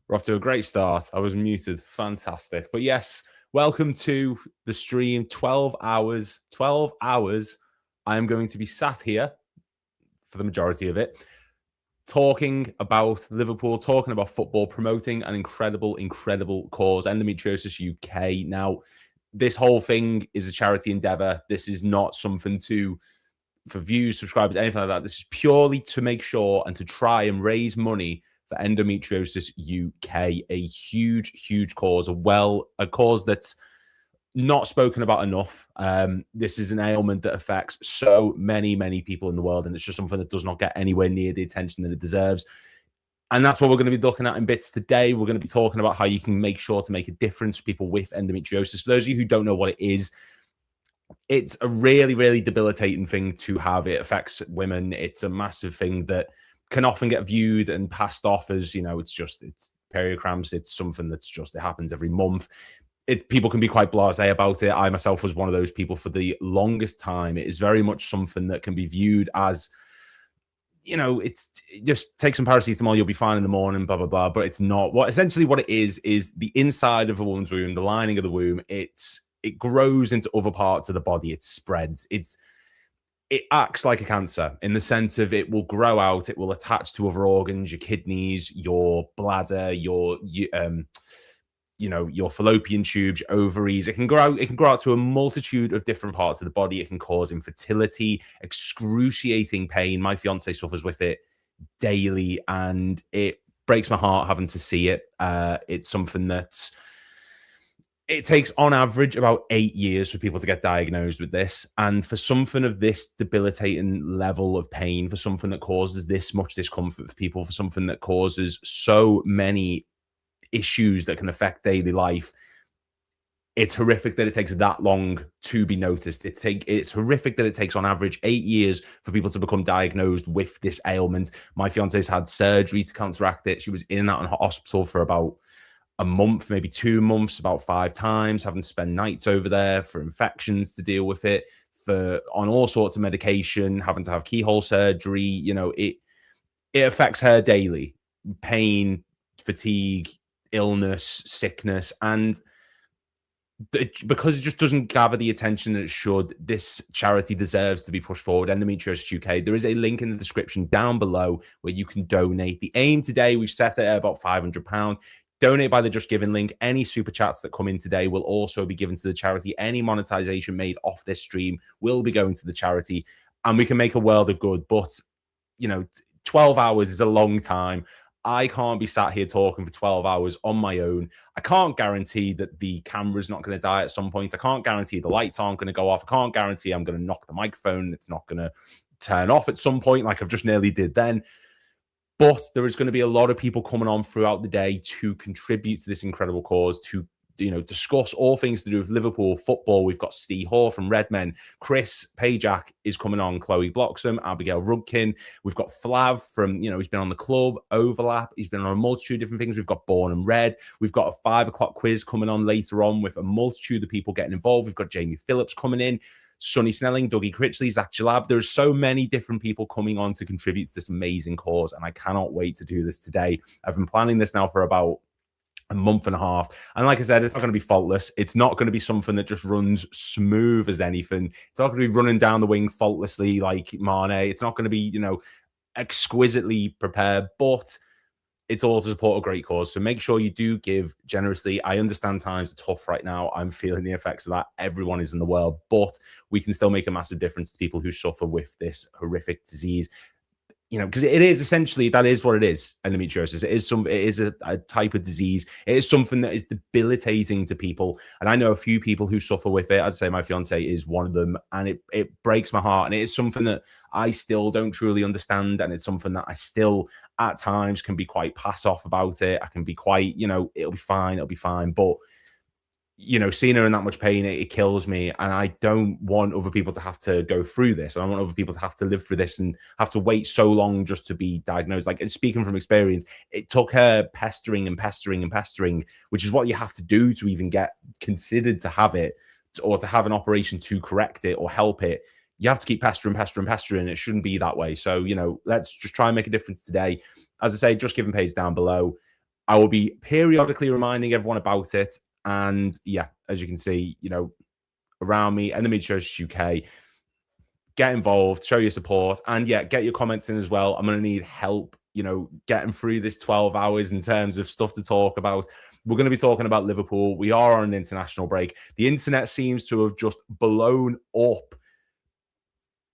We're off to a great start. I was muted. Fantastic. But yes, welcome to the stream. 12 hours. 12 hours. I am going to be sat here for the majority of it, talking about Liverpool, talking about football, promoting an incredible, incredible cause, Endometriosis UK. Now, this whole thing is a charity endeavor. This is not something for views, subscribers, anything like that. This is purely to make sure and to try and raise money for Endometriosis UK, a huge, huge cause, a cause that's not spoken about enough. This is an ailment that affects so many, many people in the world, and it's just something that does not get anywhere near the attention that it deserves. And that's what we're going to be looking at in bits today. We're going to be talking about how you can make sure to make a difference for people with endometriosis. For those of you who don't know what it is, it's a really, really debilitating thing to have. It affects women. It's a massive thing that can often get viewed and passed off as, it's period cramps. It's something that's it happens every month. People can be quite blasé about it. I myself was one of those people for the longest time. It is very much something that can be viewed as, it's just take some paracetamol, you'll be fine in the morning, blah, blah, blah. But it's not. Essentially what it is the inside of a woman's womb, the lining of the womb, it grows into other parts of the body. It spreads. It acts like a cancer in the sense of it will grow out. It will attach to other organs, your kidneys, your bladder, your fallopian tubes, your ovaries. It can grow out to a multitude of different parts of the body. It can cause infertility, excruciating pain. My fiance suffers with it daily, and it breaks my heart having to see it. It's something that's it takes on average about 8 years for people to get diagnosed with this. And for something of this debilitating level of pain, for something that causes this much discomfort for people, for something that causes so many issues that can affect daily life, it's horrific that it takes that long to be noticed. It's horrific that it takes on average 8 years for people to become diagnosed with this ailment. My fiance's had surgery to counteract it. She was in and out of hospital for about a month, maybe 2 months, about 5 times, having to spend nights over there for infections to deal with it, on all sorts of medication, having to have keyhole surgery. It affects her daily. Pain, fatigue, illness, sickness, and because it just doesn't gather the attention that it should, this charity deserves to be pushed forward. Endometriosis UK. There is a link in the description down below where you can donate. The aim today, we've set it at about £500. Donate by the Just Giving link. Any super chats that come in today will also be given to the charity. Any monetization made off this stream will be going to the charity, and we can make a world of good. But 12 hours is a long time. I can't be sat here talking for 12 hours on my own. I can't guarantee that the camera's not going to die at some point. I can't guarantee the lights aren't going to go off. I can't guarantee I'm going to knock the microphone. It's not going to turn off at some point like I've just nearly did then. But there is going to be a lot of people coming on throughout the day to contribute to this incredible cause, to discuss all things to do with Liverpool football. We've got Steve Hoare from Redmen. Chris Pajak is coming on. Chloe Bloxham, Abigail Rudkin. We've got Flav from, he's been on the club, Overlap. He's been on a multitude of different things. We've got Born and Red. We've got a 5 o'clock quiz coming on later on with a multitude of people getting involved. We've got Jamie Phillips coming in. Sonny Snelling, Dougie Critchley, Zach Jalab. There's so many different people coming on to contribute to this amazing cause, and I cannot wait to do this today. I've been planning this now for about a month and a half, and like I said, it's not going to be faultless. It's not going to be something that just runs smooth as anything. It's not going to be running down the wing faultlessly like Mane. It's not going to be, exquisitely prepared, but it's all to support a great cause. So make sure you do give generously. I understand times are tough right now. I'm feeling the effects of that. Everyone is in the world, but we can still make a massive difference to people who suffer with this horrific disease. Because it is essentially, that is what it is, endometriosis. It is a type of disease. It is something that is debilitating to people. And I know a few people who suffer with it. As I say, my fiance is one of them, and it breaks my heart. And it is something that I still don't truly understand. And it's something that I still, at times, can be quite pass off about it. I can be quite, it'll be fine. But seeing her in that much pain, it kills me. And I don't want other people to have to go through this. I don't want other people to have to live through this and have to wait so long just to be diagnosed. Like, speaking from experience, it took her pestering, which is what you have to do to even get considered to have it, or to have an operation to correct it or help it. You have to keep pestering. It shouldn't be that way. So, let's just try and make a difference today. As I say, Just Giving pays down below. I will be periodically reminding everyone about it. And yeah, as you can see, you know, around me, Endometriosis UK, get involved, show your support, and yeah, get your comments in as well. I'm going to need help, you know, getting through this 12 hours in terms of stuff to talk about. We're going to be talking about Liverpool. We are on an international break. The internet seems to have just blown up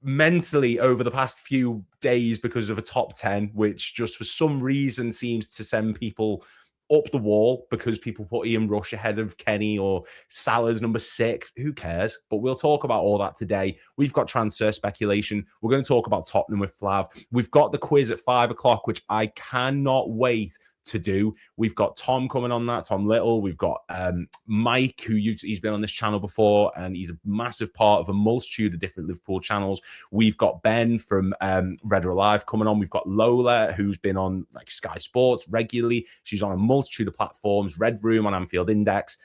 mentally over the past few days because of a top 10, which just for some reason seems to send people up the wall because people put Ian Rush ahead of Kenny or Salah's number 6. Who cares? But we'll talk about all that today. We've got transfer speculation. We're going to talk about Tottenham with Flav. We've got the quiz at 5 o'clock, which I cannot wait to do. We've got Tom coming on that, Tom Little. We've got Mike, he's been on this channel before, and he's a massive part of a multitude of different Liverpool channels. We've got Ben from Red or Alive coming on. We've got Lola, who's been on like Sky Sports regularly. She's on a multitude of platforms, Red Room on Anfield Index.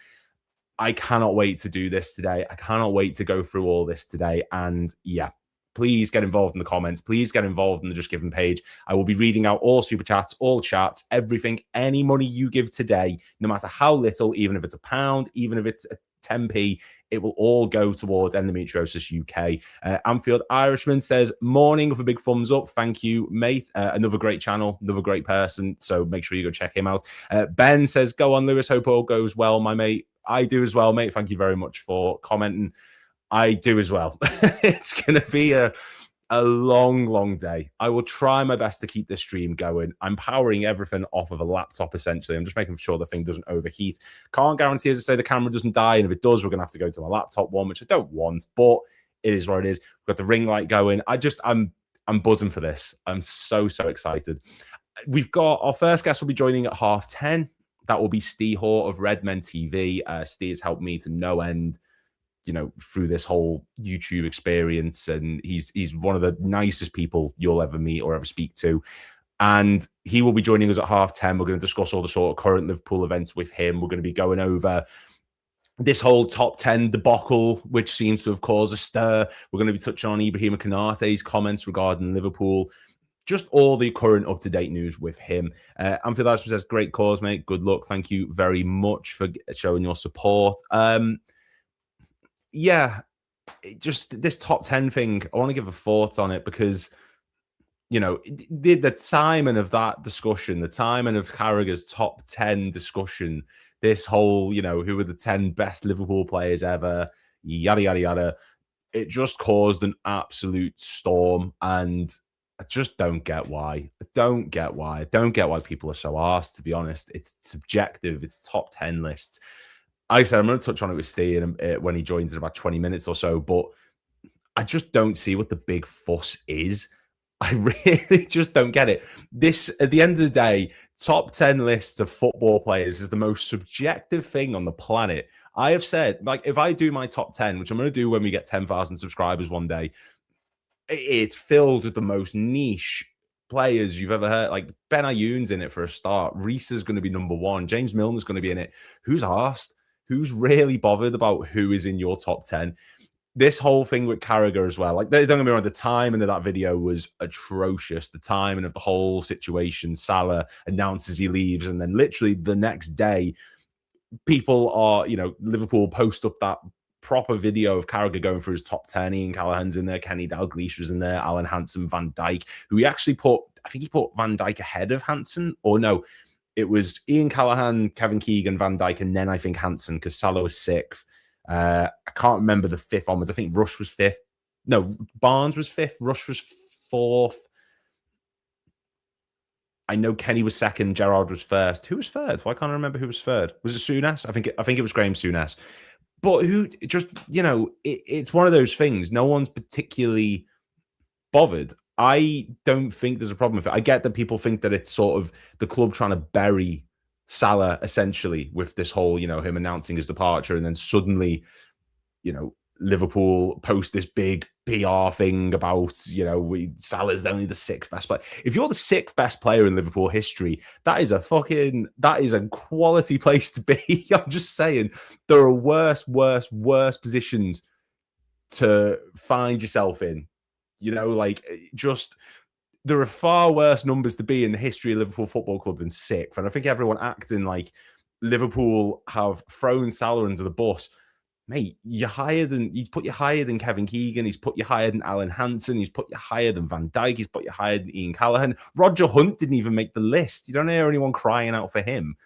I cannot wait to do this today. I cannot wait to go through all this today. And yeah, please get involved in the comments. Please get involved in the Just Giving page. I will be reading out all super chats, all chats, everything, any money you give today, no matter how little, even if it's £1, even if it's a 10p, it will all go towards Endometriosis UK. Anfield Irishman says, morning with a big thumbs up. Thank you, mate. Another great channel, another great person. So make sure you go check him out. Ben says, go on, Lewis. Hope all goes well, my mate. I do as well, mate. Thank you very much for commenting. I do as well. It's going to be a long, long day. I will try my best to keep this stream going. I'm powering everything off of a laptop, essentially. I'm just making sure the thing doesn't overheat. Can't guarantee, as I say, the camera doesn't die. And if it does, we're going to have to go to my laptop one, which I don't want, but it is what it is. We've got the ring light going. I'm buzzing for this. I'm so excited. We've got our first guest will be joining at 10:30. That will be Steve Hoare of Redmen TV. Steve has helped me to no end, you know, through this whole YouTube experience. And he's one of the nicest people you'll ever meet or ever speak to. And he will be joining us at 10:30. We're going to discuss all the sort of current Liverpool events with him. We're going to be going over this whole top 10 debacle, which seems to have caused a stir. We're going to be touching on Ibrahima Konate's comments regarding Liverpool. Just all the current up-to-date news with him. Anfield Ashford says, great cause, mate. Good luck. Thank you very much for showing your support. Yeah, just this top 10 thing, I want to give a thought on it because, you know, the timing of that discussion, the timing of Carragher's top 10 discussion, this whole, you know, who are the 10 best Liverpool players ever, yada, yada, yada, it just caused an absolute storm. And I just don't get why. I don't get why people are so arsed, to be honest. It's subjective. It's top 10 lists. Like I said, I'm going to touch on it with Steve when he joins in about 20 minutes or so, but I just don't see what the big fuss is. I really just don't get it. This, at the end of the day, top 10 lists of football players is the most subjective thing on the planet. I have said, like, if I do my top 10, which I'm going to do when we get 10,000 subscribers one day, it's filled with the most niche players you've ever heard. Like, Ben Ayoun's in it for a start. Reece is going to be number 1. James Milner's going to be in it. Who's asked? Who's really bothered about who is in your top 10? This whole thing with Carragher as well. Like, don't get me wrong, the timing of that video was atrocious. The timing of the whole situation. Salah announces he leaves, and then literally the next day, people are, you know, Liverpool post up that proper video of Carragher going through his top 10. Ian Callahan's in there, Kenny Dalglish was in there, Alan Hansen, Van Dijk, who he actually put, I think he put Van Dijk ahead of Hansen, or no, it was Ian Callahan, Kevin Keegan, Van Dijk, and then I think Hansen, because Salah was 6th. I can't remember the 5th onwards. I think Rush was 5th. No, Barnes was 5th. Rush was 4th. I know Kenny was 2nd. Gerrard was 1st. Who was 3rd? Why can't I remember who was 3rd? Was it Souness? I think it was Graham Souness. But who just, you know, it's one of those things. No one's particularly bothered. I don't think there's a problem with it. I get that people think that it's sort of the club trying to bury Salah, essentially, with this whole, you know, him announcing his departure, and then suddenly, you know, Liverpool post this big PR thing about, you know, Salah's only the 6th best player. If you're the 6th best player in Liverpool history, that is a quality place to be. I'm just saying, there are worse positions to find yourself in. You know, like, just there are far worse numbers to be in the history of Liverpool Football Club than 6th. And I think everyone acting like Liverpool have thrown Salah under the bus. Mate, he's put you higher than Kevin Keegan. He's put you higher than Alan Hansen. He's put you higher than Van Dijk. He's put you higher than Ian Callaghan. Roger Hunt didn't even make the list. You don't hear anyone crying out for him.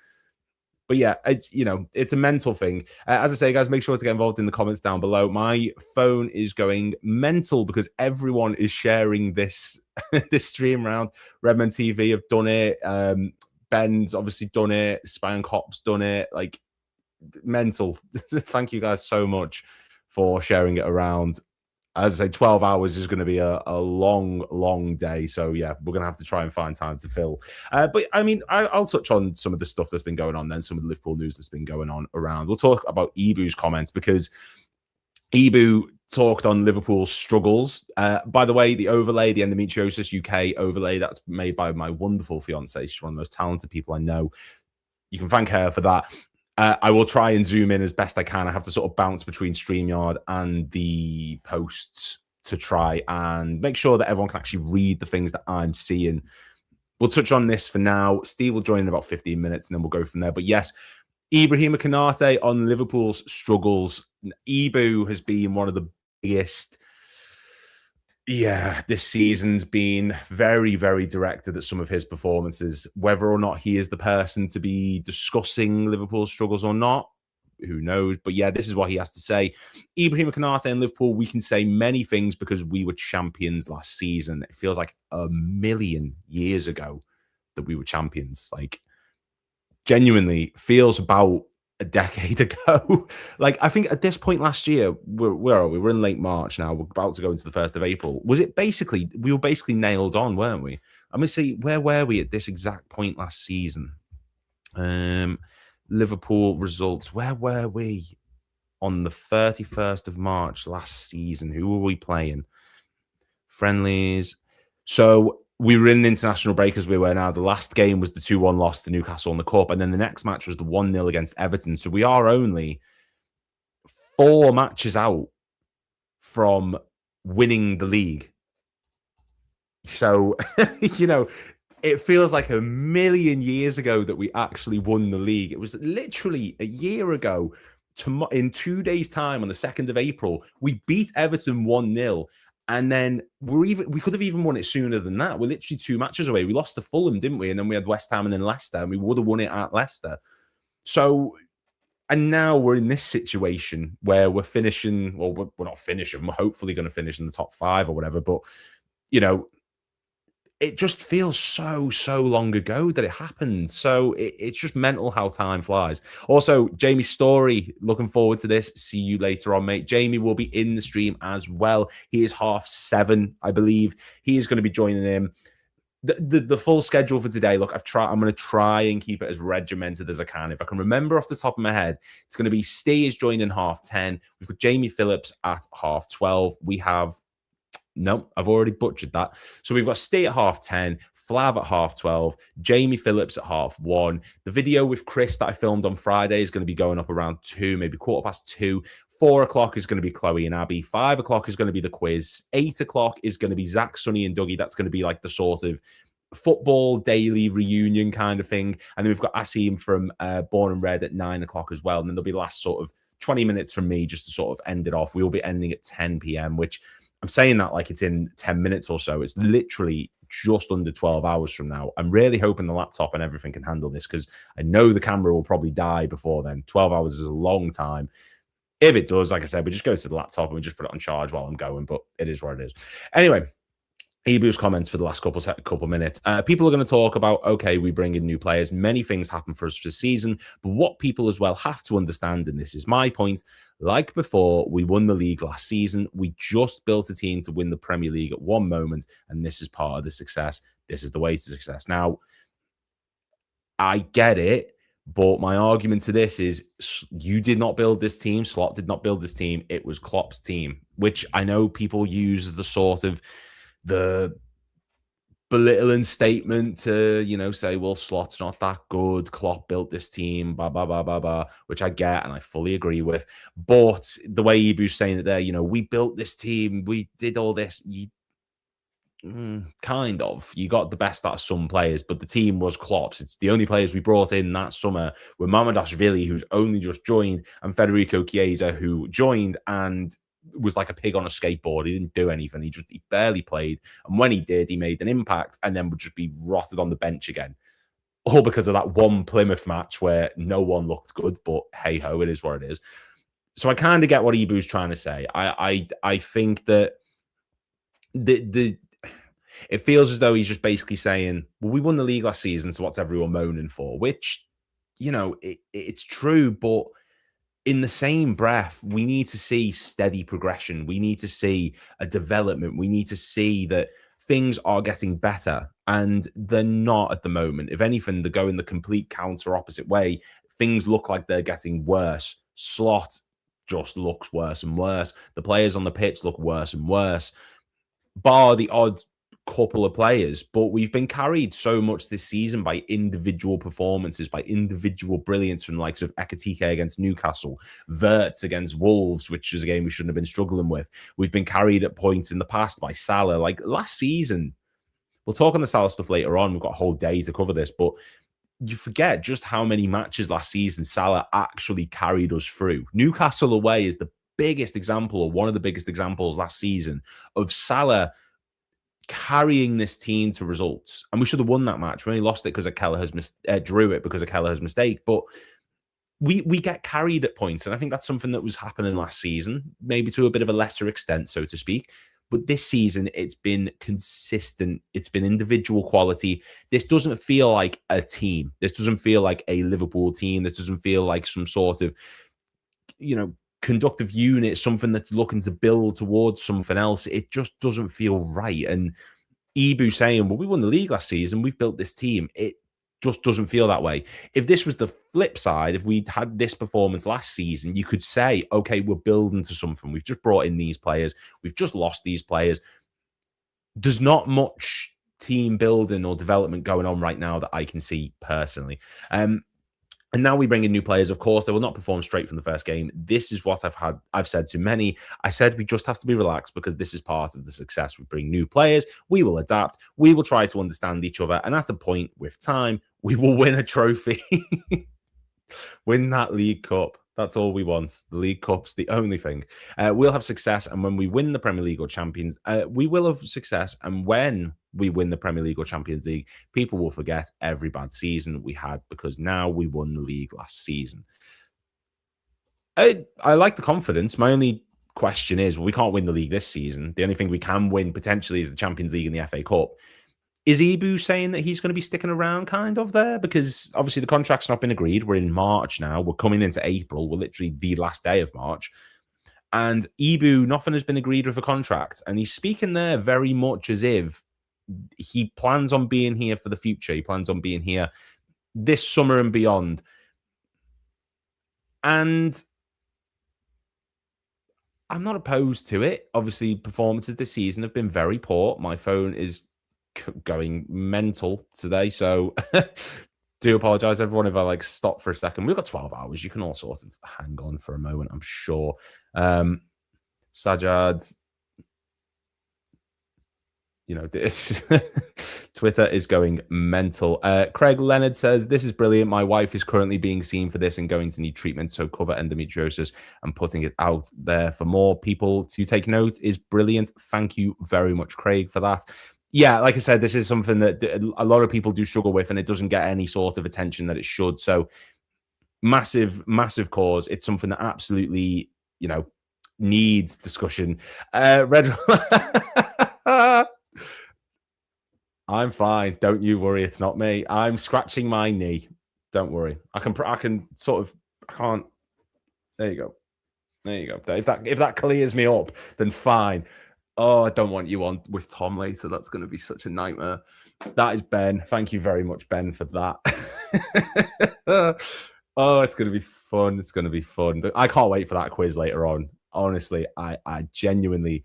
But yeah, it's a mental thing. As I say, guys, make sure to get involved in the comments down below. My phone is going mental because everyone is sharing this this stream around. Redman TV have done it. Ben's obviously done it. Beyond The Kop's done it. Like, mental. Thank you guys so much for sharing it around. As I say, 12 hours is going to be a long day. So yeah, we're going to have to try and find time to fill. But I mean, I'll touch on some of the stuff that's been going on then, some of the Liverpool news that's been going on around. We'll talk about Ibu's comments because Ibu talked on Liverpool's struggles. By the way, the overlay, the Endometriosis UK overlay, that's made by my wonderful fiance. She's one of the most talented people I know. You can thank her for that. I will try and zoom in as best I can. I have to sort of bounce between StreamYard and the posts to try and make sure that everyone can actually read the things that I'm seeing. We'll touch on this for now. Steve will join in about 15 minutes and then we'll go from there. But yes, Ibrahima Konate on Liverpool's struggles. Ibu has been one of the biggest. Yeah, this season's been very, very directed at some of his performances. Whether or not he is the person to be discussing Liverpool's struggles or not, who knows? But yeah, this is what he has to say. Ibrahima Konate and Liverpool, we can say many things because we were champions last season. It feels like a million years ago that we were champions. Like, genuinely feels about a decade ago. Like, I think at this point last year, where are we? We're in late March now. We're about to go into the 1st of April. Was it basically, we were basically nailed on, weren't we? I'm going to see, where were we at this exact point last season? Liverpool results. Where were we on the 31st of March last season? Who were we playing? Friendlies. So we were in the international break as we were now. The last game was the 2-1 loss to Newcastle in the Cup. And then the next match was the 1-0 against Everton. So we are only 4 matches out from winning the league. So, it feels like a million years ago that we actually won the league. It was literally a year ago. In 2 days' time, on the 2nd of April, we beat Everton 1-0. And then we could have even won it sooner than that. We're literally 2 matches away. We lost to Fulham, didn't we? And then we had West Ham and then Leicester, and we would have won it at Leicester. So, and now we're in this situation where we're finishing, well, we're not finishing. We're hopefully going to finish in the top 5 or whatever. But, it just feels so long ago that it happened. So it's just mental how time flies. Also, Jamie Story, looking forward to this. See you later on, mate. Jamie will be in the stream as well. He is 7:30, I believe. He is going to be joining in. The full schedule for today, look, I'm going to try and keep it as regimented as I can. If I can remember off the top of my head, it's going to be Stee is joining 10:30. We've got Jamie Phillips at 12:30. We have... No, I've already butchered that. So we've got Stay at 10:30, Flav at 12:30, Jamie Phillips at 1:30. The video with Chris that I filmed on Friday is going to be going up around 2, maybe 2:15. 4 o'clock is going to be Chloe and Abby. 5 o'clock is going to be the quiz. 8 o'clock is going to be Zach, Sonny, and Dougie. That's going to be like the sort of football daily reunion kind of thing. And then we've got Asim from Born and Red at 9 o'clock as well. And then there'll be the last sort of 20 minutes from me just to sort of end it off. We will be ending at 10 p.m., which... I'm saying that like it's in 10 minutes or so. It's literally just under 12 hours from now. I'm really hoping the laptop and everything can handle this because I know the camera will probably die before then. 12 hours is a long time. If it does, like I said, we just go to the laptop and we just put it on charge while I'm going, but it is what it is. Anyway, Ibu's comments for the last couple minutes. People are going to talk about, okay, we bring in new players. Many things happen for us this season, but what people as well have to understand, and this is my point, like before, we won the league last season. We just built a team to win the Premier League at one moment, and this is part of the success. This is the way to success. Now, I get it, but my argument to this is you did not build this team. Slot did not build this team. It was Klopp's team, which I know people use as the sort of the belittling statement to, say, well, Slot's not that good. Klopp built this team, blah, blah, blah, blah, blah, which I get and I fully agree with. But the way Ibu's saying it there, we built this team. We did all this. Kind of. You got the best out of some players, but the team was Klopp's. It's the only players we brought in that summer were Mamardashvili, who's only just joined, and Federico Chiesa, who joined and was like a pig on a skateboard. He didn't do anything. He barely played. And when he did, he made an impact and then would just be rotted on the bench again. All because of that one Plymouth match where no one looked good, but hey ho, it is what it is. So I kind of get what Ibu's trying to say. I think that it feels as though he's just basically saying, well, we won the league last season, so what's everyone moaning for? Which, it's true, but in the same breath, we need to see steady progression. We need to see a development. We need to see that things are getting better, and they're not at the moment. If anything, they're going the complete counter opposite way. Things look like they're getting worse. Slot just looks worse and worse. The players on the pitch look worse and worse, bar the odd couple of players, but we've been carried so much this season by individual performances, by individual brilliance from the likes of Ekitike against Newcastle, Wirtz against Wolves, which is a game we shouldn't have been struggling with. We've been carried at points in the past by Salah. Like last season, we'll talk on the Salah stuff later on. We've got a whole day to cover this, but you forget just how many matches last season Salah actually carried us through. Newcastle away is the biggest example, or one of the biggest examples last season, of Salah carrying this team to results. And we should have won that match. We only lost it because of Kelleher's drew it because of Kelleher's mistake. But we get carried at points. And I think that's something that was happening last season, maybe to a bit of a lesser extent, so to speak. But this season, it's been consistent. It's been individual quality. This doesn't feel like a team. This doesn't feel like a Liverpool team. This doesn't feel like some sort of, conductive unit, something that's looking to build towards something else. It just doesn't feel right. And Ibu saying, well, we won the league last season, we've built this team. It just doesn't feel that way. If this was the flip side, if we had this performance last season, you could say, okay, we're building to something. We've just brought in these players. We've just lost these players. There's not much team building or development going on right now that I can see personally. And now we bring in new players. Of course, they will not perform straight from the first game. This is what I've said to many. I said we just have to be relaxed because this is part of the success. We bring new players. We will adapt. We will try to understand each other. And at a point, with time, we will win a trophy. Win that League Cup. That's all we want. The League Cup's the only thing. We'll have success. And when we win the Premier League or Champions, we will have success. And when we win the Premier League or Champions League, people will forget every bad season we had because now we won the league last season. I like the confidence. My only question is, well, we can't win the league this season. The only thing we can win potentially is the Champions League and the FA Cup. Is Ibu saying that he's going to be sticking around kind of there? Because obviously the contract's not been agreed. We're in March now. We're coming into April. We're literally the last day of March. And Ibu, nothing has been agreed with a contract. And he's speaking there very much as if he plans on being here for the future. He plans on being here this summer and beyond. And I'm not opposed to it. Obviously, performances this season have been very poor. My phone is going mental today, so do apologize everyone if I stop for a second. We've got 12 hours. You can all sort of hang on for a moment, I'm sure. Sajad, this Twitter is going mental. Craig Leonard says, this is brilliant. My wife is currently being seen for this and going to need treatment, so cover endometriosis and putting it out there for more people to take note is brilliant. Thank you very much, Craig, for that. Yeah, like I said, this is something that a lot of people do struggle with, and it doesn't get any sort of attention that it should. So massive, massive cause. It's something that absolutely, needs discussion. Red, I'm fine. Don't you worry. It's not me. I'm scratching my knee. Don't worry. I can sort of. I can't. There you go. There you go. If that clears me up, then fine. Oh, I don't want you on with Tom later. That's going to be such a nightmare. That is Ben. Thank you very much, Ben, for that. Oh, it's going to be fun. It's going to be fun. I can't wait for that quiz later on. Honestly, I genuinely,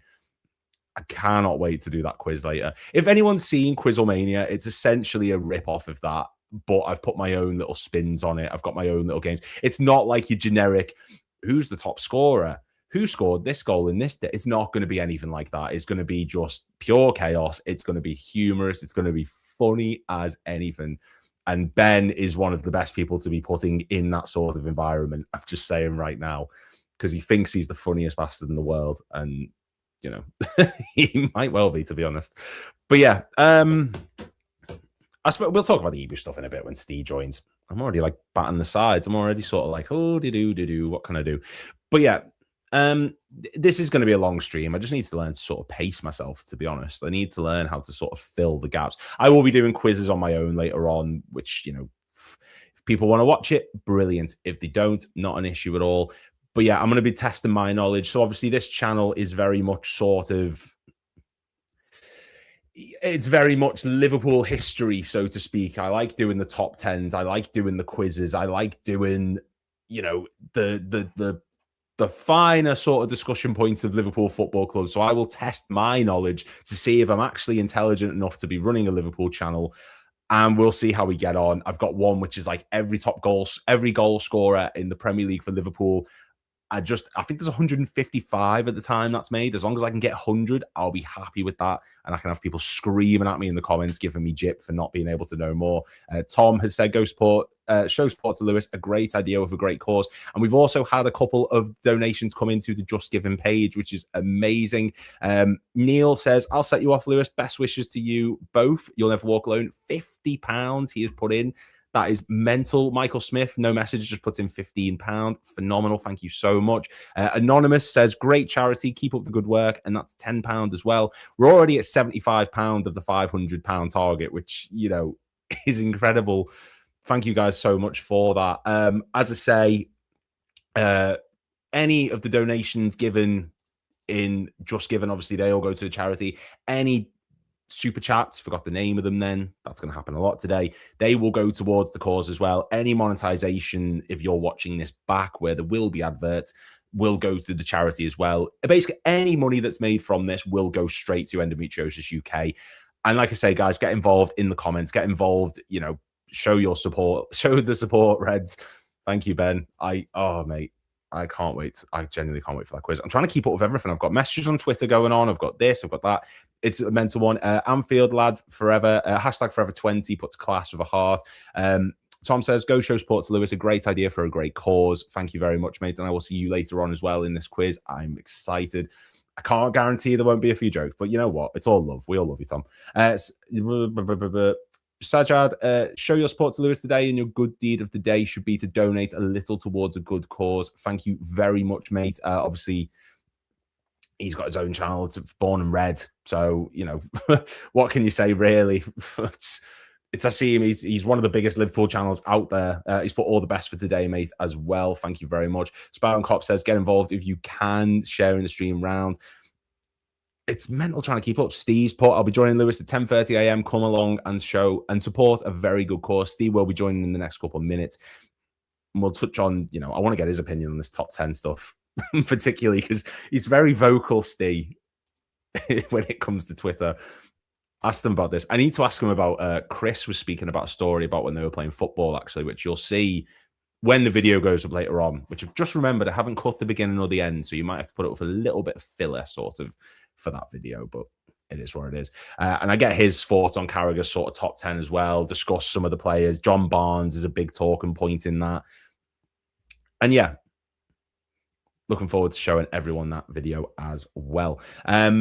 I cannot wait to do that quiz later. If anyone's seen Quizlemania, it's essentially a rip-off of that, but I've put my own little spins on it. I've got my own little games. It's not like your generic, who's the top scorer? who scored this goal in this day? It's not going to be anything like that. It's going to be just pure chaos. It's going to be humorous. It's going to be funny as anything. And Ben is one of the best people to be putting in that sort of environment. I'm just saying right now, because he thinks he's the funniest bastard in the world. And, you know, he might well be, to be honest. But yeah, we'll talk about the Ebu stuff in a bit when Steve joins. I'm already like batting the sides. I'm already sort of like, oh, do. What can I do? But yeah, this is going to be a long stream. I just need to learn to sort of pace myself, to be honest. I need to learn how to sort of fill the gaps. I will be doing quizzes on my own later on, which, you know, if people want to watch it, brilliant. If they don't, not an issue at all. But yeah, I'm going to be testing my knowledge. So obviously this channel is very much sort of, it's very much Liverpool history, so to speak. I like doing the top 10s. I like doing the quizzes. I like doing, you know, the finer sort of discussion points of Liverpool Football Club. So I will test my knowledge to see if I'm actually intelligent enough to be running a Liverpool channel. And we'll see how we get on. I've got one which is like every goal scorer in the Premier League for Liverpool. I think there's 155 at the time that's made. As long as I can get 100, I'll be happy with that. And I can have people screaming at me in the comments, giving me jip for not being able to know more. Tom has said, show support to Lewis, a great idea with a great cause. And we've also had a couple of donations come into the Just Giving page, which is amazing. Neil says, I'll set you off, Lewis. Best wishes to you both. You'll never walk alone. £50 he has put in. That is mental. Michael Smith, no message, just puts in £15. Phenomenal. Thank you so much. Anonymous says, great charity. Keep up the good work. And that's £10 as well. We're already at £75 of the £500 target, which, you know, is incredible. Thank you guys so much for that. As I say, any of the donations given in Just Given, obviously, they all go to the charity. Any super chats, forgot the name of them then, that's going to happen a lot today, they will go towards the cause as well. Any monetization, if you're watching this back where there will be adverts, will go to the charity as well. Basically any money that's made from this will go straight to Endometriosis UK. And like I say, guys, get involved in the comments, get involved, you know, show your support, show the support, Reds. Thank you, Ben. Mate, I can't wait. I genuinely can't wait for that quiz. I'm trying to keep up with everything. I've got messages on Twitter going on. I've got this, I've got that. It's a mental one. Anfield lad forever. Hashtag forever 20 puts class with a heart. Tom says, go show support to Lewis. A great idea for a great cause. Thank you very much, mate. And I will see you later on as well in this quiz. I'm excited. I can't guarantee there won't be a few jokes, but you know what? It's all love. We all love you, Tom. Sajad, show your support to Lewis today, and your good deed of the day should be to donate a little towards a good cause. Thank you very much, mate. Obviously, he's got his own channel. It's born and red. So, you know, what can you say, really? I see him. He's one of the biggest Liverpool channels out there. He's put all the best for today, mate, as well. Thank you very much. Beyond The Kop says, get involved if you can, sharing the stream round. It's mental trying to keep up. Steve's put, I'll be joining Lewis at 10:30 a.m. Come along and show and support a very good cause. Steve will be joining in the next couple of minutes. And we'll touch on, you know, I want to get his opinion on this top 10 stuff, particularly because he's very vocal, Steve, when it comes to Twitter. Ask him about this. I need to ask him about, Chris was speaking about a story about when they were playing football, actually, which you'll see when the video goes up later on, which I've just remembered I haven't cut the beginning or the end, so you might have to put it up with a little bit of filler, sort of, for that video, but it is what it is. And I get his thoughts on Carragher's sort of top 10 as well, discuss some of the players. John Barnes is a big talking point in that. And yeah, looking forward to showing everyone that video as well. I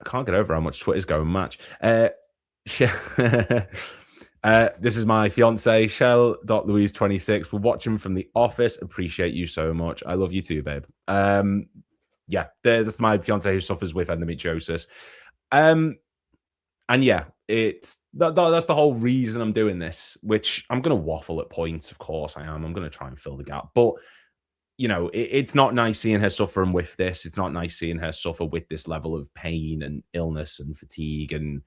can't get over how much Twitter's going match. This is my fiance, Shell.Louise26. We're watching from the office. Appreciate you so much. I love you too, babe. Yeah, that's my fiance who suffers with endometriosis. And yeah, that's the whole reason I'm doing this, which I'm going to waffle at points. Of course I am. I'm going to try and fill the gap. But, you know, it's not nice seeing her suffering with this. It's not nice seeing her suffer with this level of pain and illness and fatigue. And,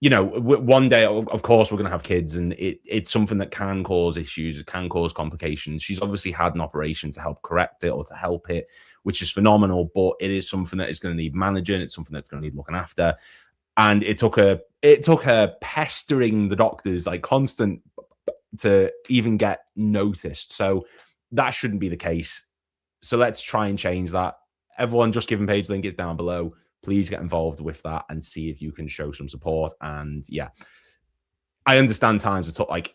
you know, one day, of course, we're going to have kids, and it's something that can cause issues. It can cause complications. She's obviously had an operation to help correct it or to help it, which is phenomenal, but it is something that is going to need managing. It's something that's going to need looking after. And it took her pestering the doctors, like constant, to even get noticed. So that shouldn't be the case. So let's try and change that. Everyone, just giving page link is down below. Please get involved with that and see if you can show some support. And yeah, I understand times are like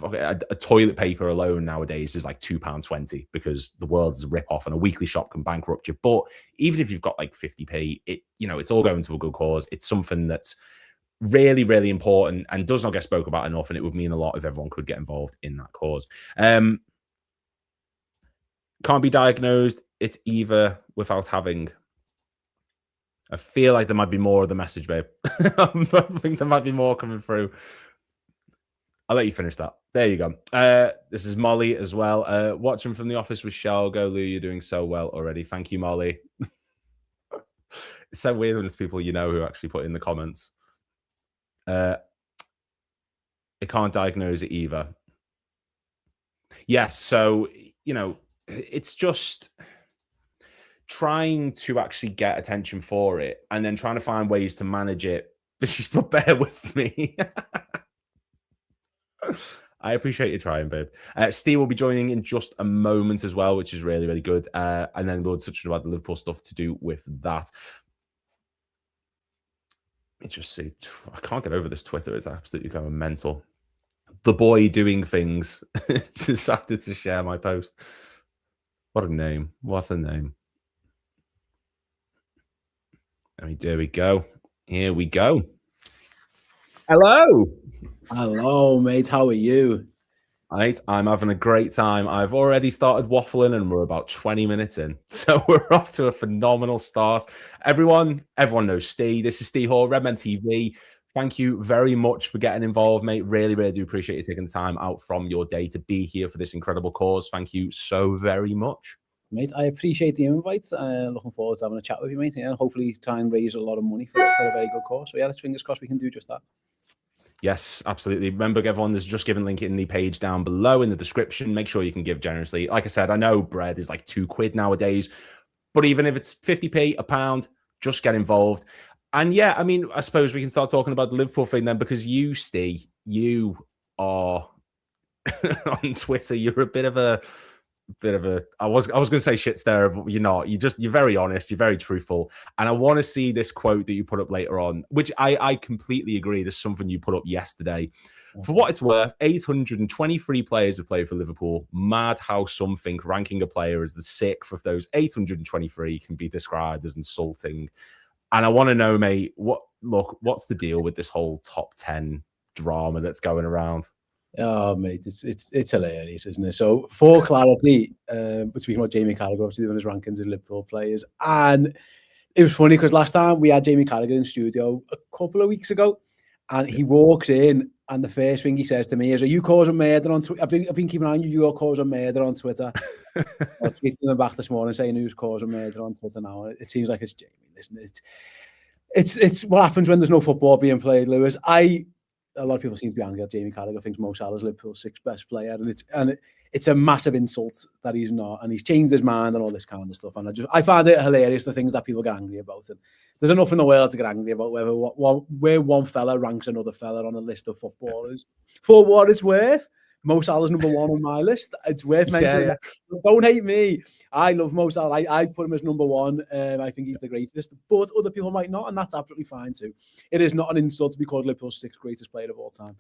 a toilet paper alone nowadays is like £2.20 because the world is a rip off and a weekly shop can bankrupt you. But even if you've got like 50p, it's all going to a good cause. It's something that's really, really important and does not get spoke about enough. And it would mean a lot if everyone could get involved in that cause. Can't be diagnosed. It's either without having. I feel like there might be more of the message, babe. I think there might be more coming through. I'll let you finish that. There you go. This is Molly as well. Watching from the office with Shell. Go, Lou. You're doing so well already. Thank you, Molly. It's so weird when it's people you know who actually put in the comments. It can't diagnose it either. Yes, so, it's just trying to actually get attention for it and then trying to find ways to manage it. But bear with me. I appreciate you trying, babe. Steve will be joining in just a moment as well, which is really, really good. And then we'll touch about the Liverpool stuff to do with that. Let me just see. I can't get over this Twitter. It's absolutely kind of mental. The boy doing things. Decided to share my post. What a name. What a name. There we go. Here we go. Hello. Hello, mate. How are you? Right, I'm having a great time. I've already started waffling and we're about 20 minutes in. So we're off to a phenomenal start. Everyone knows Steve. This is Steve Hall, Redmen TV. Thank you very much for getting involved, mate. Really, really do appreciate you taking the time out from your day to be here for this incredible cause. Thank you so very much. Mate, I appreciate the invite. Looking forward to having a chat with you, mate. Yeah, hopefully try and raise a lot of money for a very good cause. So yeah, let's fingers crossed we can do just that. Yes, absolutely. Remember, everyone, there's just given link in the page down below in the description. Make sure you can give generously. Like I said, I know bread is like £2 nowadays, but even if it's 50p, £1, just get involved. And yeah, I mean, I suppose we can start talking about the Liverpool thing then, because you, Steve, you are on Twitter. You're a bit of a I was going to say shit stirrer, but you're not. You're very honest, you're very truthful, and I want to see this quote that you put up later on, which I completely agree. There's something you put up yesterday. For what it's worth, 823 players have played for Liverpool. Mad how some think ranking a player as the 6th of those 823 can be described as insulting. And I want to know, mate, what's the deal with this whole top 10 drama that's going around? Oh, mate, it's hilarious, isn't it? So, for clarity, we're speaking about Jamie Carragher, obviously doing his rankings of Liverpool players. And it was funny because last time we had Jamie Carragher in studio a couple of weeks ago, and he walks in, and the first thing he says to me is, "Are you causing murder on Twitter? I've been keeping an eye on you. You're causing murder on Twitter." I was tweeting them back this morning saying who's causing murder on Twitter now. It seems like it's Jamie, isn't it? It's what happens when there's no football being played, Lewis. A lot of people seem to be angry at Jamie Carragher. Thinks Mo Salah's Liverpool's 6th best player, and it's a massive insult that he's not, and he's changed his mind and all this kind of stuff. And I find it hilarious, the things that people get angry about. And there's enough in the world to get angry about where one fella ranks another fella on a list of footballers. For what it's worth, Mo Salah's number 1 on my list. It's worth mentioning. Yeah. Don't hate me. I love Mo Salah. I put him as number 1. I think he's the greatest, but other people might not, and that's absolutely fine too. It is not an insult to be called Liverpool's 6th greatest player of all time.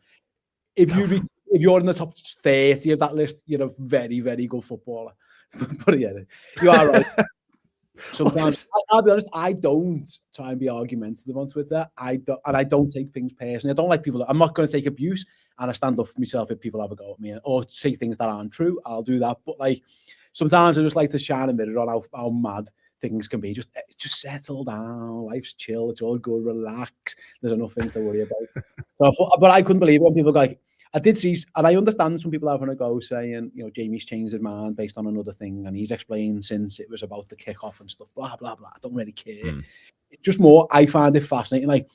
If you're in the top 30 of that list, you're a very, very good footballer. But yeah, you are right. Sometimes, I'll be honest, I don't try and be argumentative on Twitter. I don't take things personally. I don't like people. I'm not going to take abuse, and I stand up for myself if people have a go at me or say things that aren't true. I'll do that. But like sometimes I just like to shine a mirror on how mad things can be. Just settle down. Life's chill. It's all good. Relax. There's enough things to worry about. But I couldn't believe it when people go like, I did see, and I understand some people having a go saying, Jamie's changed his mind based on another thing, and he's explained since it was about the kickoff and stuff, blah, blah, blah. I don't really care. It's just more, I find it fascinating. Like,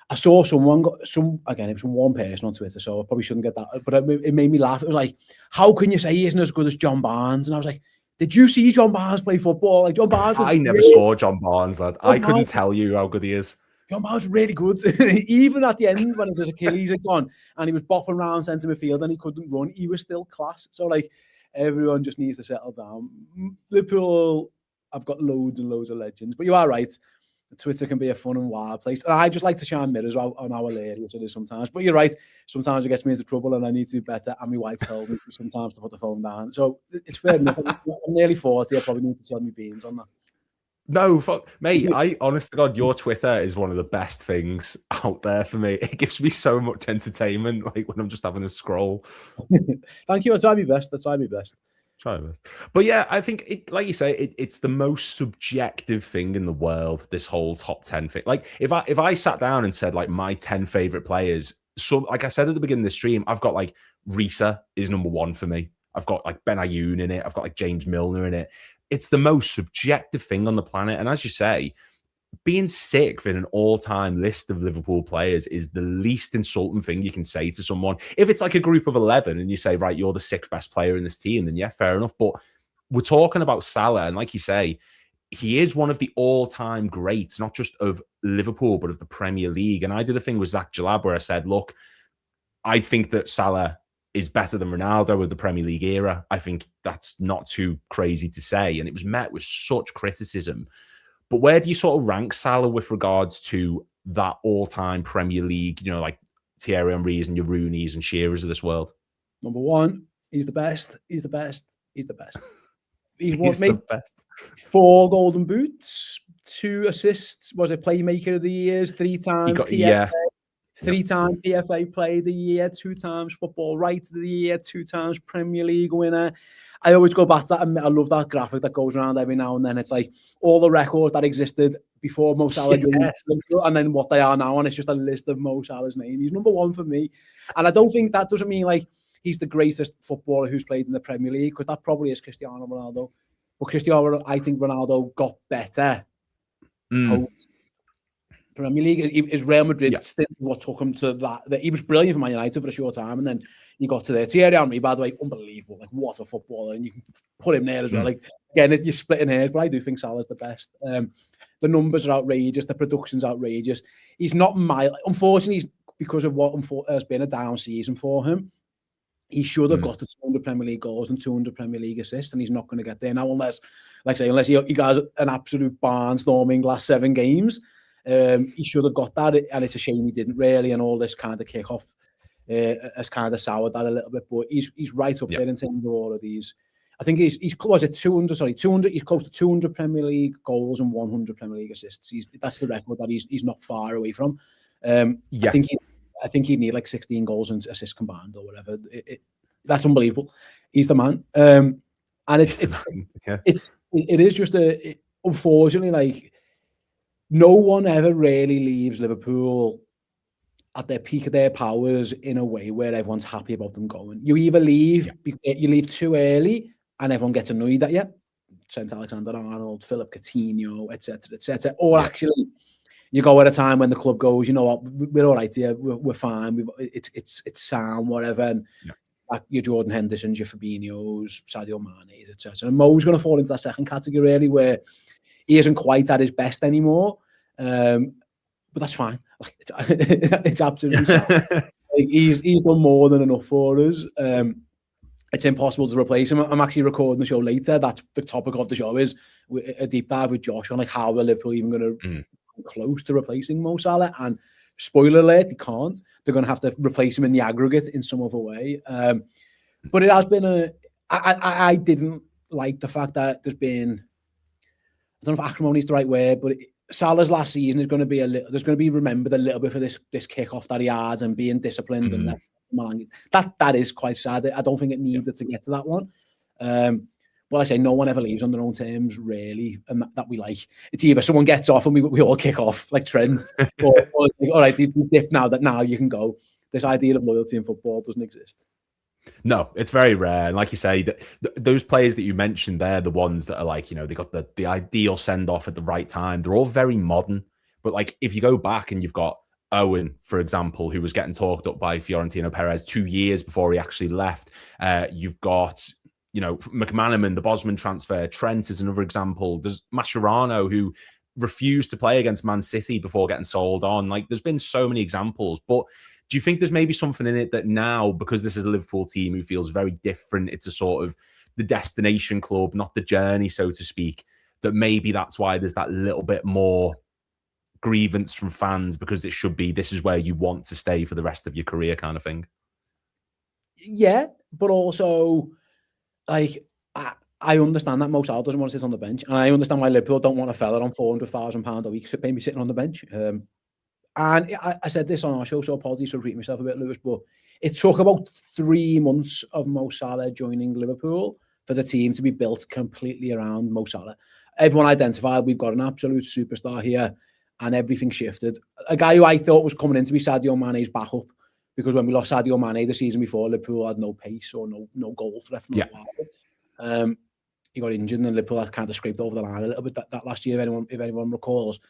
I saw again, it was from one person on Twitter, so I probably shouldn't get that, but it made me laugh. It was like, how can you say he isn't as good as John Barnes? And I was like, did you see John Barnes play football? Like, John Barnes I never saw John Barnes, lad. I couldn't tell you how good he is. John Barnes really good. Even at the end, when his Achilles had gone and he was bopping around centre midfield and he couldn't run, he was still class. So, like, Everyone just needs to settle down. Liverpool, I've got loads and loads of legends, but you are right. Twitter can be a fun and wild place. And I just like to shine mirrors on how hilarious it is sometimes. But you're right. Sometimes it gets me into trouble and I need to do better. And my wife told me sometimes to put the phone down. So it's fair enough. I'm nearly 40. I probably need to sell me beans on that. No, fuck, mate. I, honest to God, your Twitter is one of the best things out there for me. It gives me so much entertainment, like when I'm just having a scroll. Thank you. I'll try my best. I'll try my best. Try my best. But yeah, I think, like you say, it's the most subjective thing in the world, this whole top 10 thing. Like, if I sat down and said, like, my 10 favorite players, so like I said at the beginning of the stream, I've got, like, Risa is number 1 for me. I've got, like, Ben Ayoun in it. I've got, like, James Milner in it. It's the most subjective thing on the planet. And as you say, being sixth in an all-time list of Liverpool players is the least insulting thing you can say to someone. If it's like a group of 11 and you say, right, you're the 6th best player in this team, then yeah, fair enough. But we're talking about Salah, and like you say, he is one of the all-time greats, not just of Liverpool, but of the Premier League. And I did a thing with Zach Jalab where I said, look, I think that Salah is better than Ronaldo of the Premier League era. I think that's not too crazy to say. And it was met with such criticism. But where do you sort of rank Salah with regards to that all-time Premier League, you know, like Thierry Henry's and your Rooney's and Shearer's of this world? Number 1, he's the best. He's the best. He's the best. He's the best. 4 golden boots, 2 assists. Was it playmaker of the years? 3-time PFA. Yeah. 3-time PFA player of the year, 2 times football right of the year, 2 times Premier League winner. I always go back to that, and I love that graphic that goes around every now and then. It's like all the records that existed before Mo Salah, and then what they are now, and it's just a list of Mo Salah's name. He's number 1 for me, and I don't think that doesn't mean like he's the greatest footballer who's played in the Premier League, because that probably is Cristiano Ronaldo. But I think Ronaldo got better. Premier League is Real Madrid stint what took him to that. He was brilliant for Man United for a short time, and then he got to there. Thierry Henry, by the way, unbelievable. Like, what a footballer, and you can put him there as well. Like, again, you're splitting hairs, but I do think Salah's the best. The numbers are outrageous. The production's outrageous. He's not unfortunately, because of what has been a down season for him. He should have got to 200 Premier League goals and 200 Premier League assists, and he's not going to get there now unless he has an absolute barnstorming last 7 games. He should have got that, and it's a shame he didn't really. And all this kind of kickoff has kind of soured that a little bit. But he's right up there in terms of all of these. I think he's close to 200. Sorry, 200. He's close to 200 Premier League goals and 100 Premier League assists. That's the record that he's not far away from. I think he'd need like 16 goals and assists combined or whatever. That's unbelievable. He's the man. And it is just unfortunately, like, no one ever really leaves Liverpool at their peak of their powers in a way where everyone's happy about them going. You either leave, you leave too early, and everyone gets annoyed at you. Trent Alexander-Arnold, Philip Coutinho, etc. Or actually, you go at a time when the club goes, you know what, we're all right here, we're fine, it's sound, whatever. And like your Jordan Hendersons, your Fabinhos, Sadio Mane, etc. And Mo's going to fall into that second category, really, where he isn't quite at his best anymore, but that's fine. Like, it's absolutely sad. Like, he's done more than enough for us. It's impossible to replace him. I'm actually recording the show later. That's the topic of the show, is a deep dive with Josh on like how are Liverpool even going to come close to replacing Mo Salah. And spoiler alert, they can't. They're going to have to replace him in the aggregate in some other way. But it has been I didn't like the fact that there's been, I don't know if acrimony is the right word, but Salah's last season is going to be there's going to be remembered a little bit for this kickoff that he had and being disciplined and that is quite sad. I don't think it needed to get to that one. Well, I say no one ever leaves on their own terms, really, and that we like. It's either someone gets off and we all kick off like Trent, or like, all right, you dip now you can go. This idea of loyalty in football doesn't exist. No, it's very rare. And like you say, those players that you mentioned, they're the ones that are like, you know, they got the ideal send-off at the right time. They're all very modern. But like, if you go back and you've got Owen, for example, who was getting talked up by Florentino Perez 2 years before he actually left. You've got, you know, McManaman, the Bosman transfer. Trent is another example. There's Mascherano, who refused to play against Man City before getting sold on. Like, there's been so many examples. But do you think there's maybe something in it that now, because this is a Liverpool team who feels very different, it's a sort of the destination club, not the journey, so to speak, that maybe that's why there's that little bit more grievance from fans, because it should be, this is where you want to stay for the rest of your career kind of thing. Yeah, but also, like, I understand that Mo Salah doesn't want to sit on the bench, and I understand why Liverpool don't want a fella on £400,000 a week maybe sitting on the bench. And I said this on our show, so apologies for repeating myself a bit, Lewis, but it took about 3 months of Mo Salah joining Liverpool for the team to be built completely around Mo Salah. Everyone identified, we've got an absolute superstar here, and everything shifted. A guy who I thought was coming in to be Sadio Mane's backup, because when we lost Sadio Mane the season before, Liverpool had no pace or no goal threat from the wide. He got injured, and Liverpool had kind of scraped over the line a little bit that last year, if anyone recalls.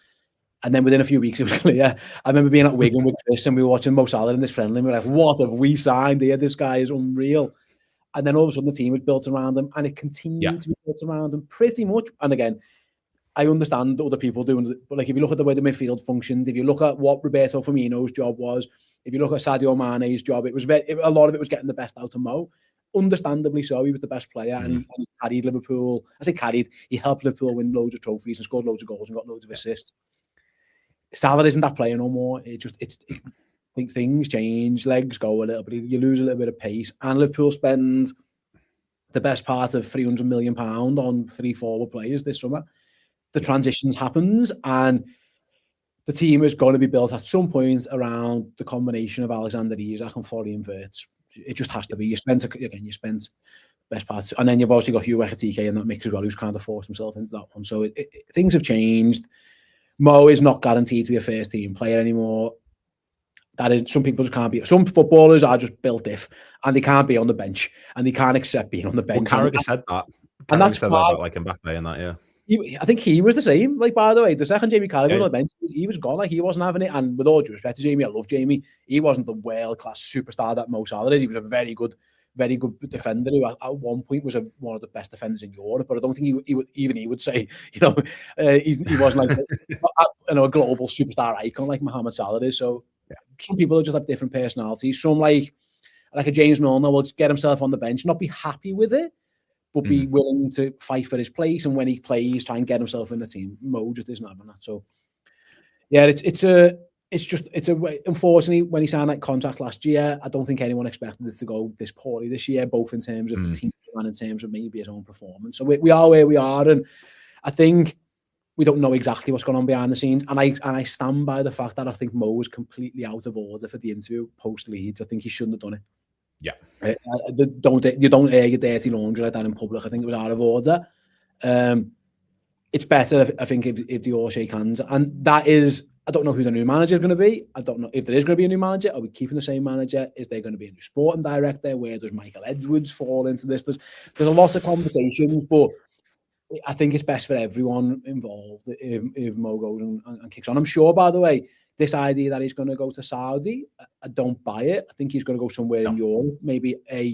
And then within a few weeks, it was clear. I remember being at Wigan with Chris, and we were watching Mo Salah in this friendly, and we were like, what have we signed here? This guy is unreal. And then all of a sudden, the team was built around him, and it continued to be built around him pretty much. And again, I understand other people doing it, but like, if you look at the way the midfield functioned, if you look at what Roberto Firmino's job was, if you look at Sadio Mane's job, a lot of it was getting the best out of Mo. Understandably so, he was the best player, and he carried Liverpool. I say carried, he helped Liverpool win loads of trophies and scored loads of goals and got loads of assists. Salah isn't that player no more. I think things change, legs go a little bit, you lose a little bit of pace, and Liverpool spend the best part of £300 million on 3 forward players this summer. The transitions happens, and the team is going to be built at some point around the combination of Alexander Isak and Florian Wirtz. It just has to be. You spent best part, and then you've also got Hugh Ekitike in that mix as well, who's kind of forced himself into that one. So things have changed. Mo is not guaranteed to be a first team player anymore. That is, some people just can't be. Some footballers are just built diff, and they can't be on the bench, and they can't accept being on the bench. Well, Carragher said that. And that's said that about like Mbappe and that, yeah. I think he was the same. Like, by the way, the second Jamie Carragher was on the bench, he was gone. Like, he wasn't having it. And with all due respect to Jamie, I love Jamie. He wasn't the world-class superstar that Mo Salah is. He was a very good defender who at one point was one of the best defenders in Europe. But I don't think he would say, he wasn't like a global superstar icon like Mohamed Salah is. So some people just have different personalities. Some like a James Milner will get himself on the bench, not be happy with it, but be willing to fight for his place, and when he plays, try and get himself in the team. Mo just isn't having that. So, yeah, unfortunately, when he signed that contract last year, I don't think anyone expected it to go this poorly this year, both in terms of the team and in terms of maybe his own performance. So we are where we are, and I think we don't know exactly what's going on behind the scenes. And I stand by the fact that I think Mo was completely out of order for the interview post Leeds. I think he shouldn't have done it. Yeah. You don't air your dirty laundry like that in public. I think it was out of order. It's better, I think, if they all shake hands. And that is, I don't know who the new manager is going to be. I don't know if there is going to be a new manager. Are we keeping the same manager? Is there going to be a new sporting director? Where does Michael Edwards fall into this? There's a lot of conversations, but I think it's best for everyone involved if Mo goes and kicks on. I'm sure, by the way, this idea that he's going to go to Saudi, I don't buy it. I think he's going to go somewhere in Europe, maybe a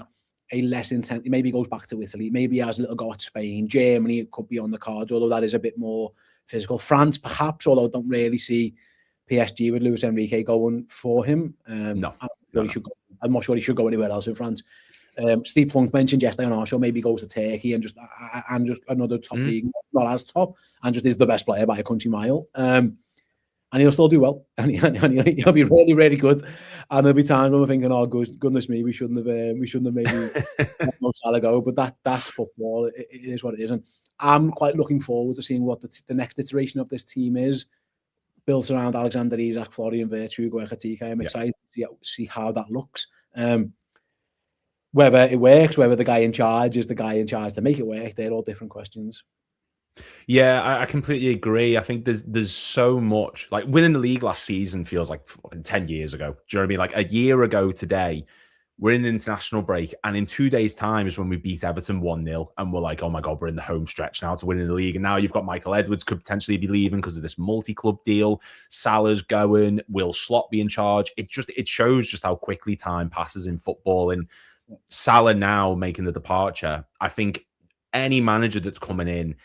less intense. Maybe he goes back to Italy. Maybe he has a little go at Spain. Germany, it could be on the cards, although that is a bit more physical. France, perhaps, although I don't really see PSG with Luis Enrique going for him. I'm not sure he should go anywhere else in France. Steve Plunk mentioned yesterday on our show, maybe he goes to Turkey and just another top league, not as top, and just is the best player by a country mile. And he'll still do well, and he'll be really, really good. And there'll be times when we're thinking, "Oh, goodness me, we shouldn't have maybe let Mo Salah go." But that's football. It is what it is, and I'm quite looking forward to seeing what the next iteration of this team is, built around Alexander Isak, Florian Wirtz, Hugo Ekitike. I'm excited to see how that looks. Whether it works, whether the guy in charge is the guy in charge to make it work, they're all different questions. Yeah, I completely agree. I think there's so much, like, winning the league last season feels like 10 years ago. Do you know what I mean? Like, a year ago today, we're in an international break, and in 2 days' time is when we beat Everton 1-0, and we're like, oh my God, we're in the home stretch now to win in the league. And now you've got Michael Edwards could potentially be leaving because of this multi-club deal. Salah's going, Will Slot be in charge. It shows just how quickly time passes in football. And Salah now making the departure, I think any manager that's coming in,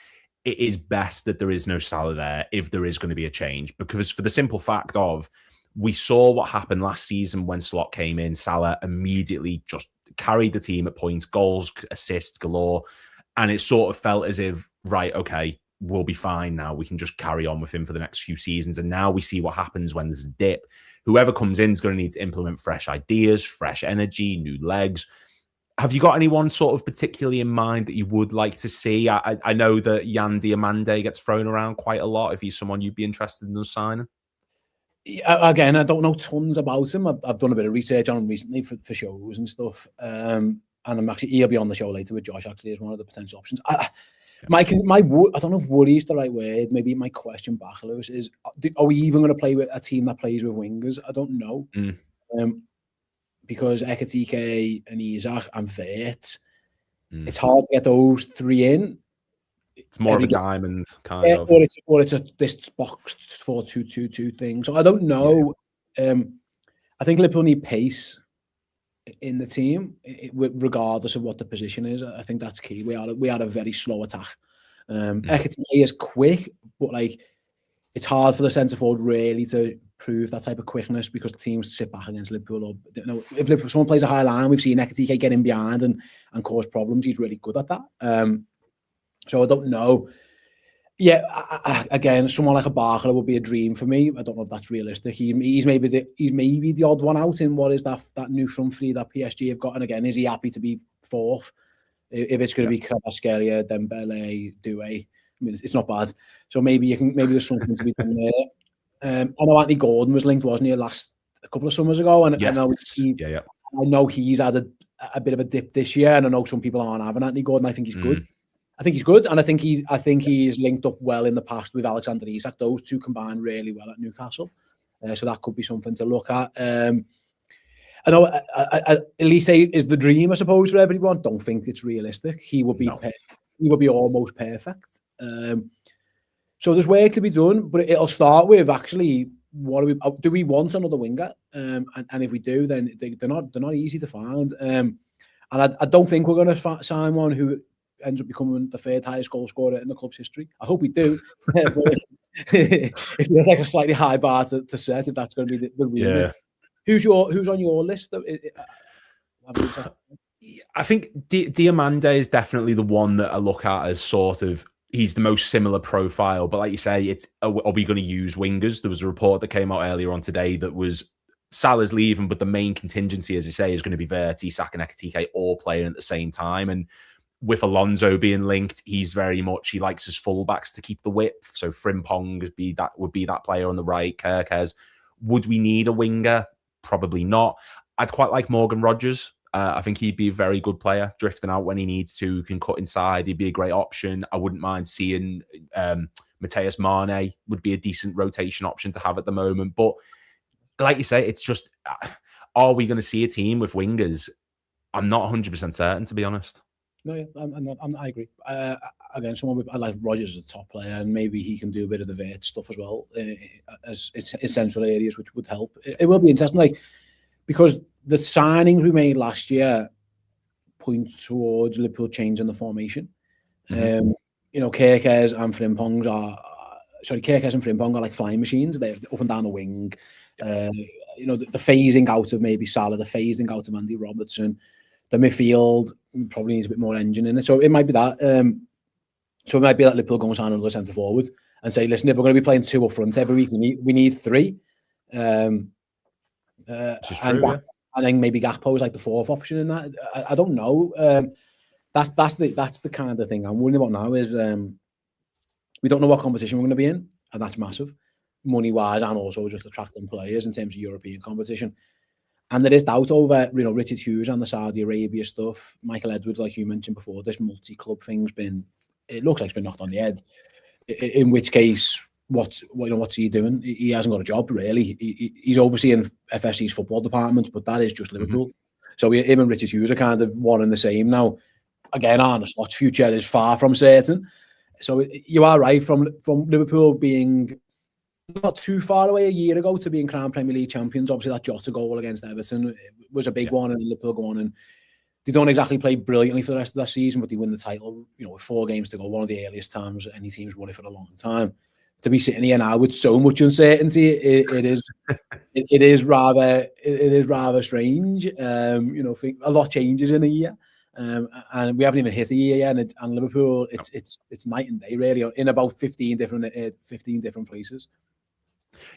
it is best that there is no Salah there if there is going to be a change, because for the simple fact of We saw what happened last season when Slot came in. Salah immediately just carried the team at points, goals, assists galore. And it sort of felt as if, right, okay, we'll be fine now. We can just carry on with him for the next few seasons. And now we see what happens when there's a dip. Whoever comes in is going to need to implement fresh ideas, fresh energy, new legs. Have you got anyone sort of particularly in mind that you would like to see? I know that Yan Diomande gets thrown around quite a lot. If he's someone you'd be interested in us signing. Again, I don't know tons about him. I've done a bit of research on him recently for shows and stuff. And he'll be on the show later with Josh, actually, as one of the potential options. I don't know if worry is the right word. Maybe my question back, Lewis, is are we even going to play with a team that plays with wingers? I don't know. Because Ekitike and Isak and Vert, it's hard to get those three in. It's more of a diamond kind of. Or it's this boxed 4-2-2-2 thing. So I don't know. Yeah. I think Liverpool need pace in the team, regardless of what the position is. I think that's key. We had a very slow attack. Ekitike is quick, but like it's hard for the centre forward really to prove that type of quickness because teams sit back against Liverpool. Or, you know, if someone plays a high line, we've seen Ekitike get in behind and cause problems. He's really good at that. So I don't know. Yeah, again, someone like a Barker would be a dream for me. I don't know if that's realistic. He's maybe the odd one out in what is that new front three that PSG have got. And again, is he happy to be fourth? If it's going to be Kvaratskhelia, Dembele, Doué, I mean, it's not bad. So maybe there's something to be done there. I know Anthony Gordon was linked, wasn't he, a couple of summers ago? And yes. I know he's had a bit of a dip this year, and I know some people aren't having Anthony Gordon. I think he's good. I think he's good, and I think he's linked up well in the past with Alexander Isak. Those two combine really well at Newcastle, so that could be something to look at. I know Elise is the dream, I suppose, for everyone. Don't think it's realistic. He would be almost perfect. So there's work to be done, but it'll start with actually do we want another winger? And if we do, then they're not easy to find. And I don't think we're going to sign one who ends up becoming the third highest goal scorer in the club's history. I hope we do. It's like a slightly high bar to set if that's going to be the real. Yeah. Who's on your list? I think Diomande is definitely the one that I look at as sort of he's the most similar profile. But like you say, are we going to use wingers? There was a report that came out earlier on today that was Salah's leaving, but the main contingency, as you say, is going to be Verti, Saka and Ekitike all playing at the same time. And with Alonso being linked, he likes his fullbacks to keep the width. So Frimpong would be that player on the right. Kerkez. Would we need a winger? Probably not. I'd quite like Morgan Rogers. I think he'd be a very good player, drifting out when he needs to, can cut inside. He'd be a great option. I wouldn't mind seeing Mateus Mane would be a decent rotation option to have at the moment. But like you say, it's just, are we going to see a team with wingers? I'm not 100% certain, to be honest. No, yeah, I agree. Again, I like Rogers as a top player, and maybe he can do a bit of the vert stuff as well, as central areas, which would help. It will be interesting, because the signings we made last year point towards Liverpool changing the formation. Kerkez and Frimpong are like flying machines. They're up and down the wing. The phasing out of maybe Salah, the phasing out of Andy Robertson. The midfield probably needs a bit more engine in it. So it might be that. So it might be that Liverpool go and sign another centre forward and say, listen, if we're going to be playing two up front every week, we need three. And then maybe Gakpo is like the fourth option in that. I don't know. That's the kind of thing I'm worrying about now is we don't know what competition we're going to be in, and that's massive, money-wise, and also just attracting players in terms of European competition. And there is doubt over, Richard Hughes and the Saudi Arabia stuff. Michael Edwards, like you mentioned before, this multi-club thing's it looks like it's been knocked on the head. In which case, what's he doing? He hasn't got a job, really. He's overseeing FSC's football department, but that is just Liverpool. So him and Richard Hughes are kind of one and the same now. Again, Arne Slot's future is far from certain. So you are right, from Liverpool being not too far away a year ago to being crowned Premier League champions. Obviously, that Jota goal against Everton was a big one, and Liverpool go on, and they don't exactly play brilliantly for the rest of that season, but they win the title, with 4 games to go, one of the earliest times any team's won it for a long time. to be sitting here now with so much uncertainty, it is rather strange. You know, a lot changes in a year, and we haven't even hit a year yet. And Liverpool, it's night and day really in about 15 different places.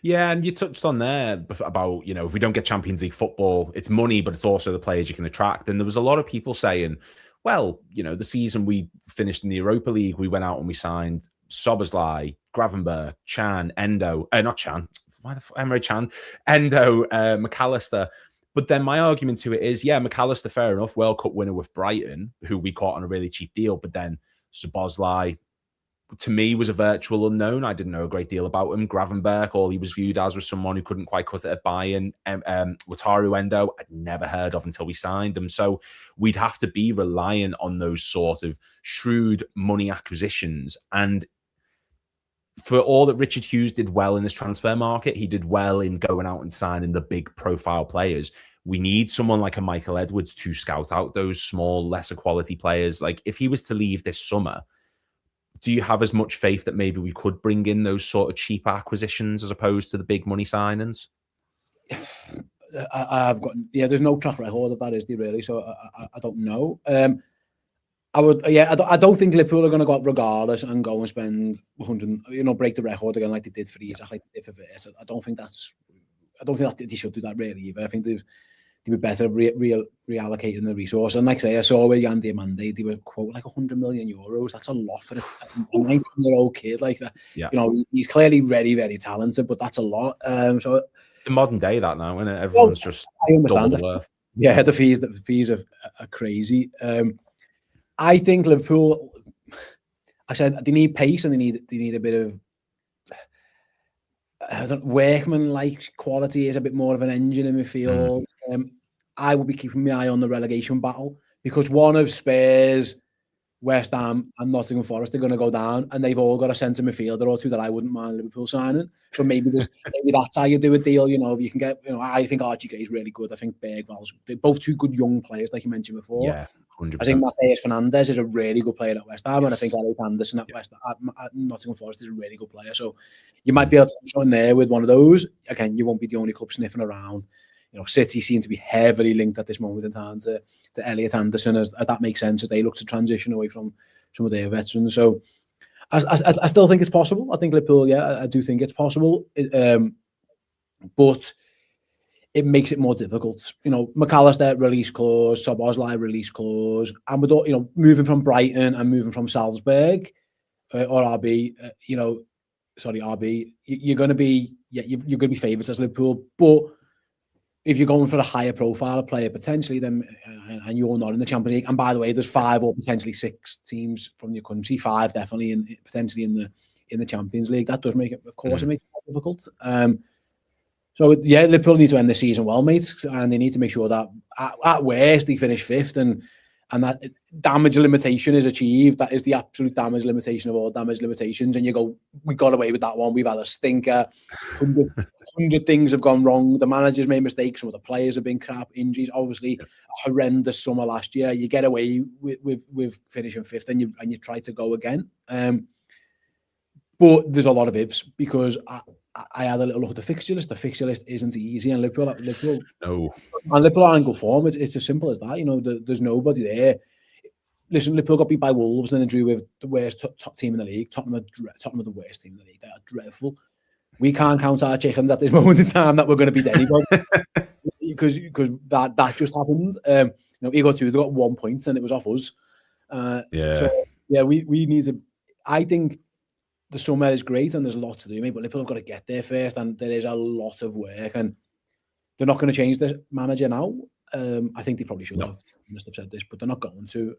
Yeah, and you touched on there about, you know, if we don't get Champions League football, it's money, but it's also the players you can attract. And there was a lot of people saying, well, you know, the season we finished in the Europa League, we went out and we signed Szoboszlai, Gravenberch, Chan, Endo, not Chan, why the fuck, Emre Chan, Endo, McAllister. But then my argument to it is, yeah, McAllister, fair enough, World Cup winner with Brighton, who we caught on a really cheap deal. But then Szoboszlai, to me, was a virtual unknown. I didn't know a great deal about him. Gravenberch, all he was viewed as was someone who couldn't quite cut it at Bayern. Wataru Endo, I'd never heard of until we signed him. So we'd have to be reliant on those sort of shrewd money acquisitions. And for all that Richard Hughes did well in this transfer market, he did well in going out and signing the big profile players. We need someone like a Michael Edwards to scout out those small, lesser quality players. Like if he was to leave this summer, do you have as much faith that maybe we could bring in those sort of cheap acquisitions as opposed to the big money signings? I've got, yeah, there's no track record of that, is there really? So I don't know. I don't think Liverpool are going to go up regardless and go and spend 100, you know, break the record again like they did for Isaac, like they did for Verts. I don't think that they should do that really either. I think they'd be better reallocating the resource. And like I say, I saw with Jan Diamande, they were quoting like 100 million euros. That's a lot for a 19-year-old kid like that. Yeah. You know, he's clearly very, very talented, but that's a lot. So it's the modern day that now, isn't it? Everyone's just double the worth. Yeah, the fees are crazy. I think Liverpool, I said they need pace and they need a bit of workman-like quality, is a bit more of an engine in midfield. I will be keeping my eye on the relegation battle because one of Spurs, West Ham and Nottingham Forest are going to go down, and they've all got a centre midfielder or two that I wouldn't mind Liverpool signing. So maybe that's how you do a deal. You know, if you can get, you know, I think Archie Gray's really good. I think Bergvall's, they're both two good young players, like you mentioned before. Yeah, 100%. I think Matheus Fernandes is a really good player at West Ham, and I think Elliot Anderson at Nottingham Forest is a really good player. So you might be able to do something there with one of those. Again, you won't be the only club sniffing around. You know, City seem to be heavily linked at this moment in time to Elliot Anderson, as that makes sense as they look to transition away from some of their veterans. So I still think it's possible. I think Liverpool, yeah, I do think it's possible. But it makes it more difficult. You know, McAllister release clause, Szoboszlai release clause, and with all, you know, moving from Brighton and moving from Salzburg or RB, RB, you're going to be you're going to be favourites as Liverpool, but if you're going for a higher profile player potentially, then and you're not in the Champions League, and by the way, there's 5 or potentially 6 teams from your country, 5 definitely potentially in the Champions League. That does make it, of course, it makes it more difficult. So yeah, Liverpool need to end the season well, mates, and they need to make sure that at worst they finish 5th, and that damage limitation is achieved. That is the absolute damage limitation of all damage limitations. And you go, we got away with that one. We've had a stinker. 100 things have gone wrong. The manager's made mistakes. Some of the players have been crap. Injuries, obviously, a horrendous summer last year. You get away with finishing 5th, and you try to go again. But there's a lot of ifs because I had a little look at the fixture list. The fixture list isn't easy, and Liverpool are in good form. It's as simple as that. You know, there's nobody there. Listen, Liverpool got beat by Wolves and then drew with the worst top team in the league. Tottenham are the worst team in the league. They are dreadful. We can't count our chickens at this moment in time that we're going to beat anybody because that just happened. You know, they got 1 point and it was off us. So yeah, we need to. I think the summer is great and there's a lot to do, mate, but Liverpool have got to get there first, and there is a lot of work, and they're not going to change the manager now. I think they probably should have. Must have said this, but they're not going to.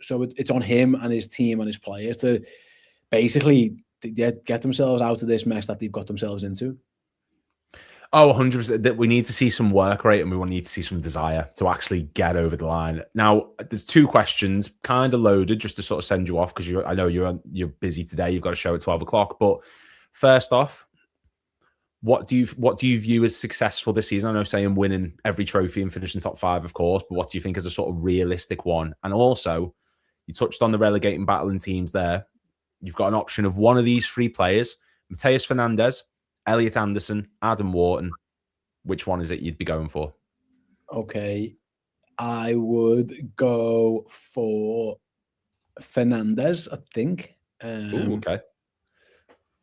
So it's on him and his team and his players to basically get themselves out of this mess that they've got themselves into. Oh, 100%. That we need to see some work rate, and we will need to see some desire to actually get over the line. Now, there's 2 questions, kind of loaded, just to sort of send you off because I know you're busy today. You've got a show at 12 o'clock. But first off, what do you view as successful this season? I know saying winning every trophy and finishing top 5, of course, but what do you think is a sort of realistic one? And also, you touched on the relegating battle in teams there. You've got an option of one of these 3 players Mateus Fernandes, Elliot Anderson, Adam Wharton. Which one is it you'd be going for? Okay, I would go for Fernandes, I think. Ooh, okay.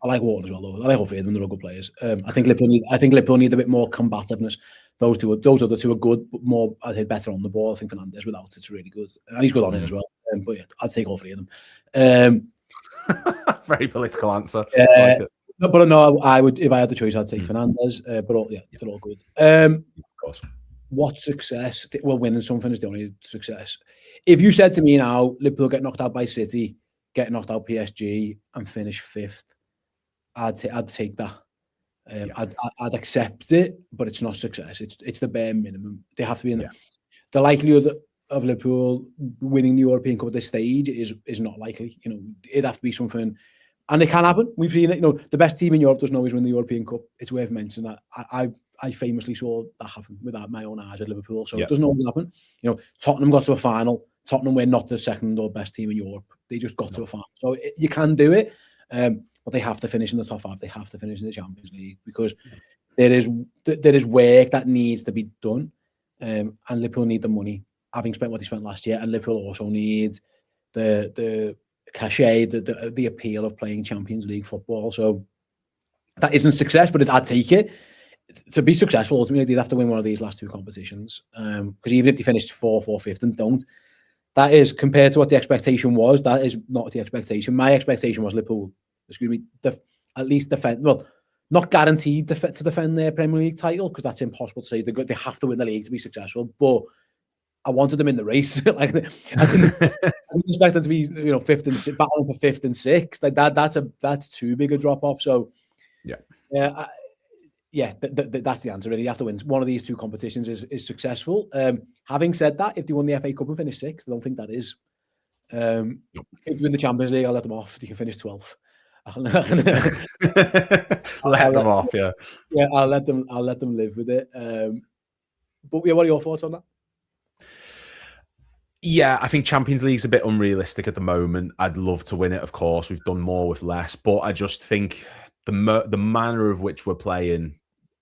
I like Wharton as well, though. I like all three of them. They're all good players. I think Liverpool need a bit more combativeness. Those other two are good, but more, I think, better on the ball. I think Fernandes without it's really good, and he's good on it as well. But yeah, I'd take all three of them. Very political answer. Like it. No, but no, I would, if I had the choice, I'd take Fernandes. But all, yeah, they're all good. Of course. What success? Well, winning something is the only success. If you said to me now, Liverpool get knocked out by City, get knocked out PSG, and finish 5th, I'd take that. I'd accept it, but it's not success. It's the bare minimum. They have to be in the likelihood of Liverpool winning the European Cup at this stage is not likely. You know, it'd have to be something, and it can happen. We've seen it. You know, the best team in Europe doesn't always win the European Cup. It's worth mentioning that. I famously saw that happen with my own eyes at Liverpool. So it doesn't always happen. You know, Tottenham got to a final. Tottenham were not the second or best team in Europe. They just got to a final. So you can do it. But they have to finish in the top 5. They have to finish in the Champions League because there is work that needs to be done, and Liverpool need the money, having spent what they spent last year, and Liverpool also need the cachet, the appeal of playing Champions League football. So that isn't success, but I'd take it. To be successful, ultimately, they'd have to win one of these last 2 competitions. Because even if they finished 4th or 5th and don't, that is, compared to what the expectation was, that is not the expectation. My expectation was Liverpool, at least defend, well, not guaranteed to defend their Premier League title, because that's impossible to say. They have to win the league to be successful, but I wanted them in the race. Like, I didn't expect them to be, 5th and 6th, battling for 5th and 6th. Like that's too big a drop off. So that's the answer. Really, you have to win one of these 2 competitions is successful. Having said that, if they won the FA Cup and finished 6th, I don't think that is. If they win the Champions League, I'll let them off. They can finish 12th. Let them off, yeah. Yeah, I'll let them live with it. But yeah, what are your thoughts on that? Yeah, I think Champions League's a bit unrealistic at the moment. I'd love to win it, of course. We've done more with less, but I just think the manner of which we're playing,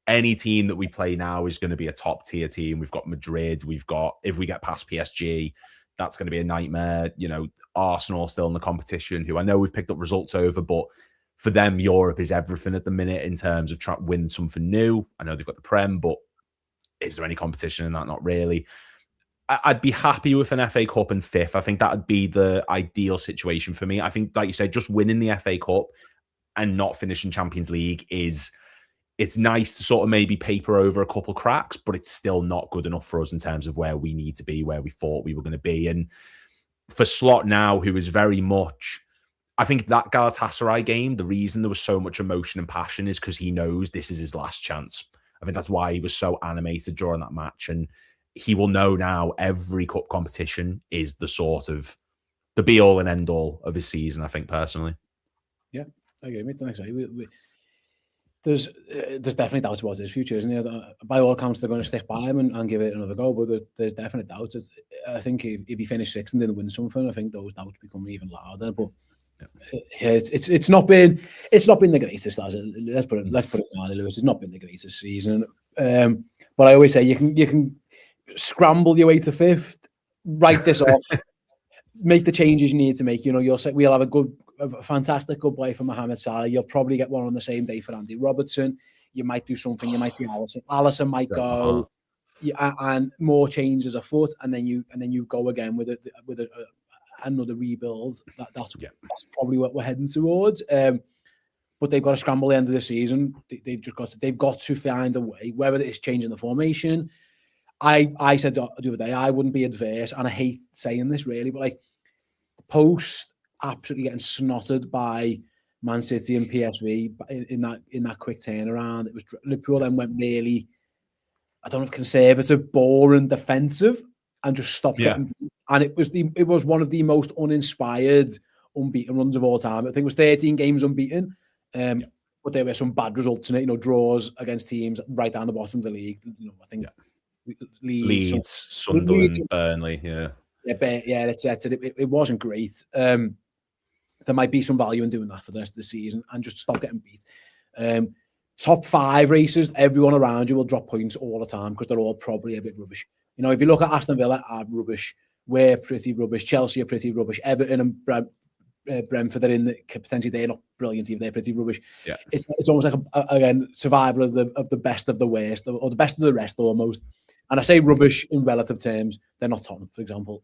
any team that we play now is going to be a top tier team. We've got Madrid. We've got, if we get past PSG, that's going to be a nightmare. You know, Arsenal still in the competition, who I know we've picked up results over, but for them, Europe is everything at the minute in terms of trying to win something new. I know they've got the Prem, but is there any competition in that? Not really. I'd be happy with an FA Cup and 5th. I think that would be the ideal situation for me. I think, like you said, just winning the FA Cup and not finishing Champions League it's nice to sort of maybe paper over a couple cracks, but it's still not good enough for us in terms of where we need to be, where we thought we were going to be. And for Slot now, who is very much, I think that Galatasaray game, the reason there was so much emotion and passion is because he knows this is his last chance. I think that's why he was so animated during that match. And he will know now every cup competition is the sort of the be all and end all of his season, I think, personally. Yeah, I agree. There's definitely doubts about his future, isn't there? By all accounts, they're going to stick by him and give it another go, but there's definite doubts. I think if he finished 6th and didn't win something, I think those doubts become even louder. But it's not been the greatest. Let's put it down, Lewis. It's not been the greatest season. But I always say you can scramble your way to 5th, write this off, make the changes you need to make. You'll say we'll have a fantastic good play for Mohamed Salah. You'll probably get one on the same day for Andy Robertson. You might do something. You might see Alisson might go, and more changes afoot, and then you go again with another rebuild. That's probably what we're heading towards. But they've got to scramble the end of the season. They've got to find a way, whether it's changing the formation. I said the other day I wouldn't be adverse, and I hate saying this really, but like post absolutely getting snotted by Man City and PSV in that quick turnaround. It was Liverpool then went really, I don't know if conservative, boring, defensive, and just stopped getting. And it was one of the most uninspired, unbeaten runs of all time. I think it was 13 games unbeaten, but there were some bad results in it. Draws against teams right down the bottom of the league. I think Leeds, Sunderland, Burnley, that's it. It wasn't great. there might be some value in doing that for the rest of the season and just stop getting beat. Top 5 races, everyone around you will drop points all the time because they're all probably a bit rubbish. You know, if you look at Aston Villa, are rubbish. We're pretty rubbish. Chelsea are pretty rubbish. Everton and Brentford are in the, potentially they're not brilliant even, they're pretty rubbish. Yeah, it's almost like again survival of the best of the worst, or the best of the rest almost. And I say rubbish in relative terms. They're not Tottenham, for example.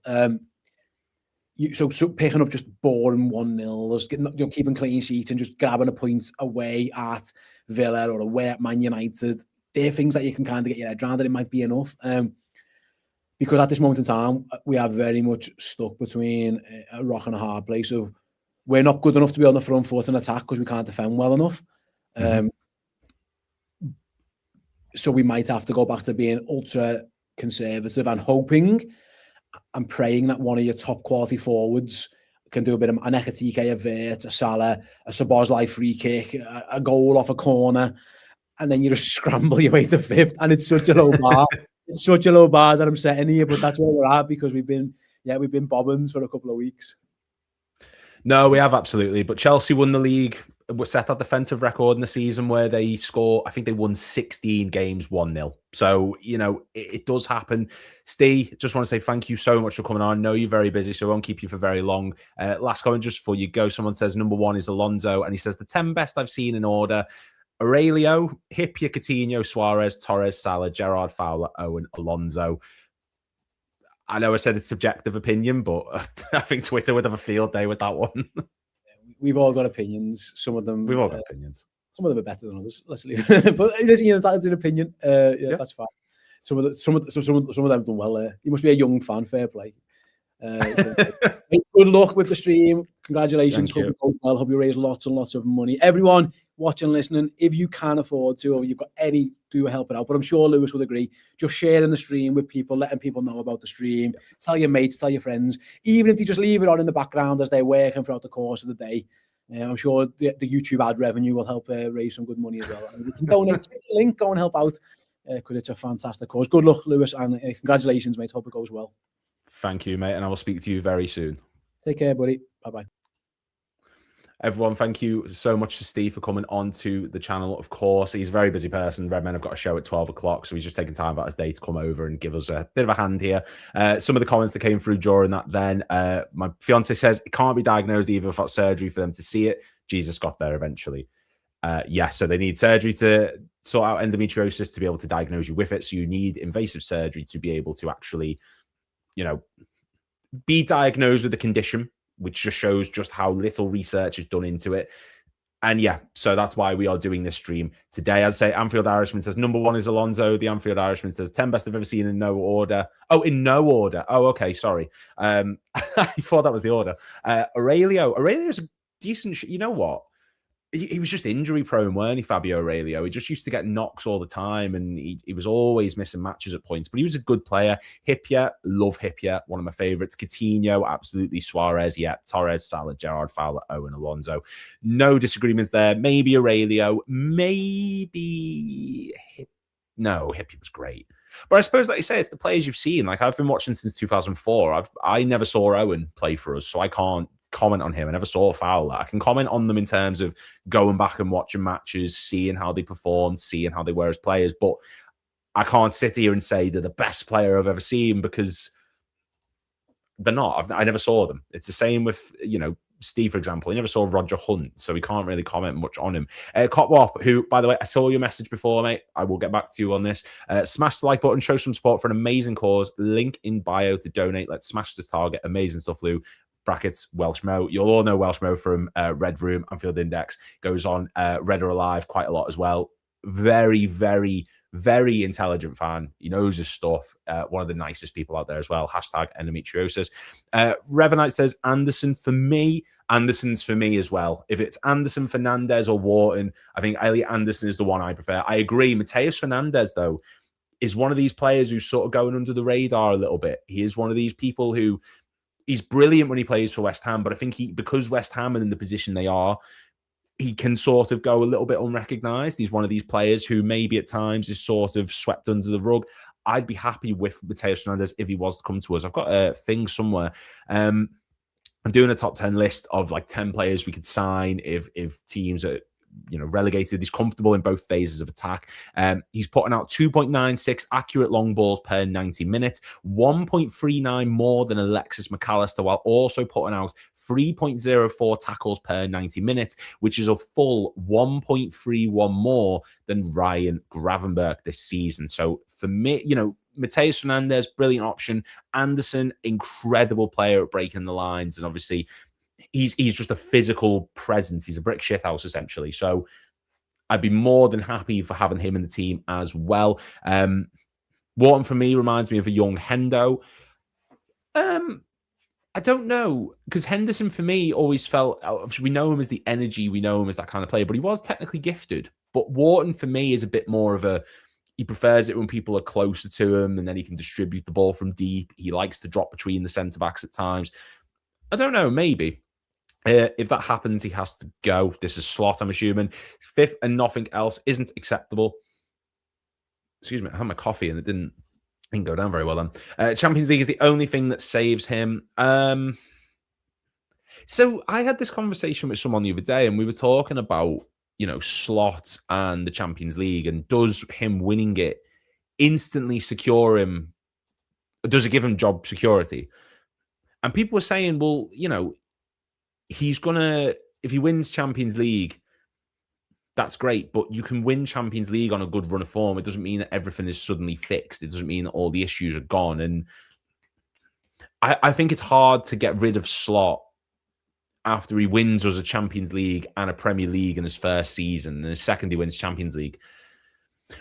So picking up just boring 1-0, keeping clean sheets and just grabbing a point away at Villa or away at Man United, they're things that you can kind of get your head around, and it might be enough. Because at this moment in time, we are very much stuck between a rock and a hard place of we're not good enough to be on the front foot and attack because we can't defend well enough. So we might have to go back to being ultra conservative and hoping and praying that one of your top quality forwards can do a bit of an Ekatike, a Vert, a Salah, a Szoboszlai free kick, a goal off a corner, and then you just scramble your way to 5th. And it's such a low bar. It's such a low bar that I'm setting here, but that's where we're at because we've been bobbins for a couple of weeks. No, we have absolutely. But Chelsea won the league. We set that defensive record in the season where they score. I think they won 16 games 1-0. So, you know, it does happen. Steve, just want to say thank you so much for coming on. I know you're very busy, so I won't keep you for very long. Last comment just before you go. Someone says number 1 is Alonso, and he says the 10 best I've seen in order: Aurelio, Hipia, Coutinho, Suarez, Torres, Salah, Gerrard, Fowler, Owen, Alonso. I know I said it's subjective opinion, but I think Twitter would have a field day with that one. We've all got opinions. Some of them... We've all got opinions. Some of them are better than others. Let's leave it. But that's an opinion. Yeah, that's fine. Some of them have done well there. You must be a young fan. Fair play. Good luck with the stream. Congratulations. Hope it goes well. Hope you raise lots and lots of money. Everyone watching and listening, if you can afford to, or you've got any, do help it out. But I'm sure Lewis would agree. Just sharing the stream with people, letting people know about the stream. Tell your mates, tell your friends. Even if you just leave it on in the background as they're working throughout the course of the day. I'm sure the YouTube ad revenue will help raise some good money as well. And you can donate. Click the link, go and help out because it's a fantastic cause. Good luck, Lewis, and congratulations, mate. Hope it goes well. Thank you, mate, and I will speak to you very soon. Take care, buddy. Bye-bye. Everyone, thank you so much to Steve for coming on to the channel. Of course, he's a very busy person. Redmen have got a show at 12 o'clock, so he's just taking time out of his day to come over and give us a bit of a hand here. Some of the comments that came through during that then, my fiance says it can't be diagnosed either without surgery for them to see it. Jesus got there eventually. Yeah, so they need surgery to sort out endometriosis to be able to diagnose you with it. So you need invasive surgery to be able to actually, you know, be diagnosed with the condition, which just shows just how little research is done into it. And yeah, so that's why we are doing this stream today. As I say, Anfield Irishman says number 1 is Alonso. The Anfield Irishman says 10 best I've ever seen in no order. Oh, in no order. Oh, okay, sorry. I thought that was the order. Aurelio's a decent... You know what? He was just injury prone, weren't he, Fabio Aurelio? He just used to get knocks all the time, and he was always missing matches at points. But he was a good player. Hipia, love Hipia, one of my favourites. Coutinho, absolutely. Suarez, yeah. Torres, Salah, Gerrard, Fowler, Owen, Alonso. No disagreements there. Maybe Aurelio. Maybe No, Hipia was great. But I suppose, like you say, it's the players you've seen. Like, I've been watching since 2004. I never saw Owen play for us, so I can't comment on him. I never saw Fowler. I can comment on them in terms of going back and watching matches, seeing how they performed, seeing how they were as players. But I can't sit here and say they're the best player I've ever seen because they're not. I never saw them. It's the same with, you know, Steve, for example. He never saw Roger Hunt, so we can't really comment much on him. Kop, who, by the way, I saw your message before, mate. I will get back to you on this. Smash the like button, show some support for an amazing cause. Link in bio to donate. Let's smash this target. Amazing stuff, Lou. Brackets, Welsh Mo. You'll all know Welsh Mo from Red Room, Anfield Index. Goes on Red or Alive quite a lot as well. Very, very, very intelligent fan. He knows his stuff. One of the nicest people out there as well. Hashtag endometriosis. Revenite says Anderson for me. Anderson's for me as well. If it's Anderson, Fernandez, or Wharton, I think Elliot Anderson is the one I prefer. I agree. Mateus Fernandez, though, is one of these players who's sort of going under the radar a little bit. He is one of these people who he's brilliant when he plays for West Ham, but I think because West Ham are in the position they are, he can sort of go a little bit unrecognised. He's one of these players who maybe at times is sort of swept under the rug. I'd be happy with Mateus Fernandez if he was to come to us. I've got a thing somewhere. I I'm doing a top 10 list of like 10 players we could sign if teams are relegated. He's comfortable in both phases of attack. He's putting out 2.96 accurate long balls per 90 minutes, 1.39 more than Alexis McAllister, while also putting out 3.04 tackles per 90 minutes, which is a full 1.31 more than Ryan Gravenberch this season. So for me, Mateus Fernandes, brilliant option. Anderson, incredible player at breaking the lines. And obviously, he's just a physical presence. He's a brick shithouse, essentially. So I'd be more than happy for having him in the team as well. Wharton, for me, reminds me of a young Hendo. I don't know, because Henderson, for me, always felt, we know him as the energy, we know him as that kind of player, but he was technically gifted. But Wharton, for me, is a bit more of he prefers it when people are closer to him, and then he can distribute the ball from deep. He likes to drop between the centre-backs at times. I don't know, maybe. If that happens, he has to go. This is Slot, I'm assuming. Fifth and nothing else isn't acceptable. Excuse me, I had my coffee and it didn't go down very well then. Champions League is the only thing that saves him. So I had this conversation with someone the other day, and we were talking about, Slot and the Champions League, and does him winning it instantly secure him? Does it give him job security? And people were saying, well, he's gonna, if he wins Champions League, that's great, but you can win Champions League on a good run of form. It doesn't mean that everything is suddenly fixed. It doesn't mean that all the issues are gone. And I think it's hard to get rid of Slot after he wins us a Champions League and a Premier League in his first season, and his second he wins Champions League.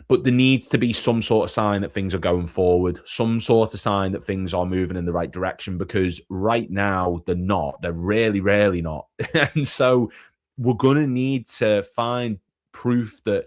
But there needs to be some sort of sign that things are going forward, some sort of sign that things are moving in the right direction, because right now they're not. They're really, really not. And so we're going to need to find proof that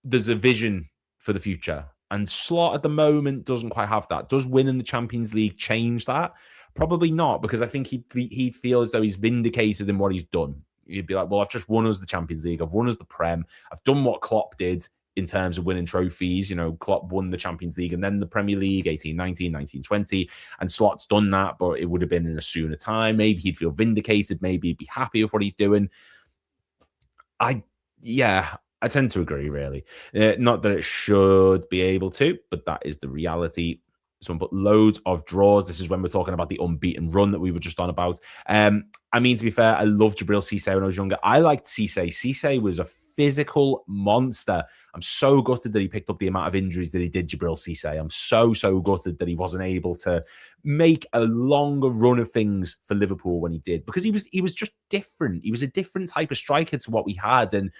there's a vision for the future. And Slot at the moment doesn't quite have that. Does winning the Champions League change that? Probably not, because I think he'd feel as though he's vindicated in what he's done. He'd be like, well, I've just won us the Champions League. I've won us the Prem. I've done what Klopp did in terms of winning trophies. Klopp won the Champions League and then the Premier League, 18-19, 19-20. And Slot's done that, but it would have been in a sooner time. Maybe he'd feel vindicated. Maybe he'd be happy with what he's doing. I tend to agree, really. Not that it should be able to, but that is the reality. Someone put loads of draws. This is when we're talking about the unbeaten run that we were just on about. I mean, to be fair, I loved Jabril Cisse when I was younger. I liked Cisse. Cisse was a physical monster. I'm so gutted that he picked up the amount of injuries that he did, Jabril Cisse. I'm so gutted that he wasn't able to make a longer run of things for Liverpool when he did, because he was just different. He was a different type of striker to what we had, and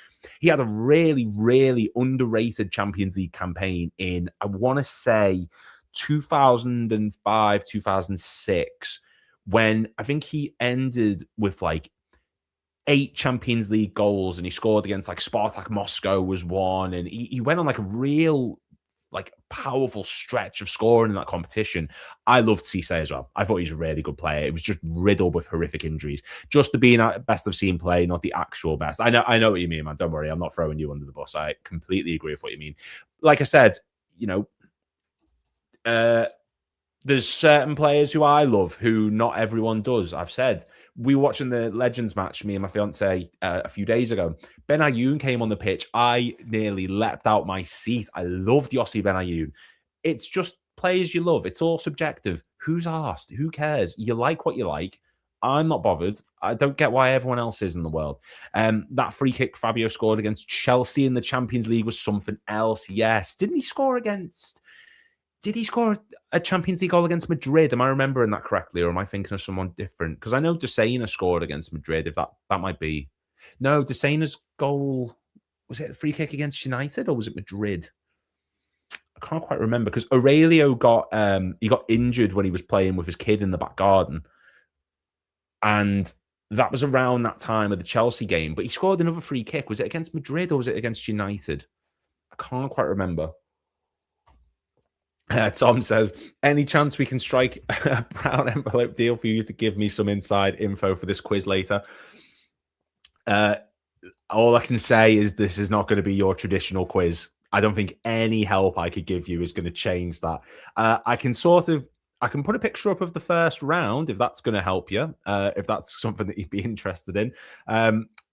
he had a really, really underrated Champions League campaign in, I want to say, 2005, 2006, when I think he ended with like 8 Champions League goals, and he scored against like Spartak Moscow was one, and he went on like a real powerful stretch of scoring in that competition. I loved Cisse as well. I thought he was a really good player. It was just riddled with horrific injuries. Just to be in best I've seen play, not the actual best. I know what you mean, man. Don't worry. I'm not throwing you under the bus. I completely agree with what you mean. Like I said, there's certain players who I love who not everyone does. I've said, we were watching the Legends match, me and my fiance, a few days ago. Ben Ayoun came on the pitch. I nearly leapt out my seat. I loved Yossi Ben Ayoun. It's just players you love. It's all subjective. Who's asked? Who cares? You like what you like. I'm not bothered. I don't get why everyone else is in the world. That free kick Fabio scored against Chelsea in the Champions League was something else. Yes. Did he score a Champions League goal against Madrid? Am I remembering that correctly, or am I thinking of someone different? Because I know Desaina scored against Madrid, if that might be. No, Desaina's goal, was it a free kick against United, or was it Madrid? I can't quite remember, because Aurelio got injured when he was playing with his kid in the back garden. And that was around that time of the Chelsea game. But he scored another free kick. Was it against Madrid or was it against United? I can't quite remember. Tom says, any chance we can strike a brown envelope deal for you to give me some inside info for this quiz later? All I can say is this is not going to be your traditional quiz. I don't think any help I could give you is going to change that. I can sort of, I can put a picture up of the first round if that's going to help you, if that's something that you'd be interested in.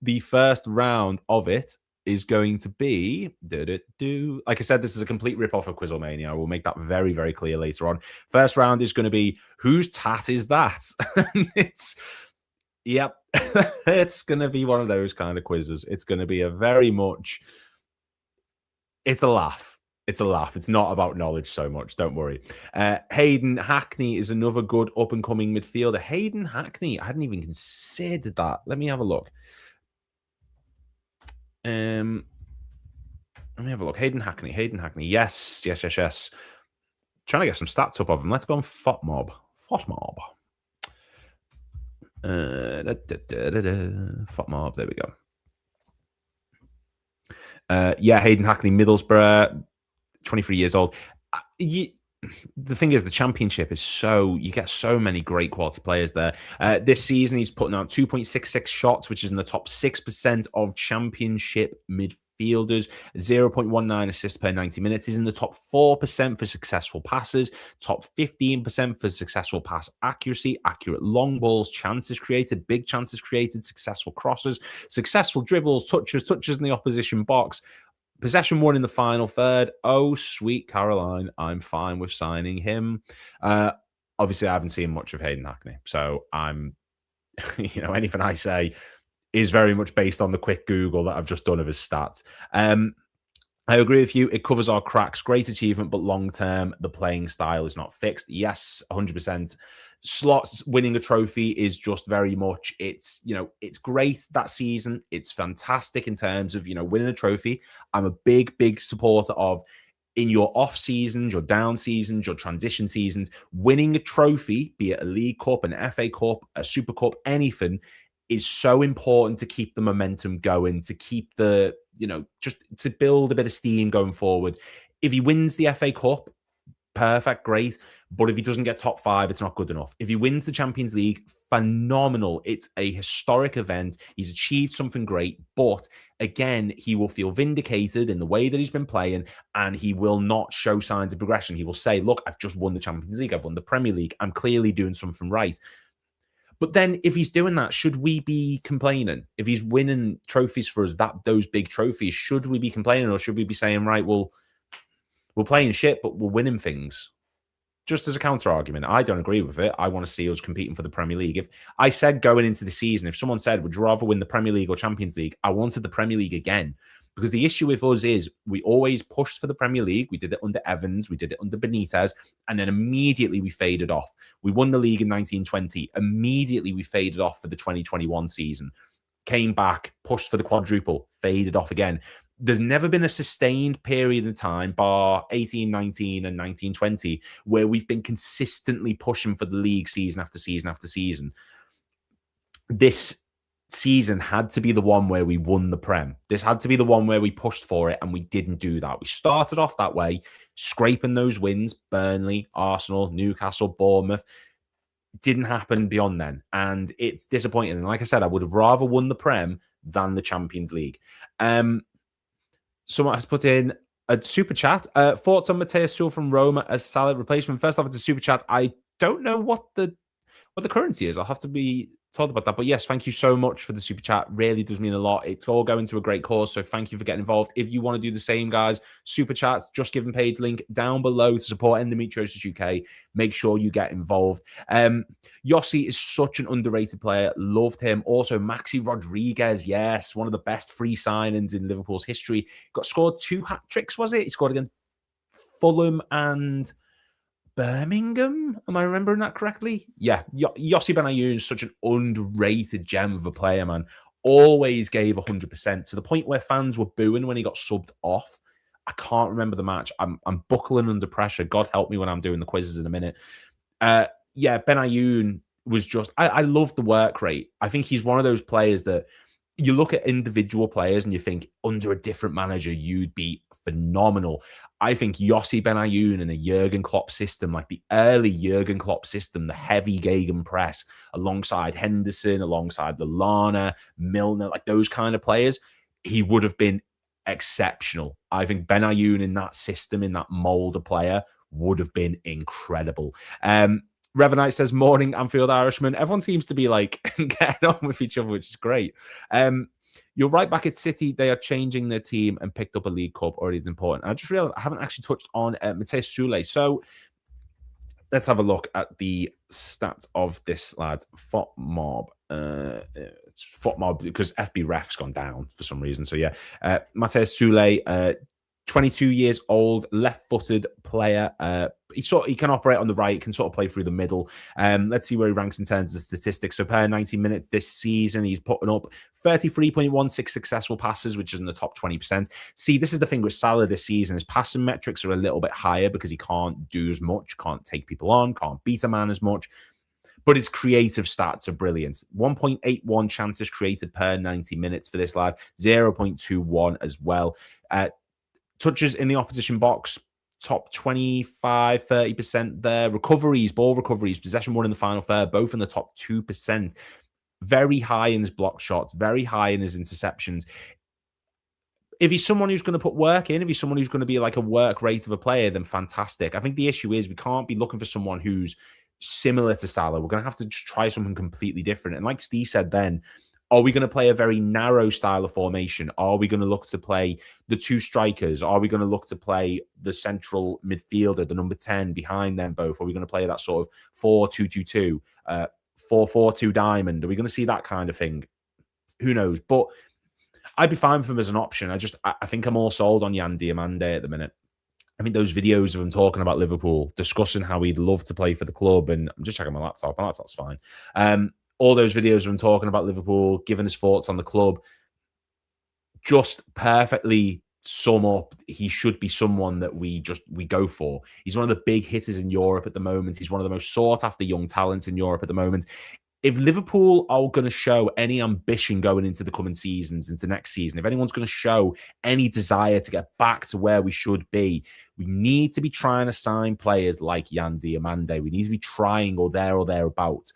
The first round of it is going to be, like I said, this is a complete rip-off of Quizlemania. I will make that very, very clear later on. First round is going to be, whose tat is that? Yep, it's going to be one of those kind of quizzes. It's going to be a very much, it's a laugh. It's a laugh. It's not about knowledge so much. Don't worry. Hayden Hackney is another good up-and-coming midfielder. Hayden Hackney, I hadn't even considered that. Let me have a look. Let me have a look. Hayden Hackney. Yes. Trying to get some stats up of him. Let's go on FOTMob. FOTMob. There we go. Hayden Hackney, Middlesbrough, 23 years old. The thing is, the championship is you get so many great quality players there. This season, he's putting out 2.66 shots, which is in the top 6% of championship midfielders, 0.19 assists per 90 minutes. He's in the top 4% for successful passes, top 15% for successful pass accuracy, accurate long balls, chances created, big chances created, successful crosses, successful dribbles, touches in the opposition box. Possession won in the final third. Oh, sweet Caroline. I'm fine with signing him. Obviously, I haven't seen much of Hayden Hackney. So I'm, anything I say is very much based on the quick Google that I've just done of his stats. I agree with you. It covers our cracks. Great achievement, but long-term, the playing style is not fixed. Yes, 100%. Slots winning a trophy is just very much, it's great that season. It's fantastic in terms of, winning a trophy. I'm a big, big supporter of, in your off seasons, your down seasons, your transition seasons, winning a trophy, be it a League Cup, an FA Cup, a Super Cup, anything, is so important to keep the momentum going, to keep the, just to build a bit of steam going forward. If he wins the FA Cup, perfect, great. But if he doesn't get top 5, it's not good enough. If he wins the Champions League, phenomenal. It's a historic event. He's achieved something great. But again, he will feel vindicated in the way that he's been playing, and he will not show signs of progression. He will say, look, I've just won the Champions League. I've won the Premier League. I'm clearly doing something right. But then if he's doing that, should we be complaining? If he's winning trophies for us, those big trophies, should we be complaining, or should we be saying, right, well, we're playing shit, but we're winning things? Just as a counter argument, I don't agree with it. I want to see us competing for the Premier League. If I said going into the season, if someone said, would you rather win the Premier League or Champions League? I wanted the Premier League again. Because the issue with us is we always pushed for the Premier League. We did it under Evans. We did it under Benitez. And then immediately we faded off. We won the league in 1920. Immediately we faded off for the 2021 season. Came back, pushed for the quadruple, faded off again. There's never been a sustained period of time, bar 18-19 and 19-20, where we've been consistently pushing for the league season after season after season. This season had to be the one where we won the Prem. This had to be the one where we pushed for it, and we didn't do that. We started off that way, scraping those wins, Burnley, Arsenal, Newcastle, Bournemouth. Didn't happen beyond then, and it's disappointing. And like I said, I would have rather won the Prem than the Champions League. Someone has put in a super chat. Thoughts on Mateus Tuchel from Roma as Salah replacement? First off, it's a super chat. I don't know what the currency is. I'll have to be told about that. But yes, thank you so much for the super chat. Really does mean a lot. It's all going to a great cause. So thank you for getting involved. If you want to do the same, guys, super chats, Just Giving page link down below to support Endometriosis UK. Make sure you get involved. Yossi is such an underrated player. Loved him. Also, Maxi Rodriguez. Yes, one of the best free signings in Liverpool's history. Scored 2 hat-tricks, was it? He scored against Fulham and Birmingham. Am I remembering that correctly? Yeah. Yossi Benayoun is such an underrated gem of a player, man. Always gave 100% to the point where fans were booing when he got subbed off. I can't remember the match. I'm buckling under pressure. God help me when I'm doing the quizzes in a minute. Benayoun was just, I love the work rate. I think he's one of those players that you look at individual players and you think under a different manager, you'd be phenomenal. I think Yossi Benayoun in a Jurgen Klopp system, like the early Jurgen Klopp system, the heavy gegenpress, alongside Henderson, alongside Lallana, Milner, like those kind of players, he would have been exceptional. I think Benayoun in that system, in that mold of player, would have been incredible. Revanite says, morning, Anfield Irishman. Everyone seems to be like getting on with each other, which is great. You're right back at City. They are changing their team and picked up a League Cup already. It's important. I just realized I haven't actually touched on Mateus Sule. So let's have a look at the stats of this lad. FOTMob. It's FOTMob because FB Ref's gone down for some reason. So yeah, Mateus Sule, 22 years old, left-footed player. He can operate on the right, can sort of play through the middle. Let's see where he ranks in terms of statistics. So per 90 minutes this season, he's putting up 33.16 successful passes, which is in the top 20%. See, this is the thing with Salah this season. His passing metrics are a little bit higher because he can't do as much, can't take people on, can't beat a man as much. But his creative stats are brilliant. 1.81 chances created per 90 minutes for this lad, 0.21 as well. Touches in the opposition box, top 25, 30% there. Recoveries, ball recoveries, possession won in the final third, both in the top 2%. Very high in his block shots, very high in his interceptions. If he's someone who's going to put work in, if he's someone who's going to be like a work rate of a player, then fantastic. I think the issue is we can't be looking for someone who's similar to Salah. We're going to have to just try something completely different. And like Steve said then, are we going to play a very narrow style of formation? Are we going to look to play the two strikers? Are we going to look to play the central midfielder, the number 10 behind them both? Are we going to play that sort of 4-2-2-2, 4-4-2 diamond? Are we going to see that kind of thing? Who knows? But I'd be fine for him as an option. I think I'm all sold on Yan Diomande at the minute. I mean, those videos of him talking about Liverpool, discussing how he'd love to play for the club, and I'm just checking my laptop. My laptop's fine. All those videos of him talking about Liverpool, giving his thoughts on the club, just perfectly sum up. He should be someone that we go for. He's one of the big hitters in Europe at the moment. He's one of the most sought after young talents in Europe at the moment. If Liverpool are going to show any ambition going into the coming seasons, into next season, if anyone's going to show any desire to get back to where we should be, we need to be trying to sign players like Yan Diomande. We need to be trying or thereabouts.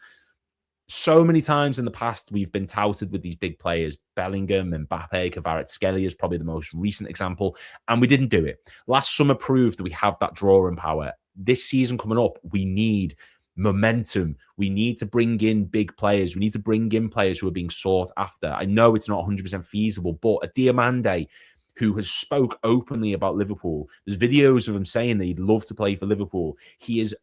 So many times in the past, we've been touted with these big players. Bellingham, Mbappe, Kvaratskhelia is probably the most recent example, and we didn't do it. Last summer proved that we have that drawing power. This season coming up, we need momentum. We need to bring in big players. We need to bring in players who are being sought after. I know it's not 100% feasible, but a Diomande who has spoke openly about Liverpool. There's videos of him saying that he'd love to play for Liverpool. He is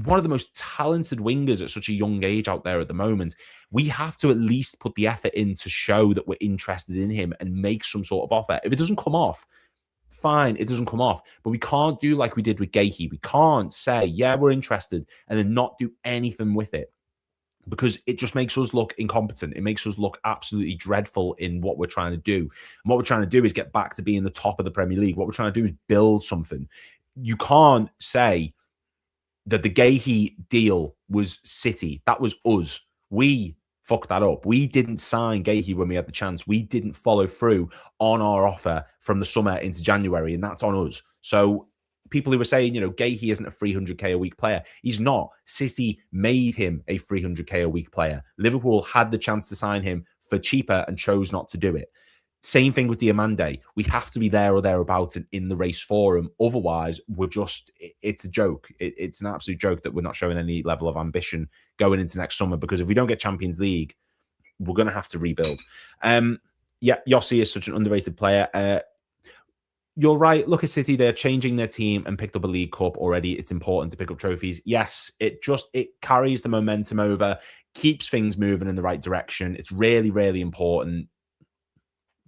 one of the most talented wingers at such a young age out there at the moment. We have to at least put the effort in to show that we're interested in him and make some sort of offer. If it doesn't come off, fine, it doesn't come off. But we can't do like we did with Gahey. We can't say, yeah, we're interested, and then not do anything with it, because it just makes us look incompetent. It makes us look absolutely dreadful in what we're trying to do. And what we're trying to do is get back to being the top of the Premier League. What we're trying to do is build something. You can't say that the Gahey deal was City. That was us. We fucked that up. We didn't sign Gahey when we had the chance. We didn't follow through on our offer from the summer into January, and that's on us. So people who were saying, Gahey isn't a 300k a week player, he's not. City made him a 300k a week player. Liverpool had the chance to sign him for cheaper and chose not to do it. Same thing with Diomande. We have to be there or thereabouts in the race for him. Otherwise, it's a joke. It's an absolute joke that we're not showing any level of ambition going into next summer, because if we don't get Champions League, we're going to have to rebuild. Yossi is such an underrated player. You're right. Look at City. They're changing their team and picked up a League Cup already. It's important to pick up trophies. Yes, it carries the momentum over, keeps things moving in the right direction. It's really, really important.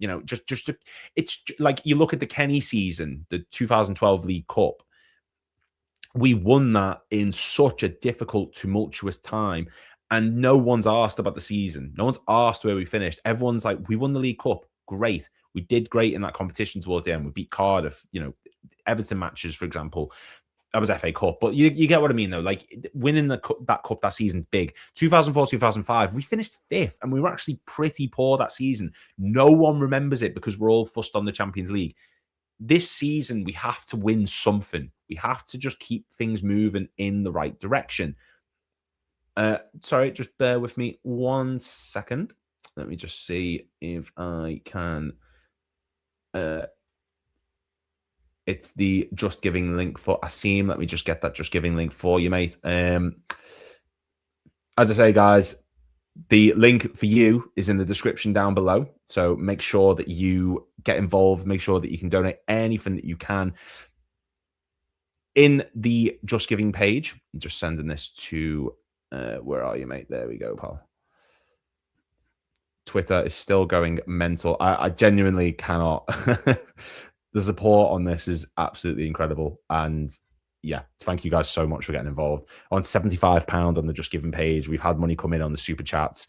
It's like you look at the Kenny season, the 2012 League Cup. We won that in such a difficult, tumultuous time, and no one's asked about the season. No one's asked where we finished. Everyone's like, we won the League Cup. Great. We did great in that competition towards the end. We beat Cardiff, Everton matches, for example. That was FA Cup, but you get what I mean, though. Like, winning that cup that season's big. 2004, 2005, we finished 5th, and we were actually pretty poor that season. No one remembers it because we're all fussed on the Champions League. This season, we have to win something. We have to just keep things moving in the right direction. Sorry, just bear with me 1 second. Let me just see if I can... It's the Just Giving link for Asim. Let me just get that Just Giving link for you, mate. As I say, guys, the link for you is in the description down below. So make sure that you get involved. Make sure that you can donate anything that you can. In the Just Giving page, I'm just sending this to, where are you, mate? There we go, pal. Twitter is still going mental. I genuinely cannot. The support on this is absolutely incredible. And yeah, thank you guys so much for getting involved. On £75 on the Just Giving page, we've had money come in on the super chats.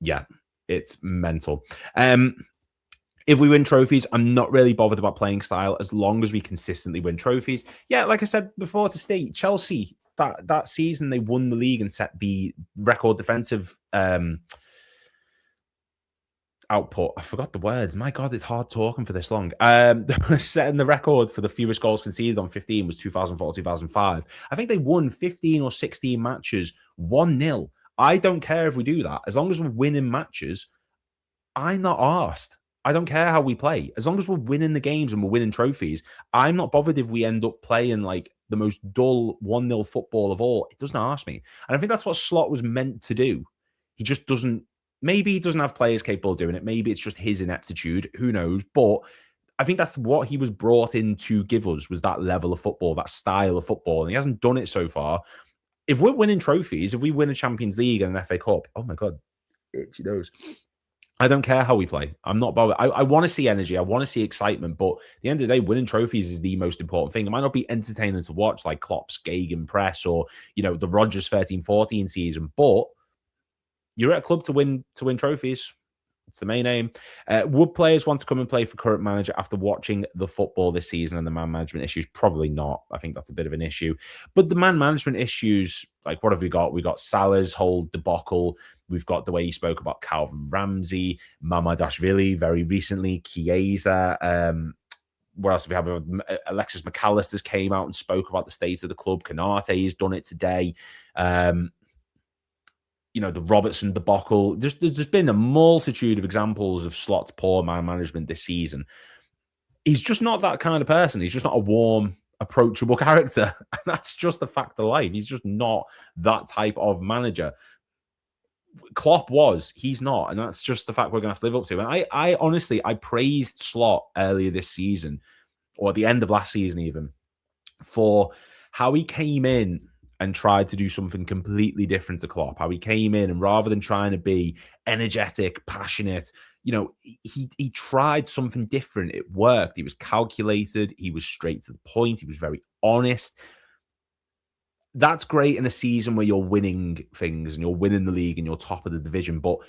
Yeah, it's mental. If we win trophies, I'm not really bothered about playing style as long as we consistently win trophies. Yeah, like I said before to state, Chelsea, that season they won the league and set the record defensive output. I forgot the words. My God, it's hard talking for this long. Setting the record for the fewest goals conceded on 15 was 2004, 2005. I think they won 15 or 16 matches 1-0. I don't care if we do that. As long as we're winning matches, I'm not arsed. I don't care how we play. As long as we're winning the games and we're winning trophies, I'm not bothered if we end up playing like the most dull 1-0 football of all. It doesn't arse me. And I think that's what Slot was meant to do. He just doesn't. Maybe he doesn't have players capable of doing it. Maybe it's just his ineptitude. Who knows? But I think that's what he was brought in to give us, was that level of football, that style of football. And he hasn't done it so far. If we're winning trophies, if we win a Champions League and an FA Cup, oh my God, itchy nose. I don't care how we play. I'm not bothered. I want to see energy. I want to see excitement. But at the end of the day, winning trophies is the most important thing. It might not be entertaining to watch like Klopp's Gegenpress or, the Rodgers 13-14 season, but you're at a club to win trophies. It's the main aim. Would players want to come and play for current manager after watching the football this season and the man management issues? Probably not. I think that's a bit of an issue. But the man management issues, like what have we got? We got Salah's whole debacle. We've got the way he spoke about Calvin Ramsey, Mamadashvili very recently, Chiesa. What else do we have? Alexis McAllister's came out and spoke about the state of the club. Canate has done it today. The Robertson debacle. There's been a multitude of examples of Slot's poor man management this season. He's just not that kind of person. He's just not a warm, approachable character. And that's just the fact of life. He's just not that type of manager. Klopp was. He's not. And that's just the fact we're going to have to live up to. And I honestly, I praised Slot earlier this season, or at the end of last season even, for how he came in and tried to do something completely different to Klopp. How he came in and rather than trying to be energetic, passionate, he tried something different. It worked. He was calculated. He was straight to the point. He was very honest. That's great in a season where you're winning things and you're winning the league and you're top of the division. But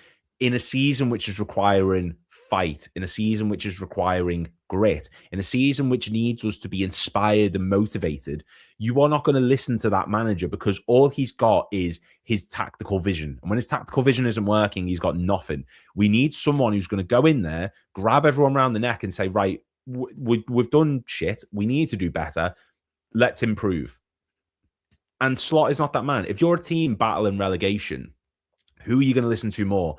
in a season which is requiring fight, in a season which is requiring grit, in a season which needs us to be inspired and motivated, you are not going to listen to that manager because all he's got is his tactical vision. And when his tactical vision isn't working, he's got nothing. We need someone who's going to go in there, grab everyone around the neck and say, right, we've done shit. We need to do better. Let's improve. And Slot is not that man. If you're a team battling relegation, who are you going to listen to more?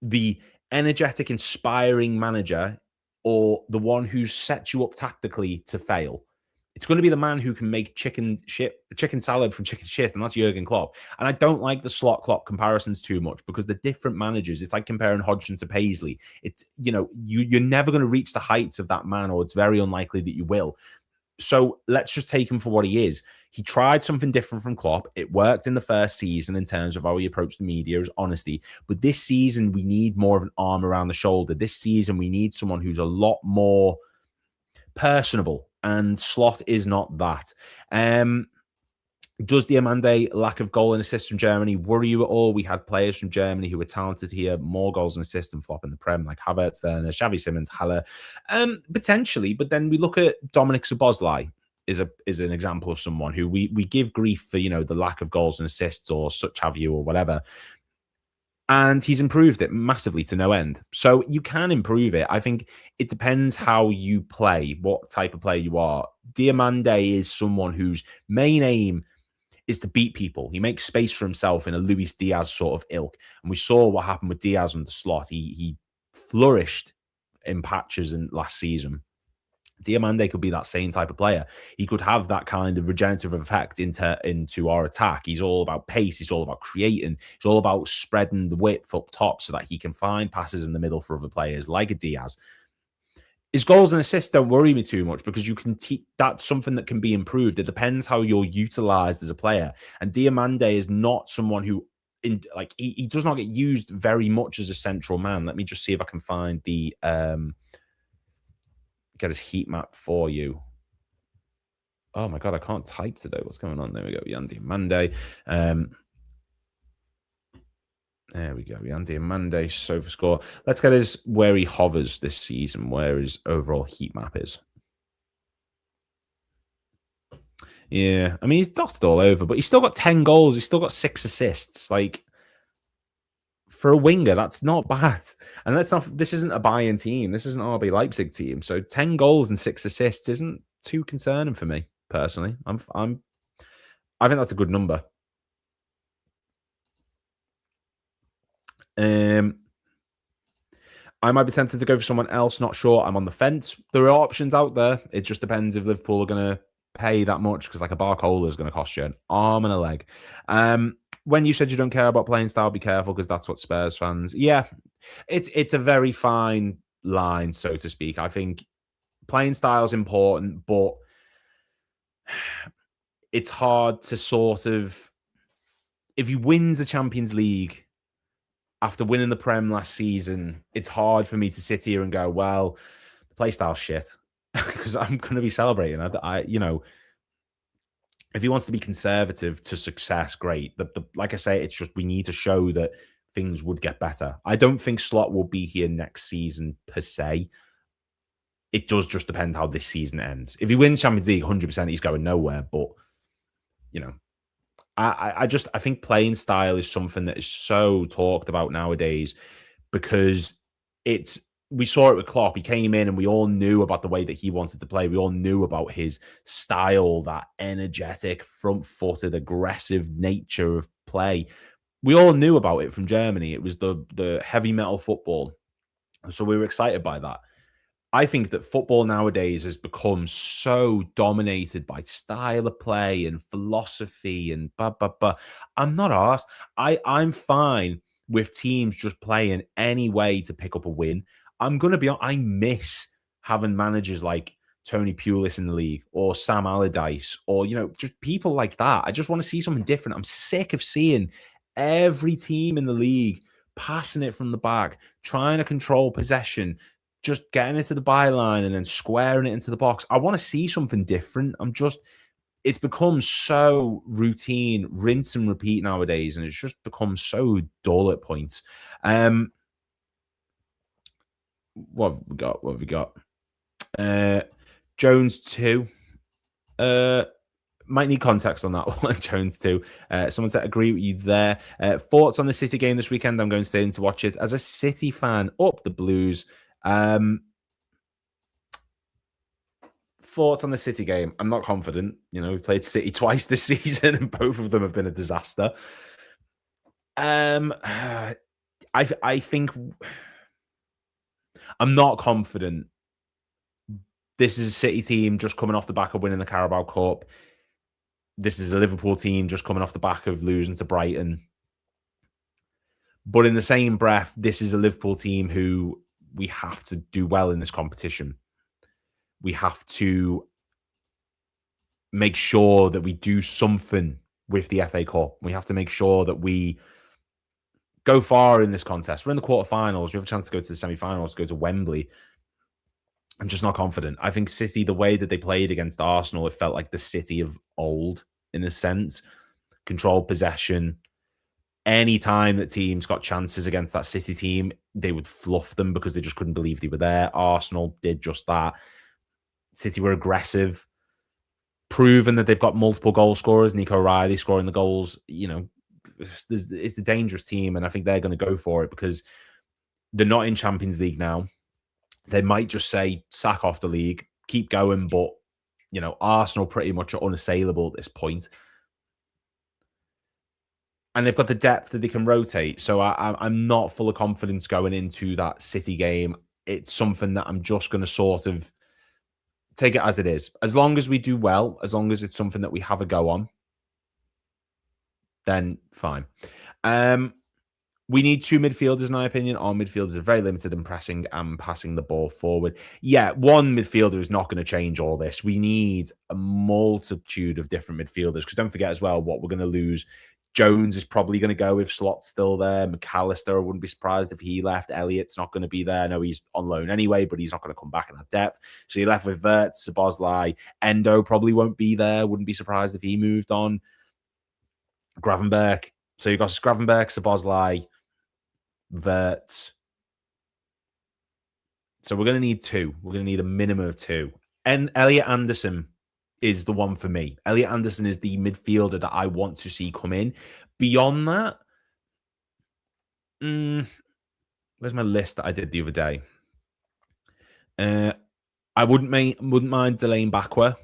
The energetic, inspiring manager or the one who sets you up tactically to fail? It's going to be the man who can make chicken salad from chicken shit, and that's Jurgen Klopp. And I don't like the Slot Klopp comparisons too much because the different managers, it's like comparing Hodgson to Paisley. It's, you're never going to reach the heights of that man, or it's very unlikely that you will. So let's just take him for what he is. He tried something different from Klopp. It worked in the first season in terms of how he approached the media, his honesty. But this season, we need more of an arm around the shoulder. This season, we need someone who's a lot more personable. And Slot is not that. Does Diamande lack of goal and assists from Germany worry you at all? We had players from Germany who were talented here, more goals and assists than Flop in the Prem, like Havertz, Werner, Xavi Simons, Haller. Potentially, but then we look at Dominic Szoboszlai is an example of someone who we give grief for, the lack of goals and assists or such have you or whatever. And he's improved it massively to no end. So you can improve it. I think it depends how you play, what type of player you are. Diamande is someone whose main aim is to beat people. He makes space for himself in a Luis Diaz sort of ilk. And we saw what happened with Diaz on the Slot. He flourished in patches in last season. Diamande could be that same type of player. He could have that kind of regenerative effect into our attack. He's all about pace. He's all about creating. It's all about spreading the width up top so that he can find passes in the middle for other players like a Diaz. His goals and assists don't worry me too much because you can that's something that can be improved. It depends how you're utilized as a player. And Diamande is not someone who, he does not get used very much as a central man. Let me just see if I can find the get his heat map for you. Oh my god, I can't type today. What's going on? There we go. Yandy Monday. There we go. Yandy Monday. Sofa score. Let's get his where he hovers this season, where his overall heat map is. Yeah, I mean, he's dotted all over, but he's still got 10 goals. He's still got 6 assists. Like, for a winger, that's not bad. And this isn't a Bayern team. This isn't an RB Leipzig team. So 10 goals and 6 assists isn't too concerning for me, personally. I think that's a good number. I might be tempted to go for someone else. Not sure. I'm on the fence. There are options out there. It just depends if Liverpool are going to pay that much, because like a Barcola is going to cost you an arm and a leg. When you said you don't care about playing style, be careful, because that's what Spurs fans... Yeah, it's a very fine line, so to speak. I think playing style is important, but it's hard to sort of... If he wins the Champions League after winning the Prem last season, it's hard for me to sit here and go, well, the play style's shit, because I'm going to be celebrating. If he wants to be conservative to success, great. Like I say, it's just we need to show that things would get better. I don't think Slot will be here next season per se. It does just depend how this season ends. If he wins Champions League, 100% he's going nowhere. But, I think playing style is something that is so talked about nowadays, because we saw it with Klopp. He came in and we all knew about the way that he wanted to play. We all knew about his style, that energetic, front-footed, aggressive nature of play. We all knew about it from Germany. It was the heavy metal football. So we were excited by that. I think that football nowadays has become so dominated by style of play and philosophy and blah, blah, blah. I'm not arsed. I'm fine with teams just playing any way to pick up a win. I'm going to be honest, I miss having managers like Tony Pulis in the league, or Sam Allardyce, or, just people like that. I just want to see something different. I'm sick of seeing every team in the league passing it from the back, trying to control possession, just getting it to the byline and then squaring it into the box. I want to see something different. It's become so routine, rinse and repeat nowadays, and it's just become so dull at points. What have we got? Jones 2. Might need context on that one. Jones 2. Someone said, agree with you there. Thoughts on the City game this weekend? I'm going to stay in to watch it. As a City fan, up the Blues. Thoughts on the City game? I'm not confident. We've played City twice this season, and both of them have been a disaster. I think I'm not confident. This is a City team just coming off the back of winning the Carabao Cup. This is a Liverpool team just coming off the back of losing to Brighton. But in the same breath, this is a Liverpool team who we have to do well in this competition. We have to make sure that we do something with the FA Cup. We have to make sure that we go far in this contest. We're in the quarterfinals. We have a chance to go to the semi-finals, go to Wembley. I'm just not confident. I think City, the way that they played against Arsenal, it felt like the City of old, in a sense. Controlled possession. Any time that teams got chances against that City team, they would fluff them because they just couldn't believe they were there. Arsenal did just that. City were aggressive, proven that they've got multiple goal scorers. Nico Riley scoring the goals. It's a dangerous team, and I think they're going to go for it because they're not in Champions League now. They might just say, sack off the league, keep going, but, Arsenal pretty much are unassailable at this point. And they've got the depth that they can rotate. So I'm not full of confidence going into that City game. It's something that I'm just going to sort of take it as it is. As long as we do well, as long as it's something that we have a go on, then fine. We need two midfielders, in my opinion. Our midfielders are very limited in pressing and passing the ball forward. Yeah, one midfielder is not going to change all this. We need a multitude of different midfielders, because don't forget as well what we're going to lose. Jones is probably going to go if Slot's still there. McAllister, I wouldn't be surprised if he left. Elliott's not going to be there. I know he's on loan anyway, but he's not going to come back in that depth. So you're left with Wirtz, Szoboszlai. Endo probably won't be there. Wouldn't be surprised if he moved on. Gravenberch. So you've got Gravenberch, Szoboszlai, Wirtz. So we're going to need two. We're going to need a minimum of two. And Elliot Anderson is the one for me. Elliot Anderson is the midfielder that I want to see come in. Beyond that, where's my list that I did the other day? I wouldn't mind delaying Bakwa.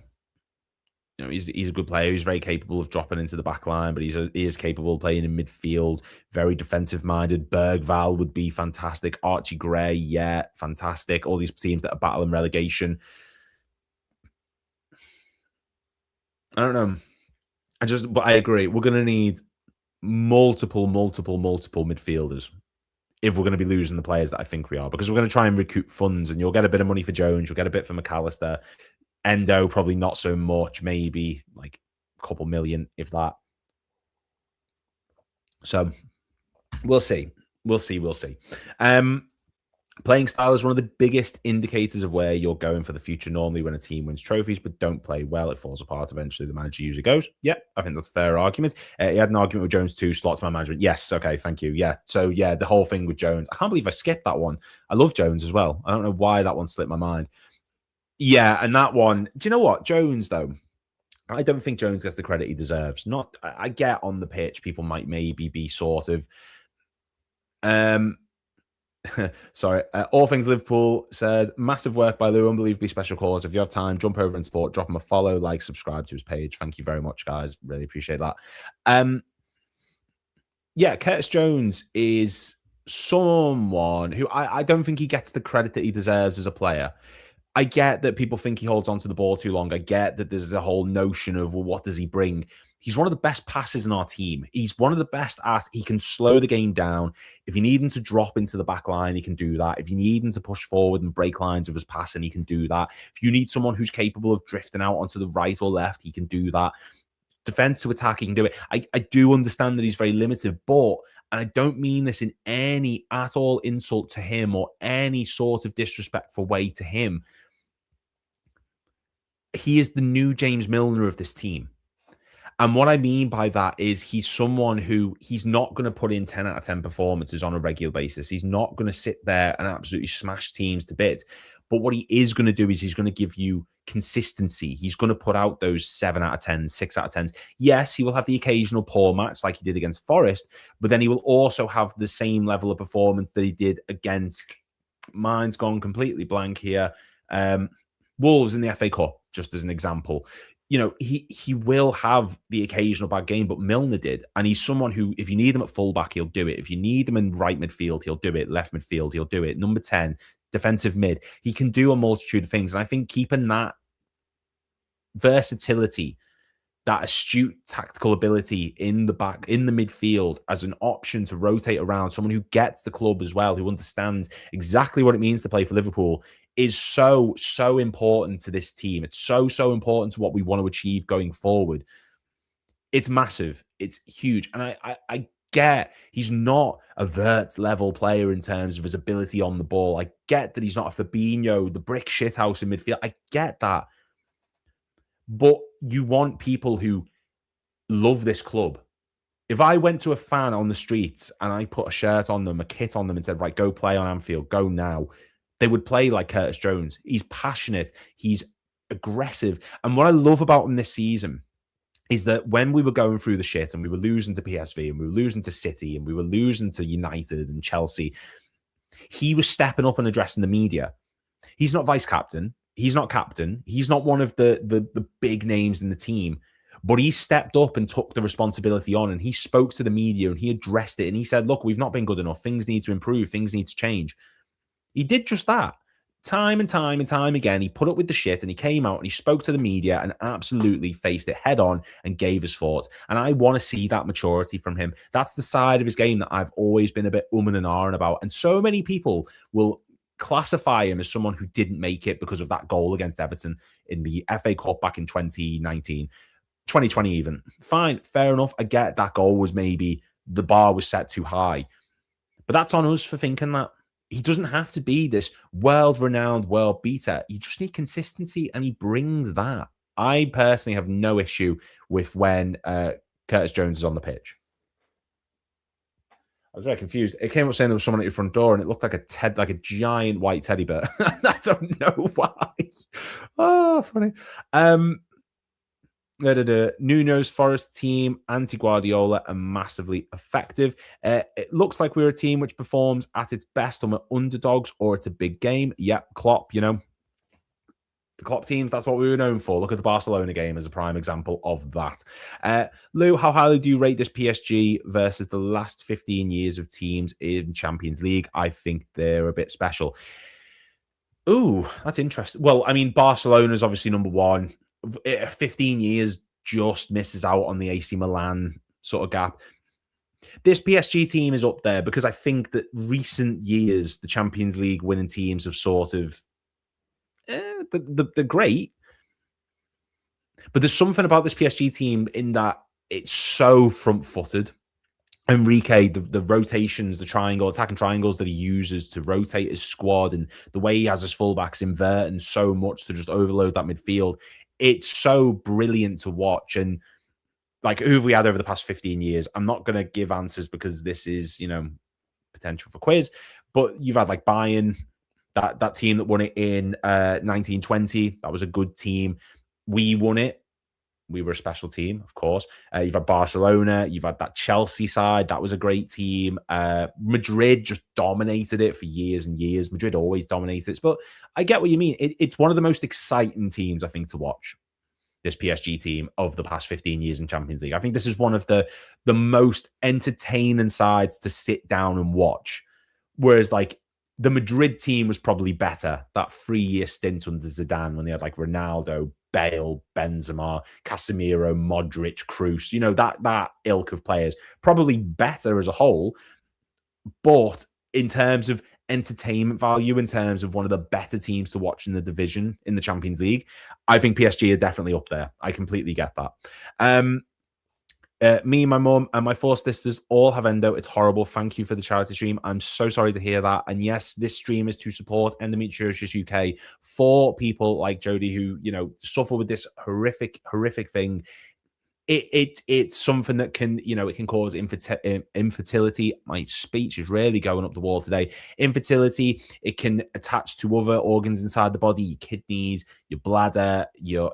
You know, he's a good player. He's very capable of dropping into the back line, but he is capable of playing in midfield, very defensive-minded. Bergval would be fantastic. Archie Gray, yeah, fantastic. All these teams that are battling relegation. I don't know. But I agree. We're going to need multiple midfielders if we're going to be losing the players that I think we are, because we're going to try and recoup funds, and you'll get a bit of money for Jones. You'll get a bit for McAllister. Endo, probably not so much, maybe like a couple million, if that. So we'll see. We'll see. Playing style is one of the biggest indicators of where you're going for the future. Normally, when a team wins trophies but don't play well, it falls apart. Eventually, the manager usually goes, yeah, I think that's a fair argument. He had an argument with Jones too. Slot's my management. Yes, okay, thank you. Yeah, so yeah, the whole thing with Jones. I can't believe I skipped that one. I love Jones as well. I don't know why that one slipped my mind. Yeah, and that one, do you know what? Jones, though, I don't think Jones gets the credit he deserves. I get on the pitch, people might maybe be sort of... sorry, All Things Liverpool says, massive work by Lou, unbelievably special cause. If you have time, jump over and support, drop him a follow, like, subscribe to his page. Thank you very much, guys. Really appreciate that. Yeah, Curtis Jones is someone who I don't think he gets the credit that he deserves as a player. I get that people think he holds on to the ball too long. I get that there's a whole notion of, well, what does he bring? He's one of the best passers in our team. He's one of the best he can slow the game down. If you need him to drop into the back line, he can do that. If you need him to push forward and break lines with his passing, he can do that. If you need someone who's capable of drifting out onto the right or left, he can do that. Defense to attack, he can do it. I do understand that he's very limited, but, and I don't mean this in any at all insult to him or any sort of disrespectful way to him, he is the new James Milner of this team. And what I mean by that is he's someone who he's not going to put in 10 out of 10 performances on a regular basis. He's not going to sit there and absolutely smash teams to bits. But what he is going to do is he's going to give you consistency. He's going to put out those 7 out of 10, 6 out of 10s. Yes, he will have the occasional poor match like he did against Forest, but then he will also have the same level of performance that he did against, mine's gone completely blank here, Wolves in the FA Cup, just as an example. You know, he will have the occasional bad game, but Milner did. And he's someone who, if you need him at fullback, he'll do it. If you need him in right midfield, he'll do it. Left midfield, he'll do it. Number 10, defensive mid. He can do a multitude of things. And I think keeping that versatility, that astute tactical ability in the back, in the midfield as an option to rotate around, someone who gets the club as well, who understands exactly what it means to play for Liverpool, is so important to this team. It's so important to what we want to achieve going forward. It's massive. It's huge. And I get he's not a Wirtz level player in terms of his ability on the ball. I get that he's not a Fabinho, the brick shithouse in midfield. I get that. But you want people who love this club. If I went to a fan on the streets and I put a shirt on them, a kit on them and said, right, go play on Anfield, go now, they would play like Curtis Jones. He's passionate. He's aggressive. And what I love about him this season is that when we were going through the shit and we were losing to PSV and we were losing to City and we were losing to United and Chelsea, he was stepping up and addressing the media. He's not vice captain. He's not captain. He's not one of the big names in the team. But he stepped up and took the responsibility on, and he spoke to the media and he addressed it. And he said, look, we've not been good enough. Things need to improve. Things need to change. He did just that time and time and time again, he put up with the shit and he came out and he spoke to the media and absolutely faced it head on and gave his thoughts. And I want to see that maturity from him. That's the side of his game that I've always been a bit and ahhing about. And so many people will classify him as someone who didn't make it because of that goal against Everton in the FA Cup back in 2019, 2020 even. Fine, fair enough. I get that goal was maybe the bar was set too high. But that's on us for thinking that. He doesn't have to be this world-renowned world beater. You just need consistency, and he brings that. I personally have no issue with when Curtis Jones is on the pitch. I was very confused. It came up saying there was someone at your front door, and it looked like a giant white teddy bear. I don't know why. Oh, funny. Nuno's Forest team, anti-Guardiola, are massively effective. It looks like we're a team which performs at its best when we're underdogs or it's a big game. Yep, Klopp, the Klopp teams, that's what we were known for. Look at the Barcelona game as a prime example of that. Lou, how highly do you rate this PSG versus the last 15 years of teams in Champions League? I think they're a bit special. Ooh, that's interesting. Well, I mean, Barcelona's obviously number one. 15 years just misses out on the AC Milan sort of gap. This PSG team is up there because I think that recent years, the Champions League winning teams have sort of, they're great. But there's something about this PSG team in that it's so front-footed. Enrique, the rotations, the attacking triangles that he uses to rotate his squad, and the way he has his fullbacks inverting so much to just overload that midfield, it's so brilliant to watch. And like, who have we had over the past 15 years? I'm not going to give answers because this is, potential for quiz, but you've had like Bayern, that team that won it in 1920. That was a good team. We won it. We were a special team, of course. You've had Barcelona. You've had that Chelsea side. That was a great team. Madrid just dominated it for years and years. Madrid always dominates it. But I get what you mean. It's one of the most exciting teams, I think, to watch, this PSG team of the past 15 years in Champions League. I think this is one of the most entertaining sides to sit down and watch. Whereas, like, the Madrid team was probably better. That 3-year stint under Zidane when they had, like, Ronaldo, Bale, Benzema, Casemiro, Modric, Kroos, that ilk of players, probably better as a whole. But in terms of entertainment value, in terms of one of the better teams to watch in the division in the Champions League, I think PSG are definitely up there. I completely get that. Me, my mum, and my 4 sisters all have endo. It's horrible. Thank you for the charity stream. I'm so sorry to hear that. And yes, this stream is to support Endometriosis UK for people like Jodie who, suffer with this horrific thing. It's something that can, it can cause infertility. My speech is really going up the wall today. Infertility, it can attach to other organs inside the body, your kidneys, your bladder, your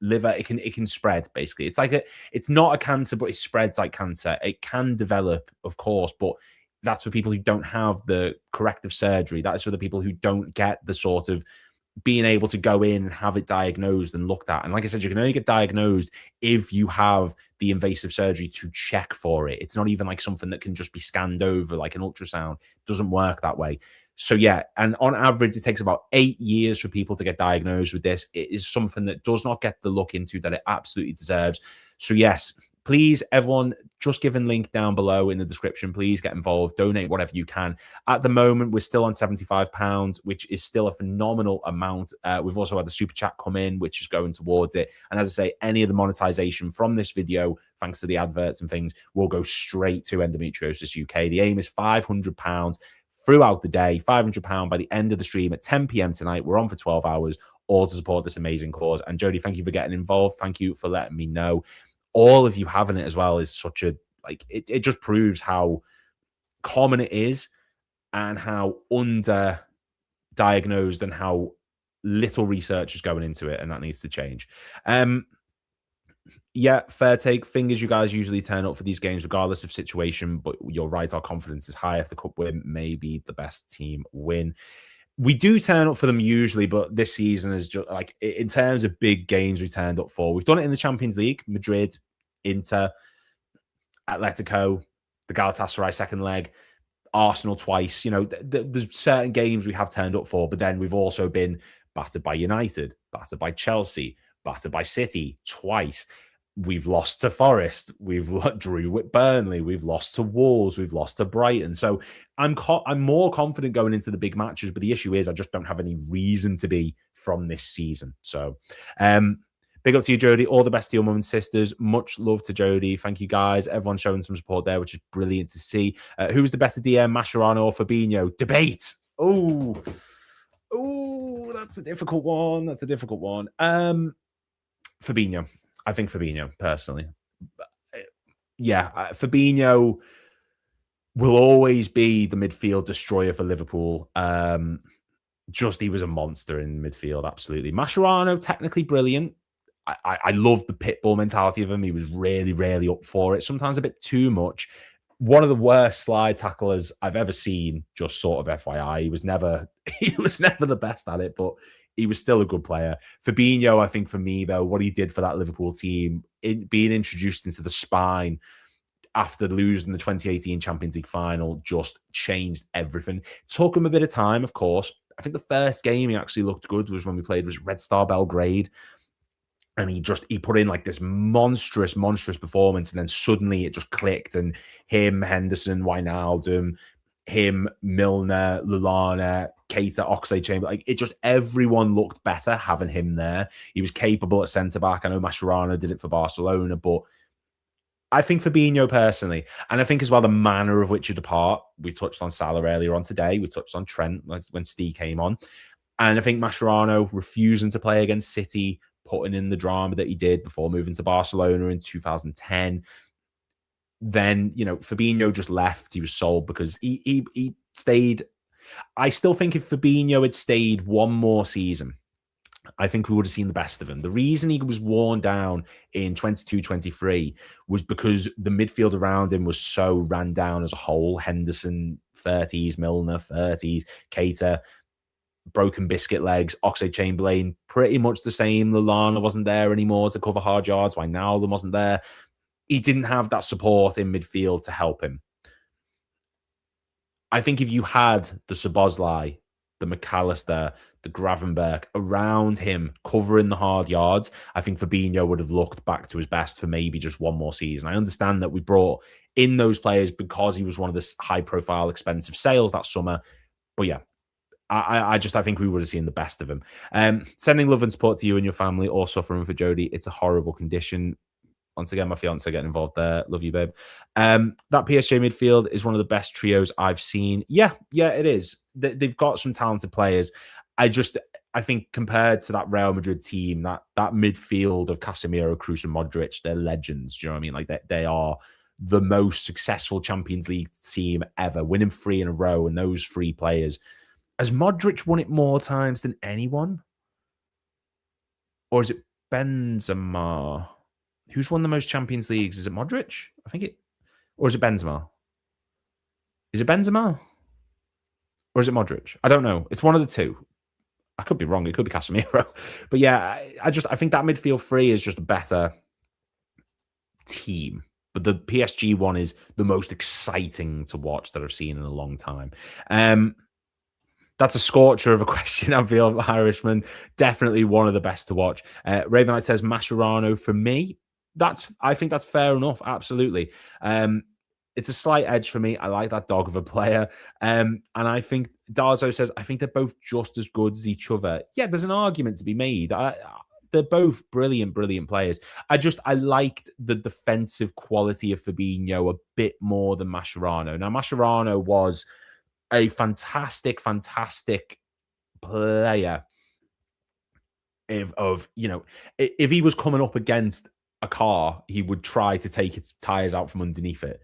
liver. It can spread, basically. It's not a cancer, but it spreads like cancer. It can develop, of course, but that's for people who don't have the corrective surgery. That is for the people who don't get the sort of being able to go in and have it diagnosed and looked at. And like I said, you can only get diagnosed if you have the invasive surgery to check for it. It's not even like something that can just be scanned over like an ultrasound. It doesn't work that way. So yeah, and on average, it takes about 8 years for people to get diagnosed with this. It is something that does not get the look into that it absolutely deserves. So yes, please, everyone, just give a link down below in the description. Please get involved. Donate whatever you can. At the moment, we're still on £75, which is still a phenomenal amount. We've also had the super chat come in, which is going towards it. And as I say, any of the monetization from this video, thanks to the adverts and things, will go straight to Endometriosis UK. The aim is £500 throughout the day, £500 by the end of the stream at 10 p.m. tonight. We're on for 12 hours, all to support this amazing cause. And Jodie, thank you for getting involved. Thank you for letting me know. All of you having it as well is such a, it just proves how common it is and how under-diagnosed and how little research is going into it, and that needs to change. Yeah, fair take. Fingers, you guys usually turn up for these games regardless of situation, but you're right, our confidence is high. If the cup win, maybe the best team win. We do turn up for them usually, but this season is just like, in terms of big games we turned up for. We've done it in the Champions League, Madrid, Inter, Atletico, the Galatasaray second leg. Arsenal twice. You know, there's certain games we have turned up for, but then we've also been battered by United, battered by Chelsea, battered by City twice. We've lost to Forest. We've drew with Burnley. We've lost to Wolves. We've lost to Brighton. So I'm more confident going into the big matches. But the issue is I just don't have any reason to be from this season. So big up to you, Jody. All the best to your mum and sisters. Much love to Jody. Thank you, guys. Everyone showing some support there, which is brilliant to see. Who's the better DM, Mascherano or Fabinho? Debate. Oh, that's a difficult one. That's a difficult one. Fabinho. I think Fabinho, personally. Yeah, Fabinho will always be the midfield destroyer for Liverpool. He was a monster in midfield, absolutely. Mascherano, technically brilliant. I love the pitbull mentality of him. He was really, really up for it. Sometimes a bit too much. One of the worst slide tacklers I've ever seen, just sort of FYI. He was never the best at it, but he was still a good player. Fabinho, I think for me, though, what he did for that Liverpool team, being introduced into the spine after losing the 2018 Champions League final, just changed everything. Took him a bit of time, of course. I think the first game he actually looked good was when we played Red Star Belgrade. And he put in like this monstrous performance, and then suddenly it just clicked. And him, Henderson, Wijnaldum, him, Milner, Lallana, Keita, Oxlade-Chamberlain, like it just everyone looked better having him there. He was capable at centre back. I know Mascherano did it for Barcelona, but I think Fabinho personally, and I think as well the manner of which you depart. We touched on Salah earlier on today. We touched on Trent when Steve came on, and I think Mascherano refusing to play against City, putting in the drama that he did before moving to Barcelona in 2010. Then, you know, Fabinho just left. He was sold because he stayed. I still think if Fabinho had stayed one more season, I think we would have seen the best of him. The reason he was worn down in 22-23 was because the midfield around him was so ran down as a whole. Henderson, 30s, Milner, 30s, Keita, broken biscuit legs, Oxlade-Chamberlain, pretty much the same. Lallana wasn't there anymore to cover hard yards. Wijnaldum wasn't there. He didn't have that support in midfield to help him. I think if you had the Szoboszlai, the McAllister, the Gravenberch around him covering the hard yards, I think Fabinho would have looked back to his best for maybe just one more season. I understand that we brought in those players because he was one of the high-profile, expensive sales that summer. But yeah, I think we would have seen the best of him. Sending love and support to you and your family, or suffering for Jody. It's a horrible condition. Once again, my fiance getting involved there. Love you, babe. That PSG midfield is one of the best trios I've seen. Yeah, it is. They've got some talented players. I think compared to that Real Madrid team, that midfield of Casemiro, Kroos, and Modric, they're legends. Do you know what I mean? Like they are the most successful Champions League team ever, winning 3 in a row, and those 3 players. Has Modric won it more times than anyone? Or is it Benzema? Who's won the most Champions Leagues? Is it Modric? Or is it Benzema? Is it Benzema? Or is it Modric? I don't know. It's one of the two. I could be wrong. It could be Casemiro. But yeah, I think that midfield 3 is just a better team. But the PSG one is the most exciting to watch that I've seen in a long time. That's a scorcher of a question, I feel, Irishman. Definitely one of the best to watch. Ravenite says Mascherano for me. I think that's fair enough. Absolutely. It's a slight edge for me. I like that dog of a player. And I think Darzo says, I think they're both just as good as each other. Yeah, there's an argument to be made. They're both brilliant players. I liked the defensive quality of Fabinho a bit more than Mascherano. Now, Mascherano was a fantastic player. If he was coming up against a car, he would try to take its tires out from underneath it.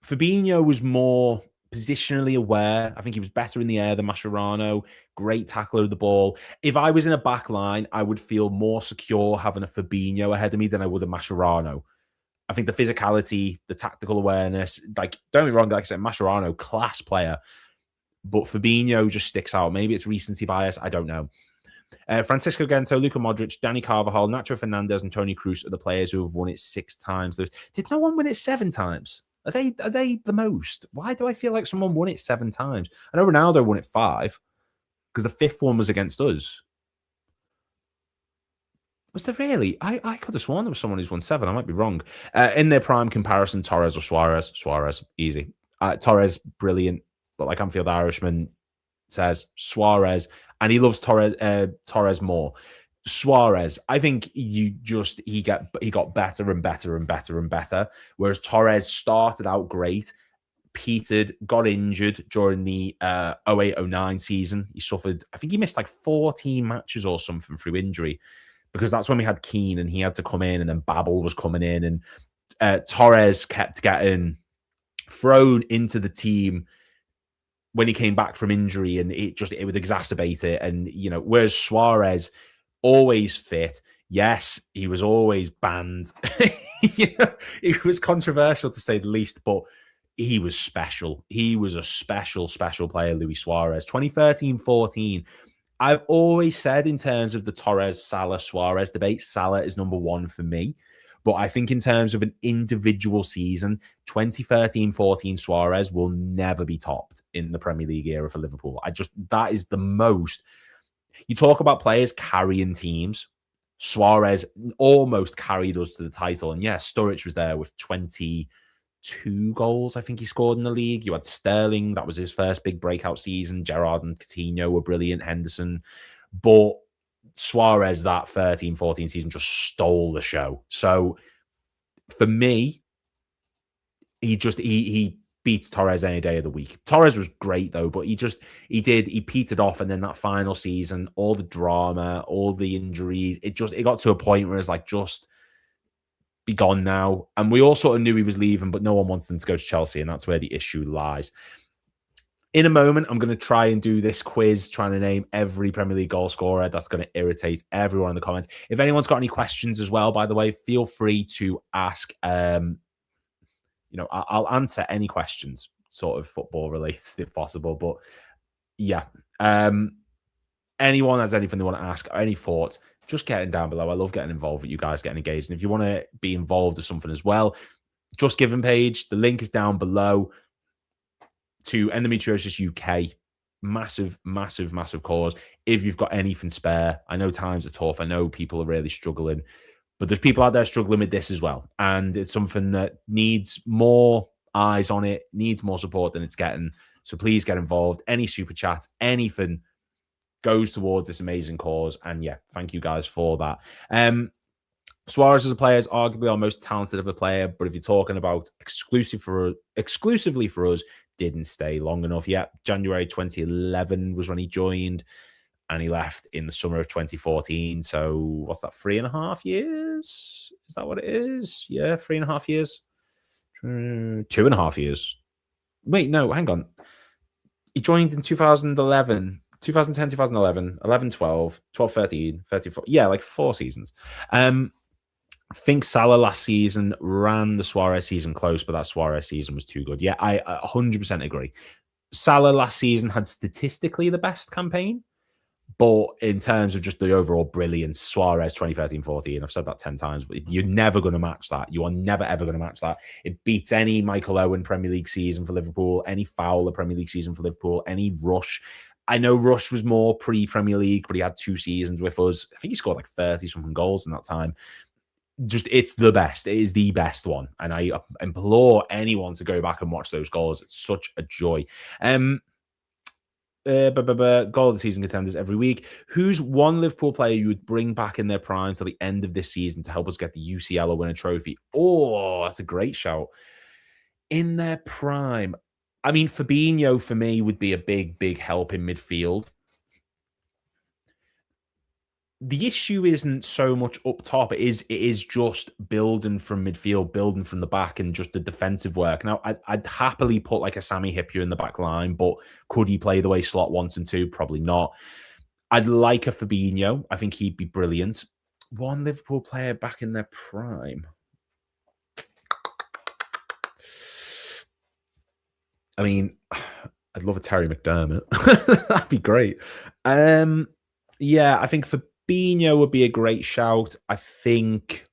Fabinho was more positionally aware. I think he was better in the air than Mascherano. Great tackler of the ball. If I was in a back line, I would feel more secure having a Fabinho ahead of me than I would a Mascherano. I think the physicality, the tactical awareness, like, don't get me wrong, like I said, Mascherano, class player. But Fabinho just sticks out. Maybe it's recency bias. I don't know. Francisco Gento, Luka Modric, Dani Carvajal, Nacho Fernandez, and Toni Kroos are the players who have won it 6 times. Did no one win it 7 times? Are they the most? Why do I feel like someone won it 7 times? I know Ronaldo won it 5 because the 5th one was against us. Was there really? I could have sworn there was someone who's won 7. I might be wrong. In their prime comparison, Torres or Suarez? Suarez, easy. Torres, brilliant, but like Anfield Irishman says, Suarez, and he loves Torres more. Suarez, I think he got better and better and better and better. Whereas Torres started out great, petered, got injured during the 08-09 season. He suffered, I think he missed like 14 matches or something through injury, because that's when we had Keane and he had to come in, and then Babel was coming in, and Torres kept getting thrown into the team when he came back from injury, and it would exacerbate it. And, whereas Suarez, always fit. Yes, he was always banned. It was controversial to say the least, but he was special. He was a special, special player, Luis Suarez. 2013-14, I've always said in terms of the Torres, Salah, Suarez debate, Salah is number 1 for me. But I think in terms of an individual season, 2013-14 Suarez will never be topped in the Premier League era for Liverpool. That is the most. You talk about players carrying teams. Suarez almost carried us to the title. And yes, Sturridge was there with 22 goals, I think he scored in the league. You had Sterling, that was his first big breakout season. Gerrard and Coutinho were brilliant, Henderson. But Suarez, that 13-14 season, just stole the show. So for me, he beats Torres any day of the week. Torres was great though, but he petered off, and then that final season, all the drama, all the injuries, it got to a point where it's like, just be gone now. And we all sort of knew he was leaving, but no one wants him to go to Chelsea, and that's where the issue lies. In a moment, I'm going to try and do this quiz, trying to name every Premier League goal scorer. That's going to irritate everyone in the comments. If anyone's got any questions as well, by the way, feel free to ask. I'll answer any questions, sort of football related, if possible. But yeah, anyone has anything they want to ask or any thoughts, just get it down below. I love getting involved with you guys, getting engaged. And if you want to be involved with something as well, Just Giving page, the link is down below, to Endometriosis UK. Massive, massive, massive cause. If you've got anything spare, I know times are tough. I know people are really struggling, but there's people out there struggling with this as well. And it's something that needs more eyes on it, needs more support than it's getting. So please get involved. Any super chats, anything goes towards this amazing cause. And yeah, thank you guys for that. Suarez as a player is arguably our most talented of a player, but if you're talking about exclusively for us, didn't stay long enough yet. January 2011 was when he joined, and he left in the summer of 2014. So what's that, 3.5 years? Is that what it is? Yeah, 3.5 years. 2.5 years. Wait, no, hang on. He joined in 2011, 2010, 2011, 11, 12, 12, 13, 13, 14. Yeah, like 4 seasons. I think Salah last season ran the Suarez season close, but that Suarez season was too good. Yeah, I 100% agree. Salah last season had statistically the best campaign, but in terms of just the overall brilliance, Suarez 2013-14, I've said that 10 times, but you're never going to match that. You are never, ever going to match that. It beats any Michael Owen Premier League season for Liverpool, any Fowler Premier League season for Liverpool, any Rush. I know Rush was more pre-Premier League, but he had 2 seasons with us. I think he scored like 30-something goals in that time. Just, it's the best. It is the best one. And I implore anyone to go back and watch those goals. It's such a joy. Goal of the season contenders every week. Who's one Liverpool player you would bring back in their prime till the end of this season to help us get the UCL or win a trophy? Oh, that's a great shout. In their prime. I mean, Fabinho for me would be a big, big help in midfield. The issue isn't so much up top. It is just building from midfield, building from the back, and just the defensive work. Now, I'd happily put like a Sami Hyypiä in the back line, but could he play the way slot 1 and 2? Probably not. I'd like a Fabinho. I think he'd be brilliant. One Liverpool player back in their prime. I mean, I'd love a Terry McDermott. That'd be great. Yeah, I think Fabinho would be a great shout. I think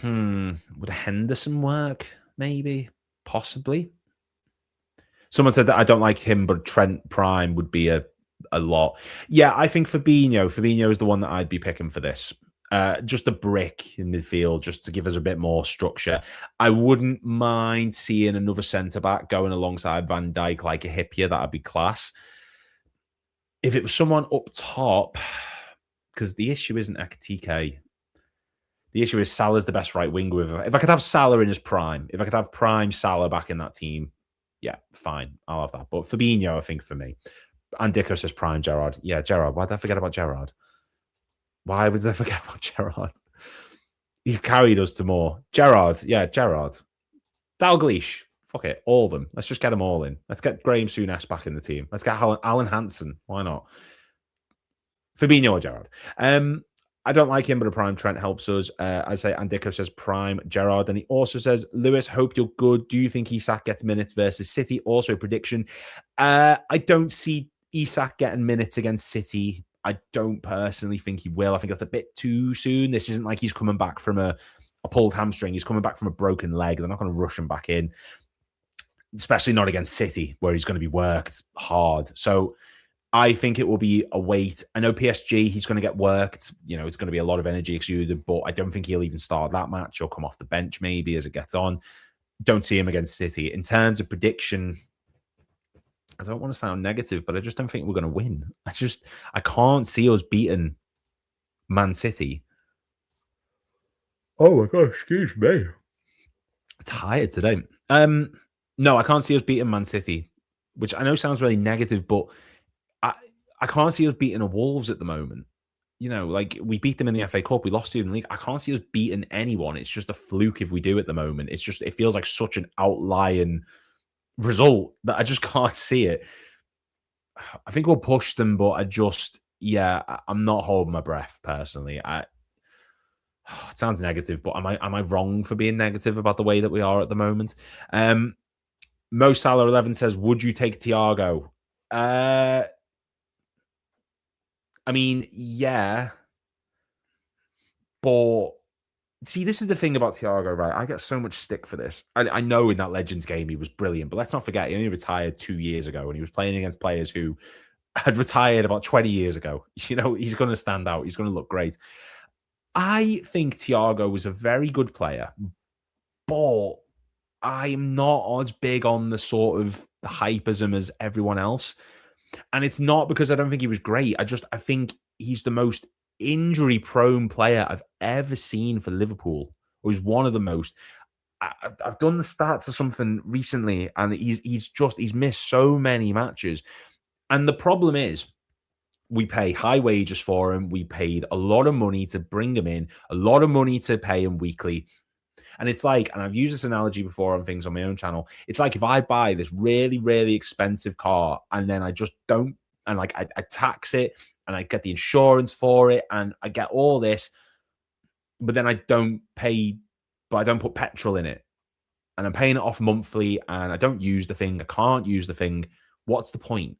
Would Henderson work? Maybe, possibly. Someone said that I don't like him, but Trent Prime would be a lot. Yeah, I think Fabinho. Fabinho is the one that I'd be picking for this. Just a brick in midfield, just to give us a bit more structure. I wouldn't mind seeing another centre back going alongside Van Dijk, like a Hippier. That'd be class. If it was someone up top, because the issue isn't Ekitike. The issue is Salah's the best right winger. If I could have Salah in his prime, if I could have prime Salah back in that team, yeah, fine. I'll have that. But Fabinho, I think, for me. And Dicker says prime Gerrard. Yeah, Gerrard. Why did I forget about Gerrard? Why would I forget about Gerrard? He's carried us to more. Gerrard. Yeah, Gerrard. Dalglish. Fuck it. All of them. Let's just get them all in. Let's get Graham Souness back in the team. Let's get Alan Hansen. Why not? Fabinho or Gerrard. I don't like him, but a prime Trent helps us. I say Andiko says prime Gerrard. And he also says, Lewis, hope you're good. Do you think Isak gets minutes versus City? Also prediction. I don't see Isak getting minutes against City. I don't personally think he will. I think that's a bit too soon. This isn't like he's coming back from a pulled hamstring. He's coming back from a broken leg. They're not going to rush him back in, especially not against City, where he's going to be worked hard. So I think it will be a wait. I know PSG, he's going to get worked. You know, it's going to be a lot of energy exuded, but I don't think he'll even start that match. He'll come off the bench maybe as it gets on. Don't see him against City. In terms of prediction, I don't want to sound negative, but I just don't think we're going to win. I can't see us beating Man City. Oh my gosh, excuse me. I'm tired today. No, I can't see us beating Man City, which I know sounds really negative, but I can't see us beating a Wolves at the moment. You know, like we beat them in the FA Cup, we lost to them in the league. I can't see us beating anyone. It's just a fluke if we do at the moment. It feels like such an outlying result that I just can't see it. I think we'll push them, but I'm not holding my breath personally. It sounds negative, but am I wrong for being negative about the way that we are at the moment? Mo Salah 11 says, would you take Thiago? I mean, yeah. But see, this is the thing about Thiago, right? I get so much stick for this. I know in that Legends game he was brilliant, but let's not forget he only retired 2 years ago and he was playing against players who had retired about 20 years ago. You know, he's going to stand out. He's going to look great. I think Thiago was a very good player, but I'm not as big on the sort of the hypeism as everyone else. And it's not because I don't think he was great. I think he's the most injury-prone player I've ever seen for Liverpool. Or he's one of the most. I've done the stats or something recently, and he's missed so many matches. And the problem is, we pay high wages for him. We paid a lot of money to bring him in, a lot of money to pay him weekly. And it's like, and I've used this analogy before on things on my own channel. It's like if I buy this really, really expensive car and then I just don't, and like I tax it and I get the insurance for it and I get all this, but then I don't put petrol in it and I'm paying it off monthly and I don't use the thing. I can't use the thing. What's the point?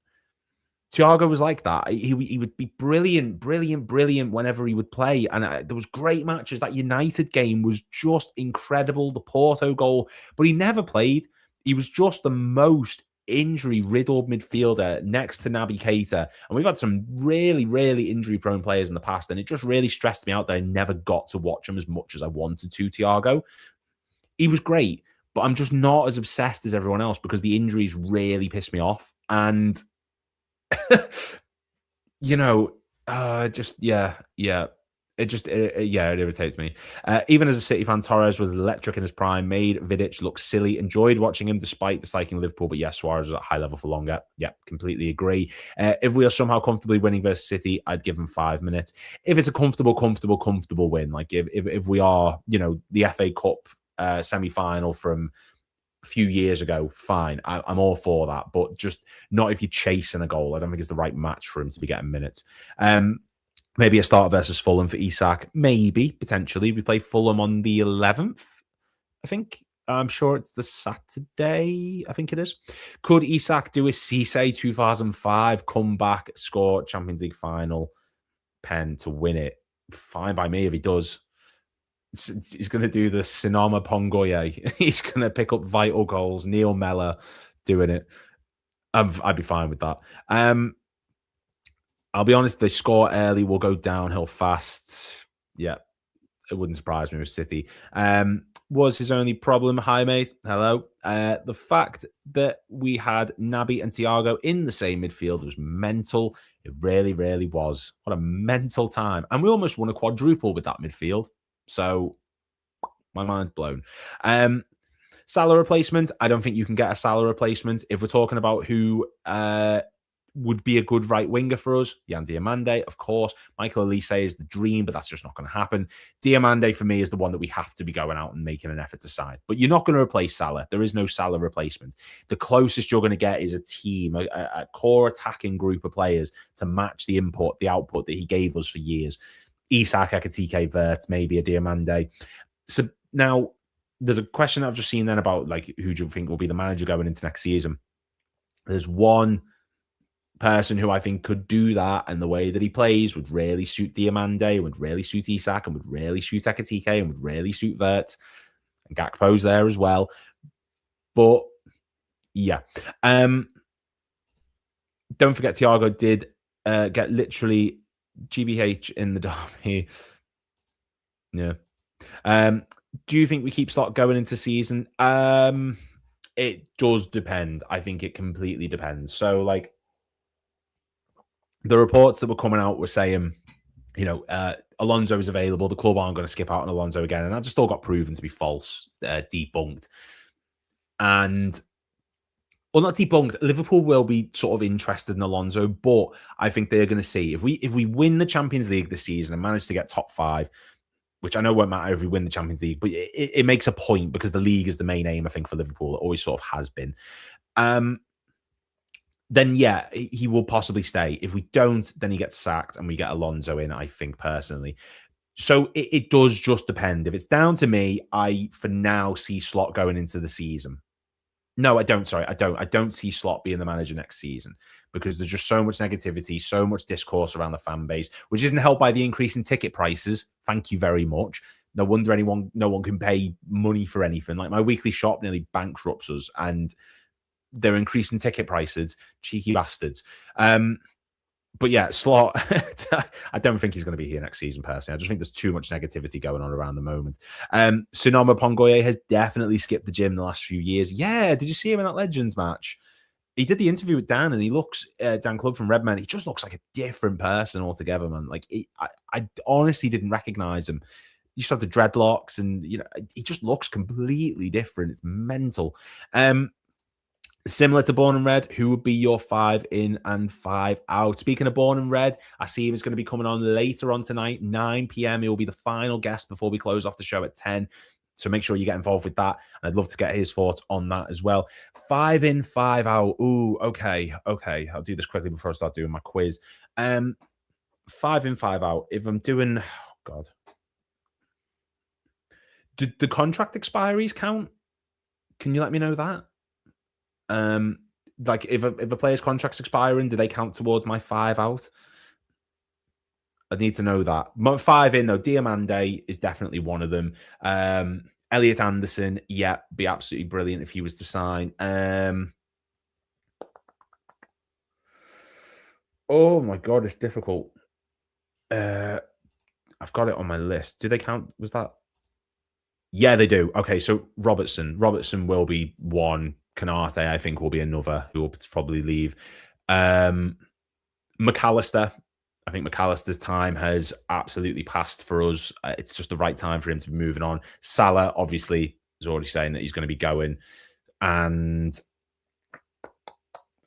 Thiago was like that. He would be brilliant whenever he would play. And there was great matches. That United game was just incredible. The Porto goal. But he never played. He was just the most injury-riddled midfielder next to Naby Keita. And we've had some really, really injury-prone players in the past. And it just really stressed me out that I never got to watch him as much as I wanted to, Thiago. He was great. But I'm just not as obsessed as everyone else because the injuries really pissed me off. And you know, it irritates me. Even as a City fan, Torres was electric in his prime, made Vidic look silly. Enjoyed watching him despite disliking Liverpool, but yes, Suarez was at high level for longer. Yeah, completely agree. If we are somehow comfortably winning versus City, I'd give him 5 minutes. If it's a comfortable win, like if we are, you know, the FA Cup semi-final from a few years ago, fine. I'm all for that, but just not if you're chasing a goal. I don't think it's the right match for him to be getting minutes. Maybe a start versus Fulham for Isak. Maybe, potentially. We play Fulham on the 11th, I think. I'm sure it's the Saturday. I think it is. Could Isak do a Cisse 2005 comeback, score Champions League final, pen to win it? Fine by me if he does. He's going to do the Sinama Pongoye. He's going to pick up vital goals. Neil Mellor doing it. I'd be fine with that. I'll be honest, they score early, will go downhill fast. Yeah, it wouldn't surprise me with City. Was his only problem? Hi, mate. Hello. The fact that we had Naby and Thiago in the same midfield was mental. It really, really was. What a mental time. And we almost won a quadruple with that midfield. So my mind's blown. Salah replacement. I don't think you can get a Salah replacement. If we're talking about who would be a good right winger for us, Yan Diomande, of course. Michael Elise is the dream, but that's just not going to happen. Diomande, for me, is the one that we have to be going out and making an effort to sign. But you're not going to replace Salah. There is no Salah replacement. The closest you're going to get is a team, a core attacking group of players to match the output that he gave us for years. Isak, Ekitike, Vert, maybe a Diomande. So now there's a question I've just seen then about like who do you think will be the manager going into next season? There's one person who I think could do that, and the way that he plays would really suit Diomande, would really suit Isak, and would really suit Ekitike, and would really suit Vert. And Gakpo's there as well. But yeah. Don't forget Thiago did get literally GBH in the derby. Yeah. Do you think we keep Slot going into season? It does depend. I think it completely depends. So, like, the reports that were coming out were saying, Alonso is available. The club aren't going to skip out on Alonso again. And that just all got proven to be false, debunked. And, well, not debunked. Liverpool will be sort of interested in Alonso, but I think they're going to see if we win the Champions League this season and manage to get top 5, which I know won't matter if we win the Champions League, but it makes a point because the league is the main aim, I think, for Liverpool. It always sort of has been. Then, yeah, he will possibly stay. If we don't, then he gets sacked and we get Alonso in, I think, personally. So it does just depend. If it's down to me, I, for now, see Slot going into the season. No, I don't. Sorry, I don't. I don't see Slot being the manager next season because there's just so much negativity, so much discourse around the fan base, which isn't helped by the increase in ticket prices. Thank you very much. No wonder no one can pay money for anything. Like my weekly shop nearly bankrupts us, and they're increasing ticket prices. Cheeky bastards. But yeah, Slot, I don't think he's going to be here next season, personally. I just think there's too much negativity going on around the moment. Tsunoma Pongoye has definitely skipped the gym the last few years. Yeah, did you see him in that Legends match? He did the interview with Dan, and he looks, Dan Club from Redman, he just looks like a different person altogether, man. Like, I honestly didn't recognize him. He used to have the dreadlocks, and, he just looks completely different. It's mental. Similar to Born and Red, who would be your 5 in and 5 out? Speaking of Born and Red, I see him is going to be coming on later on tonight, 9 p.m. He will be the final guest before we close off the show at 10. So make sure you get involved with that. And I'd love to get his thoughts on that as well. 5 in, 5 out. Ooh, okay. I'll do this quickly before I start doing my quiz. 5 in, 5 out. If I'm doing, oh God. Do the contract expiries count? Can you let me know that? Like if a player's contract's expiring, do they count towards my 5 out? I need to know that. My 5 in though, Diomande is definitely one of them. Elliot Anderson, yeah, be absolutely brilliant if he was to sign. Oh my God, it's difficult. I've got it on my list. Do they count? Was that? Yeah, they do. Okay, so Robertson will be one. Canate, I think, will be another who will probably leave. McAllister, I think McAllister's time has absolutely passed for us. It's just the right time for him to be moving on. Salah, obviously, is already saying that he's going to be going. And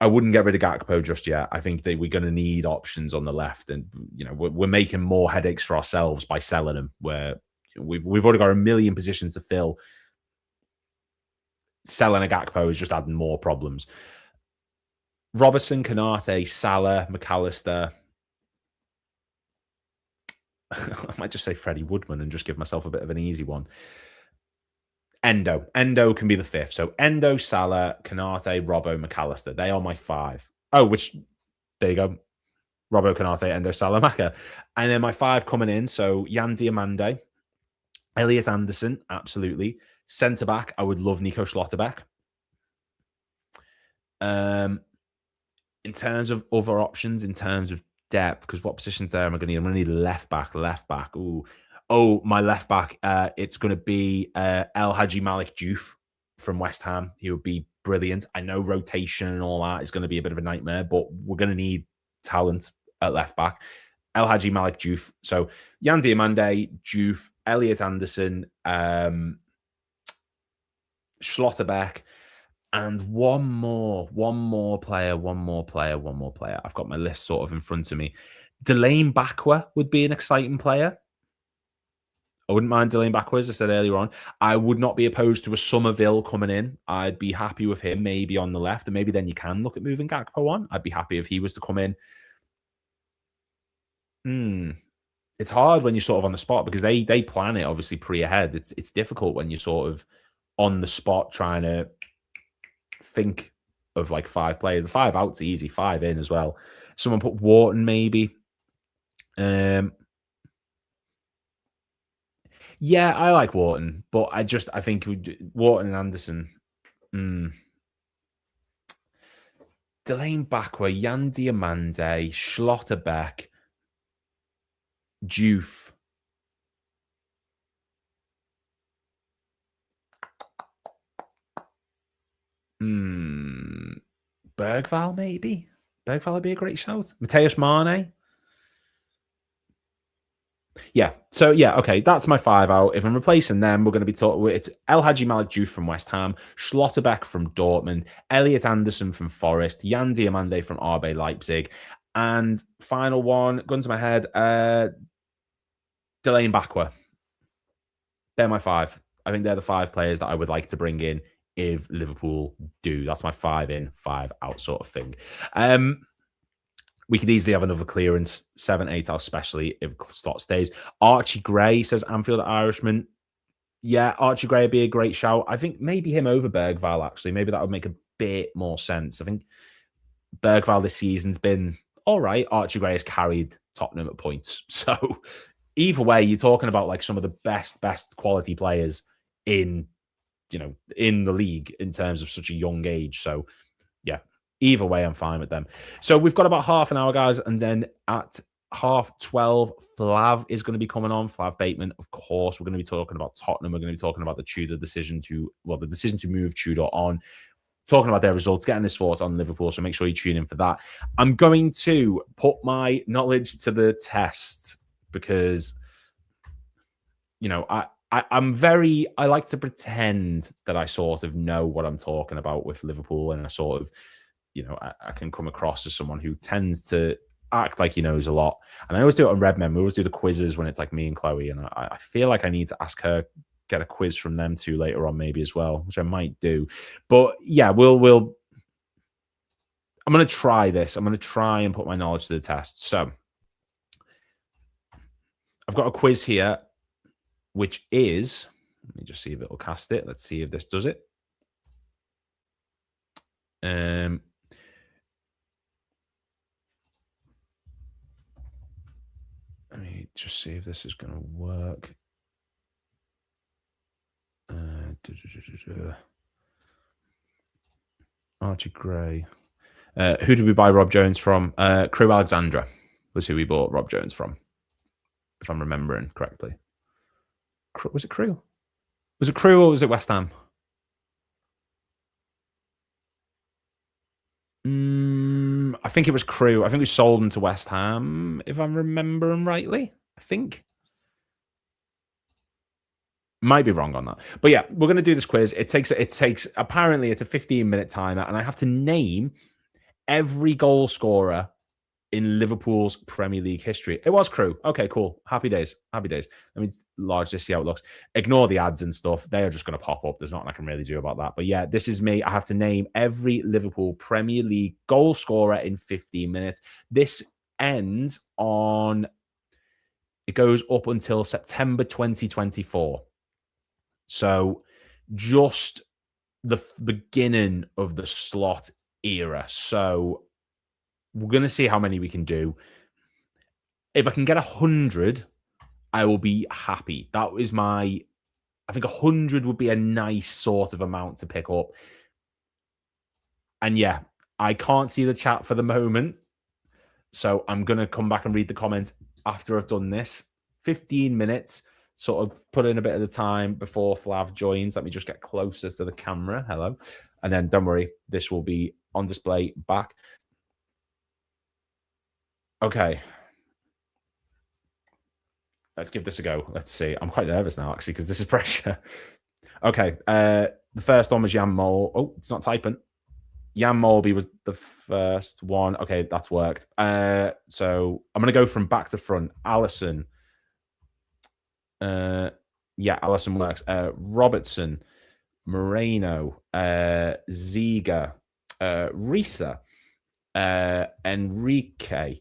I wouldn't get rid of Gakpo just yet. I think that we're going to need options on the left. And, we're making more headaches for ourselves by selling them, where we've already got a million positions to fill. Selling a Gakpo is just adding more problems. Robertson, Canate, Salah, McAllister. I might just say Freddie Woodman and just give myself a bit of an easy one. Endo can be the 5th. So Endo, Salah, Canate, Robbo, McAllister. They are my 5. Oh, which, there you go. Robbo, Canate, Endo, Salah, Maka. And then my 5 coming in. So Yan Diomande. Elliot Anderson, absolutely. Centre back, I would love Nico Schlotterbeck. In terms of other options, in terms of depth, because what positions there am I going to need? I'm going to need left back. Ooh. Oh, my left back. It's going to be El Hadji Malik Diouf from West Ham. He would be brilliant. I know rotation and all that is going to be a bit of a nightmare, but we're going to need talent at left back. El Hadji Malik Diouf. So Yan Diomande, Diouf, Elliot Anderson, Schlotterbeck, and one more player. I've got my list sort of in front of me. Delane Bakwa would be an exciting player. I wouldn't mind Delane Bakwa, as I said earlier on. I would not be opposed to a Somerville coming in. I'd be happy with him maybe on the left, and maybe then you can look at moving Gakpo on. I'd be happy if he was to come in. It's hard when you're sort of on the spot because they plan it obviously pre-ahead. It's difficult when you're sort of on the spot trying to think of like 5 players. The 5 out's easy, 5 in as well. Someone put Wharton maybe. Yeah, I like Wharton, but I think Wharton and Anderson. Delane Bakwa, Yan Diomande, Schlotterbeck, Diouf. Bergval, maybe? Bergval would be a great shout. Mateus Mane. Yeah. So, yeah, okay. That's my 5 out. If I'm replacing them, we're going to be talking with it's El Hadji Malik Diouf from West Ham, Schlotterbeck from Dortmund, Elliot Anderson from Forest, Yan Diomande from RB Leipzig, and final one, gun to my head, Delane Bakwa. They're my 5. I think they're the 5 players that I would like to bring in if Liverpool do. That's my 5 in, 5 out sort of thing. We could easily have another clearance, 7, 8 out, especially if slot stays. Archie Gray says Anfield Irishman. Yeah, Archie Gray would be a great shout. I think maybe him over Bergval, actually. Maybe that would make a bit more sense. I think Bergval this season's been all right. Archie Gray has carried Tottenham at points. So either way, you're talking about like some of the best quality players in the league in terms of such a young age. So yeah, either way, I'm fine with them. So we've got about half an hour, guys, and then at 12:30, Flav is going to be coming on. Flav Bateman, of course. We're going to be talking about Tottenham. We're going to be talking about the decision to move Tudor on, talking about their results, getting his thoughts on Liverpool. So make sure you tune in for that. I'm going to put my knowledge to the test because, I like to pretend that I sort of know what I'm talking about with Liverpool, and I sort of, I can come across as someone who tends to act like he knows a lot. And I always do it on Redmen. We always do the quizzes when it's like me and Chloe, and I feel like I need to ask her, get a quiz from them too later on maybe as well, which I might do. But yeah, I'm going to try this. I'm going to try and put my knowledge to the test. So I've got a quiz here, which is, let me just see if it'll cast it. Let's see if this does it. Let me just see if this is going to work. Archie Gray. Who did we buy Rob Jones from? Crew Alexandra was who we bought Rob Jones from, if I'm remembering correctly. Was it Crew? Was it Crew or was it West Ham? I think it was Crew. I think we sold him to West Ham, if I'm remembering rightly. I think. Might be wrong on that. But yeah, we're going to do this quiz. It takes apparently it's a 15-minute timer, and I have to name every goal scorer in Liverpool's Premier League history. It was Crew. Okay, cool. Happy days. Let me enlarge this, see how it looks. Ignore the ads and stuff. They are just going to pop up. There's nothing I can really do about that. But yeah, this is me. I have to name every Liverpool Premier League goal scorer in 15 minutes. This ends on, it goes up until September 2024. So just the beginning of the slot era. So we're going to see how many we can do. If I can get 100, I will be happy. That is my, I think 100 would be a nice sort of amount to pick up. And yeah, I can't see the chat for the moment. So I'm going to come back and read the comments after I've done this. 15 minutes, sort of put in a bit of the time before Flav joins. Let me just get closer to the camera. Hello. And then don't worry, this will be on display back. Okay. Let's give this a go. Let's see. I'm quite nervous now, actually, because this is pressure. Okay. The first one was Jan Mol. Oh, it's not typing. Jan Molby was the first one. Okay, that's worked. So I'm going to go from back to front. Allison. Yeah, Allison works. Robertson. Moreno. Ziga. Risa. Enrique.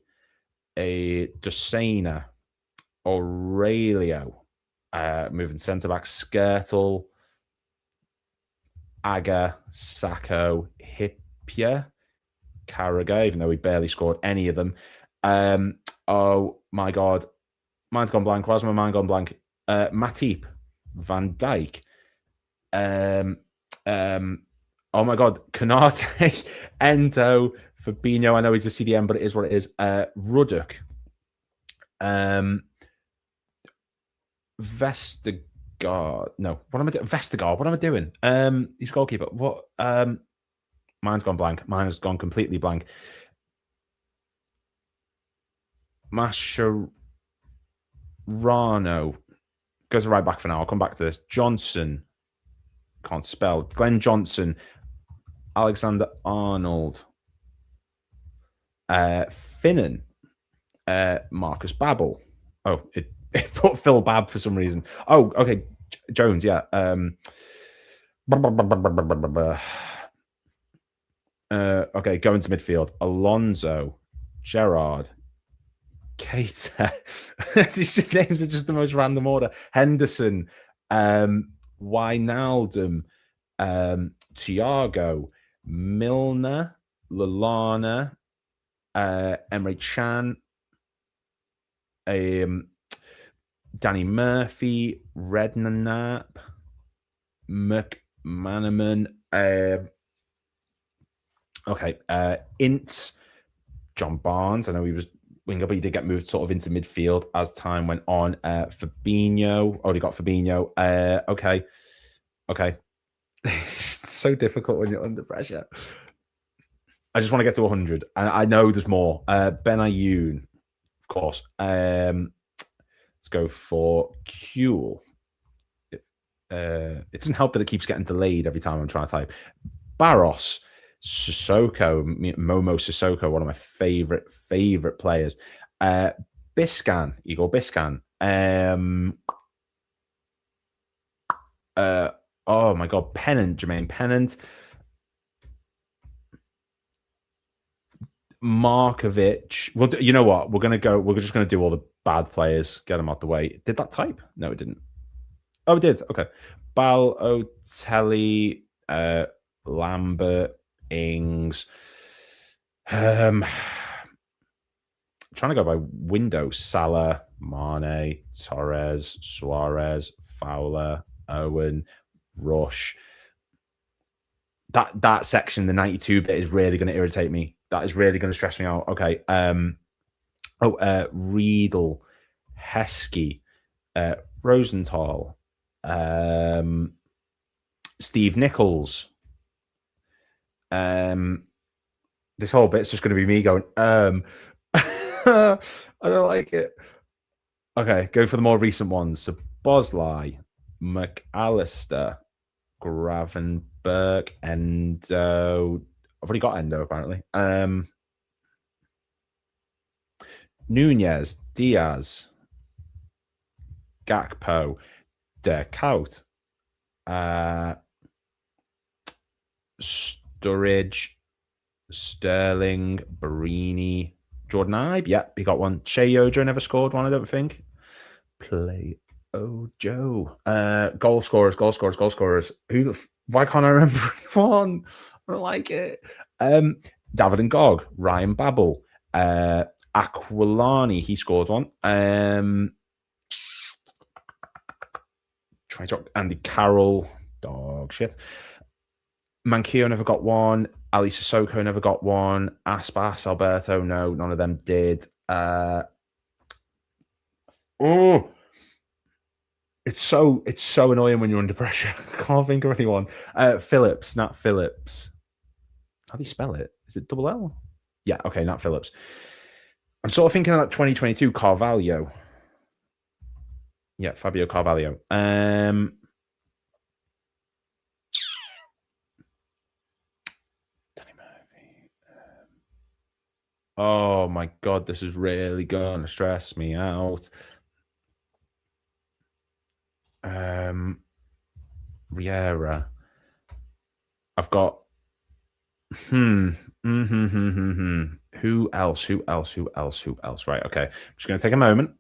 Dosena. Aurelio. Moving centre back. Skirtle. Aga, Sacco, Hipia, Carragher, even though we barely scored any of them. Oh my God. Mine's gone blank. Why's my mind gone blank? Matip, Van Dijk. Oh my God. Canate, Endo, Fabinho. I know he's a CDM, but it is what it is. Ruddock. Vestergaard. No, what am I doing? Vestergaard. What am I doing? He's goalkeeper. What? Mine's gone blank. Mine has gone completely blank. Mascherano goes right back for now. I'll come back to this. Johnson. Can't spell. Glenn Johnson. Alexander Arnold. Finnan. Marcus Babbel. Oh, it put Phil Babb for some reason. Oh, okay. Jones, yeah. Okay, going to midfield. Alonso, Gerard, Keita. These names are just the most random order. Henderson, Wijnaldum, Thiago, Milner, Lallana, Emre Can, Danny Murphy, Redknapp, McManaman, okay, Ince, John Barnes. I know he was winger, but he did get moved sort of into midfield as time went on. Fabinho, already got Fabinho. Okay. It's so difficult when you're under pressure. I just want to get to 100. And I know there's more. Ben Ayoun, of course. Let's go for Kuhl. It doesn't help that it keeps getting delayed every time I'm trying to type. Barros, Sissoko, Momo Sissoko, one of my favorite players. Biscan, Igor Biscan. Oh my God, Pennant, Jermaine Pennant. Markovic. Well, you know what? We're just gonna do all the bad players, get them out the way. Did that type? No, it didn't. Oh, it did. Okay. Balotelli, Lambert, Ings. Trying to go by window. Salah, Mane, Torres, Suarez, Fowler, Owen, Rush. That section, the 92 bit, is really going to irritate me. That is really going to stress me out. Okay. Riedel, Heskey, Rosenthal, Steve Nichols. This whole bit's just going to be me going, I don't like it. Okay, go for the more recent ones. So Bosley, McAllister, Gravenberg, Endo. I've already got Endo, apparently. Nunez, Diaz, Gakpo, De Kout, Sturridge, Sterling, Barini, Jordan Ibe. Yeah, he got one. Che Yojo never scored one, I don't think. Play Joe. Goal scorers. Why can't I remember anyone? I don't like it. David and Gog, Ryan Babel, Aquilani, he scored one. Try to Andy Carroll, dog shit. Manquillo never got one. Ali Sissoko never got one. Aspas, Alberto, no, none of them did. It's so annoying when you're under pressure. I can't think of anyone. Phillips, Nat Phillips. How do you spell it? Is it double L? Yeah, okay, Nat Phillips. I'm sort of thinking of that 2022 Carvalho. Yeah, Fabio Carvalho. Danny Murphy. Oh my God, this is really going to stress me out. Riera. I've got Who else? Right, okay. I'm just going to take a moment.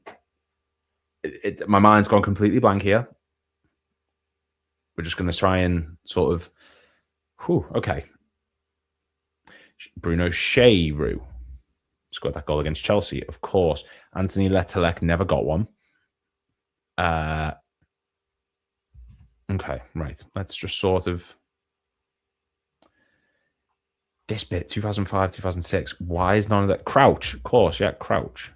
My mind's gone completely blank here. We're just going to try and sort of... okay. Bruno Cheyrou scored that goal against Chelsea, of course. Anthony Letelek never got one. Okay, right. Let's just sort of... This bit, 2005, 2006. Why is none of that? Crouch, of course. Yeah, Crouch.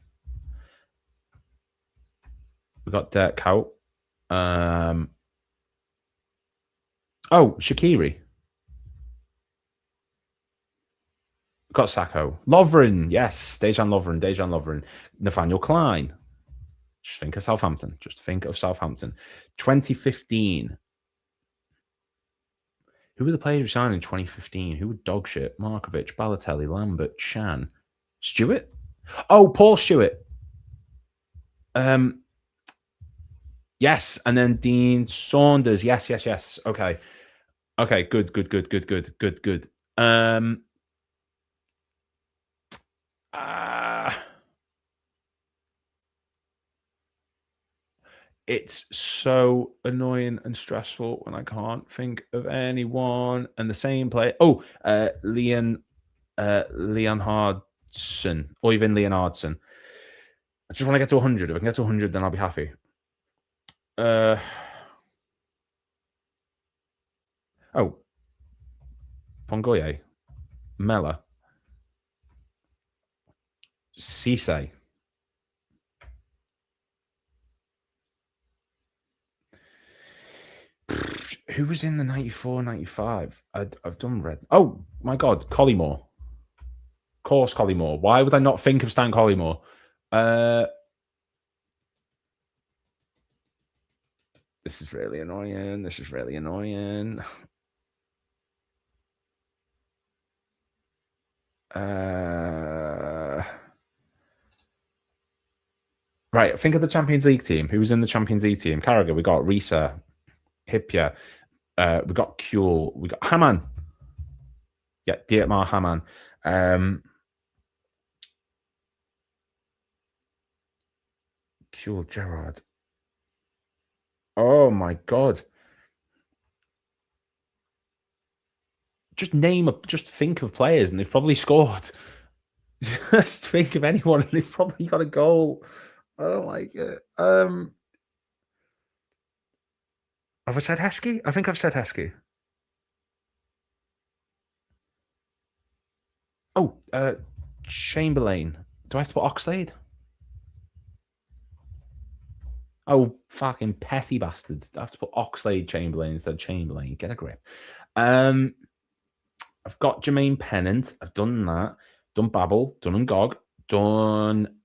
We got Dirk Kuyt. Shaqiri. Got Sacco. Lovren. Yes, Dejan Lovren. Nathaniel Klein. Just think of Southampton. 2015. Who were the players who signed in 2015? Who were dog shit? Markovic, Balotelli, Lambert, Chan. Stewart? Oh, Paul Stewart. Yes, and then Dean Saunders. Yes. Okay, good. It's so annoying and stressful when I can't think of anyone. And the same player. Leon Leonhardsson. Oyvind Leonhardsson. I just want to get to 100. If I can get to 100, then I'll be happy. Pongoye. Mella. Cisse. Who was in the 94, 95? I've done red. Oh, my God. Collymore. Of course, Collymore. Why would I not think of Stan Collymore? This is really annoying. Right, think of the Champions League team. Who was in the Champions League team? Carragher, we got Risa, Hipia, we got Kuhl, we got Hamann. Yeah, Dietmar Hamann. Kuhl, Gerrard. Oh my God. Just think of players and they've probably scored. Just think of anyone and they've probably got a goal. I don't like it. Have I said Heskey? I think I've said Heskey. Chamberlain. Do I have to put Oxlade? Oh, fucking petty bastards. I have to put Oxlade Chamberlain instead of Chamberlain. Get a grip. I've got Jermaine Pennant. I've done that. Done Babel. Done Ngog. Done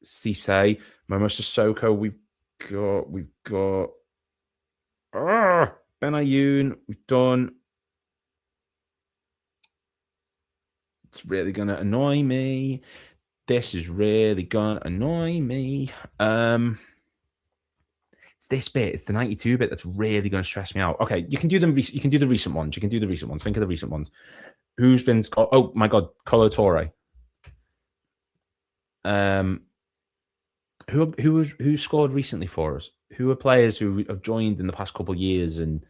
Cisse. Momo Sissoko. We've got Benayoun. We've done. It's really going to annoy me. This is really going to annoy me. It's this bit. It's the 92 bit that's really going to stress me out. Okay, you can do them. You can do the recent ones. Think of the recent ones. Who's been? Oh my God, Colo Torre. Who scored recently for us? Who are players who have joined in the past couple of years? And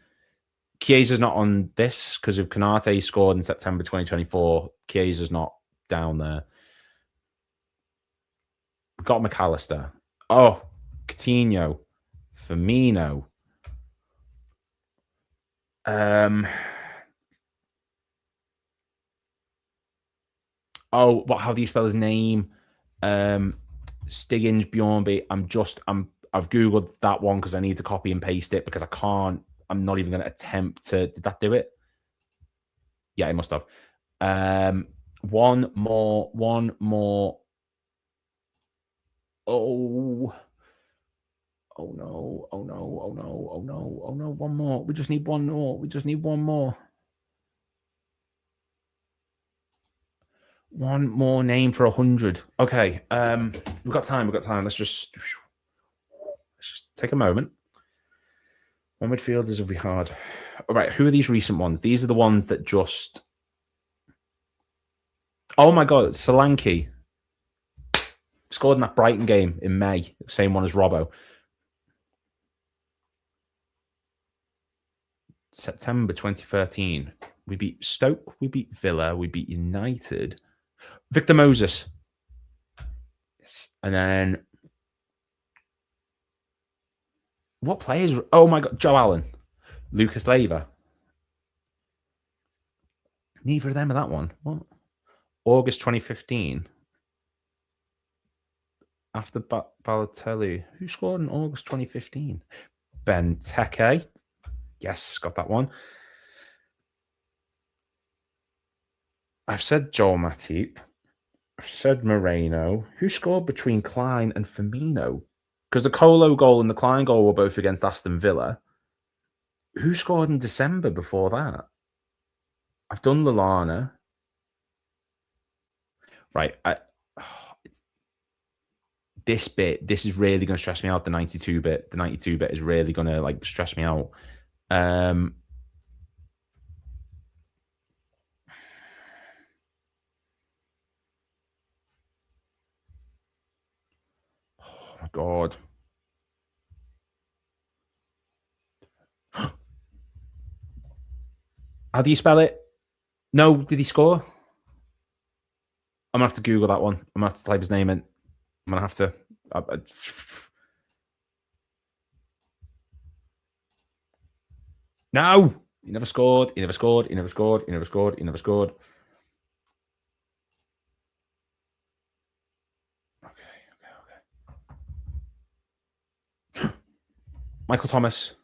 Chiesa's not on this because of Konate scored in September 2024. Chiesa's not down there. We've got McAllister. Oh, Coutinho, Firmino. Oh, how do you spell his name? Stiggins Bjornby. I've Googled that one because I need to copy and paste it because I can't. I'm not even going to attempt to. Did that do it? Yeah, it must have. One more. Oh. Oh no. One more. We just need one more. One more name for 100. Okay. We've got time. Let's just take a moment. What midfielders have we had? All right. Who are these recent ones? These are the ones that just. Oh my God. Solanke. Scored in that Brighton game in May. Same one as Robbo. September 2013. We beat Stoke. We beat Villa. We beat United. Victor Moses. And then. What players? Oh my God. Joe Allen. Lucas Leiva. Neither of them are that one. What? August 2015. After Balotelli. Who scored in August 2015? Benteke. Yes, got that one. I've said Joel Matip. I've said Moreno. Who scored between Klein and Firmino? Because the Colo goal and the Klein goal were both against Aston Villa. Who scored in December before that? I've done Lallana. Right. This is really going to stress me out, the 92 bit. The 92 bit is really going to stress me out. Oh my God. How do you spell it? No, did he score? I'm going to have to Google that one. I'm going to have to type his name in. I'm going to have to. No! He never scored. Okay. Michael Thomas.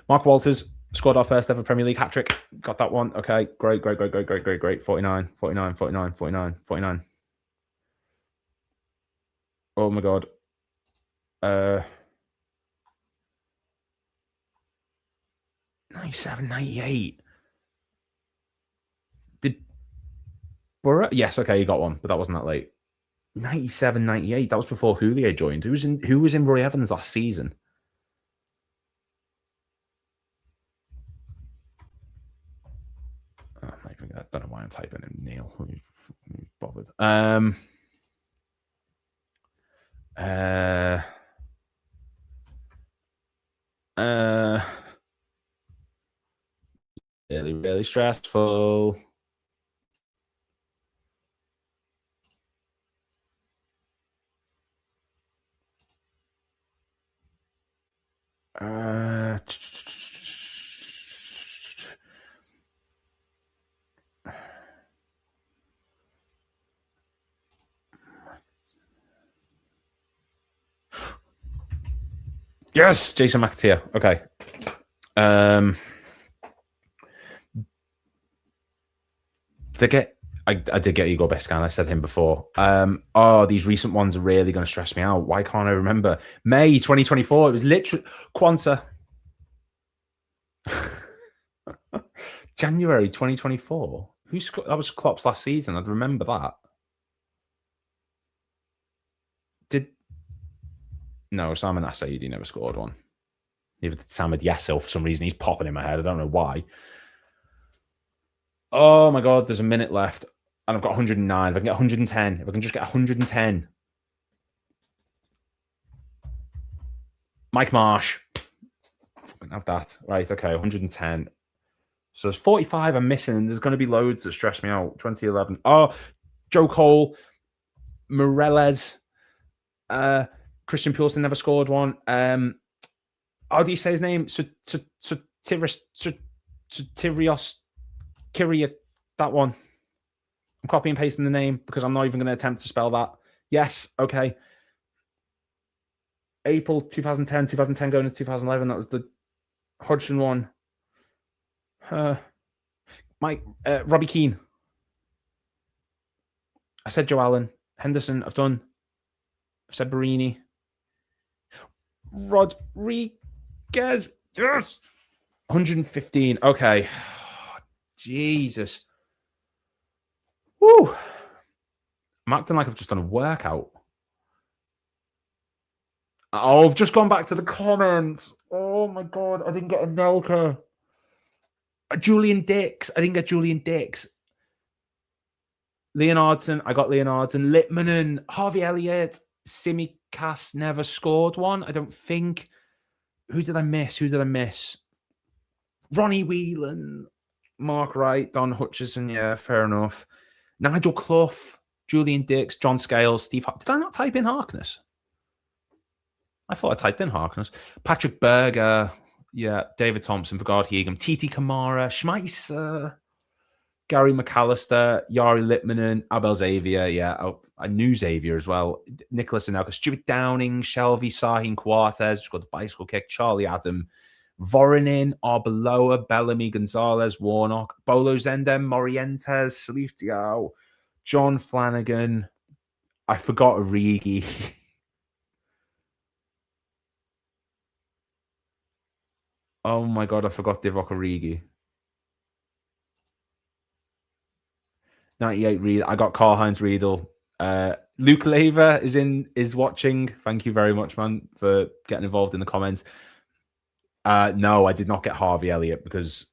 Mark Walters scored our first ever Premier League hat-trick. Got that one. Okay, great. 49. Oh my God. 97, 98. Yes, okay, you got one, but that wasn't that late. 97, 98. That was before Julio joined. Who was in Roy Evans last season? I don't know why I'm typing in Neil. Who's bothered? Really stressful. Yes, Jason McAteer. Okay. I did get Igor Bescan. I said him before. These recent ones are really going to stress me out. Why can't I remember? May 2024. It was literally Quanta. January 2024. Who scored? That was Klopp's last season. I'd remember that. No, Simon Assaidi never scored one. Neither did Samad Yassil for some reason. He's popping in my head. I don't know why. Oh my God, there's a minute left. And I've got 109. If I can get 110. If I can just get 110. Mike Marsh. Fucking have that. Right, okay, 110. So there's 45 I'm missing. There's going to be loads that stress me out. 2011. Oh, Joe Cole. Moreles. Christian Pulisic never scored one. How do you say his name? Tyrios, Kyria, that one. I'm copying and pasting the name because I'm not even going to attempt to spell that. Yes, okay. April 2010 going into 2011. That was the Hodgson one. Robbie Keane. I said Joe Allen. Henderson, I've said Barini. Rodriguez. Yes. 115. Okay. Jesus. Woo. I'm acting like I've just done a workout. Oh, I've just gone back to the comments. Oh my God. I didn't get a Nelka. Julian Dix. I didn't get Julian Dix. Leonardson. I got Leonardson. Littmanen. Harvey Elliott. Simicast never scored one. I don't think. Who did I miss? Ronnie Whelan. Mark Wright. Don Hutchison. Yeah, fair enough. Nigel Clough. Julian Dix. John Scales. Steve. Did I not type in Harkness? I thought I typed in Harkness. Patrick Berger. Yeah. David Thompson. Vegard Hegum. Titi Kamara. Schmeisser. Gary McAllister. Yari Littmanen. Abel Xavier. Yeah. I knew Xavier as well. Nicholas Anelka. Stuart Downing. Shelby. Sahin Quartez. Who's got the bicycle kick. Charlie Adam. Voronin. Arbeloa. Bellamy. Gonzalez. Warnock. Bolo Zendem. Morientes. Salif Diao. John Flanagan. I forgot Origi. Oh my God, I forgot Divock Origi. 98 Reed. I got Karl-Heinz Riedel. Luke Lever is watching. Thank you very much, man, for getting involved in the comments. No, I did not get Harvey Elliott because,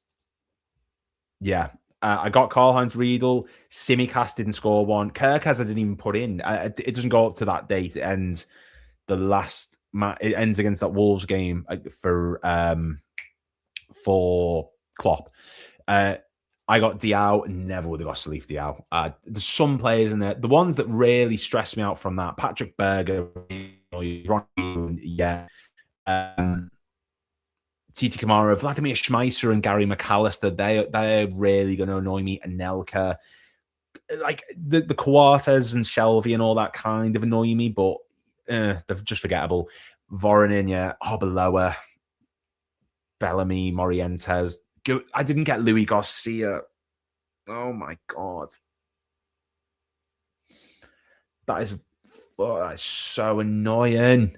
yeah, I got Karl-Heinz Riedel. Simicast didn't score one. Kirkaz I didn't even put in. It doesn't go up to that date. It ends the last match. It ends against that Wolves game for Klopp. I got Diao, never would have got Salif Diao. There's some players in there. The ones that really stress me out from that, Patrick Berger, Ron, yeah. Titi Kamara, Vladimir Schmeisser and Gary McAllister, they're really going to annoy me. Anelka. Like the Coates and Shelby and all that kind of annoy me, but they're just forgettable. Voronin, yeah. Arbeloa. Bellamy, Morientes. I didn't get Louis Garcia. Oh my God. That is so annoying.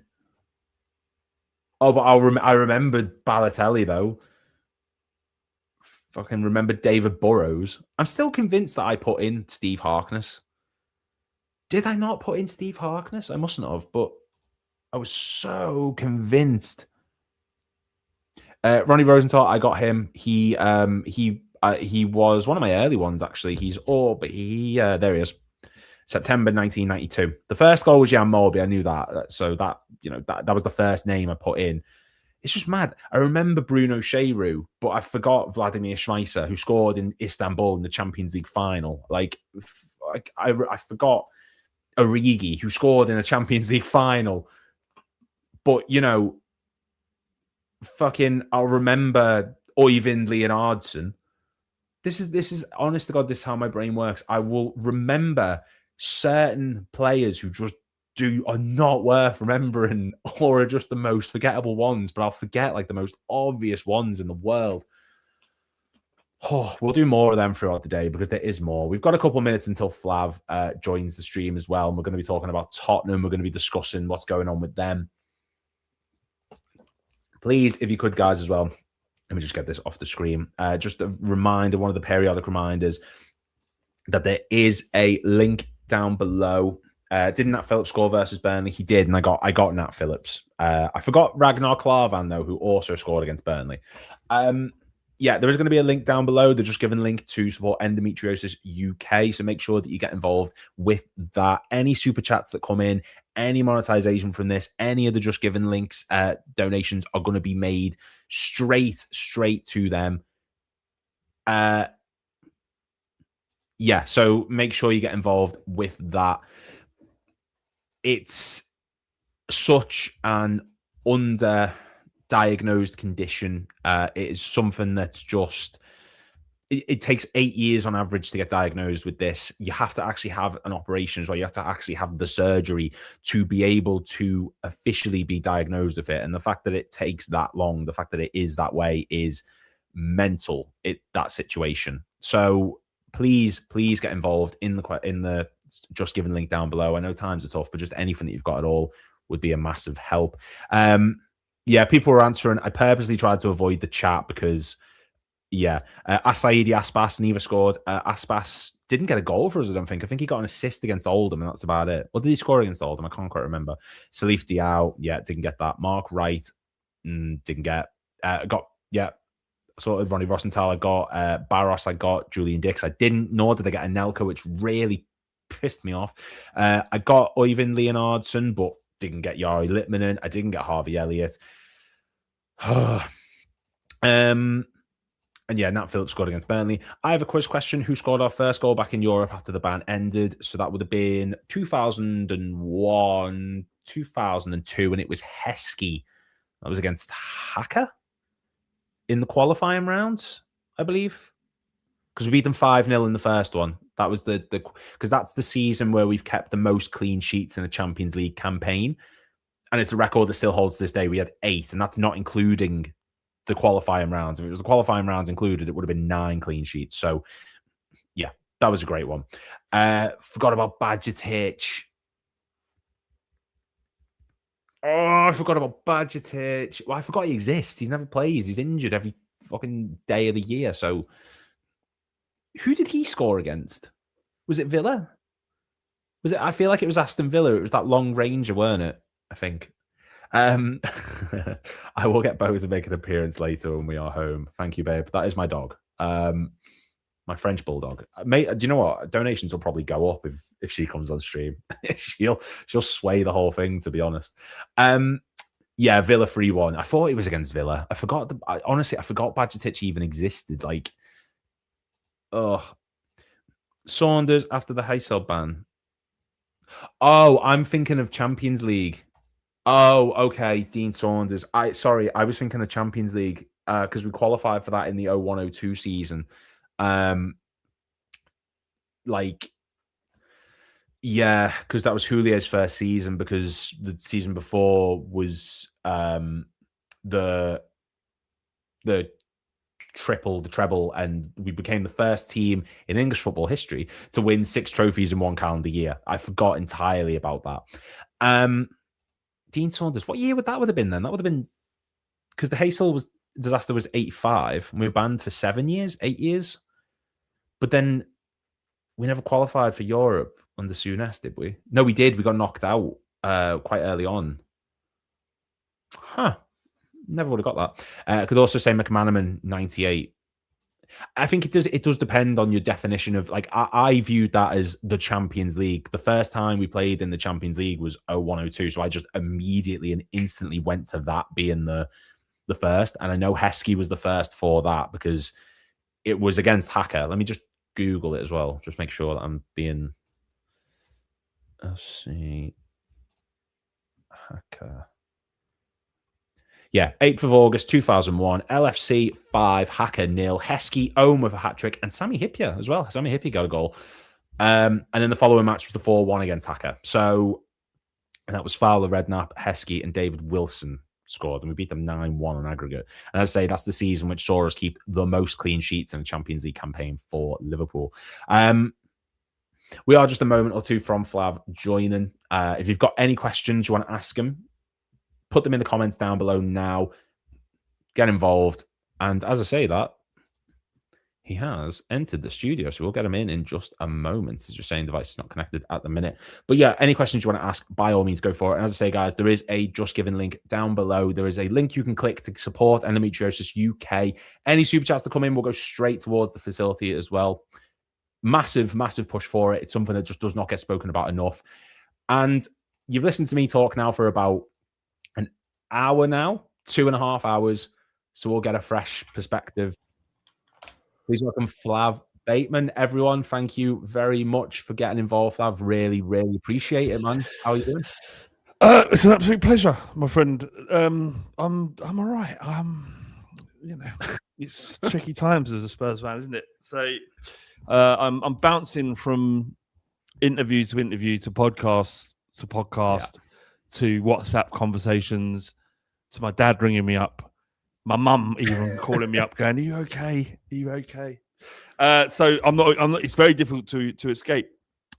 Oh, but I remembered Balotelli, though. Fucking remember David Burrows. I'm still convinced that I put in Steve Harkness. Did I not put in Steve Harkness? I mustn't have, but I was so convinced. Ronnie Rosenthal, I got him. He was one of my early ones, actually. There he is. September 1992. The first goal was Jan Molby. I knew that. So that was the first name I put in. It's just mad. I remember Bruno Cheyrou, but I forgot Vladimir Schmeisser, who scored in Istanbul in the Champions League final. I forgot Origi, who scored in a Champions League final. But, I'll remember Oyvind Leonardson. This is honest to God, this is how my brain works. I will remember certain players who just are not worth remembering or are just the most forgettable ones, but I'll forget like the most obvious ones in the world. Oh, we'll do more of them throughout the day because there is more. We've got a couple of minutes until Flav joins the stream as well. And we're going to be talking about Tottenham. We're going to be discussing what's going on with them. Please, if you could, guys, as well, let me just get this off the screen. Just a reminder, one of the periodic reminders, that there is a link down below. Didn't Nat Phillips score versus Burnley? He did, and I got Nat Phillips. I forgot Ragnar Klavan, though, who also scored against Burnley. Yeah, there is going to be a link down below. They're just giving a link to support Endometriosis UK. So make sure that you get involved with that. Any super chats that come in, any monetization from this, any of the just given links, donations are going to be made straight to them. Yeah, so make sure you get involved with that. It's such an under-diagnosed condition. It is something that's just... It takes 8 years on average to get diagnosed with this. You have to actually have an operation as well. You have to actually have the surgery to be able to officially be diagnosed with it. And the fact that it takes that long, the fact that it is that way is mental, that situation. So please get involved in the Just Giving link down below. I know times are tough, but just anything that you've got at all would be a massive help. Yeah, people were answering. I purposely tried to avoid the chat because... Yeah, Asaidi Aspas neither scored. Aspas didn't get a goal for us, I don't think. I think he got an assist against Oldham, and that's about it. Or did he score against Oldham? I can't quite remember. Salif Diao, yeah, didn't get that. Mark Wright, didn't get. Sorted. Ronnie Rosenthal, I got. Barros, I got. Julian Dix, I didn't. Nor did I get Anelka, which really pissed me off. I got Oyvind Leonardson, but didn't get Yari Litmanen. I didn't get Harvey Elliott. And yeah, Nat Phillips scored against Burnley. I have a quiz question. Who scored our first goal back in Europe after the ban ended? So that would have been 2001, 2002, and it was Heskey. That was against Hacker in the qualifying round, I believe. Because we beat them 5-0 in the first one. That was because that's the season where we've kept the most clean sheets in a Champions League campaign. And it's a record that still holds to this day. We had 8, and that's not including the qualifying rounds. If it was the qualifying rounds included, it would have been 9 clean sheets. So, yeah, that was a great one. Forgot about Badgetich. Oh, I forgot about Badgetich. Well, I forgot he exists. He never plays. He's injured every fucking day of the year. So, who did he score against? Was it Villa? Was it? I feel like it was Aston Villa. It was that long ranger, weren't it? I think. I will get Bo to make an appearance later when we are home. Thank you, babe. That is my dog. My French bulldog. Mate, do you know what? Donations will probably go up if she comes on stream. she'll sway the whole thing, to be honest. Yeah, Villa 3-1. I thought it was against Villa. Honestly, I forgot Badgetich even existed. Like, Saunders after the Heysel ban. Oh, I'm thinking of Champions League. Oh, okay, Dean Saunders. I was thinking of Champions League because we qualified for that in the 01-02 season. Yeah, because that was Julio's first season, because the season before was the treble, and we became the first team in English football history to win 6 trophies in one calendar year. I forgot entirely about that. Dean Saunders, what year would have been then? That would have been because the Heysel disaster was 85, and we were banned for 8 years. But then we never qualified for Europe under Souness, did we? No, we did. We got knocked out quite early on. Huh. Never would have got that. I could also say McManaman 98. I think it does depend on your definition of, like, I viewed that as the Champions League. The first time we played in the Champions League was 01-02, so I just immediately and instantly went to that being the first. And I know Heskey was the first for that because it was against Hacker. Let me just Google it as well, just make sure that I'm being... Let's see. Hacker. Yeah, 8th of August, 2001. LFC 5, Hacker 0. Heskey, Ohm with a hat-trick, and Sami Hyypiä as well. Sami Hyypiä got a goal. And then the following match was the 4-1 against Hacker. So, and that was Fowler, Redknapp, Heskey, and David Wilson scored, and we beat them 9-1 on aggregate. And as I say, that's the season which saw us keep the most clean sheets in a Champions League campaign for Liverpool. We are just a moment or two from Flav joining. If you've got any questions you want to ask him, put them in the comments down below now. Get involved. And as I say that, he has entered the studio, so we'll get him in just a moment. He's just saying device is not connected at the minute. But yeah, any questions you want to ask, by all means, go for it. And as I say, guys, there is a Just Giving link down below. There is a link you can click to support Endometriosis UK. Any super chats that come in will go straight towards the facility as well. Massive, massive push for it. It's something that just does not get spoken about enough. And you've listened to me talk now for about an hour now, 2.5 hours. So we'll get a fresh perspective. Please welcome Flav Bateman. Everyone, thank you very much for getting involved, Flav. Really, really appreciate it, man. How are you doing? It's an absolute pleasure, my friend. I'm all right. It's tricky times as a Spurs fan, isn't it? So I'm bouncing from interview to interview to podcast to podcast to WhatsApp conversations to my dad ringing me up, my mum even calling me up, going, "Are you okay? Are you okay?" So I'm not. It's very difficult to escape.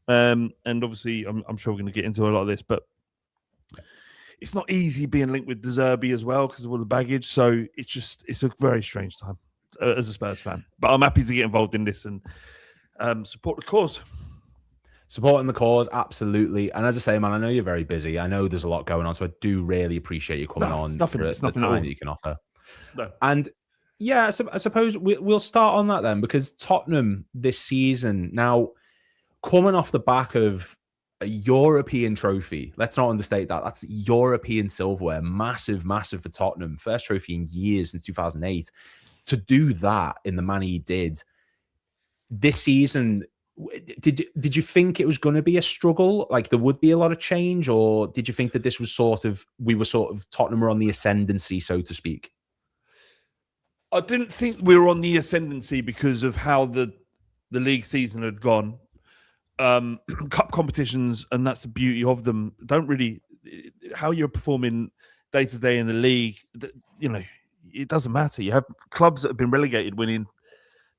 And obviously, I'm sure we're going to get into a lot of this, but it's not easy being linked with De Zerbi as well because of all the baggage. So it's a very strange time as a Spurs fan. But I'm happy to get involved in this and support the cause. Supporting the cause, absolutely. And as I say, man, I know you're very busy. I know there's a lot going on, so I do really appreciate you coming on for the time that you can offer. No. And yeah, so I suppose we'll start on that then, because Tottenham this season, now coming off the back of a European trophy, let's not understate that. That's European silverware, massive, massive for Tottenham. First trophy in years since 2008. To do that in the manner he did this season, did you think it was going to be a struggle? Like there would be a lot of change, or did you think that this was Tottenham were on the ascendancy, so to speak? I didn't think we were on the ascendancy because of how the league season had gone. Cup competitions, and that's the beauty of them, don't really, how you're performing day to day in the league, it doesn't matter. You have clubs that have been relegated winning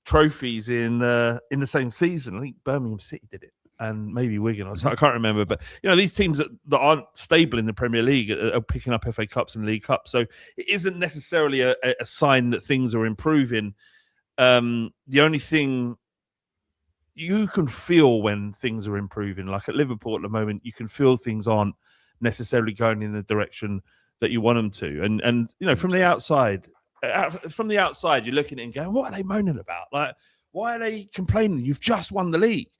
trophies in the same season. I think Birmingham City did it, and maybe Wigan. I can't remember, but these teams that aren't stable in the Premier League are picking up FA Cups and League Cups. So it isn't necessarily a sign that things are improving. The only thing you can feel when things are improving, like at Liverpool at the moment, you can feel things aren't necessarily going in the direction that you want them to. And from the outside, you're looking at it and going, what are they moaning about? Like, why are they complaining? You've just won the league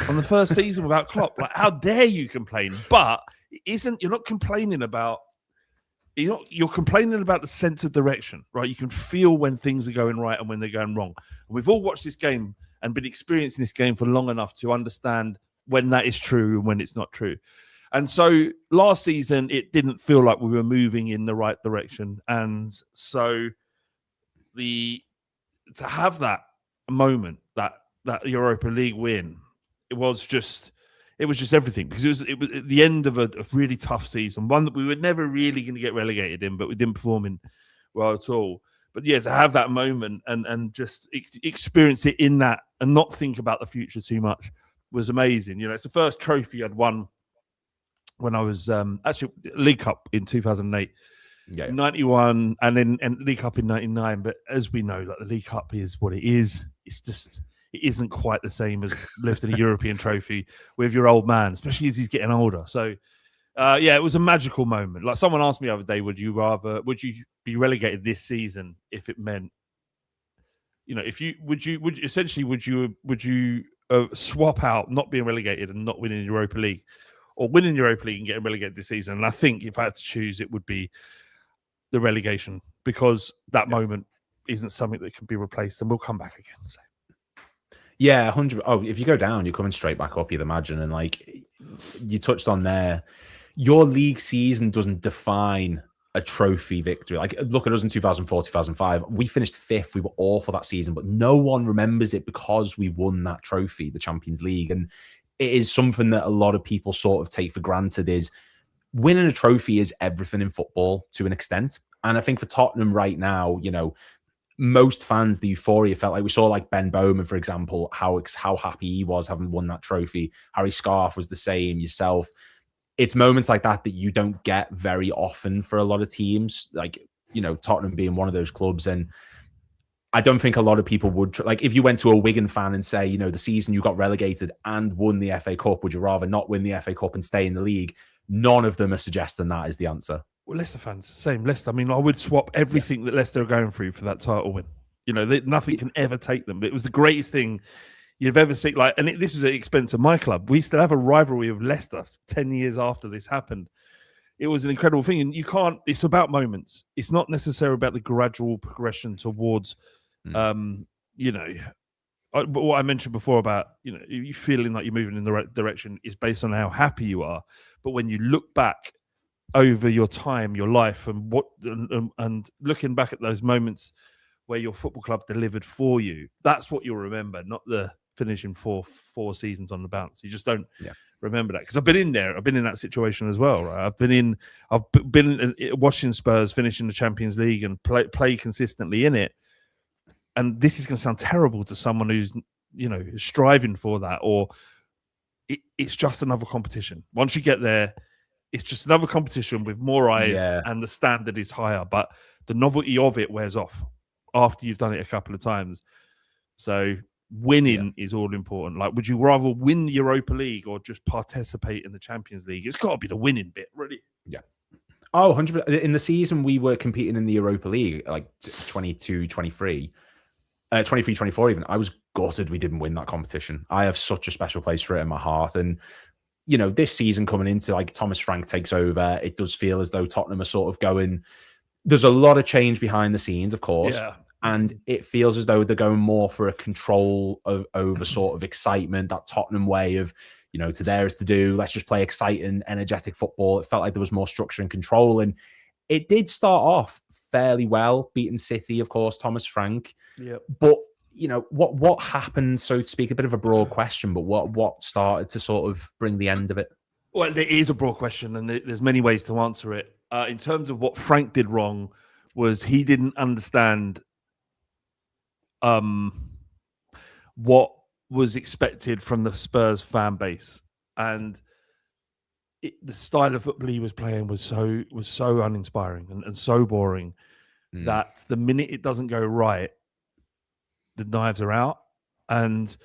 on the first season without Klopp. Like, how dare you complain? But you're not complaining about, you're complaining about the sense of direction, right? You can feel when things are going right and when they're going wrong. And we've all watched this game and been experiencing this game for long enough to understand when that is true and when it's not true. And so last season, it didn't feel like we were moving in the right direction. And so to have that moment, that Europa League win, it was just everything, because it was at the end of a really tough season, one that we were never really going to get relegated in, but we didn't perform in well at all. But yeah, to have that moment and just experience it in that and not think about the future too much was amazing. It's the first trophy I'd won when I was actually League Cup in 2008, 91, and League Cup in 99. But as we know, like, the League Cup is what it is. It isn't quite the same as lifting a European trophy with your old man, especially as he's getting older. So it was a magical moment. Like, someone asked me the other day, would you be relegated this season if it meant, would you swap out not being relegated and not winning Europa League, or winning Europa League and getting relegated this season? And I think if I had to choose, it would be the relegation, because that moment isn't something that can be replaced, and we'll come back again. So. Yeah, 100. Oh, if you go down, you're coming straight back up, you'd imagine. And like you touched on there, your league season doesn't define a trophy victory. Like, look at us in 2004, 2005. We finished 5th. We were awful that season, but no one remembers it because we won that trophy, the Champions League. And it is something that a lot of people sort of take for granted, is winning a trophy is everything in football to an extent. And I think for Tottenham right now, most fans, the euphoria felt like we saw, like Ben Bowman, for example, how happy he was having won that trophy. Harry Scarf was the same, yourself. It's moments like that that you don't get very often for a lot of teams, like, Tottenham being one of those clubs. And I don't think a lot of people would, like, if you went to a Wigan fan and say, the season you got relegated and won the FA Cup, would you rather not win the FA Cup and stay in the league? None of them are suggesting that is the answer. Well, Leicester fans, same. Leicester. I mean, I would swap everything that Leicester are going through for that title win. Nothing can ever take them. It was the greatest thing you've ever seen. Like, and this was at the expense of my club. We still have a rivalry with Leicester 10 years after this happened. It was an incredible thing. And you can't, it's about moments. It's not necessarily about the gradual progression towards, what I mentioned before about, you feeling like you're moving in the right direction is based on how happy you are. But when you look back over your time, your life, and looking back at those moments where your football club delivered for you. That's what you'll remember, not the finishing four seasons on the bounce. You just don't remember that, because I've been in there. I've been in that situation as well, right? I've been watching Spurs finishing the Champions League and play consistently in it. And this is going to sound terrible to someone who's, striving for that, or it's just another competition. Once you get there, it's just another competition with more eyes, and the standard is higher. But the novelty of it wears off after you've done it a couple of times. So winning is all important. Like, would you rather win the Europa League or just participate in the Champions League? It's got to be the winning bit, really. Yeah. Oh, 100%. In the season we were competing in the Europa League, like 22, 23, 23, 24 even, I was gutted we didn't win that competition. I have such a special place for it in my heart. And, this season coming into, like, Thomas Frank takes over, it does feel as though Tottenham are sort of going, there's a lot of change behind the scenes, of course. Yeah. And it feels as though they're going more for a control over sort of excitement, that Tottenham way of, to there is to do, let's just play exciting, energetic football. It felt like there was more structure and control. And it did start off fairly well, beating City, of course, Thomas Frank. Yeah. But, what happened, so to speak, a bit of a broad question, but what started to sort of bring the end of it? Well, there is a broad question, and there's many ways to answer it. In terms of what Frank did wrong, was he didn't understand what was expected from the Spurs fan base, and the style of football he was playing was so uninspiring and so boring that the minute it doesn't go right, the knives are out. And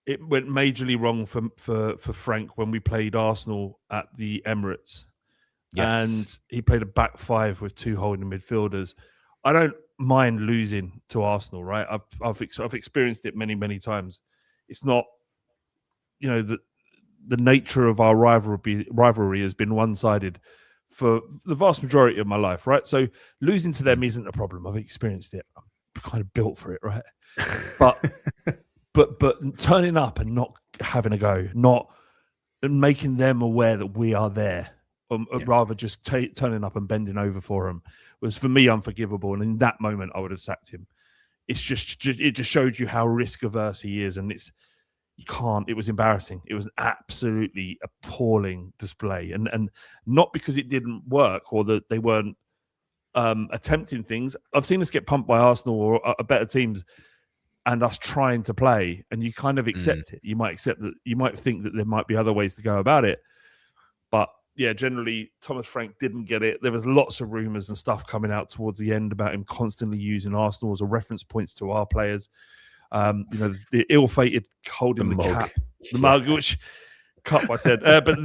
it went majorly wrong for Frank when we played Arsenal at the Emirates. Yes. And he played a back five with two holding midfielders. I don't mind losing to Arsenal, right? I've experienced it many, many times. It's not, the nature of our rivalry has been one-sided for the vast majority of my life, right? So losing to them isn't a problem. I've experienced it. I'm kind of built for it, right? But turning up and not having a go, not making them aware that we are there, rather just turning up and bending over for him, was for me unforgivable. And in that moment, I would have sacked him. It just showed you how risk averse he is, and it was embarrassing. It was an absolutely appalling display, and not because it didn't work or that they weren't attempting things. I've seen us get pumped by Arsenal or better teams, and us trying to play, and you kind of accept it. You might accept that. You might think that there might be other ways to go about it, but yeah, generally Thomas Frank didn't get it. There was lots of rumours and stuff coming out towards the end about him constantly using Arsenal as a reference points to our players. The ill-fated holding the cap, the mug, which cup I said, but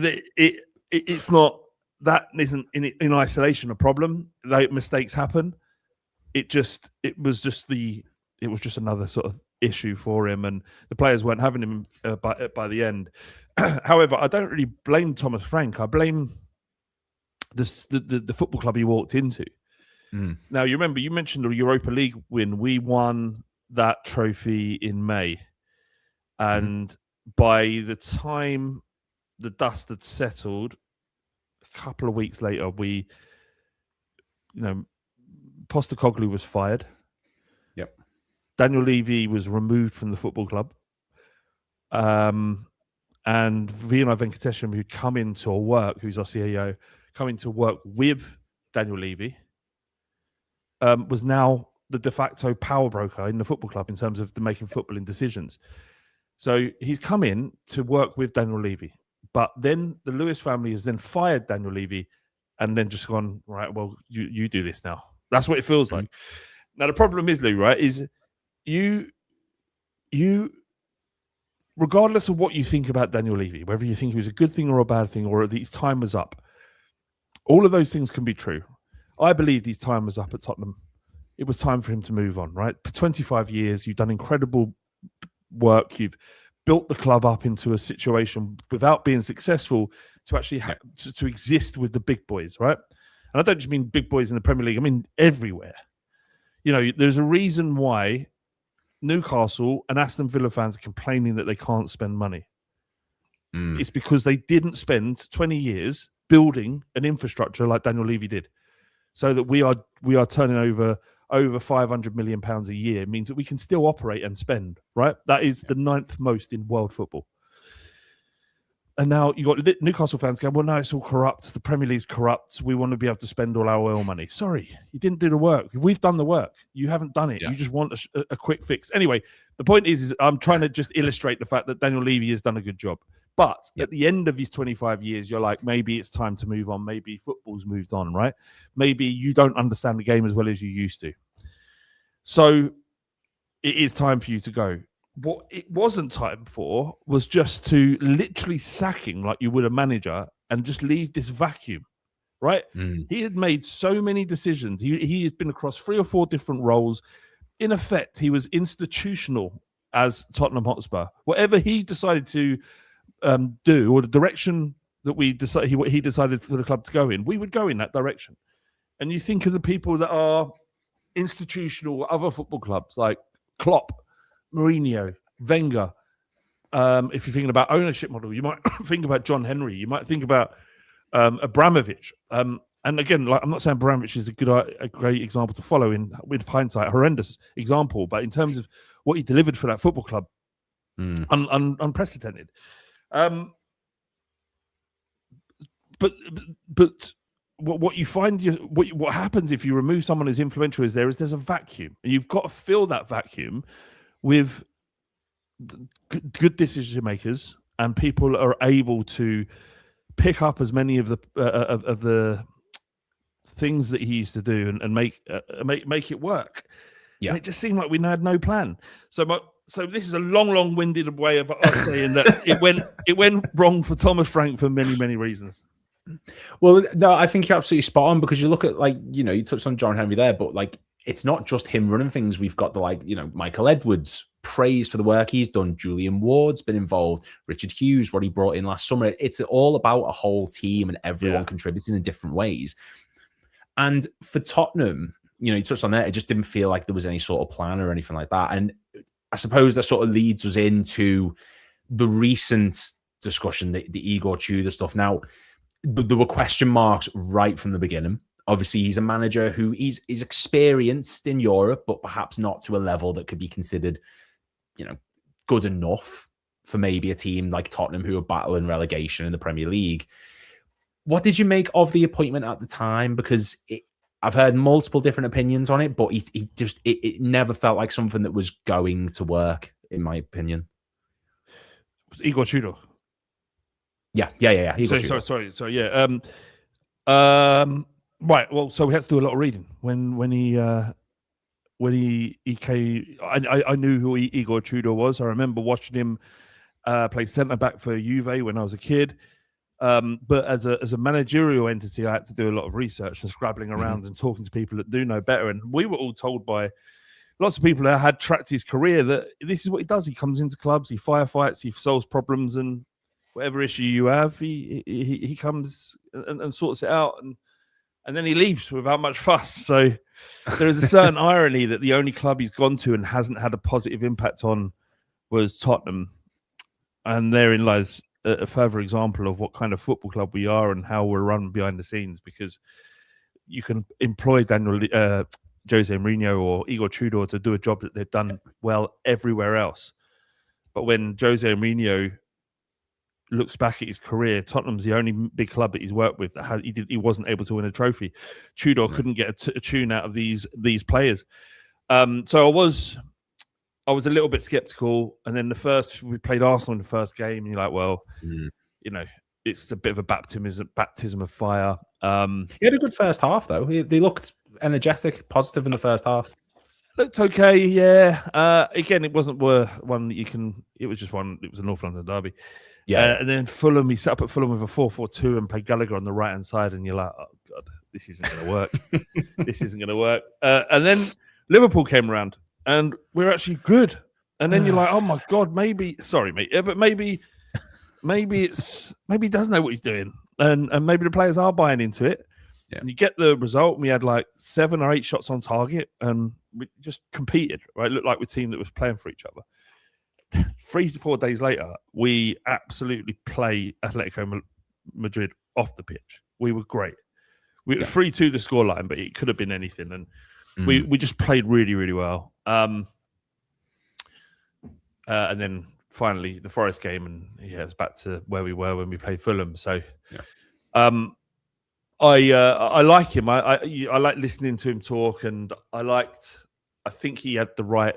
it's not. That isn't in isolation a problem. Mistakes happen. It was just another sort of issue for him, and the players weren't having him by the end. However, I don't really blame Thomas Frank. I blame the football club he walked into. Now, you remember you mentioned the Europa League win. We won that trophy in May, and by the time the dust had settled, a couple of weeks later, Postecoglou was fired. Yep. Daniel Levy was removed from the football club. And Vinay Venkatesham, who'd come into work, who's our CEO, coming to work with Daniel Levy, was now the de facto power broker in the football club in terms of making footballing decisions. So he's come in to work with Daniel Levy. But then the Lewis family has then fired Daniel Levy and then just gone, right, well, you do this now. That's what it feels like. Now, the problem is, Lou, right, is you regardless of what you think about Daniel Levy, whether you think he was a good thing or a bad thing, or that his time was up, all of those things can be true. I believe his time was up at Tottenham. It was time for him to move on, right? For 25 years, you've done incredible work. You've built the club up into a situation without being successful to actually to exist with the big boys, right? And I don't just mean big boys in the Premier League. I mean everywhere. There's a reason why Newcastle and Aston Villa fans are complaining that they can't spend money. It's because they didn't spend 20 years building an infrastructure like Daniel Levy did, so that we are turning over £500 million a year, means that we can still operate and spend, right? That is the 9th most in world football. And now you got Newcastle fans going, well, no, it's all corrupt. The Premier League's corrupt. We want to be able to spend all our oil money. Sorry, you didn't do the work. We've done the work. You haven't done it. Yeah. You just want a quick fix. Anyway, the point is I'm trying to just illustrate the fact that Daniel Levy has done a good job. But at the end of his 25 years, you're like, maybe it's time to move on. Maybe football's moved on, right? Maybe you don't understand the game as well as you used to. So it is time for you to go. What it wasn't time for was just to literally sack him like you would a manager and just leave this vacuum, right? He had made so many decisions. He has been across 3 or 4 different roles. In effect, he was institutional as Tottenham Hotspur. Whatever he decided to do, or the direction that we decided he decided for the club to go in, we would go in that direction. And you think of the people that are institutional, other football clubs like Klopp, Mourinho, Wenger. If you're thinking about ownership model, you might think about John Henry. You might think about Abramovich. And again, like, I'm not saying Abramovich is a great example to follow with hindsight, horrendous example, but in terms of what he delivered for that football club, unprecedented. But what you find, what happens if you remove someone who's influential there's a vacuum, and you've got to fill that vacuum with good decision makers and people that are able to pick up as many of the things that he used to do and make it work. Yeah, and it just seemed like we had no plan. So this is a long-winded way of us saying that it went wrong for Thomas Frank for many, many reasons. Well, no, I think you're absolutely spot on, because you look at, like, you know, you touched on John Henry there, but like, it's not just him running things. We've got the, like, you know, Michael Edwards, praised for the work he's done. Julian Ward's been involved. Richard Hughes, what he brought in last summer. It's all about a whole team and everyone contributing in different ways. And for Tottenham, you know, you touched on that, it just didn't feel like there was any sort of plan or anything like that. And I suppose that sort of leads us into the recent discussion, the Igor Tudor stuff. Now, there were question marks right from the beginning. Obviously, he's a manager who is experienced in Europe, but perhaps not to a level that could be considered, you know, good enough for maybe a team like Tottenham, who are battling relegation in the Premier League. What did you make of the appointment at the time? Because I've heard multiple different opinions on it, but it never felt like something that was going to work, in my opinion. It was Igor Tudor. Yeah. Sorry. Yeah. Right. Well, so we had to do a lot of reading when he came. I knew who Igor Tudor was. I remember watching him play centre back for Juve when I was a kid. But as a managerial entity, I had to do a lot of research and scrabbling around and talking to people that do know better. And we were all told by lots of people that had tracked his career that this is what he does. He comes into clubs, he firefights, he solves problems, and whatever issue you have, he comes and sorts it out, and then he leaves without much fuss. So there is a certain irony that the only club he's gone to and hasn't had a positive impact on was Tottenham. And therein lies a further example of what kind of football club we are and how we're run behind the scenes, because you can employ Jose Mourinho or Igor Tudor to do a job that they've done well everywhere else. But when Jose Mourinho looks back at his career, Tottenham's the only big club that he's worked with that he wasn't able to win a trophy. Tudor couldn't get a tune out of these players. So I was a little bit skeptical. And then we played Arsenal in the first game, and you're like, well, you know, it's a bit of a baptism of fire. He had a good first half, though. They looked energetic, positive in the first half. Looked okay, yeah. Again, it wasn't one that you can. It was just one. It was a North London derby. Yeah, and then Fulham, he set up at Fulham with a 4-4-2 and played Gallagher on the right-hand side, and you're like, oh, God, this isn't going to work. This isn't going to work. And then Liverpool came around, and we're actually good. And then you're like, oh, my God, sorry, mate, but maybe he does know what he's doing, and maybe the players are buying into it. Yeah. And you get the result, and we had like 7 or 8 shots on target, and we just competed, right? It looked like we're a team that was playing for each other. 3 to 4 days later, we absolutely play Atletico Madrid off the pitch. We were great. We were 3-2 the scoreline, but it could have been anything. And we just played really, really well. And then finally the Forest game, and it's back to where we were when we played Fulham. So I like him. I like listening to him talk, and I think he had the right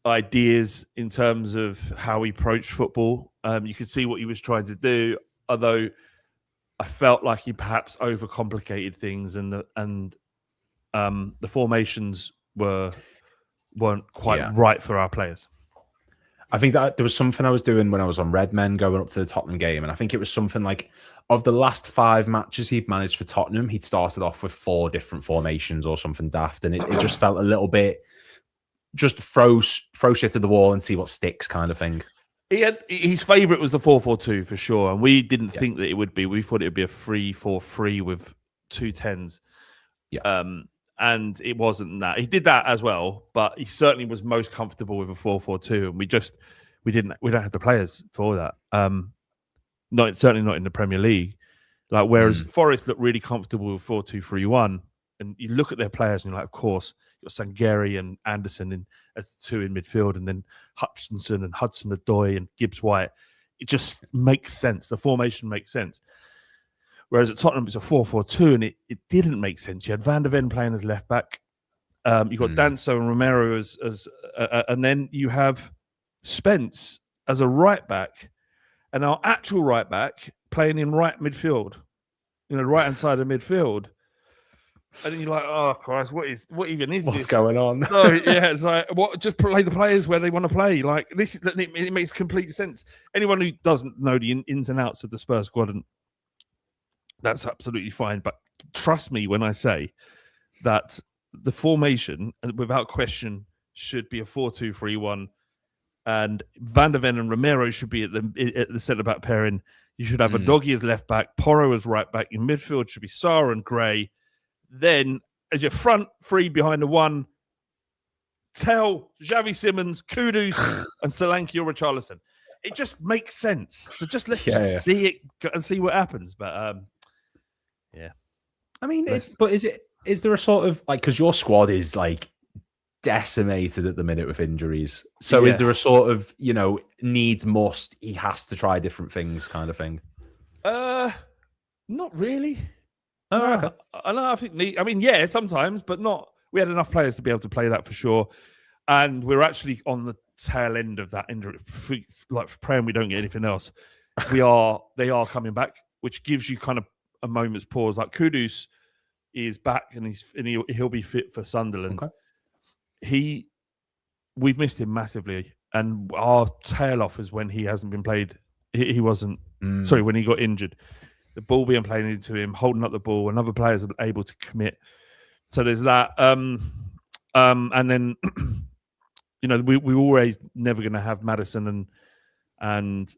ideas in terms of how he approached football. You could see what he was trying to do, although I felt like he perhaps overcomplicated things, and the formations weren't quite right for our players. I think that there was something I was doing when I was on Red Men going up to the Tottenham game, and I think it was something like, of the last 5 matches he'd managed for Tottenham, he'd started off with 4 different formations or something daft, and it just felt a little bit just throw shit at the wall and see what sticks kind of thing. His favourite was the 4-4-2 for sure, and we didn't think that it would be. We thought it would be a 3-4-3 with 2 10s. Yeah. And it wasn't that. He did that as well, but he certainly was most comfortable with a 4-4-2, and we don't have the players for that. Certainly not in the Premier League. Like, whereas Forest looked really comfortable with 4-2-3-1, and you look at their players and you're like, of course, you've got Sangeri and Anderson as the 2 in midfield, and then Hutchinson and Hudson-Odoi and Gibbs-White. It just makes sense. The formation makes sense. Whereas at Tottenham, it's a 4-4-2, and it didn't make sense. You had Van der Ven playing as left back. You got Danso and Romero as and then you have Spence as a right back, and our actual right back playing in right midfield, right hand side of midfield. And then you're like, oh Christ, what even is this? What's going on? So it's like, just play the players where they want to play. Like, this, it makes complete sense. Anyone who doesn't know the ins and outs of the Spurs squad, and that's absolutely fine. But trust me when I say that the formation, without question, should be a 4-2-3-1, and Van der Ven and Romero should be at the centre back pairing. You should have a Doggy as left back, Porro as right back. Your midfield should be Salah and Gray. Then, as your front 3 behind the 1, Tell, Xavi Simons, Kudus, and Solanke or Richarlison. It just makes sense. So just let's see it and see what happens. But I mean, is there a sort of, like, because your squad is like decimated at the minute with injuries. So is there a sort of, needs must, he has to try different things kind of thing? Not really. Oh, okay. I think, sometimes, but not. We had enough players to be able to play that for sure. And we're actually on the tail end of that injury, like praying we don't get anything else. They are coming back, which gives you kind of a moment's pause. Like, Kudus is back, and he'll be fit for Sunderland. Okay. We've missed him massively, and our tail off is when he hasn't been played. He wasn't. Sorry, when he got injured. The ball being played into him, holding up the ball, and other players are able to commit. So there's that. And then, we always never going to have Maddison and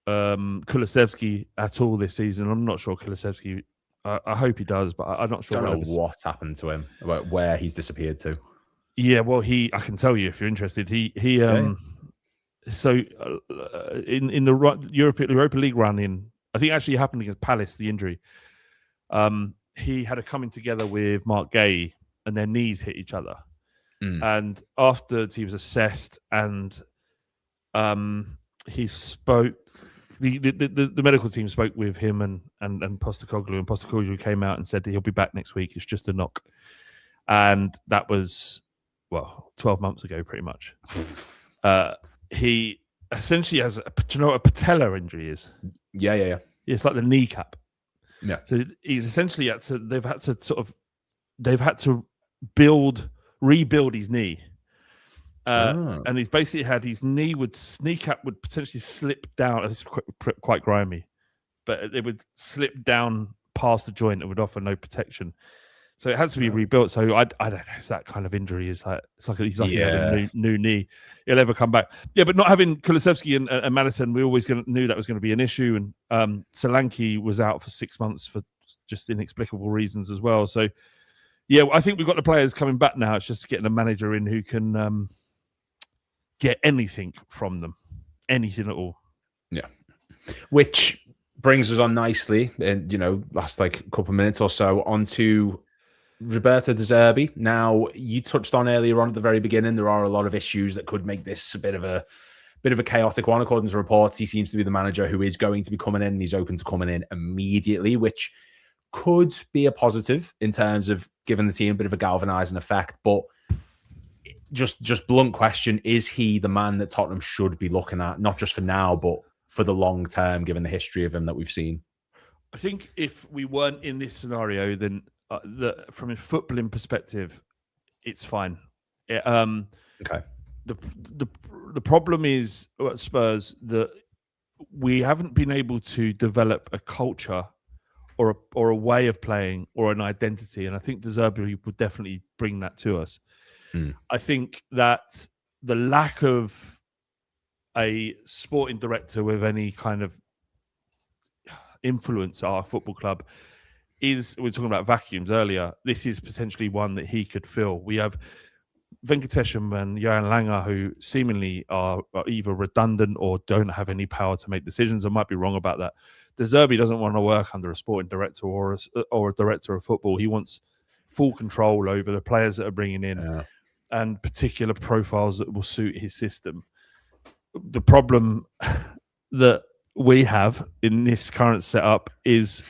Kulusevski at all this season. I'm not sure Kulusevski. I hope he does, but I'm not sure. I don't know what happened to him, where he's disappeared to. Yeah, well, I can tell you if you're interested. So in the Europa League run I think actually it happened against Palace, the injury. He had a coming together with Mark Gay, and their knees hit each other. And after he was assessed, and he spoke, the medical team spoke with him and Postecoglou, and Postecoglou came out and said that he'll be back next week. It's just a knock. And that was, 12 months ago, pretty much. He essentially has a patella injury is? Yeah. It's like the kneecap. Yeah. So he's essentially they've had to rebuild his knee. And he's basically had his kneecap would potentially slip down. It's quite grimy, but it would slip down past the joint. It would offer no protection. So it had to be rebuilt. So I don't know. It's that kind of injury. He's had a new knee. He'll ever come back. Yeah, but not having Kulusevski and Maddison, we always knew that was going to be an issue. And Solanke was out for 6 months for just inexplicable reasons as well. So yeah, I think we've got the players coming back now. It's just getting a manager in who can get anything from them, anything at all. Yeah, which brings us on nicely, and last like couple of minutes or so, onto Roberto De Zerbi. Now, you touched on earlier on at the very beginning, there are a lot of issues that could make this a bit of a chaotic one. According to reports, he seems to be the manager who is going to be coming in, and he's open to coming in immediately, which could be a positive in terms of giving the team a bit of a galvanizing effect. But just blunt question, is he the man that Tottenham should be looking at, not just for now, but for the long term, given the history of him that we've seen? I think if we weren't in this scenario, then from a footballing perspective, it's fine. Okay. The problem is at Spurs that we haven't been able to develop a culture or a way of playing or an identity, and I think De Zerbi would definitely bring that to us. I think that the lack of a sporting director with any kind of influence our football club we were talking about vacuums earlier. This is potentially one that he could fill. We have Venkatesham and Johan Langer, who seemingly are either redundant or don't have any power to make decisions. I might be wrong about that. De Zerbi doesn't want to work under a sporting director or a director of football. He wants full control over the players that are bringing in and particular profiles that will suit his system. The problem that we have in this current setup is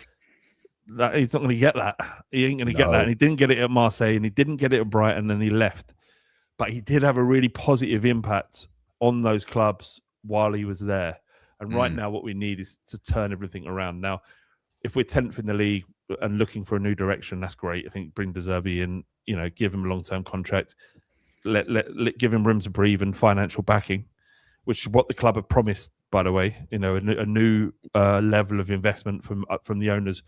that he's not going to get that. He ain't going to get that. And he didn't get it at Marseille, and he didn't get it at Brighton, and he left. But he did have a really positive impact on those clubs while he was there. And right now, what we need is to turn everything around. Now, if we're 10th in the league and looking for a new direction, that's great. I think bring De Zerbi in, give him a long-term contract, give him room to breathe and financial backing, which is what the club have promised, by the way. A new level of investment from the owners,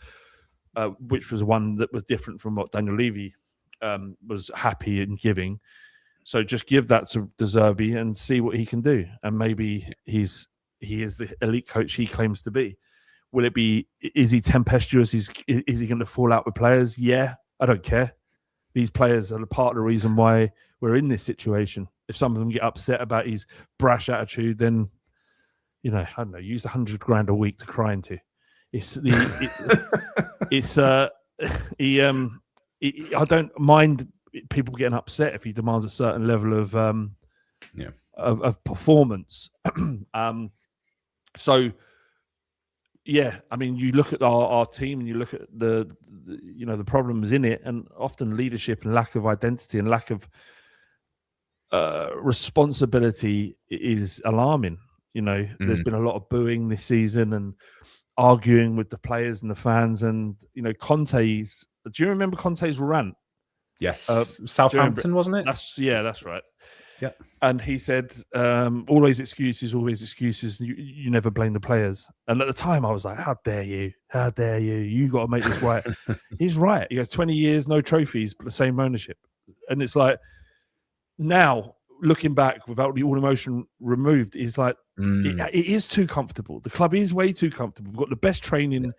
which was one that was different from what Daniel Levy was happy in giving. So just give that to De Zerbi and see what he can do. And maybe he is the elite coach he claims to be. Will it be? Is he tempestuous? Is he going to fall out with players? Yeah, I don't care. These players are part of the reason why we're in this situation. If some of them get upset about his brash attitude, then I don't know. Use $100,000 a week to cry into. I don't mind people getting upset if he demands a certain level of performance. So yeah, I mean, you look at our team and you look at the problems in it, and often leadership and lack of identity and lack of responsibility is alarming. There's been a lot of booing this season and arguing with the players and the fans, and Conte's. Do you remember Conte's rant? Yes, Southampton, wasn't it? That's right. Yeah, and he said, "Always excuses, always excuses. You never blame the players." And at the time, I was like, "How dare you? How dare you? You got to make this right." He's right. He has 20 years, no trophies, but the same ownership, and it's like now. Looking back without all emotion removed, is like it is too comfortable. The club is way too comfortable. We've got the best training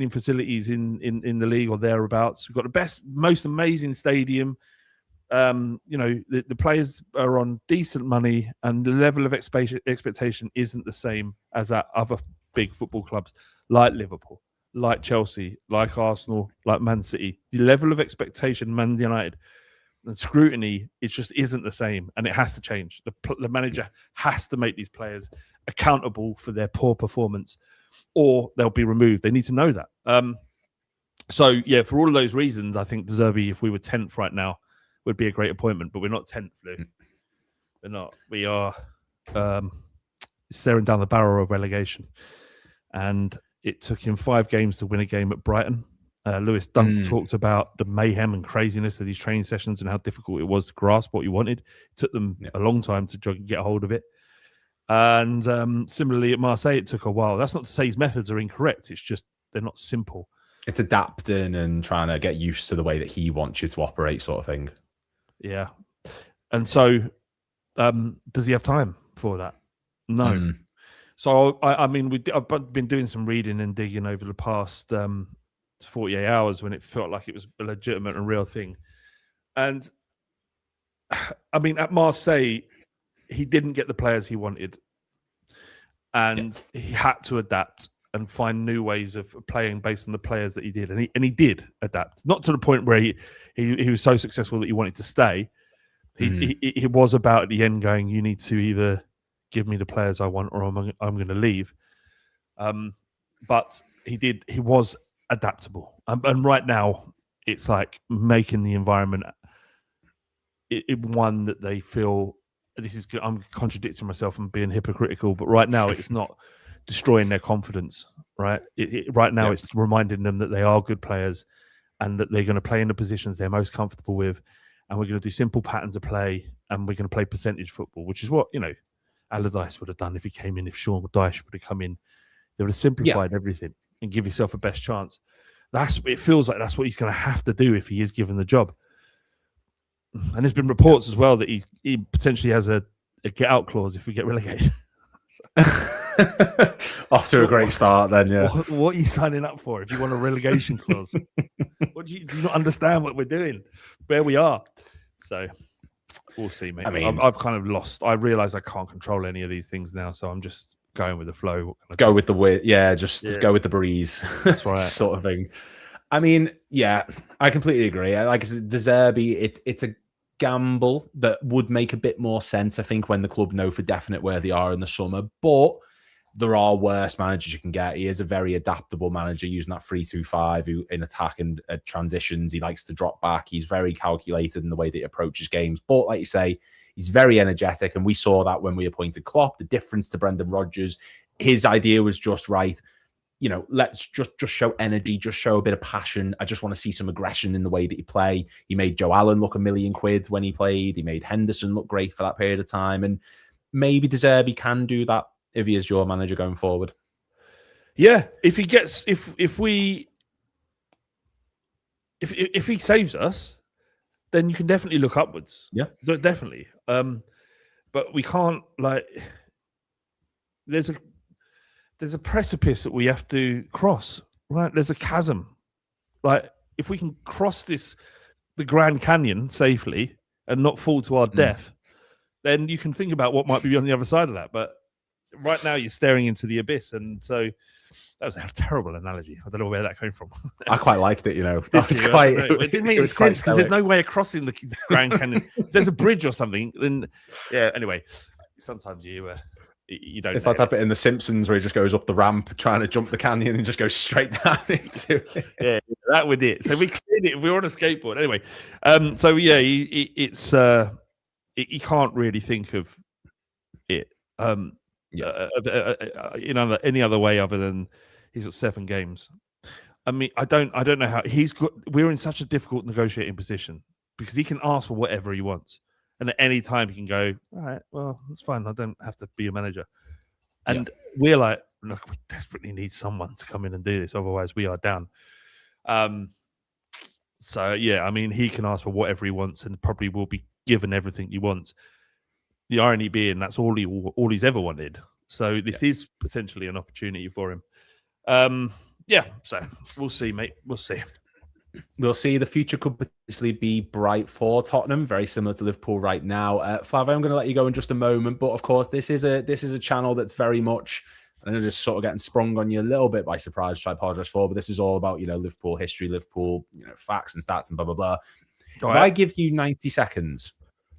facilities in the league or thereabouts. We've got the best, most amazing stadium. The players are on decent money, and the level of expectation isn't the same as at other big football clubs like Liverpool, like Chelsea, like Arsenal, like Man City. The level of expectation, Man United, and scrutiny, it just isn't the same, and it has to change. The manager has to make these players accountable for their poor performance, or they'll be removed. They need to know that. So, yeah, for all of those reasons, I think De Zerbi, if we were 10th right now, would be a great appointment. But we're not 10th, Lou. We're not. We are staring down the barrel of relegation. And it took him 5 games to win a game at Brighton. Lewis Dunk talked about the mayhem and craziness of these training sessions and how difficult it was to grasp what you wanted. It took them a long time to get a hold of it. And similarly at Marseille, it took a while. That's not to say his methods are incorrect. It's just they're not simple. It's adapting and trying to get used to the way that he wants you to operate, sort of thing. Yeah. And so does he have time for that? No. So, I mean, I've been doing some reading and digging over the past 48 hours when it felt like it was a legitimate and real thing. And, I mean, at Marseille, he didn't get the players he wanted. And he had to adapt. and find new ways of playing based on the players that he did, and he did adapt. Not to the point where he was so successful that he wanted to stay. He was about at the end going, you need to either give me the players I want or I'm going to leave. But he was adaptable. And right now, it's like making the environment one that they feel, I'm contradicting myself and being hypocritical, but right now it's not destroying their confidence, right? Right now it's reminding them that they are good players and that they're going to play in the positions they're most comfortable with. And we're going to do simple patterns of play, and we're going to play percentage football, which is what, Allardyce would have done if he came in, if Sean Dyche would have come in. They would have simplified everything and give yourself a best chance. It feels like that's what he's going to have to do if he is given the job. And there's been reports as well that he potentially has a get-out clause if we get relegated. Off to a great start then, yeah. What are you signing up for if you want a relegation clause? Do you not understand what we're doing, where we are? So we'll see, mate. I mean, I've kind of lost. I realise I can't control any of these things now, so I'm just going with the flow. Go with the wind, go with the breeze. That's right, sort of thing. I mean, I completely agree. Like I said, De Zerbi, it's a gamble that would make a bit more sense, I think, when the club know for definite where they are in the summer. But there are worse managers you can get. He is a very adaptable manager using that 3-2-5 who in attack and transitions. He likes to drop back. He's very calculated in the way that he approaches games. But like you say, he's very energetic. And we saw that when we appointed Klopp, the difference to Brendan Rodgers. His idea was just right. Let's just show energy, just show a bit of passion. I just want to see some aggression in the way that you play. He made Joe Allen look £1 million when he played. He made Henderson look great for that period of time. And maybe De Zerbi can do that if he is your manager going forward. Yeah, if he saves us, then you can definitely look upwards. Yeah, definitely. But we can't there's a precipice that we have to cross, right? There's a chasm. Like, if we can cross the Grand Canyon safely and not fall to our death, then you can think about what might be on the other side of that. But right now, you're staring into the abyss. And so that was a terrible analogy. I don't know where that came from. I quite liked it, That was quite... It didn't make any sense because there's no way of crossing the Grand Canyon. If there's a bridge or something, then... Yeah, anyway, sometimes you don't. It's like that bit in The Simpsons where he just goes up the ramp trying to jump the canyon and just goes straight down into it. Yeah, that would it. So we cleared it. We were on a skateboard anyway. He can't really think of it any other way other than he's got 7 games. I mean, I don't know how we're in such a difficult negotiating position because he can ask for whatever he wants. And at any time he can go, all right, well, that's fine. I don't have to be a manager. And we're like, look, we desperately need someone to come in and do this. Otherwise, we are down. I mean, he can ask for whatever he wants and probably will be given everything he wants. The irony being that's all he's ever wanted. So this is potentially an opportunity for him. So we'll see, mate. We'll see. We'll see. The future could potentially be bright for Tottenham, very similar to Liverpool right now. Flavio, I'm going to let you go in just a moment, but of course, this is a channel that's very much, I know this is sort of getting sprung on you a little bit by surprise, which I apologize for, but this is all about Liverpool history, Liverpool facts and stats and blah blah blah. If I give you 90 seconds,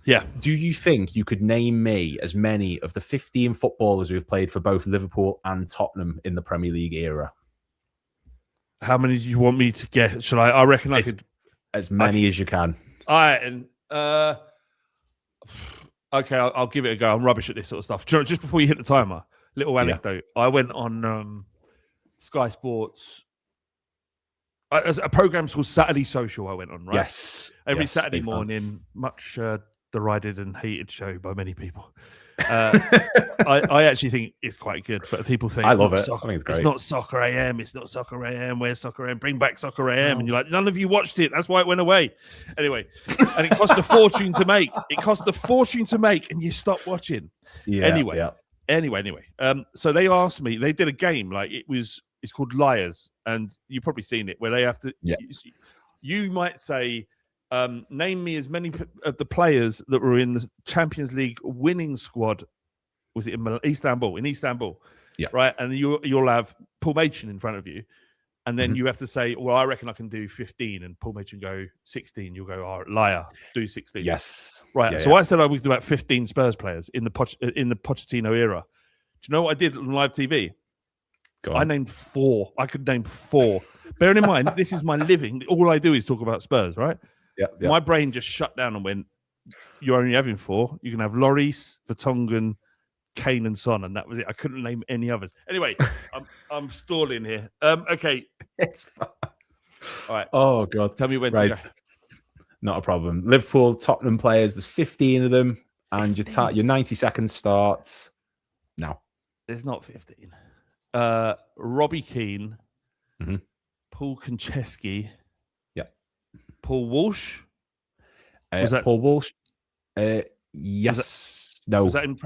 do you think you could name me as many of the 15 footballers who have played for both Liverpool and Tottenham in the Premier League era? How many do you want me to get? Should I reckon I could... As many as you can. All right. And, okay, I'll give it a go. I'm rubbish at this sort of stuff. Just before you hit the timer, little anecdote. I went on Sky Sports. A program called Saturday Social I went on, right? Yes. Every Saturday morning, much derided and hated show by many people. I actually think it's quite good, but people think I love it. Soccer. I think it's great. It's not Soccer AM. It's not Soccer AM. Where's Soccer AM? Bring back Soccer AM. And you're like, none of you watched it. That's why it went away. Anyway, and it cost a fortune to make. And you stop watching. Anyway. So they asked me. They did a game it's called Liars, and you've probably seen it where they have to. You might say. Name me as many of the players that were in the Champions League winning squad. Was it in Istanbul? In Istanbul. Yeah. Right. And you'll have Paul Machin in front of you. And then you have to say, well, I reckon I can do 15. And Paul Machin go 16. You'll go, oh, liar, do 16. Yes. Right. Yeah, So I said I would do about 15 Spurs players in the Pochettino era. Do you know what I did on live TV? I named 4. I could name 4. Bearing in mind, this is my living. All I do is talk about Spurs, right? Yeah. My brain just shut down and went, you're only having 4. You can have Lloris, Vertonghen, Kane and Son, and that was it. I couldn't name any others. Anyway, I'm stalling here. Okay. It's fine. All right. Oh, God. Tell me when to go. Not a problem. Liverpool, Tottenham players, there's 15 of them, and your 90 seconds starts now. There's not 15. Robbie Keane, Paul Konchesky, Paul Walsh. Was that Paul Walsh? Yes. No. Was that in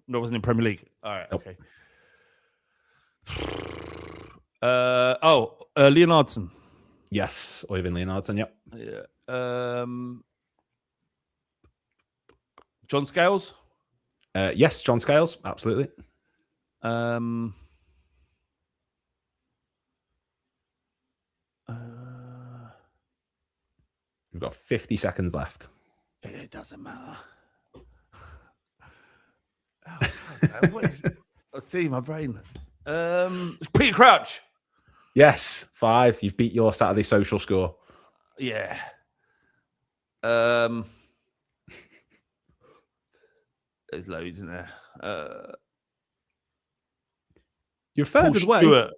No, it wasn't in Premier League. All right. Nope. Okay. Leonardson. Yes, Øyvind Leonardson. Yep. Yeah. John Scales. Yes, John Scales. Absolutely. We've got 50 seconds left. It doesn't matter. What is it? Let's see my brain. Peter Crouch. Yes, 5. You've beat your Saturday social score. Yeah. There's loads in there. You're further away. Stewart.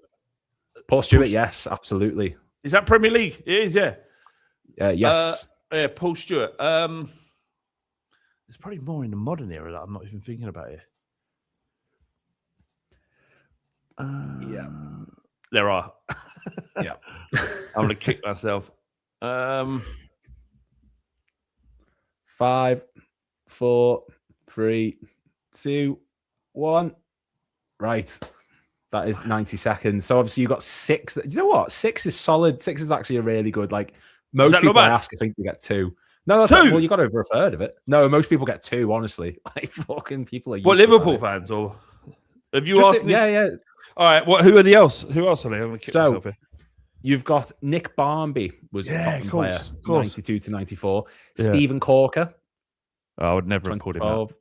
Paul Stewart, yes, absolutely. Is that Premier League? It is, yeah. Yes. Yeah, Paul Stewart. There's probably more in the modern era that I'm not even thinking about here. Yeah. There are. Yeah. I'm going to kick myself. 5, 4, 3, 2, 1. Right. That is 90 seconds. So obviously you got 6. Do you know what? 6 is solid. 6 is actually a really good. Like most people I ask, I think you get 2. No, that's 2. Well, you got over a third of it. No, most people get 2. Honestly, like fucking people are. What, Liverpool fans or have you asked? Yeah. All right. Who are the else? Who else are they? I'm going to kick myself here. You've got Nick Barmby was a Tottenham player, 92 to 94. Yeah. Stephen Corker. I would never have called him that.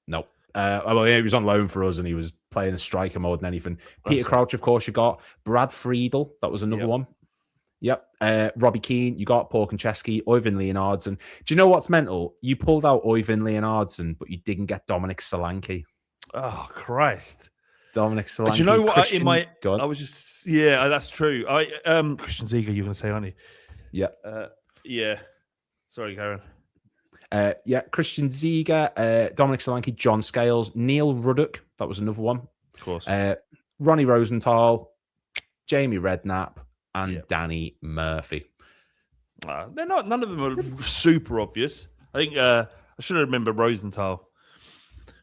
No. Well, he was on loan for us and he was playing a striker more than anything. Peter Crouch, of course, you got. Brad Friedel, that was another one. Yep. Robbie Keane, you got Paul Konchesky, Øyvind Leonardson. Do you know what's mental? You pulled out Øyvind Leonardson, but you didn't get Dominic Solanke. Oh, Christ. Dominic Solanke. Do you know what? I was just, yeah, that's true. Christian Ziege, you're going to say, aren't you? Yeah. Yeah. Sorry, Karen. Christian Ziege, Dominic Solanke, John Scales, Neil Ruddock, that was another one. Of course. Ronnie Rosenthal, Jamie Redknapp, and Danny Murphy. None of them are super obvious. I think I should have remembered Rosenthal.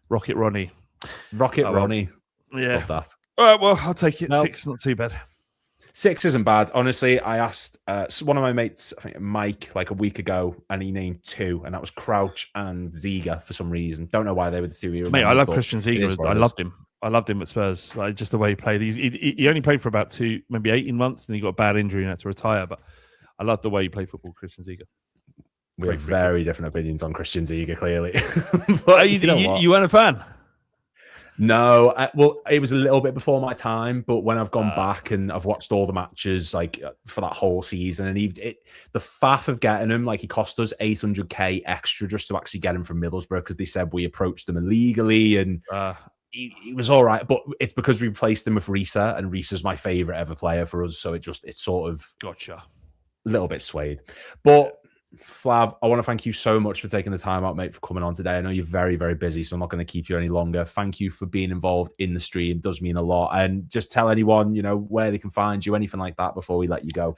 Rocket Ronnie. Ronnie. Yeah. Love that. All right, well, I'll take it. 6, not too bad. 6 isn't bad. Honestly, I asked one of my mates, I think Mike, like a week ago, and he named 2, and that was Crouch and Ziege for some reason. Don't know why they were the 2. Mate, I love Christian Ziege. I loved him. I loved him at Spurs. Like, just the way he played. He only played for about 2, maybe 18 months, and he got a bad injury and had to retire. But I love the way he played football, Christian Ziege. We have very different opinions on Christian Ziege, clearly. But you weren't a fan? No, well, it was a little bit before my time, but when I've gone back and I've watched all the matches, like for that whole season, and the faff of getting him, like he cost us 800k extra just to actually get him from Middlesbrough because they said we approached them illegally, and he was all right, but it's because we replaced him with Risa, and Risa's my favorite ever player for us, so it's sort of gotcha, a little bit swayed, but. Flav, I want to thank you so much for taking the time out, mate, for coming on today. I know you're very, very busy, so I'm not going to keep you any longer. Thank you for being involved in the stream. It does mean a lot. And just tell anyone, where they can find you, anything like that, before we let you go.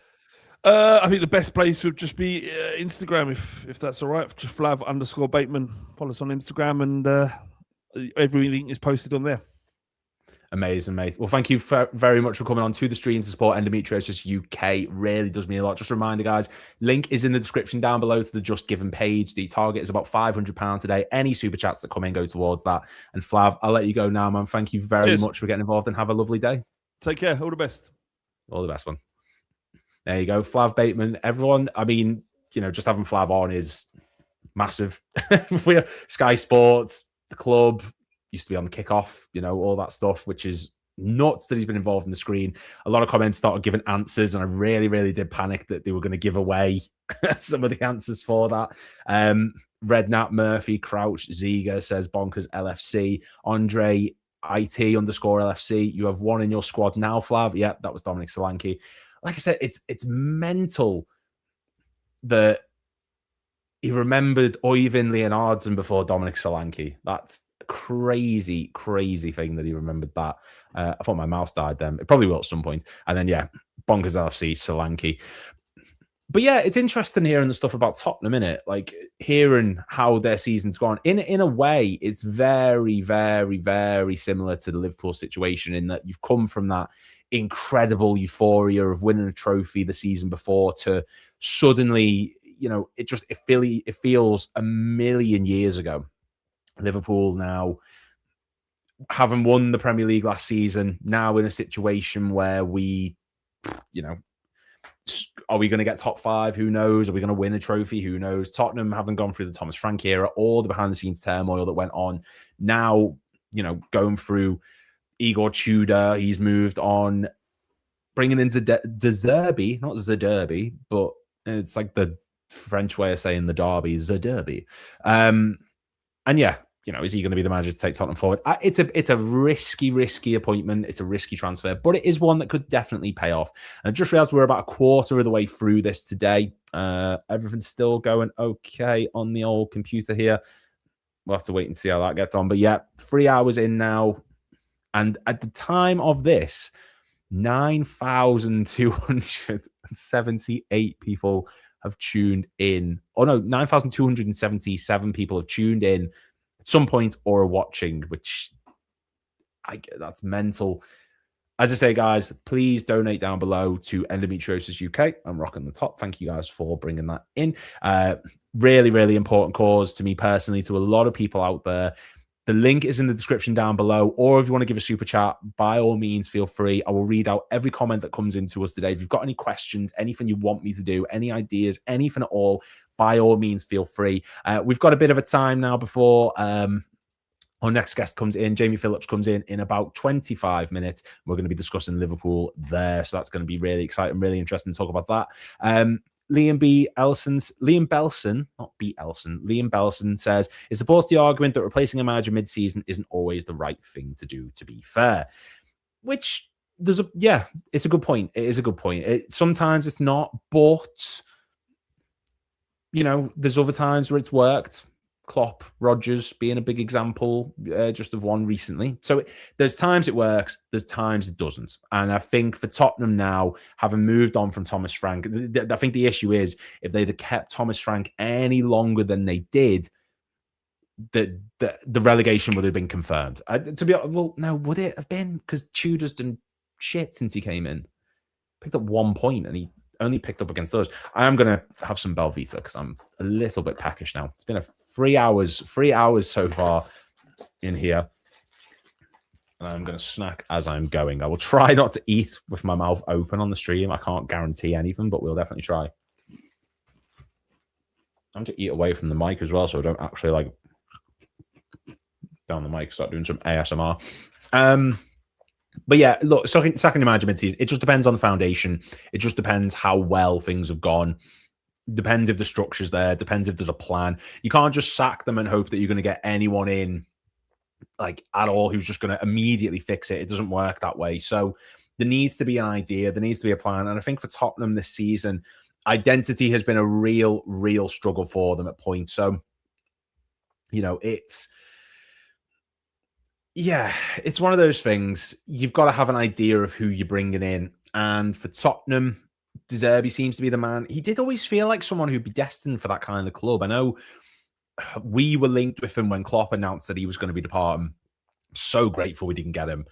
I think the best place would just be Instagram, if that's all right. Just Flav_Bateman. Follow us on Instagram, and everything is posted on there. Amazing, mate. Well, thank you very much for coming on to the stream to support Endometriosis UK. Really does mean a lot. Just a reminder, guys, link is in the description down below to the Just Given page. The target is about £500 today. Any super chats that come in go towards that. And Flav, I'll let you go now, man. Thank you very much for getting involved and have a lovely day. Take care. All the best. All the best, one. There you go. Flav Bateman. Everyone, I mean, you know, just having Flav on is massive. We're Sky Sports, the club, used to be on the kickoff, you know, all that stuff, which is nuts that he's been involved in the screen. A lot of comments started giving answers, and I really did panic that they were going to give away some of the answers for that. Redknapp, Murphy, Crouch, Ziga says bonkers LFC. Andre IT_LFC. You have one in your squad now, Flav. Yep, that was Dominic Solanke. Like I said, it's mental that he remembered Oyvind Leonardsen before Dominic Solanke. That's a crazy thing that he remembered that. I thought my mouse died then. It probably will at some point. And then, yeah, bonkers LFC, Solanke. But yeah, it's interesting hearing the stuff about Tottenham, innit? Like hearing how their season's gone. In a way, it's very similar to the Liverpool situation in that you've come from that incredible euphoria of winning a trophy the season before to suddenly, you know, it feels a million years ago. Liverpool now, having won the Premier League last season, now in a situation where we, you know, are we going to get top 5? Who knows? Are we going to win a trophy? Who knows? Tottenham haven't gone through the Thomas Frank era, all the behind-the-scenes turmoil that went on. Now, you know, going through Igor Tudor, he's moved on, bringing in De Zerbi, not Zerbi, but it's like the French way of saying the derby, Zerbi. And yeah, you know, is he going to be the manager to take Tottenham forward? It's a risky appointment. It's a risky transfer, but it is one that could definitely pay off. And I just realized we're about a quarter of the way through this today. Everything's still going okay on the old computer here. We'll have to wait and see how that gets on. But yeah, 3 hours in now. And at the time of this, 9,278 people have tuned in. Oh no, 9,277 people have tuned in at some point or are watching, which that's mental. As I say, guys, please donate down below to Endometriosis UK. I'm rocking the top. Thank you guys for bringing that in. Really important cause to me personally, to a lot of people out there. The link is in the description down below, or if you want to give a super chat, by all means, feel free. I will read out every comment that comes into us today. If you've got any questions, anything you want me to do, any ideas, anything at all, by all means, feel free. We've got a bit of a time now before our next guest comes in. Jamie Phillips comes in about 25 minutes. We're going to be discussing Liverpool there, so that's going to be really exciting, really interesting to talk about that. Liam Belson says, it supports the argument that replacing a manager mid-season isn't always the right thing to do, to be fair. Which, it's a good point. It is a good point. Sometimes it's not, but, you know, there's other times where it's worked. Klopp, Rodgers being a big example, just of one recently. So there's times it works, there's times it doesn't. And I think for Tottenham now, having moved on from Thomas Frank, I think the issue is if they'd have kept Thomas Frank any longer than they did, the relegation would have been confirmed. No, would it have been? Because Tudor's done shit since he came in. Picked up 1 point and he only picked up against us. I am going to have some Belvita because I'm a little bit peckish now. It's been a 3 hours so far in here. And I'm going to snack as I'm going. I will try not to eat with my mouth open on the stream. I can't guarantee anything, but we'll definitely try. I'm to eat away from the mic as well, so I don't actually like down the mic, start doing some ASMR. But yeah, look, sacking your manager mid-season, it just depends on the foundation. It just depends how well things have gone. Depends if the structure's there. Depends if there's a plan. You can't just sack them and hope that you're going to get anyone in, like, at all who's just going to immediately fix it. It doesn't work that way. So there needs to be an idea. There needs to be a plan. And I think for Tottenham this season, identity has been a real struggle for them at points. So, you know, it's one of those things. You've got to have an idea of who you're bringing in. And for Tottenham, De Zerbi seems to be the man. He did always feel like someone who'd be destined for that kind of club. I know we were linked with him when Klopp announced that he was going to be departing. So grateful we didn't get him.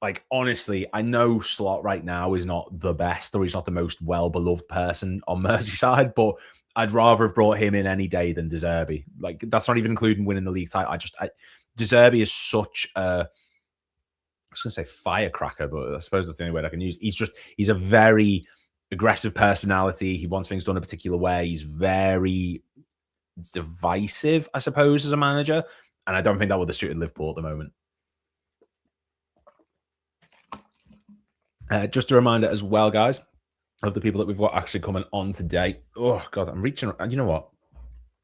like, honestly, I know Slot right now is not the best, or he's not the most well-beloved person on Merseyside, but I'd rather have brought him in any day than De Zerbi. Like, that's not even including winning the league title. De Zerbi is such a, I was going to say firecracker, but I suppose that's the only word I can use. He's a very aggressive personality. He wants things done a particular way. He's very divisive, I suppose, as a manager. And I don't think that would have suited Liverpool at the moment. Just a reminder as well, guys, of the people that we've got actually coming on today. Oh, God, I'm reaching. You know what?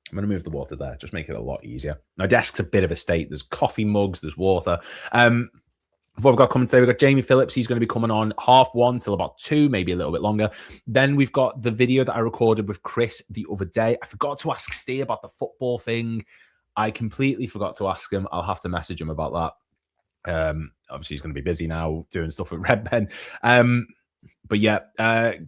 I'm going to move the water there. Just make it a lot easier. My desk's a bit of a state. There's coffee mugs. There's water. What we've got coming today, we've got Jamie Phillips. He's going to be coming on 1:30 till about 2, maybe a little bit longer. Then we've got the video that I recorded with Chris the other day. I forgot to ask Steve about the football thing. I completely forgot to ask him. I'll have to message him about that. Obviously, he's going to be busy now doing stuff with Red Ben. But yeah,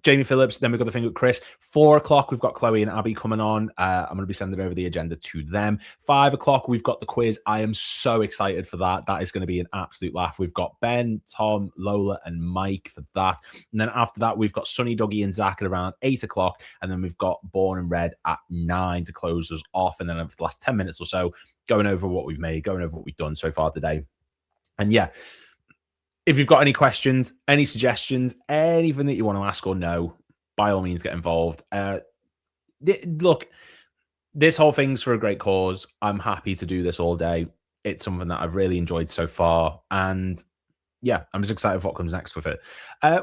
Jamie Phillips. Then we've got the thing with Chris. 4 o'clock, we've got Chloe and Abby coming on. I'm going to be sending over the agenda to them. 5 o'clock, we've got the quiz. I am so excited for that. That is going to be an absolute laugh. We've got Ben, Tom, Lola, and Mike for that. And then after that, we've got Sonny, Dougie, and Zach at around 8 o'clock. And then we've got Born and Red at 9 to close us off. And then over the last 10 minutes or so, going over what we've made, going over what we've done so far today. And yeah, if you've got any questions, any suggestions, anything that you want to ask or know, by all means, get involved. Look, this whole thing's for a great cause. I'm happy to do this all day. It's something that I've really enjoyed so far. And yeah, I'm just excited for what comes next with it.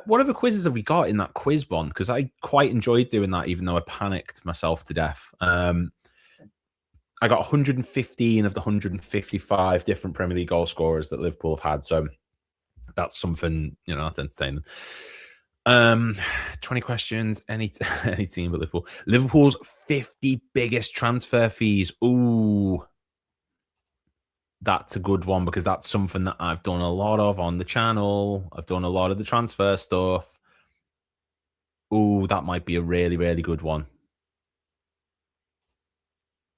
What other quizzes have we got in that quiz bond? Because I quite enjoyed doing that, even though I panicked myself to death. I got 115 of the 155 different Premier League goal scorers that Liverpool have had. So that's something, you know, that's entertaining. 20 questions, any team but Liverpool. Liverpool's 50 biggest transfer fees. Ooh, that's a good one, because that's something that I've done a lot of on the channel. I've done a lot of the transfer stuff. Ooh, that might be a really, really good one.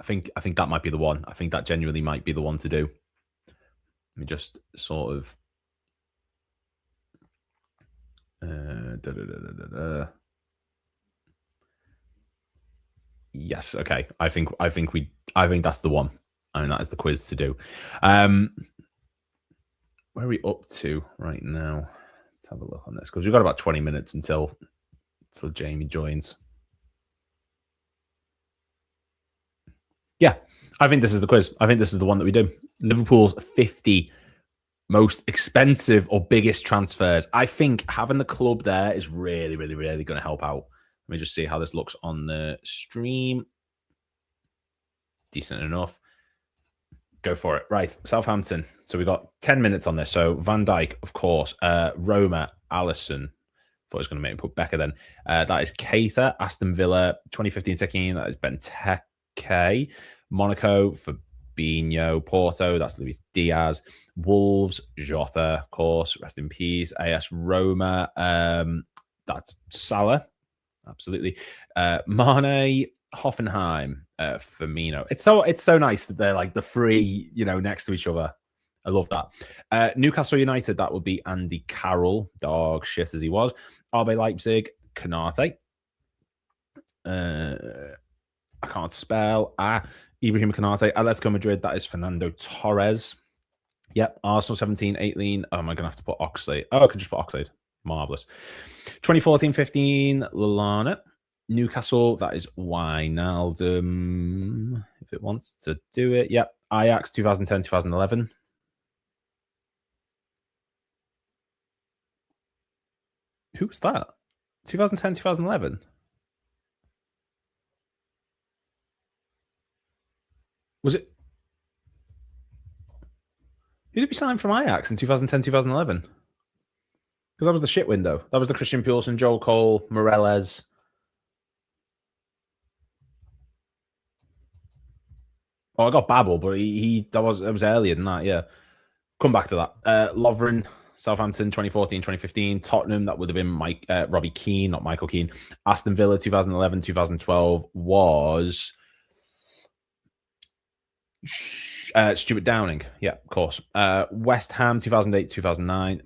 I think that might be the one. I think that genuinely might be the one to do. Let me just sort of Yes, okay. I think that's the one. I mean, that is the quiz to do. Where are we up to right now? Let's have a look on this, because we've got about 20 minutes until Jamie joins. Yeah, I think this is the quiz. I think this is the one that we do. Liverpool's 50 most expensive or biggest transfers. I think having the club there is really, really, really going to help out. Let me just see how this looks on the stream. Decent enough. Go for it. Right, Southampton. So we got 10 minutes on this. So Van Dijk, of course. Roma, Alisson. Thought I was going to make him put Becker then. That is Keita. Aston Villa, 2015-16. That is Benteke. Monaco, Fabinho. Porto, that's Luis Diaz. Wolves, Jota, of course. Rest in peace. AS Roma. That's Salah. Absolutely. Mane, Hoffenheim, Firmino. It's so nice that they're like the three, you know, next to each other. I love that. Newcastle United, that would be Andy Carroll, dog shit as he was. RB Leipzig, Konate. I can't spell. Ibrahim Konate. Atletico Madrid, that is Fernando Torres. Yep. Arsenal 17, 18. Oh, am I going to have to put Oxlade? Oh, I could just put Oxlade. Marvellous. 2014-15, Lallana. Newcastle, that is Wijnaldum, if it wants to do it. Yep. Ajax, 2010-2011. Who was that? 2010-2011? Was it? Who did we sign from Ajax in 2010-2011? Because that was the shit window. That was the Christian Pulisic, Joel Cole, Morales. Oh, I got Babel, but it was earlier than that, yeah. Come back to that. Lovren, Southampton, 2014-2015. Tottenham, that would have been Robbie Keane, not Michael Keane. Aston Villa, 2011-2012 was Stuart Downing. Yeah, of course. West Ham 2008, 2009.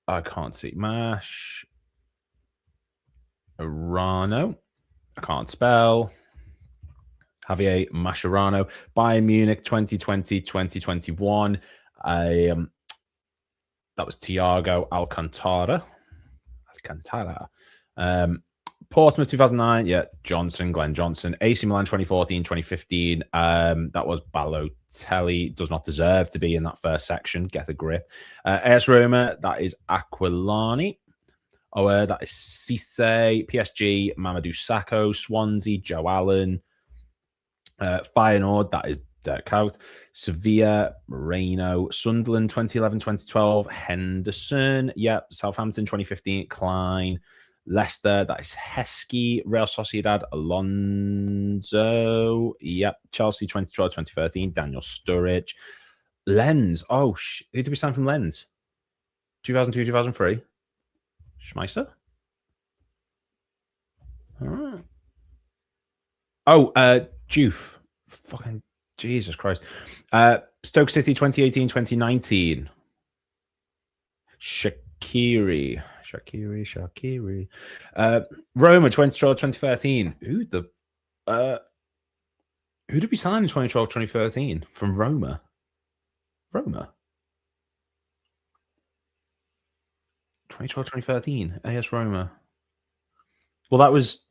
I can't see. Mascherano. I can't spell. Javier Mascherano. Bayern Munich 2020, 2021. That was Thiago Alcantara. Portsmouth 2009, yeah, Glenn Johnson. AC Milan 2014, 2015, that was Balotelli. Does not deserve to be in that first section. Get a grip. AS Roma, that is Aquilani. That is Cisse. PSG, Mamadou Sakho. Swansea, Joe Allen. Feyenoord, that is Dirk Kuyt. Sevilla, Moreno. Sunderland 2011, 2012, Henderson. Yep. Southampton 2015, Klein. Leicester, that is Heskey. Real Sociedad, Alonso. Yep. Chelsea 2012, 2013, Daniel Sturridge. Lens. Oh, who did we sign from Lens? 2002, 2003. Schmeister. All right. Oh, Juve. Fucking Jesus Christ. Stoke City 2018, 2019. Shaqiri. Roma 2012, 2013. Who did we sign in 2012, 2013 from Roma? 2012, 2013. AS Roma. Well, that was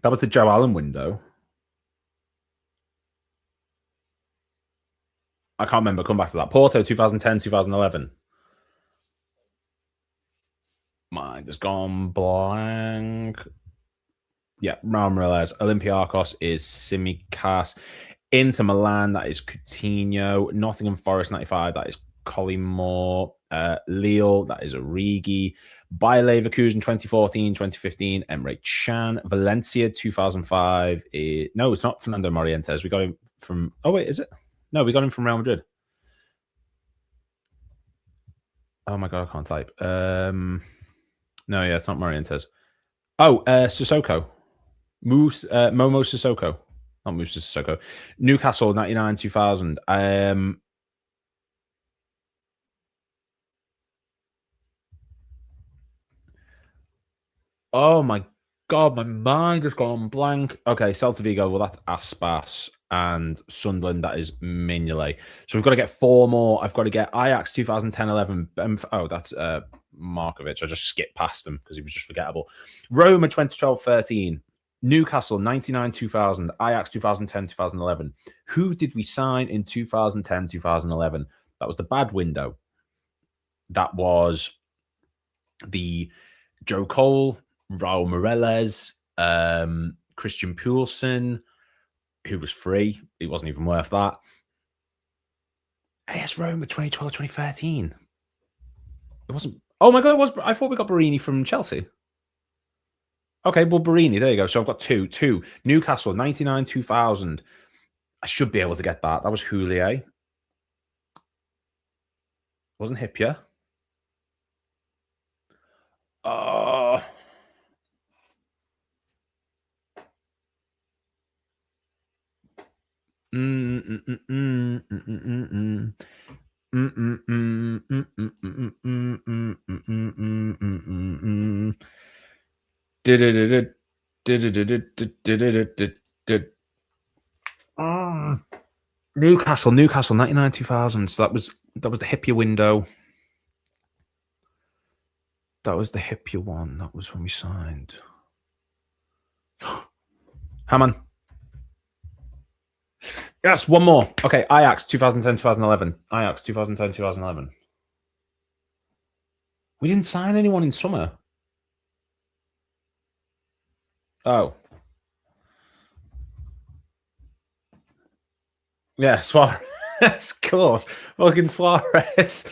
the Joe Allen window. I can't remember. Come back to that. Porto 2010, 2011. Mind has gone blank. Yeah, Raul Morales. Olympiacos is Simicas. Inter Milan, that is Coutinho. Nottingham Forest 95, that is Collymore. Lille, that is Origi. Bayer Leverkusen 2014, 2015, Emre Can. Valencia 2005. No, it's not Fernando Morientes. We got him from... Oh, wait, is it? No, we got him from Real Madrid. Oh, my God, I can't type. No, yeah, it's not Morientes. Oh, Sissoko. Momo Sissoko. Not Musa Sissoko. Newcastle, 99, 2000. Oh, my God, my mind has gone blank. Okay, Celta Vigo, well, that's Aspas. And Sunderland, that is Mignolet. So we've got to get 4 more. I've got to get Ajax 2010, 11. Oh, that's Markovic. I just skipped past him because he was just forgettable. Roma 2012, 13. Newcastle 99, 2000. Ajax 2010, 2011. Who did we sign in 2010, 2011? That was the bad window. That was the Joe Cole, Raul Morales, Christian Poulsen, who was free. It wasn't even worth that. AS Roma 2012, 2013. It wasn't. Oh my God, it was. I thought we got Barini from Chelsea. Okay, well, Barini, there you go. So I've got two. Newcastle, 99, 2000. I should be able to get that. That was Houllier. Wasn't Hippier. Newcastle 99 2000. So that was the Hippier window. That was the Hippier one. That was when we signed. Hammond. Yes, one more. Okay, Ajax 2010 2011. Ajax 2010 2011. We didn't sign anyone in summer. Oh. Yeah, Suarez. Of course. Fucking Suarez.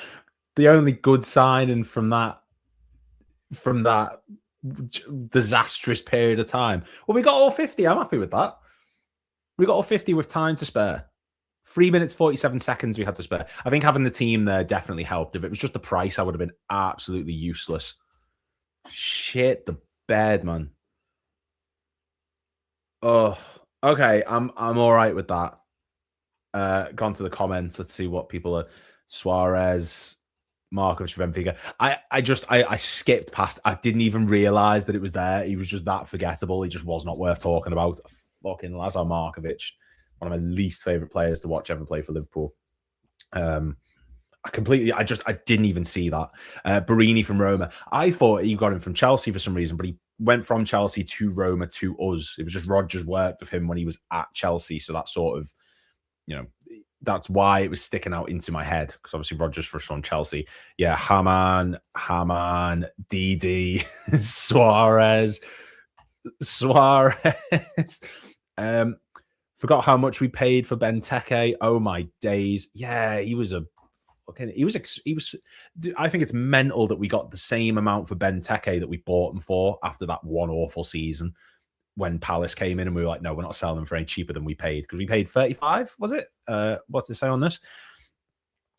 The only good signing from that disastrous period of time. Well, we got all 50. I'm happy with that. We got all 50 with time to spare. 3 minutes, 47 seconds we had to spare. I think having the team there definitely helped. If it was just the price, I would have been absolutely useless. Shit the bed, man. Oh, okay. I'm all right with that. gone to the comments. Let's see what people are. Suarez, Markovic, Benfica. I skipped past. I didn't even realize that it was there. He was just that forgettable. He just was not worth talking about. Fucking Lazar Markovic, one of my least favorite players to watch ever play for Liverpool. I didn't even see that. Barini from Roma. I thought he got him from Chelsea for some reason, but he went from Chelsea to Roma to us. It was just Rodgers worked with him when he was at Chelsea. So that sort of, that's why it was sticking out into my head, because obviously Rodgers first from Chelsea. Yeah, Haman, Didi, Suarez. Forgot how much we paid for Benteke. Oh my days. Yeah, he was. I think it's mental that we got the same amount for Benteke that we bought him for after that one awful season when Palace came in, and we were like, no, we're not selling them for any cheaper than we paid, because we paid 35, was it? What's it say on this?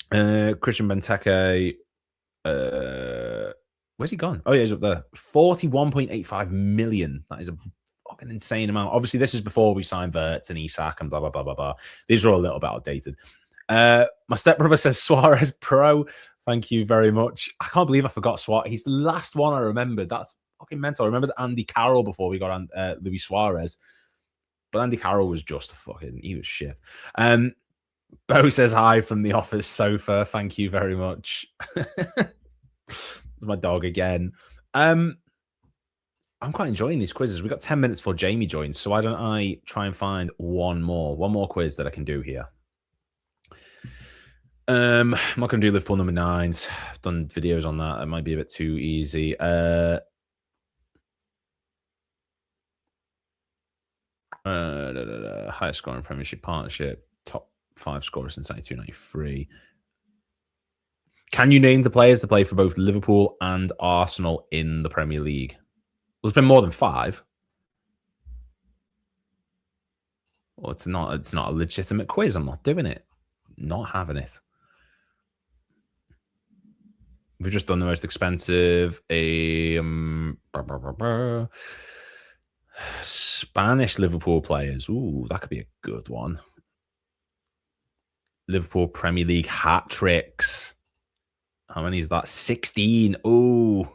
Christian Benteke, where's he gone? Oh yeah, he's up there. 41.85 million. That is a fucking insane amount. Obviously, this is before we signed Wirtz and Isak and blah, blah, blah, blah, blah. These are all a little bit outdated. My stepbrother says Suarez Pro. Thank you very much. I can't believe I forgot Suarez. He's the last one I remembered. That's fucking mental. I remembered Andy Carroll before we got on Luis Suarez. But Andy Carroll was just he was shit. Bo says hi from the office sofa. Thank you very much. It's my dog again. I'm quite enjoying these quizzes. We've got 10 minutes before Jamie joins, so why don't I try and find one more quiz that I can do here. I'm not going to do Liverpool number 9s. I've done videos on that. It might be a bit too easy. Highest scoring Premiership partnership. Top 5 scorers since 92-93. Can you name the players to play for both Liverpool and Arsenal in the Premier League? Well, there's been more than 5. Well, it's not a legitimate quiz. I'm not doing it. Not having it. We've just done the most expensive. Spanish Liverpool players. Ooh, that could be a good one. Liverpool Premier League hat tricks. How many is that? 16. Ooh.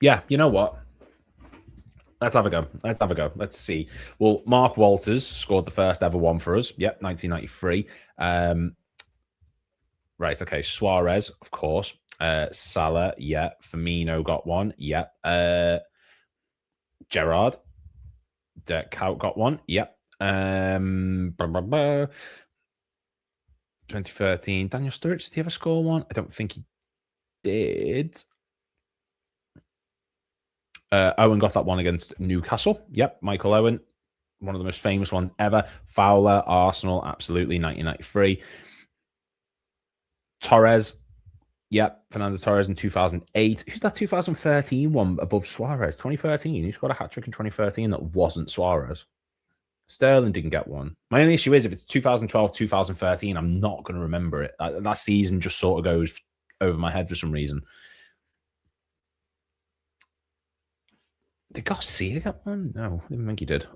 Yeah, you know what? Let's have a go. Let's see. Well, Mark Walters scored the first ever one for us. Yep, 1993. Right, okay. Suarez, of course. Salah, yeah. Firmino got one. Yep. Gerrard. Dirk Kuyt got one. Yep. 2013. Daniel Sturridge, did he ever score one? I don't think he did. Owen got that one against Newcastle. Yep, Michael Owen, one of the most famous ones ever. Fowler, Arsenal, absolutely, 1993. Torres, yep, Fernando Torres in 2008. Who's that 2013 one above Suarez? 2013. Who scored a hat-trick in 2013 that wasn't Suarez? Sterling didn't get one. My only issue is if it's 2012, 2013, I'm not going to remember it. That season just sort of goes over my head for some reason. Did Garcia get one? No, I didn't think he did.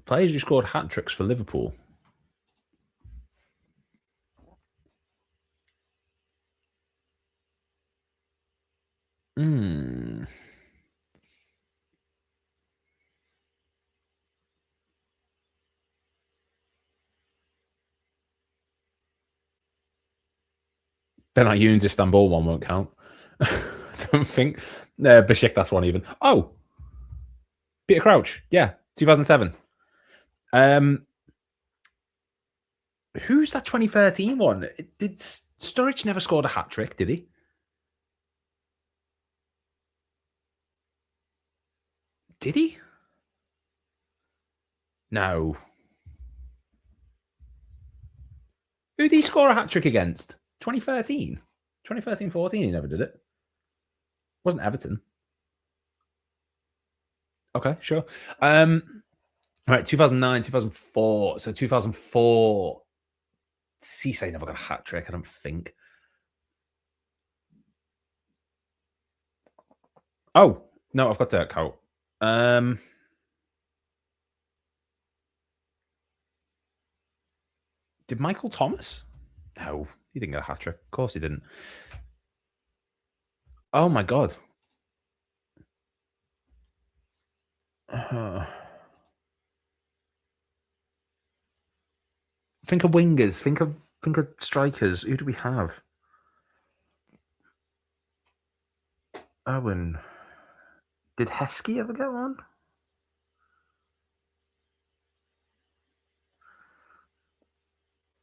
Players who scored hat-tricks for Liverpool. Ben Ayoun's Istanbul one won't count. I don't think. Besiktas one even. Oh, Peter Crouch. Yeah, 2007. Who's that 2013 one? Did Sturridge never scored a hat-trick, did he? Did he? No. Who did he score a hat-trick against? 2013? 2013-14, he never did it. Wasn't Everton. Okay, sure. All right, 2009, 2004. So 2004, Cisse never got a hat-trick, I don't think. Oh, no, I've got Dirt Coat. Did Michael Thomas? No, he didn't get a hat-trick. Of course he didn't. Oh, my God. Think of wingers. Think of strikers. Who do we have? Owen. Did Heskey ever get one?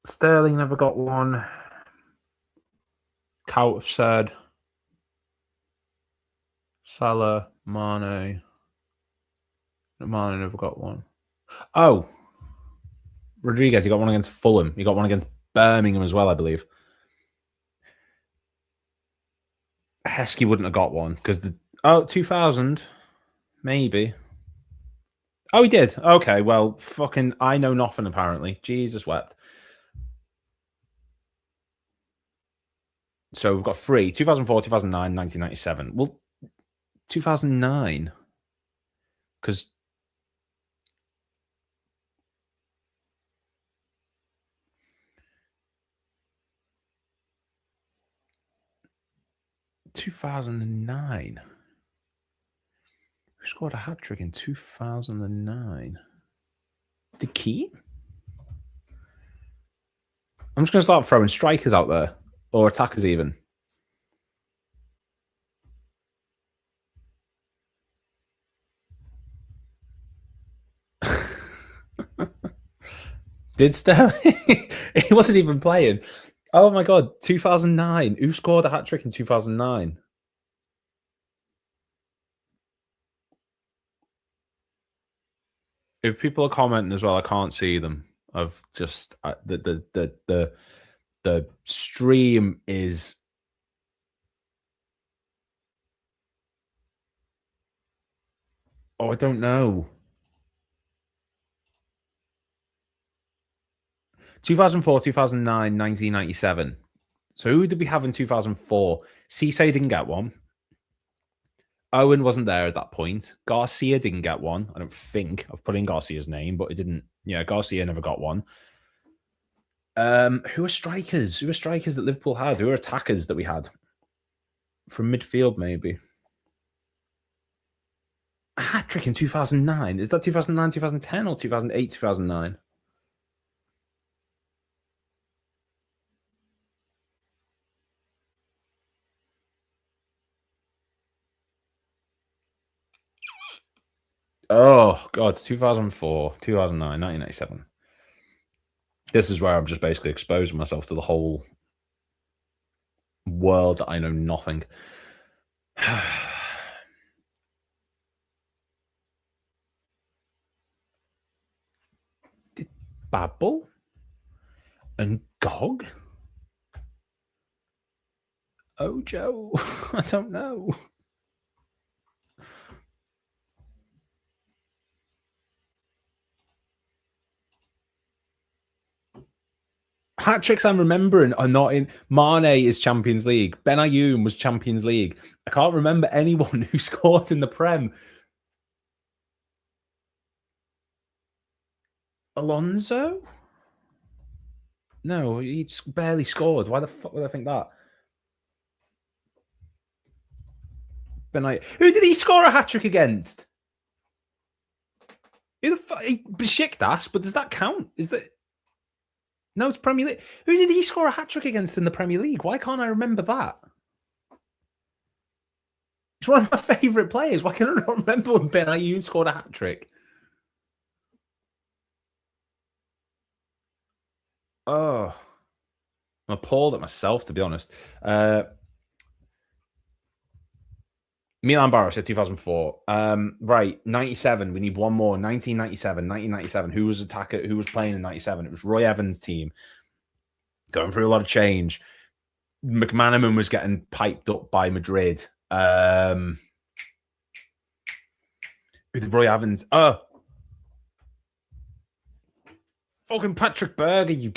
Sterling never got one. Cout said. Salah, Mane. Mane never got one. Oh. Rodriguez, he got one against Fulham. He got one against Birmingham as well, I believe. Heskey wouldn't have got one because 2000, maybe. Oh, he did. Okay, well, fucking, I know nothing apparently. Jesus wept. So we've got 3: 2004, 2009, 1997. Well, 2009, because 2009. Who scored a hat-trick in 2009? Did Keane? I'm just going to start throwing strikers out there. Or attackers even. Did Sterling? He wasn't even playing. Oh my God, 2009. Who scored a hat-trick in 2009? If people are commenting as well, I can't see them. I've just the stream is I don't know. 2004, 2009, 1997. So who did we have in 2004? Cisse didn't get one. Owen wasn't there at that point. Garcia didn't get one. I don't think. I've put in Garcia's name, but it didn't. Yeah, Garcia never got one. Who are strikers? Who are strikers that Liverpool had? Who are attackers that we had? From midfield, maybe. A hat-trick in 2009. Is that 2009, 2010 or 2008, 2009? Oh, God. 2004, 2009, 1997. This is where I'm just basically exposing myself to the whole world that I know nothing. Did Babel and Gog? Ojo? I don't know. Hat-tricks I'm remembering are not in. Mane is Champions League. Ben Ayoun was Champions League. I can't remember anyone who scored in the Prem. Alonso? No, he barely scored. Why the fuck would I think that? Who did he score a hat-trick against? Who the fuck? Besiktas, but does that count? Is that... No, it's Premier League. Who did he score a hat-trick against in the Premier League? Why can't I remember that? He's one of my favourite players. Why can I not remember when Ben Ayoun scored a hat-trick? Oh. I'm appalled at myself, to be honest. Milan Barros said 2004. Right, 97. We need one more. 1997. Who was attacker? Who was playing in 97? It was Roy Evans' team. Going through a lot of change. McManaman was getting piped up by Madrid. Who did Roy Evans? Fucking Patrick Berger, you...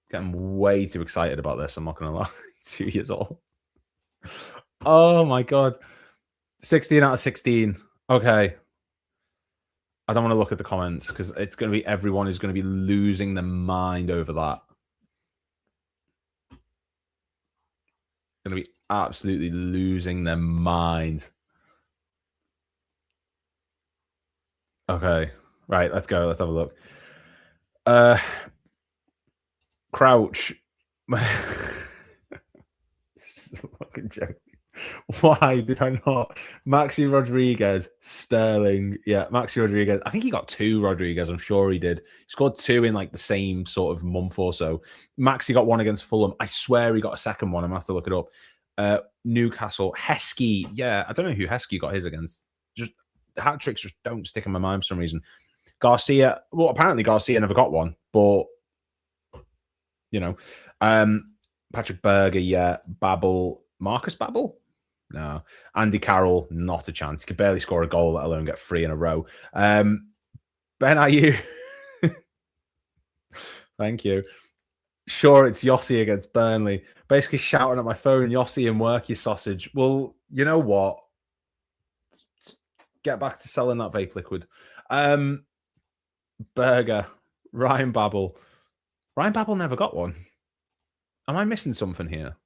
Getting way too excited about this. I'm not going to lie. 2 years old. Oh my God. 16 out of 16. Okay. I don't want to look at the comments because it's going to be everyone is going to be losing their mind over that. Going to be absolutely losing their mind. Okay. Right, let's go. Let's have a look. Crouch. This is a fucking joke. Why did I not? Maxi Rodriguez, Sterling. Yeah, Maxi Rodriguez. I think he got 2 Rodriguez. I'm sure he did. He scored 2 in like the same sort of month or so. Maxi got 1 against Fulham. I swear he got a second one. I'm going to have to look it up. Newcastle. Heskey. Yeah, I don't know who Heskey got his against. Just hat tricks just don't stick in my mind for some reason. Garcia. Well, apparently Garcia never got one, but you know, Patrick Berger. Yeah, Babel. Marcus Babel. No. Andy Carroll, not a chance. He could barely score a goal, let alone get 3 in a row. Ben Ayew. Thank you. Sure, it's Yossi against Burnley. Basically shouting at my phone, Yossi and work, you sausage. Well, you know what? Get back to selling that vape liquid. Berger. Ryan Babel. Ryan Babel never got one. Am I missing something here?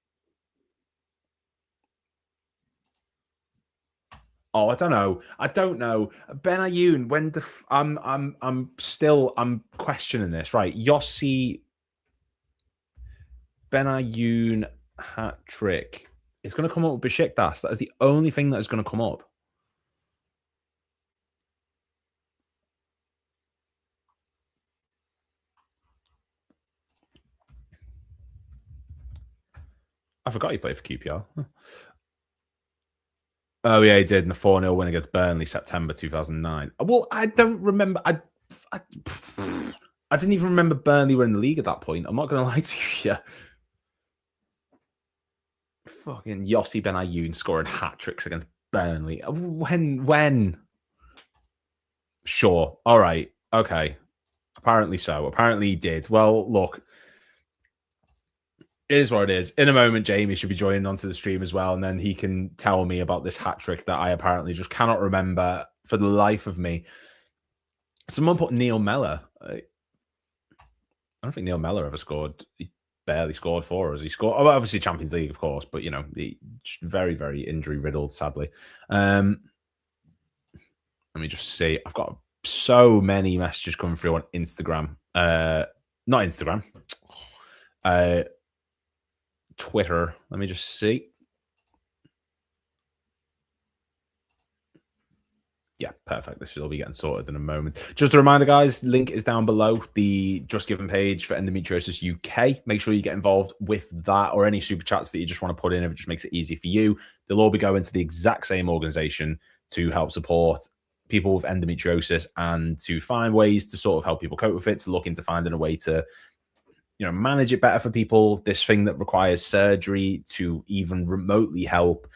Oh, I don't know. I don't know. Ben Ayoun, when the I'm questioning this. Right. Yossi Ben Ayoun hat trick. It's going to come up with Besiktas. That is the only thing that is going to come up. I forgot he played for QPR. Oh, yeah, he did in the 4-0 win against Burnley, September 2009. Well, I don't remember. I didn't even remember Burnley were in the league at that point. I'm not going to lie to you. Fucking Yossi Ben Ayoun scoring hat tricks against Burnley. When? Sure. All right. Okay. Apparently so. Apparently he did. Well, look. It is what it is. In a moment, Jamie should be joining onto the stream as well, and then he can tell me about this hat trick that I apparently just cannot remember for the life of me. Someone put Neil Mellor. I don't think Neil Mellor ever scored. He barely scored for us. He scored, obviously Champions League, of course, but you know, very, very injury riddled, sadly. Let me just see. I've got so many messages coming through on Instagram. Not Instagram. Twitter. Let me just see. Yeah, perfect. This should all be getting sorted in a moment. Just a reminder, guys, link is down below, the Just Given page for Endometriosis UK. Make sure you get involved with that or any super chats that you just want to put in if it just makes it easy for you. They'll all be going to the exact same organization to help support people with endometriosis and to find ways to sort of help people cope with it, to look into finding a way to manage it better for people. This thing that requires surgery to even remotely help.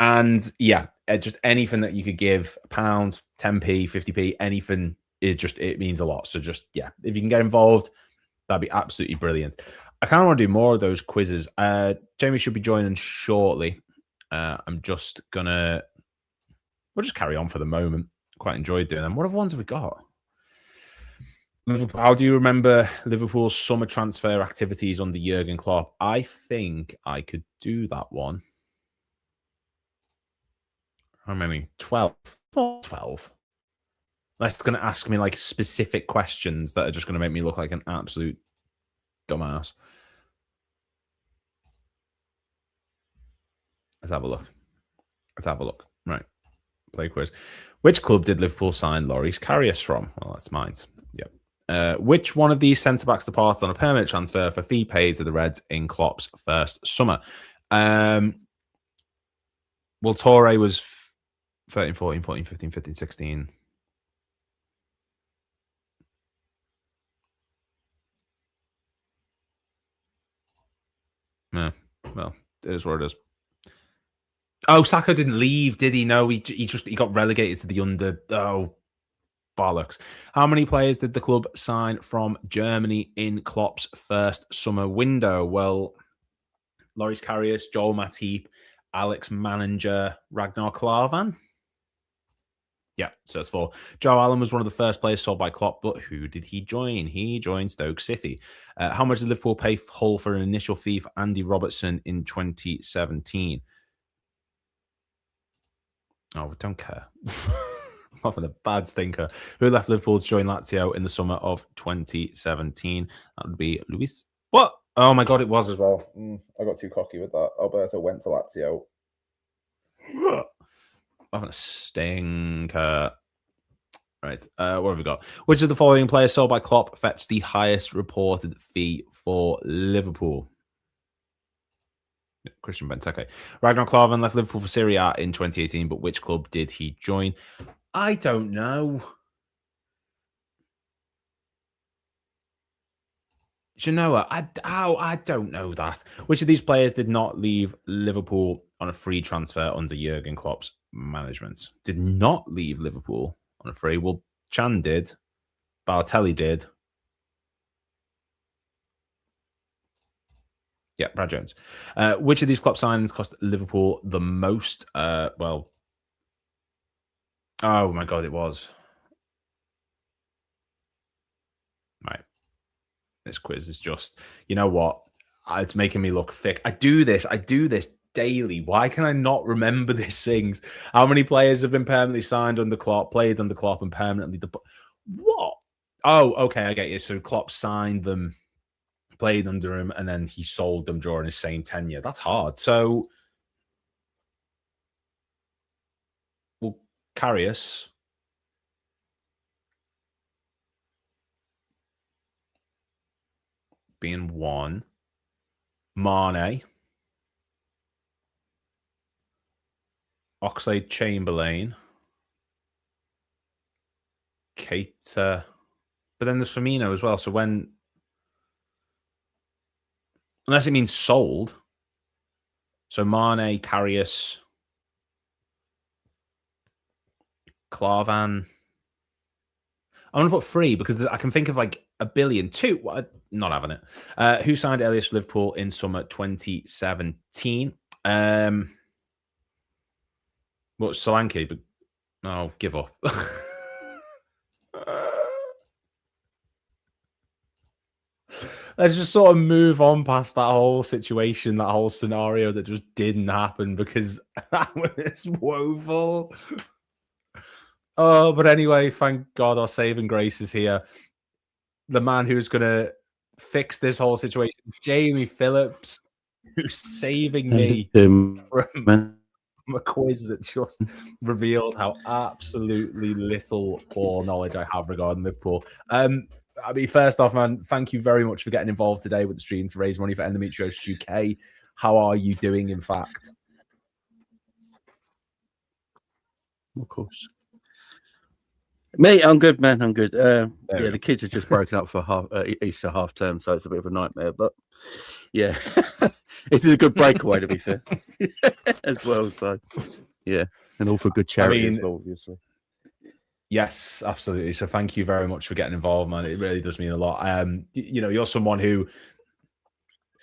And yeah, just anything that you could give, £1, 10p, 50p, anything is just, it means a lot. So just, yeah, if you can get involved, that'd be absolutely brilliant. I kind of want to do more of those quizzes. Jamie should be joining shortly. I'm just gonna, we'll just carry on for the moment. Quite enjoyed doing them. What other ones have we got? Liverpool, how do you remember Liverpool's summer transfer activities under Jurgen Klopp? I think I could do that one. How many? 12. 12. That's going to ask me like specific questions that are just going to make me look like an absolute dumbass. Let's have a look. Let's have a look. Right. Play quiz. Which club did Liverpool sign Loris Karius from? Well, that's mine. Yep. Which one of these centre-backs departed on a permanent transfer for fee paid to the Reds in Klopp's first summer? Well, Torre was 13, 14, 14, 15, 15, 16. Yeah, well, it is what it is. Oh, Saka didn't leave, did he? No, he got relegated to the under. Oh, bollocks. How many players did the club sign from Germany in Klopp's first summer window? Well, Loris Karius, Joel Matip, Alex Manninger, Ragnar Klavan. Yeah, so that's 4. Joe Allen was one of the first players sold by Klopp, but who did he join? He joined Stoke City. How much did Liverpool pay Hull for an initial fee for Andy Robertson in 2017? Oh, we don't care. I'm having a bad stinker. Who left Liverpool to join Lazio in the summer of 2017? That would be Luis. What? Oh my God, it was as well. I got too cocky with that. Alberto went to Lazio. I'm having a stinker. Right. What have we got? Which of the following players sold by Klopp fetched the highest reported fee for Liverpool? Christian Benteke. Ragnar Klavan left Liverpool for Serie A in 2018, but which club did he join? I don't know. Genoa. I don't know that. Which of these players did not leave Liverpool on a free transfer under Jurgen Klopp's management? Did not leave Liverpool on a free. Well, Chan did. Balotelli did. Yeah, Brad Jones. Which of these Klopp signings cost Liverpool the most? Well, oh my God, it was. Right. This quiz is just, you know what? It's making me look thick. I do this daily. Why can I not remember these things? How many players have been permanently signed under Klopp, played under Klopp, and permanently... What? Oh, okay, I get you. So Klopp signed them, played under him, and then he sold them during his same tenure. That's hard. So, well, Karius... being 1. Mane. Oxlade-Chamberlain. Keita. But then there's Firmino as well. So when... Unless it means sold. So Mane, Karius, Klavan. I'm going to put 3 because I can think of like a billion. 2, not having it. Who signed Elias Liverpool in summer 2017? What, Solanke? But no, give up. Let's just sort of move on past that whole situation, that whole scenario that just didn't happen because that was woeful. Oh, but anyway, thank God our saving grace is here. The man who's going to fix this whole situation, Jamie Phillips, who's saving me from a quiz that just revealed how absolutely little ball knowledge I have regarding Liverpool. I mean, first off, man, thank you very much for getting involved today with the stream to raise money for Endometriosis UK. How are you doing, in fact? Of course. Me, I'm good, man. I'm good. Yeah, the kids are just broken up for Easter half term, so it's a bit of a nightmare. But yeah, it is a good breakaway, to be fair, as well. So yeah, and all for good charity as well, obviously. Yes, absolutely. So thank you very much for getting involved, man. It really does mean a lot. You know, you're someone who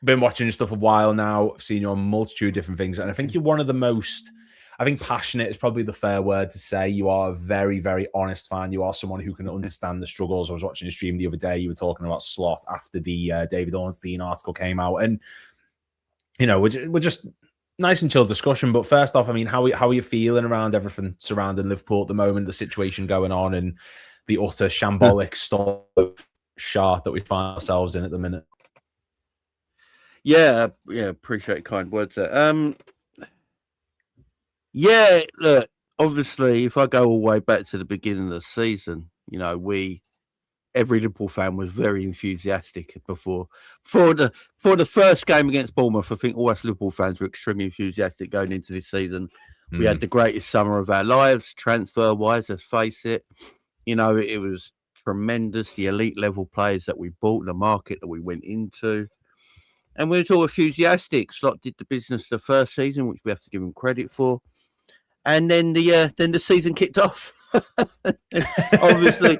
been watching your stuff a while now. I've seen you on a multitude of different things, and I think you're one of the most. I think passionate is probably the fair word to say. You are a very, very honest fan. You are someone who can understand the struggles. I was watching a stream the other day. You were talking about Slot after the David Ornstein article came out. And, you know, we're just nice and chill discussion. But first off, I mean, how are you feeling around everything surrounding Liverpool at the moment, the situation going on and the utter shambolic stuff that we find ourselves in at the minute? Yeah, appreciate kind words there. Yeah, look, obviously, if I go all the way back to the beginning of the season, you know, every Liverpool fan was very enthusiastic before. For the first game against Bournemouth, I think all us Liverpool fans were extremely enthusiastic going into this season. We had the greatest summer of our lives, transfer-wise, let's face it. You know, it was tremendous, the elite level players that we bought, the market that we went into. And we were all enthusiastic. Slot did the business the first season, which we have to give him credit for. And then the season kicked off. Obviously,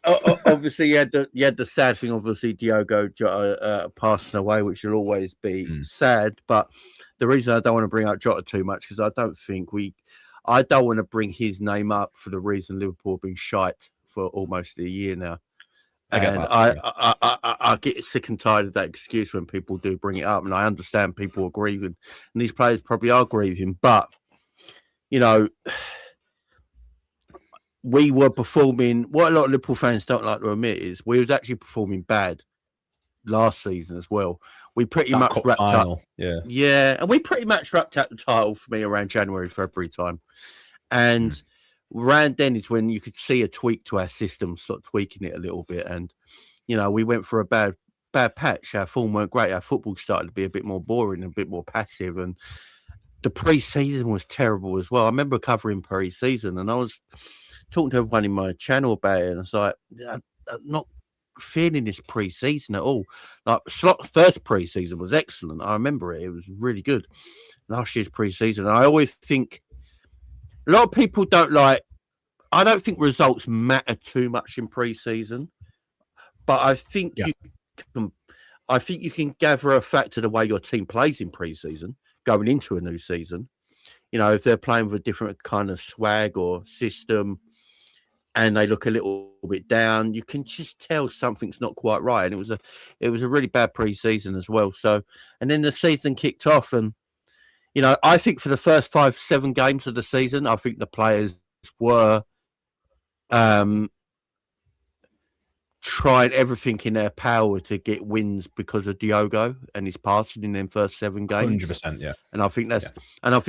obviously, you had the sad thing. Obviously, Diogo Jota passing away, which will always be sad. But the reason I don't want to bring up Jota too much because I don't want to bring his name up for the reason Liverpool have been shite for almost a year now. I get sick and tired of that excuse when people do bring it up, and I understand people are grieving, and these players probably are grieving, but you know. We were performing. What a lot of Liverpool fans don't like to admit is we was actually performing bad last season as well. We pretty much wrapped up. Yeah, and we pretty much wrapped up the title for me around January, February time, and around then is when you could see a tweak to our system, sort of tweaking it a little bit, and we went for a bad patch. Our form weren't great. Our football started to be a bit more boring, a bit more passive, and the pre-season was terrible as well. I remember covering pre-season, and I was talking to everyone in my channel about it, and I was like, I'm not feeling this pre-season at all. Like Slot's first pre-season was excellent. I remember it. It was really good. Last year's pre-season. I always think a lot of people don't like, I don't think results matter too much in pre-season, but I think you can gather a fact of the way your team plays in pre-season going into a new season. If they're playing with a different kind of swag or system and they look a little bit down, you can just tell something's not quite right. And it was a really bad pre-season as well. So, and then the season kicked off, and I think for the first 5-7 games of the season, I think the players were tried everything in their power to get wins because of Diogo and his passing in them first 7 games. 100%, yeah. And I think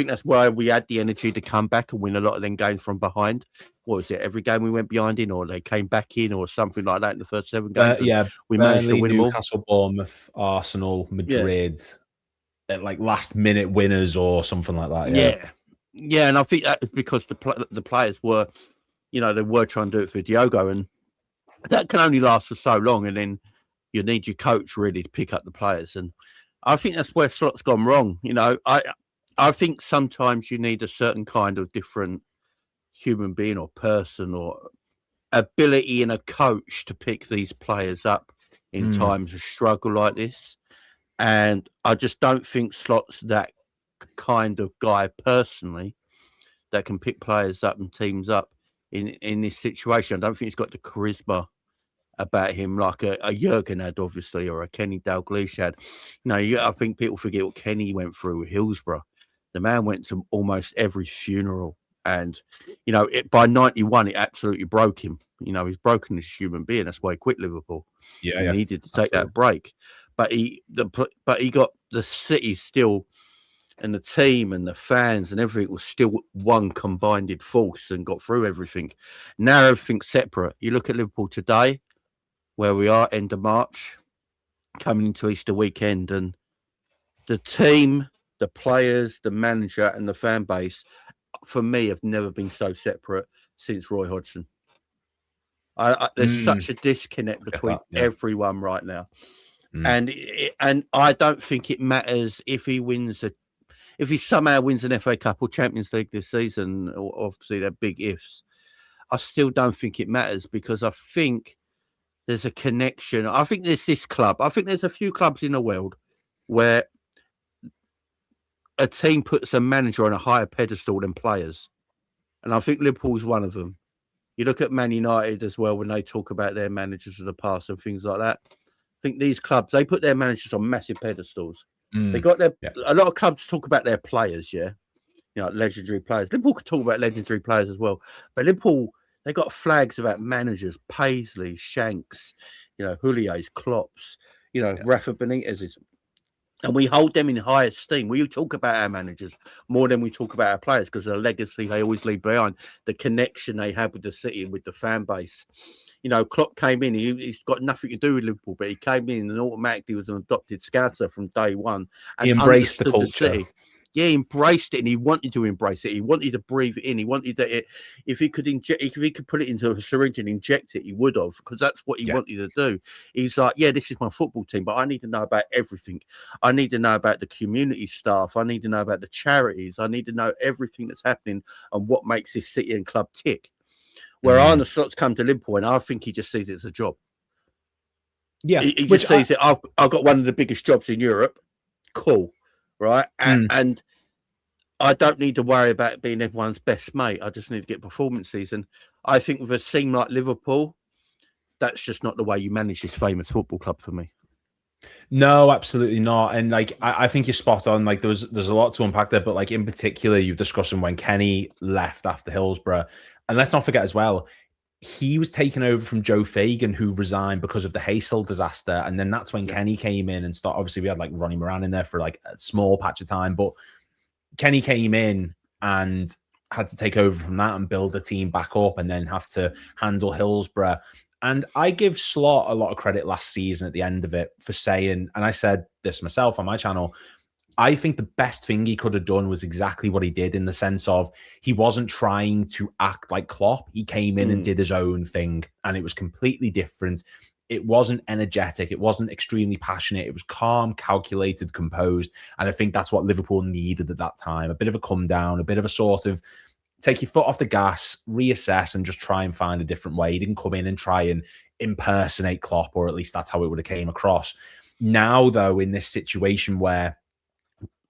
that's why we had the energy to come back and win a lot of them games from behind. What was it? Every game we went behind in, or they came back in, or something like that in the first 7 games. We managed to win them all. Newcastle, Bournemouth, Arsenal, Madrid, like last minute winners or something like that. Yeah, and I think that was because the players were, they were trying to do it for Diogo, and that can only last for so long, and then you need your coach really to pick up the players. And I think that's where Slot's gone wrong. I think sometimes you need a certain kind of different human being or person or ability in a coach to pick these players up in times of struggle like this. And I just don't think Slot's that kind of guy personally that can pick players up and teams up in this situation. I don't think he's got the charisma about him like a Jurgen had, obviously, or a Kenny Dalglish had. I think people forget what Kenny went through with Hillsborough. The man went to almost every funeral, and by 91 it absolutely broke him. He's broken as a human being. That's why he quit Liverpool. He needed to take that break, but he got the city still, and the team and the fans and everything was still one combined force and got through everything. Now everything's separate. You look at Liverpool today, where we are, end of March, coming into Easter weekend, and the team, the players, the manager and the fan base, for me, have never been so separate since Roy Hodgson. There's such a disconnect between everyone right now. And I don't think it matters if he somehow wins an FA Cup or Champions League this season. Obviously, they're big ifs. I still don't think it matters, because I think there's a connection. I think there's this club. I think there's a few clubs in the world where a team puts a manager on a higher pedestal than players. And I think Liverpool's one of them. You look at Man United as well, when they talk about their managers of the past and things like that. I think these clubs, they put their managers on massive pedestals. They got a lot of clubs talk about their players, legendary players. Liverpool could talk about legendary players as well, but Liverpool, they got flags about managers: Paisley, Shanks, Houlier's, Klopp's, Rafa Benitez's, and we hold them in high esteem. We talk about our managers more than we talk about our players, because of the legacy they always leave behind, the connection they have with the city and with the fan base. Klopp came in, he's got nothing to do with Liverpool, but he came in and automatically was an adopted Scouser from day one. And he embraced the culture. He embraced it, and he wanted to embrace it. He wanted to breathe it in. He wanted that if he could put it into a syringe and inject it, he would have, because that's what he wanted to do. He's like, this is my football team, but I need to know about everything. I need to know about the community staff. I need to know about the charities. I need to know everything that's happening and what makes this city and club tick. Where Arne Slot's come to Liverpool, and I think he just sees it as a job. Yeah, he just sees it. I've got one of the biggest jobs in Europe. Cool, right? And I don't need to worry about being everyone's best mate. I just need to get performances. And I think with a team like Liverpool, that's just not the way you manage this famous football club for me. No, absolutely not. And like, I think you're spot on. Like, there's a lot to unpack there, but like in particular, you're discussing when Kenny left after Hillsborough, and let's not forget as well, he was taken over from Joe Fagan, who resigned because of the Hazel disaster, and then that's when Kenny came in and started. Obviously, we had like Ronnie Moran in there for like a small patch of time, but Kenny came in and had to take over from that and build the team back up, and then have to handle Hillsborough. And I give Slot a lot of credit last season at the end of it for saying, and I said this myself on my channel, I think the best thing he could have done was exactly what he did, in the sense of he wasn't trying to act like Klopp. He came in and did his own thing, and it was completely different. It wasn't energetic. It wasn't extremely passionate. It was calm, calculated, composed. And I think that's what Liverpool needed at that time. A bit of a come down, a bit of a sort of take your foot off the gas, reassess, and just try and find a different way. He didn't come in and try and impersonate Klopp, or at least that's how it would have came across. Now, though, in this situation where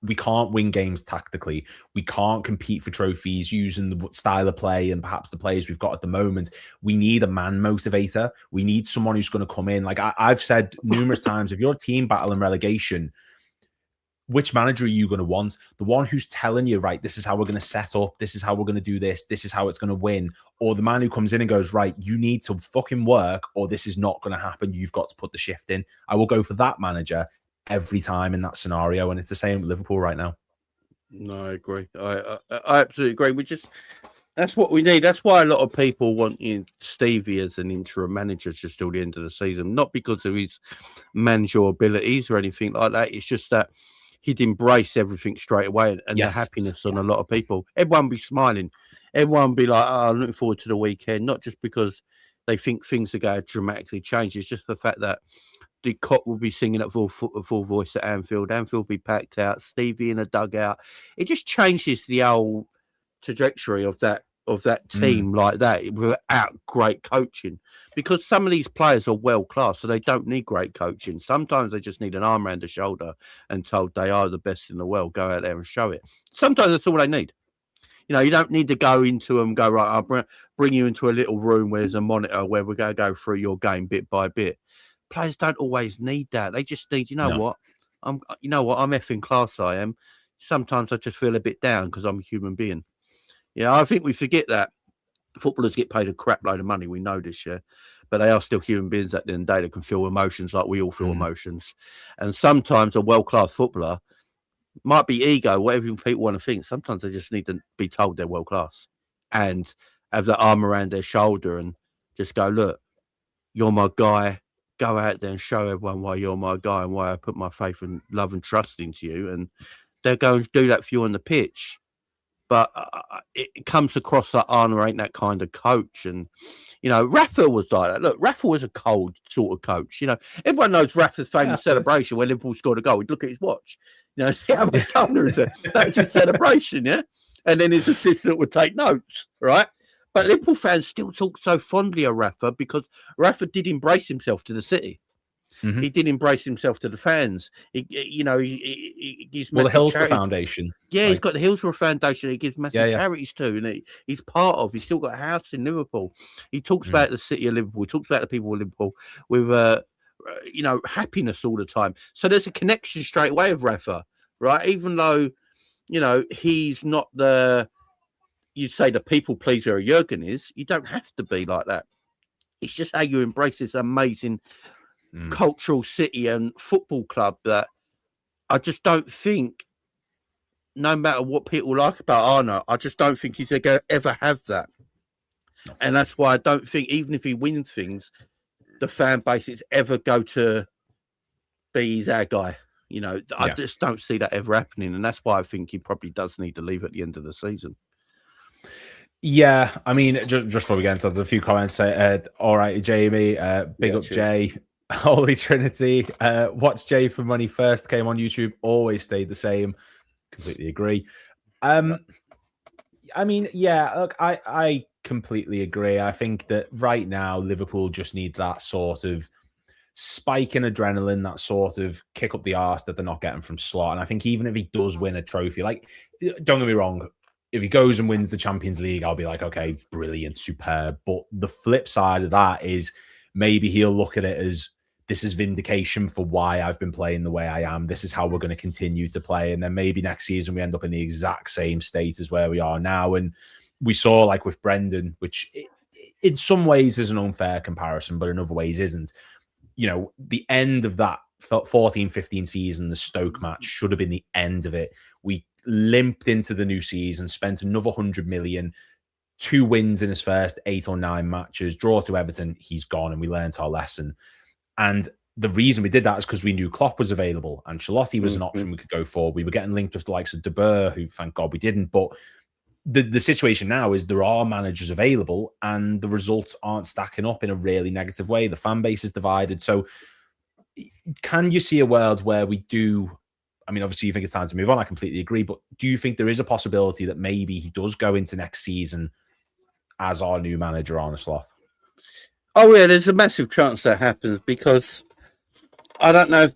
we can't win games tactically, we can't compete for trophies using the style of play and perhaps the players we've got at the moment, we need a man motivator. We need someone who's going to come in. Like I've said numerous times, if you're a team battling relegation, which manager are you going to want? The one who's telling you, right, this is how we're going to set up, this is how we're going to do this is how it's going to win, or the man who comes in and goes, right, you need to fucking work or this is not going to happen, you've got to put the shift in. I will go for that manager every time in that scenario, and it's the same with Liverpool right now. No, I agree. I absolutely agree. That's what we need. That's why a lot of people want Stevie as an interim manager just till the end of the season, not because of his managerial abilities or anything like that. It's just that he'd embrace everything straight away, and the happiness on a lot of people. Everyone be smiling. Everyone be like, "Oh, I'm looking forward to the weekend," not just because they think things are going to dramatically change. It's just the fact that the Kop will be singing at full voice at Anfield. Anfield will be packed out. Stevie in a dugout. It just changes the whole trajectory of that team like that without great coaching. Because some of these players are world class, so they don't need great coaching. Sometimes they just need an arm around the shoulder and told they are the best in the world. Go out there and show it. Sometimes that's all they need. You know, you don't need to go into them. Go right. I'll bring you into a little room where there's a monitor where we're going to go through your game bit by bit. Players don't always need that. They just need, what? I'm effing class. I am. Sometimes I just feel a bit down because I'm a human being. Yeah, I think we forget that footballers get paid a crap load of money. We know this, but they are still human beings at the end of the day that can feel emotions like we all feel emotions. And sometimes a world-class footballer might be ego, whatever people want to think. Sometimes they just need to be told they're world-class and have that arm around their shoulder and just go, look, you're my guy. Go out there and show everyone why you're my guy and why I put my faith and love and trust into you. And they're going to do that for you on the pitch. But it comes across that Arne ain't that kind of coach. And, Rafa was like that. Look, Rafa was a cold sort of coach. Everyone knows Rafa's famous celebration where Liverpool scored a goal. He'd look at his watch. See how much thunder is it? That's his celebration, yeah? And then his assistant would take notes, right? But Liverpool fans still talk so fondly of Rafa because Rafa did embrace himself to the city. Mm-hmm. He did embrace himself to the fans. He gives the Hillsborough Foundation. Yeah, he's got the Hillsborough Foundation. He gives massive charities too, and he's part of. He's still got a house in Liverpool. He talks about the city of Liverpool. He talks about the people of Liverpool with happiness all the time. So there's a connection straight away with Rafa, right? Even though he's not you'd say the people pleaser Jurgen is. You don't have to be like that. It's just how you embrace this amazing cultural city and football club that I just don't think, no matter what people like about Arne, I just don't think he's going to ever have that. And that's why I don't think, even if he wins things, the fan base is ever go to be he's our guy. I just don't see that ever happening. And that's why I think he probably does need to leave at the end of the season. Yeah, I mean, just before we get into, there's a few comments. All right, Jamie, big up Jay, Holy Trinity. Watch Jay for money first. Came on YouTube, always stayed the same. Completely agree. I mean, yeah, look, I completely agree. I think that right now Liverpool just needs that sort of spike in adrenaline, that sort of kick up the arse that they're not getting from Slot. And I think even if he does win a trophy, like, don't get me wrong, if he goes and wins the Champions League, I'll be like, okay, brilliant, superb. But the flip side of that is maybe he'll look at it as, this is vindication for why I've been playing the way I am. This is how we're going to continue to play. And then maybe next season we end up in the exact same state as where we are now. And we saw, like with Brendan, which in some ways is an unfair comparison, but in other ways isn't. You know, the end of that 14-15 season, the Stoke match should have been the end of it. We limped into the new season, spent another 100 million, 2 wins in his first 8 or 9 matches, draw to Everton, he's gone, and we learned our lesson. And the reason we did that is because we knew Klopp was available. Ancelotti was an option we could go for. We were getting linked with the likes of De Boer, who, thank God, we didn't. But the situation now is there are managers available and the results aren't stacking up in a really negative way. The fan base is divided. So can you see a world where we do, I mean, obviously you think it's time to move on, I completely agree, but do you think there is a possibility that maybe he does go into next season as our new manager, Arne Slot? Oh yeah, there's a massive chance that happens, because I don't know.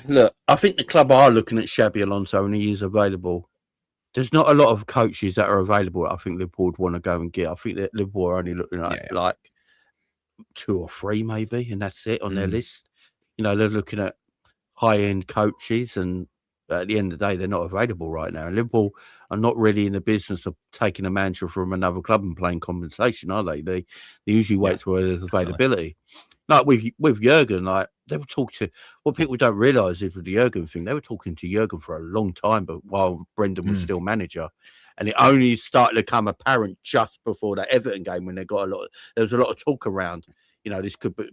Look, I think the club are looking at Xabi Alonso and he is available. There's not a lot of coaches that are available I think Liverpool would want to go and get. I think that Liverpool are only looking at like 2 or 3 maybe, and that's it on their list. You know, they're looking at high-end coaches, and at the end of the day, they're not available right now. And Liverpool are not really in the business of taking a manager from another club and playing compensation, are they? They usually wait for there's availability. Like with Jurgen, like they were talking to, what people don't realise is with the Jurgen thing, they were talking to Jurgen for a long time, but while Brendan was still manager. And it only started to become apparent just before that Everton game when there was a lot of talk around, you know,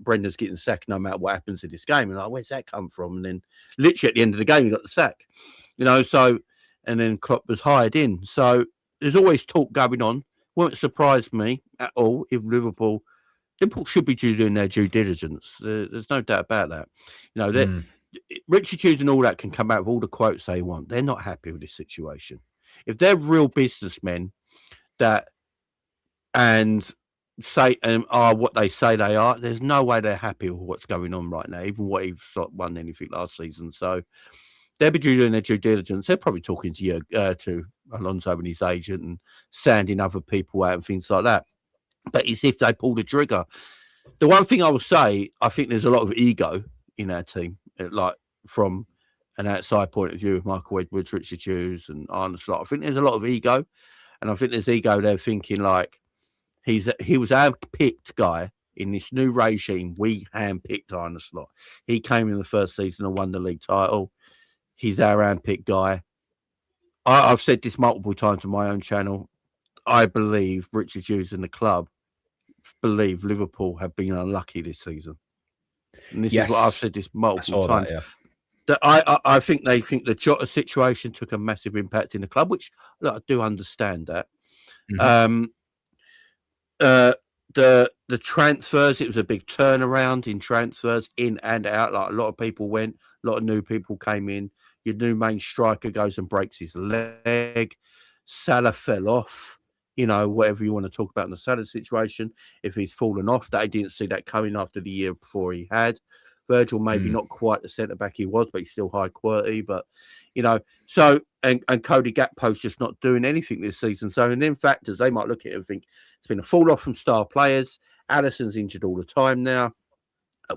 Brendan's getting sacked no matter what happens in this game. And like, where's that come from? And then literally at the end of the game, he got the sack, you know, so, and then Klopp was hired in. So there's always talk going on. Won't surprise me at all if Liverpool should be doing their due diligence. There's no doubt about that. You know, Richard Hughes and all that can come out with all the quotes they want. They're not happy with this situation. If they're real businessmen and are what they say they are, there's no way they're happy with what's going on right now, even what he's not won anything last season. So they'll be doing their due diligence. They're probably talking to Alonso and his agent and sanding other people out and things like that. But it's if they pull the trigger. The one thing I will say, I think there's a lot of ego in our team, like from an outside point of view of Michael Edwards, Richard Hughes and Arne Slot. I think there's a lot of ego, and I think there's ego there thinking like he was our picked guy in this new regime. We handpicked Arne Slot. He came in the first season and won the league title. He's our handpicked guy. I've said this multiple times on my own channel. I believe Richard Hughes and the club believe Liverpool have been unlucky this season. And this is what I've said this multiple times. That I think they think the Jota situation took a massive impact in the club, which look, I do understand that. The transfers, it was a big turnaround in transfers in and out. Like a lot of people went, a lot of new people came in. Your new main striker goes and breaks his leg. Salah fell off. You know, whatever you want to talk about in the Salah situation, if he's fallen off, they didn't see that coming after the year before he had. Virgil maybe not quite the centre back he was, but he's still high quality. But you know, so and Cody Gakpo's just not doing anything this season. So in them factors, they might look at it and think it's been a fall off from star players. Alisson's injured all the time now.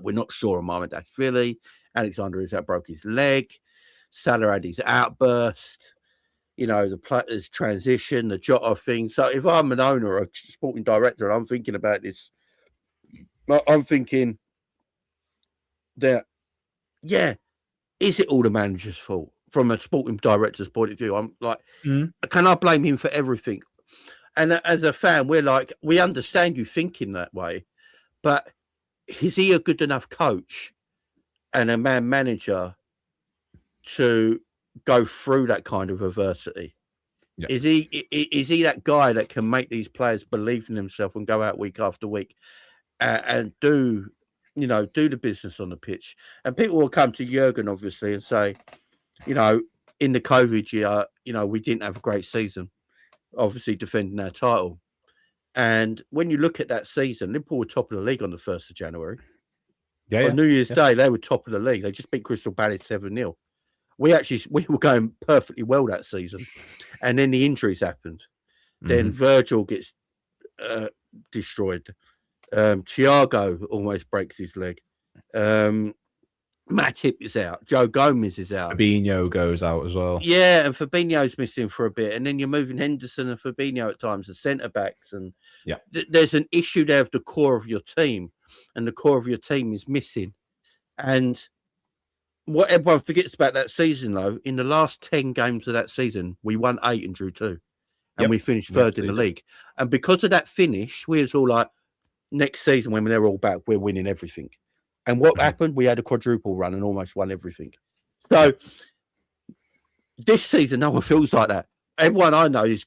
We're not sure on Mohamed Alexander Isak broke his leg. Salah had his outburst. You know, the players transition, the Jota thing. So if I'm an owner or a sporting director and I'm thinking about this, I'm thinking that, yeah, is it all the manager's fault? From a sporting director's point of view, I'm like, can I blame him for everything? And as a fan, we're like, we understand you thinking that way, but is he a good enough coach and a manager to go through that kind of adversity? Yeah. Is he that guy that can make these players believe in themselves and go out week after week and do the business on the pitch? And people will come to Jurgen obviously and say, you know, in the COVID year, you know, we didn't have a great season, obviously defending our title. And when you look at that season, Liverpool were top of the league on the 1st of January. Yeah, On New Year's Day, they were top of the league. They just beat Crystal Palace 7-0. We were going perfectly well that season. And then the injuries happened. Then Virgil gets destroyed. Thiago almost breaks his leg. Matip is out. Joe Gomez is out. Fabinho goes out as well. Yeah, and Fabinho's missing for a bit. And then you're moving Henderson and Fabinho at times as centre-backs. And there's an issue there of the core of your team. And the core of your team is missing. And what everyone forgets about that season, though, in the last 10 games of that season, we won 8 and drew 2. And we finished third in the league. And because of that finish, we was all like, next season, when they're all back, we're winning everything. And what happened? We had a quadruple run and almost won everything. So this season, no one feels like that. Everyone I know is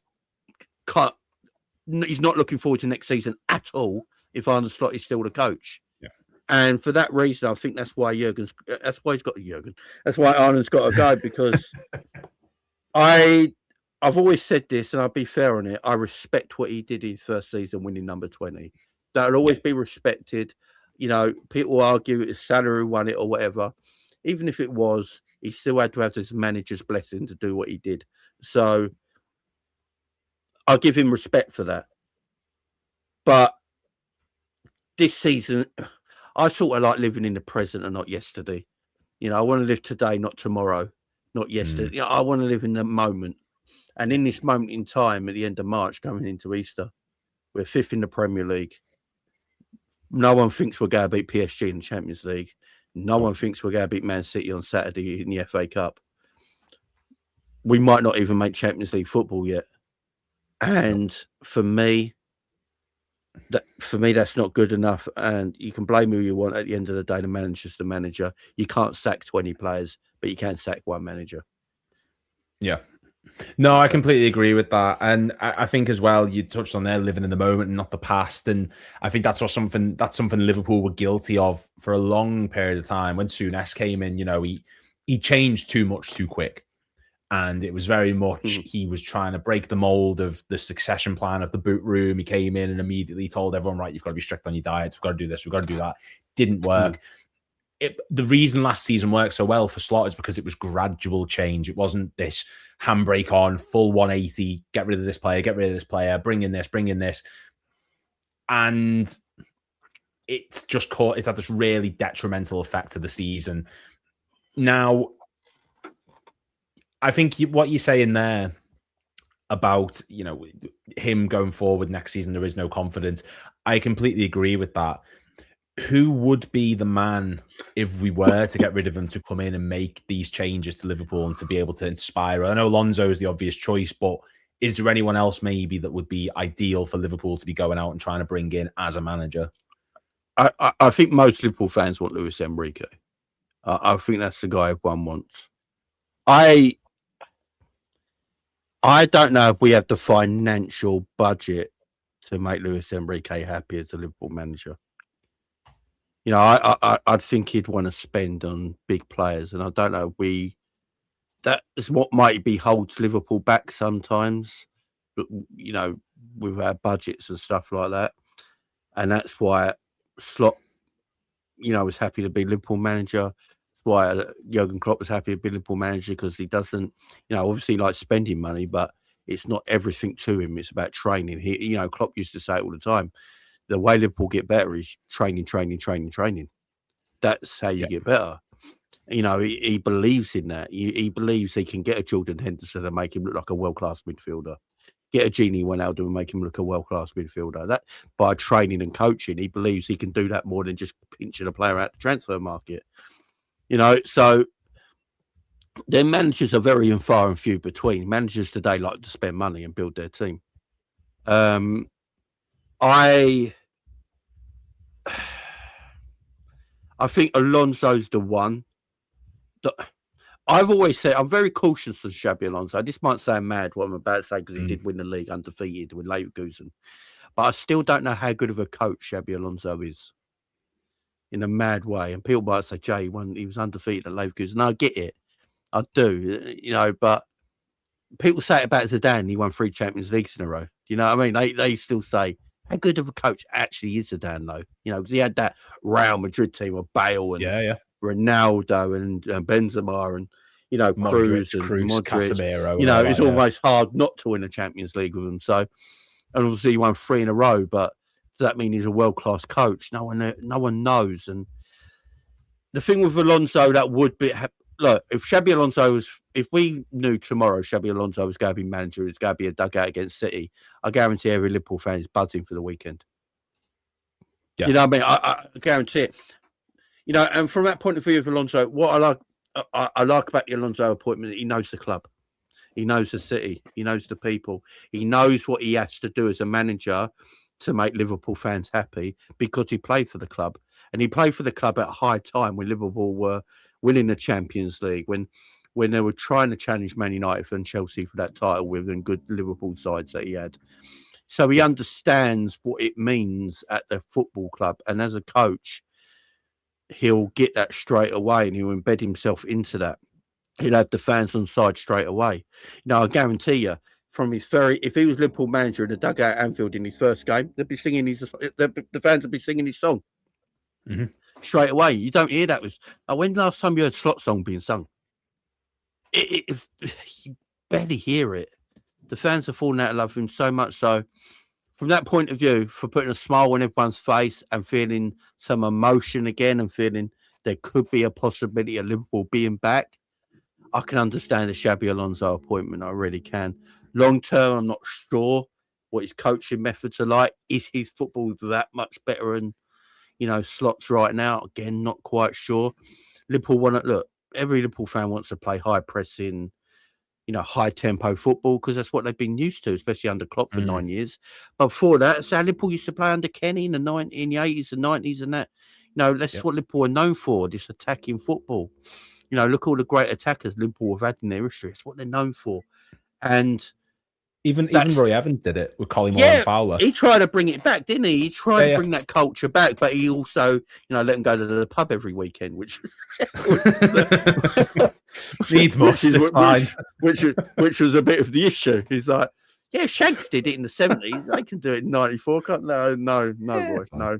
he's not looking forward to next season at all if Arne Slot is still the coach. Yeah. And for that reason, I think that's why that's why Arne's got to go, because I've always said this, and I'll be fair on it. I respect what he did his first season, winning number 20. That'll always be respected. You know, people argue his salary won it or whatever. Even if it was, he still had to have his manager's blessing to do what he did. So I'll give him respect for that. But this season, I sort of like living in the present and not yesterday. You know, I want to live today, not tomorrow, not yesterday. You know, I want to live in the moment. And in this moment in time, at the end of March, going into Easter, we're 5th in the Premier League. No one thinks we're going to beat PSG in the Champions League. No one thinks we're going to beat Man City on Saturday in the FA Cup. We might not even make Champions League football yet. And for me, that's not good enough. And you can blame who you want. At the end of the day, the manager's the manager. You can't sack 20 players, but you can sack one manager. Yeah. No, I completely agree with that. And I think as well, you touched on there, living in the moment and not the past. And I think that's something Liverpool were guilty of for a long period of time. When Souness came in, you know, he changed too much too quick. And it was very much, he was trying to break the mold of the succession plan of the boot room. He came in and immediately told everyone, right, you've got to be strict on your diets. We've got to do this. We've got to do that. Didn't work. The reason last season worked so well for Slot is because it was gradual change. It wasn't this handbrake on, full 180, get rid of this player, bring in this. And it's had this really detrimental effect to the season. Now, I think what you're saying there about, you know, him going forward next season, there is no confidence. I completely agree with that. Who would be the man if we were to get rid of him to come in and make these changes to Liverpool and to be able to inspire? I know Alonso is the obvious choice, but is there anyone else maybe that would be ideal for Liverpool to be going out and trying to bring in as a manager? I think most Liverpool fans want Luis Enrique. I think that's the guy everyone wants. I don't know if we have the financial budget to make Luis Enrique happy as a Liverpool manager. You know, I think he'd want to spend on big players, and I don't know if that is what might be holds Liverpool back sometimes, you know, with our budgets and stuff like that. And that's why Slot, you know, was happy to be Liverpool manager. That's why Jurgen Klopp was happy to be Liverpool manager, because he doesn't, you know, obviously like spending money, but it's not everything to him. It's about training. You know, Klopp used to say it all the time. The way Liverpool get better is training. That's how you get better. You know, he believes in that. He believes he can get a Jordan Henderson and make him look like a world-class midfielder. Get a Gini Wijnaldum and make him look a world-class midfielder. That by training and coaching, he believes he can do that more than just pinching a player out the transfer market. You know, so their managers are very far and few between. Managers today like to spend money and build their team. I think Alonso's the one. I've always said I'm very cautious of Xabi Alonso. This might sound mad what I'm about to say, because he did win the league undefeated with Leverkusen, but I still don't know how good of a coach Xabi Alonso is, in a mad way. And people might say, Jay, he was undefeated at Leverkusen. And I get it, I do, you know. But people say it about Zidane. He won 3 Champions Leagues in a row. You know what I mean? They still say, How good of a coach actually is Zidane, though? You know, because he had that Real Madrid team of Bale and Ronaldo and Benzema and, you know, Modric, Kroos and Kroos, Modric. Casemiro. You know, it's almost hard not to win a Champions League with him. So, and obviously he won 3 in a row, but does that mean he's a world-class coach? No one knows. And the thing with Alonso that would be, look, if we knew tomorrow Xabi Alonso was going to be manager, it's going to be a dugout against City, I guarantee every Liverpool fan is buzzing for the weekend. Yeah. You know what I mean? I guarantee it. You know, and from that point of view of Alonso, what I like about the Alonso appointment, he knows the club. He knows the city. He knows the people. He knows what he has to do as a manager to make Liverpool fans happy because he played for the club. And he played for the club at a high time when Liverpool were winning the Champions League, when they were trying to challenge Man United and Chelsea for that title with them good Liverpool sides that he had. So he understands what it means at the football club. And as a coach, he'll get that straight away and he'll embed himself into that. He'll have the fans on side straight away. You know, I guarantee you, if he was Liverpool manager in the dugout at Anfield in his first game, they'd be singing the fans would be singing his song straight away. You don't hear that. When last time you heard Slot song being sung? You barely hear it. The fans are falling out of love with him so much so. From that point of view, for putting a smile on everyone's face and feeling some emotion again and feeling there could be a possibility of Liverpool being back, I can understand the Xabi Alonso appointment. I really can. Long term, I'm not sure what his coaching methods are like. Is his football that much better than, you know, Slot's right now? Again, not quite sure. Every Liverpool fan wants to play high pressing, you know, high tempo football because that's what they've been used to, especially under Klopp for 9 years. But before that, that's how Liverpool used to play under Kenny in the 80s and 90s and that. You know, that's what Liverpool are known for, this attacking football. You know, look all the great attackers Liverpool have had in their history. It's what they're known for. And even Roy Evans did it with Collymore and Fowler. He tried to bring it back, didn't he? He tried to bring that culture back, but he also, you know, let them go to the pub every weekend, which needs must. It's fine. Which was a bit of the issue. He's like, yeah, Shanks did it in the 70s. They can do it in 94. No, Roy, no.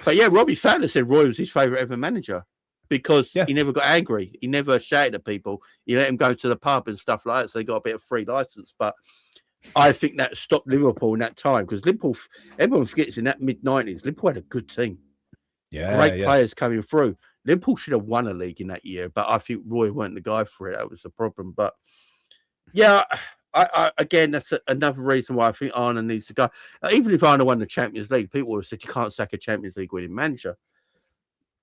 But yeah, Robbie Fowler said Roy was his favourite ever manager because he never got angry. He never shouted at people. He let him go to the pub and stuff like that, so he got a bit of free license. But I think that stopped Liverpool in that time because Liverpool, everyone forgets in that mid-90s, Liverpool had a good team. Great players coming through. Liverpool should have won a league in that year, but I think Roy weren't the guy for it. That was the problem. But yeah, I again, that's another reason why I think Arne needs to go. Even if Arne won the Champions League, people would have said you can't sack a Champions League winning manager.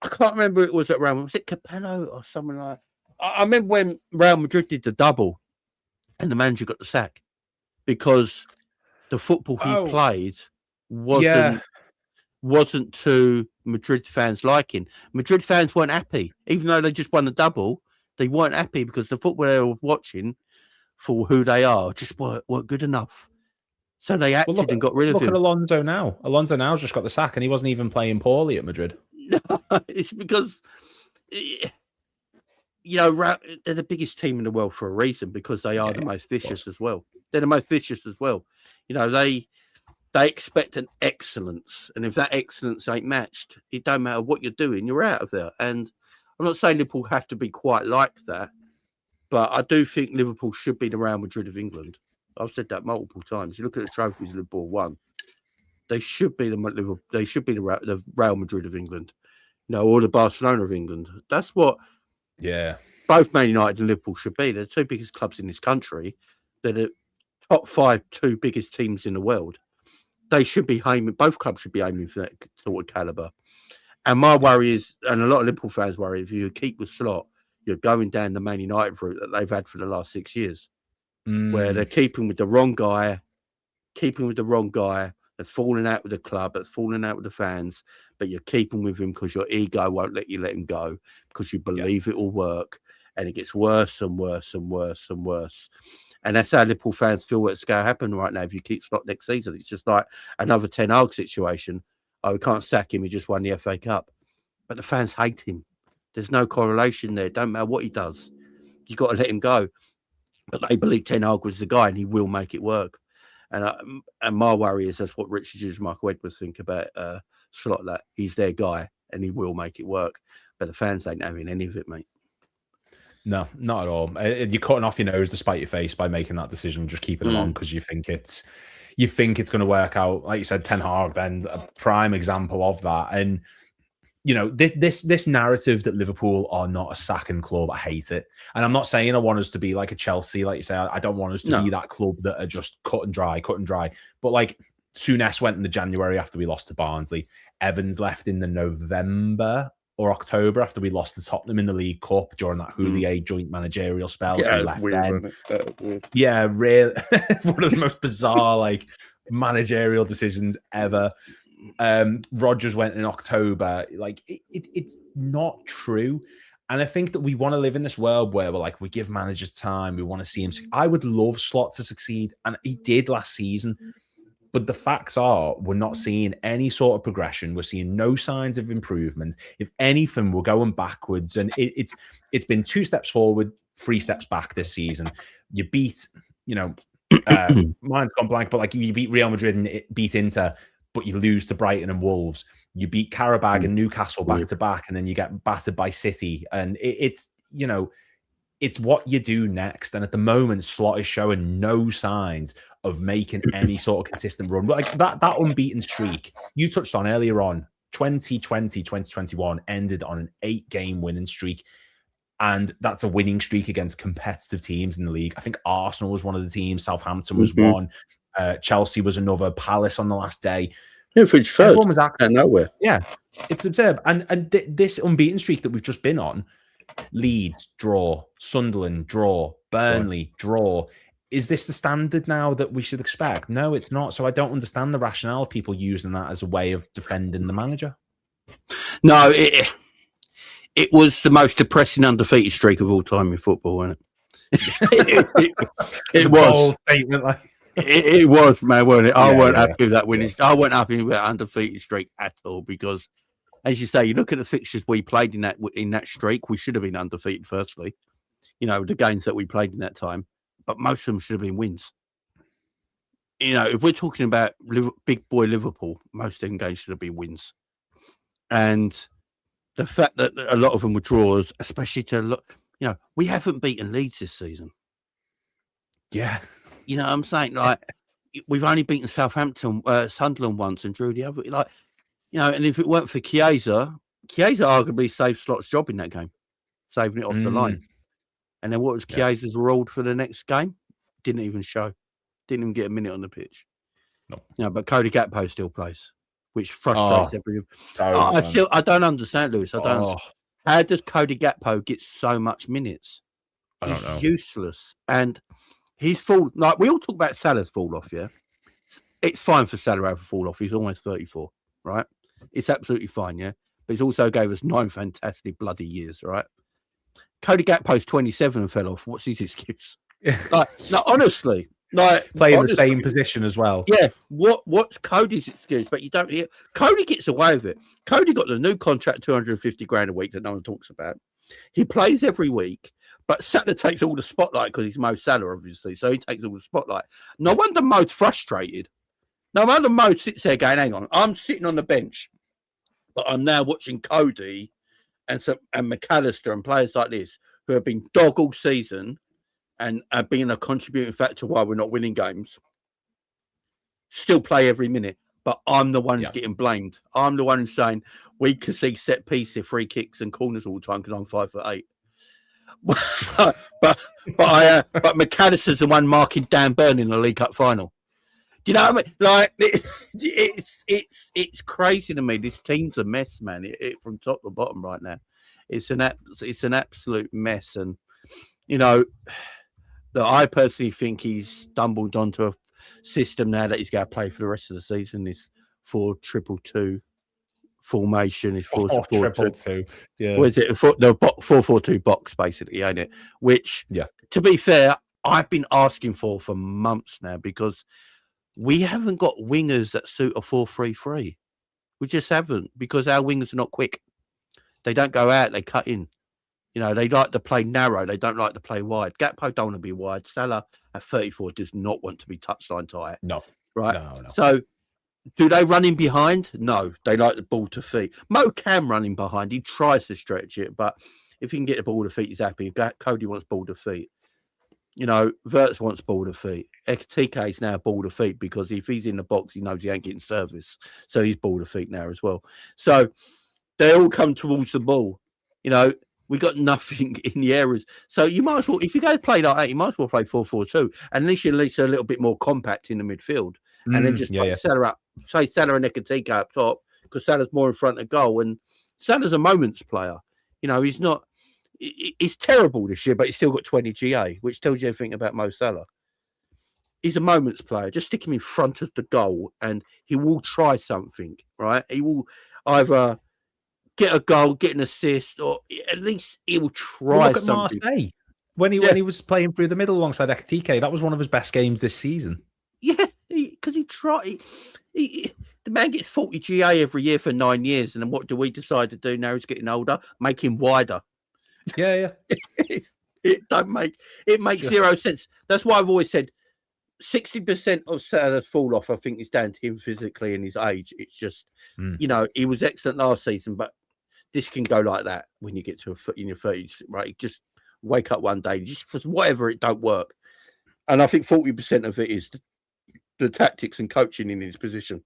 I can't remember it was at Real. Was it Capello or someone like? I remember when Real Madrid did the double, and the manager got the sack because the football he played wasn't to Madrid fans' liking. Madrid fans weren't happy, even though they just won the double. They weren't happy because the football they were watching for who they are just weren't good enough. So they acted and got rid of him. Look at Alonso now. Alonso now's just got the sack, and he wasn't even playing poorly at Madrid. It's because, you know, they're the biggest team in the world for a reason because they are the most vicious as well. They're the most vicious as well. You know, they expect an excellence, and if that excellence ain't matched, it don't matter what you're doing, you're out of there. And I'm not saying Liverpool have to be quite like that, but I do think Liverpool should be the Real Madrid of England. I've said that multiple times. You look at the trophies Liverpool won. They should be the Real Madrid of England, you know, or the Barcelona of England. That's what both Man United and Liverpool should be. They're the two biggest clubs in this country. They're the top 2 biggest teams in the world. They should be aiming. Both clubs should be aiming for that sort of caliber. And my worry is, and a lot of Liverpool fans worry, if you keep with Slot, you're going down the Man United route that they've had for the last 6 years, where they're keeping with the wrong guy that's falling out with the club, that's falling out with the fans, but you're keeping with him because your ego won't let you let him go because you believe it will work, and it gets worse and worse and worse and worse. And that's how Liverpool fans feel what's going to happen right now if you keep Slot next season. It's just like another Ten Hag situation. Oh, we can't sack him. He just won the FA Cup. But the fans hate him. There's no correlation there. Don't matter what he does. You've got to let him go. But they believe Ten Hag was the guy and he will make it work. And my worry is that's what Richard Hughes, Michael Edwards think about Slot. That he's their guy and he will make it work. But the fans ain't having any of it, mate. No, not at all. You're cutting off your nose to spite your face by making that decision, just keeping them on because you think it's going to work out. Like you said, Ten Hag, then a prime example of that. And you know, this narrative that Liverpool are not a sacking club, I hate it. And I'm not saying I want us to be like a Chelsea, like you say. I don't want us to be that club that are just cut and dry. But like Souness went in the January after we lost to Barnsley. Evans left in the November or October after we lost to Tottenham in the League Cup during that Houllier joint managerial spell. Yeah, he left weird, then. Yeah, really. One of the most bizarre like managerial decisions ever. Rodgers went in October. Like it's not true. And I think that we want to live in this world where we're like, we give managers time. We want to see him. I would love Slot to succeed. And he did last season. But the facts are, we're not seeing any sort of progression. We're seeing no signs of improvement. If anything, we're going backwards. And it's been 2 steps forward, 3 steps back this season. You beat, mine's gone blank, but like you beat Real Madrid and beat Inter, but you lose to Brighton and Wolves. You beat Qarabag and Newcastle back to back, and then you get battered by City. And it's what you do next. And at the moment, Slot is showing no signs of making any sort of consistent run. Like that unbeaten streak you touched on earlier on, 2020, 2021 ended on an 8-game winning streak. And that's a winning streak against competitive teams in the league. I think Arsenal was one of the teams. Southampton was one. Chelsea was another. Palace on the last day. Yeah, which first. Everyone was acting nowhere. Yeah, it's absurd. And this unbeaten streak that we've just been on, Leeds, draw. Sunderland, draw. Burnley, draw. Is this the standard now that we should expect? No, it's not. So I don't understand the rationale of people using that as a way of defending the manager. No, it was the most depressing undefeated streak of all time in football, wasn't it? It was. Bold statement, like. It was, man, wasn't it? I weren't happy with that winning. I weren't happy with that undefeated streak at all because, as you say, you look at the fixtures we played in that streak. We should have been undefeated. Firstly, the games that we played in that time, but most of them should have been wins. If we're talking about big boy Liverpool, most of them games should have been wins, and the fact that a lot of them were draws, especially we haven't beaten Leeds this season. Yeah. You know what I'm saying? Like, we've only beaten Southampton, Sunderland once and drew the other. Like, and if it weren't for Chiesa arguably saved Slot's job in that game, saving it off the line. And then what was Chiesa's role for the next game? Didn't even show. Didn't even get a minute on the pitch. No. But Cody Gakpo still plays, which frustrates everyone. I don't understand, Lewis. I don't understand. How does Cody Gakpo get so much minutes? I don't know. He's useless. And he's fall like we all talk about Salah's fall off, yeah. It's fine for Salah to have a fall off. He's almost 34, right? It's absolutely fine, yeah. But he's also gave us 9 fantastic bloody years, right? Cody Gakpo's 27 and fell off. What's his excuse? Honestly, playing the same position as well. Yeah. What's Cody's excuse? But you don't hear Cody gets away with it. Cody got the new contract, 250 grand a week that no one talks about. He plays every week. But Salah takes all the spotlight because he's Mo Salah, obviously. So he takes all the spotlight. No wonder Mo's frustrated. No wonder Mo sits there going, hang on, I'm sitting on the bench, but I'm now watching Cody and McAllister and players like this who have been dog all season and have been a contributing factor why we're not winning games. Still play every minute. But I'm the one who's getting blamed. I'm the one who's saying we can see set pieces, free kicks and corners all the time because I'm 5'8". but McAllister's the one marking Dan Burn in the League Cup final. Do you know what I mean? Like it's crazy to me. This team's a mess, man. It from top to bottom right now. It's an absolute mess, and that I personally think he's stumbled onto a system now that he's going to play for the rest of the season. This 4-2-2 formation is 4-4-2. Yeah, what is it? The 4-4-2 box, basically, ain't it? Which, to be fair, I've been asking for months now because we haven't got wingers that suit a 4-3-3. We just haven't because our wingers are not quick. They don't go out; they cut in. You know, they like to play narrow. They don't like to play wide. Gakpo don't want to be wide. Salah at 34 does not want to be touchline tight. No. Right? No. So do they run in behind? No. They like the ball to feet. Mo can run in behind. He tries to stretch it, but if he can get the ball to feet, he's happy. Cody wants ball to feet. You know, Wirtz wants ball to feet. TK is now ball to feet because if he's in the box, he knows he ain't getting service. So he's ball to feet now as well. So they all come towards the ball. You know, we got nothing in the areas. So you might as well, if you're going to play like that, you might as well play 4-4-2. And at least you're a little bit more compact in the midfield. And then just play Salah up, say Salah and Ekatike up top, because Salah's more in front of goal. And Salah's a moments player. You know, he's terrible this year, but he's still got 20 GA, which tells you everything about Mo Salah. He's a moments player. Just stick him in front of the goal and he will try something, right? He will either get a goal, get an assist, or at least he will try look something. At Marseille. When he was playing through the middle alongside Ekatike, that was one of his best games this season. Yeah, because he tried. The man gets 40 GA every year for 9 years, and then what do we decide to do now? He's getting older. Make him wider. Yeah. It makes zero sense. That's why I've always said 60% of Salah's fall off, I think, is down to him physically and his age. It's just, you know, he was excellent last season, but this can go like that when you get to in your 30s, right? Just wake up one day, just for whatever, it don't work. And I think 40% of it is the tactics and coaching in his position.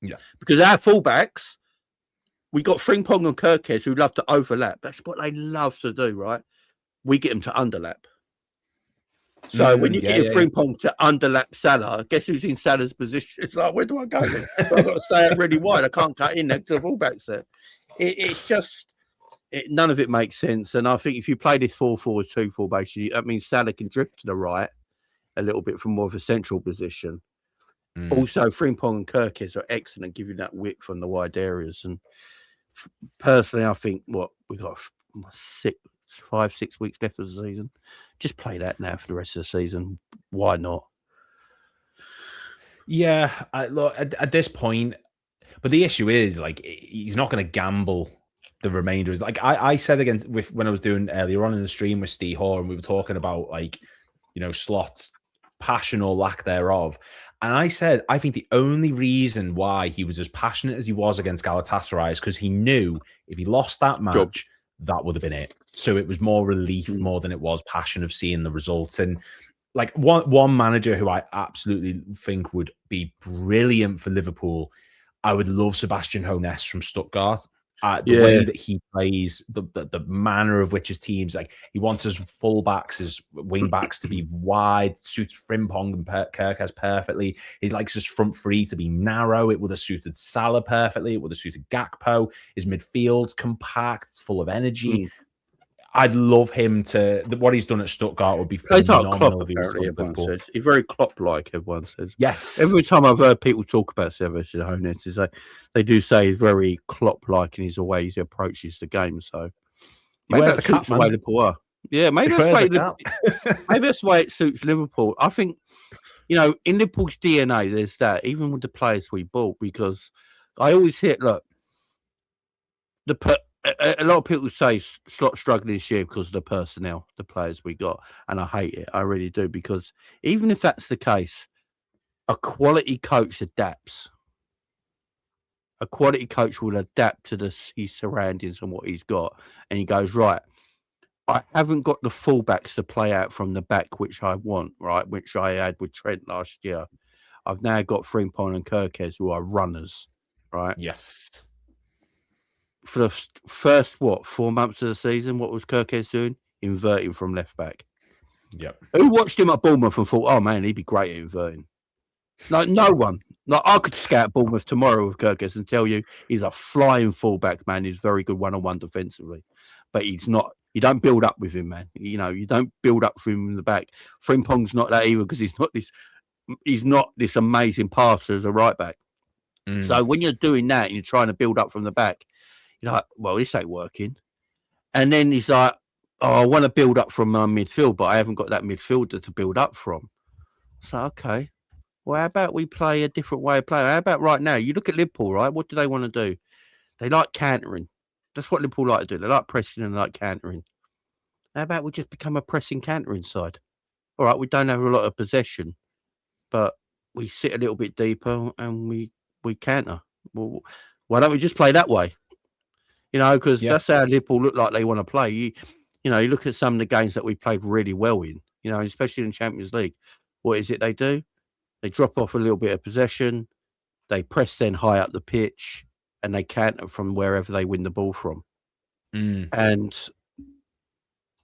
Yeah. Because our fullbacks, we got Frimpong and Kirkes who love to overlap. That's what they love to do, right? We get them to underlap. So when you get Frimpong to underlap Salah, guess who's in Salah's position? It's like, where do I go then? So I've got to stay out really wide. I can't cut in next to the fullbacks there. It's just, none of it makes sense. And I think if you play this 4-4-2 formation, that means Salah can drift to the right a little bit from more of a central position. Also, Frimpong and Kirkes are excellent, giving that width from the wide areas. And personally, I think we got 5-6 weeks left of the season. Just play that now for the rest of the season. Why not? Yeah, look at this point, but the issue is like he's not going to gamble the remainder. Is like I said when I was doing earlier on in the stream with Steve Hoare, and we were talking about like, you know, Slot's passion or lack thereof. And I said, I think the only reason why he was as passionate as he was against Galatasaray is because he knew if he lost that match, that would have been it. So it was more relief more than it was passion of seeing the results. And like one manager who I absolutely think would be brilliant for Liverpool, I would love Sebastian Hoeneß from Stuttgart. The way that he plays, the manner of which his teams, like he wants his fullbacks, his wingbacks to be wide, suits Frimpong and Kirkes perfectly. He likes his front three to be narrow. It would have suited Salah perfectly. It would have suited Gakpo. His midfield compact, full of energy. I'd love him to. What he's done at Stuttgart would be phenomenal. Klopp, he's very Klopp-like. Everyone says yes. Every time I've heard people talk about Sebastian Hoeneß, they do say he's very Klopp-like in his way he approaches the game. So maybe that's the way Liverpool are. Yeah, maybe that's the way it suits Liverpool. I think, you know, in Liverpool's DNA, there's that even with the players we bought, because I always hear, look, a lot of people say Slot struggling this year because of the personnel, the players we got, and I hate it. I really do, because even if that's the case, a quality coach adapts. A quality coach will adapt to his surroundings and what he's got, and he goes, right, I haven't got the fullbacks to play out from the back, which I want, right, which I had with Trent last year. I've now got Frimpong and Kirkes who are runners, right? Yes. For the first 4 months of the season, what was Kirkes doing? Inverting from left back. Yep. Who watched him at Bournemouth and thought, oh man, he'd be great at inverting? Like no one. Like I could scout Bournemouth tomorrow with Kirkes and tell you he's a flying fullback, man. He's very good one-on-one defensively, but he's not. You don't build up with him, man. You know, you don't build up for him in the back. Frimpong's not that either, because he's not this amazing passer as a right back. So when you're doing that and you're trying to build up from the back, you're like, well, this ain't working. And then he's like, oh, I want to build up from my midfield, but I haven't got that midfielder to build up from. So, okay. Well, how about we play a different way of playing? How about right now? You look at Liverpool, right? What do they want to do? They like countering. That's what Liverpool like to do. They like pressing and they like countering. How about we just become a pressing counter inside? All right, we don't have a lot of possession, but we sit a little bit deeper and we counter. Well, why don't we just play that way? You know, because that's how Liverpool look like they want to play. You know, you look at some of the games that we played really well in, you know, especially in Champions League. What is it they do? They drop off a little bit of possession, they press then high up the pitch, and they counter from wherever they win the ball from. And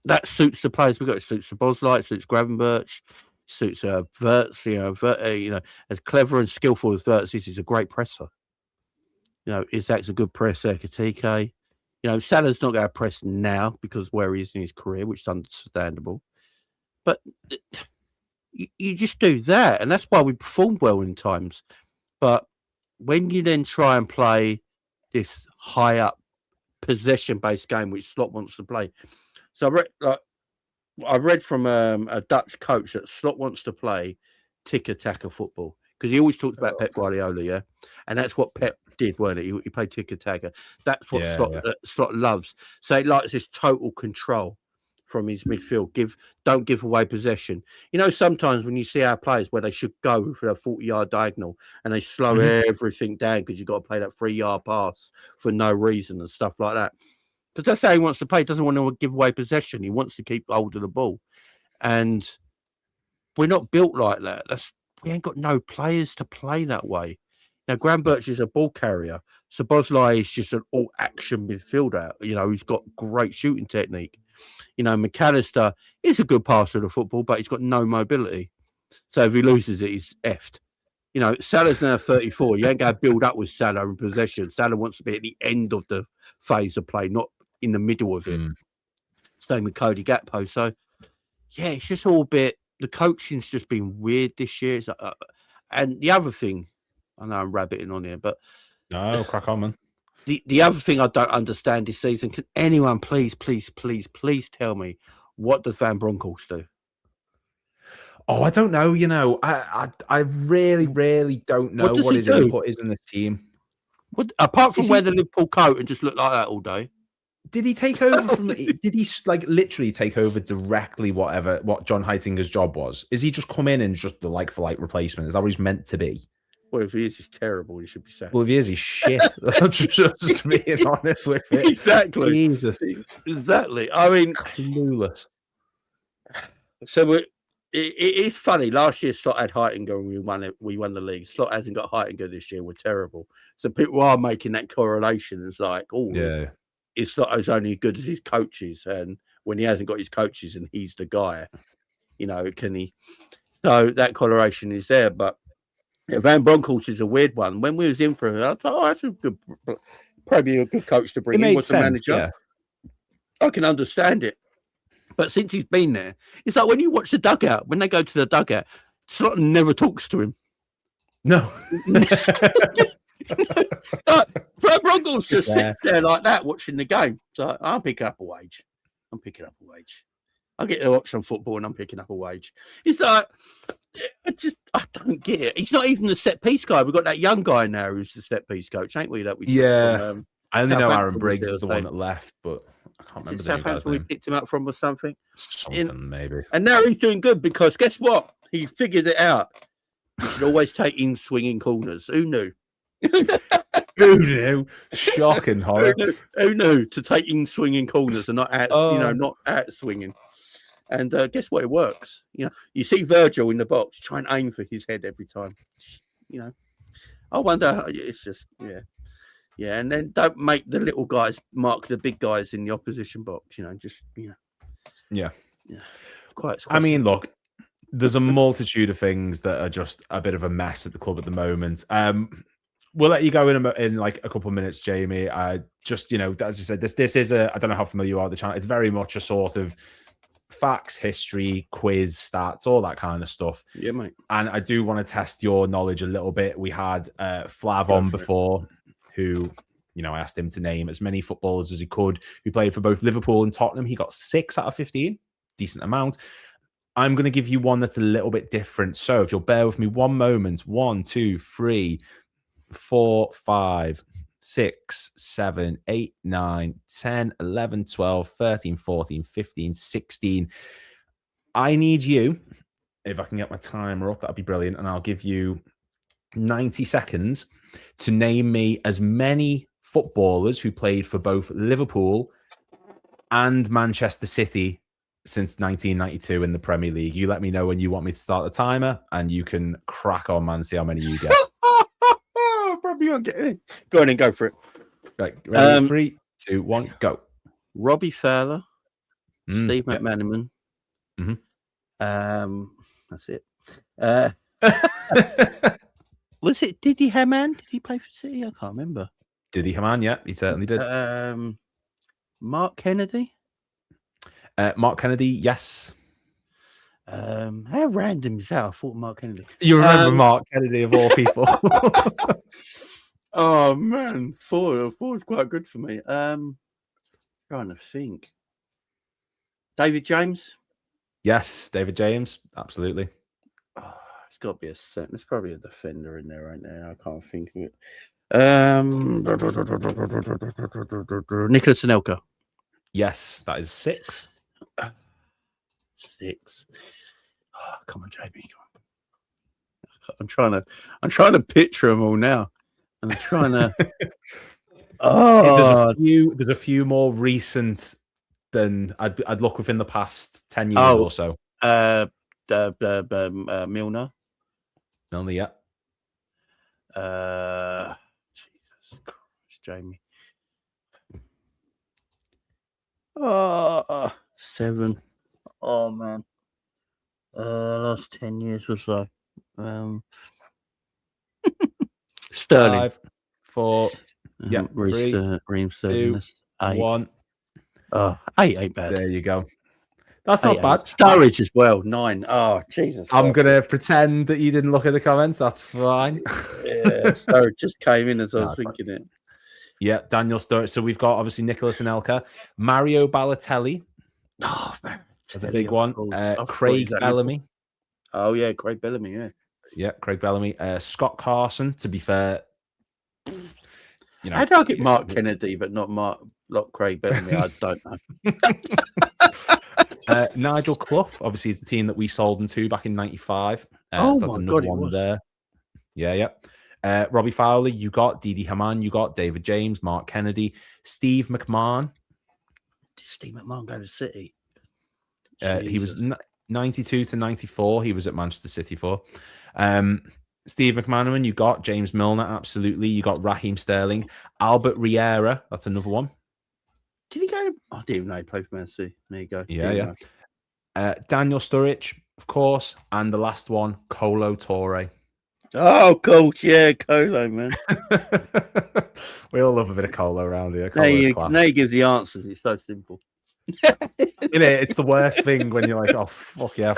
that suits the players we've got. It suits the Bosley, it suits Gravenberch, suits Wirtz, you know, as clever and skillful as Wirtz is, he's a great presser. You know, Isak's a good presser, Katike. You know, Salah's not going to press now because where he is in his career, which is understandable. But you just do that, and that's why we performed well in times. But when you then try and play this high up possession-based game, which Slot wants to play, so I read from a Dutch coach that Slot wants to play tiki-taka football because he always talks about Pep Guardiola, and that's what Pep did, weren't it? He played tiki-taka. That's what Slot loves. So he likes this total control from his midfield. Don't give away possession. You know, sometimes when you see our players where they should go for a 40-yard diagonal and they slow everything down because you've got to play that 3-yard pass for no reason and stuff like that. Because that's how he wants to play. He doesn't want to give away possession. He wants to keep hold of the ball. And we're not built like that. We ain't got no players to play that way. Now, Gravenberch is a ball carrier. Szoboszlai is just an all-action midfielder. You know, he's got great shooting technique. You know, McAllister is a good passer of the football, but he's got no mobility. So if he loses it, he's effed. You know, Salah's now 34. You ain't going to build up with Salah in possession. Salah wants to be at the end of the phase of play, not in the middle of it. Same with Cody Gakpo. So, yeah, it's just all a bit... The coaching's just been weird this year. And the other thing... I know I'm rabbiting on here, but... No, crack on, man. The other thing I don't understand this season, can anyone please tell me, what does Van Bronckhorst do? Oh, I don't know. You know, I really don't know what his input is in the team. Apart from wear the Liverpool coat and just look like that all day. Did he take over from? Did he like literally take over directly what John Heitinger's job was? Is he just come in and just the like for like replacement? Is that what he's meant to be? Well, if he is, he's terrible. He should be sad. Well, if he is, he's shit. I'm just being honest with it. Exactly. Jesus. Exactly. I mean, clueless. So it is funny. Last year, Slot had Heitinger and we won the league. Slot hasn't got Heitinger this year. We're terrible. So people are making that correlation. It's like, it's Slot as only good as his coaches. And when he hasn't got his coaches and he's the guy, you know, can he? So that correlation is there. But Van Bronckhorst is a weird one. When we was in for him, I thought, that's a good, probably a good coach to bring in. What's the manager? Yeah. I can understand it. But since he's been there, it's like when you watch the dugout, when they go to the dugout, Slot never talks to him. No. Van Bronckhorst just sits there like that watching the game. So I'm picking up a wage. I get to watch some football and I'm picking up a wage. It's like, I don't get it. He's not even the set piece guy. We've got that young guy now who's the set piece coach, ain't we? I only know Aaron Briggs is the one that left, but I can't remember the guy's name. We picked him up from or something. Maybe. And now he's doing good because guess what? He figured it out. You should always take in swinging corners. Who knew? Who knew? Shocking horror. Who knew to take in swinging corners and not out, not out swinging. And guess what? It works. You know, you see Virgil in the box, try and aim for his head every time. You know, I wonder. It's just, yeah. And then don't make the little guys mark the big guys in the opposition box. You know, just yeah. Quite. I mean, look, there's a multitude of things that are just a bit of a mess at the club at the moment. We'll let you go in like a couple of minutes, Jamie. Just, you know, as you said, this is I don't know how familiar you are with the channel. It's very much a sort of facts, history, quiz, stats, all that kind of stuff. Yeah, mate. And I do want to test your knowledge a little bit. We had Flav on before, who, you know, I asked him to name as many footballers as he could who played for both Liverpool and Tottenham. He got 6 out of 15, decent amount. I'm going to give you one that's a little bit different. So if you'll bear with me one moment, 1, 2, 3, 4, 5, 6, 7, 8, 9, 10, 11, 12, 13, 14, 15, 16. I need you, if I can get my timer up, that'd be brilliant. And I'll give you 90 seconds to name me as many footballers who played for both Liverpool and Manchester City since 1992 in the Premier League. You let me know when you want me to start the timer, and you can crack on, man, see how many you get. Probably won't get it. Go on and go for it. Right, ready? 3, 2, 1, go. Robbie Fowler, Steve yep. McManaman. Mhm. That's it. Was it Didi Hamann? Did he play for City? I can't remember. Didi Hamann, yeah, he certainly did. Mark Kennedy. Mark Kennedy, yes. How random is that? I thought Mark Kennedy. You remember Mark Kennedy of all people. Oh man, four is quite good for me. Trying to think. David James. Yes, David James, absolutely. Oh, it's got to be a set. There's probably a defender in there right now. I can't think of it. Nicholas Anelka. Yes, that is 6. 6. Oh, come on, JB. Come on. I'm trying to picture them all now. I'm trying to. There's a few more recent than I'd look within the past 10 years or so. Milner. Milner, yeah. Jesus Christ, Jamie. 7. Oh man. Last 10 years or so. Sterling. 5, 4. Yeah. Reece 2, 1. 8 ain't bad. There you go. That's not bad. Sturridge as well. 9. Oh, Jesus. I'm going to pretend that you didn't look at the comments. That's fine. Yeah, Sturridge just came in as I was thinking it. Yeah, Daniel Sturridge. So we've got obviously Nicholas Anelka, Mario Balotelli. Oh, man. That's a big one. Craig Bellamy. Oh, yeah, Craig Bellamy, yeah. Yeah, Craig Bellamy. Scott Carson, to be fair. You know, how do I get Mark Kennedy, but not Craig Bellamy? I don't know. Nigel Clough, obviously, is the team that we sold him to back in '95. So that's another one there. Yeah. Robbie Fowler, you got Didi Hamann, you got David James, Mark Kennedy, Steve McMahon. Did Steve McMahon go to City? He was 92 to 94. He was at Manchester City for. Steve McManaman, you got James Milner, absolutely. You got Raheem Sterling, Albert Riera. That's another one. Did he go? I didn't even know he played for Man City. There you go. Yeah. Daniel Sturridge, of course, and the last one, Kolo Touré. Oh, cool. Yeah, Colo, man. We all love a bit of Kolo around here. Now you give the answers. It's so simple. It's the worst thing when you're like, oh, fuck yeah.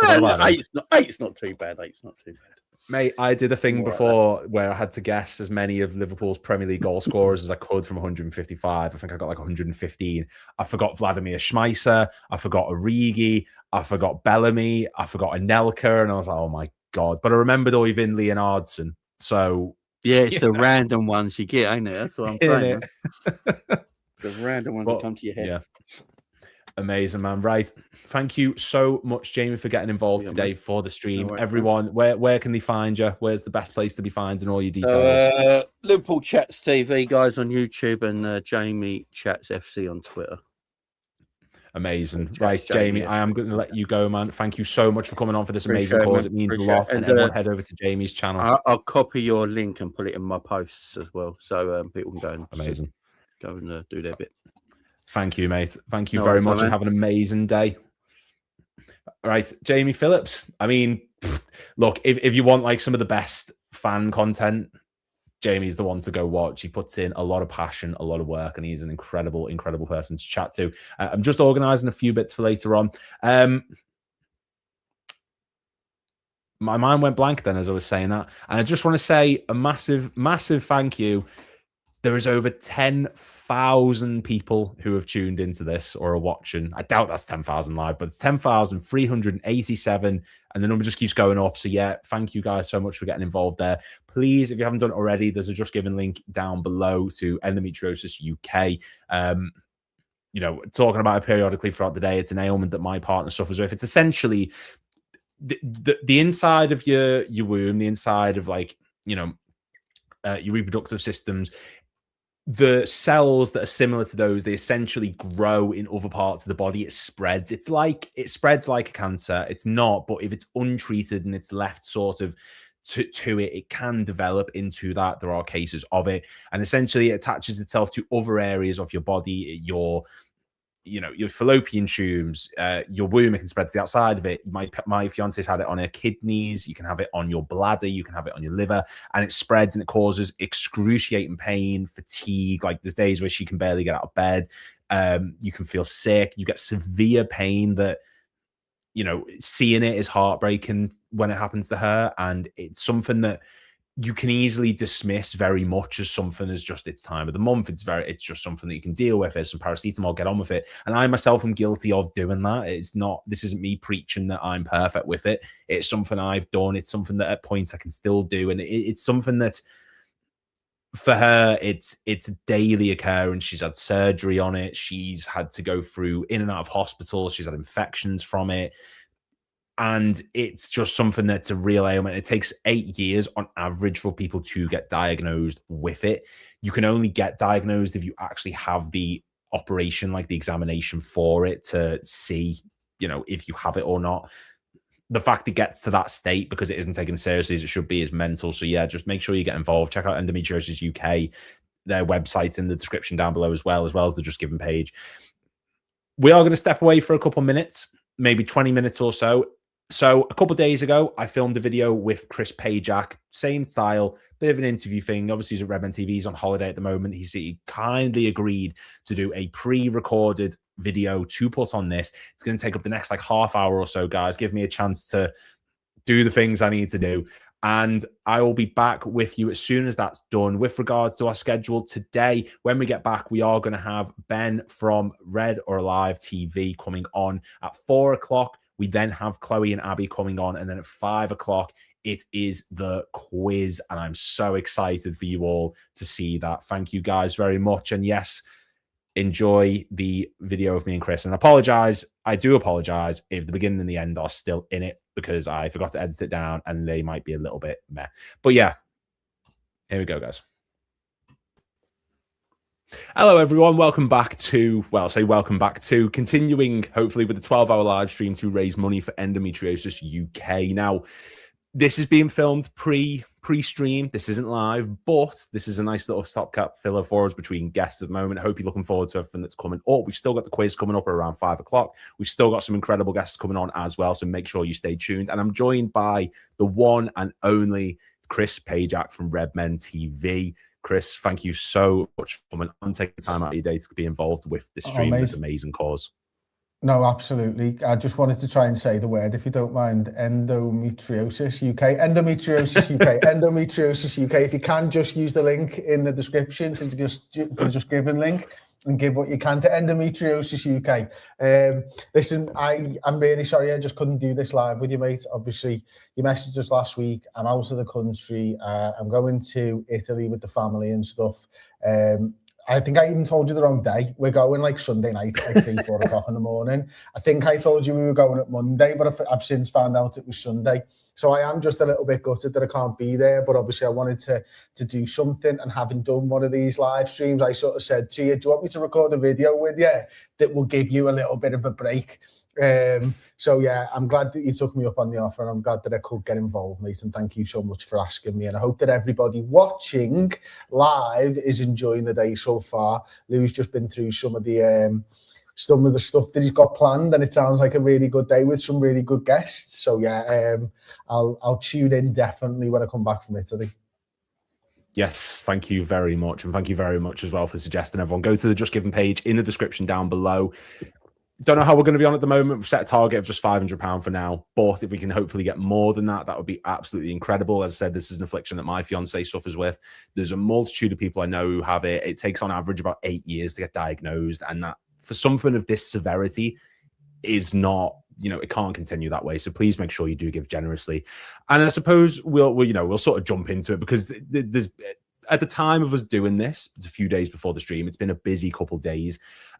Eight's not too bad. 8's not too bad. Mate, I did a thing before where I had to guess as many of Liverpool's Premier League goal scorers as I could from 155. I think I got like 115. I forgot Vladimir Schmeiser. I forgot Origi. I forgot Bellamy. I forgot Anelka. And I was like, oh my God. But I remembered Oyvind Leonardson. So. Yeah, it's the random ones you get, ain't it? That's what I'm saying. The random ones that come to your head. Yeah. Amazing, man. Right. Thank you so much, Jamie, for getting involved today for the stream. Everyone, where can they find you? Where's the best place to be finding all your details? Liverpool Chats TV, guys, on YouTube, and Jamie Chats FC on Twitter. Amazing. Right, Jamie, I am going to let you go, man. Thank you so much for coming on for this amazing cause. It means a lot. And everyone head over to Jamie's channel. I'll copy your link and put it in my posts as well, so people can go and do their bit. Thank you, mate. Thank you very much, and have an amazing day. All right, Jamie Phillips. I mean, look, if you want like some of the best fan content, Jamie's the one to go watch. He puts in a lot of passion, a lot of work, and he's an incredible, incredible person to chat to. I'm just organising a few bits for later on. My mind went blank then as I was saying that. And I just want to say a massive, massive thank you. There is over 10,000 people who have tuned into this or are watching. I doubt that's 10,000 live, but it's 10,387, and the number just keeps going up. So yeah, thank you guys so much for getting involved there. Please, if you haven't done it already, there's a Just Giving link down below to Endometriosis UK. You know, talking about it periodically throughout the day. It's an ailment that my partner suffers with. It's essentially the inside of your womb, the inside of, like, you know, your reproductive systems. The cells that are similar to those, they essentially grow in other parts of the body. It spreads. It spreads like a cancer. It's not, but if it's untreated and it's left sort of to it, it can develop into that. There are cases of it, and essentially it attaches itself to other areas of your body. Your fallopian tubes, your womb. It can spread to the outside of it. My fiance's had it on her kidneys. You can have it on your bladder. You can have it on your liver, and it spreads and it causes excruciating pain, fatigue. Like, there's days where she can barely get out of bed. You can feel sick. You get severe pain that, you know, seeing it is heartbreaking when it happens to her, and it's something that you can easily dismiss very much as something as just it's time of the month. It's just something that you can deal with. There's some paracetamol, get on with it. And I myself am guilty of doing that. This isn't me preaching that I'm perfect with it. It's something I've done. It's something that at points I can still do. And it's something that for her, it's a daily occurrence. She's had surgery on it. She's had to go through in and out of hospitals. She's had infections from it. And it's just something that's a real ailment. It takes 8 years on average for people to get diagnosed with it. You can only get diagnosed if you actually have the operation, like the examination for it, to see, you know, if you have it or not. The fact it gets to that state because it isn't taken seriously as it should be is mental. So yeah, just make sure you get involved. Check out Endometriosis UK, their website's in the description down below as well as the Just Giving page. We are going to step away for a couple minutes, maybe 20 minutes or so. So a couple of days ago, I filmed a video with Chris Pajak, same style, bit of an interview thing. Obviously, he's at Redmen TV. He's on holiday at the moment. He kindly agreed to do a pre-recorded video to put on this. It's going to take up the next like half hour or so, guys. Give me a chance to do the things I need to do. And I will be back with you as soon as that's done. With regards to our schedule today, when we get back, we are going to have Ben from Red or Alive TV coming on at 4 o'clock. We then have Chloe and Abby coming on. And then at 5 o'clock, it is the quiz. And I'm so excited for you all to see that. Thank you guys very much. And yes, enjoy the video of me and Chris. And I do apologize if the beginning and the end are still in it because I forgot to edit it down and they might be a little bit meh. But yeah, here we go, guys. Hello, everyone. Welcome back to continuing, hopefully, with the 12-hour live stream to raise money for Endometriosis UK. Now, this is being filmed pre-stream. This isn't live, but this is a nice little stopgap filler for us between guests at the moment. I hope you're looking forward to everything that's coming up. We've still got the quiz coming up around 5 o'clock. We've still got some incredible guests coming on as well, so make sure you stay tuned. And I'm joined by the one and only Chris Pajak from Redmen TV. Chris, thank you so much for coming on, taking time out of your day to be involved with this stream, this amazing cause. No, absolutely. I just wanted to try and say the word, if you don't mind. Endometriosis UK. Endometriosis UK. Endometriosis UK. If you can, just use the link in the description to just give a link and give what you can to Endometriosis UK. Listen, I'm really sorry I just couldn't do this live with you, mate. Obviously, you messaged us last week. I'm out of the country. I'm going to Italy with the family and stuff. I think I even told you the wrong day. We're going like Sunday night, like 3, 4 o'clock in the morning. I think I told you we were going at Monday, but I've since found out it was Sunday. So I am just a little bit gutted that I can't be there, but obviously I wanted to do something. And having done one of these live streams, I sort of said to you, do you want me to record a video with you that will give you a little bit of a break? So yeah, I'm glad that you took me up on the offer, and I'm glad that I could get involved, mate, and thank you so much for asking me. And I hope that everybody watching live is enjoying the day so far. Lou's just been through some of the stuff that he's got planned, and it sounds like a really good day with some really good guests. So yeah, I'll tune in definitely when I come back from Italy. Yes, thank you very much. And thank you very much as well for suggesting everyone go to the Just Giving page in the description down below. Don't know how we're going to be on at the moment. We've set a target of just £500 for now. But if we can hopefully get more than that, that would be absolutely incredible. As I said, this is an affliction that my fiance suffers with. There's a multitude of people I know who have it. It takes on average about 8 years to get diagnosed. And that for something of this severity is not, it can't continue that way. So please make sure you do give generously. And I suppose we'll sort of jump into it, because there's, at the time of us doing this, it's a few days before the stream. It's been a busy couple of days.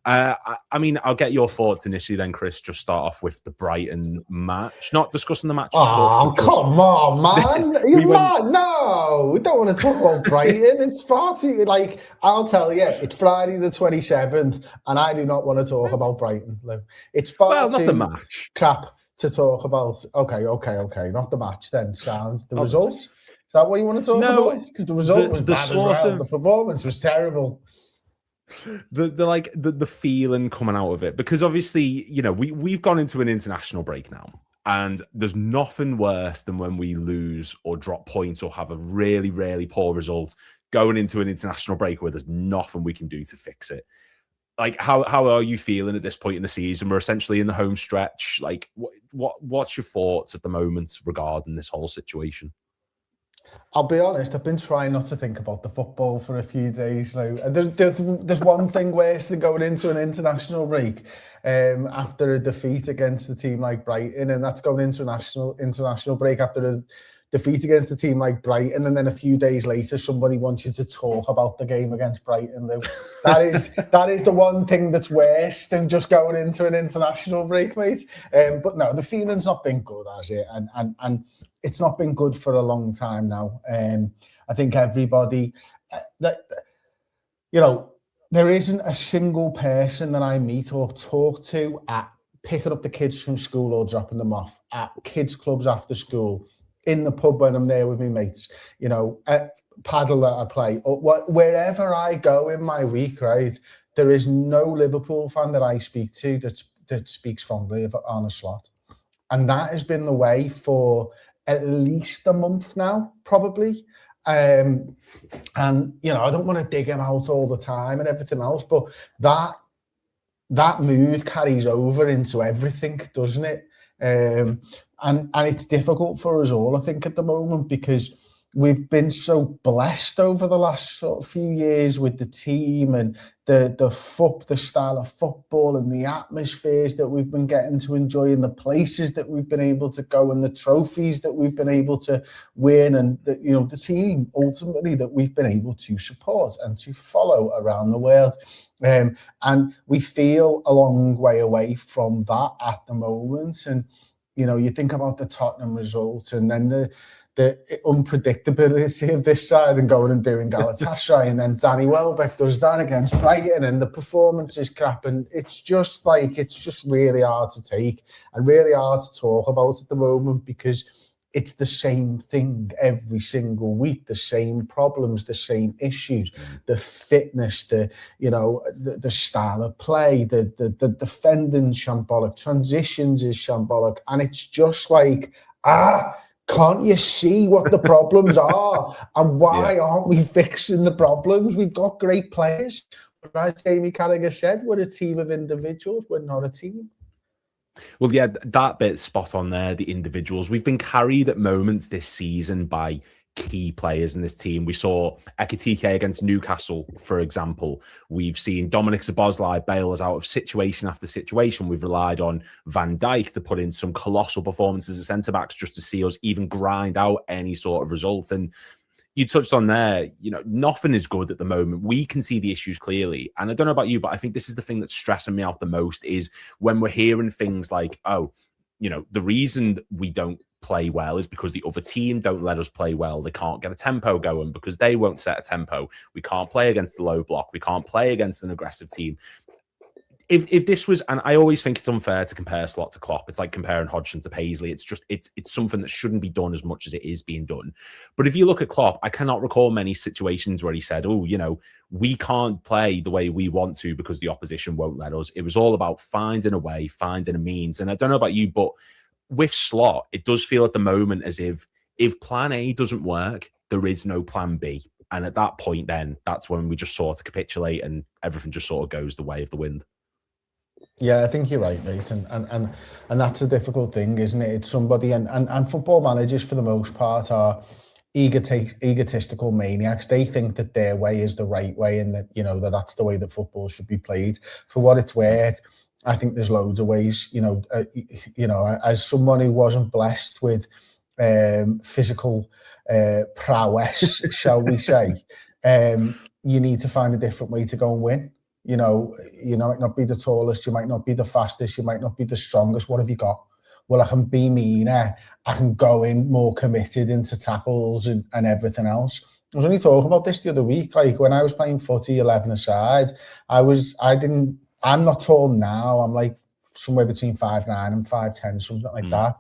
I mean, I'll get your thoughts initially then, Chris. Just start off with the Brighton match. Not discussing the match. Oh, come on, man. Are you mad? No, we don't want to talk about Brighton. It's far too, I'll tell you, it's Friday the 27th, and I do not want to talk about Brighton. It's far too not the match. crap to talk about. Okay. Not the match then. Sounds the result. Is that what you want to talk about? Because the result was bad as well. The performance was terrible. The feeling coming out of it, because obviously, we've gone into an international break now, and there's nothing worse than when we lose or drop points or have a really, really poor result going into an international break where there's nothing we can do to fix it. How are you feeling at this point in the season? We're essentially in the home stretch. What's your thoughts at the moment regarding this whole situation? I'll be honest, I've been trying not to think about the football for a few days now. There's one thing worse than going into an international break after a defeat against a team like Brighton, and that's going into an international break after a defeat against a team like Brighton, and then a few days later somebody wants you to talk about the game against Brighton. That is the one thing that's worse than just going into an international break, mate. But no, the feeling's not been good, has it? And it's not been good for a long time now. I think everybody, there isn't a single person that I meet or talk to at picking up the kids from school or dropping them off, at kids clubs after school, in the pub when I'm there with my mates, at paddle that I play, or wherever I go in my week, right? There is no Liverpool fan that I speak to that speaks fondly of Arne Slot. And that has been the way for at least a month now, probably. And, I don't want to dig him out all the time and everything else, but that mood carries over into everything, doesn't it? And it's difficult for us all, I think, at the moment, because we've been so blessed over the last sort of few years with the team and the style of football and the atmospheres that we've been getting to enjoy, and the places that we've been able to go, and the trophies that we've been able to win, and the team ultimately that we've been able to support and to follow around the world. And we feel a long way away from that at the moment. And you think about the Tottenham result, and then the unpredictability of this side, and going and doing Galatasaray, and then Danny Welbeck does that against Brighton, and the performance is crap, and it's just really hard to take and really hard to talk about at the moment, because it's the same thing every single week, the same problems, the same issues, the fitness, the style of play, the defending shambolic, transitions is shambolic, and it's just can't you see what the problems are, and why aren't we fixing the problems? We've got great players, but as Jamie Carragher said, we're a team of individuals, we're not a team. Well, yeah, that bit spot on there, the individuals. We've been carried at moments this season by key players in this team. We saw Ekitike against Newcastle, for example. We've seen Dominic Szoboszlai bail us out of situation after situation. We've relied on Van Dijk to put in some colossal performances as centre-backs just to see us even grind out any sort of result. And you touched on there, nothing is good at the moment. We can see the issues clearly. And I don't know about you, but I think this is the thing that's stressing me out the most, is when we're hearing things like, the reason we don't play well is because the other team don't let us play well. They can't get a tempo going because they won't set a tempo. We can't play against the low block. We can't play against an aggressive team. If this was, and I always think it's unfair to compare Slot to Klopp. It's like comparing Hodgson to Paisley. It's just, it's something that shouldn't be done as much as it is being done. But if you look at Klopp, I cannot recall many situations where he said, we can't play the way we want to because the opposition won't let us. It was all about finding a way, finding a means. And I don't know about you, but with Slot, it does feel at the moment as if plan A doesn't work, there is no plan B. And at that point, then that's when we just sort of capitulate and everything just sort of goes the way of the wind. Yeah, I think you're right, mate, and that's a difficult thing, isn't it? It's somebody, and football managers for the most part are egotistical maniacs. They think that their way is the right way, and that that's the way that football should be played. For what it's worth, I think there's loads of ways. As someone who wasn't blessed with physical prowess, shall we say, you need to find a different way to go and win. You might not be the tallest, you might not be the fastest, you might not be the strongest. What have you got? Well, I can be meaner, I can go in more committed into tackles and everything else. I was only talking about this the other week, like when I was playing footy 11 aside, I'm not tall now, I'm like somewhere between 5'9" and 5'10", something like that.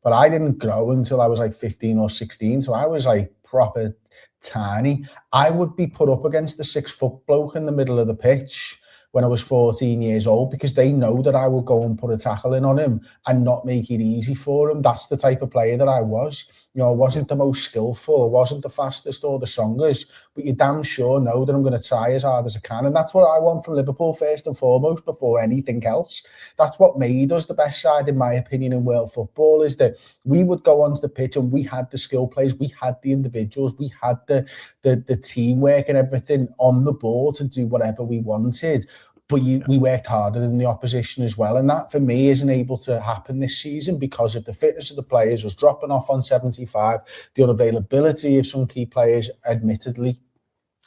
But I didn't grow until I was like 15 or 16, so I was like proper tiny. I would be put up against the 6-foot bloke in the middle of the pitch when I was 14 years old, because they know that I will go and put a tackle in on him and not make it easy for him. That's the type of player that I was. I wasn't the most skillful, I wasn't the fastest or the strongest, but you damn sure know that I'm going to try as hard as I can. And that's what I want from Liverpool first and foremost, before anything else. That's what made us the best side, in my opinion, in world football, is that we would go onto the pitch and we had the skill players, we had the individuals, we had the teamwork and everything on the ball to do whatever we wanted. But we worked harder than the opposition as well. And that, for me, isn't able to happen this season because of the fitness of the players, us dropping off on 75, the unavailability of some key players, admittedly,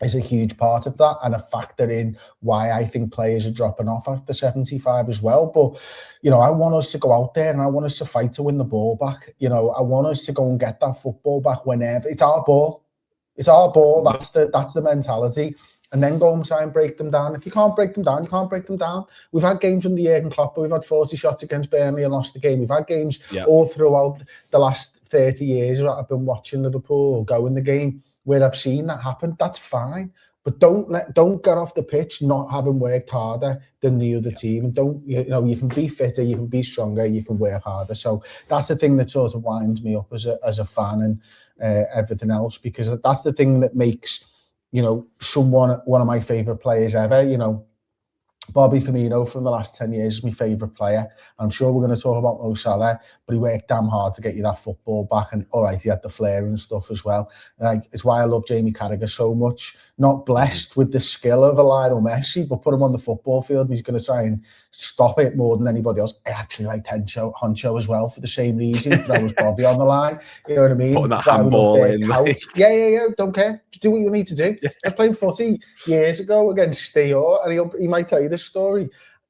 is a huge part of that and a factor in why I think players are dropping off after 75 as well. But, I want us to go out there and I want us to fight to win the ball back. I want us to go and get that football back whenever. It's our ball. It's our ball. That's the mentality. And then go and try and break them down. If you can't break them down, you can't break them down. We've had games from the Jurgen Klopp, we've had 40 shots against Burnley and lost the game. We've had games all throughout the last 30 years that I've been watching Liverpool or go in the game where I've seen that happen. That's fine. But don't get off the pitch not having worked harder than the other team. And you can be fitter, you can be stronger, you can work harder. So that's the thing that sort of winds me up as a fan and everything else, because that's the thing that makes one of my favourite players ever. Bobby Firmino from the last 10 years is my favourite player. I'm sure we're going to talk about Mo Salah, but he worked damn hard to get you that football back. And all right, he had the flair and stuff as well. It's why I love Jamie Carragher so much. Not blessed with the skill of a Lionel Messi, but put him on the football field and he's going to try and stop it more than anybody else. I actually liked Honcho as well for the same reason. That was Bobby on the line. You know what I mean? Putting that handball in. Yeah. Don't care. Just do what you need to do. I was playing footy years ago against Steele, and he might tell you this story.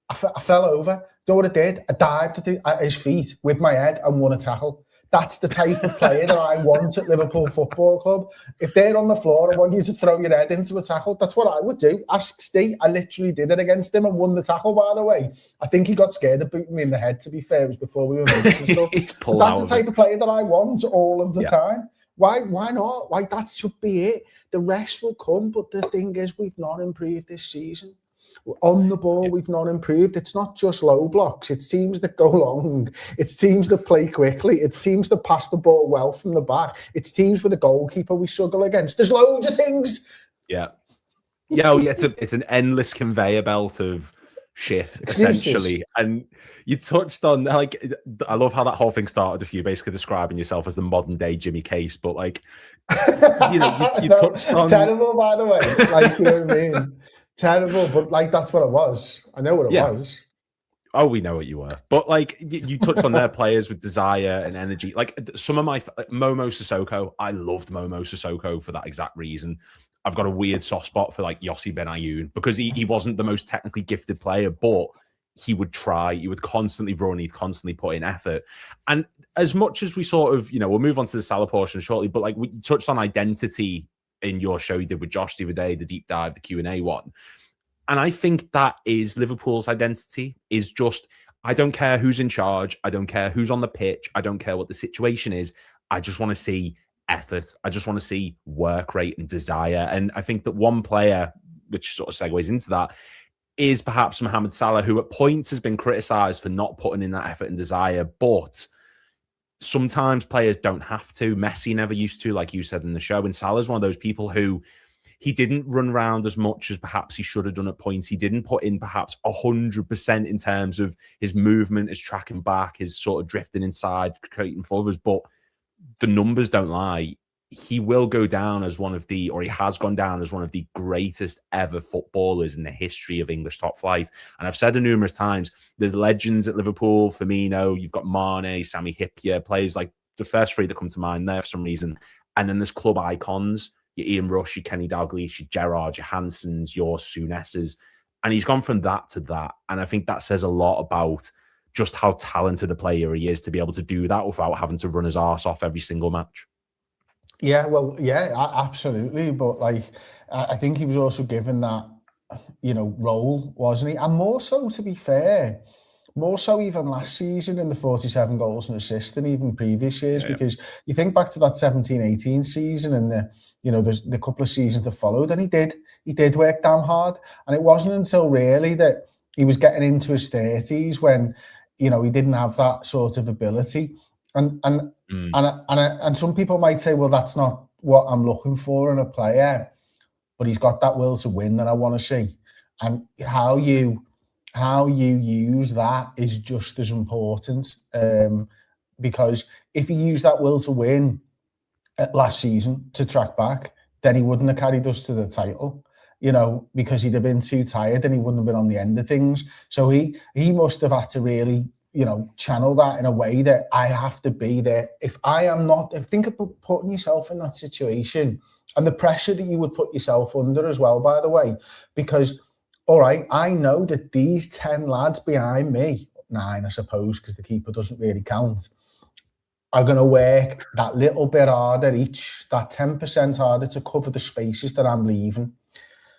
I fell over. Do you know what I did? I dived at his feet with my head and won a tackle. That's the type of player that I want at Liverpool Football Club. If they're on the floor, I want you to throw your head into a tackle. That's what I would do. Ask Steve. I literally did it against him and won the tackle, by the way. I think he got scared of booting me in the head, to be fair. It was before we were mates and stuff. That's the type of player that I want all of the time. Why not? Why, that should be it. The rest will come, but the thing is, we've not improved this season. On the ball, we've not improved. It's not just low blocks. It's teams that go long. It's teams that play quickly. It's teams that pass the ball well from the back. It's teams with a goalkeeper we struggle against. There's loads of things. It's an endless conveyor belt of shit, essentially. And you touched on, like, I love how that whole thing started with you basically describing yourself as the modern day Jimmy Case, but like, you touched on... Terrible, by the way. Like, you know what I mean? Terrible, but like, that's what it was. I know what it was. Oh, we know what you were. But like, you touched on their players with desire and energy. Like some of my Momo Sissoko, I loved Momo Sissoko for that exact reason. I've got a weird soft spot for like Yossi Benayoun because he wasn't the most technically gifted player, but he would try, he would constantly run, he'd constantly put in effort. And as much as we sort of, we'll move on to the Salah portion shortly, but like we touched on identity in your show you did with Josh the other day, the deep dive, the Q&A one. And I think that is Liverpool's identity, is just, I don't care who's in charge. I don't care who's on the pitch. I don't care what the situation is. I just want to see effort. I just want to see work rate and desire. And I think that one player, which sort of segues into that, is perhaps Mohamed Salah, who at points has been criticised for not putting in that effort and desire, but sometimes players don't have to. Messi never used to, like you said in the show. And Salah's one of those people who he didn't run around as much as perhaps he should have done at points. He didn't put in perhaps 100% in terms of his movement, his tracking back, his sort of drifting inside, creating for others. But the numbers don't lie. He will go down as one of the, or he has gone down as one of the greatest ever footballers in the history of English top flight. And I've said it numerous times, there's legends at Liverpool, Firmino, you've got Mane, Sami Hyypiä, players like the first three that come to mind there for some reason. And then there's club icons, your Ian Rush, your Kenny Dalglish, your Gerrard, your Hansons, your Sounesses. And he's gone from that to that. And I think that says a lot about just how talented a player he is to be able to do that without having to run his arse off every single match. Yeah, well, yeah, absolutely. But like, I think he was also given that, role, wasn't he? And more so, to be fair, more so even last season in the 47 goals and assists than even previous years, because you think back to that 17-18 season and the couple of seasons that followed, and he did work damn hard. And it wasn't until really that he was getting into his 30s when, he didn't have that sort of ability. And some people might say, well, that's not what I'm looking for in a player, but he's got that will to win that I want to see. And how you use that is just as important. Because if he used that will to win last season to track back, then he wouldn't have carried us to the title, because he'd have been too tired and he wouldn't have been on the end of things. So he must have had to really, channel that in a way that I have to be there. If think about putting yourself in that situation and the pressure that you would put yourself under as well, by the way, because, all right, I know that these 10 lads behind me, 9, I suppose, because the keeper doesn't really count, are going to work that little bit harder each, that 10% harder to cover the spaces that I'm leaving.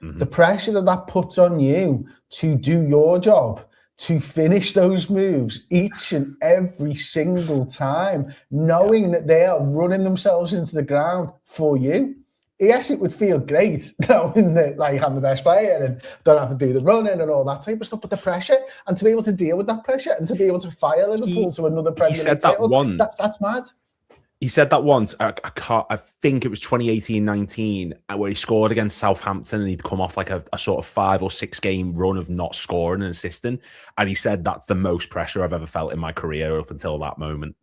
Mm-hmm. The pressure that puts on you to do your job, to finish those moves each and every single time, knowing that they are running themselves into the ground for you. Yes, it would feel great knowing that I'm the best player and don't have to do the running and all that type of stuff, but the pressure, and to be able to deal with that pressure and to be able to fire Liverpool to another Premier League title, that's mad. He said that once, I think it was 2018-19, where he scored against Southampton and he'd come off like a sort of 5 or 6 game run of not scoring and assisting. And he said, that's the most pressure I've ever felt in my career up until that moment.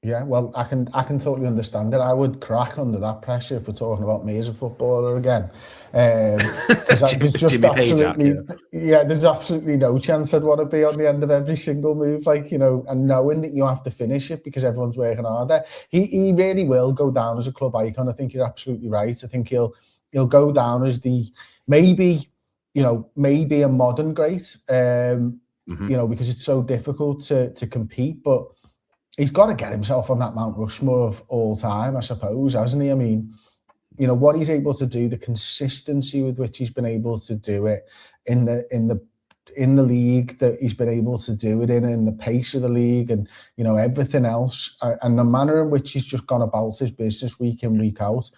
Yeah, well, I can totally understand it. I would crack under that pressure if we're talking about me as a footballer again. There's just absolutely, there's absolutely no chance I'd want to be on the end of every single move, and knowing that you have to finish it because everyone's working harder. He really will go down as a club icon. I think you're absolutely right. I think he'll go down as the maybe a modern great, because it's so difficult to compete, but he's got to get himself on that Mount Rushmore of all time, I suppose, hasn't he? I mean, what he's able to do, the consistency with which he's been able to do it in the league that he's been able to do it in the pace of the league and, everything else, and the manner in which he's just gone about his business week in, week out,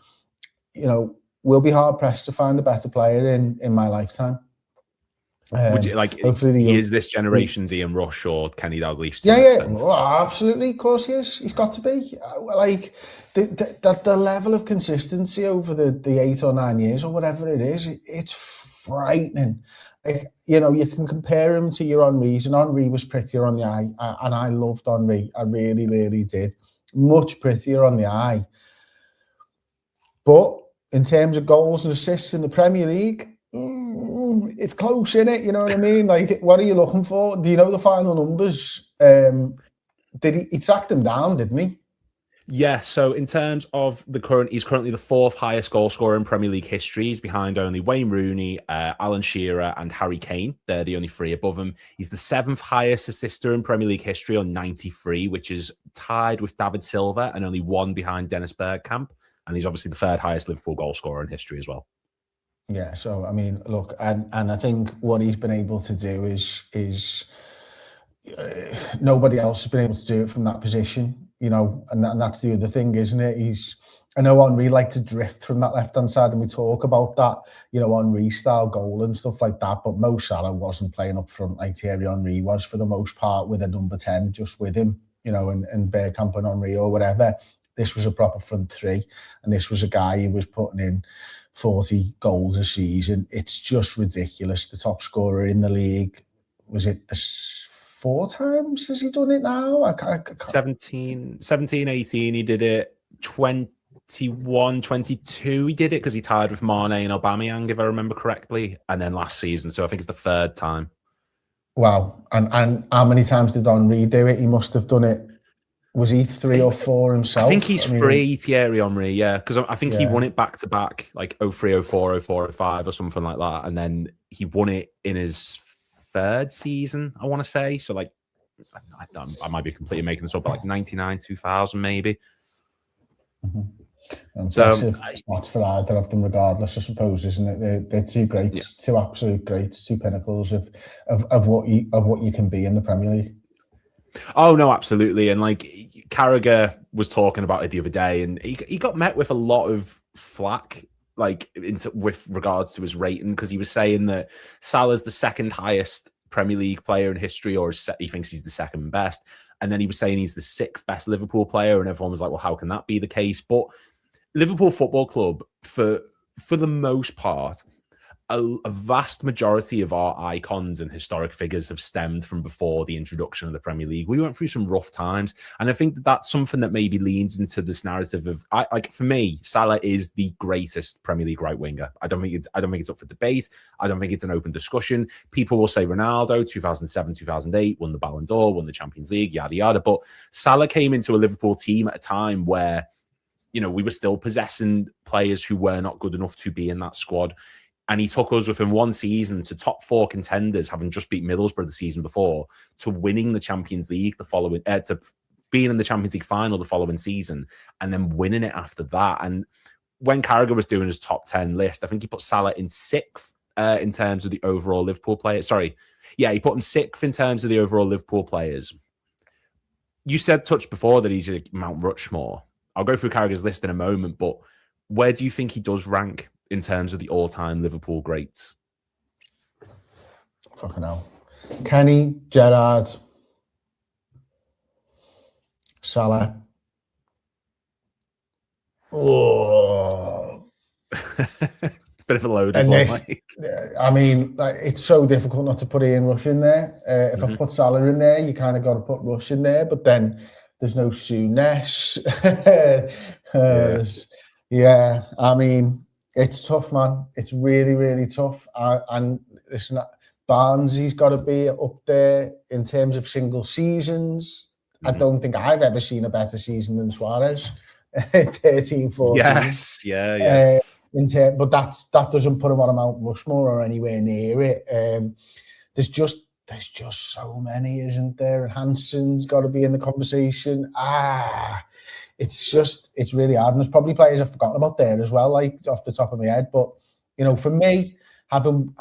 we'll be hard pressed to find a better player in my lifetime. Would you he is this generation's Ian Rush or Kenny Dalglish? Yeah, well, absolutely. Of course he is. He's got to be. The level of consistency over the 8 or 9 years or whatever it is, it's frightening. You can compare him to your Henry's, and Henry was prettier on the eye, and I loved Henry. I really, really did. Much prettier on the eye. But in terms of goals and assists in the Premier League, it's close, innit? You know what I mean? What are you looking for? Do you know the final numbers? Did he tracked them down, didn't he? Yeah, so in terms of he's currently the 4th highest goal scorer in Premier League history. He's behind only Wayne Rooney, Alan Shearer and Harry Kane. They're the only 3 above him. He's the 7th highest assister in Premier League history on 93, which is tied with David Silva and only 1 behind Dennis Bergkamp. And he's obviously the 3rd highest Liverpool goal scorer in history as well. Yeah, so I mean, look, and I think what he's been able to do is nobody else has been able to do it from that position, and that's the other thing, isn't it? I know Henry liked to drift from that left-hand side, and we talk about that, Henry-style goal and stuff like that, but Mo Salah wasn't playing up front like Thierry Henry was for the most part with a number 10 just with him, and Bergkamp and Henry or whatever. this was a proper front three, and this was a guy who was putting in 40 goals a season. It's just ridiculous. The top scorer in the league, was it the 4 times? Has he done it now? I can't. 17, 18, he did it. 21, 22, he did it because he tied with Mane and Aubameyang, if I remember correctly. And then last season, so I think it's the 3rd time. Wow. And how many times did Henry do it? He must have done it. Was he 3 or 4 himself? I think he's 3, Thierry Henry, yeah. Because I think he won it back-to-back, like 03, 04, 04, 05 or something like that. And then he won it in his 3rd season, I want to say. So, like, I might be completely making this up, but like 99, 2000 maybe. Impressive stats for either of them, regardless, I suppose, isn't it? They're 2 greats, 2 absolute greats, 2 pinnacles of what you can be in the Premier League. Oh no, absolutely. And like Carragher was talking about it the other day, and he got met with a lot of flack, like with regards to his rating, because he was saying that Salah's the 2nd highest Premier League player in history, or he thinks he's the 2nd best. And then he was saying he's the 6th best Liverpool player, and everyone was like, well, how can that be the case? But Liverpool Football Club, for the most part, a vast majority of our icons and historic figures have stemmed from before the introduction of the Premier League. We went through some rough times, and I think that that's something that maybe leans into this narrative of, like, for me, Salah is the greatest Premier League right winger. I don't think it's up for debate. I don't think it's an open discussion. People will say Ronaldo, 2007, 2008, won the Ballon d'Or, won the Champions League, yada yada. But Salah came into a Liverpool team at a time where, you know, we were still possessing players who were not good enough to be in that squad. And he took us within 1 season to top 4 contenders, having just beat Middlesbrough the season before, to winning the Champions League the following, to being in the Champions League final the following season, and then winning it after that. And when Carragher was doing his top 10 list, I think he put Salah in 6th in terms of the overall Liverpool players. Sorry, yeah, he put him 6th in terms of the overall Liverpool players. You touched before that he's a Mount Rushmore. I'll go through Carragher's list in a moment, but where do you think he does rank in terms of the all-time Liverpool greats? Fucking hell. Kenny, Gerrard, Salah. Oh. It's a bit of a load. I mean, like, it's so difficult not to put Ian Rush in there. If I put Salah in there, you kind of got to put Rush in there, but then there's no Souness. Yeah, I mean, it's tough, man. It's really, really tough. And listen, Barnes, he's got to be up there in terms of single seasons. I don't think I've ever seen a better season than Suarez. 13, 14. Yes, yeah. But that doesn't put him on a Mount Rushmore or anywhere near it. There's just so many, isn't there? Hanson's got to be in the conversation. It's really hard. And there's probably players I've forgotten about there as well, like off the top of my head. But, you know, for me, having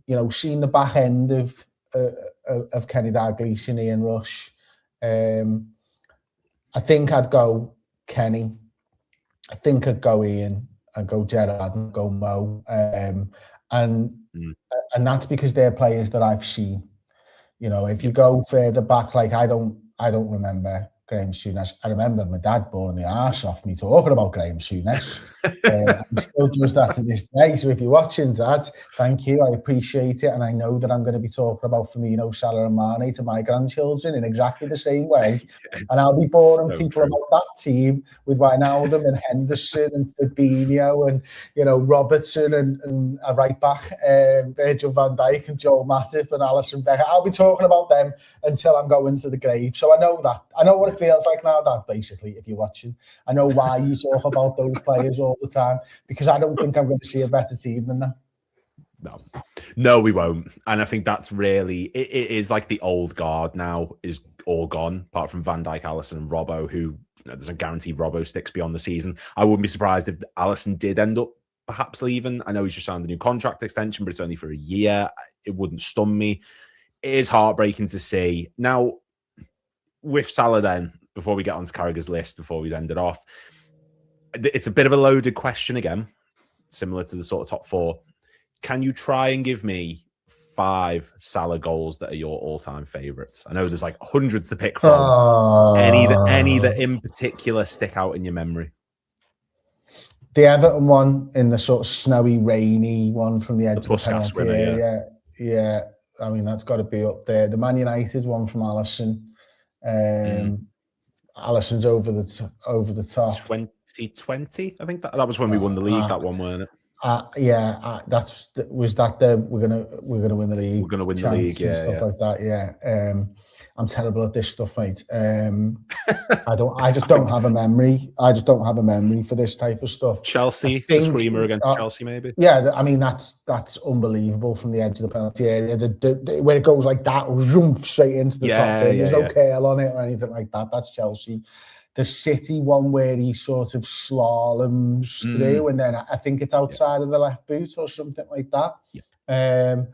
you know, seen the back end of Kenny Dalglish and Ian Rush, I think I'd go Kenny. I think I'd go Ian. I'd go Gerrard and go Mo. And that's because they're players that I've seen. You know, if you go further back, like I don't remember Graham Souness. I remember my dad boring the arse off me talking about Graham Souness. He still does that to this day. So if you're watching, Dad, thank you. I appreciate it. And I know that I'm going to be talking about Firmino, Salah and Mane to my grandchildren in exactly the same way. And I'll be boring people about that team with Wijnaldum and Henderson and Fabinho and, you know, Robertson and a right back, Virgil van Dijk and Joel Matip and Alisson Becker. I'll be talking about them until I'm going to the grave. So I know that. I know what it feels like now, Dad, basically, if you're watching. I know why you talk about those players all the time, because I don't think I'm going to see a better team than that. No, we won't. And I think that's really, it is like the old guard now is all gone, apart from Van Dijk, Alisson and Robbo, who, you know, there's a guarantee Robbo sticks beyond the season. I wouldn't be surprised if Alisson did end up perhaps leaving. I know he's just signed a new contract extension, but it's only for a year. It wouldn't stun me. It is heartbreaking to see. Now, with Salah then, before we get onto Carragher's list, before we end it off, it's a bit of a loaded question again, similar to the sort of top 4. Can you try and give me 5 Salah goals that are your all-time favourites? I know there's like hundreds to pick from. Any that in particular stick out in your memory? The Everton one in the sort of snowy, rainy one from the edge of the penalty area. Yeah, I mean, that's got to be up there. The Man United one from Alisson. Alisson's over the top. 2020, I think that was when we won the league. That one, weren't it? Was that the we're gonna win the league? We're gonna win the league, yeah, stuff like that. Yeah, I'm terrible at this stuff, mate. I just don't have a memory. I just don't have a memory for this type of stuff. Chelsea, the screamer against Chelsea, maybe. Yeah, I mean that's unbelievable from the edge of the penalty area. The where it goes like that, straight into the top. There's no curl on it or anything like that. That's Chelsea. The City one where he sort of slaloms through, and then I think it's outside of the left boot or something like that. Yeah.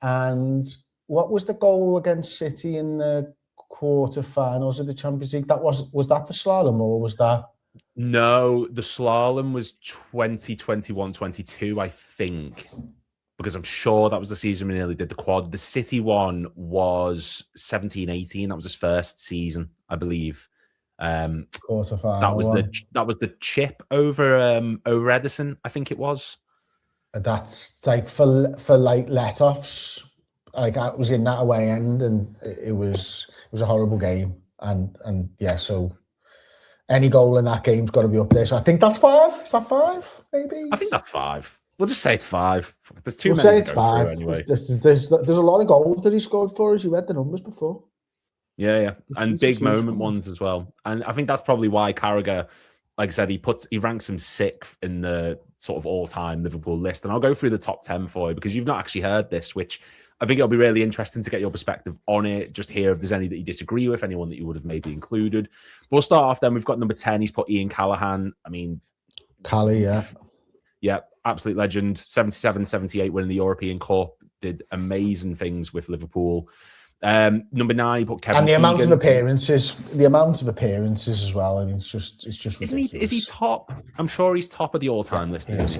And what was the goal against City in the quarterfinals of the Champions League? Was that the slalom, or was that? No, the slalom was 2021-22, I think, because I'm sure that was the season we nearly did the quad. The City one was 17-18. That was his first season, I believe. Quarterfinal. That was the chip over Edison, I think it was. That's like for like let-offs. Like I was in that away end, and it was a horrible game. And yeah, so any goal in that game's got to be up there. So I think that's 5. Is that 5? Maybe. I think that's 5. We'll just say it's 5. There's too many. Say it's 5 anyway. There's a lot of goals that he scored for us. You read the numbers before. Yeah. And big moment ones as well. And I think that's probably why Carragher, like I said, he ranks him 6th in the sort of all-time Liverpool list. And I'll go through the top 10 for you, because you've not actually heard this, which I think it'll be really interesting to get your perspective on it. Just hear if there's any that you disagree with, anyone that you would have maybe included. But we'll start off then. We've got number 10. He's put Ian Callaghan. I mean, Cally, yeah. Yeah, absolute legend. 77-78 winning the European Cup. Did amazing things with Liverpool. Number 9, he put Kevin. And the Keegan. amount of appearances as well. I mean, it's just ridiculous. Is he top? I'm sure he's top of the all-time list. He is.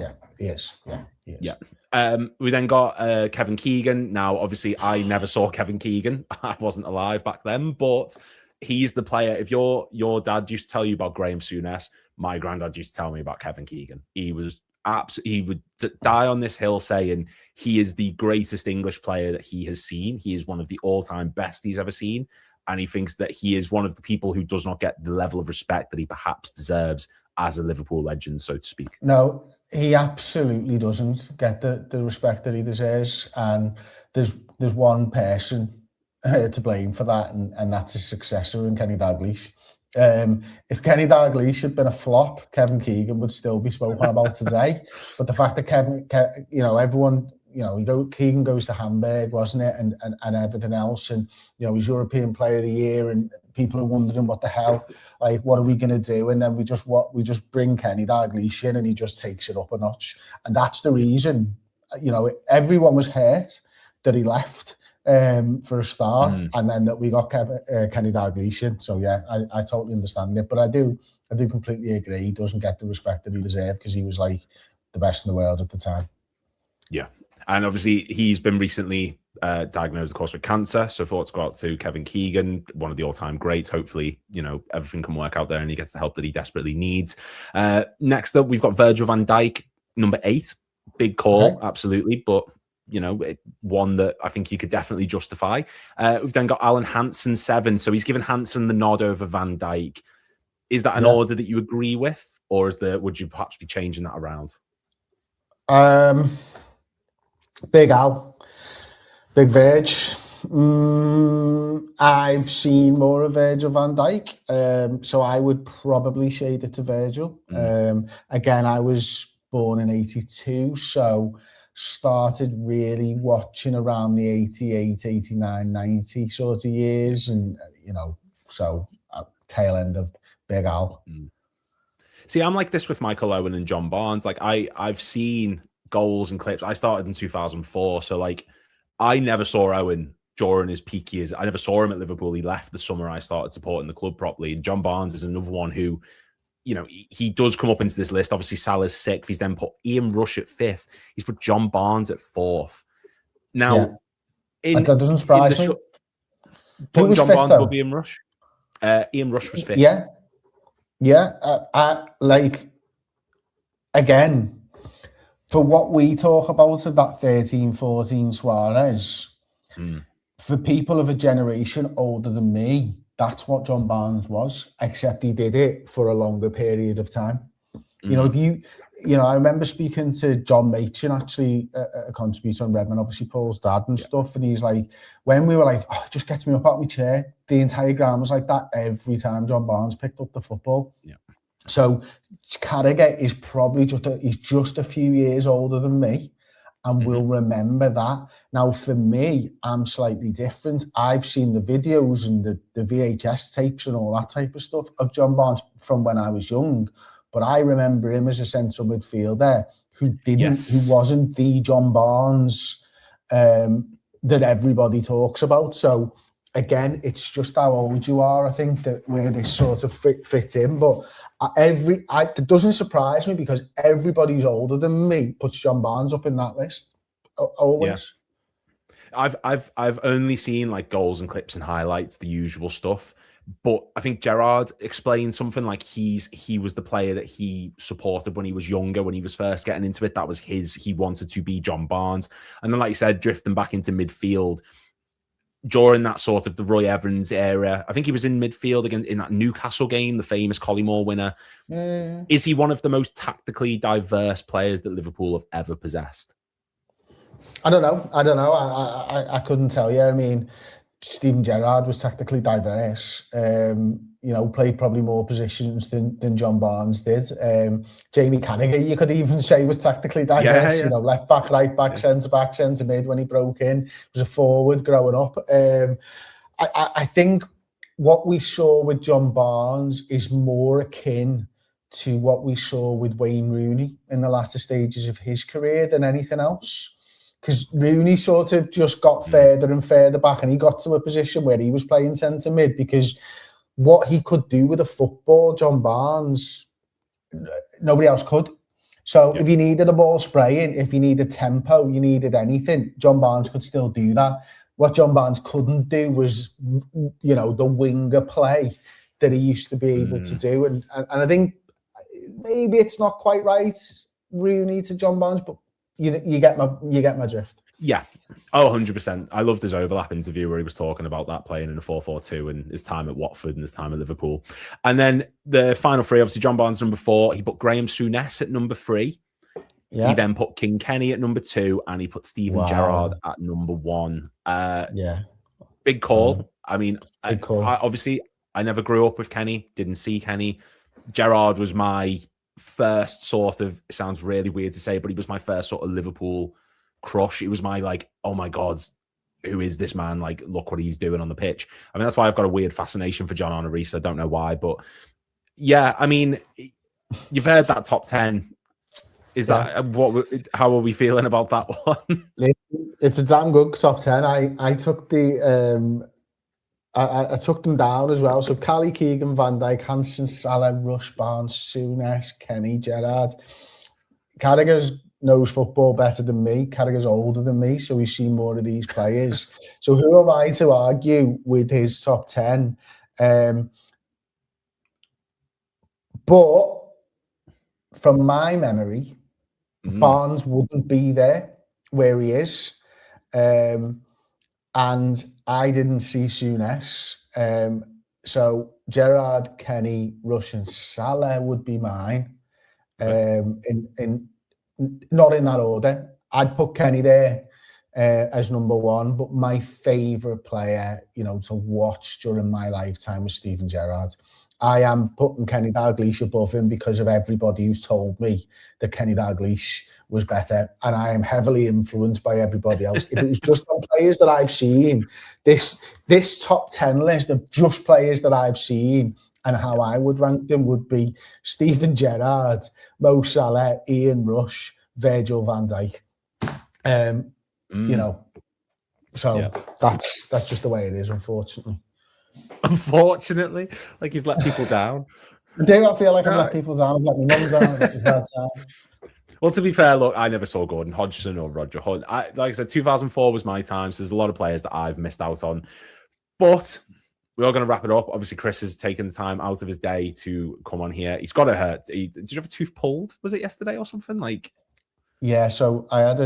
We then got Kevin Keegan. Now, obviously, I never saw Kevin Keegan. I wasn't alive back then, but he's the player. If your dad used to tell you about Graham Souness, my granddad used to tell me about Kevin Keegan. He would die on this hill saying he is the greatest English player that he has seen. He is one of the all-time best he's ever seen. And he thinks that he is one of the people who does not get the level of respect that he perhaps deserves as a Liverpool legend, so to speak. No, he absolutely doesn't get the respect that he deserves. And there's one person to blame for that, and that's his successor in Kenny Dalglish. If Kenny Dalglish had been a flop, Kevin Keegan would still be spoken about today. But the fact that everyone, Keegan goes to Hamburg, wasn't it, and everything else, and he's European Player of the Year, and people are wondering what the hell, like, what are we going to do? And then we just bring Kenny Dalglish in, and he just takes it up a notch, and that's the reason. Everyone was hurt that he left. For a start, and then that we got Kenny Dalglish in. So yeah, I totally understand it, but I do completely agree. He doesn't get the respect that he deserved, because he was like the best in the world at the time. Yeah, and obviously he's been recently diagnosed, of course, with cancer. So thoughts go out to Kevin Keegan, one of the all-time greats. Hopefully, everything can work out there and he gets the help that he desperately needs. Next up, we've got Virgil van Dijk, number 8. Big call, absolutely, but one that I think you could definitely justify. We've then got Alan Hansen, 7. So he's given Hansen the nod over Van Dijk. Is that an order that you agree with, or would you perhaps be changing that around? Big Al, Big Virg. I've seen more of Virgil van Dijk, so I would probably shade it to Virgil. Again, I was born in 82, so started really watching around the 88, 89, 90 sort of years, and so tail end of Big Al. See, I'm like this with Michael Owen and John Barnes. Like I've seen goals and clips. I started in 2004, so like I never saw Owen during his peak years. I never saw him at Liverpool. He left the summer I started supporting the club properly. And John Barnes is another one who, he does come up into this list. Obviously, Salah's 6th. He's then put Ian Rush at 5th. He's put John Barnes at 4th. Now, that doesn't surprise me. Putting John fifth, Barnes above Ian Rush. Ian Rush was 5th. Yeah. Like, again, for what we talk about of that 13-14 Suarez, for people of a generation older than me, that's what John Barnes was, except he did it for a longer period of time. You know, if I remember speaking to John Machin, actually a contributor on Redman, obviously Paul's dad and stuff, and he's like, when we were like, oh, it just gets me up out of my chair, the entire ground was like that every time John Barnes picked up the football. Yeah. So Carragher is probably just a few years older than me, and will remember that. Now, for me, I'm slightly different. I've seen the videos and the VHS tapes and all that type of stuff of John Barnes from when I was young. But I remember him as a central midfielder who wasn't the John Barnes that everybody talks about. So again, it's just how old you are, I think, that where this sort of fit in. But it doesn't surprise me because everybody who's older than me puts John Barnes up in that list. Always. Yeah. I've only seen like goals and clips and highlights, the usual stuff. But I think Gerrard explained something like he was the player that he supported when he was younger, when he was first getting into it. That was he wanted to be John Barnes. And then, like you said, drifting back into midfield during that sort of the Roy Evans era. I think he was in midfield again in that Newcastle game, the famous Collymore winner. Yeah. Is he one of the most tactically diverse players that Liverpool have ever possessed? I don't know. I couldn't tell you. I mean, Steven Gerrard was tactically diverse. Played probably more positions than John Barnes did. Jamie Carragher, you could even say, was tactically diverse. Yeah. Left back, right back, centre mid when he broke in. Was a forward growing up. I think what we saw with John Barnes is more akin to what we saw with Wayne Rooney in the latter stages of his career than anything else. Because Rooney sort of just got further and further back, and he got to a position where he was playing centre mid because what he could do with a football, John Barnes, nobody else could. So if you needed a ball spraying, if you needed tempo, you needed anything, John Barnes could still do that. What John Barnes couldn't do was, the winger play that he used to be able to do. And I think maybe it's not quite right, Rooney to John Barnes, but you get my drift. Yeah. Oh, 100%. I loved his overlap interview where he was talking about that playing in a 4-4-2 and his time at Watford and his time at Liverpool. And then the final three, obviously John Barnes number 4. He put Graham Souness at number 3. Yeah. He then put King Kenny at number 2 and he put Steven Gerrard at number 1. Big call. I mean, big call. I never grew up with Kenny, didn't see Kenny. Gerrard was my first sort of, it sounds really weird to say, but he was my first sort of Liverpool crush. It was my like, oh my God, who is this man? Like, look what he's doing on the pitch. I mean, that's why I've got a weird fascination for John Arne Riise. I don't know why, but yeah, I mean, you've heard that top 10. Is that how are we feeling about that one? It's a damn good top 10. I took the I took them down as well. So Cali, Keegan, Van Dijk, Hansen, Salah, Rush, Barnes, Souness, Kenny, Gerrard. Carragher knows football better than me. Carragher's older than me, so we've seen more of these players. So who am I to argue with his top 10? But from my memory, Barnes wouldn't be there where he is. And I didn't see Souness. So Gerrard, Kenny, Rush and Salah would be mine. In not in that order. I'd put Kenny there as number 1, but my favourite player, to watch during my lifetime was Steven Gerrard. I am putting Kenny Dalglish above him because of everybody who's told me that Kenny Dalglish was better, and I am heavily influenced by everybody else. If it was just on players that I've seen, this top 10 list of just players that I've seen and how I would rank them would be Steven Gerrard, Mo Salah, Ian Rush, Virgil van Dijk. That's just the way it is, unfortunately. Unfortunately, like he's let people down. I do. I feel like I've let people down. I've let my mum down. I've let my dad down. Well, to be fair, look, I never saw Gordon Hodgson or Roger Hunt. Like I said, 2004 was my time, so there's a lot of players that I've missed out on. But we are going to wrap it up. Obviously, Chris has taken the time out of his day to come on here. He's got it hurt. Did you have a tooth pulled? Was it yesterday or something? Yeah, so I had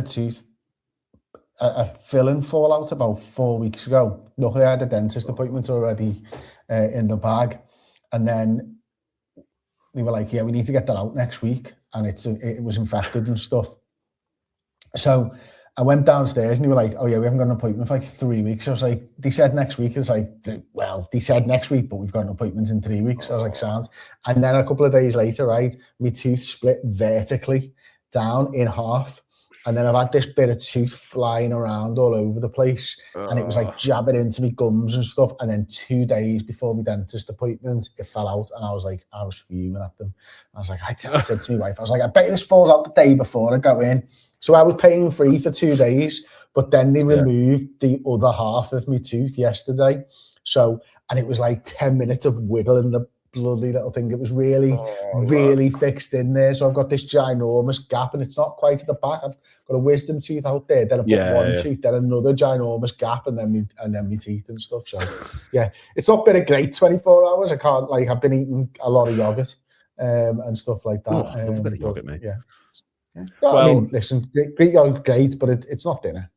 a filling fallout about 4 weeks ago. Luckily, I had a dentist appointment already in the bag. And then they were like, yeah, we need to get that out next week. And it was infected and stuff. So I went downstairs and they were like, oh yeah, we haven't got an appointment for like 3 weeks. I was like, they said next week. It's like, well, they said next week, but we've got an appointment in 3 weeks. I was like, sound. And then a couple of days later, right, my tooth split vertically down in half. And then I've had this bit of tooth flying around all over the place. And it was like jabbing into me gums and stuff. And then 2 days before my dentist appointment, it fell out. And I was fuming at them. I was like, I said to my wife, I was like, I bet this falls out the day before I go in. So I was paying free for 2 days, but then they removed the other half of my tooth yesterday. So, and it was like 10 minutes of wiggling the bloody little thing. It was really, really fixed in there. So I've got this ginormous gap, and it's not quite at the back. I've got a wisdom tooth out there. Then I've got one tooth, then another ginormous gap, and then my teeth and stuff. So yeah, it's not been a great 24 hours. I can't, like, I've been eating a lot of yogurt and stuff like that. Love a bit of yogurt, mate. Yeah. Well, I mean, listen, Greek yogurt, great, but it's not dinner.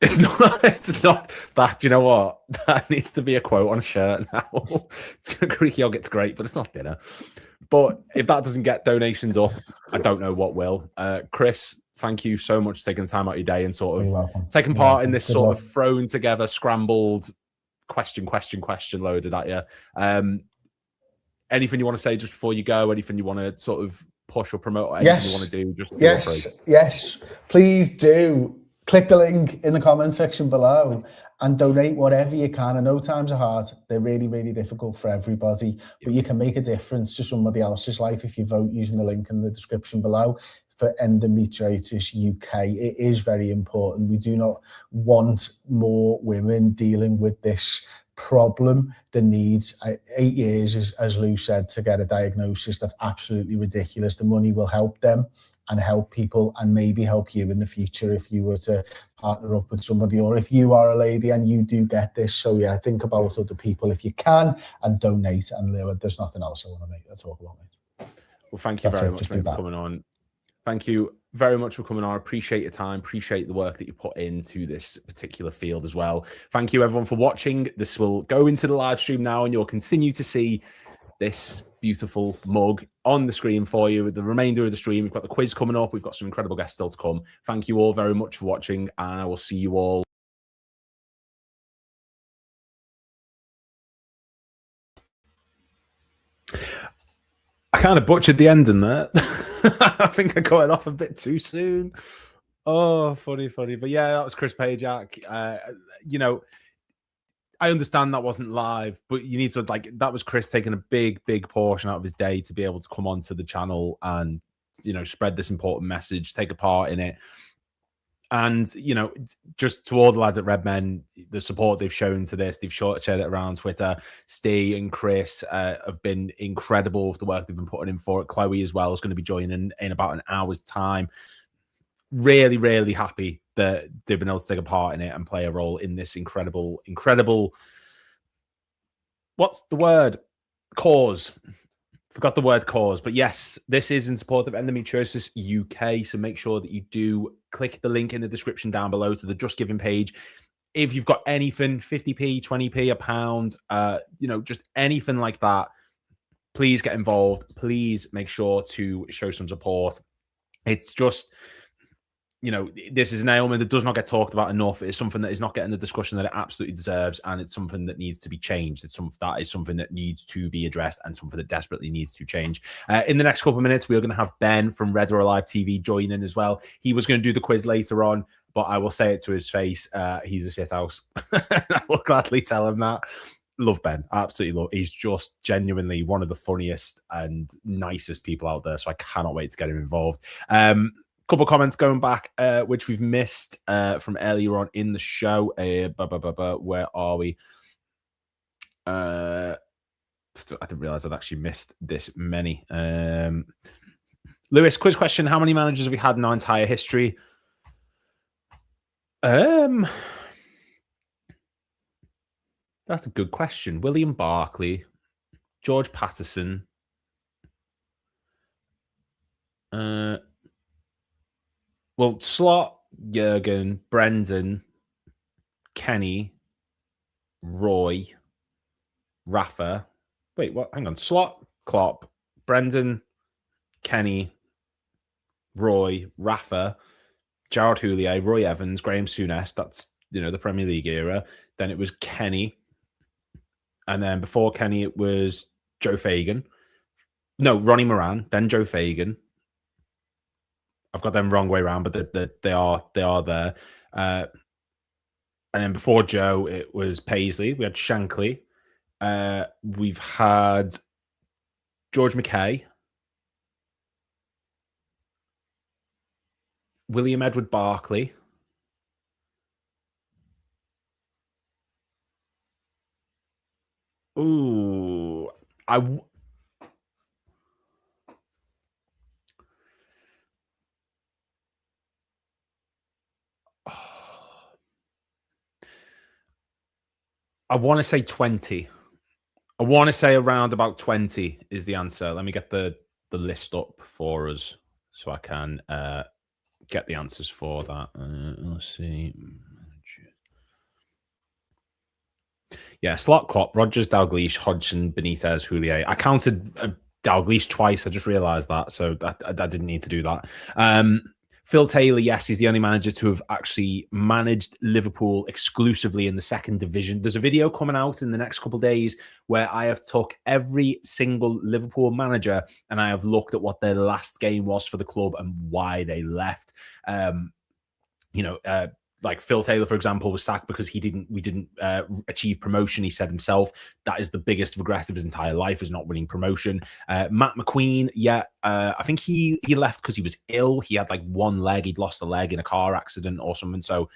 It's not that. You know what? That needs to be a quote on a shirt now. Greek yogurt's great, but it's not dinner. But if that doesn't get donations up, I don't know what will. Chris, thank you so much for taking the time out of your day and sort of taking part in this sort of thrown together, scrambled question loaded at you. Anything you want to say just before you go? Anything you want to sort of push or promote? Or anything you want to do? Just yes. Please do. Click the link in the comment section below and donate whatever you can. I know times are hard. They're really, really difficult for everybody, but you can make a difference to somebody else's life if you vote using the link in the description below for Endometriosis UK. It is very important. We do not want more women dealing with this problem that needs 8 years, as Lou said, to get a diagnosis. That's absolutely ridiculous. The money will help them and help people and maybe help you in the future if you were to partner up with somebody, or if you are a lady and you do get this. So yeah, think about other people if you can and donate. And there's nothing else I want to talk about, mate. Well, thank you very much, mate, for coming on. Thank you very much for coming on. I appreciate your time. Appreciate the work that you put into this particular field as well. Thank you, everyone, for watching. This will go into the live stream now, and you'll continue to see this beautiful mug on the screen for you with the remainder of the stream. We've got the quiz coming up. We've got some incredible guests still to come. Thank you all very much for watching, and I will see you all. I kind of butchered the ending there. I think I got it off a bit too soon. Oh, funny. But yeah, that was Chris Pajak. You know, I understand that wasn't live, but you need to, like, that was Chris taking a big portion out of his day to be able to come onto the channel and, you know, spread this important message, take a part in it. And, you know, just to all the lads at Redmen, the support they've shown to this, they've shared it around Twitter. Steve and Chris have been incredible with the work they've been putting in for it. Chloe as well is going to be joining in about an hour's time. Really happy that they've been able to take a part in it and play a role in this incredible, what's the word? Cause. Forgot the word cause, but yes, this is in support of Endometriosis UK. So make sure that you do click the link in the description down below to the Just Giving page. If you've got anything, 50p, 20p, £1, you know, just anything like that, please get involved. Please make sure to show some support. It's just, you know, this is an ailment that does not get talked about enough. It's something that is not getting the discussion that it absolutely deserves, and it's something that needs to be changed. That is something that needs to be addressed and something that desperately needs to change. In the next couple of minutes, we're going to have Ben from Red or Alive TV join in as well. He was going to do the quiz later on, but I will say it to his face. He's a shithouse. I will gladly tell him that. Love Ben. Absolutely love. He's just genuinely one of the funniest and nicest people out there. So I cannot wait to get him involved. Couple of comments going back, which we've missed from earlier on in the show. Where are we? I didn't realize I'd actually missed this many. Lewis, quiz question. How many managers have we had in our entire history? That's a good question. William Barkley, George Patterson. Well, Slot, Jurgen, Brendan, Kenny, Roy, Rafa. Wait, what? Hang on. Slot, Klopp, Brendan, Kenny, Roy, Rafa, Gerard Houllier, Roy Evans, Graham Souness. That's, the Premier League era. Then it was Kenny. And then before Kenny, it was Joe Fagan. No, Ronnie Moran, then Joe Fagan. I've got them wrong way around, but they are there. And then before Joe, it was Paisley. We had Shankly. We've had George McKay, William Edward Barkley, ooh, I want to say 20. I want to say around about 20 is the answer. Let me get the list up for us so I can get the answers for that. Let's see. Yeah, Slot, Klopp, Rodgers, Dalglish, Hodgson, Benitez, Houllier. I counted Dalglish twice. I just realised that, so I didn't need to do that. Phil Taylor, yes, he's the only manager to have actually managed Liverpool exclusively in the second division. There's a video coming out in the next couple of days where I have took every single Liverpool manager and I have looked at what their last game was for the club and why they left. Like Phil Taylor, for example, was sacked because we didn't achieve promotion. He said himself that is the biggest regret of his entire life, is not winning promotion. Matt McQueen, I think he left because he was ill. He had like one leg. He'd lost a leg in a car accident or something. So,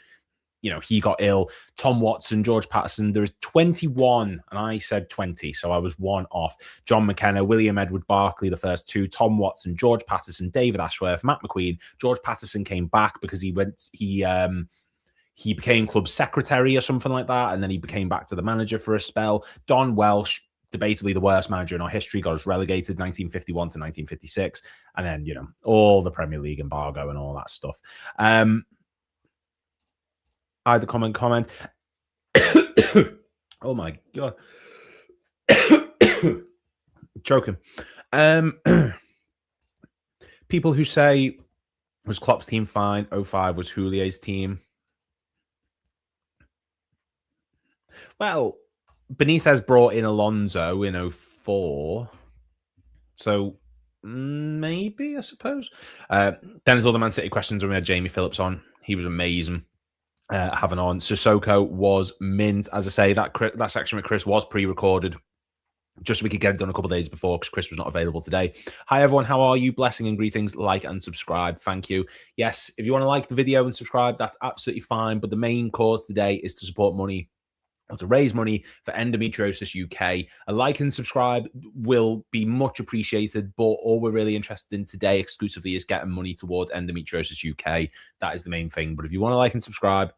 he got ill. Tom Watson, George Patterson. There is 21, and I said 20, so I was one off. John McKenna, William Edward Barkley, the first two. Tom Watson, George Patterson, David Ashworth, Matt McQueen. George Patterson came back because he became club secretary or something like that, and then he became back to the manager for a spell. Don Welsh, debatably the worst manager in our history, got us relegated 1951 to 1956, and then all the Premier League embargo and all that stuff. Either comment. Oh my god, choking. People who say was Klopp's team fine? 05 was Houlier's team. Well, Benitez brought in Alonso in 04. So maybe, I suppose. Then there's all the Man City questions when we had Jamie Phillips on. He was amazing having on. Sissoko was mint. As I say, that section with Chris was pre-recorded just so we could get it done a couple of days before because Chris was not available today. Hi, everyone. How are you? Blessing and greetings. Like and subscribe. Thank you. Yes, if you want to like the video and subscribe, that's absolutely fine. But the main cause today is to support money, or to raise money for Endometriosis UK. A like and subscribe will be much appreciated, but all we're really interested in today exclusively is getting money towards Endometriosis UK. That is the main thing. But if you want to like and subscribe,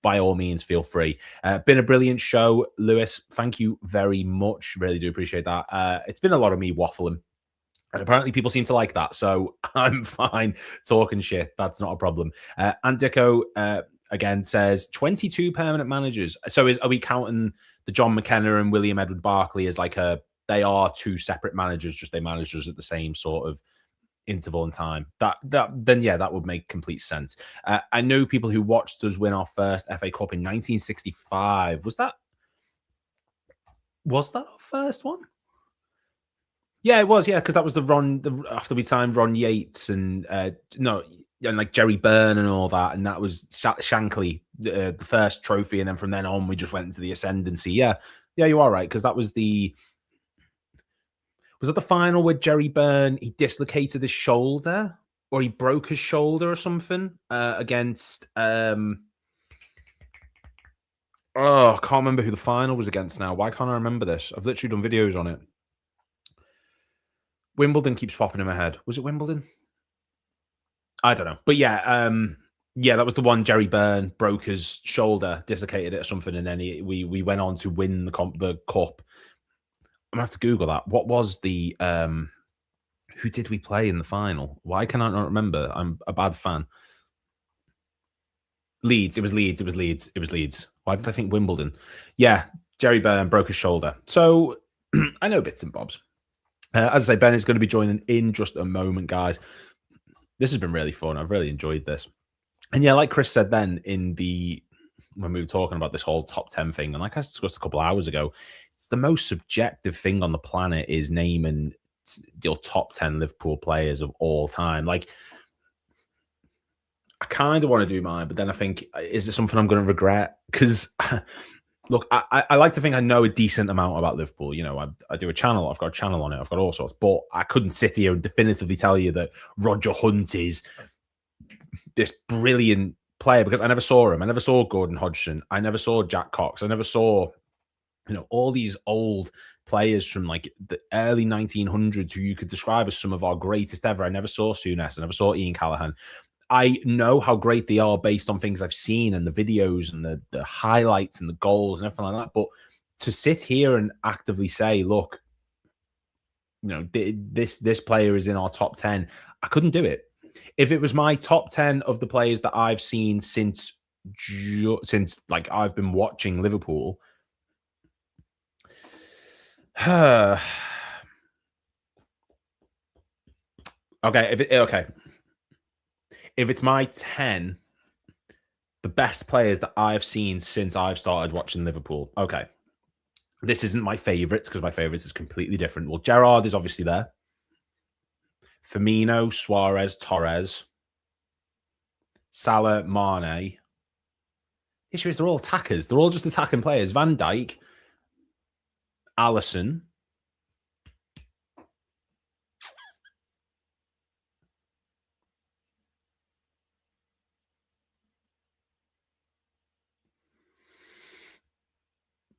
by all means, feel free. Been a brilliant show, Lewis. Thank you very much. Really do appreciate that. It's been a lot of me waffling, and apparently people seem to like that, so I'm fine talking shit. That's not a problem. Andico, again, says 22 permanent managers. So are we counting the John McKenna and William Edward Barkley as like they are two separate managers, just they managed us at the same sort of interval in time? Then that would make complete sense. I know people who watched us win our first FA Cup in 1965. Was that our first one? Yeah, it was. Yeah, because that was after we signed Ron Yates and like Jerry Byrne and all that, and that was Shankly, the first trophy, and then from then on we just went into the ascendancy. Yeah, you are right, because that was the final where Jerry Byrne, he dislocated his shoulder or he broke his shoulder or something against I can't remember who the final was against now. Why can't I remember this? I've literally done videos on it. Wimbledon keeps popping in my head. Was it Wimbledon? I don't know. But yeah, yeah, that was the one. Jerry Byrne broke his shoulder, dislocated it or something, and then we went on to win the cup. I'm gonna have to Google that. What was the who did we play in the final? Why can I not remember? I'm a bad fan. Leeds. It was Leeds. It was Leeds. It was Leeds. Why did I think Wimbledon? Yeah, Jerry Byrne broke his shoulder. So I know bits and bobs. As I say, Ben is going to be joining in just a moment, guys. This has been really fun. I've really enjoyed this. And yeah, like Chris said then when we were talking about this whole top 10 thing, and like I discussed a couple of hours ago, it's the most subjective thing on the planet is naming your top 10 Liverpool players of all time. Like, I kind of want to do mine, but then I think, is it something I'm going to regret? Because, look, I like to think I know a decent amount about Liverpool. You know, I do a channel. I've got a channel on it. I've got all sorts. But I couldn't sit here and definitively tell you that Roger Hunt is this brilliant player because I never saw him. I never saw Gordon Hodgson. I never saw Jack Cox. I never saw, you know, all these old players from like the early 1900s who you could describe as some of our greatest ever. I never saw Souness. I never saw Ian Callaghan. I know how great they are based on things I've seen and the videos and the highlights and the goals and everything like that. But to sit here and actively say, look, you know, this player is in our top 10, I couldn't do it. If it was my top 10 of the players that I've seen since like I've been watching Liverpool, okay, if it's my 10, the best players that I've seen since I've started watching Liverpool, okay, this isn't my favourites because my favourites is completely different. Well, Gerrard is obviously there. Firmino, Suarez, Torres, Salah, Mane. Issue is they're all attackers. They're all just attacking players. Van Dijk, Alisson,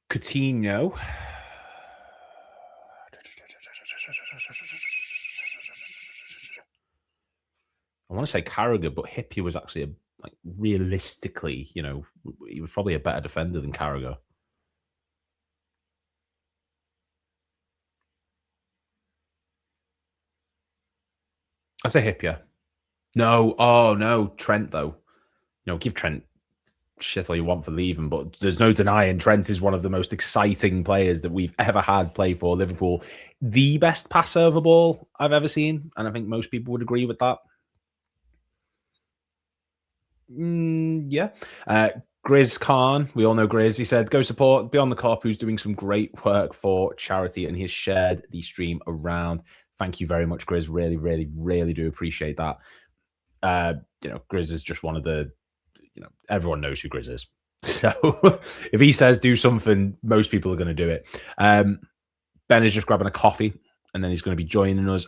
Coutinho. I want to say Carragher, but Hippier was actually like realistically, you know, he was probably a better defender than Carragher. I say Hippier. No, oh no, Trent though. No, give Trent shit all you want for leaving, but there's no denying Trent is one of the most exciting players that we've ever had play for Liverpool. The best passer of a ball I've ever seen, and I think most people would agree with that. Yeah. Grizz Khan, we all know Grizz. He said, go support Beyond The Kop, who's doing some great work for charity, and he has shared the stream around. Thank you very much, Grizz. Really, really, really do appreciate that. You know, Grizz is just one of the, you know, everyone knows who Grizz is. So if he says do something, most people are going to do it. Ben is just grabbing a coffee, and then he's going to be joining us.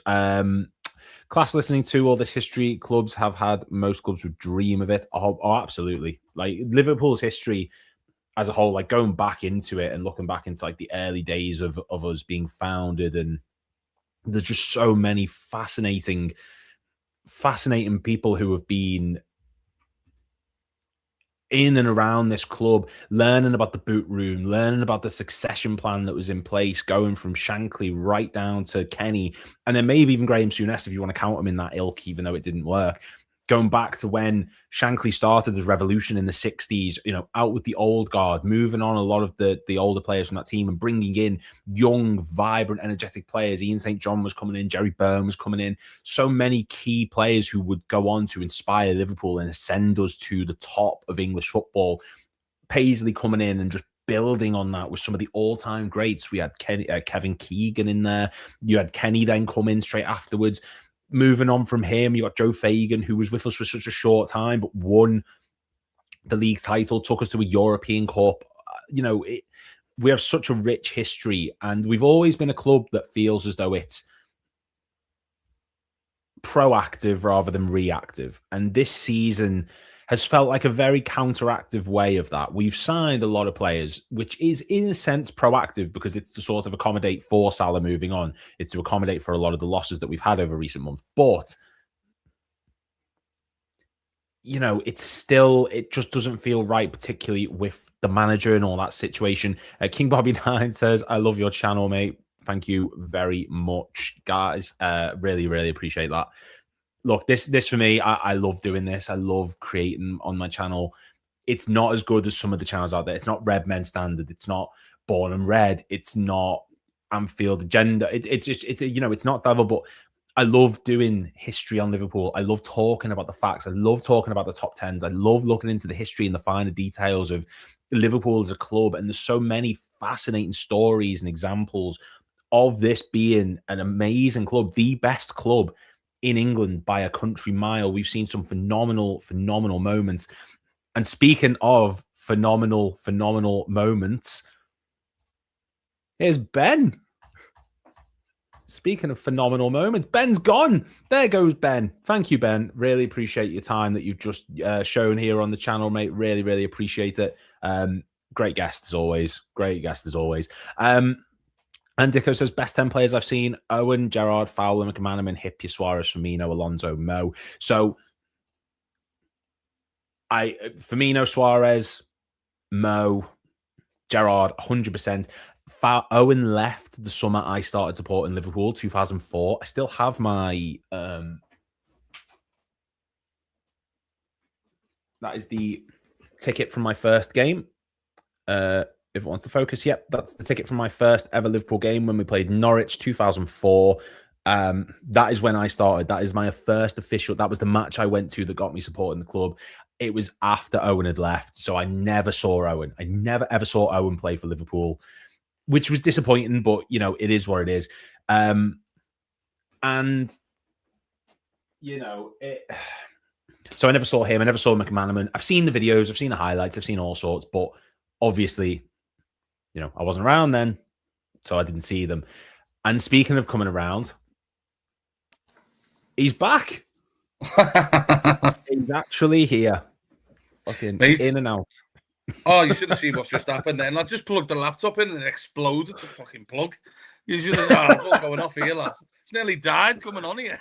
Class listening to all this history clubs have had. Most clubs would dream of it. Oh, absolutely. Like Liverpool's history as a whole, like going back into it and looking back into like the early days of us being founded, and there's just so many fascinating people who have been in and around this club, learning about the boot room, learning about the succession plan that was in place, going from Shankly right down to Kenny, and then maybe even Graham Souness, if you want to count him in that ilk, even though it didn't work. Going back to when Shankly started his revolution in the 60s, you know, out with the old guard, moving on a lot of the older players from that team and bringing in young, vibrant, energetic players. Ian St. John was coming in, Jerry Byrne was coming in. So many key players who would go on to inspire Liverpool and ascend us to the top of English football. Paisley coming in and just building on that with some of the all-time greats. We had Kevin Keegan in there. You had Kenny then come in straight afterwards. Moving on from him, you got Joe Fagan, who was with us for such a short time, but won the league title, took us to a European Cup. You know, we have such a rich history, and we've always been a club that feels as though it's proactive rather than reactive. And this season has felt like a very counteractive way of that. We've signed a lot of players, which is in a sense proactive because it's to sort of accommodate for Salah moving on. It's to accommodate for a lot of the losses that we've had over recent months. But you know, it just doesn't feel right, particularly with the manager and all that situation. King Bobby 9 says, I love your channel, mate. Thank you very much, guys. Really, really appreciate that. Look, this for me, I love doing this. I love creating on my channel. It's not as good as some of the channels out there. It's not Red Men Standard. It's not Born and Red. It's not Anfield Agenda. It's you know, it's not that, but I love doing history on Liverpool. I love talking about the facts. I love talking about the top tens. I love looking into the history and the finer details of Liverpool as a club. And there's so many fascinating stories and examples of this being an amazing club, the best club in England by a country mile. We've seen some phenomenal moments. And speaking of phenomenal moments, here's Ben. Speaking of phenomenal moments, Ben's gone. There goes Ben. Thank you, Ben. Really appreciate your time that you've just shown here on the channel, mate. Really, really appreciate it. Great guest as always. Great guest as always. And Dicko says, best 10 players I've seen: Owen, Gerrard, Fowler, McManaman, Hipia, Suarez, Firmino, Alonso, Mo. So Firmino, Suarez, Mo, Gerrard, 100%. Owen left the summer I started supporting Liverpool, 2004. I still have my that is the ticket from my first game. If it wants to focus, yep, that's the ticket from my first ever Liverpool game when we played Norwich, 2004. That is when I started. That is my first official. That was the match I went to that got me supporting the club. It was after Owen had left, so I never saw Owen. I never ever saw Owen play for Liverpool, which was disappointing, but, you know, it is what it is. And, you know, so I never saw him. I never saw McManaman. I've seen the videos. I've seen the highlights. I've seen all sorts. But obviously, you know, I wasn't around then, so I didn't see them. And speaking of coming around, he's back. He's actually here. Fucking in and out. Oh, you should have seen what's just happened then. I just plugged the laptop in and it exploded, the fucking plug. You should have, it's all going off here, lads. It's nearly died coming on here.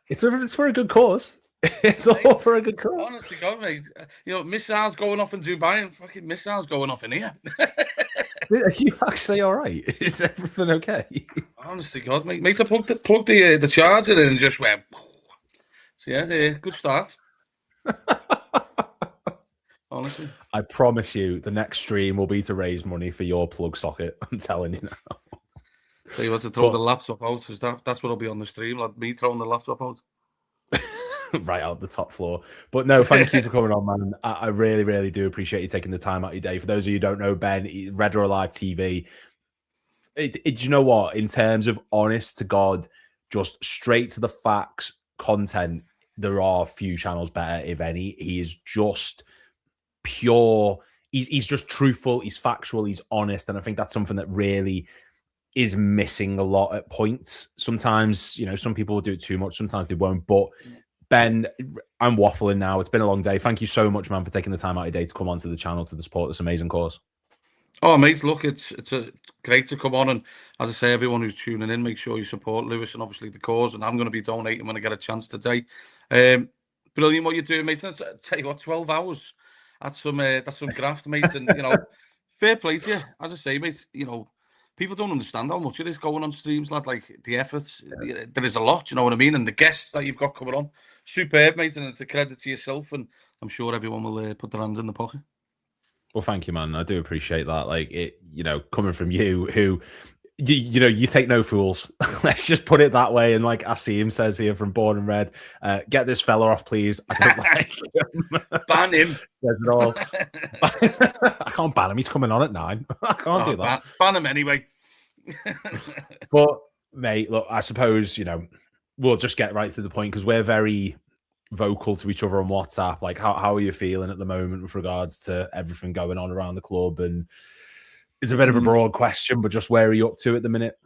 It's for a good cause. It's all for a good cause. Honestly, God, mate. You know, missiles going off in Dubai and fucking missiles going off in here. Are you actually all right? Is everything okay? Honestly, God, mate. Mate, I plugged the charger in and just went. So, yeah, good start. Honestly, I promise you, the next stream will be to raise money for your plug socket. I'm telling you now. So you want to throw the laptop out? Because that's what'll be on the stream, like me throwing the laptop out. Right out the top floor. But no, thank you for coming on, man. I really, really do appreciate you taking the time out of your day. For those of you who don't know Ben, Red or Alive TV. Do you know what? In terms of honest to God, just straight to the facts content, there are few channels better, if any. He is just pure. He's just truthful. He's factual. He's honest. And I think that's something that really is missing a lot at points. Sometimes, you know, some people will do it too much. Sometimes they won't. But Ben, I'm waffling now. It's been a long day. Thank you so much, man, for taking the time out of your day to come onto the channel to support this amazing cause. Oh, mate, look, it's great to come on. And as I say, everyone who's tuning in, make sure you support Lewis and obviously the cause. And I'm going to be donating when I get a chance today. Brilliant what you're doing, mate. And I tell you what, 12 hours. That's some graft, mate. And, you know, fair play to you. As I say, mate, you know, people don't understand how much it is going on streams, lad. Like, the efforts, there is a lot, you know what I mean? And the guests that you've got coming on, superb, mate. And it's a credit to yourself. And I'm sure everyone will put their hands in the pocket. Well, thank you, man. I do appreciate that. Like, it, you know, coming from you, who, you know, you take no fools. Let's just put it that way. And like Asim says here from Born and Red, get this fella off, please. I don't like him. Ban him. Says it all. I can't ban him. He's coming on at 9. I can't do that. Ban him anyway. But, mate, look, I suppose, you know, we'll just get right to the point because we're very vocal to each other on WhatsApp. Like, how are you feeling at the moment with regards to everything going on around the club? And it's a bit of a broad question, but just where are you up to at the minute?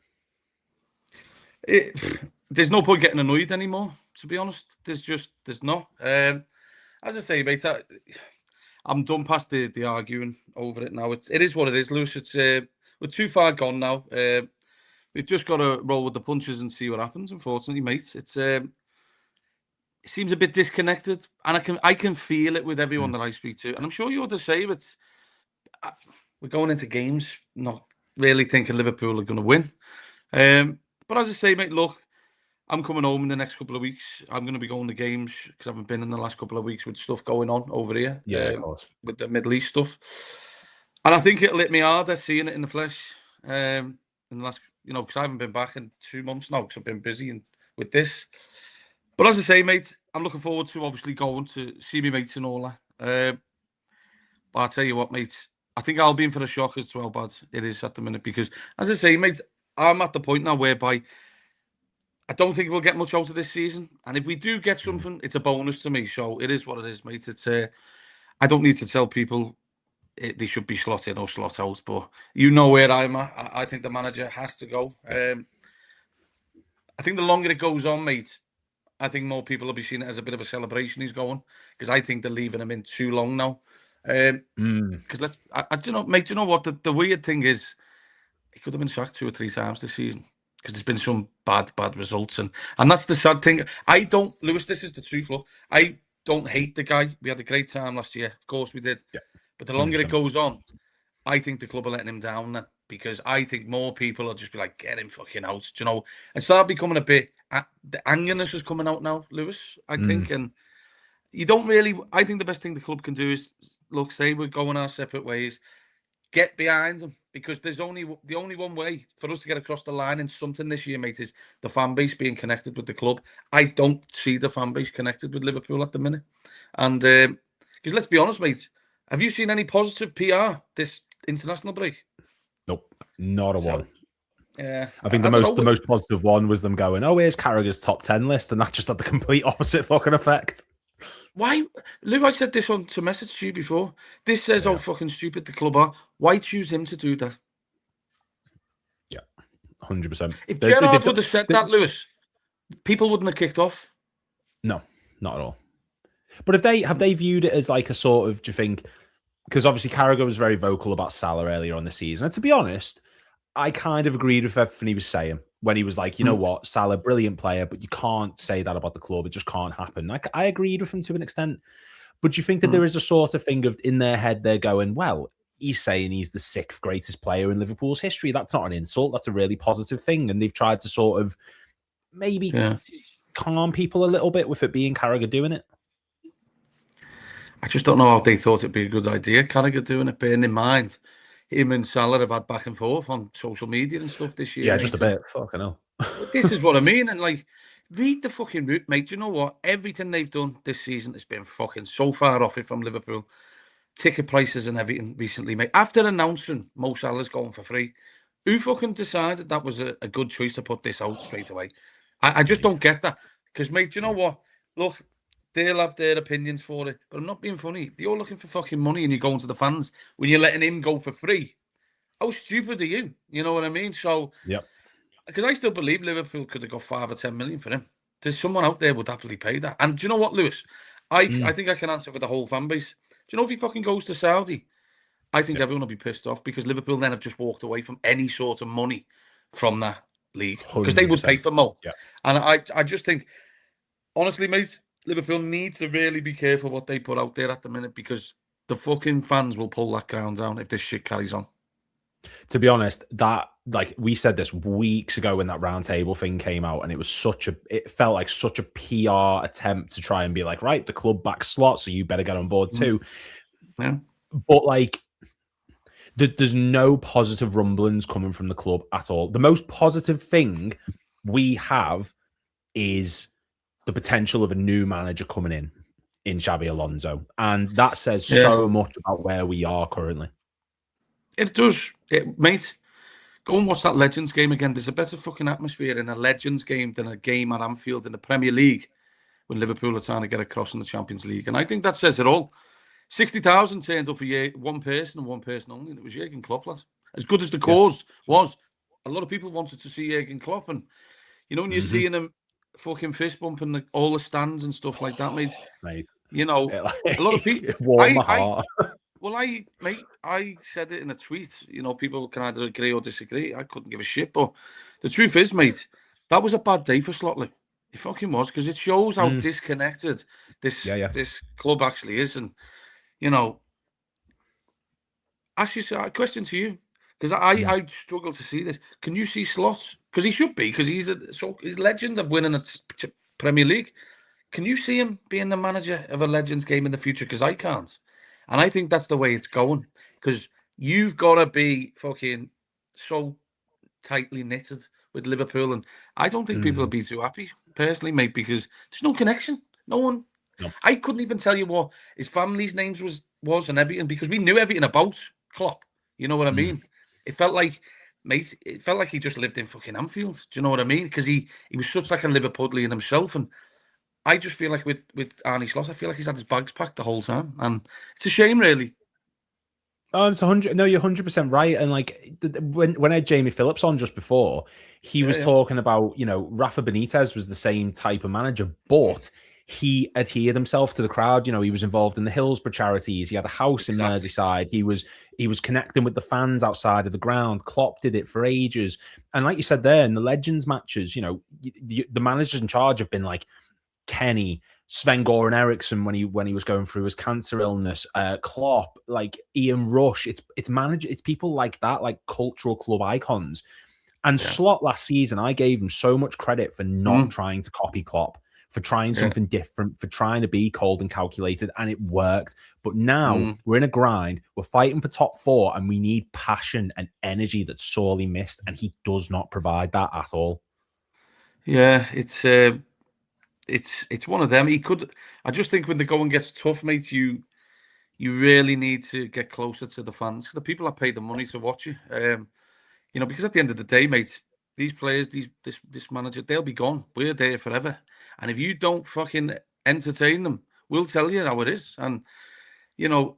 There's no point getting annoyed anymore, to be honest. There's not. As I say, mate, I'm done past the arguing over it now. It is what it is, Lewis. It's we're too far gone now. We've just got to roll with the punches and see what happens. Unfortunately, mate, it's seems a bit disconnected, and I can feel it with everyone that I speak to, and I'm sure you're the same. We're going into games not really thinking Liverpool are going to win. But as I say, mate, look, I'm coming home in the next couple of weeks. I'm going to be going to games because I haven't been in the last couple of weeks with stuff going on over here. Yeah, of course. With the Middle East stuff. And I think it'll hit me harder seeing it in the flesh. In the last, because I haven't been back in 2 months now because I've been busy with this. But as I say, mate, I'm looking forward to obviously going to see my mates and all that. But I'll tell you what, mate, I think I'll be in for a shock as to how bad it is at the minute because, as I say, mate, I'm at the point now whereby I don't think we'll get much out of this season. And if we do get something, it's a bonus to me. So it is what it is, mate. It's I don't need to tell people they should be slot in or slot out, but you know where I'm at. I think the manager has to go. I think the longer it goes on, mate, I think more people will be seeing it as a bit of a celebration he's going because I think they're leaving him in too long now. Because do you know what? The weird thing is, he could have been sacked 2 or 3 times this season because there's been some bad results, and that's the sad thing. Lewis, this is the truth. Look, I don't hate the guy. We had a great time last year, of course we did. Yeah. But the longer 100%. It goes on, I think the club are letting him down then because I think more people will just be like, get him fucking out, and start becoming a bit. The angerness is coming out now, Lewis. I think, and you don't really. I think the best thing the club can do is look, say we're going our separate ways. Get behind them because there's the only one way for us to get across the line in something this year, mate, is the fan base being connected with the club. I don't see the fan base connected with Liverpool at the minute, and because let's be honest, mate, have you seen any positive PR this international break? Nope, not a one. Yeah, I think the most positive one was them going, "Oh, here's Carragher's top 10 list," and that just had the complete opposite fucking effect. Why, Lou? I said this on to message to you before. This says how fucking stupid the club are. Why choose him to do that? Yeah, 100%. If Gerrard would have said that, Lewis, people wouldn't have kicked off. No, not at all. But have they viewed it as like a sort of? Do you think? Because obviously Carragher was very vocal about Salah earlier on the season, and to be honest, I kind of agreed with everything he was saying when he was like, you know what, Salah, brilliant player, but you can't say that about the club. It just can't happen. I agreed with him to an extent. But do you think that there is a sort of thing of in their head, they're going, well, he's saying he's the 6th greatest player in Liverpool's history. That's not an insult. That's a really positive thing. And they've tried to sort of maybe calm people a little bit with it being Carragher doing it. I just don't know how they thought it'd be a good idea, Carragher doing it, bearing in mind him and Salah have had back and forth on social media and stuff this year. Yeah, just a bit. Fucking hell. But this is what I mean. And like, read the fucking route, mate. Do you know what? Everything they've done this season has been fucking so far off it from Liverpool. Ticket prices and everything recently, mate. After announcing Mo Salah's going for free, who fucking decided that was a good choice to put this out straight away? I just don't get that. Because, mate, do you know what? Look, they'll have their opinions for it, but I'm not being funny. You're looking for fucking money and you're going to the fans when you're letting him go for free. How stupid are you? You know what I mean? So, because I still believe Liverpool could have got 5 or 10 million for him. There's someone out there would happily pay that. And do you know what, Lewis? I think I can answer for the whole fan base. Do you know if he fucking goes to Saudi, I think everyone will be pissed off because Liverpool then have just walked away from any sort of money from that league because they would pay for Mo. Yeah. And I just think, honestly, mate, Liverpool need to really be careful what they put out there at the minute because the fucking fans will pull that ground down if this shit carries on. To be honest, that like we said this weeks ago when that roundtable thing came out, and it felt like such a PR attempt to try and be like, right, the club back slot, so you better get on board too. Yeah. But like, there's no positive rumblings coming from the club at all. The most positive thing we have is the potential of a new manager coming in Xabi Alonso, and that says so much about where we are currently. It does, mate. Go and watch that Legends game again. There's a better fucking atmosphere in a Legends game than a game at Anfield in the Premier League when Liverpool are trying to get across in the Champions League. And I think that says it all. 60,000 turned up for one person and one person only, and it was Jurgen Klopp, lad. As good as the cause was, a lot of people wanted to see Jurgen Klopp. And, you know, when you're seeing him fucking fist bumping all the stands and stuff like that, mate. You know, a lot of people... warm my heart. Well, I said it in a tweet. You know, people can either agree or disagree. I couldn't give a shit. But the truth is, mate, that was a bad day for Slotley. It fucking was, because it shows how Mm. disconnected this Yeah. this club actually is. And, actually, a question to you, because I struggle to see this. Can you see Slot? Because he should be, because he's legend of winning a Premier League. Can you see him being the manager of a Legends game in the future? Because I can't. And I think that's the way it's going. Because you've got to be fucking so tightly knitted with Liverpool. And I don't think people will be too happy, personally, mate, because there's no connection. No one. No. I couldn't even tell you what his family's names was and everything, because we knew everything about Klopp. You know what I mean? It felt like, mate, he just lived in fucking Anfield. Do you know what I mean? Because he was such like a Liverpudlian himself. And I just feel like with Arne Slot, I feel like he's had his bags packed the whole time, and it's a shame, really. Oh, it's 100. No, you're 100% right. And like when I had Jamie Phillips on just before, he was talking about, Rafa Benitez was the same type of manager, but he adhered himself to the crowd. He was involved in the Hillsborough charities. He had a house in Merseyside. He was connecting with the fans outside of the ground. Klopp did it for ages. And like you said there, in the Legends matches, the managers in charge have been like Kenny, Sven-Goran Eriksson when he was going through his cancer illness, Klopp, like Ian Rush. It's people like that, like cultural club icons. And Slot last season, I gave him so much credit for not trying to copy Klopp, for trying something different, for trying to be cold and calculated, and it worked. But now we're in a grind, we're fighting for top 4, and we need passion and energy that's sorely missed, and he does not provide that at all. Yeah, it's one of them. He could. I just think when the going gets tough, mate, you really need to get closer to the fans, the people that pay the money to watch you. Because at the end of the day, mate, these players, this manager, they'll be gone. We're there forever, and if you don't fucking entertain them, we'll tell you how it is. And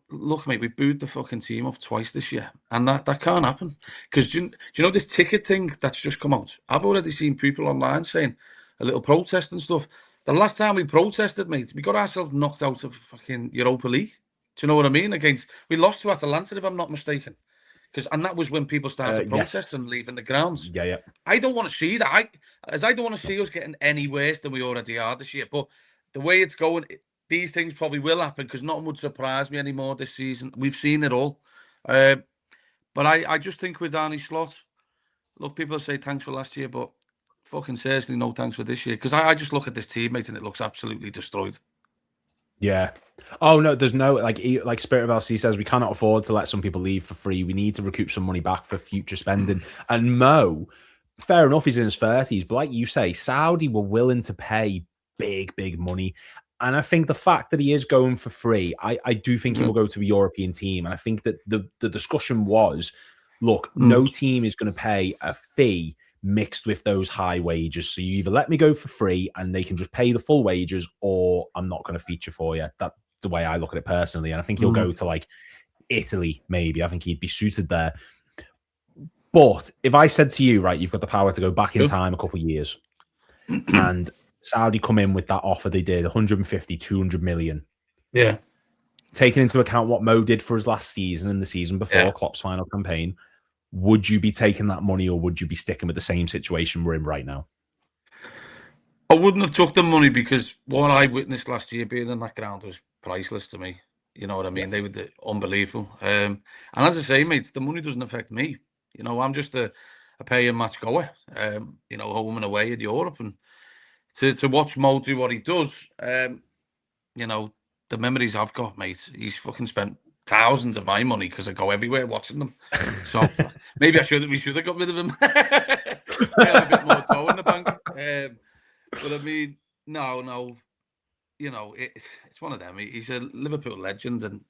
look, mate, we've booed the fucking team off twice this year, and that can't happen. Because do you know this ticket thing that's just come out? I've already seen people online saying a little protest and stuff. The last time we protested, mate, we got ourselves knocked out of fucking Europa League. Do you know what I mean? We lost to Atalanta, if I'm not mistaken. And that was when people started protesting and leaving the grounds. Yeah. I don't want to see that. I don't want to see us getting any worse than we already are this year. But the way it's going, these things probably will happen, because nothing would surprise me anymore this season. We've seen it all. But I just think with Arne Slot, look, people say thanks for last year, but fucking seriously, no thanks for this year. Because I just look at this team, mate, and it looks absolutely destroyed. Yeah. Oh no, there's no like Spirit of LC says, we cannot afford to let some people leave for free. We need to recoup some money back for future spending. And Mo, fair enough, he's in his 30s, but like you say, Saudi were willing to pay big money. And I think the fact that he is going for free, I do think he will go to a European team. And I think that the discussion was, look, no team is going to pay a fee mixed with those high wages. So you either let me go for free and they can just pay the full wages, or I'm not going to feature for you. That's the way I look at it personally. And I think he'll go to like Italy, maybe. I think he'd be suited there. But if I said to you, right, you've got the power to go back in time a couple of years and Saudi come in with that offer they did, 150, 200 million. Yeah. Taking into account what Mo did for us last season and the season before, Klopp's final campaign, would you be taking that money, or would you be sticking with the same situation we're in right now? I wouldn't have took the money, because what I witnessed last year being in that ground was priceless to me. You know what I mean? They were unbelievable. And as I say, mate, the money doesn't affect me. I'm just a paying match goer, home and away in Europe. And to watch Mo do what he does, the memories I've got, mate, he's fucking spent thousands of my money because I go everywhere watching them. So maybe we should have got rid of him. A bit more toe in the bank. But I mean, no. It's one of them. He's a Liverpool legend, and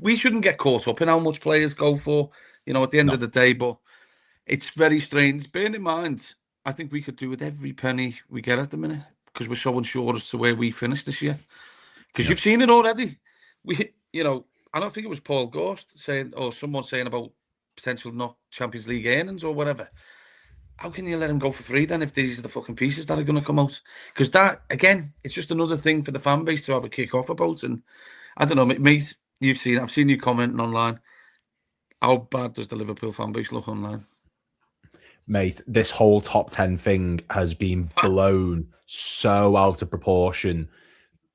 we shouldn't get caught up in how much players go for, at the end of the day. But it's very strange. Bearing in mind, I think we could do with every penny we get at the minute, because we're so unsure as to where we finish this year. Because you've seen it already. I don't think it was Paul Gorst saying, or someone saying about potential not Champions League earnings or whatever. How can you let him go for free then, if these are the fucking pieces that are going to come out? Because that, again, it's just another thing for the fan base to have a kick off about. And I don't know, mate, I've seen you commenting online. How bad does the Liverpool fan base look online? mate, this whole top 10 thing has been blown so out of proportion.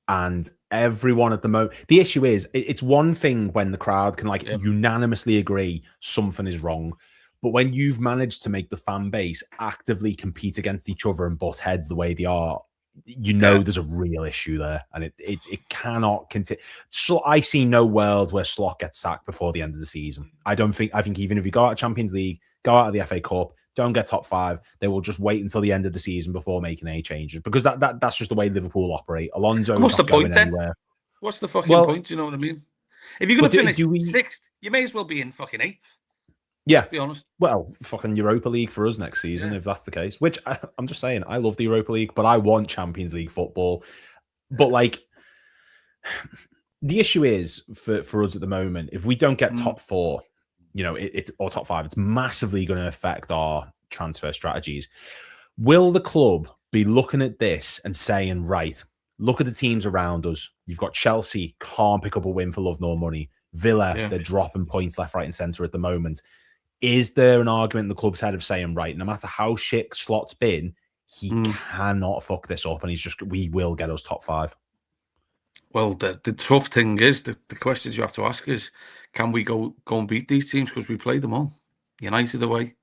And everyone at the moment, the issue is, it's one thing when the crowd can like unanimously agree something is wrong. But when you've managed to make the fan base actively compete against each other and butt heads the way they are, you know there's a real issue there, and it cannot continue. So I see no world where Slot gets sacked before the end of the season. I think even if you go out of Champions League, go out of the FA Cup, don't get top 5, they will just wait until the end of the season before making any changes, because that's just the way Liverpool operate. Alonso, what's the point going then? Anywhere. What's the fucking point? Do you know what I mean? If you're going to finish 6th, you may as well be in fucking 8th. Yeah, to be honest. Well, fucking Europa League for us next season, if that's the case. Which I'm just saying, I love the Europa League, but I want Champions League football. But like, the issue is for us at the moment, if we don't get top 4, you know, or top 5, it's massively going to affect our transfer strategies. Will the club be looking at this and saying, right, look at the teams around us. You've got Chelsea, can't pick up a win for love nor money. Villa, they're dropping points left, right, and centre at the moment. Is there an argument in the club's head of saying, right, no matter how shit Slot's been, he cannot fuck this up, and we will get us top 5? Well, the tough thing is, the questions you have to ask is, can we go and beat these teams? Because we played them all. United away,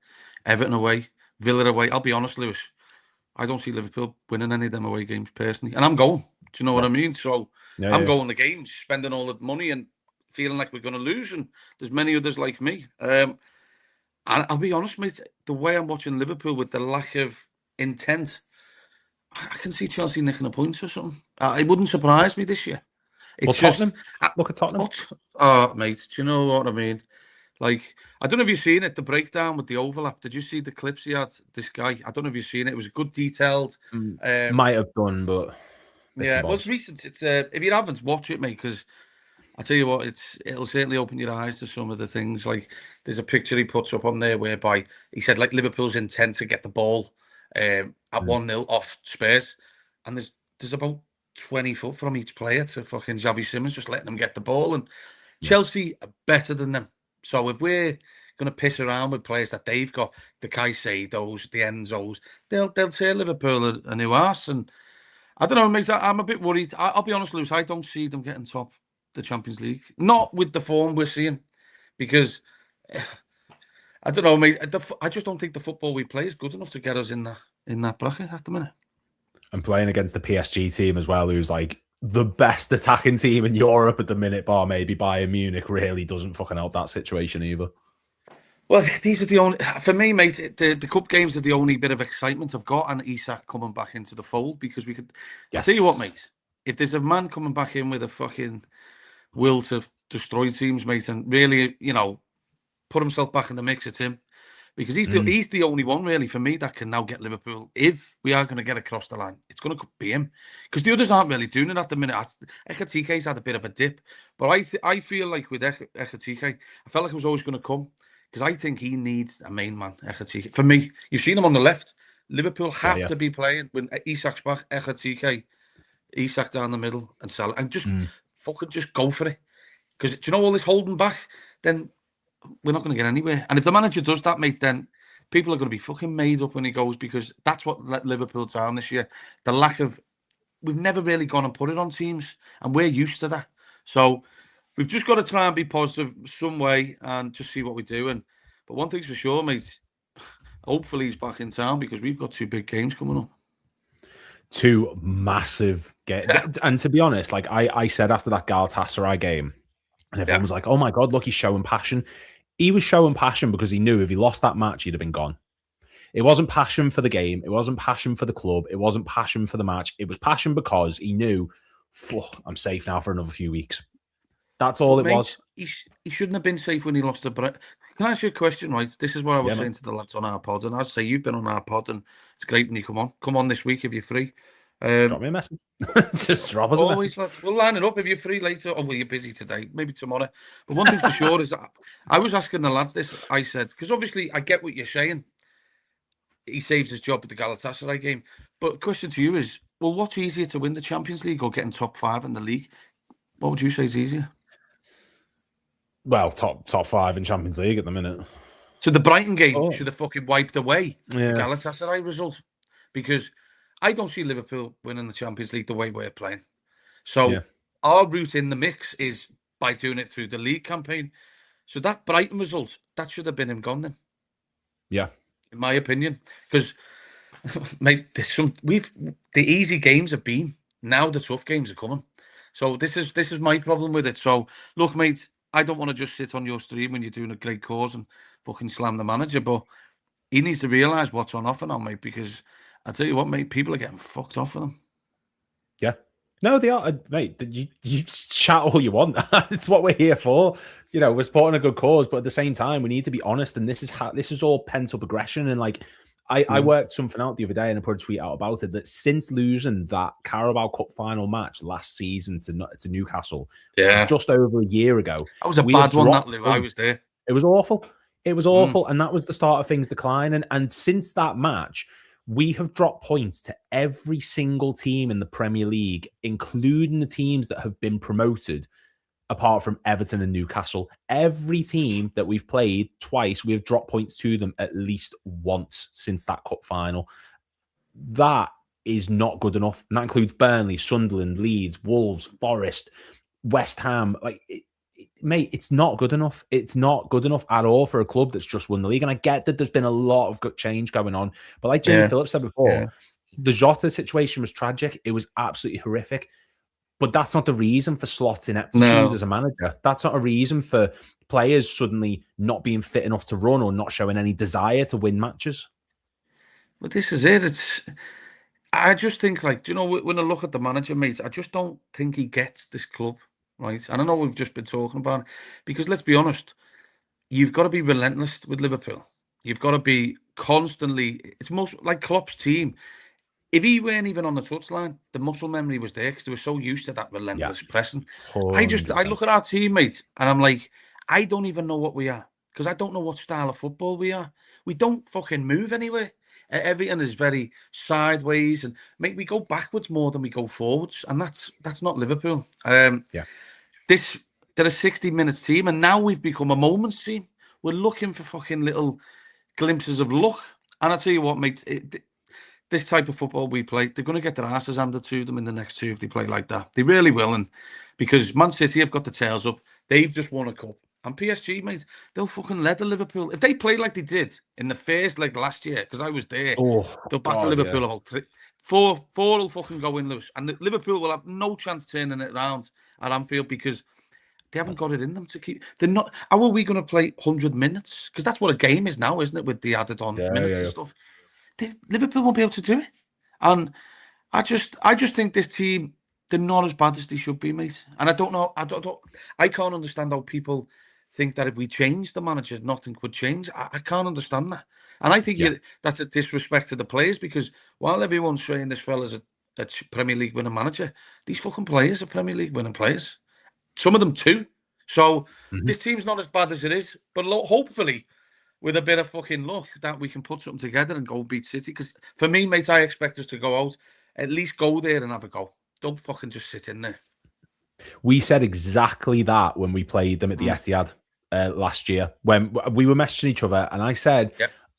Everton away, Villa away. I'll be honest, Lewis, I don't see Liverpool winning any of them away games personally. And I'm going. Do you know what I mean? So I'm going the games, spending all the money and feeling like we're going to lose. And there's many others like me. And I'll be honest, mate, the way I'm watching Liverpool with the lack of intent, I can see Chelsea nicking a point or something. It wouldn't surprise me this year. It's Tottenham. Look at Tottenham. Oh, mate, do you know what I mean? Like, I don't know if you've seen it, the breakdown with the overlap. Did you see the clips he had, this guy? I don't know if you've seen it. It was a good detailed. Might have done, but... Yeah, well, it's recent. It's if you haven't, watch it, mate, because I tell you what, it'll certainly open your eyes to some of the things. Like, there's a picture he puts up on there whereby he said, like, Liverpool's intent to get the ball at 1-0 off Spurs, and there's about 20 foot from each player to fucking Xavi Simons, just letting them get the ball. And Chelsea are better than them. So if we're going to piss around with players that they've got, the Caicedos, the Enzos, they'll tear Liverpool a new arse. And I don't know, mate, I'm a bit worried. I'll be honest, Lewis, I don't see them getting top the Champions League. Not with the form we're seeing, because I don't know, mate. I just don't think the football we play is good enough to get us in that bracket at the minute. And playing against the PSG team as well, who's like the best attacking team in Europe at the minute, bar maybe Bayern Munich, really doesn't fucking help that situation either. Well, these are the only, for me, mate, the cup games are the only bit of excitement I've got, and Isak coming back into the fold, because we could. Yes. I tell you what, mate, if there's a man coming back in with a fucking will to destroy teams, mate, and really, you know, put himself back in the mix, it's him. Because he's the only one, really, for me, that can now get Liverpool. If we are going to get across the line, it's going to be him. Because the others aren't really doing it at the minute. Ekatike's had a bit of a dip. But I feel like with Ekatike, I felt like it was always going to come. Because I think he needs a main man, Ekatike. For me, you've seen him on the left. Liverpool have to be playing when Isak's back, Ekatike, Isak down the middle, and Salah. And just fucking just go for it. Because, do you know, all this holding back, then we're not going to get anywhere. And if the manager does that, mate, then people are going to be fucking made up when he goes, because that's what let Liverpool down this year. The lack of... We've never really gone and put it on teams, and we're used to that. So we've just got to try and be positive some way and just see what we do. But one thing's for sure, mate, hopefully he's back in town, because we've got 2 big games coming up. 2 massive games. And to be honest, like I said after that Galatasaray game, and everyone was like, oh my God, look, he's showing passion. He was showing passion because he knew if he lost that match, he'd have been gone. It wasn't passion for the game. It wasn't passion for the club. It wasn't passion for the match. It was passion because he knew, I'm safe now for another few weeks. That's all it was. He shouldn't have been safe when he lost the... Can I ask you a question, right? This is what I was saying to the lads on our pod, and I'd say you've been on our pod, and it's great when you come on. Come on this week if you're free. Drop me a message. Just drop us a message. Lads, we'll line it up if you're free later. Oh, well, you're busy today, maybe tomorrow. But one thing for sure is that I was asking the lads this. I said, because obviously I get what you're saying. He saves his job at the Galatasaray game. But the question to you is, well, what's easier to win the Champions League or getting top 5 in the league? What would you say is easier? Well, top 5 in Champions League at the minute. So the Brighton game should have fucking wiped away the Yeah. Galatasaray result, because I don't see Liverpool winning the Champions League the way we're playing. So our route in the mix is by doing it through the league campaign. So that Brighton result, that should have been him gone then. Yeah. In my opinion. Because, mate, the easy games have been. Now the tough games are coming. So this is my problem with it. So look, mate, I don't want to just sit on your stream when you're doing a great cause and fucking slam the manager, but he needs to realise what's on offer now, mate, because I tell you what, mate, people are getting fucked off for them. Yeah. No, they are, mate. You chat all you want. It's what we're here for. You know, we're supporting a good cause, but at the same time, we need to be honest. And this is all pent up aggression. And like, I worked something out the other day and I put a tweet out about it, that since losing that Carabao Cup final match last season to Newcastle, just over a year ago, that was a bad one. That Lou, I was there. It was awful. It was awful, and that was the start of things declining. And since that match, we have dropped points to every single team in the Premier League, including the teams that have been promoted, apart from Everton and Newcastle. Every team that we've played twice, we have dropped points to them at least once since that cup final. That is not good enough. And that includes Burnley, Sunderland, Leeds, Wolves, Forest, West Ham. Like, mate, it's not good enough. It's not good enough at all for a club that's just won the league. And I get that there's been a lot of good change going on. But like Jamie Phillips said before, the Jota situation was tragic. It was absolutely horrific. But that's not the reason for slots ineptitude as a manager. That's not a reason for players suddenly not being fit enough to run or not showing any desire to win matches. But this is it. I just think, like, do you know, when I look at the manager, mate, I just don't think he gets this club, right? And I know we've just been talking about it, because let's be honest, you've got to be relentless with Liverpool. You've got to be constantly, it's most like Klopp's team. If he weren't even on the touchline, the muscle memory was there because they were so used to that relentless pressing. 100%. I look at our teammates and I'm like, I don't even know what we are, because I don't know what style of football we are. We don't fucking move anywhere. Everything is very sideways, and mate, we go backwards more than we go forwards, and that's not Liverpool. They're a 60 minutes team, and now we've become a moments team. We're looking for fucking little glimpses of luck, and I tell you what, mate. This type of football we play, they're going to get their asses handed to them in the next two if they play like that. They really will. And because Man City have got the tails up, they've just won a cup. And PSG, mate, they'll fucking leather Liverpool. If they play like they did in the first leg last year, because I was there, they'll batter Liverpool about four will fucking go in, Lewis. And Liverpool will have no chance turning it around at Anfield, because they haven't got it in them to keep. They're not. How are we going to play 100 minutes? Because that's what a game is now, isn't it? With the added on minutes and stuff. Liverpool won't be able to do it, and I just think this team, they're not as bad as they should be, mate. And I can't understand how people think that if we change the manager, nothing could change. I can't understand that, and I think that's a disrespect to the players, because while everyone's saying this fella's a Premier League winning manager, these fucking players are Premier League winning players, some of them too. So this team's not as bad as it is, but hopefully, with a bit of fucking luck, that we can put something together and go beat City. Because for me, mate, I expect us to go out, at least go there and have a go. Don't fucking just sit in there. We said exactly that when we played them at the Etihad last year, when we were messaging each other, and I said,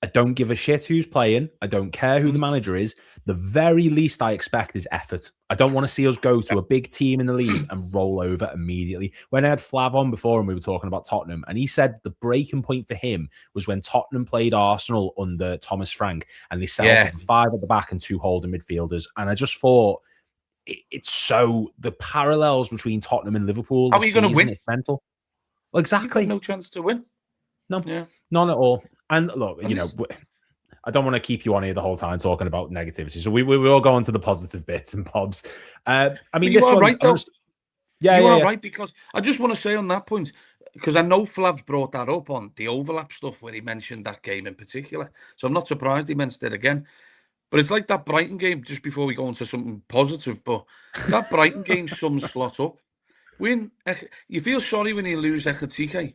I don't give a shit who's playing. I don't care who the manager is. The very least I expect is effort. I don't want to see us go to a big team in the league and roll over immediately. When I had Flav on before and we were talking about Tottenham, and he said the breaking point for him was when Tottenham played Arsenal under Thomas Frank, and they set up for 5 at the back and 2 holding midfielders. And I just thought, it's so, the parallels between Tottenham and Liverpool. How are you going to win? Mental. Well, exactly. You've got no chance to win. No, none at all. And look, you know, I don't want to keep you on here the whole time talking about negativity. So we all go on to the positive bits and bobs. I mean, you are right, though. You are right, because I just want to say on that point, because I know Flav's brought that up on the overlap stuff where he mentioned that game in particular. So I'm not surprised he mentioned it again. But it's like that Brighton game, just before we go into something positive, but that Brighton game sums Slot up. You feel sorry when you lose Ekatike.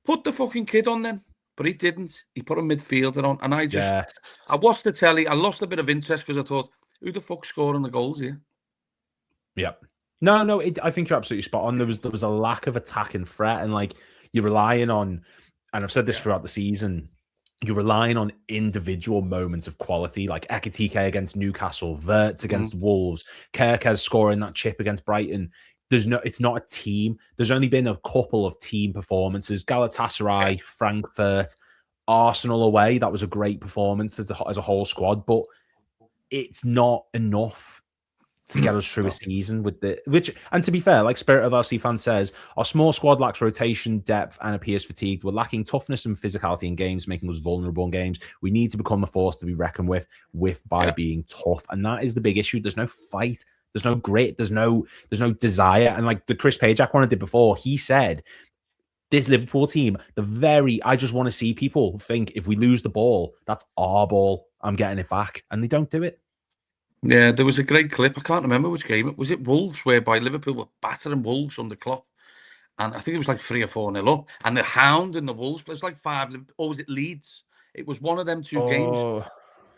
Put the fucking kid on then. But he didn't. He put a midfielder on. And I watched the telly. I lost a bit of interest because I thought, who the fuck's scoring the goals here? Yeah. No, I think you're absolutely spot on. There was a lack of attack and threat, and like you're relying on and I've said this throughout the season, you're relying on individual moments of quality, like Ekitike against Newcastle, Wirtz against Wolves, Kerkez scoring that chip against Brighton. It's not a team. There's only been a couple of team performances. Galatasaray, Frankfurt, Arsenal away. That was a great performance as a whole squad, but it's not enough to get us through a season with and to be fair, like Spirit of RC fan says, our small squad lacks rotation, depth, and appears fatigued. We're lacking toughness and physicality in games, making us vulnerable in games. We need to become a force to be reckoned with by being tough. And that is the big issue. There's no fight. There's no grit. There's no desire. And like the Chris Pajak one I did before, he said, this Liverpool team, I just want to see people think if we lose the ball, that's our ball. I'm getting it back. And they don't do it. Yeah, there was a great clip. I can't remember which game. Was it Wolves, whereby Liverpool were battering Wolves under Klopp? And I think it was like 3 or 4-0 up. And the Hound and the Wolves, it was like 5. Or was it Leeds? It was one of them two games.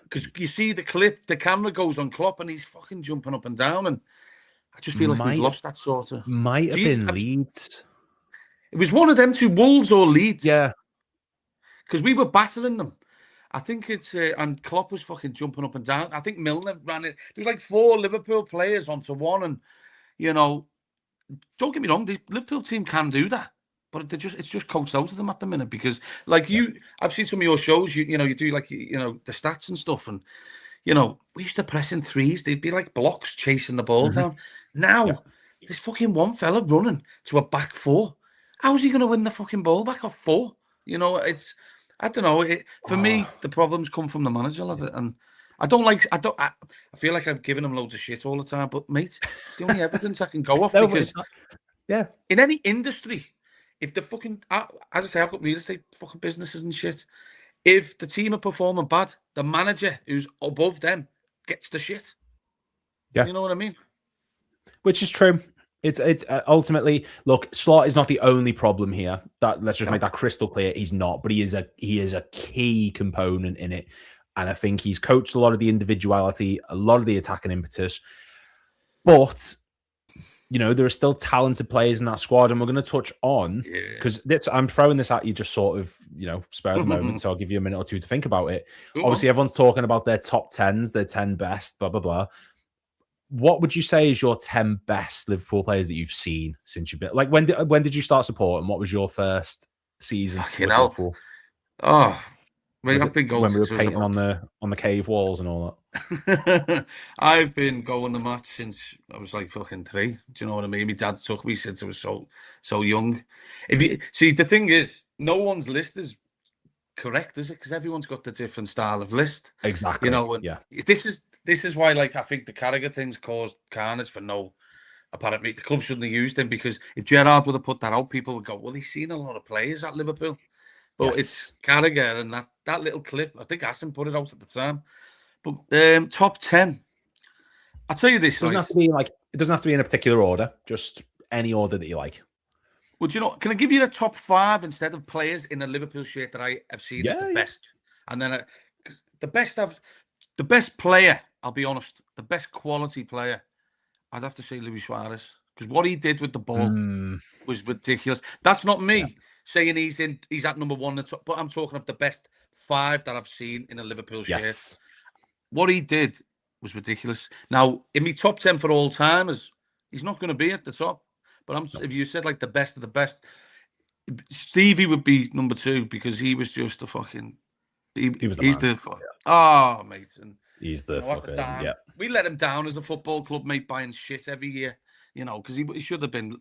Because you see the clip, the camera goes on Klopp and he's fucking jumping up and down. And I just feel like we've lost that sort of... Might have been Leeds. It was one of them two, Wolves or Leeds. Yeah. Because we were battering them. I think it's and Klopp was fucking jumping up and down. I think Milner ran it. There was like 4 Liverpool players onto one, and don't get me wrong, the Liverpool team can do that, but it's just coached out of them at the minute because, like I've seen some of your shows. You do like the stats and stuff, and we used to press in threes. They'd be like blocks chasing the ball down. Now there's fucking one fella running to a back 4. How's he going to win the fucking ball back off 4? It's. I don't know. For me, the problems come from the manager, and I feel like I'm giving him loads of shit all the time. But mate, it's the only evidence I can go off because, in any industry, if the fucking, as I say, I've got real estate fucking businesses and shit. If the team are performing bad, the manager who's above them gets the shit. Yeah, you know what I mean. Which is true. It's ultimately, look, Slot is not the only problem here. Let's just make that crystal clear. He's not, but he is a key component in it. And I think he's coached a lot of the individuality, a lot of the attacking impetus. But, there are still talented players in that squad. And we're going to touch on, because I'm throwing this at you just sort of, spare the moment. So I'll give you a minute or two to think about it. Obviously, everyone's talking about their top 10s, their 10 best, blah, blah, blah. What would you say is your 10 best Liverpool players that you've seen since you've been? Like, when did you start supporting? What was your first season? Fucking hell. Liverpool? Oh, I've been going when we were painting on the cave walls and all that. I've been going the match since I was like fucking 3. Do you know what I mean? My dad took me since I was so young. If you see, the thing is, no one's list is correct, is it? Because everyone's got the different style of list. Exactly. This is why, like, I think the Carragher thing's caused carnage for no apparent reason. The club shouldn't have used him because if Gerrard would have put that out, people would go, well, he's seen a lot of players at Liverpool. But it's Carragher and that little clip. I think Asim put it out at the time. But top 10. I'll tell you this. It doesn't have to be in a particular order, just any order that you like. Well, can I give you the top 5 instead of players in a Liverpool shirt that I have seen as the best? And then the best player, I'll be honest, the best quality player, I'd have to say Luis Suarez. Because what he did with the ball was ridiculous. That's not me saying he's at number 1, but I'm talking of the best 5 that I've seen in a Liverpool shirt. What he did was ridiculous. Now, in my top 10 for all timers, he's not going to be at the top. But if you said like the best of the best, Stevie would be number 2 because he was just a fucking. Mate. And he's the fucking. We let him down as a football club, mate, buying shit every year. Because he should have been.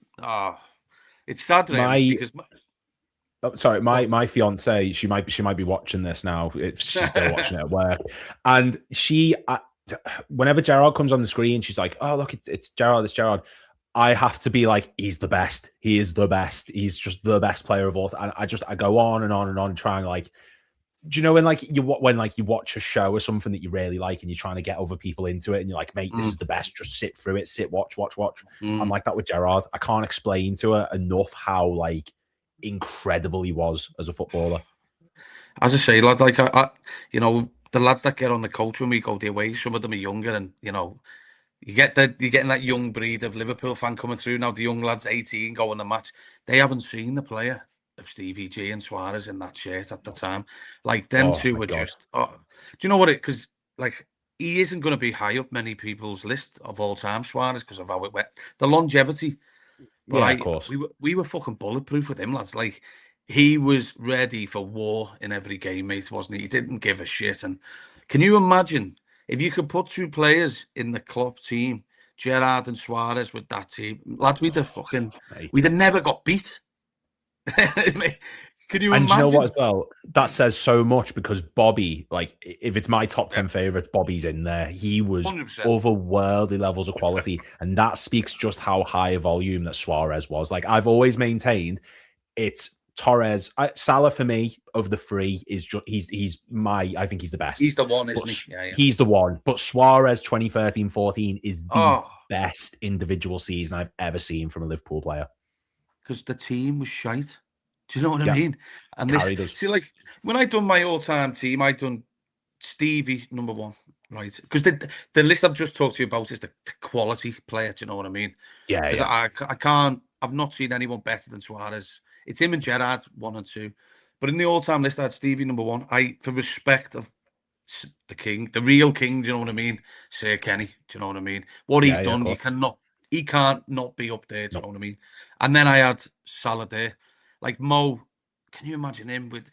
It's sad, really, because. My fiance, she might be watching this now. If she's still watching it at work, and she, whenever Gerrard comes on the screen, she's like, "Oh, look, it's Gerrard. It's Gerrard." I have to be like, he's the best. He is the best. He's just the best player of all time. And I go on and on and on, trying like, do you know when you watch a show or something that you really like and you're trying to get other people into it and you're like, mate, this is the best. Just sit through it, watch. I'm like that with Gerrard. I can't explain to her enough how like incredible he was as a footballer. As I say, lads, like the lads that get on the coach when we go their way, some of them are younger, and you're getting that young breed of Liverpool fan coming through now. The young lads, 18, go on the match. They haven't seen the player. of Stevie G and Suarez in that shirt at the time. Like, them Oh, two my were God. just. Oh, do you know what it? Because like he isn't going to be high up many people's list of all time, Suarez, because of how it went, the longevity. But Yeah, of course. we were fucking bulletproof with him, lads. Like, he was ready for war in every game, mate, wasn't he? He didn't give a shit. And can you imagine if you could put two players in the club team, Gerrard and Suarez, with that team, lads? We'd have Mate. we'd have never got beat. Can you And imagine? you know what as well? That says so much because Bobby, like, if it's my top 10 favorites, Bobby's in there. He was 100%. otherworldly levels of quality. And that speaks just how high a volume that Suarez was. Like, I've always maintained it's Torres. Salah, for me, of the three, is just, I think he's the best. He's the one, But isn't he? Yeah. He's the one. But Suarez 2013-14 is the Oh, best individual season I've ever seen from a Liverpool player. because the team was shite. Do you know what Yeah. I mean? And Carried us. see, like, when I done my all-time team, I done Stevie number one, right? Because the list I've just talked to you about is the quality player. Do you know what I mean? Yeah, Because yeah. I can't. I've not seen anyone better than Suarez. It's him and Gerrard 1 and 2, but in the all-time list, I had Stevie number one. For respect of the king, the real king. Do you know what I mean? Sir Kenny. Do you know what I mean? What he's Yeah, done, of you course. cannot. He can't not be up there. Do you No. know what I mean? And then I had Salah there. Like, Mo, can you imagine him with?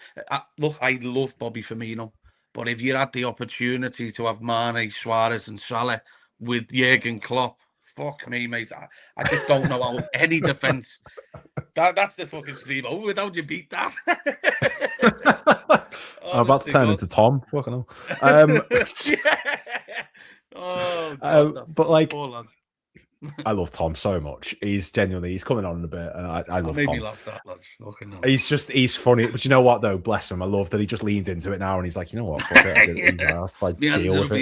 Look, I love Bobby Firmino, but if you had the opportunity to have Mane, Suarez, and Salah with Jurgen Klopp, fuck me, mate. I just don't know how any defense. That's the fucking stream. Oh, without you beat that. I'm about to turn into Tom. Fucking hell. Yeah. Oh God, but like, poor lad. I love Tom so much. He's coming on in a bit, and I love made Tom. me laugh, that lad. Fucking hell. He's funny, but you know what though? Bless him. I love that he just leans into it now, and he's like, you know what? Fuck it. I did it. I'll like, My hands deal are with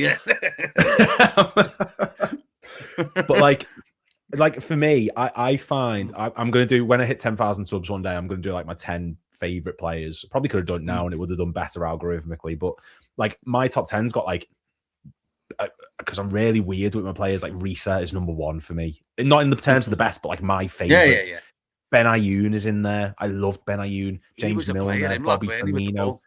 up it. But like for me, I find I'm going to do, when I hit 10,000 subs one day, I'm going to do like my 10 favorite players. Probably could have done it now and it would have done better algorithmically, but like my top 10's got like, because I'm really weird with my players, like Risa is number one for me. Not in the terms of the best, but like my favorite. Yeah. Ben Ayoun is in there. I loved Ben Ayoun. James Milner, Bobby Firmino.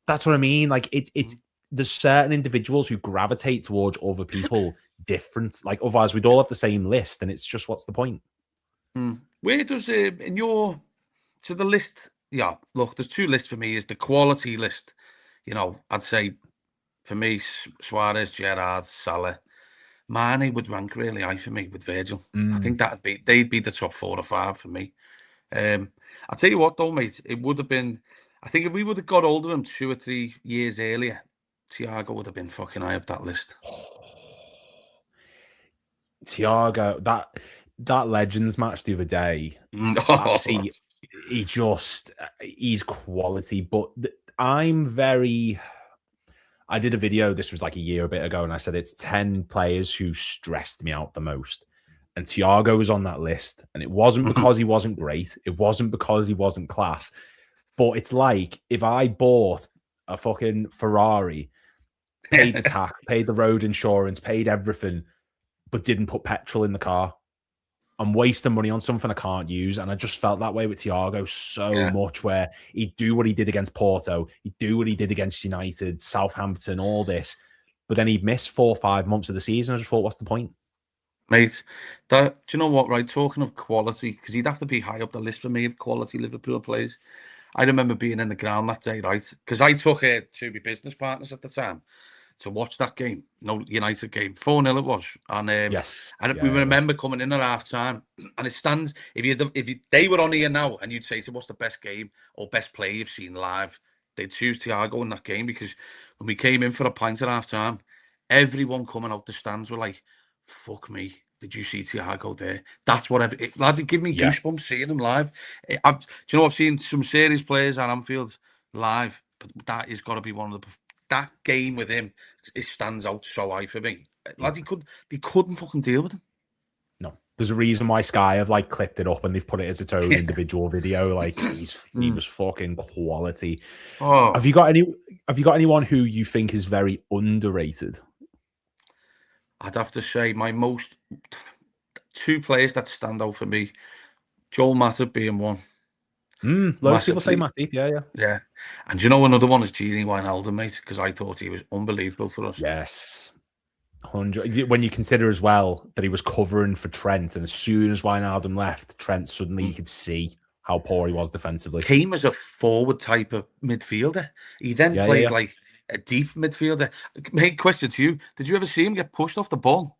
That's what I mean. Like it's there's certain individuals who gravitate towards other people different. Like otherwise we'd all have the same list, and it's just, what's the point? Where does in your to the list? Yeah, look, there's two lists for me. Is the quality list? You know, I'd say for me, Suarez, Gerrard, Salah, Mane would rank really high for me with Virgil. I think they'd be the top 4 or 5 for me. I'll tell you what though, mate, it would have been. I think if we would have got hold of him 2 or 3 years earlier, Thiago would have been fucking high up that list. Thiago, that Legends match the other day. See, he's quality, but I did a video, this was like a year a bit ago, and I said it's 10 players who stressed me out the most. And Thiago was on that list. And it wasn't because he wasn't great. It wasn't because he wasn't class. But it's like if I bought a fucking Ferrari, paid the tax, paid the road insurance, paid everything, but didn't put petrol in the car. I'm wasting money on something I can't use. And I just felt that way with Thiago so much, where he'd do what he did against Porto, he'd do what he did against United, Southampton, all this. But then he'd miss 4 or 5 months of the season. I just thought, what's the point? Mate, do you know what, right? Talking of quality, because he'd have to be high up the list for me of quality Liverpool players. I remember being in the ground that day, right? Because I took to my business partners at the time to watch that game, United game, 4-0 it was, and we remember coming in at half time, and it stands. If they were on here now, and you'd say, "So what's the best game or best play you've seen live?" They'd choose Thiago in that game, because when we came in for a pint at half time, everyone coming out the stands were like, "Fuck me, did you see Thiago there?" That's what lads, it give me goosebumps seeing him live. Do you know, I've seen some serious players at Anfield live, but that has got to be one of the. That game with him, it stands out so high for me. Lads, they couldn't fucking deal with him. No, there's a reason why Sky have like clipped it up and they've put it as its own individual video. Like he was fucking quality. Oh. Have you got anyone who you think is very underrated? I'd have to say my most 2 players that stand out for me, Joel Matip being one, Loads of people say Massively. Matip. Yeah. Yeah. And do you know another one is Gini Wijnaldum, mate, because I thought he was unbelievable for us. Yes. 100. When you consider as well that he was covering for Trent, and as soon as Wijnaldum left, Trent suddenly you could see how poor he was defensively. Came as a forward type of midfielder. He then played like a deep midfielder. Mate, question to you: did you ever see him get pushed off the ball?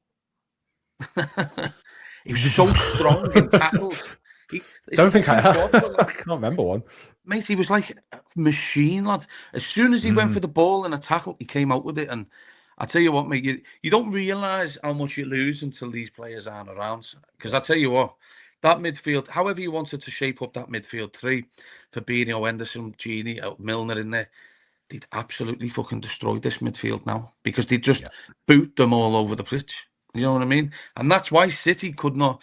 He was so strong in tackles. Don't think I can't remember one. Mate, he was like a machine, lad. As soon as he went for the ball in a tackle, he came out with it. And I tell you what, mate, you don't realise how much you lose until these players aren't around. Because I tell you what, that midfield, however you wanted to shape up that midfield three, Fabinho, Henderson, Gini, Milner in there, they'd absolutely fucking destroyed this midfield now because they just boot them all over the pitch. You know what I mean? And that's why City couldn't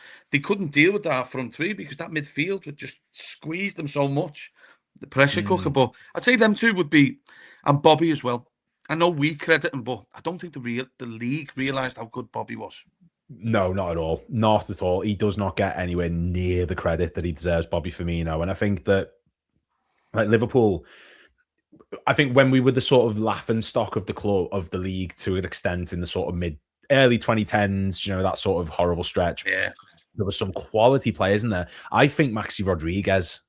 deal with that front three because that midfield would just squeeze them so much. The pressure cooker. But I'd say them two would be, and Bobby as well. I know we credit him, but I don't think the league realised how good Bobby was. No, not at all. Not at all. He does not get anywhere near the credit that he deserves, Bobby Firmino. And I think that, like Liverpool, I think when we were the sort of laughing stock of the club, of the league to an extent in the sort of early 2010s, you know, that sort of horrible stretch. Yeah. There were some quality players in there. I think Maxi Rodriguez,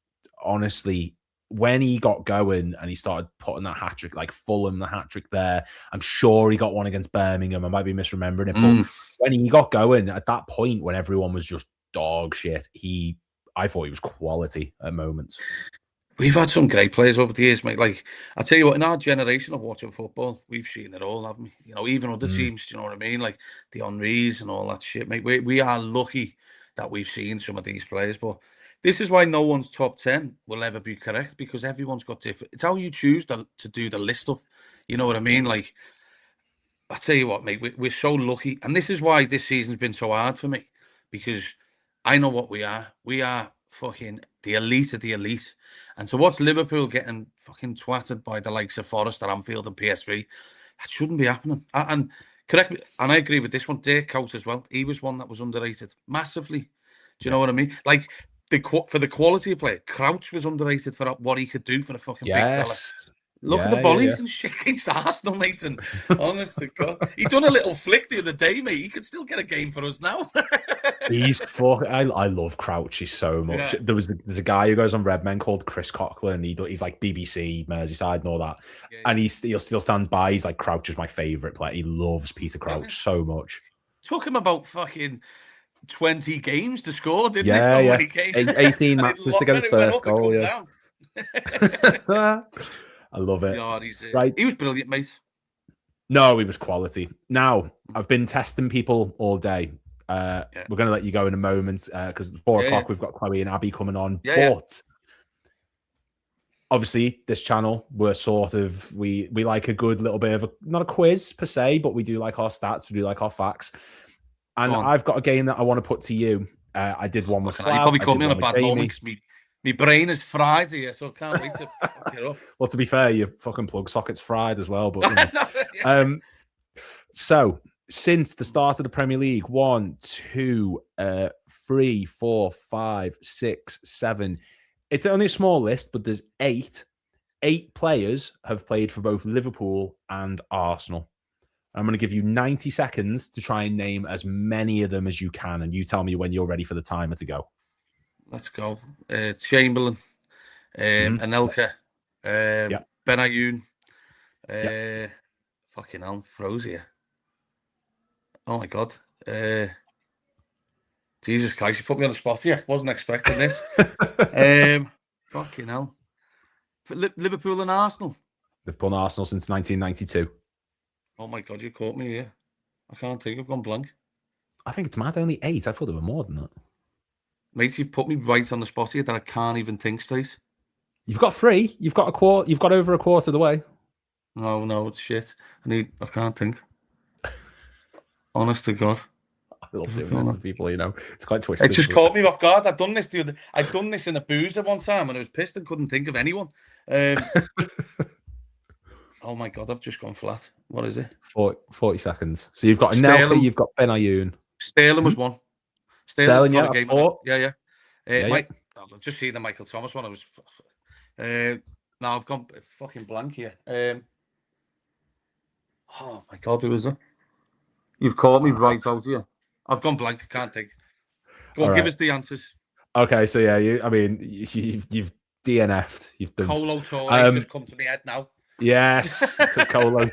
honestly, when he got going and he started putting that hat-trick, like Fulham, the hat-trick there, I'm sure he got one against Birmingham. I might be misremembering it. But when he got going, at that point, when everyone was just dog shit, I thought he was quality at moments. We've had some great players over the years, mate. Like, I tell you what, in our generation of watching football, we've seen it all, haven't we? You know, even other teams, you know what I mean? Like the Henrys and all that shit, mate. We are lucky that we've seen some of these players. But this is why no one's top 10 will ever be correct because everyone's got different. It's how you choose to do the list up. You know what I mean? Like, I tell you what, mate, we're so lucky. And this is why this season's been so hard for me because I know what we are. We are fucking the elite of the elite. And to watch Liverpool getting fucking twatted by the likes of Forest at Anfield and PSV, that shouldn't be happening. And correct me, and I agree with this one, Dirk Kuyt as well. He was one that was underrated massively. Do you know what I mean? Like, for the quality of player, Crouch was underrated for what he could do for a fucking big fella. Look at the volleys and shit against Arsenal, mate. And honest to God, he done a little flick the other day, mate. He could still get a game for us now. I love Crouchy so much. Yeah. There's a guy who goes on Redmen called Chris Coughlin. He's like BBC, Merseyside, and all that. Yeah. And he still stands by. He's like, Crouch is my favourite player. He loves Peter Crouch so much. Took him about fucking 20 games to score, didn't it? Yeah. When he came. 18 matches to get his first goal. Yeah. I love it. God, right. He was brilliant, mate. No, he was quality. Now, I've been testing people all day. We're going to let you go in a moment because at 4 o'clock we've got Chloe and Abby coming on. But obviously, this channel, we're sort of, we like a good little bit of not a quiz per se, but we do like our stats, we do like our facts. And I've got a game that I want to put to you. I did one with Flav. You probably caught me on a bad moment because my brain is fried here, so I can't wait to fuck it up. Well, to be fair, your fucking plug socket's fried as well. But you know. So since the start of the Premier League, 1, 2, 3, 4, 5, 6, 7. It's only a small list, but there's 8. 8 players have played for both Liverpool and Arsenal. I'm going to give you 90 seconds to try and name as many of them as you can, and you tell me when you're ready for the timer to go. Let's go. Chamberlain, Anelka, Benayoun. Fucking hell, froze here. Oh my God. Jesus Christ, you put me on the spot here. Wasn't expecting this. Fucking hell. Liverpool and Arsenal. They've won Arsenal since 1992. Oh my God, you caught me here. I can't think. I've gone blank. I think it's mad. Only 8. I thought there were more than that. Mate, you've put me right on the spot here that I can't even think straight. You've got 3. You've got a quarter. You've got over a quarter of the way. No, it's shit. I can't think. Honest to God. I love doing this to people, you know. It's quite twisted. It just caught me off guard. I'd done this in a boozer one time and I was pissed and couldn't think of anyone. Oh my God, I've just gone flat. What is it? 40 seconds. So you've got Anelka, you've got Benayoun. Sterling was one. Sterling, yeah, 4. Yeah. I've just seen the Michael Thomas one. I was. Now I've gone fucking blank here. Oh my God, who is it? You've caught me right out here. I've gone blank. I can't think. Go on, give us the answers. Okay, so yeah, you've DNF'd. You've done. Colo Torre just come to my head now. Yes, to Colo.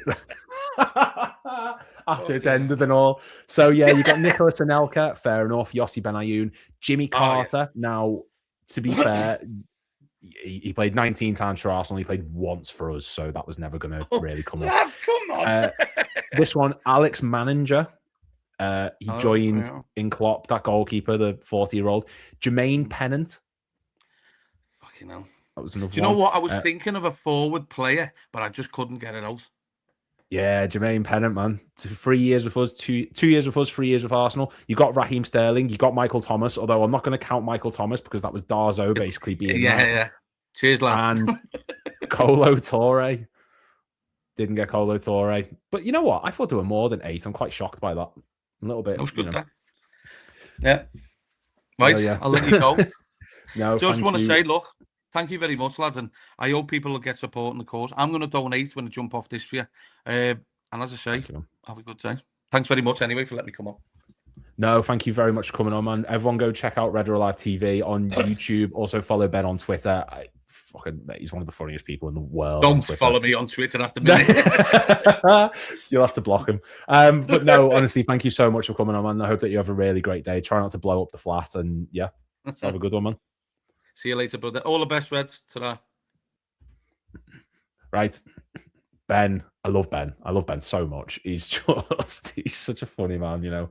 After it's ended and all. So yeah, you got Nicholas Anelka, fair enough. Yossi Benayoun, Jimmy Carter. Now, to be fair, he played 19 times for Arsenal. He played once for us, so that was never going to really come up. Come on. This one, Alex Manninger. He joined in Klopp, that goalkeeper, the 40-year-old. Jermaine Pennant. Fucking hell. That was another one. Do you know what? I was thinking of a forward player, but I just couldn't get it out. Yeah, Jermaine Pennant, man. 3 years with us, two years with us, 3 years with Arsenal. You got Raheem Sterling, you got Michael Thomas, although I'm not going to count Michael Thomas because that was Darzo basically being Yeah. Cheers, lad. And Colo Torre. Didn't get Colo Torre. But you know what? I thought there were more than 8. I'm quite shocked by that. A little bit. That was good, that. Yeah. Right, yeah. I'll let you go. No, just want to say, look, thank you very much, lads, and I hope people will get support in the cause. I'm going to donate when I jump off this for you. And as I say, have a good day. Thanks very much anyway for letting me come on. No, thank you very much for coming on, man. Everyone go check out Red or Alive TV on YouTube. Also follow Ben on Twitter. He's one of the funniest people in the world. Don't follow me on Twitter at the minute. You'll have to block him. But no, honestly, thank you so much for coming on, man. I hope that you have a really great day. Try not to blow up the flat, and yeah, let's have a good one, man. See you later, brother. All the best, Reds. Ta-ra. Right. Ben. I love Ben. I love Ben so much. He's such a funny man, you know.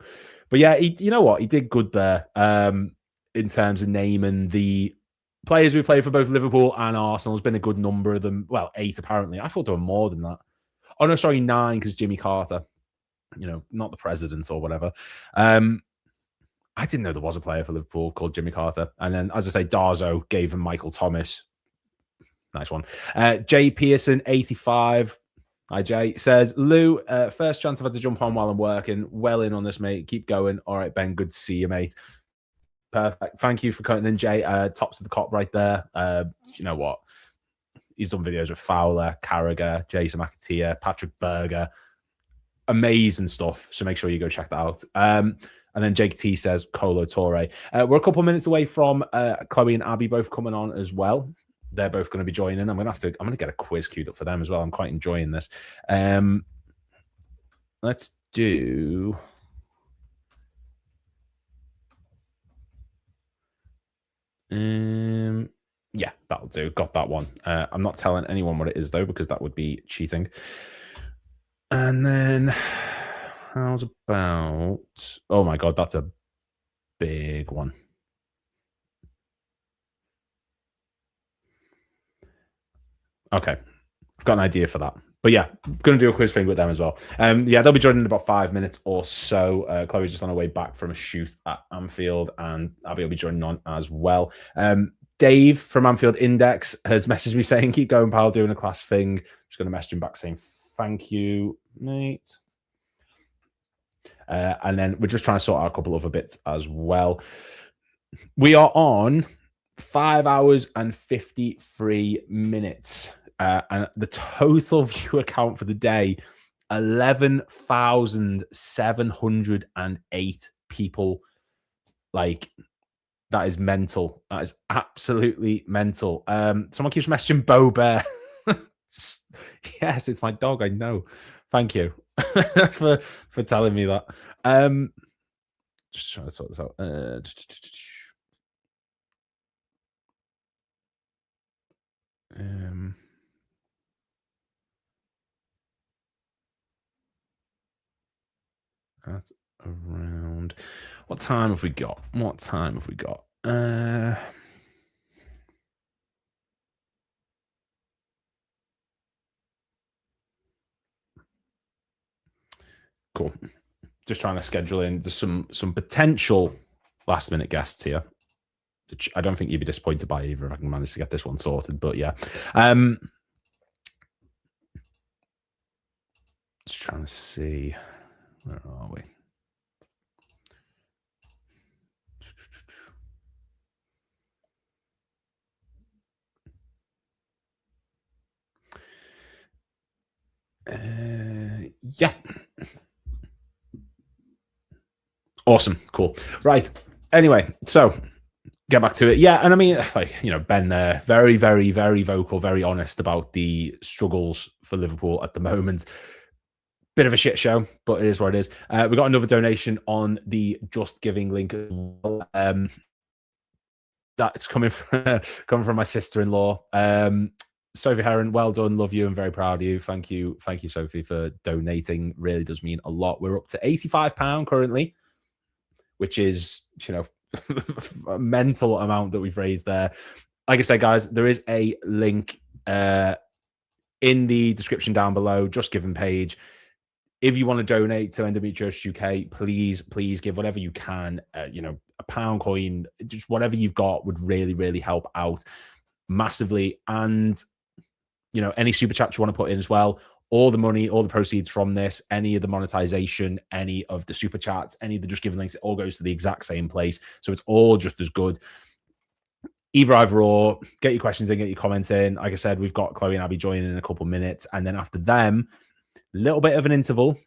But yeah, you know what? He did good there in terms of naming the players who played for both Liverpool and Arsenal. There's been a good number of them. Well, 8 apparently. I thought there were more than that. Oh, no, sorry, 9 because Jimmy Carter, you know, not the president or whatever. I didn't know there was a player for Liverpool called Jimmy Carter. And then, as I say, Darzo gave him Michael Thomas. Nice one. Jay Pearson, 85. Hi, Jay. Says, Lou, first chance I've had to jump on while I'm working. Well in on this, mate. Keep going. All right, Ben, good to see you, mate. Perfect. Thank you for cutting in, Jay. Tops of the Kop right there. You know what? He's done videos with Fowler, Carragher, Jason McAteer, Patrick Berger. Amazing stuff. So make sure you go check that out. And then Jake T says, Colo Torre. We're a couple of minutes away from Chloe and Abby both coming on as well. They're both going to be joining. I'm going to get a quiz queued up for them as well. I'm quite enjoying this. Let's do... yeah, that'll do. Got that one. I'm not telling anyone what it is though, because that would be cheating. And then how's about... Oh my God, that's a big one. Okay, I've got an idea for that. But yeah, going to do a quiz thing with them as well. Yeah, they'll be joining in about 5 minutes or so. Chloe's just on her way back from a shoot at Anfield, and Abby will be joining on as well. Dave from Anfield Index has messaged me saying, keep going, pal, doing a class thing. I'm just going to message him back saying, thank you, mate. And then we're just trying to sort out a couple other bits as well. We are on 5 hours and 53 minutes. And the total viewer count for the day, 11,708 people. Like, that is mental. That is absolutely mental. Someone keeps messaging Bo Bear. Yes, it's my dog. I know. Thank you for telling me that. Just trying to sort this out. That's around... What time have we got? What time have we got? Cool. Just trying to schedule in some potential last minute guests here. Which I don't think you'd be disappointed by either if I can manage to get this one sorted. But yeah. Just trying to see. Where are we? Yeah. Awesome. Cool. Right. Anyway, so get back to it. Yeah. And I mean, like, you know, Ben there, very, very, very vocal, very honest about the struggles for Liverpool at the moment. Bit of a shit show, but it is what it is. We got another donation on the Just Giving link as well. That's coming from my sister-in-law. Sophie Heron, well done, love you, and very proud of you. Thank you, Sophie, for donating. Really does mean a lot. We're up to £85 currently, which is, you know, a mental amount that we've raised there. Like I said, guys, there is a link in the description down below, Just Giving page. If you want to donate to Endometriosis UK, please give whatever you can. You know, a pound coin, just whatever you've got would really, really help out massively. And, you know, any super chat you want to put in as well, all the money, all the proceeds from this, any of the monetization, any of the super chats, any of the Just Giving links, it all goes to the exact same place. So it's all just as good. Either or, get your questions in, get your comments in. Like I said, we've got Chloe and Abby joining in a couple of minutes. And then after them, a little bit of an interval.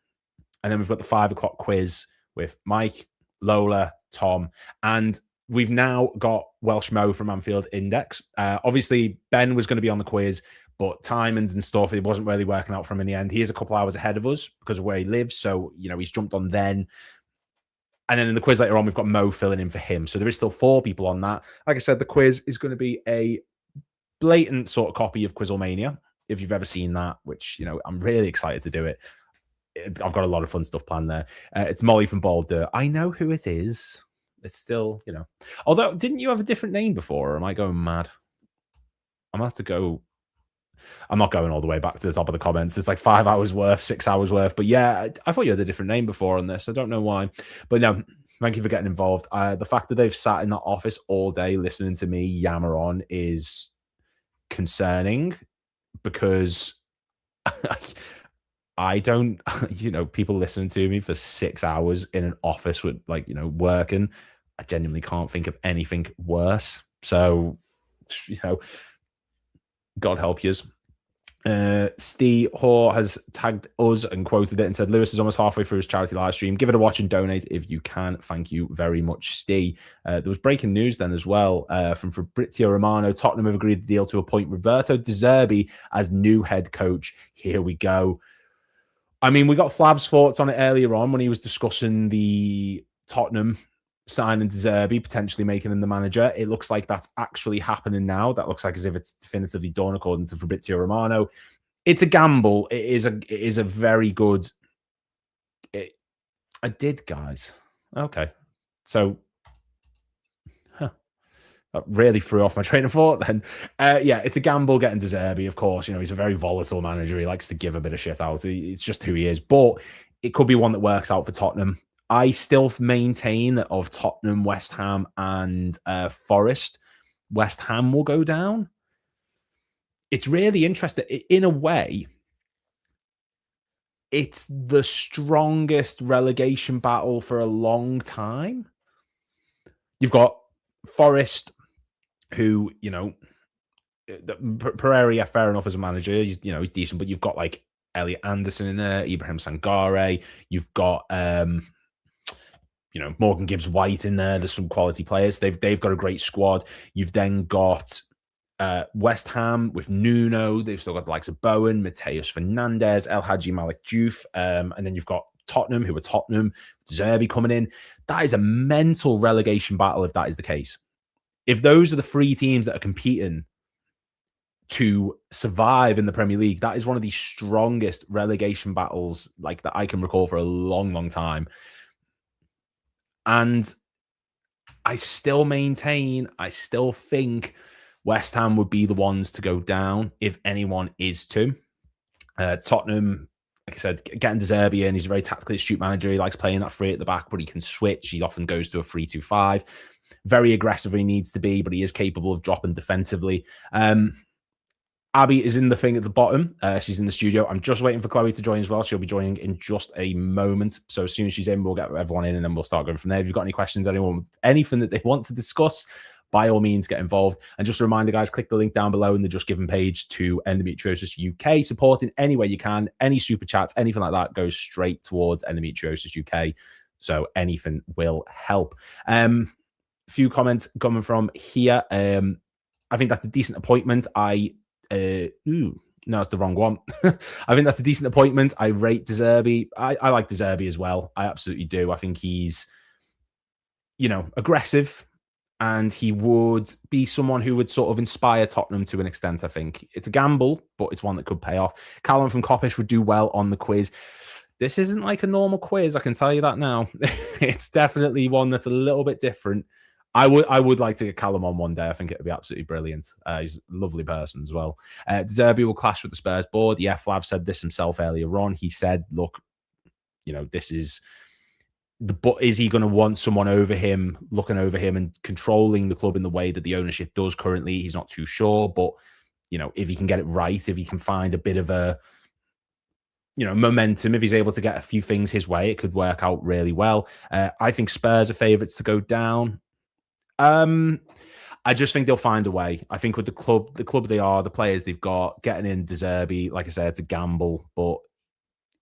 And then we've got the 5 o'clock quiz with Mike, Lola, Tom. And we've now got Welsh Mo from Anfield Index. Obviously, Ben was going to be on the quiz, but timings and stuff, it wasn't really working out for him in the end. He is a couple hours ahead of us because of where he lives. So, you know, he's jumped on then. And then in the quiz later on, we've got Mo filling in for him. So there is still 4 people on that. Like I said, the quiz is going to be a blatant sort of copy of Quizlemania, if you've ever seen that, which, you know, I'm really excited to do it. I've got a lot of fun stuff planned there. It's Molly from Boulder. I know who it is. It's still, you know. Although, didn't you have a different name before, or am I going mad? I'm going to have to go. I'm not going all the way back to the top of the comments. It's like 5 hours worth, 6 hours worth. But yeah, I thought you had a different name before on this. I don't know why. But no, thank you for getting involved. The fact that they've sat in that office all day listening to me yammer on is concerning, because I don't, you know, people listening to me for 6 hours in an office with, like, you know, working. I genuinely can't think of anything worse. So, you know, God help yous. Steve Hoare has tagged us and quoted it and said, Lewis is almost halfway through his charity live stream. Give it a watch and donate if you can. Thank you very much, Steve. There was breaking news then as well from Fabrizio Romano. Tottenham have agreed the deal to appoint Roberto De Zerbi as new head coach. Here we go. I mean, we got Flav's thoughts on it earlier on when he was discussing the Tottenham signing De Zerbi, potentially making him the manager. It looks like that's actually happening now. That looks like as if it's definitively done, according to Fabrizio Romano. It's a gamble. It is a very good. I did, guys. Okay, so that really threw off my train of thought. Then, yeah, it's a gamble getting De Zerbi. Of course, you know, he's a very volatile manager. He likes to give a bit of shit out. It's just who he is. But it could be one that works out for Tottenham. I still maintain that of Tottenham, West Ham, and Forest, West Ham will go down. It's really interesting. In a way, it's the strongest relegation battle for a long time. You've got Forest, who, you know, Pereira, fair enough as a manager. He's decent, but you've got like Elliot Anderson in there, Ibrahim Sangare. You've got Morgan Gibbs-White in there. There's some quality players. They've got a great squad. You've then got West Ham with Nuno. They've still got the likes of Bowen, Mateus Fernandez, El Hadji Malik Diouf. And then you've got Tottenham, who are Tottenham, Zerbi coming in. That is a mental relegation battle if that is the case. If those are the 3 teams that are competing to survive in the Premier League, that is one of the strongest relegation battles like that I can recall for a long, long time. And I still think West Ham would be the ones to go down if anyone is to. Tottenham, like I said, getting De Zerbi in, he's a very tactically astute manager. He likes playing that 3 at the back, but he can switch. He often goes to a 3-2-5. Very aggressive when he needs to be, but he is capable of dropping defensively. Abby is in the thing at the bottom. She's in the studio. I'm just waiting for Chloe to join as well. She'll be joining in just a moment. So as soon as she's in, we'll get everyone in and then we'll start going from there. If you've got any questions, anything that they want to discuss, by all means get involved. And just a reminder, guys, click the link down below in the Just Giving page to Endometriosis UK. Supporting any way you can, any super chats, anything like that goes straight towards Endometriosis UK. So anything will help. Few comments coming from here. I think that's a decent appointment. No, it's the wrong one. I think that's a decent appointment. I rate De Zerbi. I like De Zerbi as well. I absolutely do. I think he's, aggressive, and he would be someone who would sort of inspire Tottenham to an extent, I think. It's a gamble, but it's one that could pay off. Callum from Kopish would do well on the quiz. This isn't like a normal quiz, I can tell you that now. It's definitely one that's a little bit different. I would like to get Callum on one day. I think it would be absolutely brilliant. He's a lovely person as well. De Zerbi will clash with the Spurs board. Yeah, Flav said this himself earlier on. He said, look, this is but is he going to want someone over him, looking over him and controlling the club in the way that the ownership does currently? He's not too sure, but if he can get it right, if he can find a bit of a momentum, if he's able to get a few things his way, it could work out really well. I think Spurs are favourites to go down. I just think they'll find a way. I think with the club they are, the players they've got, getting in De Zerbi, like I said, it's a gamble, but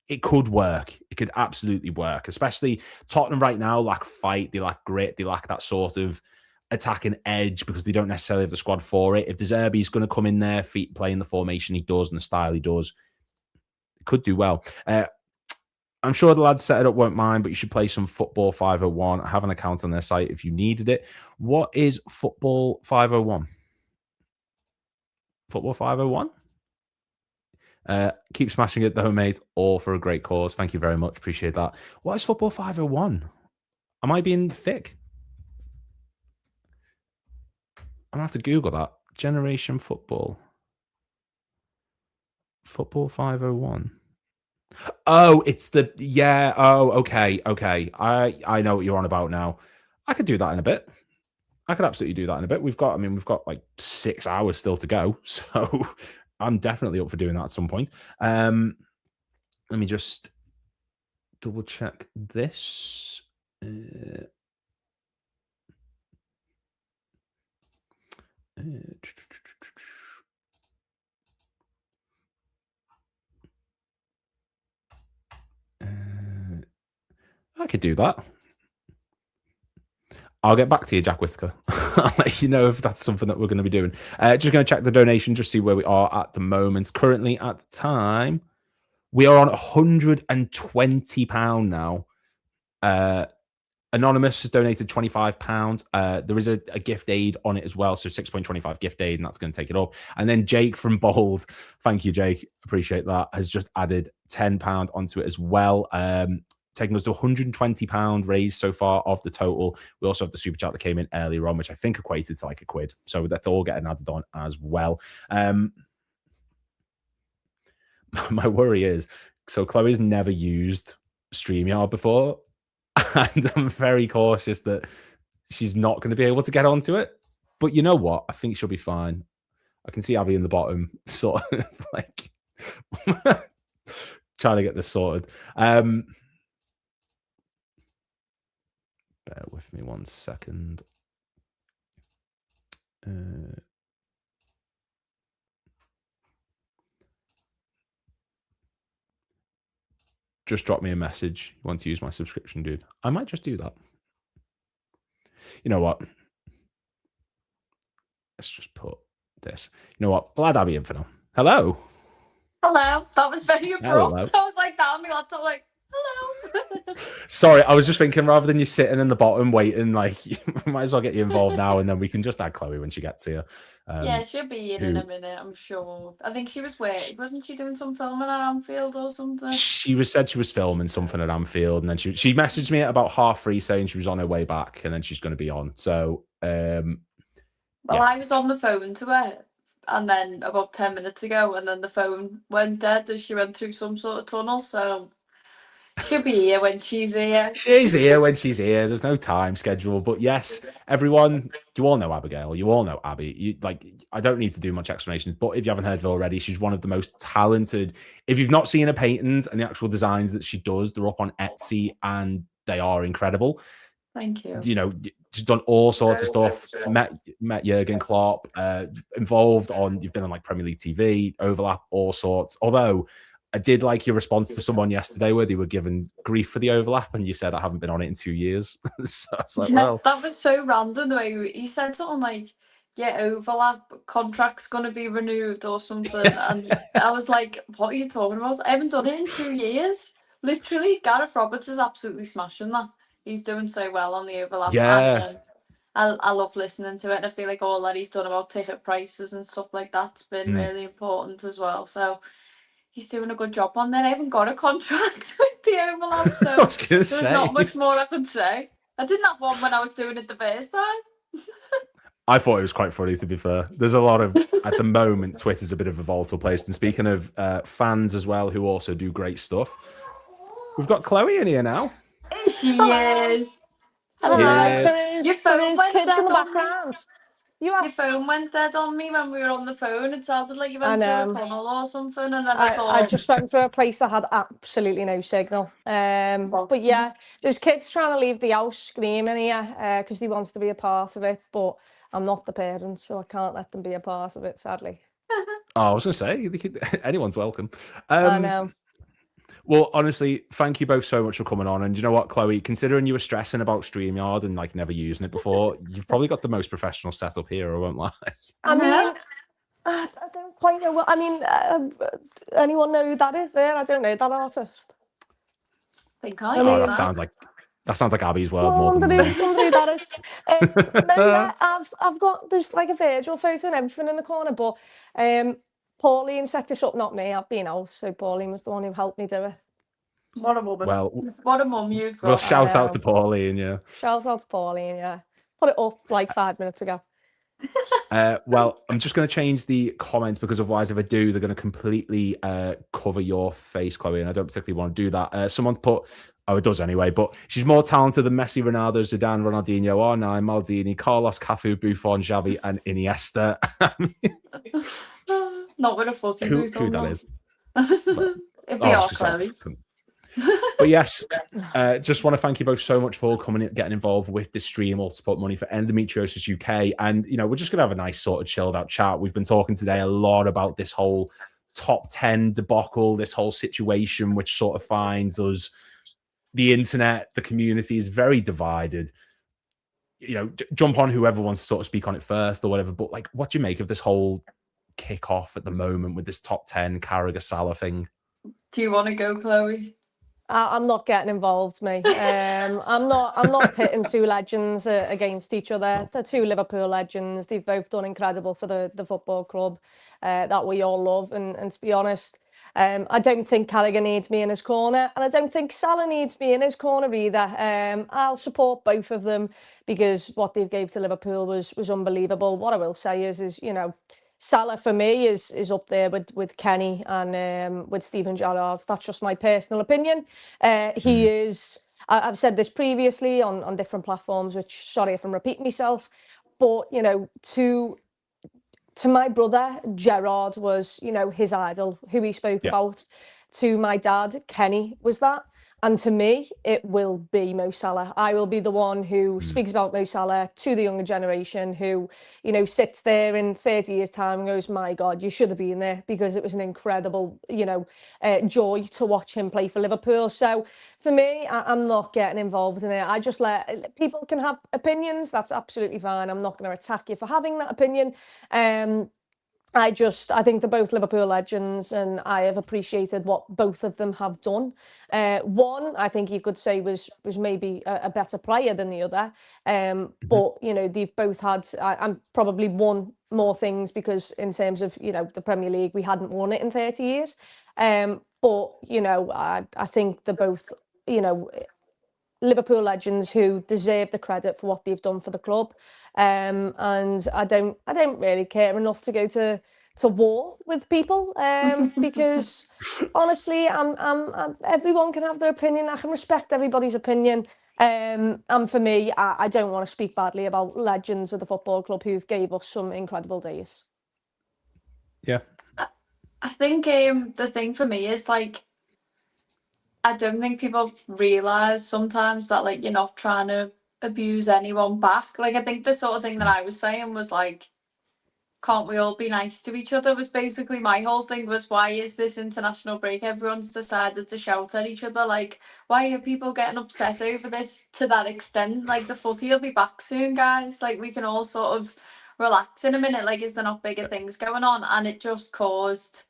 it could work. It could absolutely work, especially Tottenham right now lack fight, they lack grit, they lack that sort of attacking edge because they don't necessarily have the squad for it. If De Zerbi's going to come in there, playing the formation he does and the style he does, it could do well. I'm sure the lads set it up won't mind, but you should play some Football 501. I have an account on their site if you needed it. What is Football 501? Football 501? Keep smashing it, though, mate. All for a great cause. Thank you very much. Appreciate that. What is Football 501? Am I being thick? I'm going to have to Google that. Generation Football. Football 501. Oh, it's okay. I know what you're on about now. I could do that in a bit. I could absolutely do that in a bit. We've got like 6 hours still to go, so I'm definitely up for doing that at some point. Let me just double check this. I could do that. I'll get back to you, Jack Whittaker. I'll let you know if that's something that we're going to be doing. Just going to check the donation, just see where we are at the moment. Currently, at the time, we are on £120 now. Anonymous has donated £25. There is a gift aid on it as well, so 6.25 gift aid, and that's going to take it up. And then Jake from Bold, thank you, Jake, appreciate that, has just added £10 onto it as well. Taking us to £120 raised so far of the total. We also have the super chat that came in earlier on, which I think equated to like £1. So that's all getting added on as well. My worry is, so Chloe's never used StreamYard before, and I'm very cautious that she's not going to be able to get onto it. But you know what? I think she'll be fine. I can see Abby in the bottom, sort of like trying to get this sorted. Bear with me 1 second. Just drop me a message. You want to use my subscription, dude? I might just do that. You know what? Let's just put this. You know what? I'll add Abby in for now. Hello. Hello. That was very abrupt. Hello. I was like that on my laptop, like, hello. Sorry, I was just thinking rather than you sitting in the bottom waiting, like, you might as well get you involved now, and then we can just add Chloe when she gets here. Yeah, she'll be in a minute, I'm sure. I think she was wasn't she doing some filming at Anfield or something? She said she was filming something at Anfield, and then she messaged me at about 3:30 saying she was on her way back, and then she's going to be on. So, well, yeah. I was on the phone to her, and then about 10 minutes ago, and then the phone went dead as she went through some sort of tunnel. So she'll be here when she's here. She's here when she's here. There's no time schedule. But yes, everyone, you all know Abigail. You all know Abby. I don't need to do much explanations, but if you haven't heard of her already, she's one of the most talented. If you've not seen her paintings and the actual designs that she does, they're up on Etsy and they are incredible. Thank you. You know, just done all sorts of stuff. Met Jurgen Klopp, involved on. You've been on like Premier League TV, overlap, all sorts. Although I did like your response to someone yesterday where they were given grief for the overlap, and you said I haven't been on it in 2 years. So I was like, well, that was so random the way he said something like, "Yeah, overlap contract's gonna be renewed or something," and I was like, "What are you talking about? I haven't done it in 2 years." Literally, Gareth Roberts is absolutely smashing that. He's doing so well on the overlap, yeah. and I love listening to it. And I feel like all that he's done about ticket prices and stuff like that's been really important as well. So he's doing a good job on there. I haven't got a contract with the overlap, I so was gonna there's say. not much more I could say. I didn't have one when I was doing it the first time. I thought it was quite funny, to be fair. There's a lot of, at the moment, Twitter's a bit of a volatile place. And speaking of fans as well, who also do great stuff, we've got Chloe in here now. She is. Hello. Yeah. Your phone went kids dead in the on me. background. Your phone went dead on me when we were on the phone. It sounded like you went through a tunnel or something, and then I thought I just went for a place that had absolutely no signal. But yeah, there's kids trying to leave the house screaming here because they wants to be a part of it, but I'm not the parent, so I can't let them be a part of it, sadly. Oh, I was going to say, anyone's welcome. I know. Well, honestly, thank you both so much for coming on. And you know what, Chloe, considering you were stressing about StreamYard and like never using it before, you've probably got the most professional setup here, I won't lie. I mean, I don't quite know what, I mean, anyone know who that is there? I don't know that artist. think I Oh, do that that. sounds like Abby's world I more wonder than who that is. No, yeah, I've got, there's like a Virgil photo and everything in the corner, but Pauline set this up, not me. I've been out, so Pauline was the one who helped me do it. What a woman. Well, What a mum you've got. We'll shout out to Pauline, yeah. Shout out to Pauline, yeah. Put it up like 5 minutes ago. Well, I'm just going to change the comments because otherwise, if I do, they're going to completely cover your face, Chloe, and I don't particularly want to do that. Someone's put, oh, it does anyway, but she's more talented than Messi, Ronaldo, Zidane, Ronaldinho, R9, Maldini, Carlos, Cafu, Buffon, Xavi, and Iniesta. Not with a footy boot who on. that is? It'd be our Chloe. But yes, just want to thank you both so much for coming and getting involved with this stream, all to support money for Endometriosis UK. And, you know, we're just going to have a nice sort of chilled out chat. We've been talking today a lot about this whole top 10 debacle, this whole situation, which sort of finds us, the internet, the community is very divided. You know, jump on whoever wants to sort of speak on it first or whatever. But like, what do you make of this whole kick-off at the moment with this top 10 Carragher Salah thing? Do you want to go, Chloe? I'm not getting involved, me. I'm not pitting two legends against each other. They're two Liverpool legends. They've both done incredible for the football club that we all love. And to be honest, I don't think Carragher needs me in his corner, and I don't think Salah needs me in his corner either. I'll support both of them because what they gave to Liverpool was unbelievable. What I will say is you know, Salah for me is up there with Kenny and with Steven Gerrard. That's just my personal opinion. He is. I've said this previously on different platforms, which sorry if I'm repeating myself, but you know, to my brother, Gerrard was, you know, his idol, who he spoke about. To my dad, Kenny was that. And to me, it will be Mo Salah. I will be the one who speaks about Mo Salah to the younger generation, who, you know, sits there in 30 years' time and goes, my God, you should have been there, because it was an incredible, you know, joy to watch him play for Liverpool. So for me, I'm not getting involved in it. I just let people can have opinions. That's absolutely fine. I'm not going to attack you for having that opinion. I think they're both Liverpool legends, and I have appreciated what both of them have done. One, I think you could say was maybe a better player than the other. But, you know, they've both had, and probably won more things because in terms of, you know, the Premier League, we hadn't won it in 30 years. But, you know, I think they're both, you know, Liverpool legends who deserve the credit for what they've done for the club. And I don't really care enough to go to war with people because honestly, I'm everyone can have their opinion. I can respect everybody's opinion. And for me, I don't want to speak badly about legends of the football club who've gave us some incredible days. Yeah. I think the thing for me is like, I don't think people realise sometimes that like you're not trying to abuse anyone back. Like, I think the sort of thing that I was saying was like, can't we all be nice to each other, was basically my whole thing. Was, why is this international break everyone's decided to shout at each other? Like, why are people getting upset over this to that extent? Like, the footy will be back soon, guys. Like, we can all sort of relax in a minute. Like, is there not bigger things going on? And it just caused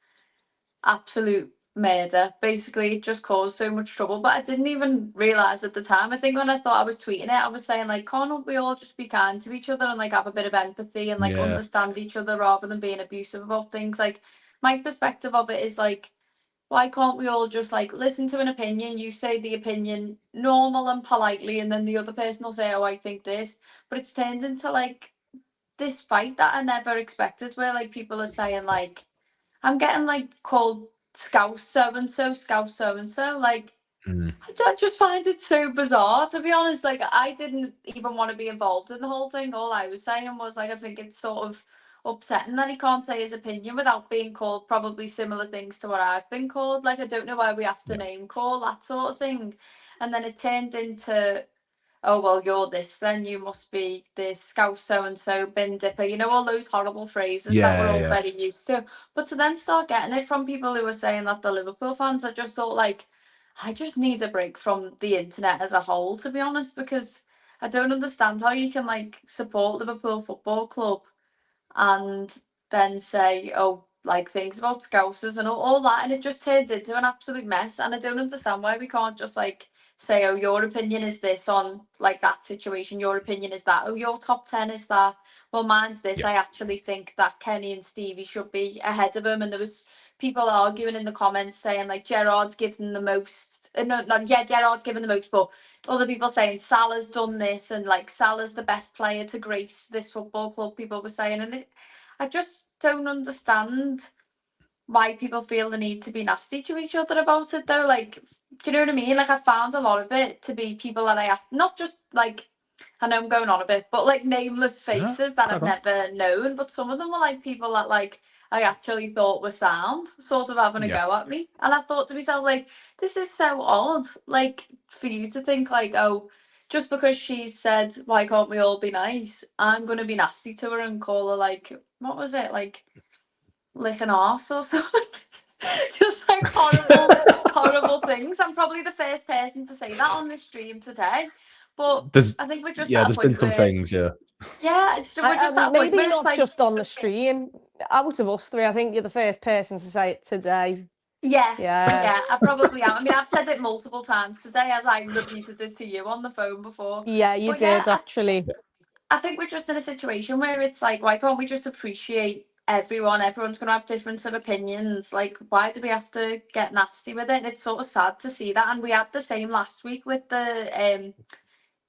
absolute murder. Basically, it just caused so much trouble. But I didn't even realise at the time. I think when I thought I was tweeting it, I was saying, like, can't we all just be kind to each other and like have a bit of empathy and like understand each other rather than being abusive about things? Like, my perspective of it is like, why can't we all just like listen to an opinion? You say the opinion normal and politely, and then the other person will say, oh, I think this. But it's turned into like this fight that I never expected, where like people are saying like, I'm getting like called Scouse so and so, Scouse so and so. Like, I just find it so bizarre, to be honest. Like, I didn't even want to be involved in the whole thing. All I was saying was like, I think it's sort of upsetting that he can't say his opinion without being called probably similar things to what I've been called. Like, I don't know why we have to name call, that sort of thing. And then it turned into, oh, well, you're this, then you must be this Scouse so-and-so, bin dipper, you know, all those horrible phrases that we're all very used to. But to then start getting it from people who are saying that they're Liverpool fans, I just thought, like, I just need a break from the internet as a whole, to be honest, because I don't understand how you can, like, support Liverpool Football Club and then say, oh, like, things about Scousers and all that, and it just turned into an absolute mess. And I don't understand why we can't just, like, say, oh, your opinion is this on like that situation, your opinion is that, oh, your top 10 is that, well, mine's this. I actually think that Kenny and Stevie should be ahead of him. And there was people arguing in the comments saying like Gerrard's given the most, Gerrard's given the most, but other people saying Salah's done this and like Salah's the best player to grace this football club, people were saying. And I just don't understand why people feel the need to be nasty to each other about it, though. Like, do you know what I mean? Like, I found a lot of it to be people that not just like, I know I'm going on a bit, but like nameless faces that I've never known. But some of them were like people that like I actually thought were sound, sort of having a go at me. And I thought to myself, like, this is so odd. Like, for you to think like, oh, just because she said, why can't we all be nice? I'm going to be nasty to her and call her like, what was it? Like, lick an arse or something. Just like horrible things. I'm probably the first person to say that on the stream today. But I think we're just at a there's point been some where, things, we're just at a point maybe where not it's like, just on the stream. Out of us three, I think you're the first person to say it today. Yeah, I probably am. I mean, I've said it multiple times today, as I repeated it to you on the phone before. Yeah, you did actually. I think we're just in a situation where it's like, why can't we just appreciate everyone? Everyone's going to have different sort of opinions. Like, why do we have to get nasty with it? And it's sort of sad to see that. And we had the same last week with the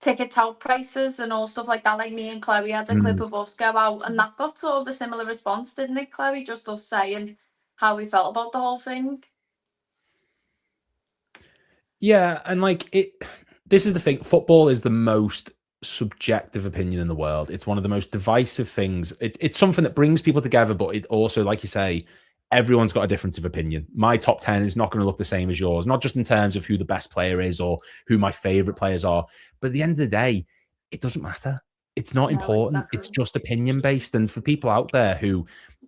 ticket tout prices and all stuff like that. Like, me and Chloe had a clip of us go out, and that got sort of a similar response, didn't it, Chloe? Just us saying how we felt about the whole thing. Yeah, and like this is the thing. Football is the most subjective opinion in the world. It's one of the most divisive things. It's something that brings people together, but it also, like you say, everyone's got a difference of opinion. My top 10 is not going to look the same as yours, not just in terms of who the best player is or who my favorite players are, but at the end of the day, it doesn't matter. It's not important. Exactly. It's just opinion based. And for people out there who,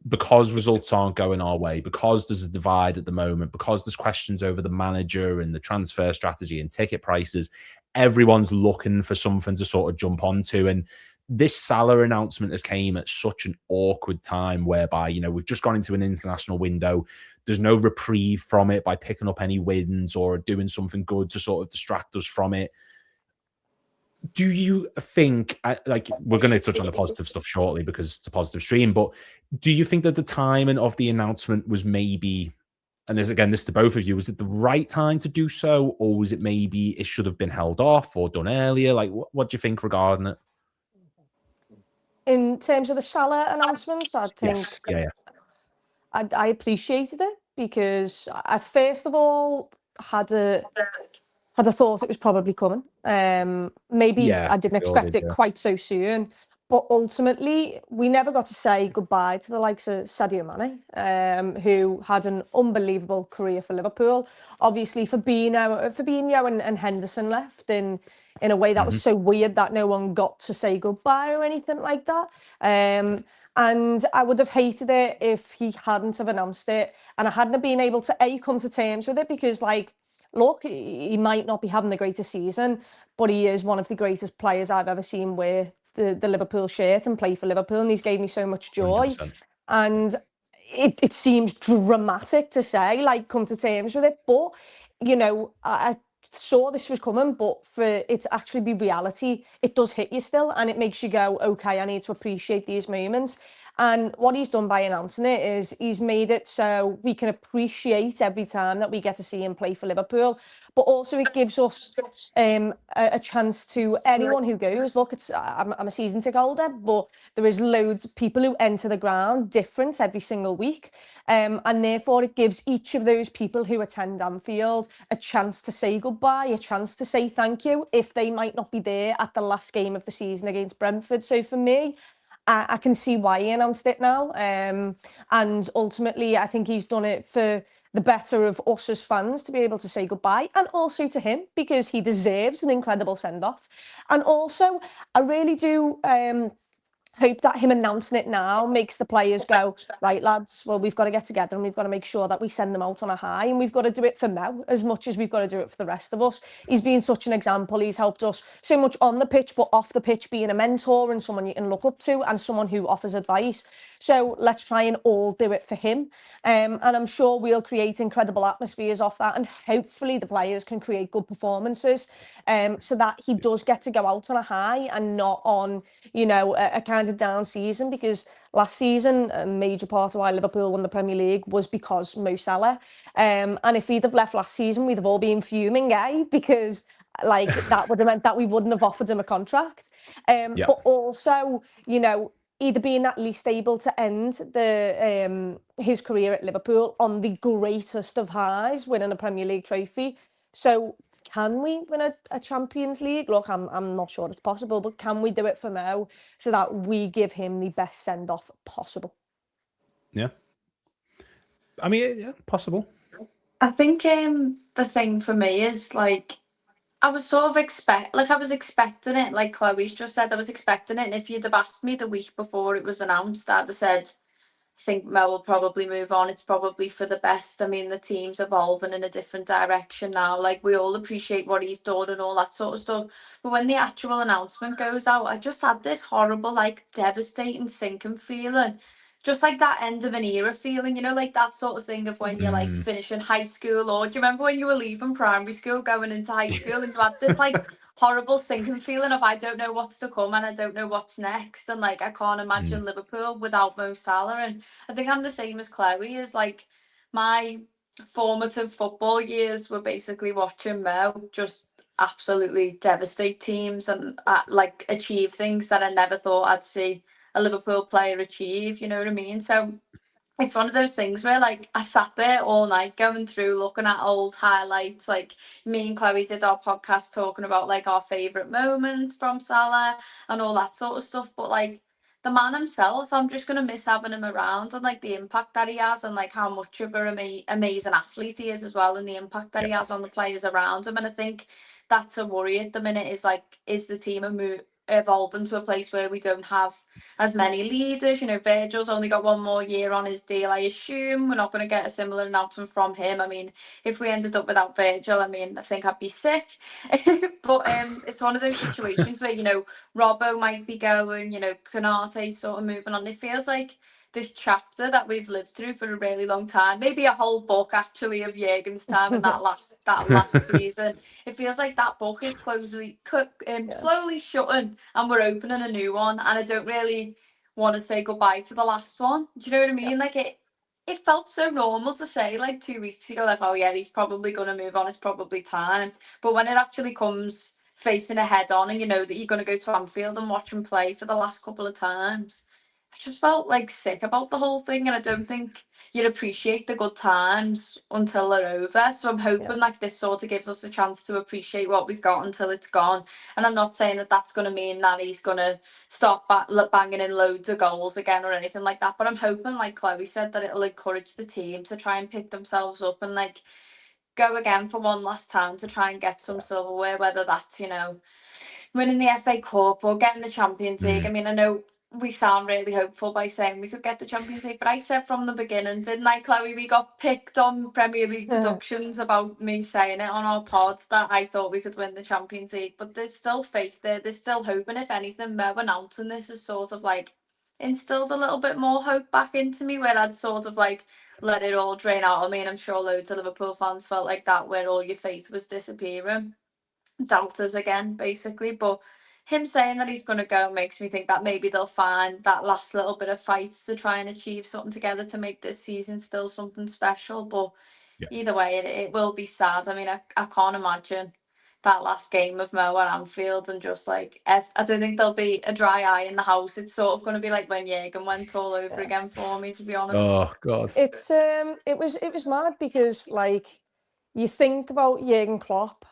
because results aren't going our way, because there's a divide at the moment, because there's questions over the manager and the transfer strategy and ticket prices, everyone's looking for something to sort of jump onto. And this Salah announcement has came at such an awkward time whereby, you know, we've just gone into an international window. There's no reprieve from it by picking up any wins or doing something good to sort of distract us from it. Do you think, like, we're going to touch on the positive stuff shortly because it's a positive stream, but do you think that the timing of the announcement was maybe, and this to both of you, was it the right time to do so, or was it maybe it should have been held off or done earlier? Like, what do you think regarding it? In terms of the Salah announcements, I think I appreciated it because I first of all had a thought it was probably coming. Maybe I didn't expect it quite so soon, But ultimately, we never got to say goodbye to the likes of Sadio Mane, who had an unbelievable career for Liverpool. Obviously, Fabinho and Henderson left in a way that was so weird that no one got to say goodbye or anything like that. And I would have hated it if he hadn't have announced it, and I hadn't have been able to come to terms with it, because look, he might not be having the greatest season, but he is one of the greatest players I've ever seen wear the Liverpool shirt and play for Liverpool, and he's gave me so much joy. 100%. And it seems dramatic to say, come to terms with it, but I saw this was coming, but for it to actually be reality, it does hit you still, and it makes you go, okay, I need to appreciate these moments. And what he's done by announcing it is he's made it so we can appreciate every time that we get to see him play for Liverpool. But also it gives us a chance to anyone who goes, look, I'm a season ticket holder, but there is loads of people who enter the ground different every single week. And therefore it gives each of those people who attend Anfield a chance to say goodbye, a chance to say thank you, if they might not be there at the last game of the season against Brentford. So for me, I can see why he announced it now. And ultimately, I think he's done it for the better of us as fans to be able to say goodbye, and also to him, because he deserves an incredible send-off. And also, I really do hope that him announcing it now makes the players go, right, lads, well, we've got to get together and we've got to make sure that we send them out on a high, and we've got to do it for Mo as much as we've got to do it for the rest of us. He's been such an example. He's helped us so much on the pitch, but off the pitch, being a mentor and someone you can look up to and someone who offers advice. So let's try and all do it for him. And I'm sure we'll create incredible atmospheres off that, and hopefully the players can create good performances, so that he does get to go out on a high and not on, a kind of down season, because last season a major part of why Liverpool won the Premier League was because Mo Salah, and if he'd have left last season, we'd have all been fuming, because that would have meant that we wouldn't have offered him a contract. But also, either being at least able to end his career at Liverpool on the greatest of highs, winning a Premier League trophy. So can we win a Champions League? Look, I'm not sure it's possible, but can we do it for Mo so that we give him the best send-off possible? Yeah. I mean, yeah, possible. I think the thing for me is I was sort of expecting it, like Chloe's just said, I was expecting it. And if you'd have asked me the week before it was announced, I'd have said, I think Mo will probably move on. It's probably for the best. I mean, the team's evolving in a different direction now. We all appreciate what he's done and all that sort of stuff. But when the actual announcement goes out, I just had this horrible, devastating, sinking feeling. Just like that end of an era feeling, that sort of thing of when you're finishing high school, or do you remember when you were leaving primary school going into high school, and you had this horrible sinking feeling of I don't know what's to come and I don't know what's next, and I can't imagine Liverpool without Mo Salah. And I think I'm the same as Chloe, is my formative football years were basically watching Mo just absolutely devastate teams and achieve things that I never thought I'd see a Liverpool player achieve, you know what I mean? So it's one of those things where I sat there all night going through looking at old highlights. Me and Chloe did our podcast talking about our favourite moments from Salah and all that sort of stuff. But the man himself, I'm just gonna miss having him around, and the impact that he has, and how much of an amazing athlete he is as well, and the impact that he has on the players around him. And I think that's a worry at the minute, is the team evolving to a place where we don't have as many leaders. Virgil's only got one more year on his deal. I assume we're not going to get a similar announcement from him. I mean, if we ended up without Virgil, I think I'd be sick. But it's one of those situations where, Robbo might be going, Konate sort of moving on. It feels like this chapter that we've lived through for a really long time, maybe a whole book actually of Jürgen's time in that last season. It feels like that book is slowly shutting, and we're opening a new one. And I don't really want to say goodbye to the last one. Do you know what I mean? It felt so normal to say 2 weeks ago, oh yeah, he's probably going to move on. It's probably time. But when it actually comes facing a head on, and you know that you're going to go to Anfield and watch him play for the last couple of times, I just felt like sick about the whole thing, and I don't think you'd appreciate the good times until they're over. So I'm hoping like this sort of gives us a chance to appreciate what we've got until it's gone. And I'm not saying that that's going to mean that he's going to stop banging in loads of goals again or anything like that. But I'm hoping, like Chloe said, that it'll encourage the team to try and pick themselves up and like go again for one last time to try and get some silverware, whether that's, you know, winning the FA Cup or getting the Champions League. I mean, I know we sound really hopeful by saying we could get the Champions League, but I said from the beginning, didn't I, Chloe? We got picked on Premier League deductions about me saying it on our pods that I thought we could win the Champions League, but there's still faith there. There's still hope, and if anything, Mo announcing this is sort of like instilled a little bit more hope back into me, where I'd sort of like let it all drain out of me, and I'm sure loads of Liverpool fans felt like that, where all your faith was disappearing. Doubters again, basically. But him saying that he's going to go makes me think that maybe they'll find that last little bit of fight to try and achieve something together to make this season still something special. But either way, it will be sad. I mean, I can't imagine that last game of Mo at Anfield and just like, I don't think there'll be a dry eye in the house. It's sort of going to be like when Jürgen went all over again for me, to be honest. Oh God. It's it was mad because like you think about Jürgen Klopp,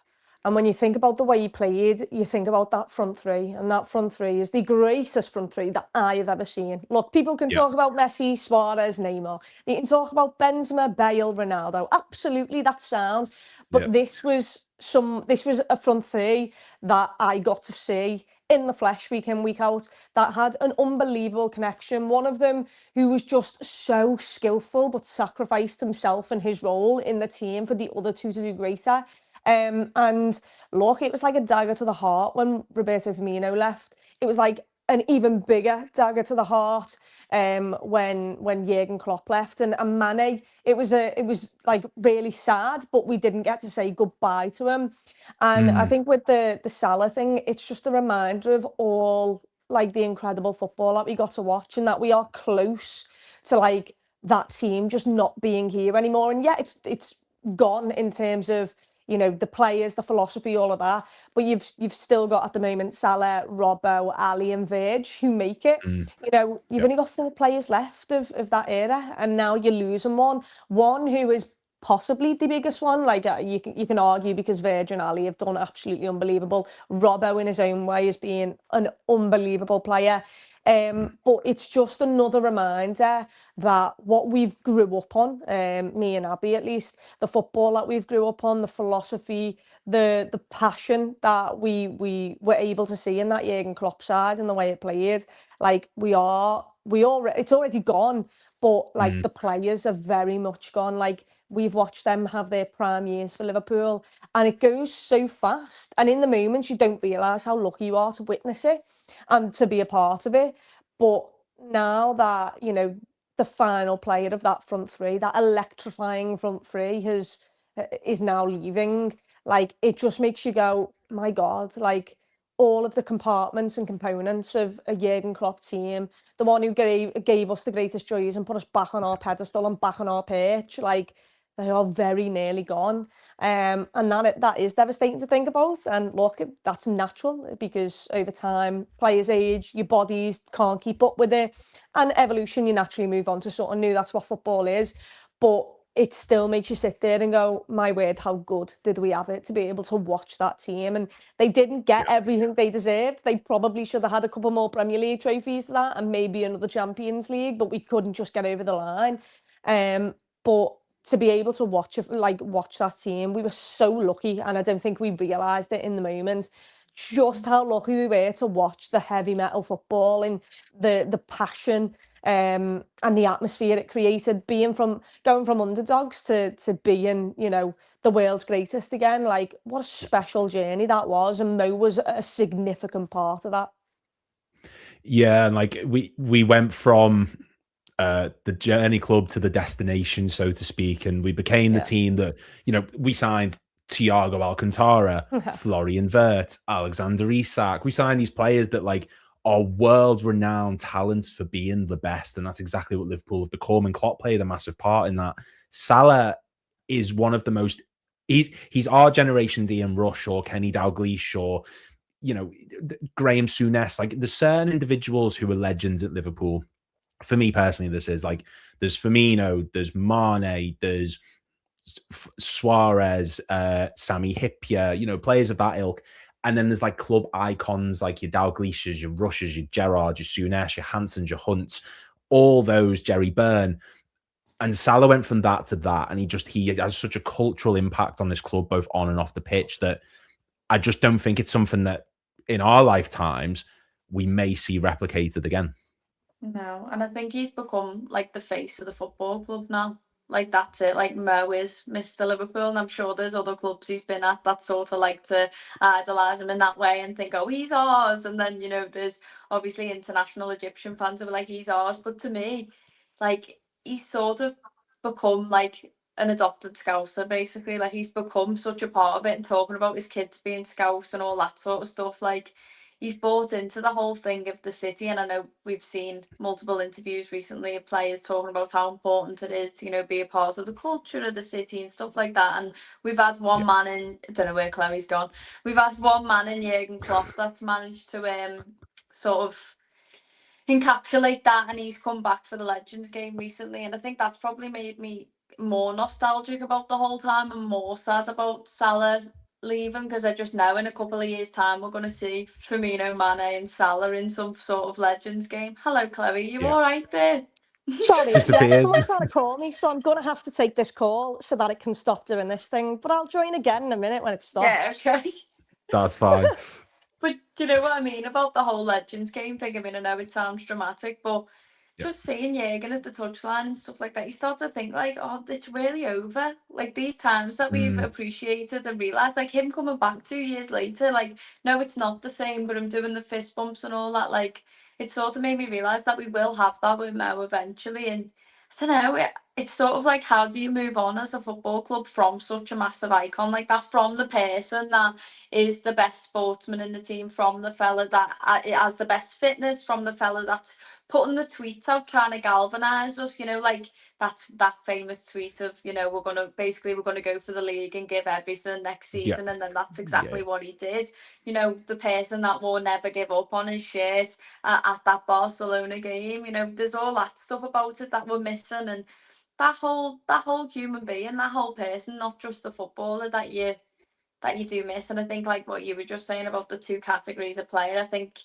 and when you think about the way he played, you think about that front three, and that front three is the greatest front three that I have ever seen. Look, people can talk about Messi, Suarez, Neymar. You can talk about Benzema, Bale, Ronaldo. Absolutely, that sounds. But this was a front three that I got to see in the flesh week in, week out, that had an unbelievable connection. One of them who was just so skillful but sacrificed himself and his role in the team for the other two to do greater. And look, it was like a dagger to the heart when Roberto Firmino left. It was like an even bigger dagger to the heart when Jürgen Klopp left. And Mane, it was like really sad, but we didn't get to say goodbye to him. And I think with the Salah thing, it's just a reminder of all like the incredible football that we got to watch, and that we are close to like that team just not being here anymore. And yeah, it's gone in terms of, you know, the players, the philosophy, all of that. But you've still got at the moment Salah, Robbo, Ali and Verge who make it. You know, you've only got 4 players left of that era, and now you're losing one who is possibly the biggest one. Like you can argue, because Verge and Ali have done absolutely unbelievable. Robbo in his own way is being an unbelievable player. But it's just another reminder that what we've grew up on, me and Abby at least, the football that we've grew up on, the philosophy, the passion that we were able to see in that Jürgen Klopp side and the way it played, like it's already gone, but like the players are very much gone. Like we've watched them have their prime years for Liverpool, and it goes so fast. And in the moments, you don't realise how lucky you are to witness it and to be a part of it. But now that, you know, the final player of that front three, that electrifying front three is now leaving, like it just makes you go, my God, like all of the compartments and components of a Jürgen Klopp team, the one who gave us the greatest joys and put us back on our pedestal and back on our perch, like they are very nearly gone. And that is devastating to think about. And look, that's natural, because over time, players age, your bodies can't keep up with it. And evolution, you naturally move on to something new. That's what football is. But it still makes you sit there and go, my word, how good did we have it to be able to watch that team? And they didn't get everything they deserved. They probably should have had a couple more Premier League trophies to that, and maybe another Champions League, but we couldn't just get over the line. But to be able to watch that team, we were so lucky, and I don't think we realised it in the moment, just how lucky we were to watch the heavy metal football and the passion and the atmosphere it created, going from underdogs to being, you know, the world's greatest again. Like, what a special journey that was, and Mo was a significant part of that. Yeah, and like we went from the journey club to the destination, so to speak, and we became the team that, you know, we signed Thiago Alcantara, Florian Wirtz, Alexander Isak. We signed these players that like are world-renowned talents for being the best, and that's exactly what Liverpool have become. And Klopp played a massive part in that. Salah is one of the most. He's our generation's Ian Rush or Kenny Dalglish or, you know, Graham Souness. Like, there's certain individuals who are legends at Liverpool for me personally, this is like, there's Firmino, there's Mane, there's Suarez, Sami Hyypiä, you know, players of that ilk. And then there's like club icons like your Dalglishers, your Rushers, your Gerrard, your Souness, your Hansons, your Hunts, all those, Jerry Byrne. And Salah went from that to that. And he has such a cultural impact on this club, both on and off the pitch, that I just don't think it's something that in our lifetimes we may see replicated again. No, and I think he's become like the face of the football club now. Like that's it. Like Mo is Mr. Liverpool, and I'm sure there's other clubs he's been at that sort of like to idolise him in that way and think, oh, he's ours. And then, you know, there's obviously international Egyptian fans who are like, he's ours. But to me, like, he's sort of become like an adopted Scouser, basically. Like, he's become such a part of it, and talking about his kids being Scouts and all that sort of stuff. Like, he's bought into the whole thing of the city, and I know we've seen multiple interviews recently of players talking about how important it is to, you know, be a part of the culture of the city and stuff like that. And we've had one man in, I don't know where Chloe's gone, we've had one man in Jurgen Klopp that's managed to sort of encapsulate that, and he's come back for the Legends game recently, and I think that's probably made me more nostalgic about the whole time and more sad about Salah leaving, because I just know in a couple of years' time we're going to see Firmino, Mane and Salah in some sort of Legends game. Hello, Chloe, you all right there? Sorry, yeah, Disappeared. someone's trying to call me, so I'm going to have to take this call so that it can stop doing this thing. But I'll join again in a minute when it stops. Yeah, okay. That's fine. But do you know what I mean about the whole Legends game thing? I mean, I know it sounds dramatic, but just seeing Jurgen at the touchline and stuff like that, you start to think like, oh, it's really over. Like these times that we've appreciated and realised, like him coming back 2 years later, like, no, it's not the same, but I'm doing the fist bumps and all that. Like, it sort of made me realise that we will have that with Mo eventually. And I don't know, it's sort of like, how do you move on as a football club from such a massive icon like that, from the person that is the best sportsman in the team, from the fella that has the best fitness, from the fella that's putting the tweets out trying to galvanise us, you know, like that famous tweet of, you know, we're gonna go for the league and give everything next season, and then that's exactly what he did. You know, the person that will never give up on his shirt at that Barcelona game, you know, there's all that stuff about it that we're missing, and that whole human being, that whole person, not just the footballer that you do miss. And I think like what you were just saying about the two categories of player, I think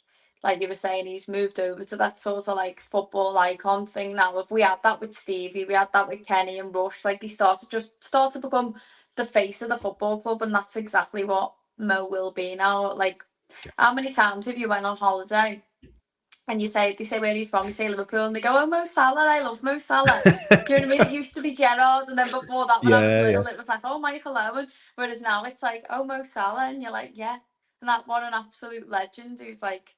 like you were saying, he's moved over to that sort of like football icon thing now. If we had that with Stevie, we had that with Kenny and Rush, like they start to become the face of the football club, and that's exactly what Mo will be now. Like, how many times have you went on holiday and they say where he's from, you say Liverpool, and they go, oh, Mo Salah, I love Mo Salah. Do you know what I mean? It used to be Gerrard, and then before that, when I was little, it was like, oh, Michael Owen. Whereas now it's like, oh, Mo Salah, and you're like, yeah. And that, what an absolute legend who's like,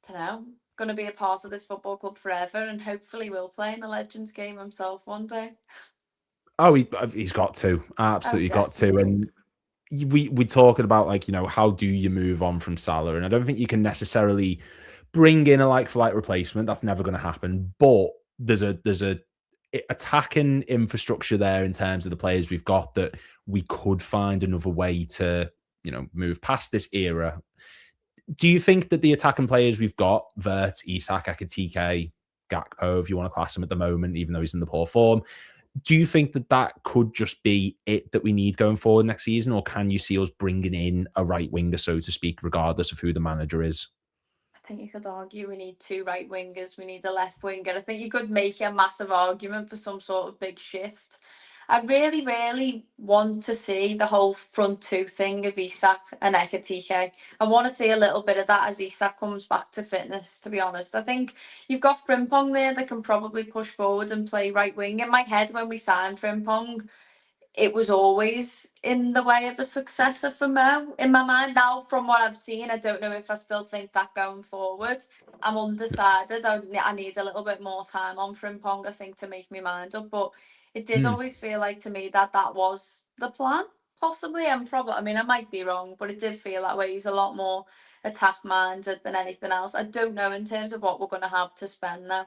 I don't know, going to be a part of this football club forever, and hopefully will play in the Legends game himself one day. Oh, he's got to. Absolutely got to. And we talking about, like, you know, how do you move on from Salah? And I don't think you can necessarily bring in a like-for-like replacement. That's never going to happen. But there's a attacking infrastructure there in terms of the players we've got that we could find another way to, you know, move past this era. Do you think that the attacking players we've got, Vert, Isak, Ekitike, Gakpo, if you want to class him at the moment, even though he's in the poor form, do you think that that could just be it that we need going forward next season? Or can you see us bringing in a right winger, so to speak, regardless of who the manager is? I think you could argue we need two right wingers, we need a left winger. I think you could make a massive argument for some sort of big shift. I really, really want to see the whole front two thing of Isak and Ekitike. I want to see a little bit of that as Isak comes back to fitness, to be honest. I think you've got Frimpong there that can probably push forward and play right wing. In my head, when we signed Frimpong, it was always in the way of a successor for Mo. In my mind now, from what I've seen, I don't know if I still think that going forward. I'm undecided. I need a little bit more time on Frimpong, I think, to make my mind up. But it did always feel like to me that was the plan. Possibly, I mean, I might be wrong, but it did feel that way. He's a lot more attack-minded than anything else. I don't know in terms of what we're going to have to spend though.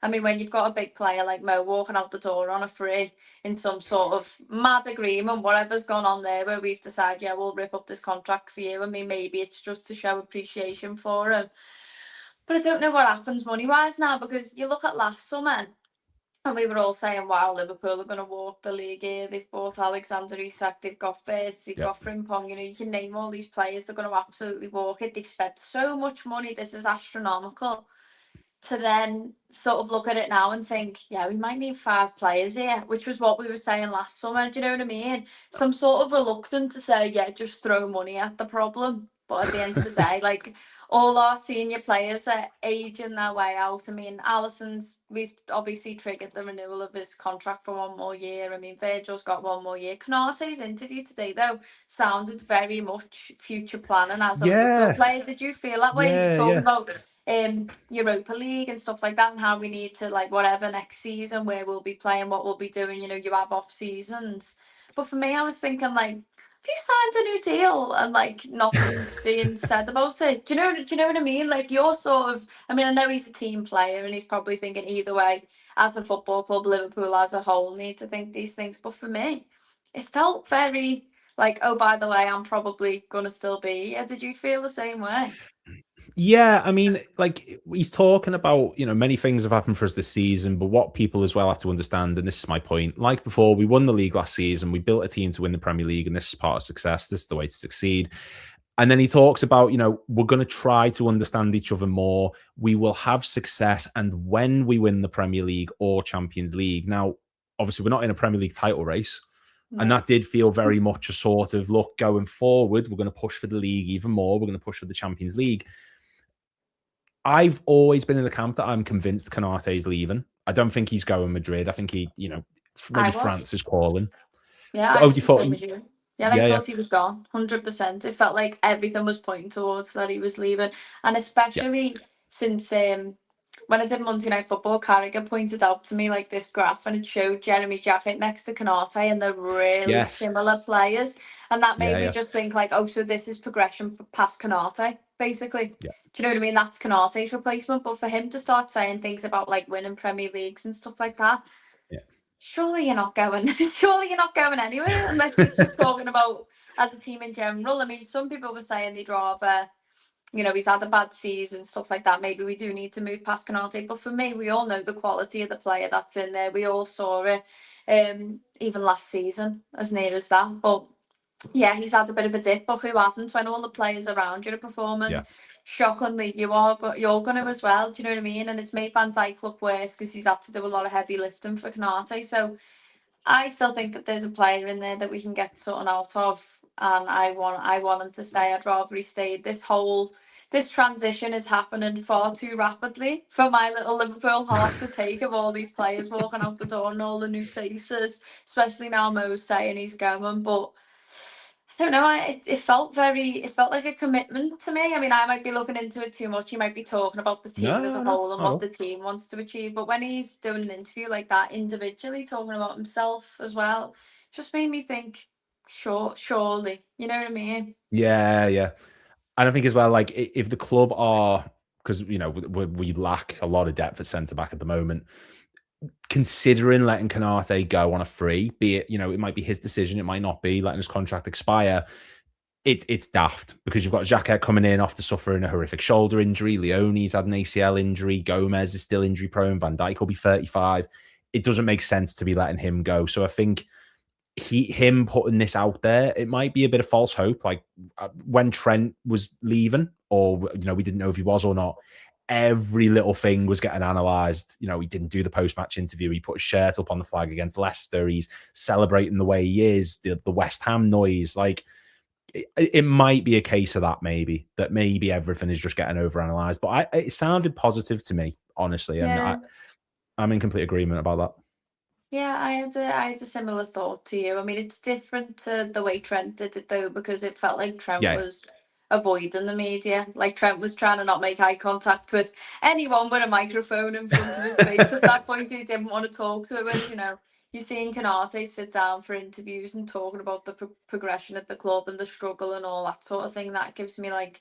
I mean, when you've got a big player like Mo walking out the door on a free in some sort of mad agreement, whatever's gone on there, where we've decided, yeah, we'll rip up this contract for you. I mean, maybe it's just to show appreciation for him. But I don't know what happens money-wise now, because you look at last summer and we were all saying, wow, Liverpool are going to walk the league here. They've bought Alexander Isak, they've got Fitz, they've got Frimpong. You know, you can name all these players. They're going to absolutely walk it. They've spent so much money. This is astronomical. To then sort of look at it now and think, yeah, we might need 5 players here, which was what we were saying last summer. Do you know what I mean? So I'm sort of reluctant to say, yeah, just throw money at the problem. But at the end of the day, like, all our senior players are aging their way out. I mean, Alisson's, we've obviously triggered the renewal of his contract for 1 more year. I mean, Virgil's got 1 more year. Kanate's interview today, though, sounded very much future planning as a Liverpool player. Did you feel that way? He was talking about Europa League and stuff like that, and how we need to, like, whatever next season, where we'll be playing, what we'll be doing. You know, you have off seasons. But for me, I was thinking, like, have you signed a new deal and, like, nothing's being said about it? Do you know what I mean? Like, you're sort of, I mean, I know he's a team player and he's probably thinking either way, as a football club, Liverpool as a whole need to think these things. But for me, it felt very like, oh, by the way, I'm probably gonna still be here. Did you feel the same way? Yeah, I mean, like, he's talking about, you know, many things have happened for us this season, but what people as well have to understand, and this is my point, like before, we won the league last season, we built a team to win the Premier League, and this is part of success, this is the way to succeed. And then he talks about, you know, we're going to try to understand each other more, we will have success, and when we win the Premier League or Champions League. Now, obviously, we're not in a Premier League title race, and that did feel very much a sort of, look, going forward, we're going to push for the league even more, we're going to push for the Champions League. I've always been in the camp that I'm convinced Konate's leaving. I don't think he's going Madrid. I think he, you know, maybe France is calling. Yeah, I was the same as you. Yeah, I thought he was gone, 100%. It felt like everything was pointing towards that he was leaving. And especially since when I did Monday Night Football, Carragher pointed out to me, like, this graph, and it showed Jeremy Jackett next to Konate, and they're really similar players. And that made me just think, like, oh, so this is progression past Konate, basically. Do you know what I mean? That's Konate's replacement. But for him to start saying things about, like, winning Premier Leagues and stuff like that, surely you're not going. Surely you're not going anywhere, unless he's just talking about as a team in general. I mean, some people were saying they'd rather, you know, he's had a bad season, stuff like that. Maybe we do need to move past Konate. But for me, we all know the quality of the player that's in there. We all saw it, even last season, as near as that. But yeah, he's had a bit of a dip, but who hasn't? When all the players around you are performing shockingly, you're going to as well. Do you know what I mean? And it's made Van Dijk look worse because he's had to do a lot of heavy lifting for Konate. So I still think that there's a player in there that we can get something out of, and I want him to stay. I'd rather he stayed. This transition is happening far too rapidly for my little Liverpool heart to take, of all these players walking out the door and all the new faces, especially now Mo's saying he's going. But I don't know. It felt like a commitment to me. I mean, I might be looking into it too much. He might be talking about the team as a whole and what the team wants to achieve. But when he's doing an interview like that, individually talking about himself as well, just made me think, surely, you know what I mean? Yeah. And I think as well, like, if the club are, because, you know, we lack a lot of depth at centre back at the moment, considering letting Konate go on a free, be it, you know, it might be his decision, it might not be, letting his contract expire, it's daft, because you've got Xhaka coming in after suffering a horrific shoulder injury, Leone's had an ACL injury, Gomez is still injury prone, Van Dijk will be 35. It doesn't make sense to be letting him go. So I think him putting this out there, it might be a bit of false hope. Like, when Trent was leaving, or, you know, we didn't know if he was or not, every little thing was getting analysed. You know, he didn't do the post-match interview. He put his shirt up on the flag against Leicester. He's celebrating the way he is. The West Ham noise. Like, it might be a case of that, maybe everything is just getting overanalyzed. But it sounded positive to me, honestly, and I'm in complete agreement about that. Yeah, I had a similar thought to you. I mean, it's different to the way Trent did it, though, because it felt like Trent was avoiding the media. Like, Trent was trying to not make eye contact with anyone with a microphone in front of his face. At that point, he didn't want to talk to him. And, you know, you're seeing Konate sit down for interviews and talking about the progression at the club and the struggle and all that sort of thing. That gives me, like,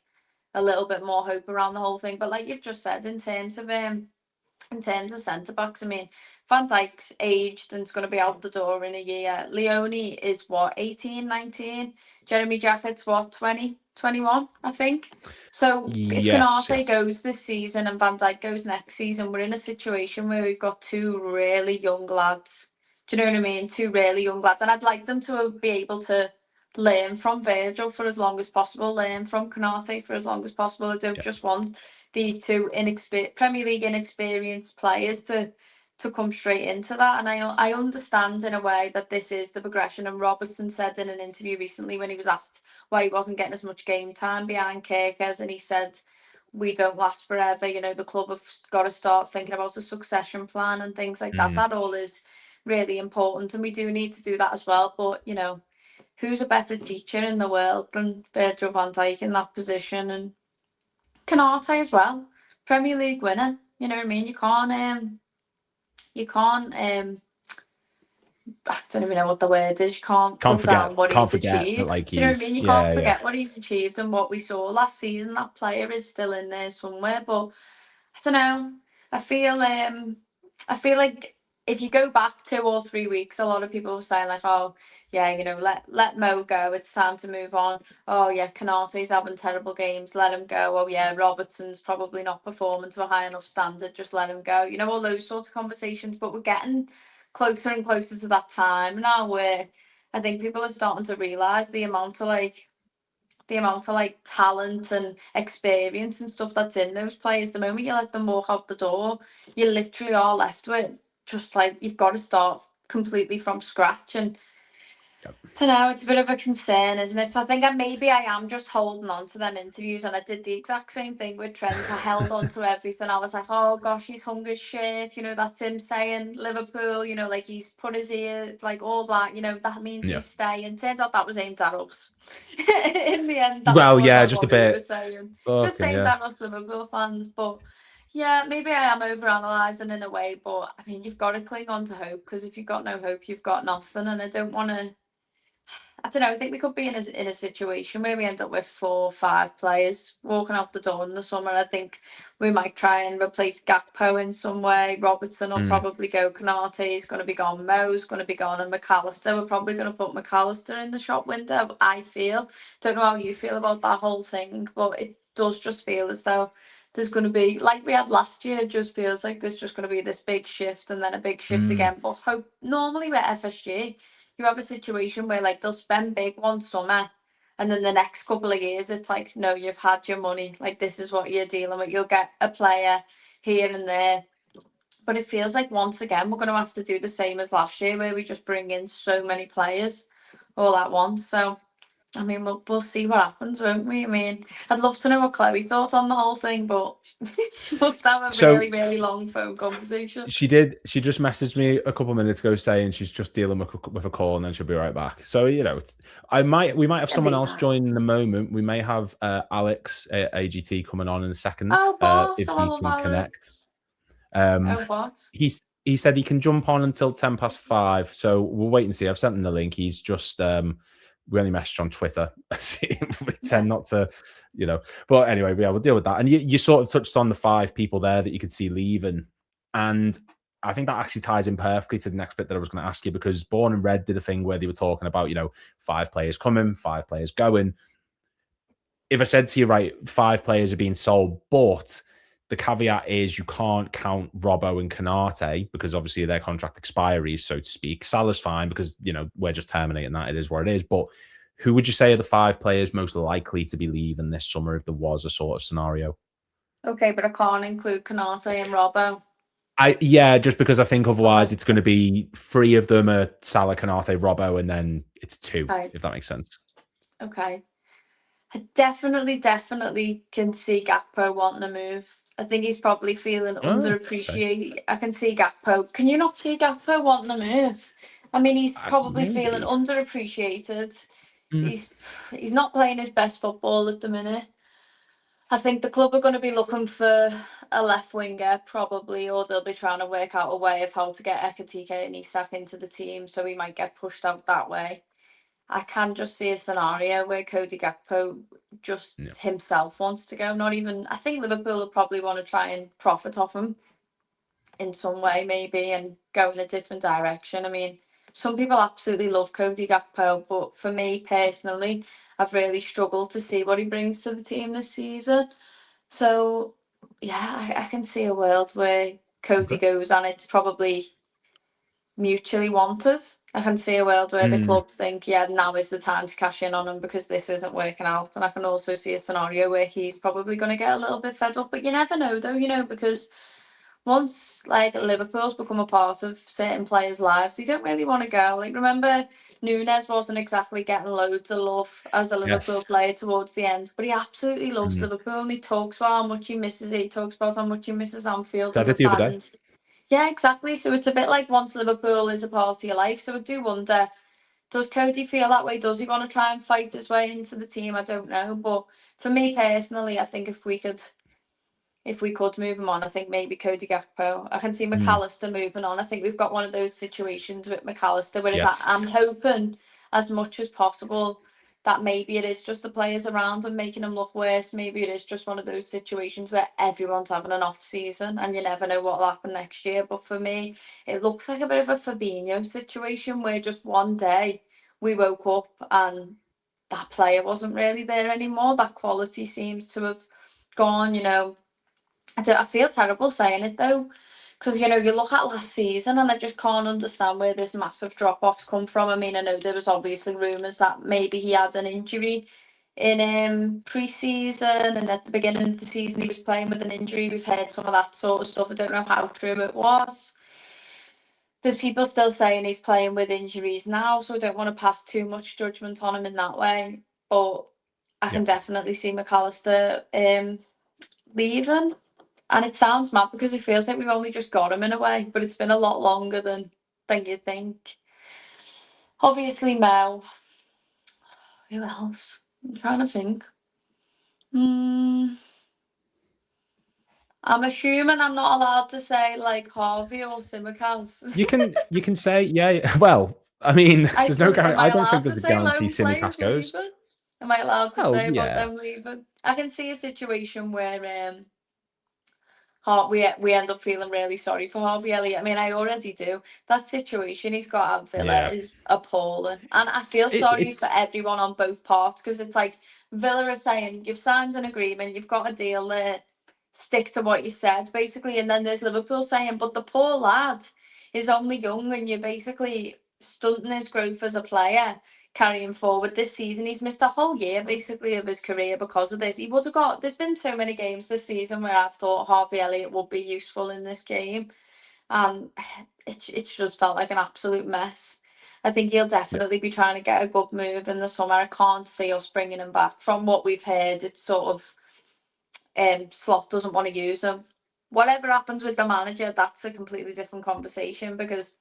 a little bit more hope around the whole thing. But like you've just said, in terms of centre backs, I mean, Van Dijk's aged and is going to be out the door in a year. Leone is what, 18, 19? Jeremy Jackett's what, 20? 21, I think. So if Yes, Konate goes this season and Van Dijk goes next season, we're in a situation where we've got two really young lads. Do you know what I mean? Two really young lads. And I'd like them to be able to learn from Virgil for as long as possible, learn from Konate for as long as possible. I don't just want these two Premier League inexperienced players to come straight into that. And I understand in a way that this is the progression. And Robertson said in an interview recently when he was asked why he wasn't getting as much game time behind Kirkers, and he said, we don't last forever. You know, the club have got to start thinking about a succession plan and things like that. That all is really important, and we do need to do that as well. But, you know, who's a better teacher in the world than Virgil van Dijk in that position? And Konate as well, Premier League winner. You know what I mean? You can't I don't even know what the word is. You can't put down what he's achieved. Like, do you know what I mean? You can't forget what he's achieved and what we saw last season. That player is still in there somewhere. But I don't know. I feel like if you go back 2 or 3 weeks, a lot of people were saying like, oh yeah, you know, let Mo go. It's time to move on. Oh yeah, Konate's having terrible games. Let him go. Oh yeah, Robertson's probably not performing to a high enough standard. Just let him go. You know, all those sorts of conversations. But we're getting closer and closer to that time now where I think people are starting to realise the amount of talent and experience and stuff that's in those players. The moment you let them walk out the door, you literally are left with just like, you've got to start completely from scratch. And I don't know, it's a bit of a concern, isn't it? So I think I am just holding on to them interviews, and I did the exact same thing with Trent. I held on to everything. I was like, oh gosh, he's hung his shit, you know, that's him saying Liverpool, you know, like he's put his ear, like all that, you know, that means he's staying. Turns out that was aimed at us. In the end, that was just a what we were bit. saying. Just aimed at us Liverpool fans, but yeah, maybe I am overanalyzing in a way, but I mean, you've got to cling on to hope, because if you've got no hope, you've got nothing. And I don't want to. I don't know. I think we could be in a situation where we end up with 4 or 5 players walking out the door in the summer. I think we might try and replace Gakpo in some way. Robertson will probably go. Konate is going to be gone. Mo's going to be gone, and McAllister. We're probably going to put McAllister in the shop window. I feel. Don't know how you feel about that whole thing, but it does just feel as though there's going to be, like we had last year. It just feels like there's just going to be this big shift and then a big shift again. But normally with FSG, you have a situation where like they'll spend big one summer, and then the next couple of years it's like, no, you've had your money, like this is what you're dealing with. You'll get a player here and there, but it feels like once again we're going to have to do the same as last year, where we just bring in so many players all at once. So I mean, we'll see what happens, won't we? I mean, I'd love to know what Chloe thought on the whole thing, but she must have a really, really long phone conversation. She did. She just messaged me a couple of minutes ago saying she's just dealing with a call and then she'll be right back. So, you know, we might have someone else join in a moment. We may have Alex AGT coming on in a second. Oh, boss, if I he love can Alex. connect. Boss. He said he can jump on until 5:10. So we'll wait and see. I've sent him the link. He's just we only messaged on Twitter. We tend not to, you know. But anyway, yeah, we'll deal with that. And you sort of touched on the 5 people there that you could see leaving. And I think that actually ties in perfectly to the next bit that I was going to ask you, because Born and Red did a thing where they were talking about, you know, 5 players coming, 5 players going. If I said to you, right, 5 players are being sold, but the caveat is you can't count Robbo and Konate because obviously their contract expiries, so to speak. Salah's fine because, you know, we're just terminating that. It is what it is. But who would you say are the 5 players most likely to be leaving this summer if there was a sort of scenario? Okay, but I can't include Konate and Robbo. Just because I think otherwise it's going to be 3 of them are Salah, Konate, Robbo, and then it's 2, if that makes sense. Okay. I definitely can see Gakpo wanting to move. I think he's probably feeling underappreciated. Okay. I can see Gakpo. Can you not see Gakpo wanting to move? I mean, he's probably feeling underappreciated. He's not playing his best football at the minute. I think the club are going to be looking for a left winger probably, or they'll be trying to work out a way of how to get Ekitike and Isak into the team, so he might get pushed out that way. I can just see a scenario where Cody Gakpo just himself wants to go. Not even, I think Liverpool will probably want to try and profit off him in some way maybe and go in a different direction. I mean, some people absolutely love Cody Gakpo, but for me personally, I've really struggled to see what he brings to the team this season. So, yeah, I can see a world where Cody goes and it's probably mutually wanted. I can see a world where the club think, yeah, now is the time to cash in on him because this isn't working out. And I can also see a scenario where he's probably going to get a little bit fed up. But you never know, though, you know, because once like Liverpool's become a part of certain players' lives, they don't really want to go. Like, remember, Nunes wasn't exactly getting loads of love as a Liverpool player towards the end, but he absolutely loves Liverpool and he talks about how much he misses it. He talks about how much he misses Anfield Said and it the the other day. fans. Yeah, exactly. So it's a bit like once Liverpool is a part of your life. So I do wonder, does Cody feel that way? Does he want to try and fight his way into the team? I don't know. But for me personally, I think if we could move him on, I think maybe Cody Gakpo. I can see McAllister moving on. I think we've got one of those situations with McAllister where I'm hoping as much as possible that maybe it is just the players around him making him look worse. Maybe it is just one of those situations where everyone's having an off season and you never know what will happen next year. But for me, it looks like a bit of a Fabinho situation where just one day we woke up and that player wasn't really there anymore. That quality seems to have gone, you know. I feel terrible saying it though, because you know you look at last season and I just can't understand where this massive drop-offs come from. I mean, I know there was obviously rumours that maybe he had an injury in pre-season and at the beginning of the season he was playing with an injury. We've heard some of that sort of stuff. I don't know how true it was. There's people still saying he's playing with injuries now, so I don't want to pass too much judgment on him in that way. But I can definitely see McAllister leaving. And it sounds mad because it feels like we've only just got him in a way, but it's been a lot longer than you think. Obviously, Mel. Who else? I'm trying to think. I'm assuming I'm not allowed to say like Harvey or Simicast. You can say, yeah. Well, I mean, there's no guarantee. I don't think there's a guarantee Simicast goes. Am I allowed to say about yeah. them leaving? I can see a situation where we end up feeling really sorry for Harvey Elliott. I mean, I already do. That situation he's got at Villa is appalling. And I feel sorry for everyone on both parts because it's like Villa are saying, you've signed an agreement, you've got a deal there, stick to what you said, basically. And then there's Liverpool saying, but the poor lad is only young and you're basically stunting his growth as a player. Carrying forward this season, he's missed a whole year basically of his career because of this. He would have got. There's been so many games this season where I've thought Harvey Elliott would be useful in this game, and it just felt like an absolute mess. I think he'll definitely be trying to get a good move in the summer. I can't see us bringing him back. From what we've heard, it's sort of Slot doesn't want to use him. Whatever happens with the manager, that's a completely different conversation because.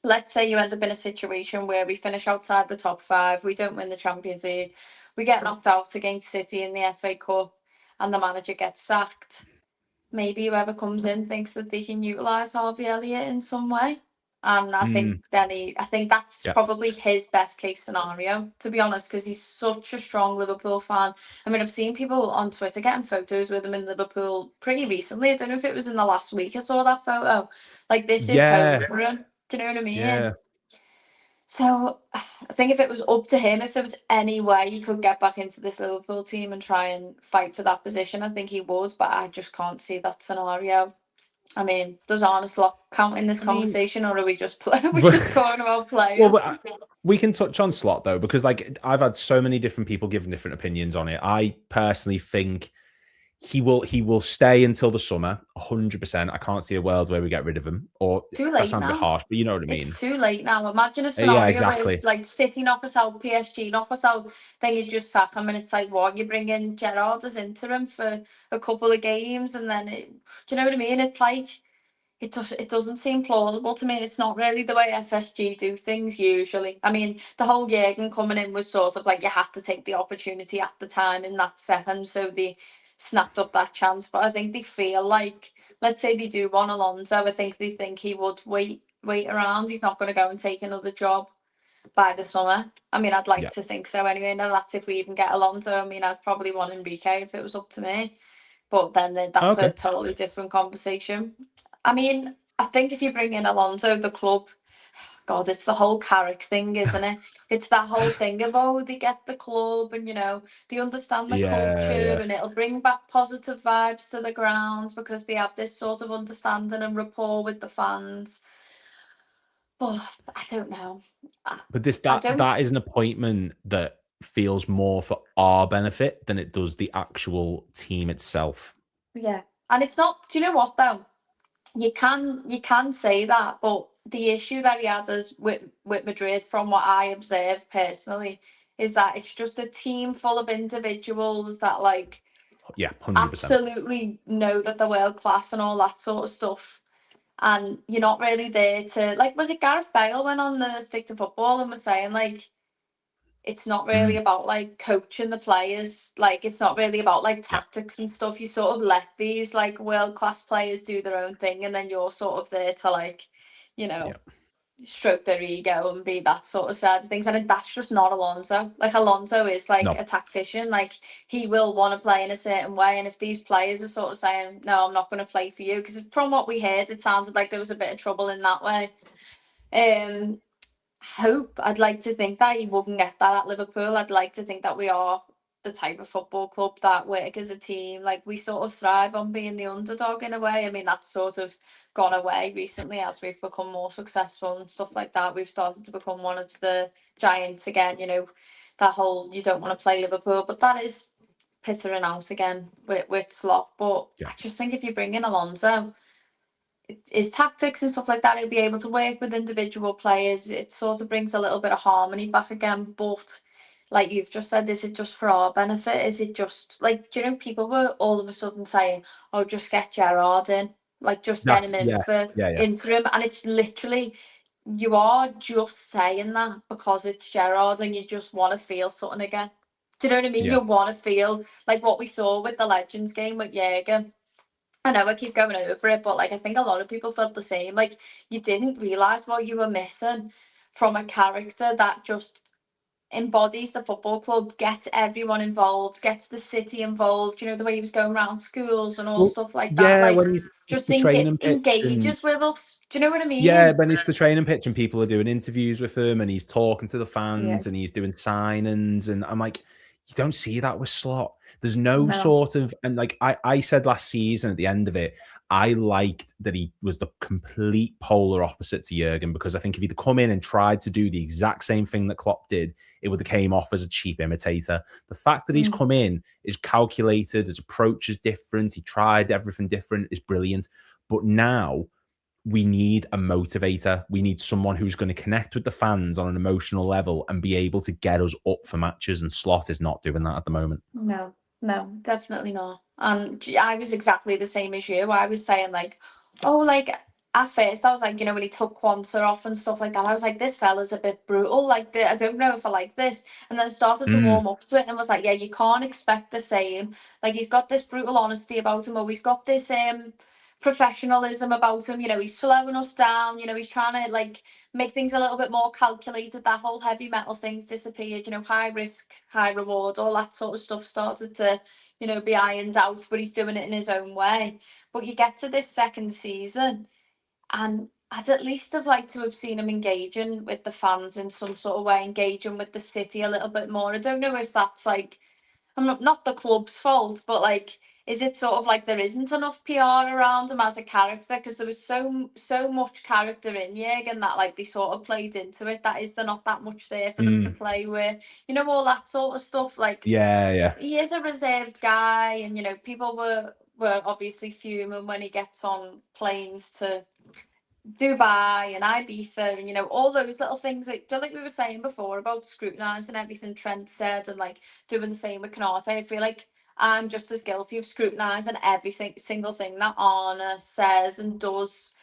Let's say you end up in a situation where we finish outside the top 5, we don't win the Champions League, we get knocked out against City in the FA Cup, and the manager gets sacked. Maybe whoever comes in thinks that they can utilise Harvey Elliott in some way. And I think that's probably his best case scenario, to be honest, because he's such a strong Liverpool fan. I mean, I've seen people on Twitter getting photos with him in Liverpool pretty recently. I don't know if it was in the last week I saw that photo. Like, this is home for him. Do you know what I mean? Yeah. So I think if it was up to him, if there was any way he could get back into this Liverpool team and try and fight for that position, I think he would. But I just can't see that scenario. I mean, does Arne Slot count in this conversation, or are we just talking about players? Well, we can touch on Slot though, because like I've had so many different people giving different opinions on it. I personally think he will stay until the summer, 100%. I can't see a world where we get rid of him. Or too late that sounds now. a bit harsh, but you know what I mean. It's too late now. Imagine a scenario where it's like City knock us out, PSG knock us out, then you just sack him, and it's like, what? You bring in Gerrard as interim for a couple of games, and then do you know what I mean? It's like it doesn't seem plausible to me. It's not really the way FSG do things usually. I mean, the whole Jurgen coming in was sort of like you had to take the opportunity at the time in that second, so they snapped up that chance. But I think they feel like, let's say they do want Alonso, I think they think he would wait around. He's not going to go and take another job by the summer. I mean, I'd like to think so anyway. And that's if we even get Alonso. I mean, I'd probably want Enrique if it was up to me. But then that's a totally different conversation. I mean, I think if you bring in Alonso, the club, God, it's the whole Carrick thing, isn't it? It's that whole thing of, oh, they get the club and, they understand the culture and it'll bring back positive vibes to the ground because they have this sort of understanding and rapport with the fans. But I don't know. But that is an appointment that feels more for our benefit than it does the actual team itself. Yeah. And it's not, do you know what though? You can say that, but the issue that he had is with Madrid, from what I observed personally, is that it's just a team full of individuals that 100%. absolutely know that they're world class and all that sort of stuff. And you're not really there to was it Gareth Bale went on the Stick to Football and was saying it's not really about coaching the players, it's not really about tactics and stuff. You sort of let these world class players do their own thing, and then you're sort of there to stroke their ego and be that sort of side of things. And that's just not Alonso. Alonso is a tactician. He will want to play in a certain way, and if these players are sort of saying, no, I'm not going to play for you, because from what we heard, it sounded like there was a bit of trouble in that way. I'd like to think that he wouldn't get that at Liverpool. I'd like to think that we are the type of football club that work as a team. We sort of thrive on being the underdog in a way. I mean, that's sort of gone away recently as we've become more successful and stuff like that. We've started to become one of the giants again, that whole you don't want to play Liverpool, but that is pittering out again with Slot. But I just think if you bring in Alonso, his tactics and stuff like that, he'll be able to work with individual players. It sort of brings a little bit of harmony back again. But like you've just said, is it just for our benefit? Is it just do you know, people were all of a sudden saying, oh, just get Gerrard in, just get him in for interim. And it's literally, you are just saying that because it's Gerrard and you just want to feel something again. Do you know what I mean? You want to feel like what we saw with the Legends game with Jürgen. I know I keep going over it, but I think a lot of people felt the same. You didn't realise what you were missing from a character that just embodies the football club, gets everyone involved, gets the city involved. The way he was going around schools and all stuff like that. When he's just the training pitch engages with us. Do you know what I mean? Yeah, when it's the training pitch and people are doing interviews with him and he's talking to the fans and he's doing signings, and I'm like, you don't see that with Slot. There's no sort of, and I said last season at the end of it, I liked that he was the complete polar opposite to Jurgen, because I think if he'd come in and tried to do the exact same thing that Klopp did, it would have came off as a cheap imitator. The fact that he's come in is calculated, his approach is different, he tried everything different, is brilliant. But now we need a motivator. We need someone who's going to connect with the fans on an emotional level and be able to get us up for matches. And Slot is not doing that at the moment. No, definitely not. And I was exactly the same as you. I was saying at first I was when he took Quanta off and stuff like that, I was like, this fella's a bit brutal. I don't know if I like this. And then started to warm up to it and was like, yeah, you can't expect the same. He's got this brutal honesty about him, or he's got this professionalism about him. He's slowing us down. He's trying to make things a little bit more calculated. That whole heavy metal thing's disappeared. High risk, high reward, all that sort of stuff started to be ironed out, but he's doing it in his own way. But you get to this second season, and I'd at least have liked to have seen him engaging with the fans in some sort of way, engaging with the city a little bit more. I don't know if that's I'm not the club's fault, but is it sort of there isn't enough PR around him as a character? Because there was so much character in Jürgen that they sort of played into it. That is, there not that much there for them to play with, all that sort of stuff. He is a reserved guy, and people were obviously fuming when he gets on planes to Dubai and Ibiza and all those little things that, like we were saying before about scrutinising everything Trent said and doing the same with Canate. I feel like I'm just as guilty of scrutinising everything, single thing that Arna says and does.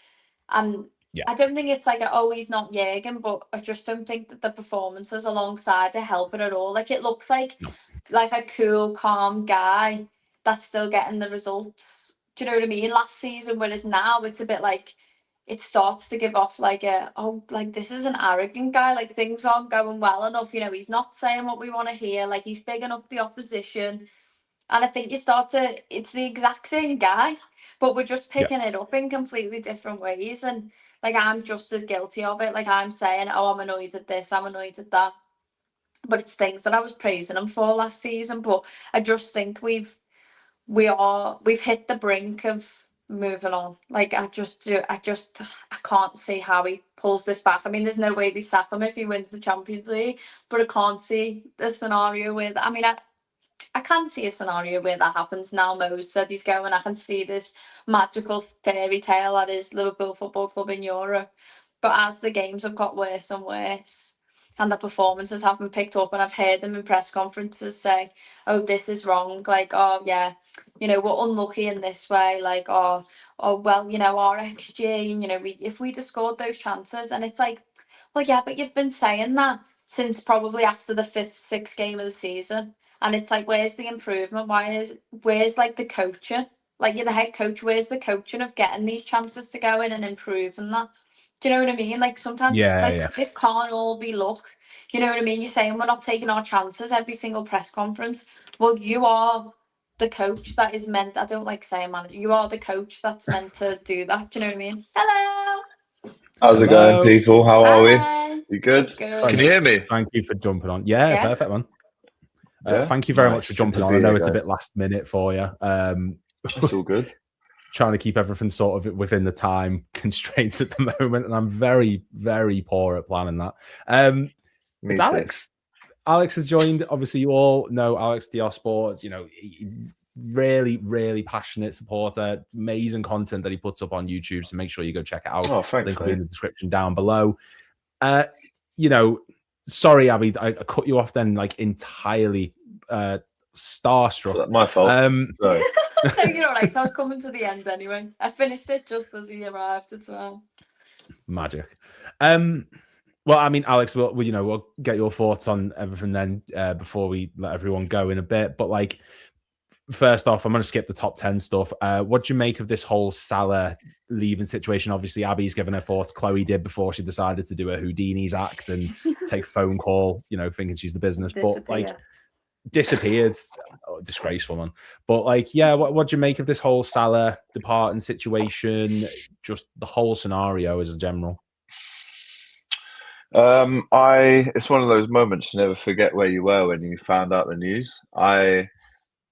And I don't think it's oh, he's not Jürgen, but I just don't think that the performances alongside are helping at all. It looks like a cool, calm guy that's still getting the results. Do you know what I mean? Last season, whereas now it's a bit it starts to give off this is an arrogant guy, things aren't going well enough, he's not saying what we want to hear, he's bigging up the opposition. And I think you start to, it's the exact same guy, but we're just picking it up in completely different ways. And like I'm just as guilty of it. Like I'm saying, oh, I'm annoyed at this, I'm annoyed at that. But it's things that I was praising him for last season. But I just think we've hit the brink of moving on. Like I can't see how he pulls this back. I mean, there's no way they sack him if he wins the Champions League, but I can't see the scenario where I can see a scenario where that happens now. Mo said he's going. I can see this magical fairy tale that is Liverpool Football Club in Europe. But as the games have got worse and worse, and the performances haven't picked up, and I've heard him in press conferences say, "Oh, this is wrong." Like, "Oh, yeah, you know, we're unlucky in this way." Like, "Oh, well, you know, our XG, you know, if we'd have scored those chances," and it's like, well, yeah, but you've been saying that since probably after the 5th, 6th game of the season. And it's like, where's the improvement? Where's like the coaching? Like you're the head coach, where's the coaching of getting these chances to go in and improving that? Do you know what I mean? Like sometimes this can't all be luck. You know what I mean? You're saying we're not taking our chances every single press conference. Well, you are the coach that is meant, I don't like saying manager, you are the coach that's meant to do that. Do you know what I mean? Hello. How's it going, people? How are we? Hi. You good? Good. Can you hear me? Thank you for jumping on. Yeah. Perfect, man. Yeah? Thank you very much Nice. for Good jumping to on. be I know here, it's a guys. bit last minute for you. It's all good. Trying to keep everything sort of within the time constraints at the moment, and I'm very, very poor at planning that. It's Alex. Alex has joined. Obviously, you all know Alex Diosports. You know, really, really passionate supporter. Amazing content that he puts up on YouTube. So make sure you go check it out. Oh, thanks, Link will be in the description down below. You know, sorry, Abby, I cut you off then, like entirely starstruck. So my fault. Sorry. No, you're all right. I was coming to the end anyway. I finished it just as he arrived as well. Magic. Well, I mean, Alex, we'll get your thoughts on everything then before we let everyone go in a bit. But like, first off, I'm going to skip the top 10 stuff. What do you make of this whole Salah leaving situation? Obviously, Abby's given her thoughts. Chloe did before she decided to do a Houdini's act and take a phone call, you know, thinking she's the business. But like, disappeared. Disgraceful, man. But like, yeah, what do you make of this whole Salah departing situation? Just the whole scenario as a general. It's one of those moments you never forget where you were when you found out the news. I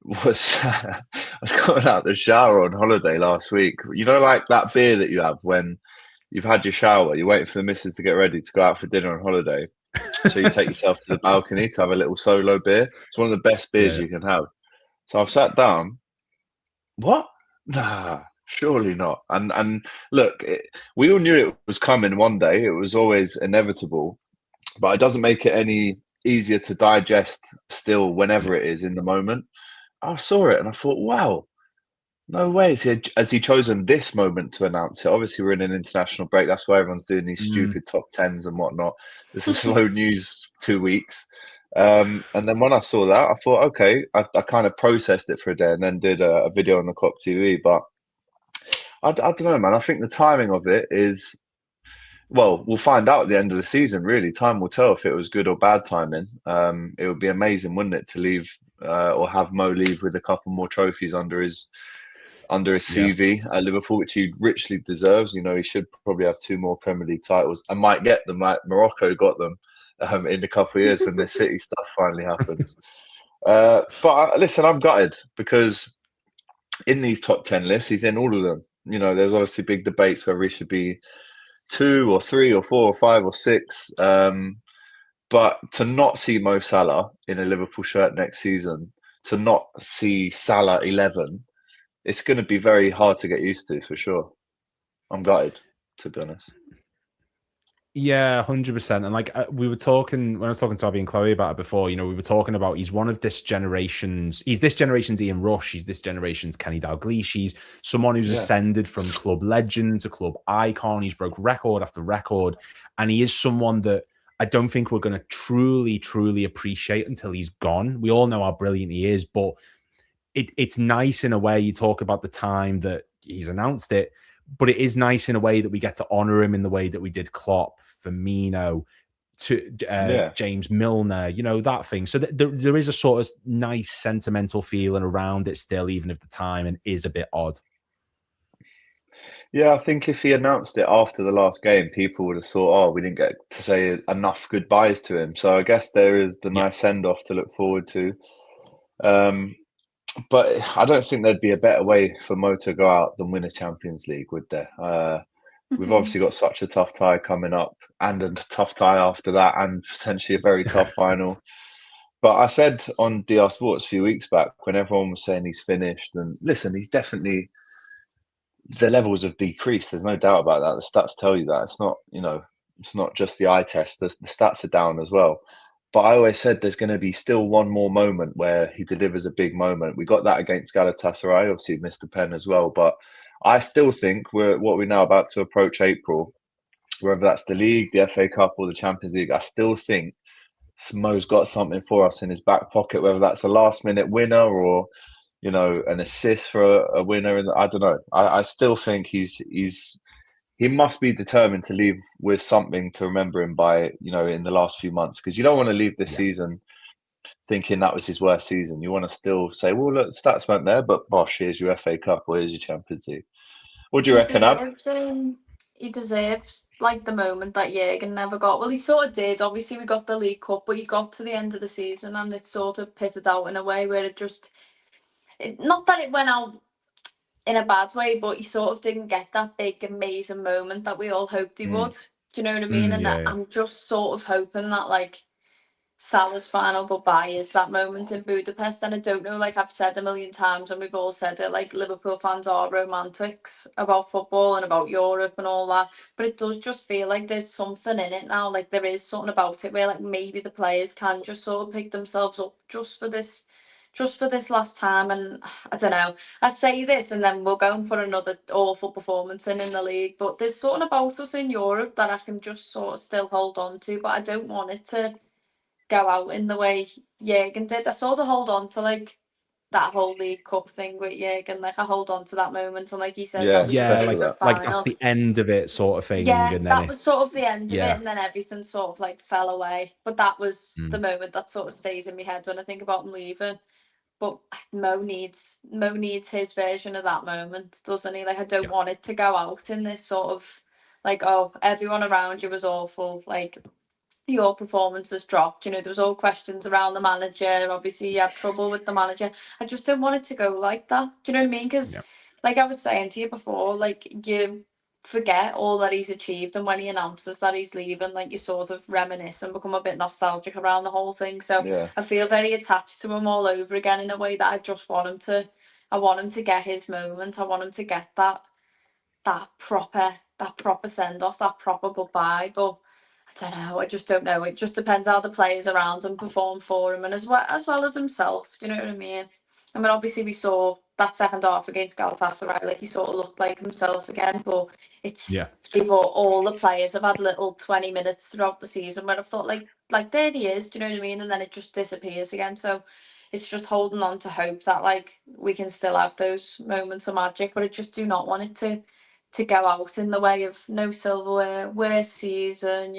was coming out the shower on holiday last week. You know, like that beer that you have when you've had your shower, you're waiting for the missus to get ready to go out for dinner on holiday. So you take yourself to the balcony to have a little solo beer. It's one of the best beers you can have. So I've sat down. What? Nah, surely not. And look, we all knew it was coming one day. It was always inevitable. But it doesn't make it any easier to digest still whenever it is in the moment. I saw it and I thought, wow, no way has he chosen this moment to announce it. Obviously, we're in an international break. That's why everyone's doing these stupid top 10s and whatnot. This is slow news 2 weeks. And then when I saw that, I thought, okay, I kind of processed it for a day and then did a video on the Kop TV. But I don't know, man. I think the timing of it is, well, we'll find out at the end of the season, really. Time will tell if it was good or bad timing. It would be amazing, wouldn't it, to leave or have Mo leave with a couple more trophies under his CV at Liverpool, which he richly deserves. You know, he should probably have 2 more Premier League titles and might get them like Morocco got them in a couple of years when the City stuff finally happens. But listen, I'm gutted because in these top 10 lists, he's in all of them. You know, there's obviously big debates whether he should be 2 or 3 or 4 or 5 or 6. But to not see Mo Salah in a Liverpool shirt next season, to not see Salah 11, it's going to be very hard to get used to, for sure. I'm gutted, to be honest. Yeah, 100%. And like we were talking, when I was talking to Abby and Chloe about it before, you know, we were talking about he's one of this generation's, he's this generation's Ian Rush, he's this generation's Kenny Dalglish, he's someone who's ascended from club legend to club icon. He's broke record after record. And he is someone that I don't think we're going to truly appreciate until he's gone. We all know how brilliant he is, but it's nice in a way. You talk about the time that he's announced it, but it is nice in a way that we get to honor him in the way that we did Klopp, Firmino, to James Milner, you know, that thing. So there is a sort of nice sentimental feeling around it still, even if the timing is a bit odd. Yeah, I think if he announced it after the last game, people would have thought, oh, we didn't get to say enough goodbyes to him. So I guess there is the nice send-off to look forward to. But I don't think there'd be a better way for Mo to go out than win a Champions League, would there? We've obviously got such a tough tie coming up, and a tough tie after that, and potentially a very tough final. But I said on DR Sports a few weeks back, when everyone was saying he's finished, and listen, he's definitely, the levels have decreased. There's no doubt about that. The stats tell you that. It's not, it's not just the eye test. The stats are down as well. But I always said there's going to be still one more moment where he delivers a big moment. We got that against Galatasaray. Obviously, he missed a pen as well. But I still think we're now about to approach April, whether that's the league, the FA Cup, or the Champions League. I still think Mo's got something for us in his back pocket, whether that's a last-minute winner or an assist for a winner. And I don't know. I still think he must be determined to leave with something to remember him by, in the last few months, because you don't want to leave this season thinking that was his worst season. You want to still say, well, look, stats weren't there, but bosh, here's your FA Cup or here's your Champions League. What do you reckon, Ab? He deserves like the moment that Jurgen never got. Well, he sort of did. Obviously, we got the League Cup, but he got to the end of the season and it sort of pitted out in a way where not that it went out in a bad way, but he sort of didn't get that big, amazing moment that we all hoped he would. Do you know what I mean? And I'm just sort of hoping that, like, Salah's final goodbye is that moment in Budapest. And I don't know, like I've said a million times, and we've all said it, like, Liverpool fans are romantics about football and about Europe and all that. But it does just feel like there's something in it now. Like, there is something about it where, like, maybe the players can just sort of pick themselves up just for this last time. And I don't know, I say this and then we'll go and put another awful performance in the league, but there's something about us in Europe that I can just sort of still hold on to, but I don't want it to go out in the way Jurgen did. I sort of hold on to, like, that whole League Cup thing with Jurgen. Like, I hold on to that moment, and like he says, that was his favourite final. Like that's the end of it, sort of thing. Yeah, and then that was sort of the end of it, and then everything sort of like fell away. But that was the moment that sort of stays in my head when I think about him leaving. But Mo needs his version of that moment, doesn't he? Like, I don't want it to go out in this sort of like, oh, everyone around you was awful, like, your performance has dropped. There was all questions around the manager. Obviously, you had trouble with the manager. I just don't want it to go like that. Do you know what I mean? Because, like I was saying to you before, like, you forget all that he's achieved, and when he announces that he's leaving, like, you sort of reminisce and become a bit nostalgic around the whole thing. So I feel very attached to him all over again in a way that I just want him to. I want him to get his moment. I want him to get that proper send off, that proper goodbye. But I don't know. I just don't know. It just depends how the players around him perform for him, and as well as himself. Do you know what I mean? I mean, obviously we saw that second half against Galatasaray, like, he sort of looked like himself again. But it's all the players have had little 20 minutes throughout the season where I've thought, like there he is. Do you know what I mean? And then it just disappears again. So it's just holding on to hope that, like, we can still have those moments of magic, but I just do not want it to go out in the way of no silverware, worst season,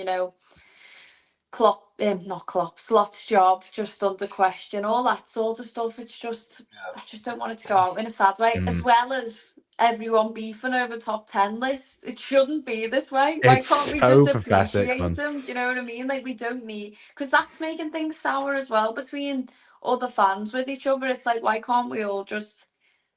Slot's job just under question, all that sort of stuff. It's just, I just don't want it to go out in a sad way, as well as everyone beefing over top 10 lists. It shouldn't be this way. Why can't we just appreciate them? Do you know what I mean? Like, we don't need, because that's making things sour as well between other fans with each other. It's like, why can't we all just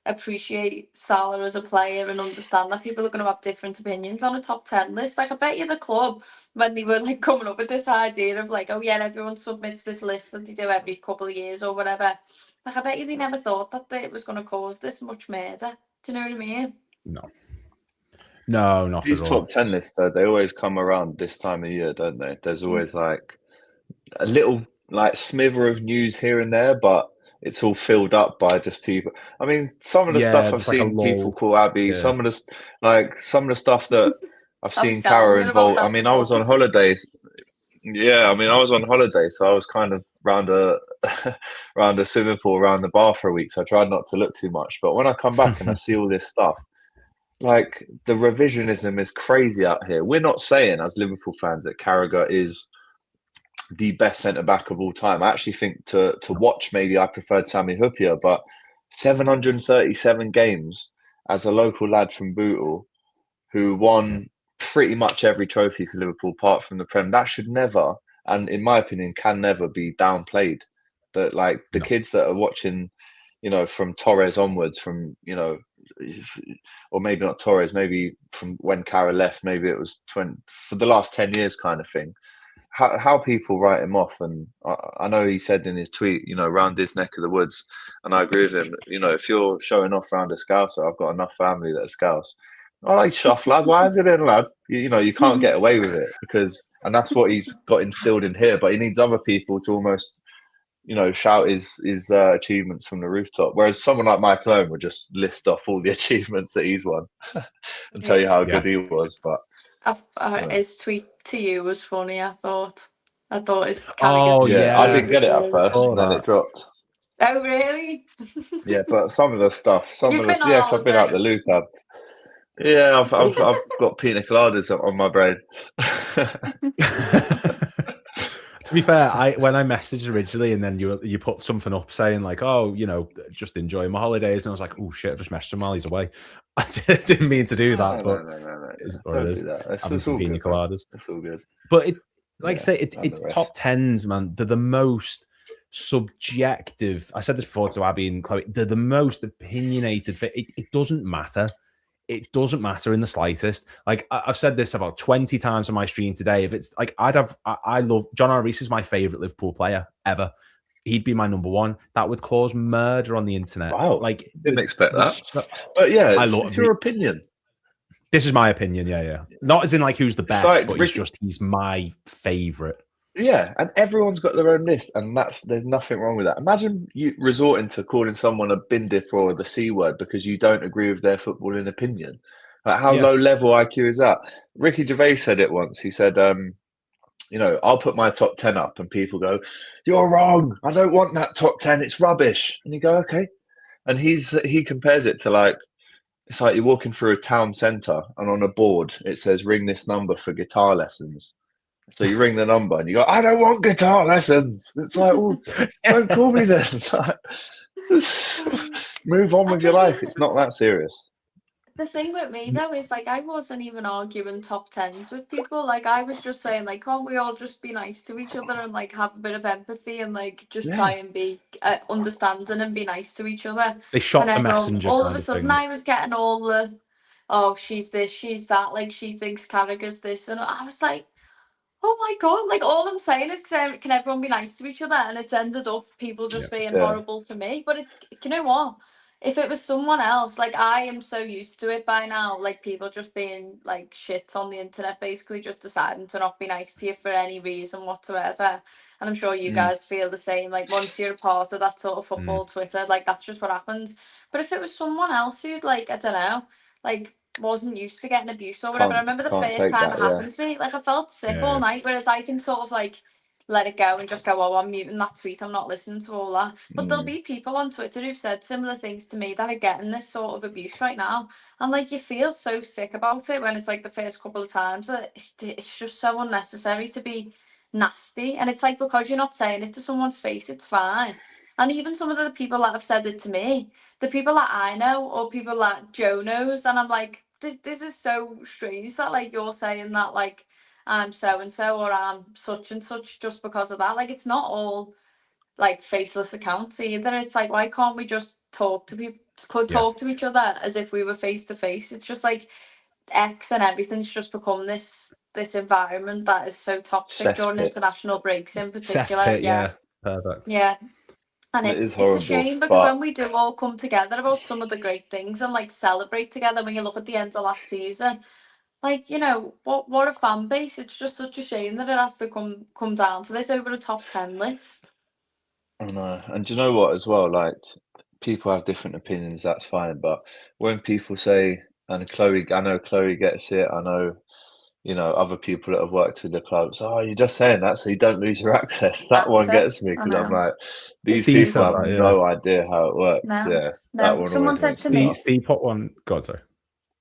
appreciate Salah as a player and understand that people are going to have different opinions on a top 10 list? Like, I bet you the club, when they were, like, coming up with this idea of, like, oh yeah, everyone submits this list that they do every couple of years or whatever, like, I bet you they never thought that it was going to cause this much murder. Do you know what I mean? No, not These at all. top 10 lists, though, they always come around this time of year, don't they? There's always like a little, like, smither of news here and there, but it's all filled up by just people. I mean, some of the stuff I've seen people call Abby, some of the stuff that I've seen Cara involved. I mean, I was on holiday. Yeah, I mean, I was on holiday, so I was kind of round a swimming pool, around the bar for a week. So I tried not to look too much. But when I come back and I see all this stuff, like, the revisionism is crazy out here. We're not saying, as Liverpool fans, that Carragher is the best centre-back of all time. I actually think to watch, maybe I preferred Sami Hyypiä, but 737 games as a local lad from Bootle who won pretty much every trophy for Liverpool apart from the Prem, that should never, and in my opinion, can never be downplayed. That like the kids that are watching, you know, from Torres onwards, from, you know, or maybe not Torres, maybe from when Cara left, maybe it was for the last 10 years kind of thing. How people write him off, and I know he said in his tweet, you know, round his neck of the woods, and I agree with him. You know, if you're showing off round a Scouser, I've got enough family that are Scouts. I like shuff, lad. Why is it in, lad? You know, you can't get away with it and that's what he's got instilled in here. But he needs other people to almost, you know, shout his achievements from the rooftop. Whereas someone like Michael Owen would just list off all the achievements that he's won and tell you how good he was. But his tweet to you was funny. I thought his Oh, yeah, I didn't get it at first, and then it dropped. Oh really? Yeah, but some of the stuff, because I've been out the loop. I've got pina coladas on my brain. To be fair, when I messaged originally and then you put something up saying like, oh, you know, just enjoying my holidays, and I was like, oh shit, I just messaged him while he's away. I didn't mean to do that, but it's having some pina coladas. It's all good. But I say, it's top tens, man. They're the most subjective. I said this before to Abby and Chloe. They're the most opinionated. It doesn't matter. It doesn't matter in the slightest. Like I've said this about 20 times on my stream today. If it's like I love John R. Rees is my favorite Liverpool player ever. He'd be my number one. That would cause murder on the internet. Wow, like didn't expect that. But yeah, it's your opinion. This is my opinion. Yeah. Not as in like who's the best, like, but he's my favorite. Yeah, and everyone's got their own list, and there's nothing wrong with that. Imagine you resorting to calling someone a bin dip or the C word because you don't agree with their footballing opinion. Like, how low level IQ is that? Ricky Gervais said it once. He said, you know, I'll put my top 10 up, and people go, "You're wrong. I don't want that top 10. It's rubbish." And you go, "Okay." And he compares it to like, it's like you're walking through a town centre, and on a board it says, "Ring this number for guitar lessons." So you ring the number and you go, "I don't want guitar lessons." It's like, well, don't call me then. Move on with your life. It's not that serious. The thing with me though is like I wasn't even arguing top tens with people. Like I was just saying like, can't we all just be nice to each other and like have a bit of empathy and like just try and be understanding and be nice to each other. They shot the messenger. All of a sudden I was getting all the, oh, she's this, she's that, like she thinks Carragher's this, and I was like, oh my god, like all I'm saying is can everyone be nice to each other? And it's ended up people just being horrible to me. But it's, do you know what? If it was someone else, like I am so used to it by now, like people just being like shit on the internet, basically just deciding to not be nice to you for any reason whatsoever. And I'm sure you guys feel the same. Like once you're a part of that sort of football Twitter, like that's just what happens. But if it was someone else who'd like, I don't know, like wasn't used to getting abuse or whatever. I remember the first time it happened to me, like I felt sick all night, whereas I can sort of like let it go and just go, oh, I'm muting that tweet, I'm not listening to all that. But there'll be people on Twitter who've said similar things to me that are getting this sort of abuse right now, and like you feel so sick about it when it's like the first couple of times that it's just so unnecessary to be nasty. And it's like, because you're not saying it to someone's face, it's fine. And even some of the people that have said it to me, the people that I know or people that Joe knows, and I'm like, this is so strange that like you're saying that like I'm so and so or I'm such and such just because of that. Like it's not all like faceless accounts either. It's like, why can't we just talk to people, talk to each other as if we were face to face? It's just like X and everything's just become this environment that is so toxic during international breaks in particular. Cesspit, perfect. Yeah. And it's a shame because when we do all come together about some of the great things and like celebrate together, when you look at the end of last season, like, you know, what a fan base. It's just such a shame that it has to come down to this over a top 10 list. I know. And do you know what as well? Like people have different opinions, that's fine. But when people say, and Chloe, I know Chloe gets it, I know, you know, other people that have worked with the clubs, oh, you're just saying that so you don't lose your access. That one gets me because I'm like, these people have no idea how it works. No, yes, no. that one Someone said to me, Steve put one. God, sorry.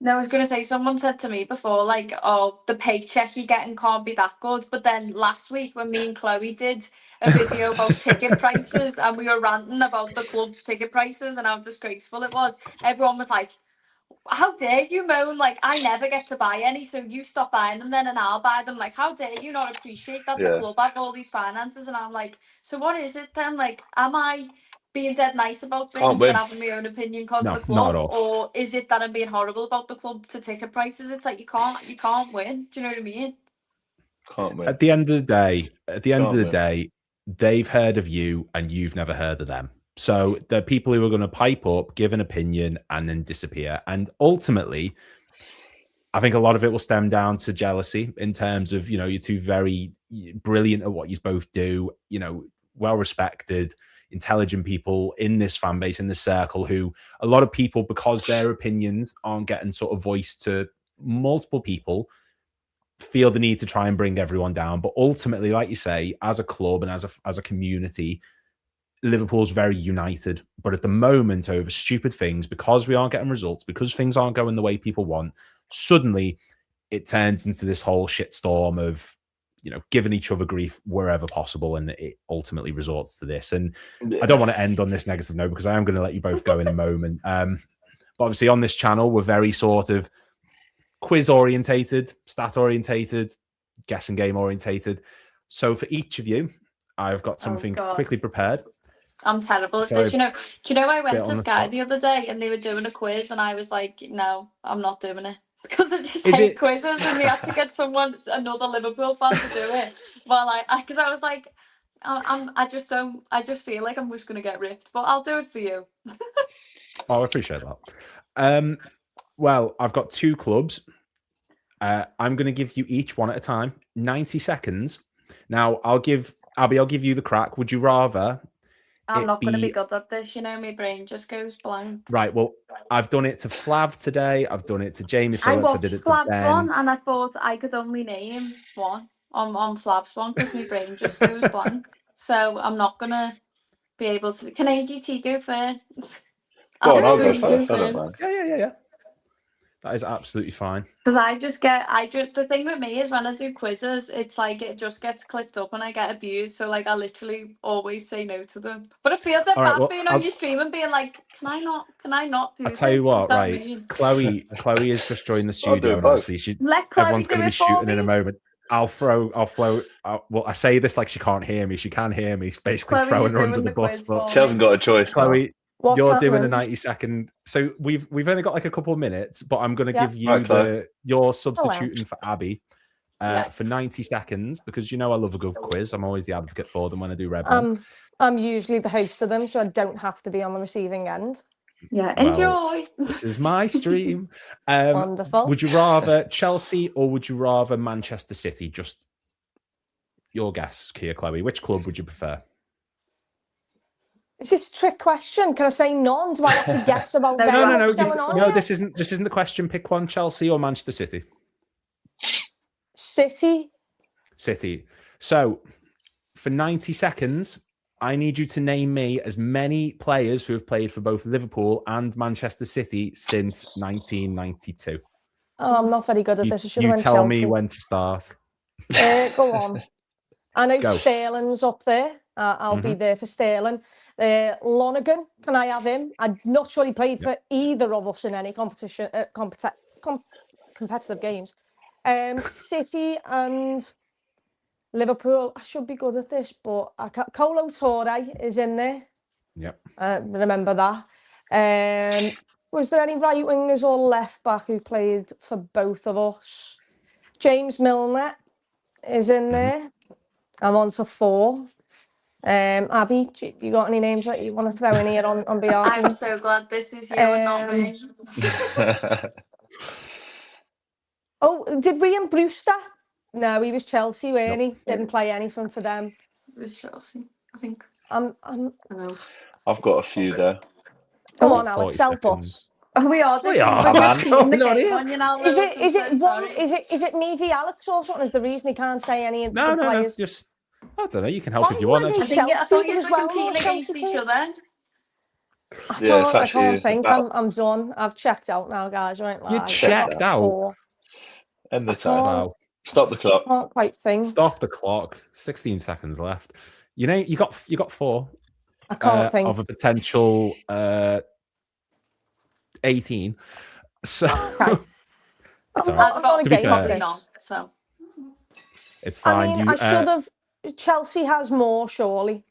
No, I was going to say, someone said to me before, like, oh, the paycheck you're getting can't be that good. But then last week when me and Chloe did a video about ticket prices and we were ranting about the club's ticket prices and how disgraceful it was, everyone was like, how dare you moan, like, I never get to buy any, so you stop buying them then and I'll buy them. Like, how dare you not appreciate that the Yeah. club have all these finances? And I'm like, so what is it then? Like, am I being dead nice about Can't things win. and having my own opinion because No, of the not club? at all. Or is it that I'm being horrible about the club to ticket prices? It's like, you can't win. Do you know what I mean? Can't win. At the end of the day, Can't win. they've heard of you and you've never heard of them. So the people who are going to pipe up, give an opinion, and then disappear. And ultimately, I think a lot of it will stem down to jealousy in terms of, you know, you're two very brilliant at what you both do, you know, well-respected, intelligent people in this fan base, in this circle, who a lot of people, because their opinions aren't getting sort of voiced to multiple people, feel the need to try and bring everyone down. But ultimately, like you say, as a club and as a community, Liverpool's very united. But at the moment, over stupid things, because we aren't getting results, because things aren't going the way people want, suddenly it turns into this whole shitstorm of, you know, giving each other grief wherever possible, and it ultimately resorts to this. And I don't want to end on this negative note, because I am going to let you both go in a moment. But obviously on this channel, we're very sort of quiz orientated, stat orientated, guessing game orientated. So for each of you, I've got something quickly prepared. I'm terrible at So, this. Do you know I went bit to on the Sky spot. the other day and they were doing a quiz and I was like, no, I'm not doing it. Because I just Is hate it- quizzes and they had to get another Liverpool fan to do it. Well, because I was like, I just feel like I'm just going to get ripped, but I'll do it for you. Oh, I appreciate that. Well, I've got two clubs. I'm going to give you each one at a time, 90 seconds. Now, I'll give you the crack. Would you rather I'm it not going to be be good at this. You know, my brain just goes blank. right? Well, I've done it to Flav today. I've done it to Jamie I Phillips. I watched did it to Flav's Ben. one and I thought I could only name one on Flav's one because my brain just goes blank. So I'm not going to be able to. Can AGT go first? Go on, I'll go Absolutely first. I don't mind. Yeah. That is absolutely fine. Because the thing with me is when I do quizzes, it's like it just gets clipped up and I get abused. So like I literally always say no to them. But I feel that All right, bad well, being on your stream and being like, can I not do I'll this? tell you Is what, that right? mean? Chloe has just joined the I'll do studio, and both. obviously Let Chloe everyone's do going to be it for shooting in a me. moment. Well, I say this like she can't hear me. She can hear me. It's basically Chloe, throwing you're her under doing the the bus. quiz But for She hasn't me. got a choice. Chloe, What's you're happening? doing a 90-second. So we've only got like a couple of minutes, but I'm going to Yeah. give you Right, Chloe. you're substituting for Abby Yeah. for 90 seconds, because you know I love a good quiz. I'm always the advocate for them when I do Red Men. I'm usually the host of them, so I don't have to be on the receiving end. Yeah. Well, Enjoy. this is my stream. Wonderful. Would you rather Chelsea or would you rather Manchester City? Just your guess here, Chloe. Which club would you prefer? Is this a trick question? Can I say none? Do I have to guess about No, them? No. What's going on No, here? this isn't the question. Pick one: Chelsea or Manchester City. City. City. So, for 90 seconds, I need you to name me as many players who have played for both Liverpool and Manchester City since 1992. Oh, I'm not very good at this. I should You have went tell Chelsea. me when to start. Go on. I know Go. Sterling's up there. I'll be there for Sterling. Lonergan, can I have him? I'm not sure he played for either of us in any competition, competitive games. City and Liverpool, I should be good at this, but Kolo Touré is in there. Yep. Remember that. Was there any right wingers or left back who played for both of us? James Milner is in there. I'm on to 4. Abby, you got any names that you want to throw in here on behalf of I'm me? so glad this is you and not me. Oh, did Ryan Brewster? No, he was Chelsea, weren't he? Didn't play anything for them. It was Chelsea, I think. I know. I've got a few there. Come on, Alex, help us. We are. We are. We're What's just keeping the going on game here? on you now. Is Lewis, it me v Alex or something? Is the reason he can't say any of No. the players? Just I don't know. You can help Why if you want. would I I just- do I thought you Chelsea were as well, competing or against Chelsea each too? other. Yeah, it's I actually can't think. about- I'm done. I've checked out now, guys. I won't lie. You checked out. 4. End the I time. Wow. Stop the clock. can't quite think. Stop the clock. 16 seconds left. You know, you got 4 I can't think. of a potential 18. So Okay. it's all I'm right. I've not got To be against fair, probably it. not. So it's I fine. mean, You I should have. Chelsea has more, surely.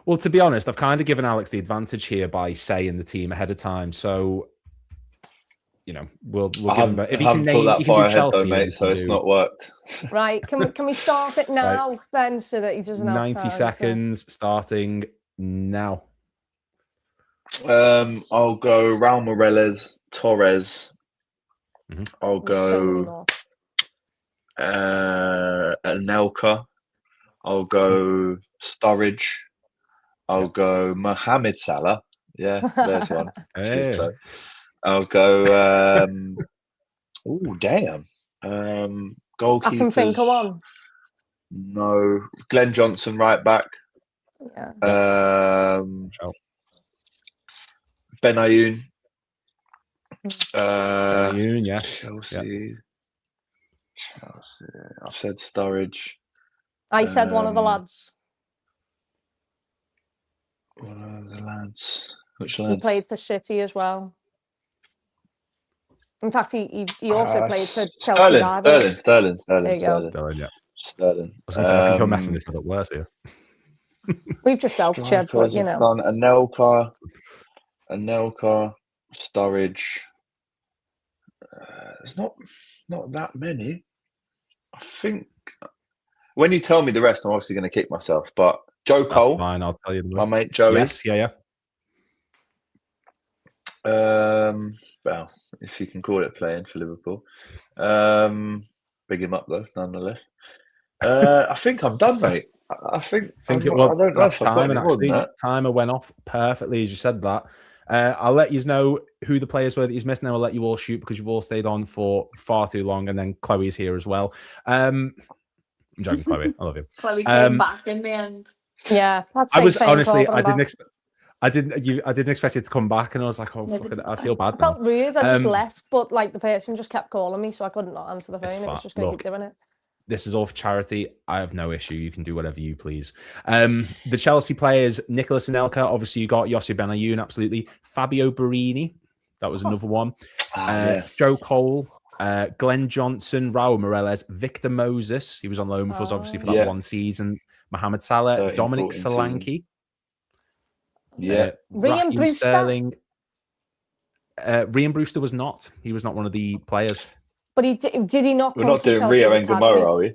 well, to be honest, I've kind of given Alex the advantage here by saying the team ahead of time. So, we'll give him. If he can haven't thought name, that he can far do ahead though, Chelsea, and he mate. So can it's do not worked. Right? Can we start it now then, so that he doesn't have 90 time seconds starting now. I'll go Raul Morales, Torres. I'll There's so many go more. Anelka. I'll go Sturridge. I'll go Mohamed Salah. Yeah, there's one. Hey. So I'll go. Oh damn. Goalkeepers. I can think of one. No, Glenn Johnson, right back. Yeah. Benayoun. Benayoun, yes. Chelsea. I've said Sturridge. I said one of the lads. One of the lads. Which He lads? played for City as well. In fact, he also played for Chelsea rivals. Sterling. There you go. Sterling, yeah. Sterling. I was going to say, I think you're messing this up worse here. We've just helped you, but Strikers, you I've know. done Anelka, Sturridge. There's not that many. I think when you tell me the rest, I'm obviously going to kick myself. But Joe Cole, Fine, I'll tell you the my mate Joey. Yes, yeah. Well, if you can call it playing for Liverpool. Big him up though, nonetheless. I think I'm done, mate. I think I don't know if I've got any more than that. Timer went off perfectly as you said that. I'll let you know who the players were that he's missed, and I'll let you all shoot because you've all stayed on for far too long, and then Chloe's here as well. I'm joking, Chloe. I love you. Chloe came back in the end. Yeah, I was honestly, I didn't expect it to come back, and I was like, oh, fuck it, I feel bad. I felt rude. I just left, but like the person just kept calling me, so I couldn't not answer the phone. It was just going to keep doing it. This is all for charity. I have no issue. You can do whatever you please. The Chelsea players, Nicolas Anelka. Obviously, you got Yossi Benayoun, absolutely. Fabio Barini. That was another one. Joe Cole. Glenn Johnson. Raul Morales. Victor Moses. He was on loan for us, obviously, for that one season. Mohamed Salah. Dominic Solanke. Ryan Brewster. Sterling. Ryan Brewster was not. He was not one of the players. But did he not? We're not doing Rio Engamoa, are we?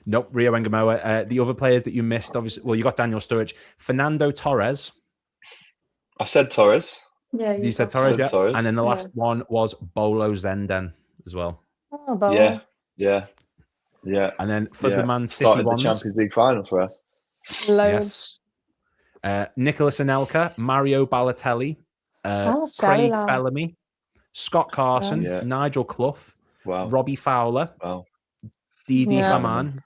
Nope, Rio Engamoa. The other players that you missed, obviously, well, you got Daniel Sturridge, Fernando Torres. I said Torres. Yeah, you said Torres, yeah. Torres. And then the last one was Bolo Zenden as well. Oh, Bolo. Yeah. And then for the Man City started ones, the Champions League final for us. Loads. Yes. Nicholas Anelka, Mario Balotelli, Craig Bellamy, Scott Carson, Nigel Clough, Robbie Fowler, Didi Hamann,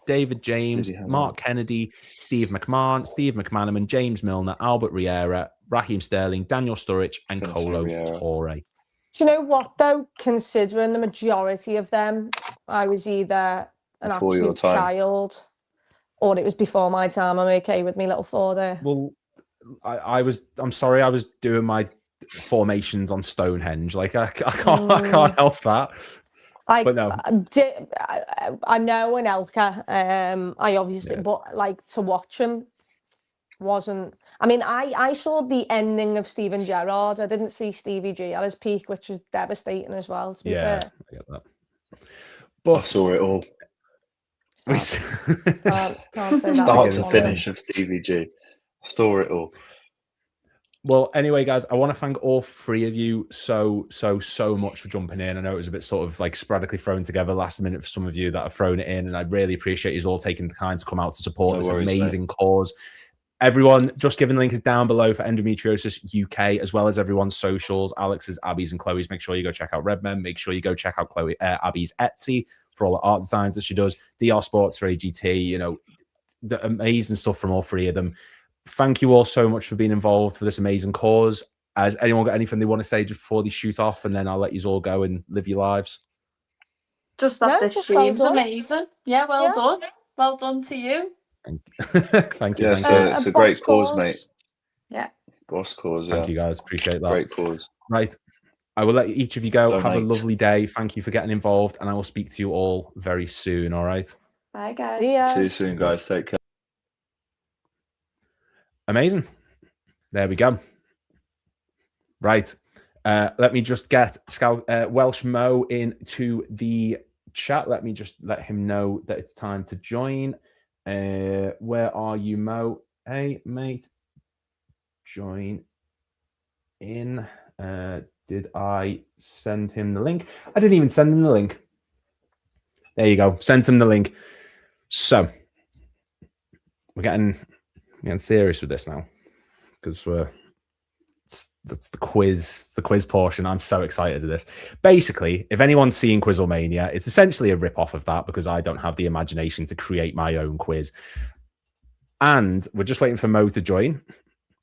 David James, Mark Kennedy, Steve McMahon, Steve McManaman, James Milner, Albert Riera, Raheem Sterling, Daniel Sturridge, and Kolo Toure. Do you know what, though? Considering the majority of them, I was either an absolute child or it was before my time. I'm okay with me little four there. Well, I'm sorry, I was doing my formations on Stonehenge. Like, I can't help that. But no. I know Anelka. I obviously, but like to watch him wasn't. I mean, I saw the ending of Steven Gerrard. I didn't see Stevie G at his peak, which was devastating as well. To be fair, I get that. But I saw it all. Can't say that. Start to finish of Stevie G. I saw it all. Well, anyway, guys, I want to thank all three of you so much for jumping in. I know it was a bit sort of like sporadically thrown together last minute for some of you that have thrown it in, and I really appreciate you all taking the time to come out to support this amazing cause. Everyone, just giving the link is down below for Endometriosis UK, as well as everyone's socials, Alex's, Abby's, and Chloe's. Make sure you go check out Redmen. Make sure you go check out Abby's Etsy for all the art designs that she does. DR Sports for AGT, you know, the amazing stuff from all three of them. Thank you all so much for being involved for this amazing cause. Has anyone got anything they want to say just before they shoot off, and then I'll let you all go and live your lives? Just that this stream's amazing. Yeah, well done. Well done to you. Thank you. Yeah, it's a great cause, mate. Yeah. Boss cause, Thank you, guys. Appreciate that. Great cause. Right. I will let each of you go. Have a Donate. lovely day. Thank you for getting involved, and I will speak to you all very soon. All right. Bye, guys. See ya. See you soon, guys. Take care. Amazing. There we go. Right. Let me just get Welsh Mo into the chat. Let me just let him know that it's time to join. Where are you, Mo? Hey, mate. Join in. Did I send him the link? I didn't even send him the link. There you go. Sent him the link. So we're getting serious with this now because that's the quiz. It's the quiz portion. I'm so excited to this. Basically, if anyone's seen Quizlemania, it's essentially a rip-off of that because I don't have the imagination to create my own quiz. And we're just waiting for Mo to join.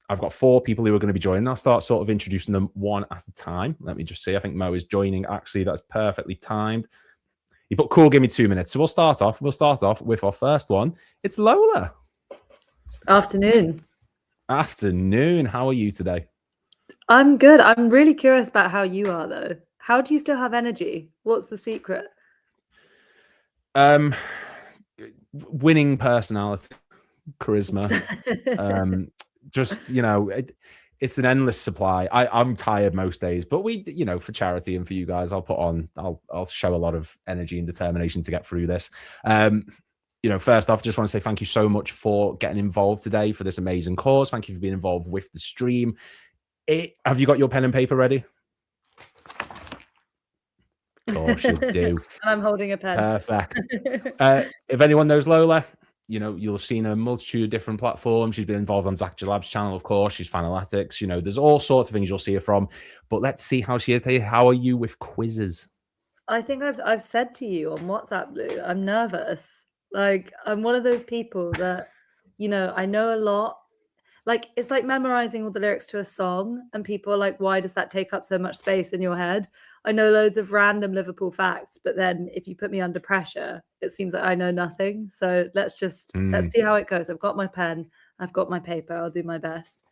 I've got 4 people who are going to be joining. I'll start sort of introducing them one at a time. Let me just see. I think Mo is joining. Actually, that's perfectly timed. He put cool, give me 2 minutes. So we'll start off with our first one. It's Lola. Afternoon. Afternoon. How are you today? I'm good. I'm really curious about how you are, though. How do you still have energy? What's the secret? Winning personality, charisma. Just, it's an endless supply. I'm tired most days, but we, for charity and for you guys, I'll show a lot of energy and determination to get through this. First off, just want to say thank you so much for getting involved today for this amazing cause. Thank you for being involved with the stream. Have you got your pen and paper ready? Of course you do. And I'm holding a pen. Perfect. If anyone knows Lola, you'll have seen a multitude of different platforms. She's been involved on Zach Jalab's channel, of course. She's Fanatics. There's all sorts of things you'll see her from. But let's see how she is today. How are you with quizzes? I think I've said to you on WhatsApp, Lou, I'm nervous. Like, I'm one of those people that, I know a lot. Like, it's like memorizing all the lyrics to a song, and people are like, why does that take up so much space in your head? I know loads of random Liverpool facts, but then if you put me under pressure, it seems like I know nothing. So let's see how it goes. I've got my pen. I've got my paper. I'll do my best.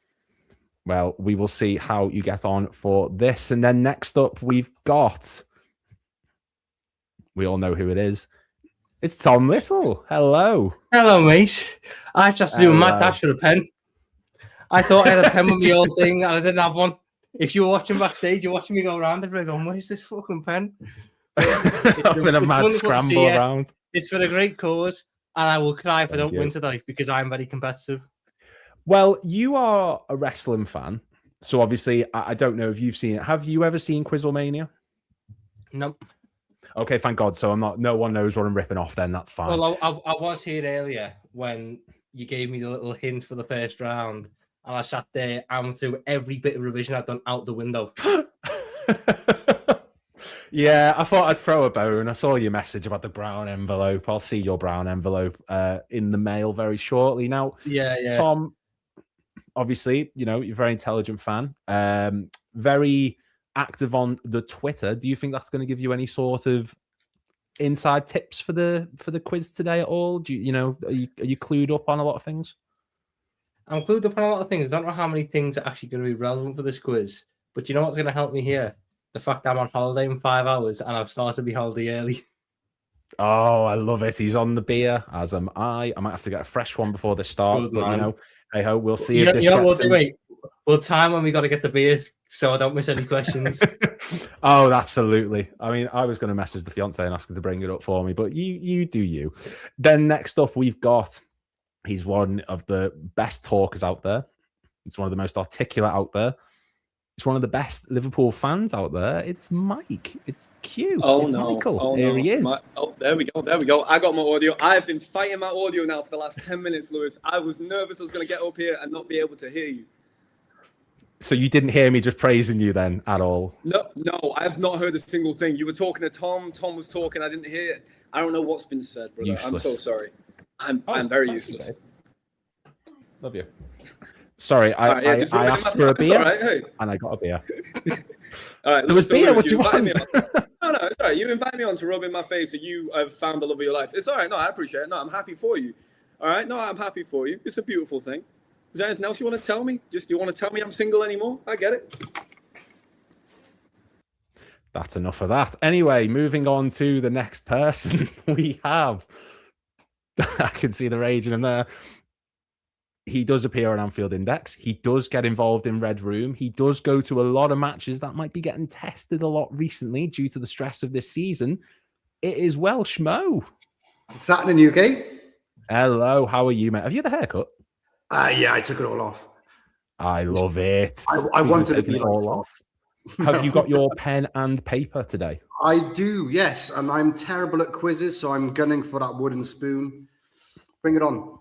Well, we will see how you get on for this. And then next up, we all know who it is. It's Tom Little. Hello. Hello, mate. I just do a mad dash with a pen. I thought I had a pen with me all thing, and I didn't have one. If you were watching backstage, you're watching me go around, and we're going, where's this fucking pen? I've been a mad scramble around. It's for a great cause, and I will cry if I don't win today because I'm very competitive. Well, you are a wrestling fan, so obviously, I don't know if you've seen it. Have you ever seen Quizlemania? Nope. Okay, thank God. So no one knows what I'm ripping off then. That's fine. Well, I was here earlier when you gave me the little hint for the first round. And I sat there and threw every bit of revision I'd done out the window. Yeah, I thought I'd throw a bone. I saw your message about the brown envelope. I'll see your brown envelope in the mail very shortly. Now, yeah. Tom, obviously, you're a very intelligent fan. Very active on the Twitter. Do you think that's going to give you any sort of inside tips for the quiz today at all? Do are you clued up on a lot of things? I'm clued up on a lot of things. I don't know how many things are actually going to be relevant for this quiz, but you know what's going to help me here? The fact that I'm on holiday in 5 hours and I've started my holiday early. Oh, I love it. He's on the beer, as am I. I might have to get a fresh one before this starts, Good, but hey ho, we'll see if this gets we'll time when we got to get the beer so I don't miss any questions. Oh, absolutely. I mean, I was going to message the fiance and ask her to bring it up for me, but you do you. Then next up, we've got. He's one of the best talkers out there. It's one of the most articulate out there. It's one of the best Liverpool fans out there. It's Mike. It's Q. It's Michael. Here he is. There we go. I got my audio. I've been fighting my audio now for the last 10 minutes, Lewis. I was nervous I was going to get up here and not be able to hear you. So you didn't hear me just praising you then at all? No, I have not heard a single thing. You were talking to Tom. Tom was talking. I didn't hear it. I don't know what's been said, brother. Useless. I'm so sorry. I'm very useless. Love you. Sorry, I asked for a beer, and I got a beer. All right, there was beer. What do you want? No, it's all right. You invited me on to rub in my face, and you have found the love of your life. It's all right. No, I appreciate it. No, I'm happy for you. All right. No, I'm happy for you. It's a beautiful thing. Is there anything else you want to tell me? You want to tell me I'm single anymore? I get it. That's enough of that. Anyway, moving on to the next person we have. I can see the rage in him there. He does appear on Anfield Index. He does get involved in Red Room. He does go to a lot of matches that might be getting tested a lot recently due to the stress of this season. It is Welsh Mo. It's happening, UK. Hello, how are you, mate? Have you had a haircut? Yeah, I took it all off. I love it. I wanted to take be it all like off. Have you got your pen and paper today? I do, yes. And I'm terrible at quizzes, so I'm gunning for that wooden spoon. Bring it on.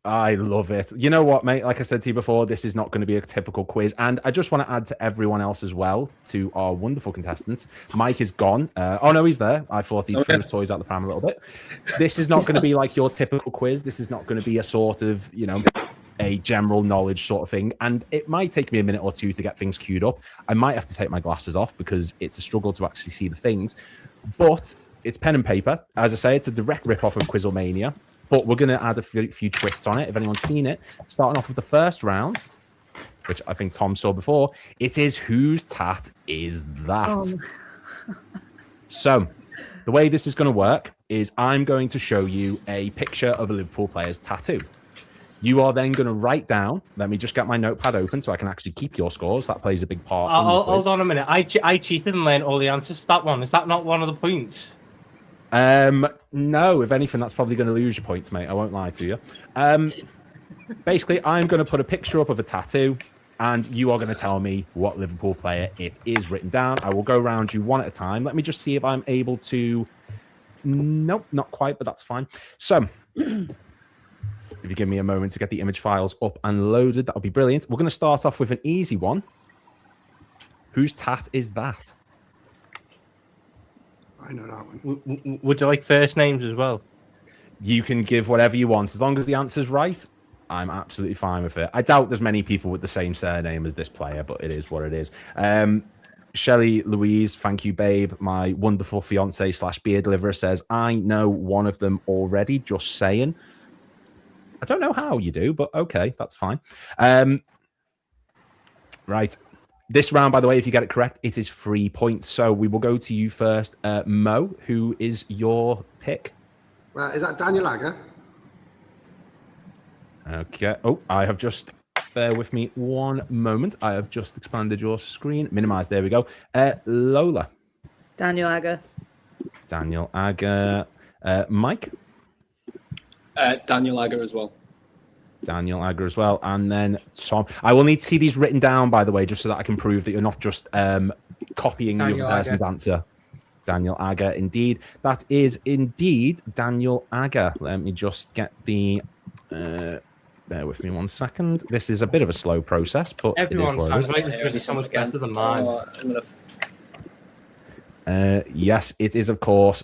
I love it. You know what, mate? Like I said to you before, this is not going to be a typical quiz. And I just want to add to everyone else as well, to our wonderful contestants. Mike is gone. Oh, no, he's there. I thought he'd throw his toys out the pram a little bit. This is not going to be like your typical quiz. This is not going to be a sort of, a general knowledge sort of thing. And it might take me a minute or two to get things queued up. I might have to take my glasses off because it's a struggle to actually see the things. But it's pen and paper. As I say, it's a direct rip-off of Quizlemania. But we're going to add a few twists on it, if anyone's seen it. Starting off with the first round, which I think Tom saw before. It is Whose Tat Is That? So, the way this is going to work is I'm going to show you a picture of a Liverpool player's tattoo. You are then going to write down, let me just get my notepad open so I can actually keep your scores. That plays a big part. Hold on a minute. I cheated and learned all the answers to that one. Is that not one of the points? No, if anything, that's probably going to lose your points, mate. I won't lie to you. Basically, I'm going to put a picture up of a tattoo, and you are going to tell me what Liverpool player it is written down. I will go around you one at a time. Let me just see if I'm able to... Nope, not quite, but that's fine. So, if you give me a moment to get the image files up and loaded, that'll be brilliant. We're going to start off with an easy one. Whose tat is that? I know that one. Would you like first names as well? You can give whatever you want. As long as the answer's right, I'm absolutely fine with it. I doubt there's many people with the same surname as this player, but it is what it is. Shelley Louise, thank you, babe. My wonderful fiance / beer deliverer says, I know one of them already, just saying. I don't know how you do, but okay, that's fine. Right. This round, by the way, if you get it correct, it is 3 points. So we will go to you first. Mo, who is your pick? Is that Daniel Agger? Okay. Oh, I have just... Bear with me one moment. I have just expanded your screen. Minimize. There we go. Lola. Daniel Agger. Daniel Agger. Mike? Daniel Agger as well. Daniel Agger as well. And then Tom. I will need to see these written down, by the way, just so that I can prove that you're not just copying the other person's answer. Daniel Agger, indeed. That is indeed Daniel Agger. Let me just get the... bear with me 1 second. This is a bit of a slow process, but everyone's translation is going to be so much better than mine. Yes, it is, of course,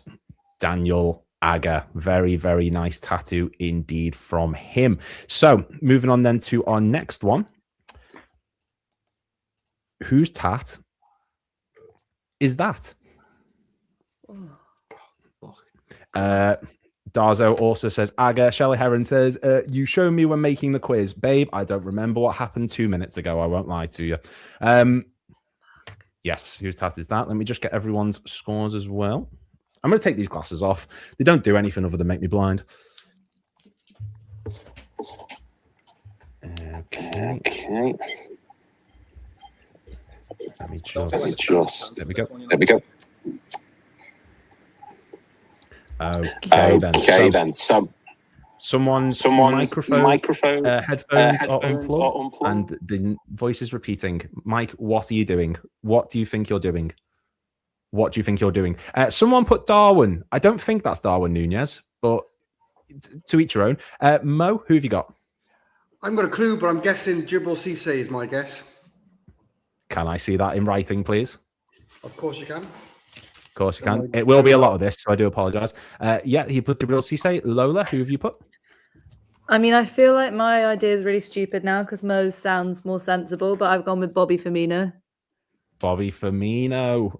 Daniel Agger. Very, very nice tattoo indeed from him. So, moving on then to our next one. Whose tat is that? Darzo also says, Agger. Shelley Heron says, you show me when making the quiz. Babe, I don't remember what happened 2 minutes ago. I won't lie to you. Yes, whose tat is that? Let me just get everyone's scores as well. I'm going to take these glasses off. They don't do anything other than make me blind. Okay. Let me just... There we go. Okay, then. So someone's microphone headphones are unplugged, and the voice is repeating. Mike, what are you doing? What do you think you're doing? What do you think you're doing? Someone put Darwin. I don't think that's Darwin Nunez, but to each your own. Mo, who have you got? I've got a clue, but I'm guessing Djibril Cissé is my guess. Can I see that in writing, please? Of course you can. Of course you can. It will be a lot of this, so I do apologise. Yeah, he put Djibril Cissé. Lola, who have you put? I mean, I feel like my idea is really stupid now because Mo's sounds more sensible, but I've gone with Bobby Firmino. Bobby Firmino.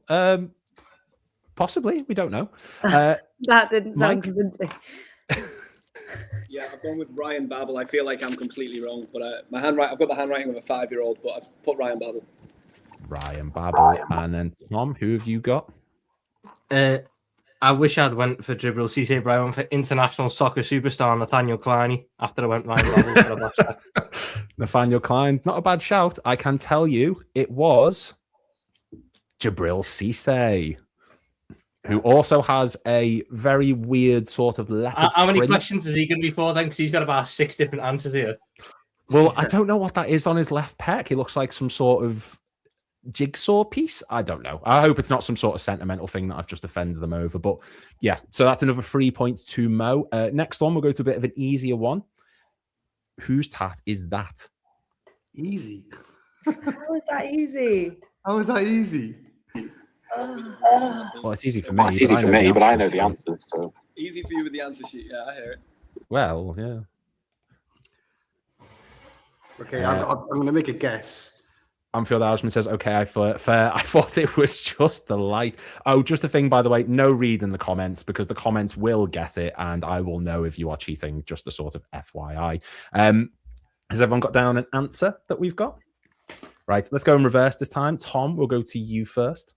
Possibly, we don't know. That didn't sound convincing. Yeah, I've gone with Ryan Babel. I feel like I'm completely wrong, but I've got the handwriting of a 5-year-old, but I've put Ryan Babel. Ryan Babel. And then Tom, who have you got? I wish I'd went for Jibril Cisse, but I went for international soccer superstar Nathaniel Klein after I went Ryan Babel for the best. Nathaniel Klein, not a bad shout. I can tell you it was Jibril Cisse, who also has a very weird sort of leopard How many print. questions is he going to be for then? Because he's got about 6 different answers here. Well, I don't know what that is on his left pec. It looks like some sort of jigsaw piece. I don't know. I hope it's not some sort of sentimental thing that I've just offended them over. But yeah, so that's another 3 points to Mo. Next one, we'll go to a bit of an easier one. Whose tat is that? Easy. How is that easy? How is that easy? Well, it's easy for me. It's easy for me, but I know the answers. So. Easy for you with the answer sheet. Yeah, I hear it. Well, yeah. Okay, I'm going to make a guess. Anfield Irishman says, okay, I thought it was just the light. Oh, just a thing, by the way, no read in the comments because the comments will get it and I will know if you are cheating, just a sort of FYI. Has everyone got down an answer that we've got? Right, let's go in reverse this time. Tom, we'll go to you first.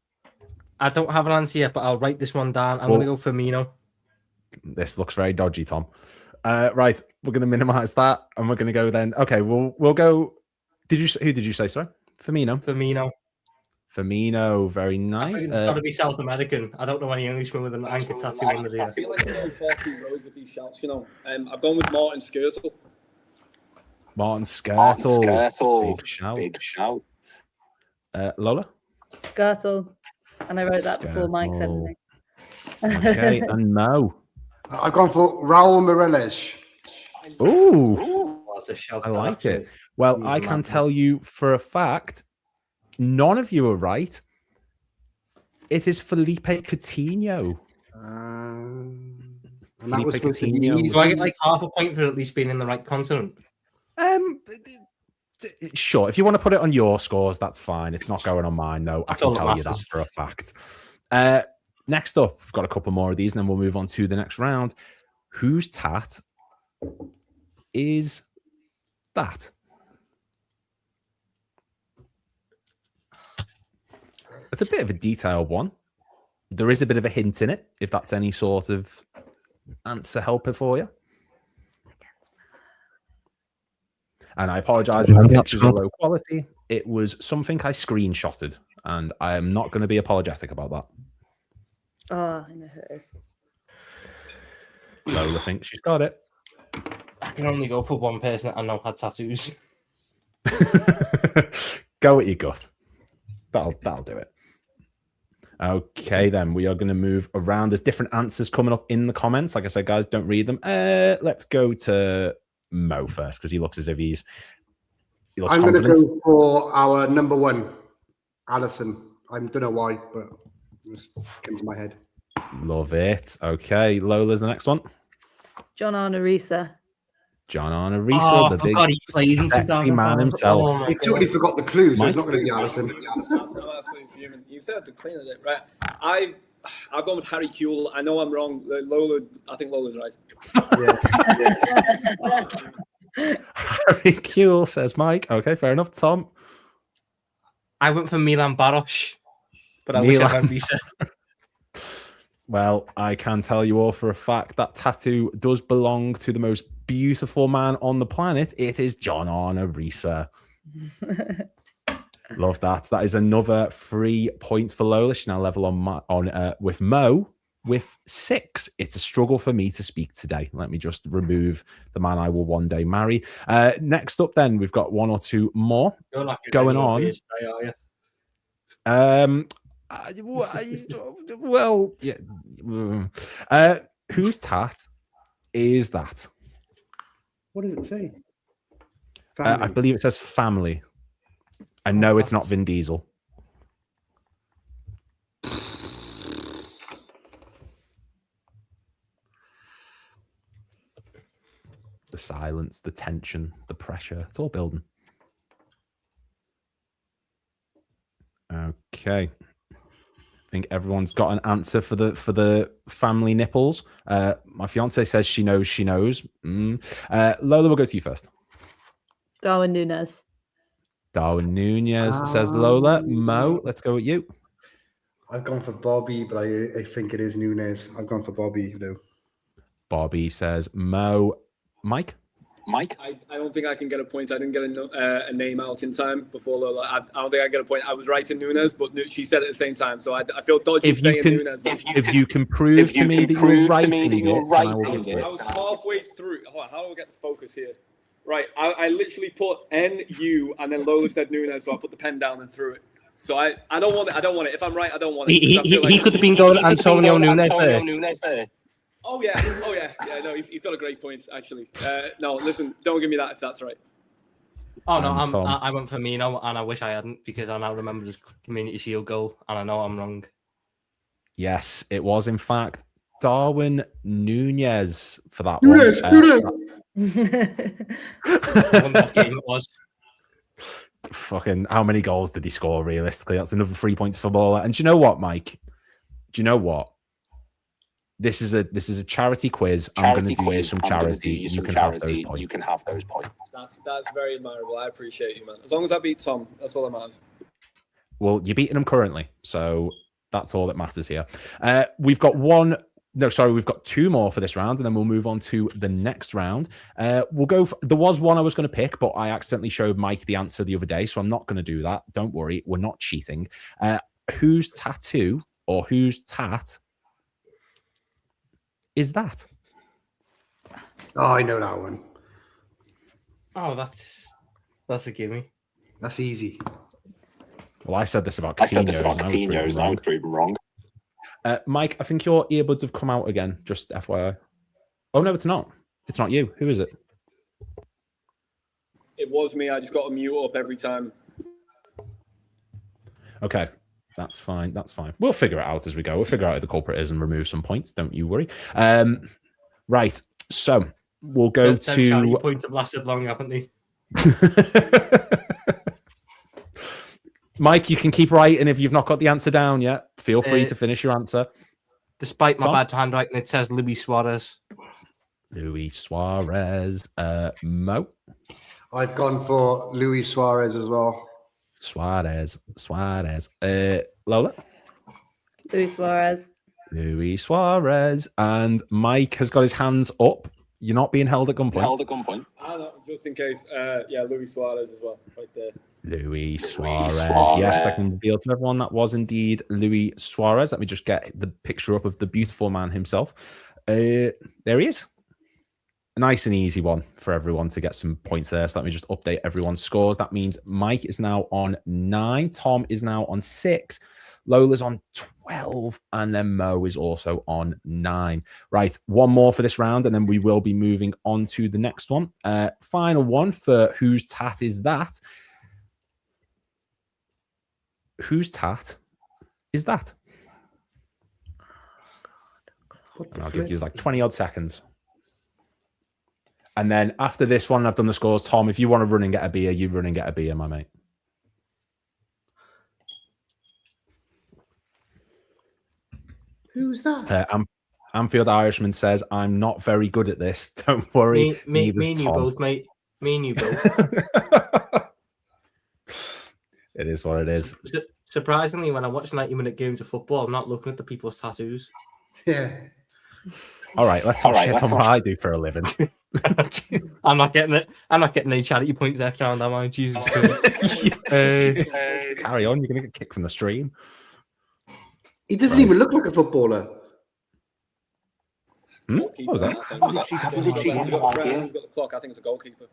I don't have an answer yet, but I'll write this one down. I'm going to go Firmino. This looks very dodgy, Tom. Right, we're going to minimize that and we're going to go then. Okay, we'll go. Who did you say, sorry? Firmino, very nice. I think it's got to be South American. I don't know any Englishman with an anchor tattoo under the ear. I feel like I'm going 14 rows with these shouts, you know. I've gone with Martin Skirtle. Martin Skirtle. Big shout. Lola? Skirtle. And I wrote that before Mike said anything. Okay, and Mo? I've gone for Raul Meireles. Ooh. That's a shout. I like it. Well, I can tell you for a fact, none of you are right. It is Felipe Coutinho. Felipe Coutinho. Do I get like half a point for at least being in the right consonant? Sure. If you want to put it on your scores, that's fine. It's not going on mine, though. I can tell you that for a fact. Next up, we've got a couple more of these, and then we'll move on to the next round. Whose tat is that? It's a bit of a detailed one. There is a bit of a hint in it, if that's any sort of answer helper for you. And I apologize if the pictures are low quality. It was something I screenshotted, and I am not going to be apologetic about that. Oh, I know who it is. Lola thinks she's got it. I can only go for one person that I know had tattoos. Go at your gut. That'll do it. Okay, then we are going to move around. There's different answers coming up in the comments. Like I said, guys, don't read them. Let's go to Mo first because he looks as if he looks I'm going to confident. go for our number one, Alisson. I don't know why, but it just came to my head. Love it. Okay, Lola's the next one. John Arne John Arne Riese, the big sexy man himself. Oh He totally forgot the clues, so it's not going to be Alisson. I'm absolutely fuming. You said to clean it, right? I've gone with Harry Kewell. I know I'm wrong. Lola, I think Lola's right. Harry Kewell, says Mike. Okay, fair enough. Tom? I went for Milan Baros, but I wish I went Riese. Well, I can tell you all for a fact that tattoo does belong to the most beautiful man on the planet. It is John Arne Riese. Love that. That is another 3 points for Lola. She's now level with Mo with 6. It's a struggle for me to speak today. Let me just remove the man I will one day marry. Next up, then we've got 1 or 2 more going on. Well, yeah. Whose tat is that? What does it say? I believe it says family. I know it's not Vin Diesel. The silence, the tension, the pressure, it's all building. Okay. I think everyone's got an answer for the family nipples. My fiance says she knows. She knows. Lola, we'll go to you first. Darwin Núñez. Darwin Nunez says Lola. Mo, let's go with you. I've gone for Bobby, but I think it is Nunez. I've gone for Bobby, though. Bobby says Mo. Mike? Mike? I don't think I can get a point. I didn't get a name out in time before Lola. I don't think I get a point. I was writing Nunez, but she said it at the same time, so I feel dodgy saying Nunez. If you can prove to me that you're writing it, I was halfway through. Hold on, how do I get the focus here? Right, I literally put N-U, and then Lola said Nunez, so I put the pen down and threw it. So I don't want it. I don't want it. If I'm right, I don't want it. He could have been going Antonio Nunez there. Oh yeah. No, he's got a great point actually. No, listen, don't give me that if that's right. Oh no, I went for Mino, and I wish I hadn't because I now remember his Community Shield goal, and I know I'm wrong. Yes, it was in fact Darwin Nunez for that Nunez. I wonder what game it was. Fucking, how many goals did he score realistically? That's another 3 points for Baller. And do you know what, Mike? Do you know what? This is a charity quiz. I'm going to do you some charity. You can have those points. That's very admirable. I appreciate you, man. As long as I beat Tom, that's all that matters. Well, you're beating him currently, so that's all that matters here. We've got we've got two more for this round, and then we'll move on to the next round. We'll go. There was one I was going to pick, but I accidentally showed Mike the answer the other day, so I'm not going to do that. Don't worry, we're not cheating. Whose tattoo or whose tat is that? Oh, I know that one. Oh, that's a gimme. That's easy. Well, I said this about Coutinho's, and I was proven wrong. Mike, I think your earbuds have come out again, just FYI. Oh, no, it's not. It's not you. Who is it? It was me. I just got to mute up every time. Okay, that's fine. That's fine. We'll figure it out as we go. We'll figure out who the culprit is and remove some points. Don't you worry. Right, so we'll go to... Charity points have lasted long, haven't they? Mike, you can keep writing if you've not got the answer down yet. Feel free to finish your answer. Despite my bad handwriting, it says Luis Suarez. Luis Suarez. Mo? I've gone for Luis Suarez as well. Suarez. Lola? Luis Suarez. Luis Suarez. And Mike has got his hands up. You're not being held at gunpoint. Just in case. Yeah, Luis Suarez as well, right there. Luis Suarez. Yes, I can reveal to everyone that was indeed Luis Suarez. Let me just get the picture up of the beautiful man himself. There he is. A nice and easy one for everyone to get some points there. So let me just update everyone's scores. That means Mike is now on 9. Tom is now on 6. Lola's on 12. And then Mo is also on 9. Right, one more for this round, and then we will be moving on to the next one. Final one for whose tat is that? Whose tat is that? And I'll give you like 20 odd seconds. And then after this one, I've done the scores. Tom, if you want to run and get a beer, you run and get a beer, my mate. Who's that? Anfield Irishman says, I'm not very good at this. Don't worry. Me and you both, mate. Me and you both. It is what it is. Surprisingly, when I watch 90-minute games of football, I'm not looking at the people's tattoos. Yeah. All right, let's talk shit on what I do for a living. I'm not getting it. I'm not getting any charity points extra on that one. Jesus Christ. Carry on. You're going to get kicked from the stream. He doesn't even look like a footballer. What was that? He's got the clock. I think it's a goalkeeper.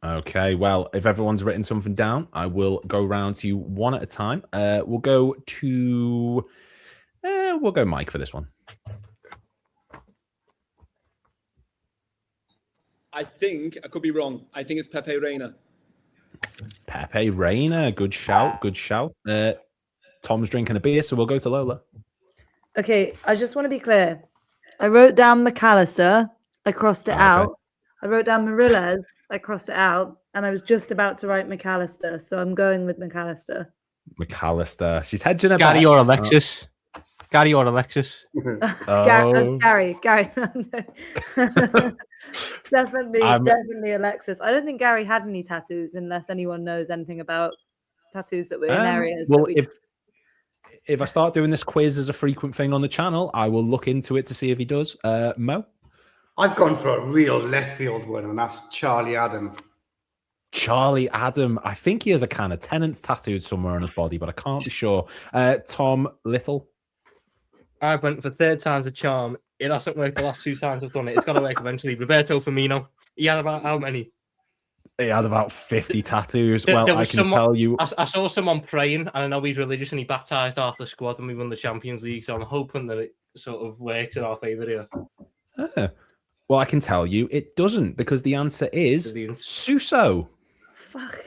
Okay, well, if everyone's written something down, I will go round to you one at a time. We'll go Mike for this one. I think, I could be wrong. I think it's Pepe Reina. Pepe Reina, good shout. Tom's drinking a beer, so we'll go to Lola. Okay, I just want to be clear. I wrote down McAllister. I crossed it out. I wrote down Mariles. I crossed it out. And I was just about to write McAllister. So I'm going with McAllister. She's hedging her Gary bets. or Alexis. Gary or Alexis? Gary. Definitely Alexis. I don't think Gary had any tattoos, unless anyone knows anything about tattoos that were in areas. Well, that we... if I start doing this quiz as a frequent thing on the channel, I will look into it to see if he does. Mo? I've gone for a real left field one, and that's Charlie Adam. Charlie Adam. I think he has a can of Tennant's tattooed somewhere on his body, but I can't be sure. Tom Little? I went for third time's a charm. It hasn't worked the last 2 times I've done it. It's got to work eventually. Roberto Firmino. He had about how many? He had about 50 tattoos. There I was can tell you. I saw someone praying, and I know he's religious, and he baptized half the squad when we won the Champions League. So I'm hoping that it sort of works in our favour here. Well, I can tell you it doesn't, because the answer is Suso. Fuck.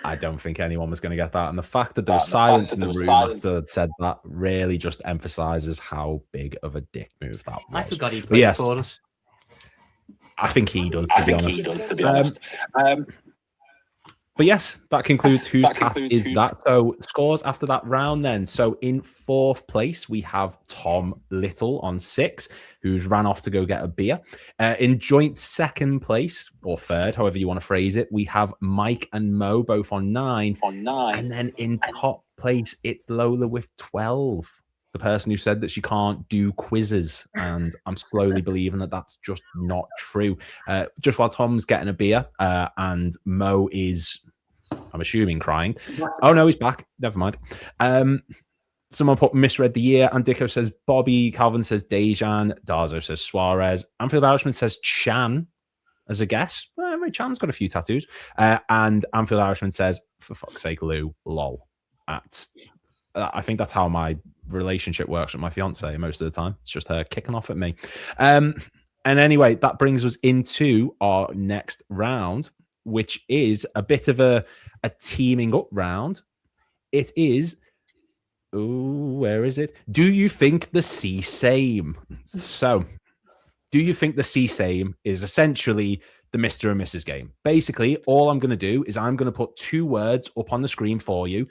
I don't think anyone was going to get that. And the fact that there was silence in the room after they'd said that really just emphasizes how big of a dick move that was. I forgot he'd played for us. I think he does, to be honest. But yes, that concludes whose tat is that. So scores after that round then. So in 4th place, we have Tom Little on 6, who's ran off to go get a beer. In joint 2nd place, or 3rd, however you want to phrase it, we have Mike and Mo both on 9. And then in top place, it's Lola with 12. The person who said that she can't do quizzes. And I'm slowly believing that that's just not true. Just while Tom's getting a beer and Mo is, I'm assuming, crying. Oh, no, he's back. Never mind. Someone put misread the year. And Dicko says Bobby. Calvin says Dejan. Darzo says Suarez. Anfield Irishman says Chan as a guess. Well, Chan's got a few tattoos. And Anfield Irishman says, for fuck's sake, Lou, lol. I think that's how my relationship works with my fiance most of the time. It's just her kicking off at me. And anyway, that brings us into our next round, which is a bit of a teaming up round. It is, where is it? Do you think the C same? So, do you think the C same is essentially the Mr. and Mrs. game? Basically, all I'm going to do is I'm going to put 2 words up on the screen for you.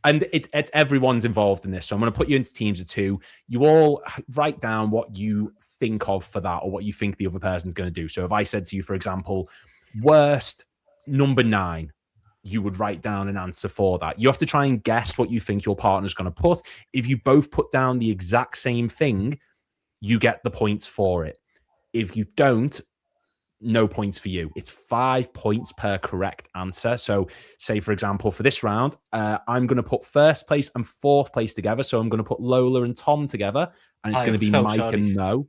And it's everyone's involved in this. So I'm going to put you into teams of 2. You all write down what you think of for that, or what you think the other person's going to do. So if I said to you, for example, worst number 9, you would write down an answer for that. You have to try and guess what you think your partner's going to put. If you both put down the exact same thing, you get the points for it. If you don't, no points for you. It's 5 points per correct answer. So say, for example, for this round, I'm going to put 1st place and 4th place together. So I'm going to put Lola and Tom together, and it's going to be Mike and Mo.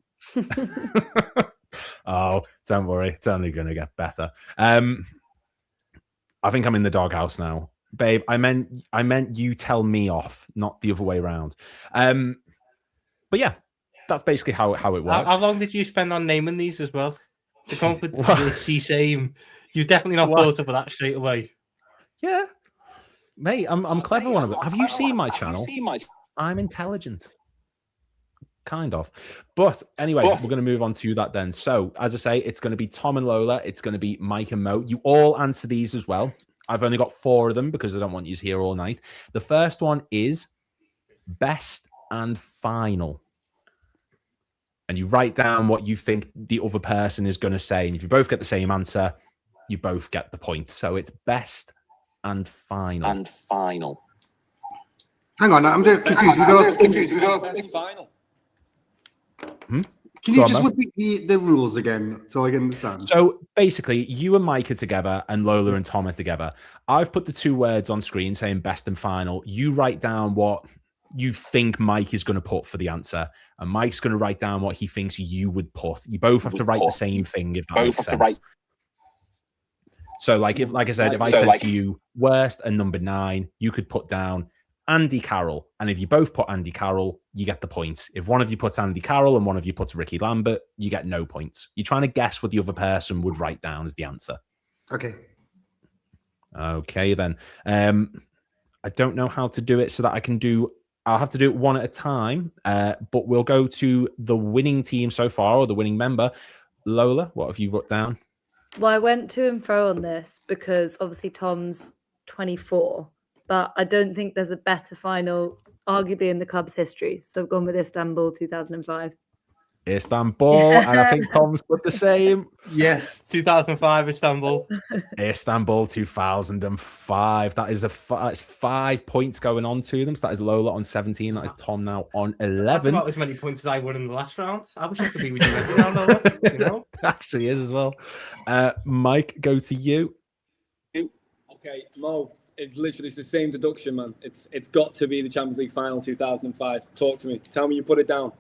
Oh, don't worry. It's only going to get better. I think I'm in the doghouse now. Babe, I meant you tell me off, not the other way around. But yeah, that's basically how it works. How long did you spend on naming these as well? To come up with the C same. You've definitely not thought of that straight away. Yeah. Mate, I'm clever one of it. Have you seen my channel? I'm intelligent. Kind of. But anyway, we're going to move on to that then. So, as I say, it's going to be Tom and Lola. It's going to be Mike and Mo. You all answer these as well. I've only got 4 of them because I don't want you here all night. The first one is best and final. And you write down what you think the other person is going to say. And if you both get the same answer, you both get the point. So it's best and final. Hang on, I'm confused. We got best final. Can you just repeat the rules again so I can understand? So basically, you and Mike are together and Lola and Tom are together. I've put the 2 words on screen saying best and final. You write down what you think Mike is going to put for the answer, and Mike's going to write down what he thinks you would put. You both have to write the same thing, if that makes sense. So like I said, if I said to you worst and number 9, you could put down Andy Carroll, and if you both put Andy Carroll, you get the points. If one of you puts Andy Carroll and one of you puts Ricky Lambert, you get no points. You're trying to guess what the other person would write down as the answer. Okay then. I don't know how to do it so that I'll have to do it one at a time, but we'll go to the winning team so far, or the winning member. Lola, what have you wrote down? Well, I went to and fro on this because obviously Tom's 24, but I don't think there's a better final arguably in the club's history. So I've gone with Istanbul 2005. Istanbul, and I think Tom's put the same. Yes, 2005 Istanbul. Istanbul 2005. That is that's 5 points going on to them. So that is Lola on 17. That is Tom now on 11. That's about as many points as I won in the last round. I wish I could be with you every round, Lola, you know? Actually is as well. Mike, go to you. Okay, Mo, it's literally the same deduction, man. It's got to be the Champions League final 2005. Talk to me. Tell me you put it down.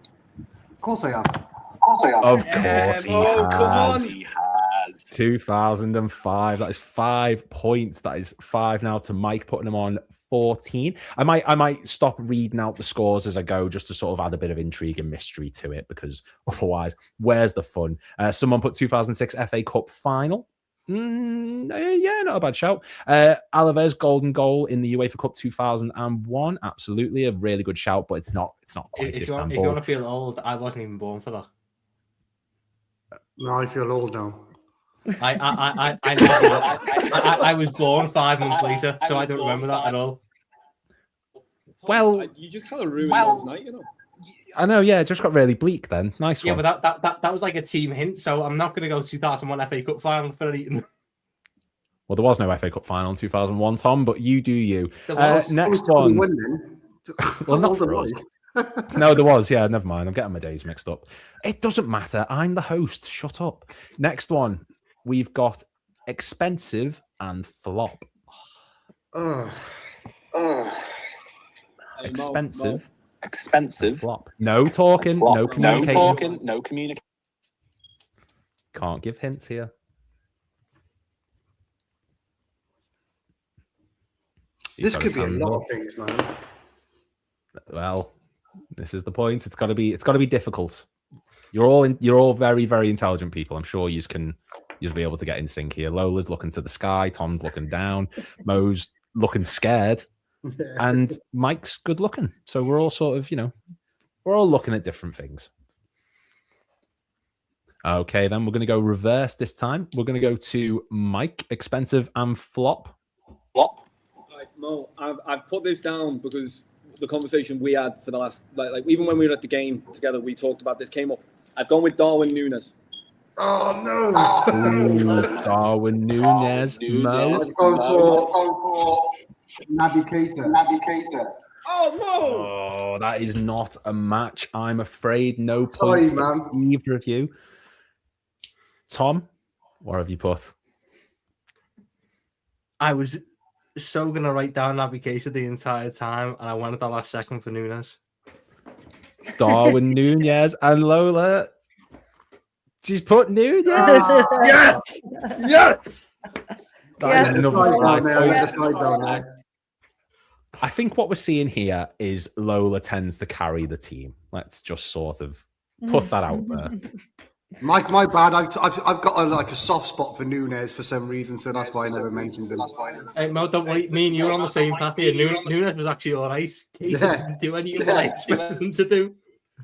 Of course I have. Of course he Mo, come on. has. 2005. That is 5 points. That is 5 now to Mike, putting him on 14. I might stop reading out the scores as I go, just to sort of add a bit of intrigue and mystery to it, because otherwise, where's the fun? Someone put 2006 FA Cup final. Yeah, not a bad shout. Alaves golden goal in the UEFA Cup 2001. Absolutely a really good shout, but it's not quite Istanbul. If you want to feel old, I wasn't even born for that. No, I feel old now. I was born 5 months later, so I don't remember that at all. Well, you just kind of ruined Mo's night, you know. I know, yeah, it just got really bleak then. Nice one. Yeah, but that was like a team hint, so I'm not going to go 2001 FA Cup final for Eton. Well, there was no FA Cup final in 2001, Tom, but you do you. Next one. Well, not for us. No, there was. Yeah, never mind. I'm getting my days mixed up. It doesn't matter. I'm the host. Shut up. Next one. We've got expensive and flop. Expensive. Expensive. Flop. No talking. Flop. No communication. No talking. No communication. Can't give hints here. This could be a lot of things, man. Well, this is the point. It's got to be difficult. You're all very, very intelligent people. I'm sure you'll be able to get in sync here. Lola's looking to the sky. Tom's looking down. Mo's looking scared. And Mike's good looking. So we're all sort of, we're all looking at different things. Okay, then we're going to go reverse this time. We're going to go to Mike, expensive and flop. Flop. Right, Mo, I've put this down because the conversation we had for the last, like even when we were at the game together, we talked about this, came up. I've gone with Darwin Núñez. Oh, no. Ooh, Darwin Núñez. Mo. Let's go for Navigator. Oh, no. Oh, that is not a match. I'm afraid. No points for either of you. Tom, what have you put? I was so going to write down Navigator the entire time, and I went at the last second for Núñez. Darwin Núñez and Lola. She's put Núñez. Yes! Yes! That is another 5 points. I think what we're seeing here is Lola tends to carry the team. Let's just sort of put that out there. Mike, my bad. I've got a soft spot for Núñez for some reason, so that's why I never mentioned him. Hey, Mo, don't worry. Me and you were on the same path here. Núñez was actually all right. Casey didn't do any of what I expected him to do.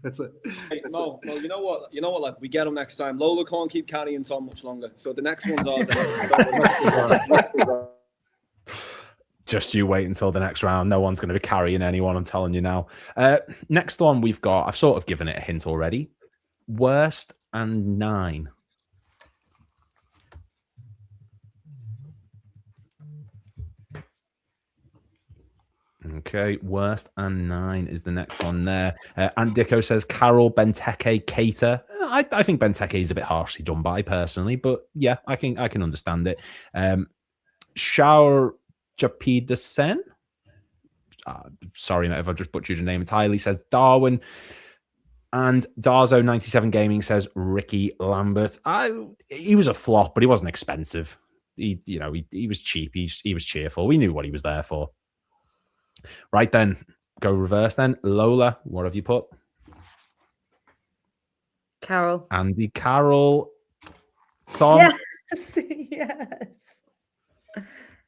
That's it. Hey, Mo, you know what? Like, we get him next time. Lola can't keep carrying Tom much longer, so the next one's ours. Just you wait until the next round. No one's going to be carrying anyone, I'm telling you now. Next one we've got, I've sort of given it a hint already. Worst and 9. Okay, worst and 9 is the next one there. And Dicko says Carol, Benteke, Keita. I think Benteke is a bit harshly done by personally, but yeah, I can understand it. Shaur Japidesen. Sorry, mate, if I just butchered your name entirely. Says Darwin. And Darzo 97 Gaming says Ricky Lambert. He was a flop, but he wasn't expensive. He was cheap. He was cheerful. We knew what he was there for. Right then, go reverse then. Lola, what have you put? Carol. Andy Carroll. Tom. Yes. Yes.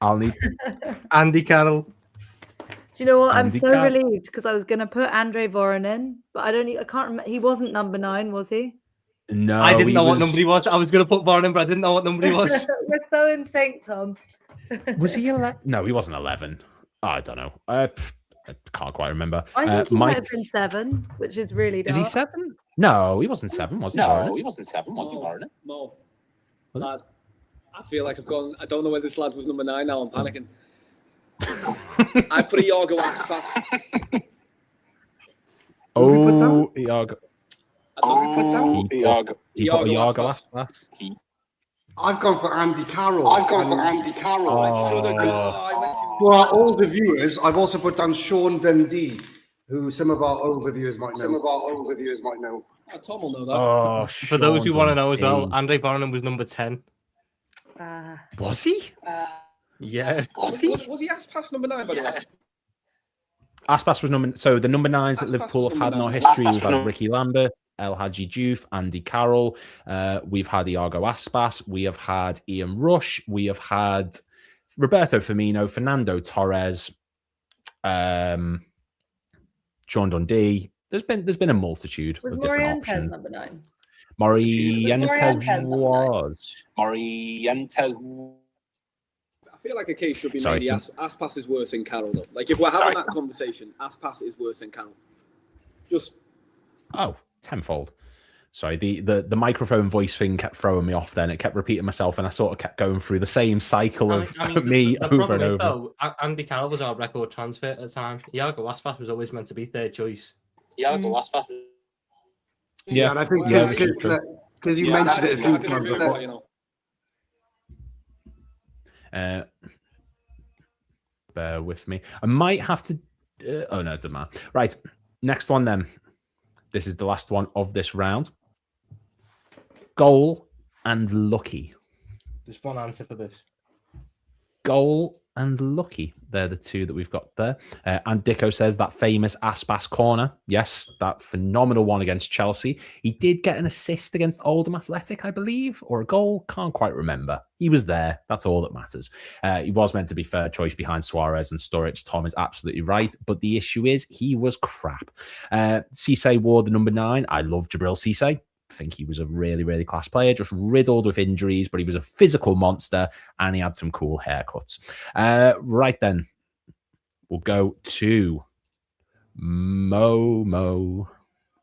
I'll need Andy Carroll. Do you know what? I'm Andy so Carroll. relieved because I was going to put Andre Voronin, but I can't remember. He wasn't number 9, was he? No, I didn't know what number he was. I was going to put Voronin, but I didn't know what number he was. We're so in sync, Tom. Was he 11? No, he wasn't 11. I don't know. I can't quite remember. I think he might Mike, have been 7, which is really dark. is he 7? No, he wasn't 7, was he? No, he wasn't 7, was he, Varner? Mo, lad, I feel like I've gone. I don't know whether this lad was number 9 now. I'm panicking. I put Iago Aspas. Oh, Iago. Iago Aspas. I've gone for Andy Carroll. I should have gone. For our older viewers, I've also put down Sean Dundee, who some of our older viewers might know. Oh, Tom will know that. Oh, For those who want to know as well, Andre Barnum was number 10. Was he? Yeah. Was he Aspas number 9, by the way? Aspas was number. So the number 9s that Liverpool have had in our history, we've had Ricky Lambert, El Hadji Diouf, Andy Carroll. We've had Iago Aspas. We have had Ian Rush. We have had Roberto Firmino, Fernando Torres, Sean Dundee. There's been a multitude of different options. Number 9. Morientes was. Morientes. I feel like a case should be made. Aspas is worse than Carroll, though. Like, if we're having that conversation, Aspas is worse than Carroll. Just. Oh, tenfold. Sorry, the microphone voice thing kept throwing me off then. It kept repeating myself, and I sort of kept going through the same cycle of me the over and over. Though, Andy Carroll was our record transfer at the time. Iago Aspas was always meant to be 3rd choice. Iago Aspas. Yeah, and I think because you mentioned it a few times. Bear with me. I might have to. Oh no, it doesn't matter. Right, next one then. This is the last one of this round. Goal and lucky. There's one answer for this. Goal and lucky. They're the two that we've got there. And Dicko says that famous Aspas corner. Yes, that phenomenal one against Chelsea. He did get an assist against Oldham Athletic, I believe, or a goal. Can't quite remember. He was there. That's all that matters. He was meant to be 3rd choice behind Suarez and Sturridge. Tom is absolutely right. But the issue is he was crap. Cisse wore the number 9. I love Jabril Cisse. I think he was a really, really class player, just riddled with injuries, but he was a physical monster and he had some cool haircuts. Right then, we'll go to Mo.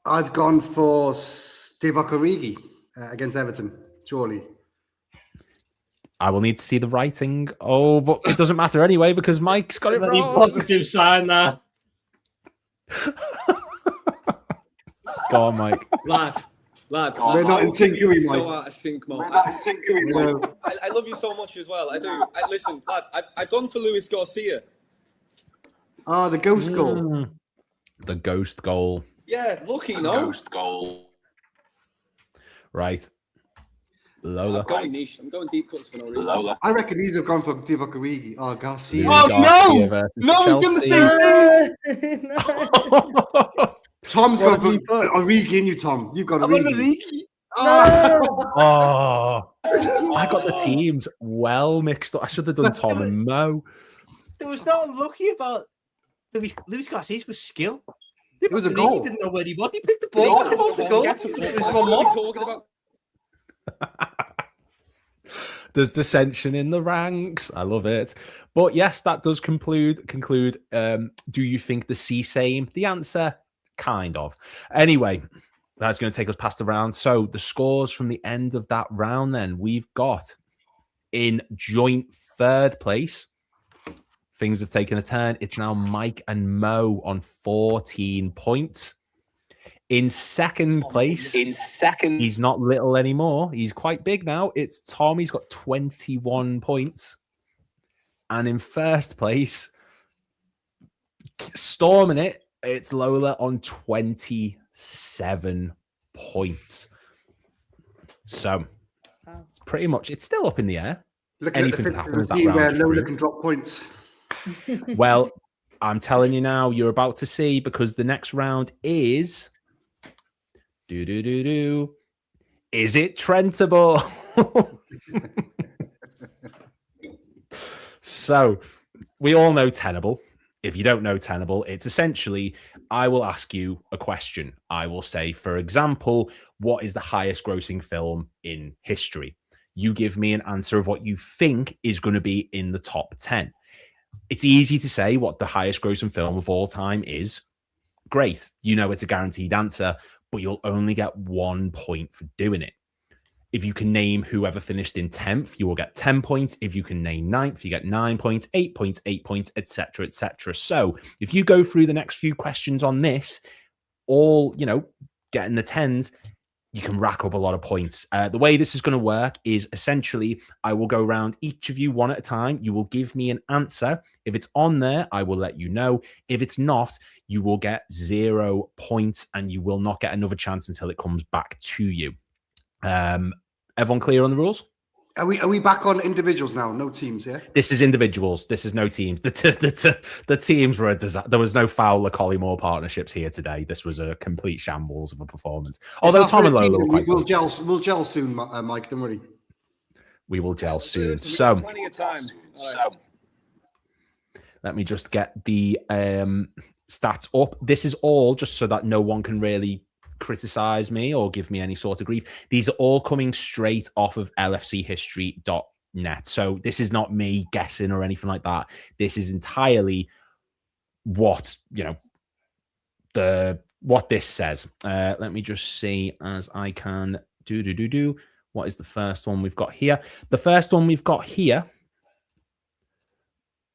I've gone for Divock Origi against Everton, surely. I will need to see the writing. Oh, but it doesn't matter anyway because Mike's got it wrong. Positive sign there. Go on, Mike. Lad, we're not in sync, are we, Mike? So out of sync, Mo. I love you so much as well. I do. Listen, lad, I've gone for Luis Garcia. Ah, the ghost goal. The ghost goal. Yeah, lucky, no? Ghost goal. Right. Lola. I'm going niche. I'm going deep cuts for no reason. Lola. I reckon these have gone for Divock Origi. Oh, Garcia. Oh, no! No, we've done the same thing! Tom's got Origi in you, Tom. You've got Origi. Oh, I got the teams well mixed up. I should have done Tom and Mo. There was no unlucky about Luis Garcia's was skill. It was a goal. He didn't know where he was. He picked the ball. He was the goal. What are you talking about? There's dissension in the ranks. I love it. But yes, that does conclude. Do you think the same? The answer, kind of. Anyway, that's going to take us past the round. So the scores from the end of that round, then we've got in joint 3rd place. Things have taken a turn. It's now Mike and Mo on 14 points. In 2nd place, he's not little anymore. He's quite big now. It's Tom. He's got 21 points. And in 1st place, storming it, it's Lola on 27 points. So it's pretty much, it's still up in the air. Anything can happen where Lola can drop points. Well, I'm telling you now, you're about to see, because the next round is... Is it Trentable? So, we all know Tenable. If you don't know Tenable, it's essentially, I will ask you a question. I will say, for example, what is the highest grossing film in history? You give me an answer of what you think is going to be in the top 10. It's easy to say what the highest grossing film of all time is. Great. You know it's a guaranteed answer, but you'll only get 1 point for doing it. If you can name whoever finished in 10th, you will get 10 points. If you can name 9th, you get 9 points, 8 points, 8 points, etc., etc. So if you go through the next few questions on this, all, getting the 10s, you can rack up a lot of points. The way this is going to work is essentially I will go around each of you one at a time. You will give me an answer. If it's on there, I will let you know. If it's not, you will get 0 points and you will not get another chance until it comes back to you. Everyone clear on the rules? Are we back on individuals now? No teams, yeah? This is individuals. This is no teams. The teams were a disaster. There was no Fowler Collymore partnerships here today. This was a complete shambles of a performance. Although Tom and Lola were quite we'll gel soon, Mike. Don't worry. We will gel soon. We've So got plenty of time. All right. let me just get the stats up. This is all just so that no one can really criticize me or give me any sort of grief. These are all coming straight off of lfchistory.net. So this is not me guessing or anything like that. This is entirely what, what this says. Let me just see as I can do. What is the first one we've got here? The first one we've got here,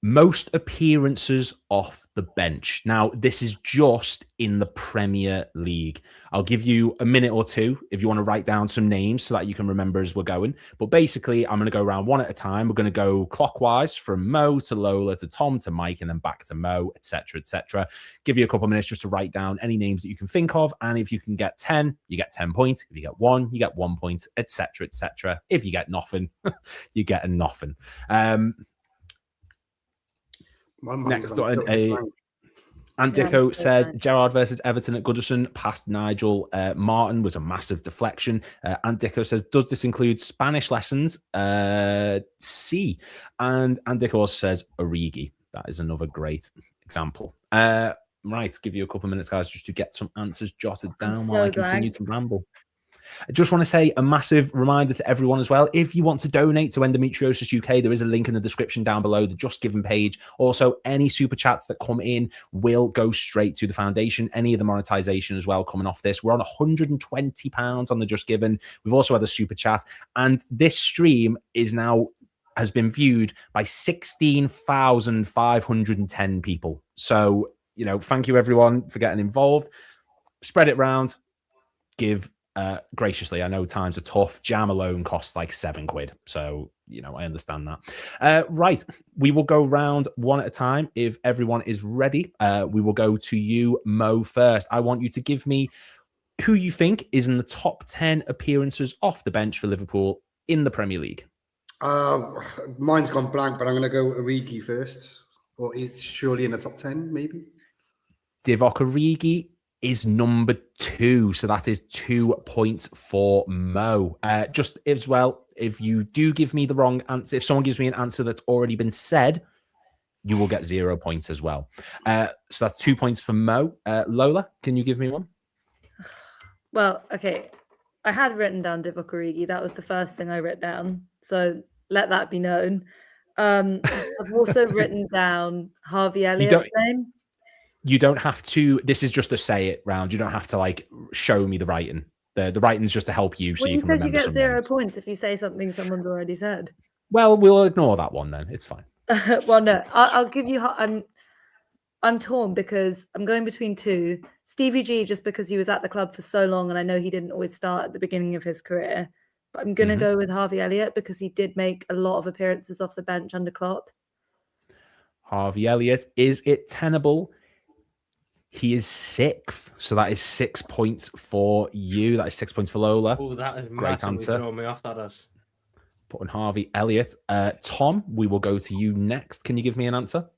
most appearances off the bench. Now, this is just in the Premier League. I'll give you a minute or two if you want to write down some names so that you can remember as we're going. But basically, I'm going to go around one at a time. We're going to go clockwise from Mo to Lola to Tom to Mike and then back to Mo, etc., etc. Give you a couple of minutes just to write down any names that you can think of. And if you can get 10, you get 10 points. If you get 1, you get 1 point, etc., etc. If you get nothing, you get a nothing. Next door, Andico says Gerrard versus Everton at Goodison past Nigel Martin was a massive deflection. Andico says, does this include Spanish lessons? C. And Andico also says Origi. That is another great example. Right, give you a couple of minutes, guys, just to get some answers jotted down while I continue to ramble. I just want to say a massive reminder to everyone as well. If you want to donate to Endometriosis UK, there is a link in the description down below, the Just Given page. Also, any super chats that come in will go straight to the foundation. Any of the monetization as well coming off this. We're on £120 on the Just Given. We've also had a super chat. And this stream has been viewed by 16,510 people. So, thank you everyone for getting involved. Spread it round. Give graciously. I know times are tough. Jam alone costs like £7. So, I understand that. Right. We will go round one at a time. If everyone is ready, we will go to you, Mo, first. I want you to give me who you think is in the top 10 appearances off the bench for Liverpool in the Premier League. Mine's gone blank, but I'm going to go Origi first. Or is surely in the top 10, maybe? Divock Origi is number 2, so that is 2 points for Mo. Just as well, if you do give me the wrong answer, if someone gives me an answer that's already been said, you will get 0 points as well. So that's 2 points for Mo. Lola, can you give me one? Well, okay. I had written down Divock Origi. That was the first thing I wrote down. So let that be known. I've also written down Harvey Elliott's name. You don't have to. This is just a say it round. You don't have to show me the writing. The writing is just to help you, so you can remember. You get 0 points if you say something someone's already said. Well, we'll ignore that one then. It's fine. Well, no, I'll give you. I'm torn because I'm going between 2. Stevie G, just because he was at the club for so long, and I know he didn't always start at the beginning of his career. But I'm going to go with Harvey Elliott because he did make a lot of appearances off the bench under Klopp. Harvey Elliott, is it tenable? He is 6th, so that is 6 points for you. That is 6 points for Lola. Oh, that is great answer. Throwing me off, that is. Putting Harvey Elliott. Tom, we will go to you next. Can you give me an answer?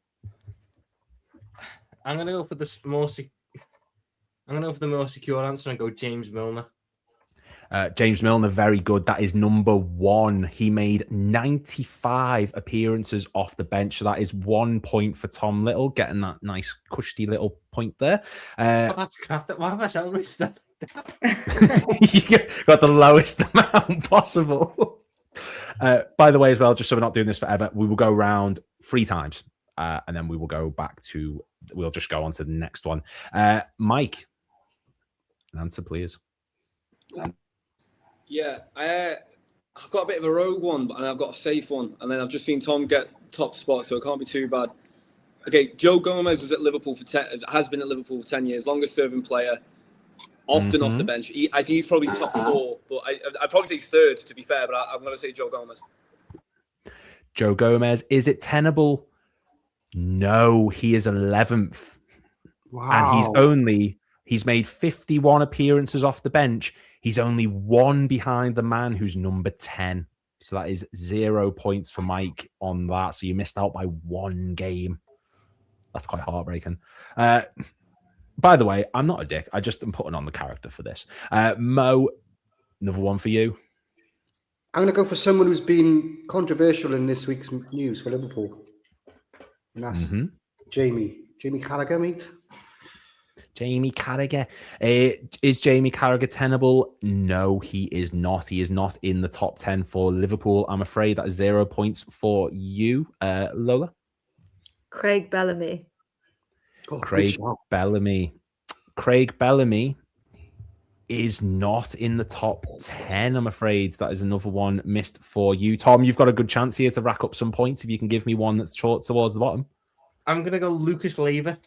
I'm going to go for the most secure answer and go James Milner. James Milner, very good. That is number 1. He made 95 appearances off the bench. So that is 1 point for Tom Little, getting that nice cushy little point there. That's crap. Why have I shouted my stuff? You got the lowest amount possible. By the way, as well, just so we're not doing this forever, we will go around 3 times. and then we will go back to, we'll just go on to the next one. Mike, an answer, please. Yeah, I've got a bit of a rogue one, and I've got a safe one, and then I've just seen Tom get top spot, so it can't be too bad. Okay, Joe Gomez was at Liverpool has been at Liverpool for 10 years, longest serving player, often off the bench. I think he's probably top 4, but I'd probably say he's 3rd, to be fair, but I'm going to say Joe Gomez. Joe Gomez, is it tenable? No, he is 11th. Wow. And he's made 51 appearances off the bench. He's only 1 behind the man who's number 10. So that is 0 points for Mike on that. So you missed out by 1 game. That's quite heartbreaking. By the way, I'm not a dick. I just am putting on the character for this. Mo, another one for you. I'm going to go for someone who's been controversial in this week's news for Liverpool. And that's Jamie Carragher, mate. Jamie Carragher. Is Jamie Carragher tenable? No, he is not. He is not in the top 10 for Liverpool. I'm afraid that is 0 points for you, Lola. Craig Bellamy. Oh, Craig Bellamy. Craig Bellamy is not in the top 10, I'm afraid. That is another one missed for you. Tom, you've got a good chance here to rack up some points if you can give me one that's short towards the bottom. I'm going to go Lucas Leiva.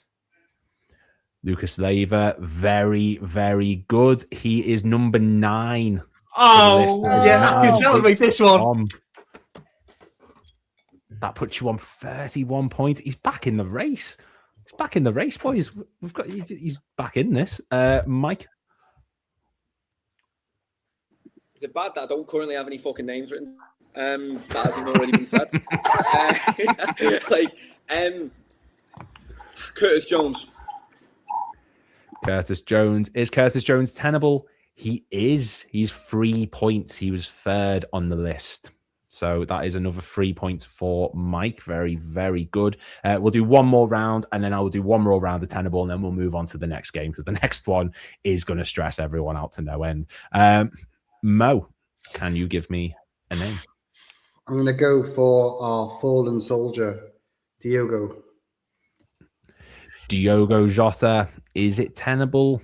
Lucas Leiva, very, very good. He is number 9. Oh, yeah, you celebrate this one. That puts you on 31 points. He's back in the race. He's back in the race, boys. He's back in this. Mike? Is it bad that I don't currently have any fucking names written? That hasn't already been said. Curtis Jones. Curtis Jones. Is Curtis Jones tenable? He is. He's 3 points. He was 3rd on the list. So that is another 3 points for Mike. Very, very good. We'll do one more round, and then I will do one more round of tenable, and then we'll move on to the next game, because the next one is going to stress everyone out to no end. Mo, can you give me a name? I'm going to go for our fallen soldier, Diogo Jota. Is it tenable?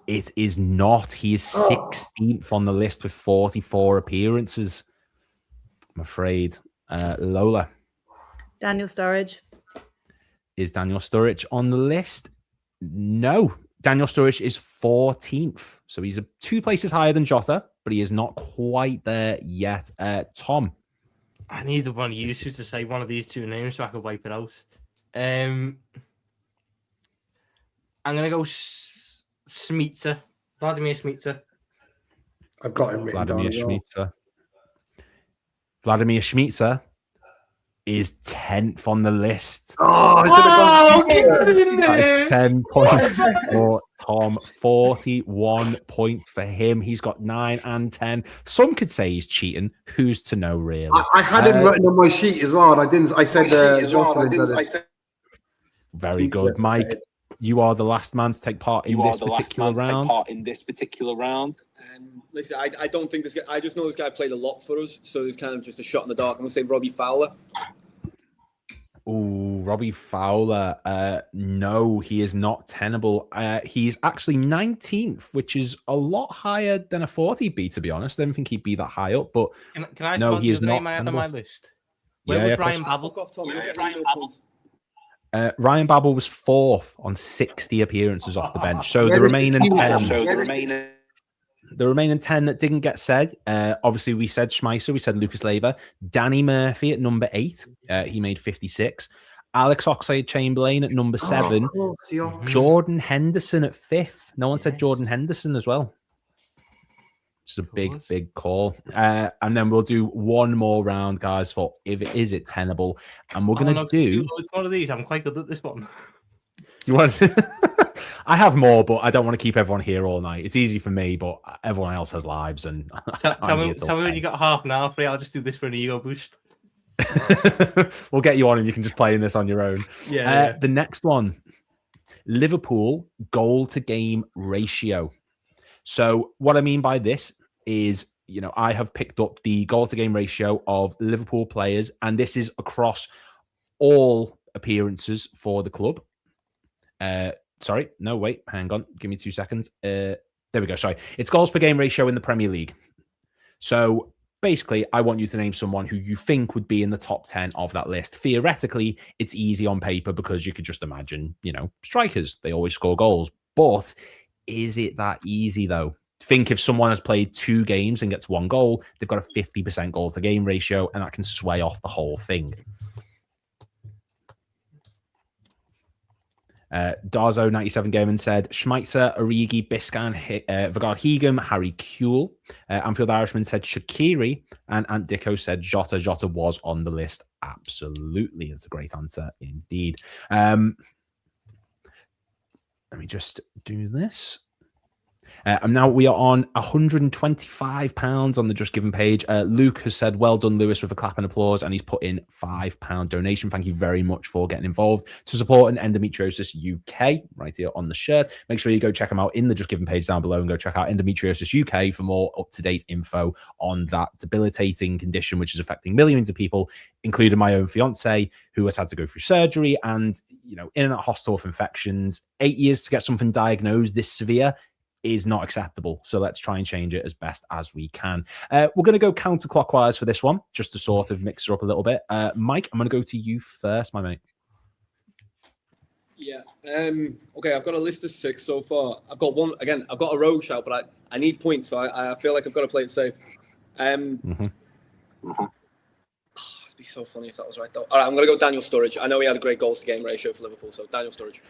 It is not. He is 16th on the list with 44 appearances. I'm afraid. Lola. Daniel Sturridge. Is Daniel Sturridge on the list? No. Daniel Sturridge is 14th. So he's 2 places higher than Jota, but he is not quite there yet. Tom. I need one of you two to say one of these 2 names so I can wipe it out. I'm going to go Smitsa. Vladimir Smitsa. I've got him written down. Vladimir Smitsa is 10th on the list. That is 10 points for Tom. 41 points for him. He's got 9 and 10. Some could say he's cheating. Who's to know, really? I had him written on my sheet as well, and I didn't. I said very good, Mike. You are the last man to take part in this particular round. Listen, I don't think this guy. I just know this guy played a lot for us, so there's kind of just a shot in the dark. I'm gonna say Robbie Fowler. Oh, Robbie Fowler. No, he is not tenable. He's actually 19th, which is a lot higher than I thought he'd be, to be honest. I didn't think he'd be that high up, but can I no, he is not name I had on my list? Where was Ryan Babel? Ryan Babel was 4th on 60 appearances off the bench. So the remaining 10. The remaining 10 that didn't get said, obviously we said Schmeiser, we said Lucas Leiva, Danny Murphy at number 8, he made 56. Alex Oxlade-Chamberlain at number 7. Jordan Henderson at 5th. No one said Jordan Henderson as well. It's a big, big call. And then we'll do one more round, guys, for is it tenable. And we're going to do one of these. I'm quite good at this one. You want to? I have more, but I don't want to keep everyone here all night. It's easy for me, but everyone else has lives. And tell me when you got half an hour free. I'll just do this for an ego boost. We'll get you on, and you can just play in this on your own. Yeah. The next one, Liverpool goal to game ratio. So what I mean by this is, I have picked up the goal to game ratio of Liverpool players, and this is across all appearances for the club. Sorry, no, wait, hang on. Give me 2 seconds. There we go. Sorry. It's goals per game ratio in the Premier League. So basically, I want you to name someone who you think would be in the top 10 of that list. Theoretically, it's easy on paper because you could just imagine, strikers. They always score goals. But is it that easy, though? Think if someone has played 2 games and gets 1 goal, they've got a 50% goal to game ratio, and that can sway off the whole thing. Darzo97 Gaming said Schmeitzer, Origi, Biscan, Vagard Hegem, Harry Kuehl. Anfield Irishman said Shaqiri, and Ant Dicko said Jota. Jota was on the list. Absolutely. That's a great answer indeed. Let me just do this. And now we are on £125 on the Just Given page. Luke has said, well done, Lewis, with a clap and applause, and he's put in £5 donation. Thank you very much for getting involved to support an Endometriosis UK right here on the shirt. Make sure you go check them out in the Just Given page down below and go check out Endometriosis UK for more up-to-date info on that debilitating condition, which is affecting millions of people, including my own fiance, who has had to go through surgery and, in and out hospital with infections. 8 years to get something diagnosed this severe is not acceptable. So let's try and change it as best as we can. We're going to go counterclockwise for this one, just to sort of mix it up a little bit. Mike, I'm going to go to you first, my mate. Yeah. Okay, I've got a list of 6 so far. I've got one, again, I've got a rogue shout, but I need points, so I feel like I've got to play it safe. It'd be so funny if that was right, though. All right, I'm going to go Daniel Sturridge. I know he had a great goals to game ratio for Liverpool, so Daniel Sturridge.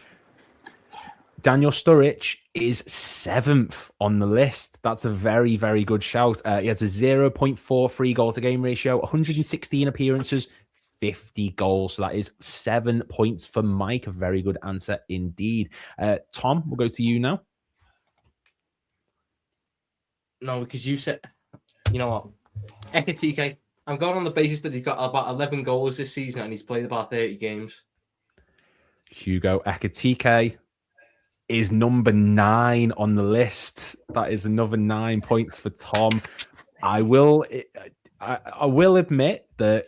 Daniel Sturridge is 7th on the list. That's a very, very good shout. He has a 0.43 goal to game ratio, 116 appearances, 50 goals. So that is 7 points for Mike. A very good answer indeed. Tom, we'll go to you now. No, because you said, you know what? Ekitike, I'm going on the basis that he's got about 11 goals this season and he's played about 30 games. Hugo Ekitike is number 9 on the list. That is another 9 points for Tom. I will admit that,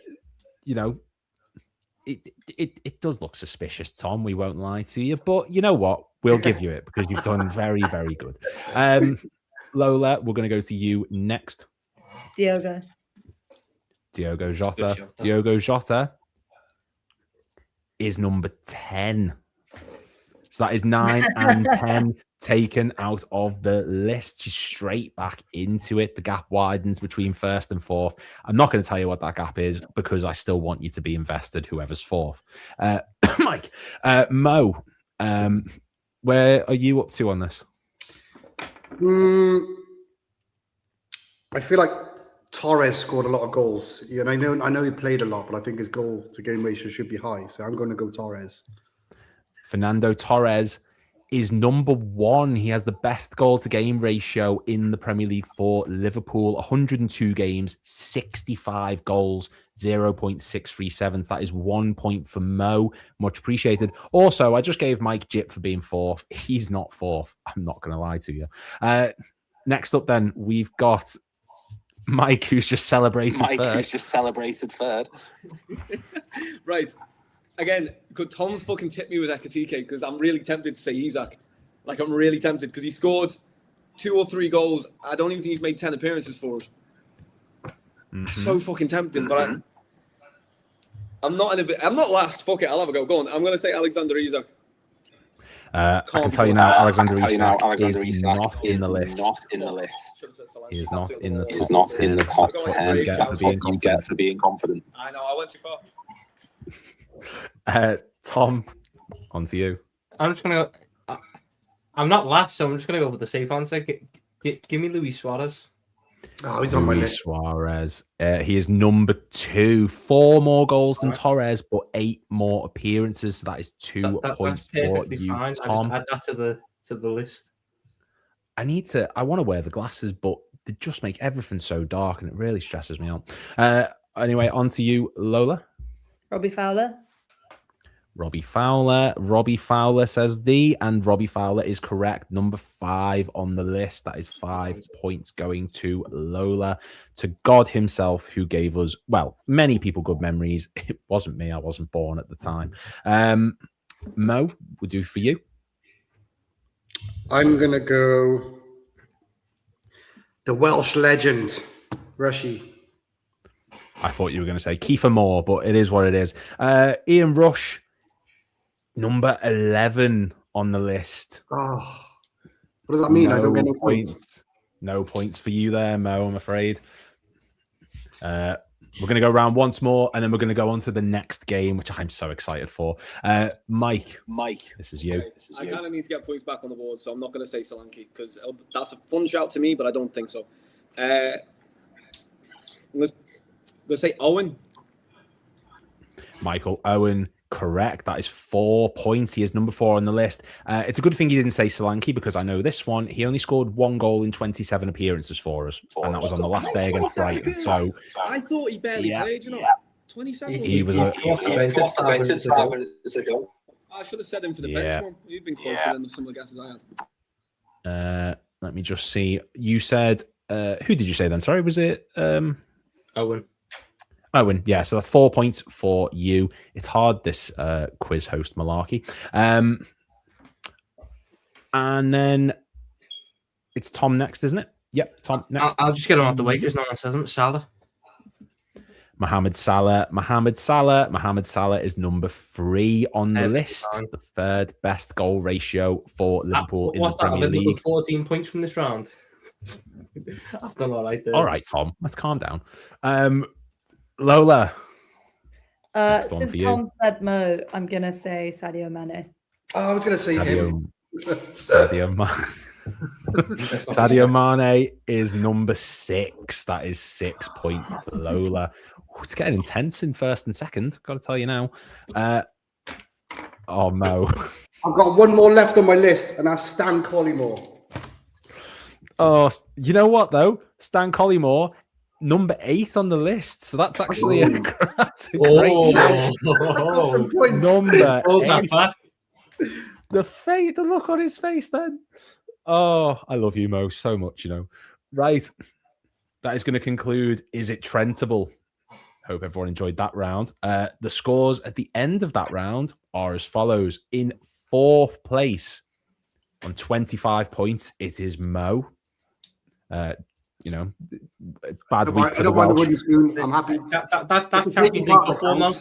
it does look suspicious, Tom. We won't lie to you, but you know what? We'll give you it because you've done very, very good. Lola, we're going to go to you next. Diogo Jota. Diogo Jota is number 10. So that is 9 and 10 taken out of the list. Straight back into it. The gap widens between first and fourth. I'm not going to tell you what that gap is because I still want you to be invested, whoever's fourth. Mike, Mo, where are you up to on this? I feel like Torres scored a lot of goals. And I know he played a lot, but I think his goal to game ratio should be high. So I'm going to go Torres. Fernando Torres is number 1. He has the best goal to game ratio in the Premier League for Liverpool. 102 games, 65 goals, 0.637. That is 1 point for Mo. Much appreciated. Also, I just gave Mike Jip for being 4th. He's not 4th. I'm not going to lie to you. Next up then, we've got Mike, who's just celebrated third. Right. Again, could Tom's fucking tip me with Ekitike because I'm really tempted to say Isak. Like, I'm really tempted because he scored 2 or 3 goals. I don't even think he's made 10 appearances for us. So fucking tempting, but I'm not last. Fuck it, I'll have a go. Go on. I'm going to say Alexander Isak. I can tell you now, Alexander Isak is not in the list. He is not in the top 10. You get for being confident. I know, I went too far. Tom, on to you. I'm just going to go. I'm not last, so I'm just going to go with the safe answer. Give me Luis Suarez. Oh, he's on my list. Suarez. He is number 2. 4 more goals than Torres, but 8 more appearances. So that is 2 points for you, fine. Tom. I just add that to the list. I want to wear the glasses, but they just make everything so dark, and it really stresses me out. Anyway, on to you, Lola. Robbie Fowler. Robbie Fowler. Robbie Fowler says D, and Robbie Fowler is correct. Number 5 on the list. That is 5 points going to Lola, to God himself, who gave us, well, many people good memories. It wasn't me. I wasn't born at the time. Mo, we'll do for you. I'm going to go the Welsh legend, Rushy. I thought you were going to say Kiefer Moore, but it is what it is. Ian Rush, number 11 on the list. Oh, what does that mean? I don't get no points. No points for you there, Mo, I'm afraid. We're going to go round once more, and then we're going to go on to the next game, which I'm so excited for. Mike, this is you. I kind of need to get points back on the board, so I'm not going to say Solanke because that's a fun shout to me, but I don't think so. I'm going to say Owen. Michael Owen, correct. That is 4 points. He is number 4 on the list. It's a good thing you didn't say Solanke, because I know this one. He only scored 1 goal in 27 appearances for us, and that was on the last day against Brighton. So I thought he barely played, you know. 27. He was. I should have said him for the bench one. You've been closer than some of the guesses I had. Let me just see. You said, who did you say then? Sorry, was it Owen? Owen, yeah. So that's 4 points for you. It's hard, this quiz host malarkey. And then it's Tom next, isn't it? Yep, Tom next. I'll just get him out the way because no one says him. Salah. Mohamed Salah. Mohamed Salah is number 3 on the list. The 3rd best goal ratio for Liverpool in the Premier League. 14 points from this round. I've done all right there. All right, Tom. Let's calm down. Lola. Since Tom said Mo, I'm going to say Sadio Mane. Oh, I was going to say him. Sadio Mane is number 6. That is 6 points to Lola. Ooh, it's getting intense in first and second. Got to tell you now. Oh, Mo. I've got one more left on my list, and that's Stan Collymore. Oh, you know what, though? Stan Collymore, number 8 on the list. So that's actually a great yes. number 8. The look on his face then. Oh, I love you, Mo, so much, you know. Right. That is going to conclude Is It Trentable? Hope everyone enjoyed that round. The scores at the end of that round are as follows. In 4th place on 25 points, it is Mo. You know, bad week for the Welsh. I'm happy. That's Champions League football, man.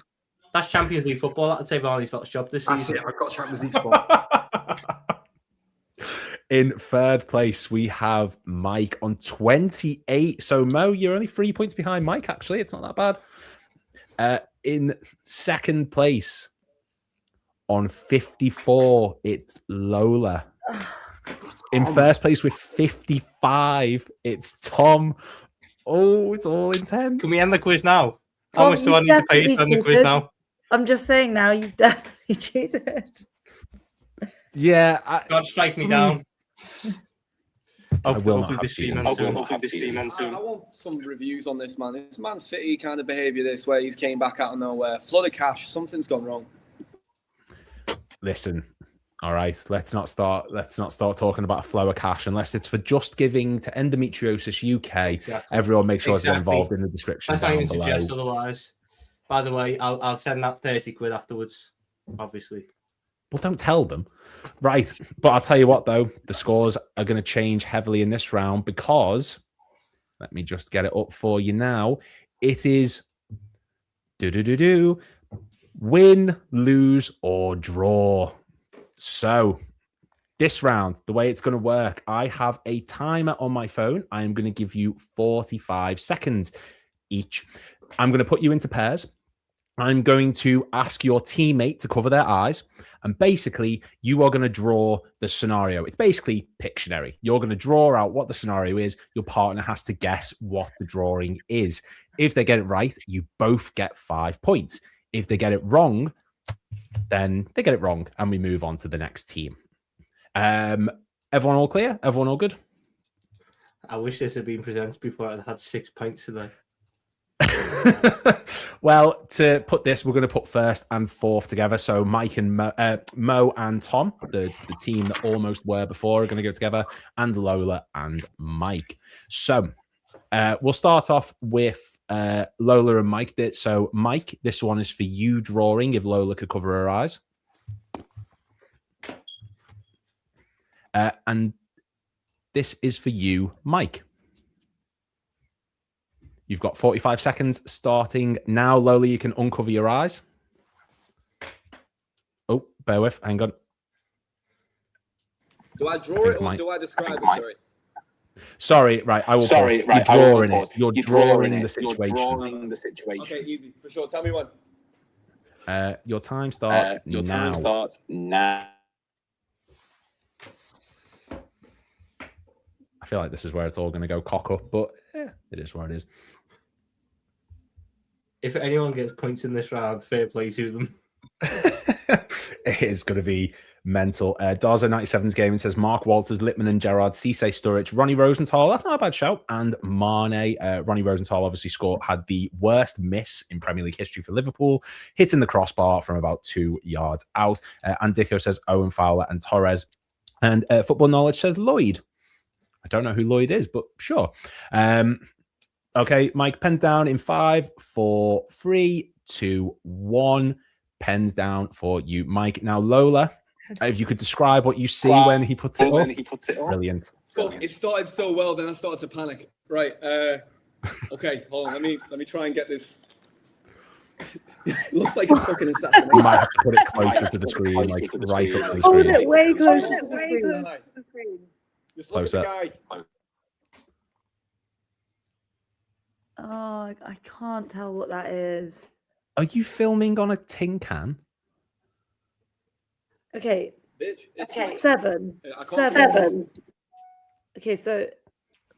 That's Champions League football. That'll take Varney's lot's job this season. That's it. I've got Champions League spot. In 3rd place, we have Mike on 28. So, Mo, you're only 3 points behind Mike, actually. It's not that bad. In 2nd place, on 54, it's Lola. In 1st place with 55, it's Tom. Oh, it's all intense. Can we end the quiz now? Tom, how much do I need to pay to end the quiz now? I'm just saying now, you've definitely cheated. Yeah. God, strike me down. I will not have I want some reviews on this, man. It's Man City kind of behaviour this way. He's came back out of nowhere. Flood of cash. Something's gone wrong. Listen. All right, let's not start talking about a flow of cash unless it's for just giving to Endometriosis UK. Exactly. Everyone make sure to get involved in the description. Let's not even suggest otherwise. By the way, I'll send that 30 quid afterwards, obviously. Well, don't tell them. Right, but I'll tell you what, though. The scores are going to change heavily in this round because, let me just get it up for you now. It is win, lose, or draw. So, this round, the way it's going to work, I have a timer on my phone. I am going to give you 45 seconds each. I'm going to put you into pairs. I'm going to ask your teammate to cover their eyes. And basically, you are going to draw the scenario. It's basically Pictionary. You're going to draw out what the scenario is. Your partner has to guess what the drawing is. If they get it right, you both get 5 points. If they get it wrong, then they get it wrong, and we move on to the next team. Everyone all clear? Everyone all good? I wish this had been presented before I had 6 pints today. Well, to put this, we're going to put first and fourth together. So Mike and Mo and Tom, the team that almost were before, are going to go together, and Lola and Mike. So we'll start off with Lola and Mike. So Mike, this one is for you drawing, if Lola could cover her eyes. And this is for you, Mike. You've got 45 seconds starting now. Lola, you can uncover your eyes. Oh, bear with. Hang on. Do I draw it or do I describe it? Sorry. Sorry, right. I will pause. You're drawing it. You're drawing the situation. Okay, easy. For sure. Tell me when. Your time starts now. I feel like this is where it's all going to go cock up, but it is what it is. If anyone gets points in this round, fair play to them. It is going to be mental. Darzo97's game says Mark Walters, Littman and Gerrard, Cisse, Sturridge, Ronnie Rosenthal. That's not a bad shout. And Mane. Ronnie Rosenthal obviously had the worst miss in Premier League history for Liverpool, hitting the crossbar from about 2 yards out. And Dicko says Owen Fowler and Torres. And Football Knowledge says Lloyd. I don't know who Lloyd is, but sure. Okay, Mike, pens down in 5, 4, 3, 2, 1. Pens down for you, Mike. Now, Lola, if you could describe what you see when he puts it up. Brilliant. Fuck, it started so well, then I started to panic. Right. Okay, hold on. Let me try and get this. Looks like a fucking assassination. You might have to put it closer to the screen, like right up to the screen. Hold it way closer to the screen. Just look at the guy. Oh, I can't tell what that is. Are you filming on a tin can? Okay. Bitch. 7. 7. Okay, so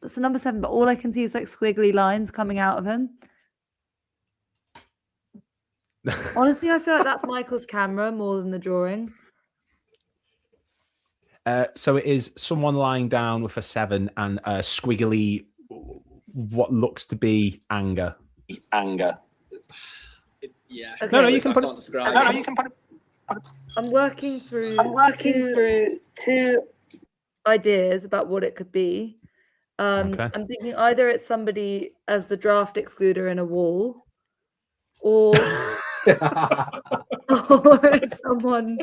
that's a number 7, but all I can see is like squiggly lines coming out of him. Honestly, I feel like that's Michael's camera more than the drawing. So it is someone lying down with a 7 and a squiggly, what looks to be anger. Yeah. Okay. No, you can put it. No, you can put it. I'm working through two ideas about what it could be. Okay. I'm thinking either it's somebody as the draft excluder in a wall, or it's someone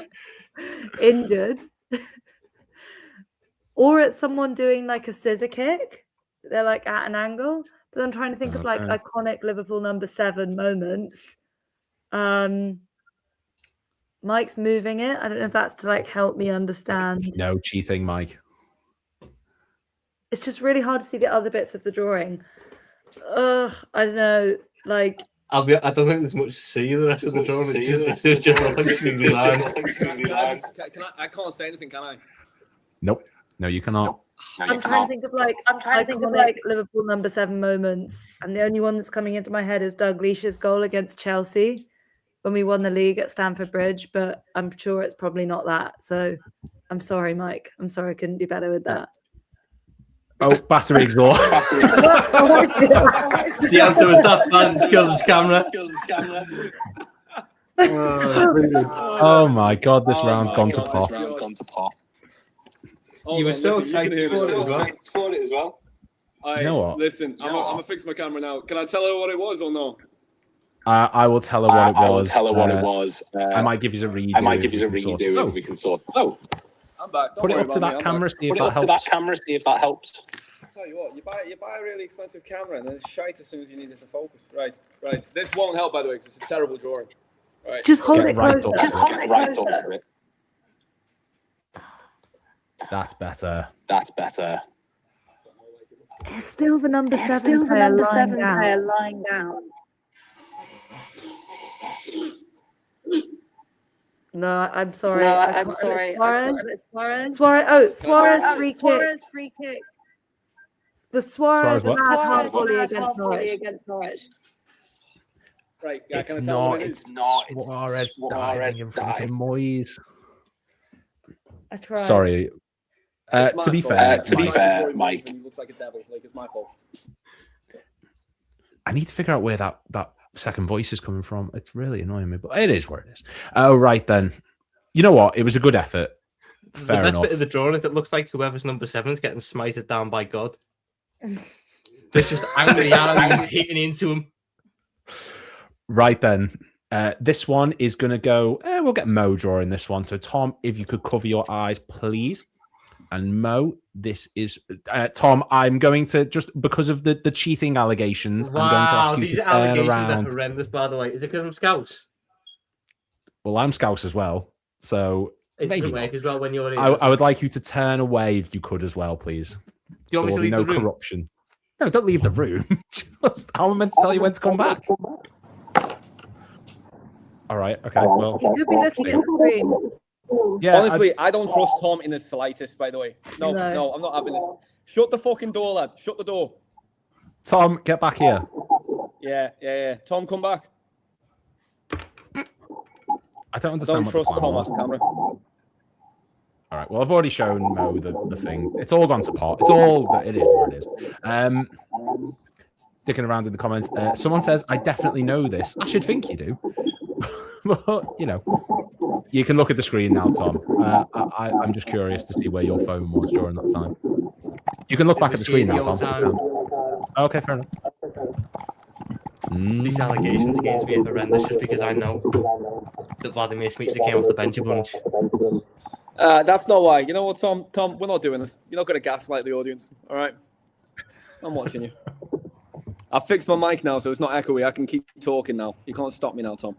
injured, or it's someone doing like a scissor kick. They're like at an angle. But I'm trying to think of like iconic Liverpool number 7 moments. Mike's moving it. I don't know if that's to like help me understand. No cheating, Mike. It's just really hard to see the other bits of the drawing. I don't know. Like, I don't think there's much to see the rest of the drawing. There's just like squiggly lines. I can't say anything, can I? Nope. No, you cannot. I'm trying to think of like Liverpool number 7 moments, and the only one that's coming into my head is Doug Leish's goal against Chelsea when we won the league at Stamford Bridge, but I'm sure it's probably not that. So I'm sorry, Mike. I'm sorry I couldn't do better with that. Oh, battery exhaust. The answer was that man killed his camera. Oh my God, this round's gone to pot. You were so excited to score it as well. You know what? Listen, I'm gonna fix my camera now. Can I tell her what it was or no? I will tell her what it was. I might give you a redo. If we can sort. Oh, I'm back. Put it up to that camera, see if that helps. I tell you what, you buy a really expensive camera and then it's shite as soon as you need it to focus. Right. This won't help, by the way, because it's a terrible drawing. Right. Just hold it right closer. Just hold it right up to it. That's better. It's still the number 7 player lying down. No, I'm sorry. Suarez free kick. The Suarez had hard volley against Norwich. Right, it's not Suarez diving in front of Moyes. I tried. Sorry. To be fair, Mike, he looks like a devil. Like, it's my fault. I need to figure out where that second voice is coming from. It's really annoying me, but it is where it is. Oh, right then. You know what? It was a good effort. Fair the best enough. bit of the drawing is it looks like whoever's number 7 is getting smited down by God. There's just angry arrows hitting into him. Right then. This one is going to go... we'll get Mo drawing this one. So, Tom, if you could cover your eyes, please. And Mo, this is... Tom, I'm going to... Just because of the cheating allegations, I'm going to ask you these to turn allegations around. are horrendous, by the way. Is it because I'm Scouse? Well, I'm Scouse as well. So... It maybe doesn't not. work as well when you're in. I would like you to turn away if you could as well, please. Do you want me to leave no the room? corruption. No, don't leave the room. Just, how am I meant to tell you when to come back? All right. Okay. Well, You could be looking at the screen. yeah. Honestly, I don't trust Tom in the slightest, by the way. No, I'm not having this. Shut the fucking door, lad. Shut the door. Tom, get back here. Yeah. Tom, come back. I don't understand. Don't trust Tom off camera. All right. Well, I've already shown Mo the thing. It's all gone to pot. It is what it is. Sticking around in the comments. Someone says, I definitely know this. I should think you do. But, you know, you can look at the screen now, Tom. I'm just curious to see where your phone was during that time. You can look back at the screen now, Tom. Okay, fair enough. These allegations against me are horrendous just because I know that Vladimir Smicer came off the bench a bunch. That's not why. You know what, Tom? Tom, we're not doing this. You're not going to gaslight the audience, all right? I'm watching you. I've fixed my mic now, so it's not echoey. I can keep talking now. You can't stop me now, Tom.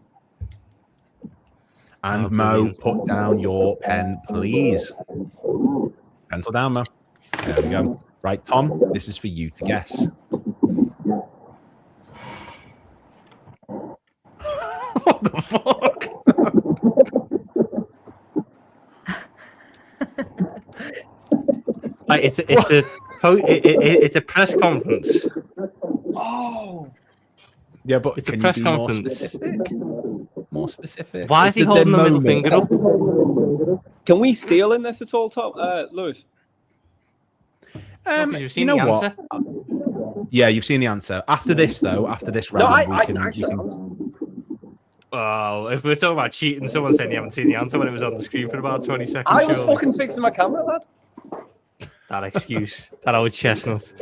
And Mo, put down your pen, please. Pencil down, Mo. There we go. Right, Tom, this is for you to guess. What the fuck? It's a press conference. Oh. Yeah, but it's a can press you be conference. More specific. Why is he holding the middle finger up? Can we steal in this at all, Tom? Lewis? You've seen you know the what? answer. Yeah, you've seen the answer. After this, though, after this round, we can. Oh, if we're talking about cheating, someone said you haven't seen the answer when it was on the screen for about 20 seconds. I was surely. fucking fixing my camera, lad. That excuse, that old chestnut.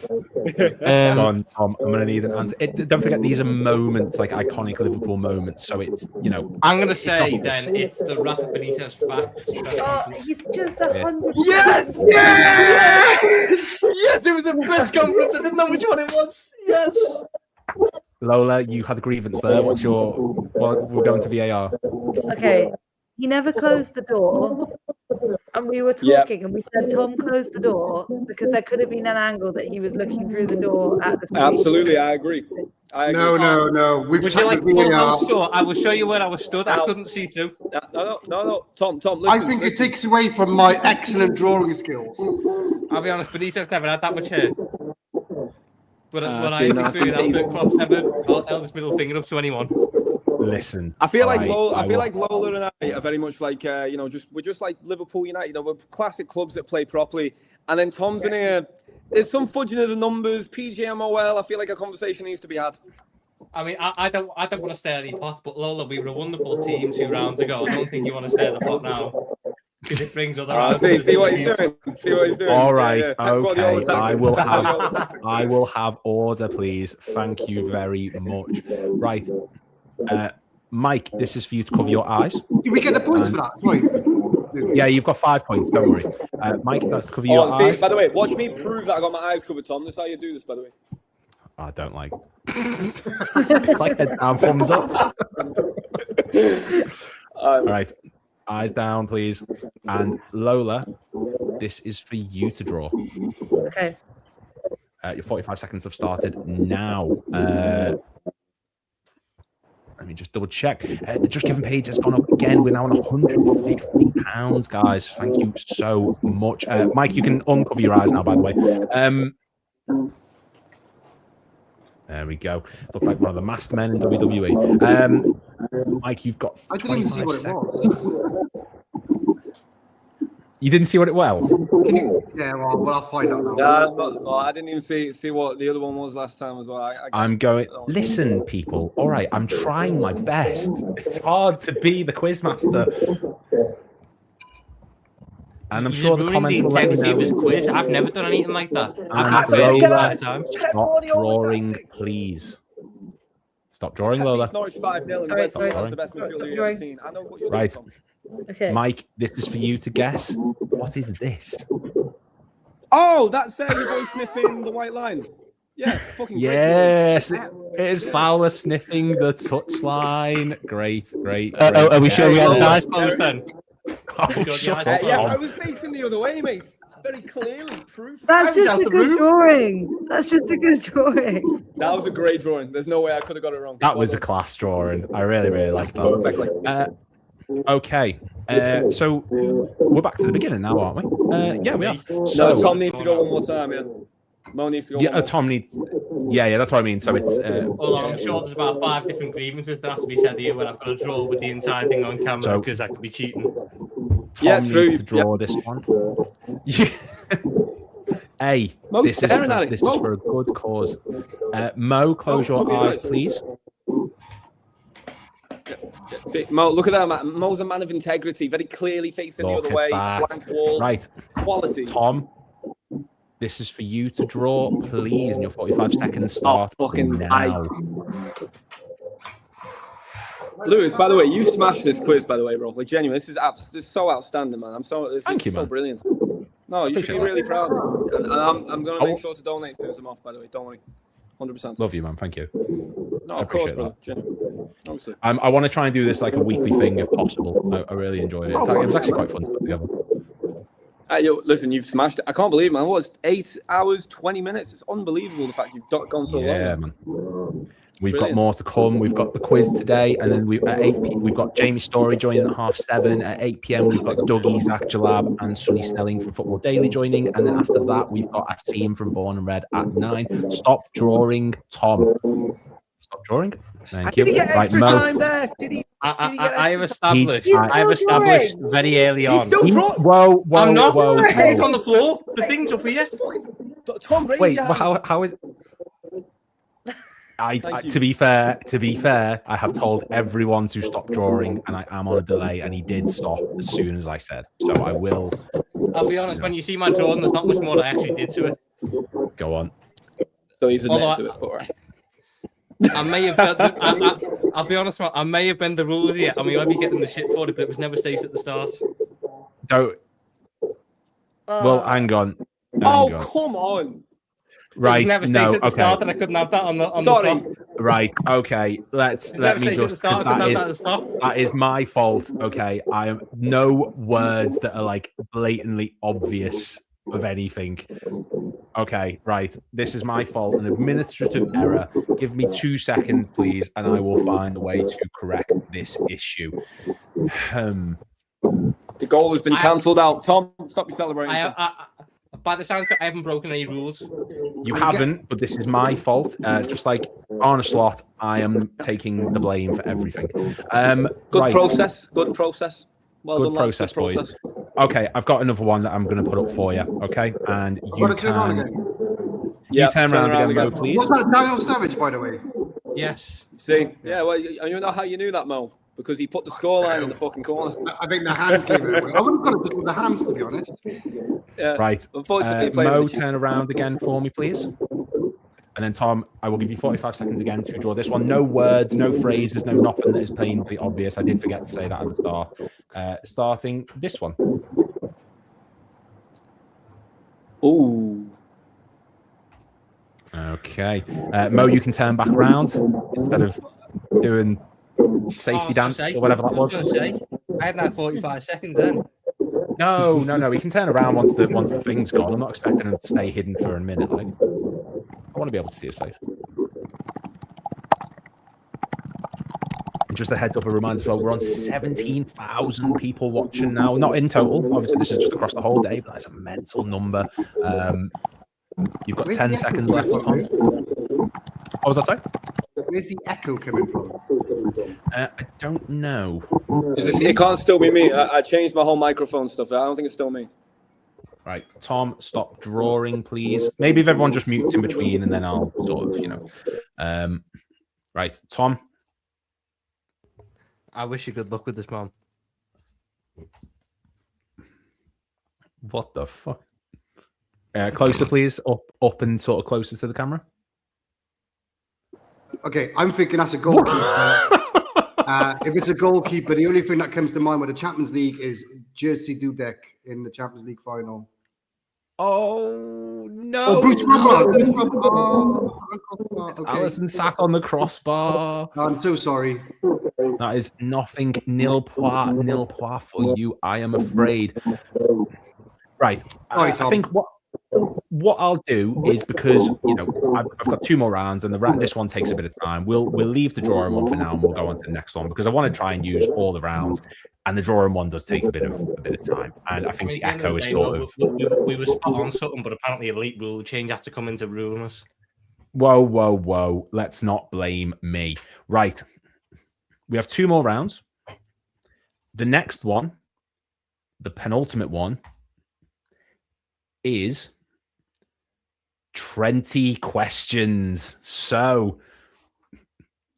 Come on, Tom. I'm going to need an answer. Don't forget, these are moments, like iconic Liverpool moments. So it's, you know. I'm going to say then it's the Rafa Benitez facts. Oh, he's just 100. Yes! Yes! Yes! It was a press conference. I didn't know which one it was. Yes. Lola, you had a grievance there. What's your? Well, we're going to VAR. Okay, he never closed the door, and we were talking, and we said Tom closed the door because there could have been an angle that he was looking through the door at the screen. Absolutely, I agree. No. We've Would you like to I will show you where I was stood. I couldn't see through. No. Tom, listen, I think it takes away from my excellent drawing skills. I'll be honest, Benitez never had that much hair. But when I see, experienced that, Klopp's never held his middle finger up to anyone. Listen, I feel like Lola and I are very much like we're just like Liverpool United. You know, we're classic clubs that play properly. And then Tom's in here. There's some fudging of the numbers. PGMOL. I feel like a conversation needs to be had. I mean, I don't want to stir any pot, but Lola, we were a wonderful team 2 rounds ago. I don't think you want to stir the pot now because it brings other. See what he's doing. See what he's doing. All right. Yeah. Okay. I will have order, please. Thank you very much. Right. Mike, this is for you to cover your eyes. Did we get the points for that? Right. Yeah, you've got 5 points. Don't worry. Mike, that's to cover your eyes. By the way, watch me prove that I got my eyes covered, Tom. This is how you do this, by the way. I don't like. It's like head down, thumbs up. All right. Eyes down, please. And Lola, this is for you to draw. Okay. Your 45 seconds have started now. Let me just double check. The Just Given page has gone up again. We're now on £150, guys. Thank you so much. Mike, you can uncover your eyes now, by the way. There we go. Look like one of the masked men in WWE. Mike, you've got 25 seconds. You didn't see what it well? Yeah, well, I'll find out now. Yeah, I didn't even see what the other one was last time as well. I'm going. Listen, people. All right, I'm trying my best. It's hard to be the quizmaster. And I'm sure the comments will let me know. This quiz. I've never done anything like that. And Lola, stop drawing, please. Stop drawing, Lola. Norwich 5-0 and West Ham the best midfielder you've ever seen. I know what you're doing, Right. Tom. Okay. Mike, this is for you to guess. What is this? Oh, that's your boy sniffing the white line. Yeah, fucking great. Yes, it is Fowler sniffing the touchline. Great. Are we sure we had his eyes closed then? Oh, shut up, Yeah, Tom. I was facing the other way, mate. Very clearly proof. That's just a good drawing. That's just a good drawing. That was a great drawing. There's no way I could have got it wrong. That was a class drawing. I really like that. Okay, so we're back to the beginning now, aren't we? Yeah, we are. So, No, Tom needs to go one more time, yeah. Mo needs to go. Yeah, Tom needs. Yeah, that's what I mean. So it's. Hold on, I'm sure there's about 5 different grievances that have to be said here when I've got to draw with the entire thing on camera because I could be cheating. Tom needs to draw this one. Hey, this is for a good cause. Mo, close your eyes, please. See, Mo, look at that, man. Mo's a man of integrity, very clearly facing the other way. Blank wall. Right. Quality. Tom, this is for you to draw, please, and your 45 seconds start now. Lewis, by the way, you smashed this quiz, by the way, bro. Like, genuine, this is so outstanding, man. Thank you, man. So brilliant. No, you should be really proud. And I'm going to make sure to donate as soon as I'm off, by the way. Don't worry. 100%. Love you, man. Thank you. No, of course, bro. Honestly. I want to try and do this like a weekly thing if possible. I really enjoyed it. It was actually quite fun to put together. Yo, listen, you've smashed it. I can't believe it, man. What, 8 hours, 20 minutes? It's unbelievable the fact you've gone so long. Yeah, man. We've got more to come. We've got the quiz today, and then at 8 p.m. we've got Jamie Story joining at 7:30. At 8 p.m. we've got Dougie, Zach Jalab, and Sonny Snelling from Football Daily joining, and then after that we've got Asim from Born and Red at 9. Stop drawing, Tom. Stop drawing. Thank you. Did he get extra time there? Did he? I have established very early on. Whoa! I'm not. Whoa. It's on the floor. The thing's up here. Tom, wait, how is? To be fair, I have told everyone to stop drawing, and I am on a delay, and he did stop as soon as I said. So I will. I'll be honest. When you see my drawing, there's not much more that I actually did to it. Go on. So he's admitted to it, but all right. I may have. I'll be honest. I may have bent the rules here. I mean, I might be getting the shit for it, but it was never stated at the start. Don't. Well, hang on. Come on. Right. Never stated at the start, and I couldn't have that on the top. Right. Okay. Let me just. That is my fault. Okay. I am no words that are like blatantly obvious of anything. Okay. Right. This is my fault. An administrative error. Give me 2 seconds, please, and I will find a way to correct this issue. The goal has been cancelled out. Tom, stop your celebrating. By the sound of it, I haven't broken any rules. You haven't, but this is my fault. Just like on a slot, I am taking the blame for everything. Good process. Good process. Well good done, process, lads. boys. Okay, I've got another one that I'm going to put up for you. Okay, and you turn around again, Mo, please. Was that Daniel Sturridge, by the way? Yes. See, yeah. Well, you know how you knew that, Mo, because he put the scoreline in the fucking corner. I think the hands gave it away. I wouldn't have got it with the hands, to be honest. Yeah. Right. Unfortunately, Mo, turn around again for me, please. And then Tom, I will give you 45 seconds again to draw this one. No words, no phrases, no nothing that is plainly obvious. I did forget to say that at the start. Starting this one. Ooh. Okay. Mo, you can turn back around instead of doing safety dance or whatever that was. I had that 45 seconds then. No. He can turn around once the thing's gone. I'm not expecting him to stay hidden for a minute. Like, I want to be able to see his face. And just a heads up, a reminder as well, we're on 17,000 people watching now. Not in total. Obviously, this is just across the whole day, but that's a mental number. You've got 10 seconds left. What was that, sorry? Where's the echo coming from? I don't know. It can't still be me. I changed my whole microphone stuff. I don't think it's still me. Right, Tom, stop drawing, please. Maybe if everyone just mutes in between, and then I'll sort of, right, Tom. I wish you good luck with this, man. What the fuck? Closer, please. Up and sort of closer to the camera. Okay, I'm thinking that's a goalkeeper. If it's a goalkeeper, the only thing that comes to mind with the Champions League is Jerzy Dudek in the Champions League final. Oh no! Oh, Bruce Robert. Okay. Alisson sat on the crossbar. No, I'm so sorry. That is nothing. Nil point for you. I am afraid. Right. I think what I'll do is, because I've got 2 more rounds, and this one takes a bit of time. We'll leave the drawing one for now, and we'll go on to the next one, because I want to try and use all the rounds, and the drawing one does take a bit of time. And I think the echo is sort of. We were spot on something, but apparently elite rule change has to come into ruling us. Whoa! Let's not blame me. Right. We have 2 more rounds. The next one, the penultimate one, is 20 questions. So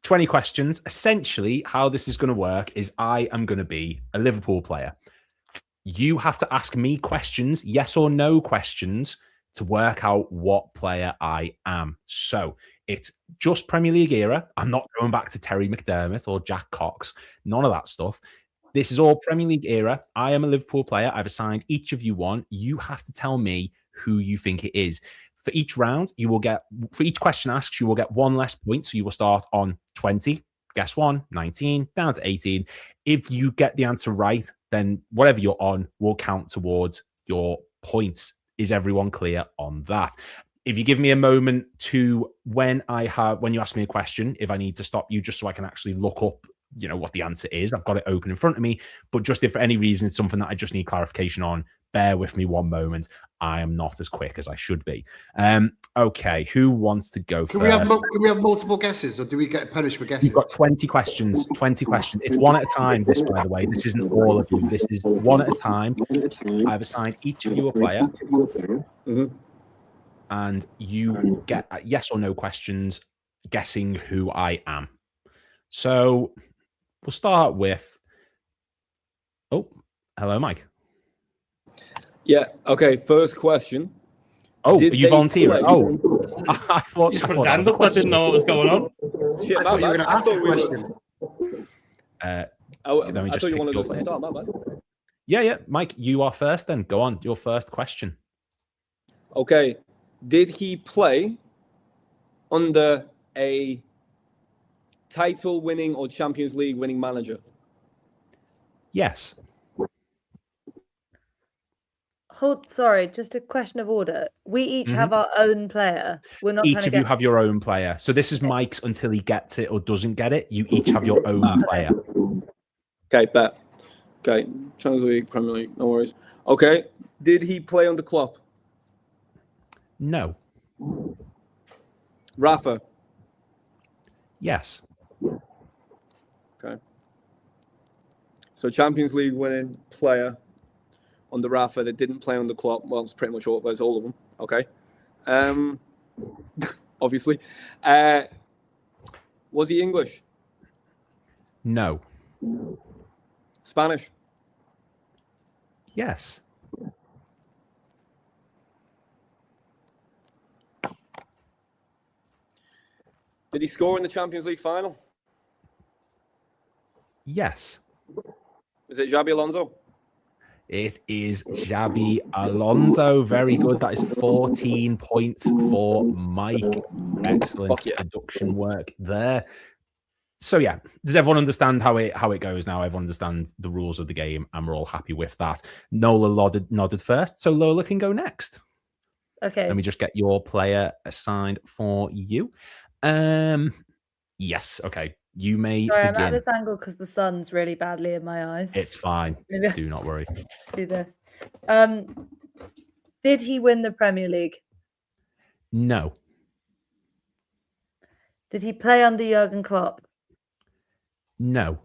20 questions. Essentially, how this is going to work is I am going to be a Liverpool player. You have to ask me questions, yes or no questions, to work out what player I am. So it's just Premier League era. I'm not going back to Terry McDermott or Jack Cox. None of that stuff. This is all Premier League era. I am a Liverpool player. I've assigned each of you one. You have to tell me who you think it is. For each round, for each question asked, you will get 1 less point. So you will start on 20. Guess 1, 19, down to 18. If you get the answer right, then whatever you're on will count towards your points. Is everyone clear on that? If you give me a moment to, when you ask me a question, if I need to stop you just so I can actually look up what the answer is. I've got it open in front of me, but just if for any reason it's something that I just need clarification on, bear with me one moment. I am not as quick as I should be. Okay, who wants to go Can first? we have multiple guesses, or do we get punished for guessing? You've got 20 questions. 20 questions. It's one at a time, this, by the way. This isn't all of you. This is one at a time. I've assigned each of you a player. And you get yes or no questions guessing who I am. So we'll start with. Oh, hello, Mike. Yeah. Okay. First question. Oh, are you volunteering? Oh, I thought. I didn't know what was going on. Shit, I thought you were going to ask a question. I thought you wanted us to start, my bad. Yeah. Mike, you are first then. Go on. Your first question. Okay. Did he play under a title-winning or Champions League winning manager? Yes. Sorry, just a question of order. We each have our own player. We're not. Each of you have your own player. So this is Mike's until he gets it or doesn't get it. You each have your own player. Okay, bet. Okay, Champions League, Premier League, no worries. Okay, did he play under Klopp? No. Rafa? Yes. Okay. So Champions League winning player under Rafa that didn't play under Klopp. Well, it's pretty much all of them. Okay. Obviously. Was he English? No. Spanish? Yes. Did he score in the Champions League final? Yes. Is it Xabi Alonso? It is Xabi Alonso. Very good. That is 14 points for Mike. Excellent deduction work there. So yeah, does everyone understand how it goes now? Everyone understand the rules of the game, and we're all happy with that. Nola nodded first, so Lola can go next. Okay. Let me just get your player assigned for you. Yes. Okay. You may Sorry, begin. I'm at this angle because the sun's really badly in my eyes. It's fine. Maybe Do not worry. Just do this. Did he win the Premier League? No. Did he play under Jurgen Klopp? No.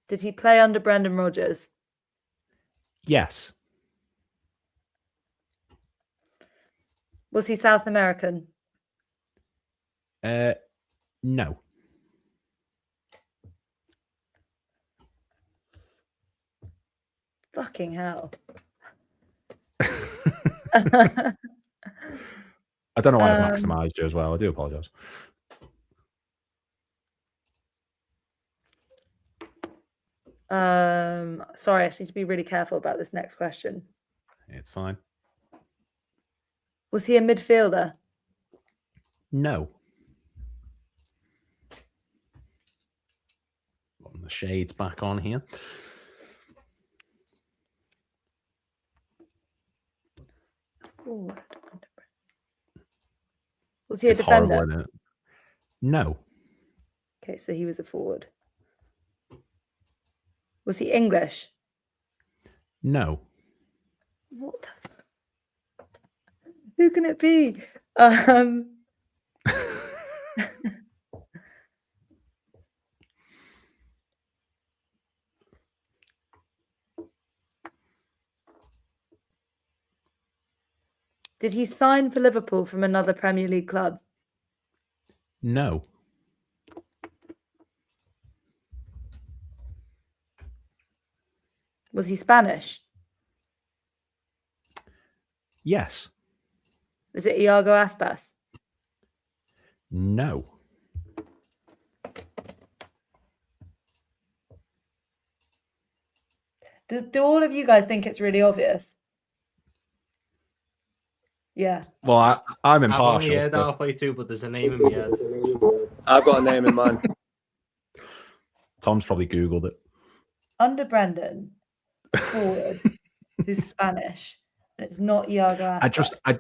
Did he play under Brendan Rodgers? Yes. Was he South American? No. Fucking hell. I don't know why I've maximized you as well. I do apologize. Sorry, I need to be really careful about this next question. It's fine. Was he a midfielder? No. The shades back on here. Forward. Was he a It's defender? horrible, isn't it? No. Okay, so he was a forward. Was he English? No. What the... Who can it be? Did he sign for Liverpool from another Premier League club? No. Was he Spanish? Yes. Is it Iago Aspas? No. Do all of you guys think it's really obvious? Yeah. Well, I'm I've impartial. only heard so- halfway through, but there's a name in my head. I've got a name in mind. Tom's probably Googled it. Under Brendan, forward, who's Spanish, and it's not Iago Aspas.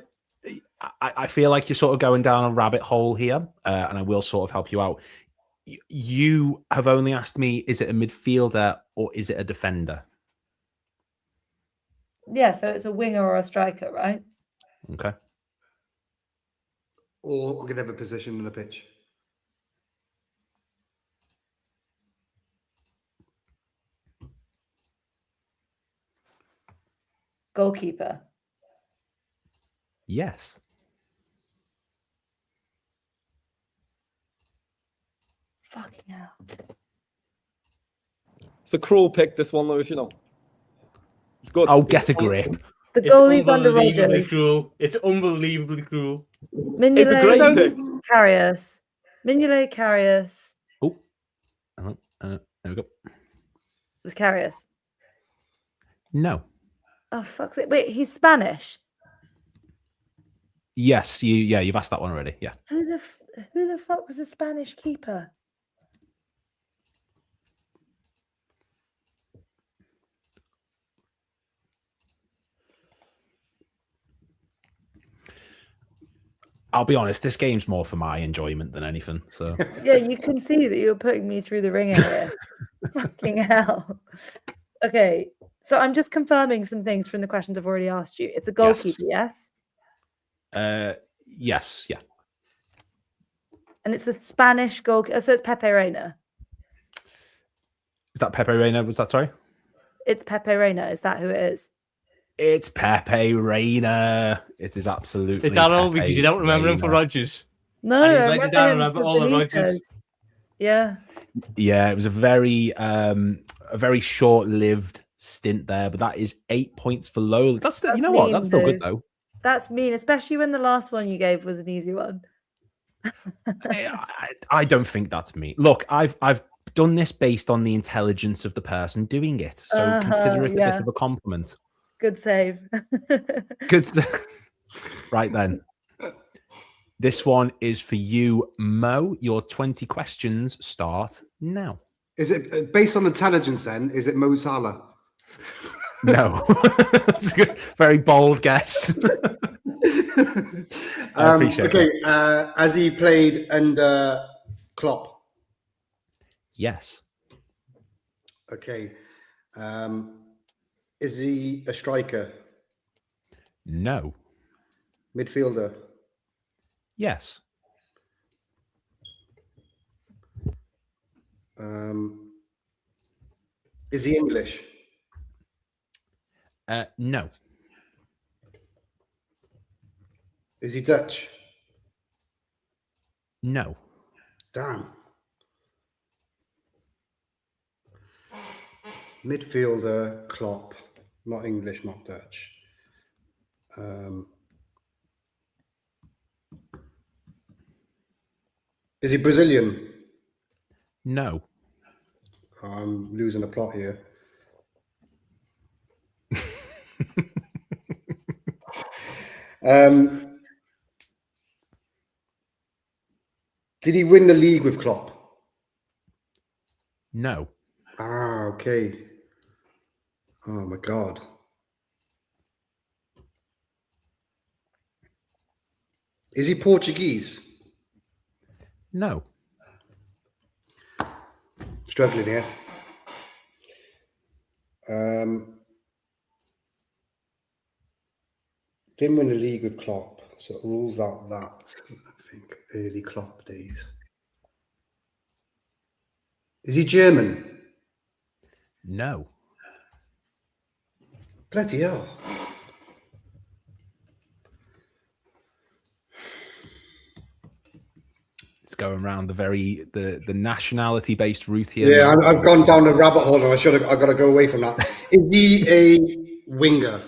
I feel like you're sort of going down a rabbit hole here, and I will sort of help you out. You have only asked me, is it a midfielder or is it a defender? Yeah, so it's a winger or a striker, right? Okay. Or we can have a position in the pitch. Goalkeeper. Yes. Fucking hell. It's a cruel pick, this one, Lewis, you know. It's good. Oh, get a grip. The goalie's under unbelievably Rodgers. cruel. It's unbelievably cruel. It's a great pick. Karius. Mignolet Karius. Oh, there we go. Was Karius. No. Oh, fuck's it. Wait, he's Spanish. Yes, you've asked that one already. Yeah. Who the fuck was the Spanish keeper? I'll be honest, this game's more for my enjoyment than anything. So Yeah, you can see that you're putting me through the ringer here. Fucking hell. Okay, so I'm just confirming some things from the questions I've already asked you. It's a goalkeeper, yes? yes, yeah. And it's a Spanish goalkeeper. So it's Pepe Reina. Is that Pepe Reina? Was that sorry? It's Pepe Reina. Is that who it is? It's Pepe Reina. It is absolutely. It's Arnold Pepe because you don't remember him for Reina. Rodgers. No, And he's I led you remember down a him rabbit for hole of Benitez. Rodgers. Yeah. Yeah, it was a very short-lived stint there, but that is 8 points for Lola. That's you know what? mean, That's still good dude. though. That's mean, especially when the last one you gave was an easy one. I don't think that's me. Look, I've done this based on the intelligence of the person doing it, so consider it a yeah. bit of a compliment. Good save. Good stuff. Right then. This one is for you, Mo. Your 20 questions start now. Is it based on intelligence then? Is it Mo Salah? No. That's a good, very bold guess. I appreciate that. Has he played under Klopp? Yes. Okay. Is he a striker? No. Midfielder? Yes. Is he English? No. Is he Dutch? No. Damn. Midfielder, Klopp. Not English, not Dutch. Is he Brazilian? No. I'm losing a plot here. Did he win the league with Klopp? No. Ah, okay. Oh my God. Is he Portuguese? No. Struggling here. Didn't win the league with Klopp, so it rules out that. I think early Klopp days. Is he German? No. Bloody hell. It's going around the nationality based route here. Yeah, I've gone down the rabbit hole and I got to go away from that. Is he a winger?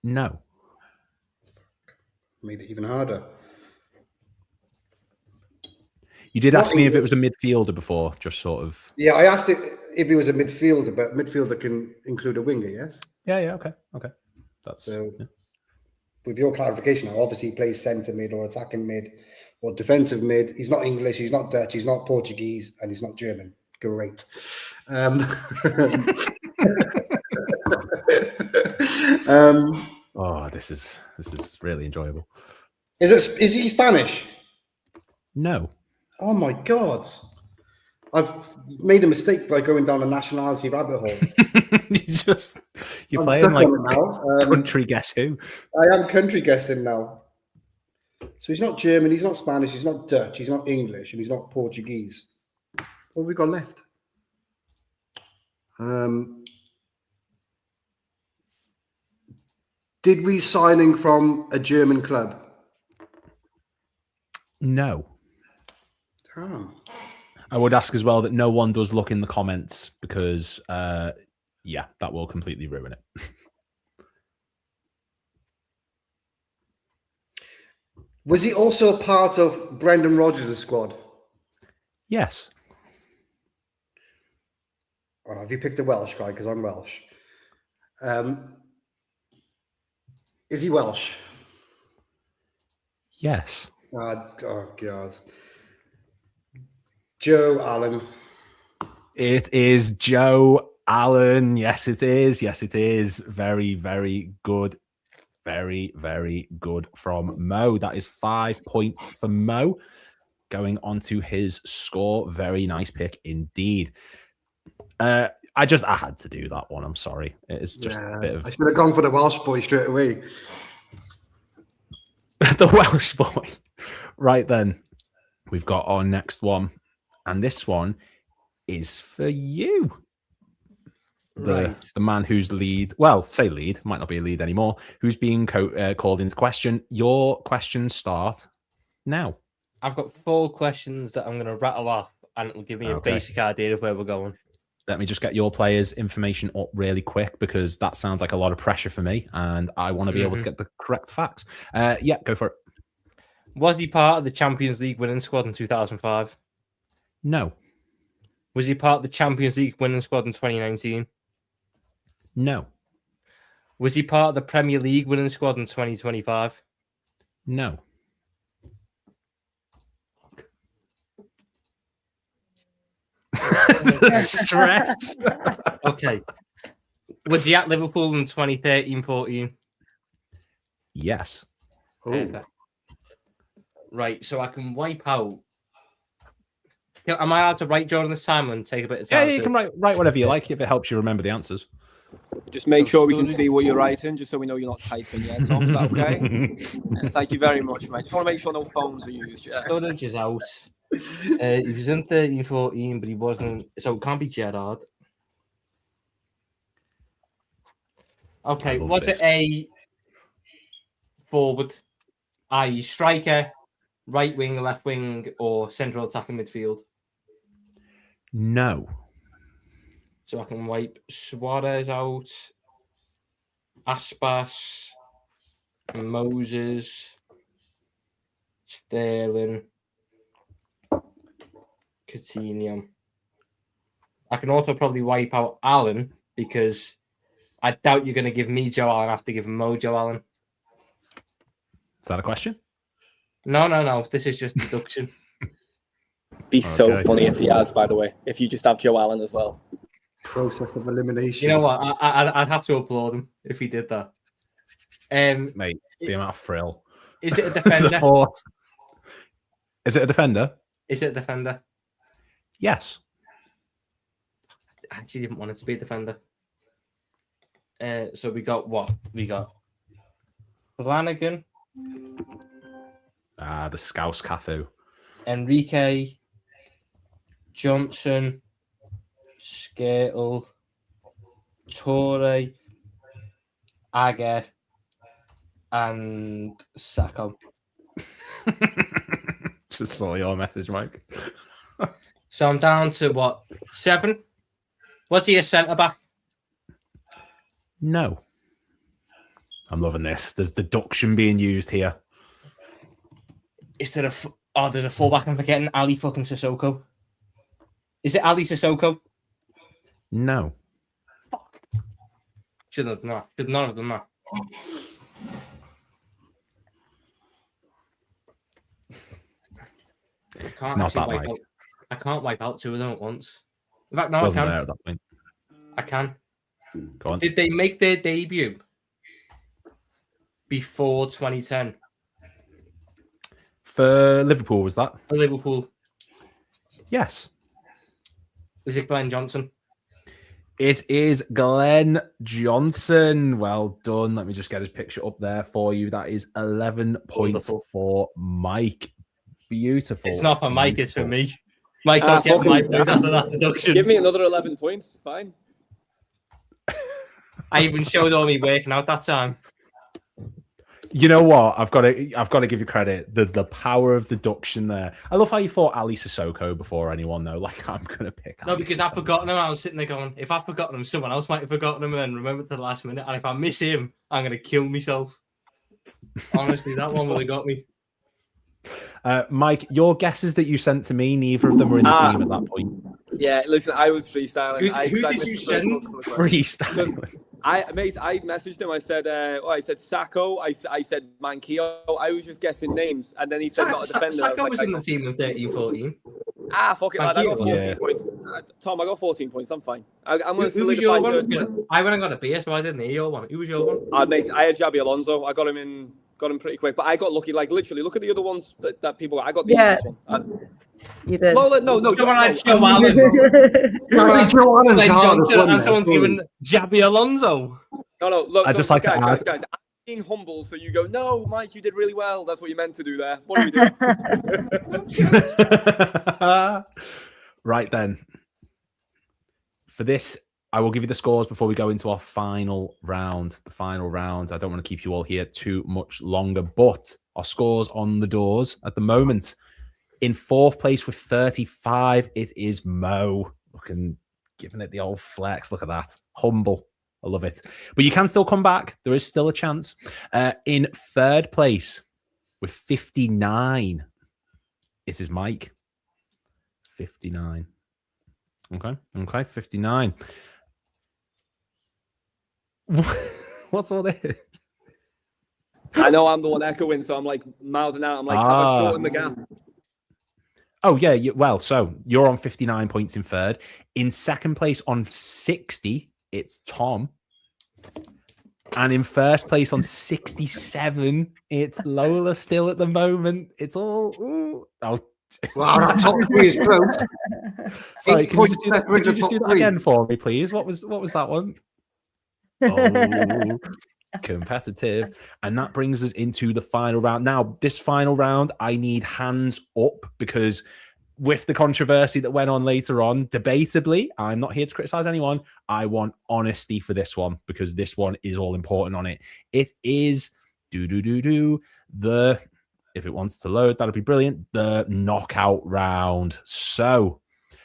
No. Made it even harder. You did ask me if it was a midfielder before, just sort of. Yeah, I asked it if he was a midfielder, but midfielder can include a winger, yes? Yeah, okay. That's so. Yeah. With your clarification, now obviously he plays centre mid or attacking mid or defensive mid. He's not English, he's not Dutch, he's not Portuguese, and he's not German. Great. Oh, this is really enjoyable. Is he Spanish? No. Oh my God. I've made a mistake by going down a nationality rabbit hole. You're playing like now. Country guess who. I am country guessing now. So he's not German, he's not Spanish, he's not Dutch, he's not English, and he's not Portuguese. What have we got left? Did we sign him from a German club? No. Damn. I would ask as well that no one does look in the comments because, yeah, that will completely ruin it. Was he also part of Brendan Rodgers' squad? Yes. Oh, have you picked a Welsh guy? Because I'm Welsh. Is he Welsh? Yes. Oh, God. Joe Allen. It is Joe Allen. Yes, it is. Yes, it is. Very, very good. Very, very good from Mo. That is 5 points for Mo. Going on to his score. Very nice pick indeed. I had to do that one. I'm sorry. It's just a bit of... I should have gone for the Welsh boy straight away. The Welsh boy. Right then. We've got our next one. And this one is for you. The man who's lead, well, say lead, might not be a lead anymore, who's being called into question. Your questions start now. I've got 4 questions that I'm going to rattle off, and it'll give me a basic idea of where we're going. Let me just get your players' information up really quick because that sounds like a lot of pressure for me, and I want to be able to get the correct facts. Yeah, go for it. Was he part of the Champions League winning squad in 2005? No. Was he part of the Champions League winning squad in 2019? No. Was he part of the Premier League winning squad in 2025? No. The stress. Okay. Was he at Liverpool in 2013-14? Yes. Perfect. Right, so I can wipe out. Am I allowed to write during this time and take a bit of time? Yeah, you can write whatever you like if it helps you remember the answers. Just make sure we can see what you're writing, just so we know you're not typing yet, Tom. Is that okay? Thank you very much, mate. Just want to make sure no phones are used. Yeah. Storage is out. He was in 13-14, but he wasn't. So it can't be Gerrard. Okay, was it a forward, i.e. striker, right wing, left wing, or central attacking midfield? No. So I can wipe Suarez out, Aspas, Moses, Sterling, Coutinho. I can also probably wipe out Allen because I doubt you're going to give me Joe Allen. I have to give Mo Joe Allen. Is that a question? No. This is just deduction. Be so funny if he has, by the way, if you just have Joe Allen as well. Process of elimination. You know what? I'd have to applaud him if he did that. Mate, the amount of frill. Is it a defender? Is it a defender? Is it a defender? Yes. I actually didn't want it to be a defender. So we got what? We got Flanagan. The Scouse Cafu. Enrique. Johnson. Skirtle. Torre. Agger. And Sacco. Just saw your message, Mike. So I'm down to what? 7? Was he a centre back? No. I'm loving this. There's deduction being used here. Is there there's a fullback I'm forgetting? Ali fucking Sissoko. Is it Ali Sissoko? No. Fuck. Should not have done that. It's not that, Mike. I can't wipe out 2 of them at once. In fact, no, Wasn't I can. there at that point. I can. Go on. Did they make their debut before 2010? For Liverpool, was that? For Liverpool. Yes. Is it Glenn Johnson? It is Glenn Johnson. Well done. Let me just get his picture up there for you. That is 11 points for Mike. Beautiful. It's not for Mike, it's for me. Mike's not getting my points after that deduction. Give me another 11 points. Fine. I even showed all me working out that time. You know what? I've got to give you credit. The power of deduction there. I love how you thought Ali Sissoko before anyone though. Like I'm gonna pick. No, because I've forgotten him. I was sitting there going, if I've forgotten him, someone else might have forgotten him and then remembered to the last minute. And if I miss him, I'm gonna kill myself. Honestly, that one would have got me. Mike, your guesses that you sent to me, neither of them were in the team at that point. Yeah, listen, I was freestyling. Who did you send? Freestyling. I messaged him. I said Sacco. I said Manquillo. I was just guessing names, and then he said not a defender. Sacco was in the team in 13-14. Fuck it, lad. I got 14 points. Tom, I got 14 points. I'm fine. I'm going to Who was your one? third. I went and got a beer, so I didn't hear your one. Who was your one? Mate, I had Jabi Alonso. I got him pretty quick, but I got lucky. Like literally, look at the other ones that people got. I got the easiest one. You did. No. Someone had Joe Allen. And someone's given Jabi Alonso. No. Look, I just like to add. guys. I'm being humble, so you go. No, Mike, you did really well. That's what you meant to do there. What are we doing? Right then. For this, I will give you the scores before we go into our final round. The final round. I don't want to keep you all here too much longer, but our scores on the doors at the moment. In 4th place with 35, it is Mo. Giving it the old flex. Look at that. Humble. I love it. But you can still come back. There is still a chance. In 3rd place with 59, it is Mike. 59. Okay, 59. What's all this? I know I'm the one echoing, so I'm like mouthing out. I'm like, have I shortened the gap? Oh, yeah. Well, so you're on 59 points in 3rd. In 2nd place on 60, it's Tom. And in 1st place on 67, it's Lola still at the moment. It's all... Ooh. Oh. Well, our top 3 is close. Sorry, can you just do that again for me, please? What was that one? Oh, competitive. And that brings us into the final round. Now, this final round, I need hands up because with the controversy that went on later on, debatably, I'm not here to criticize anyone. I want honesty for this one because this one is all important on it. It is the, if it wants to load, that'll be brilliant, the knockout round. So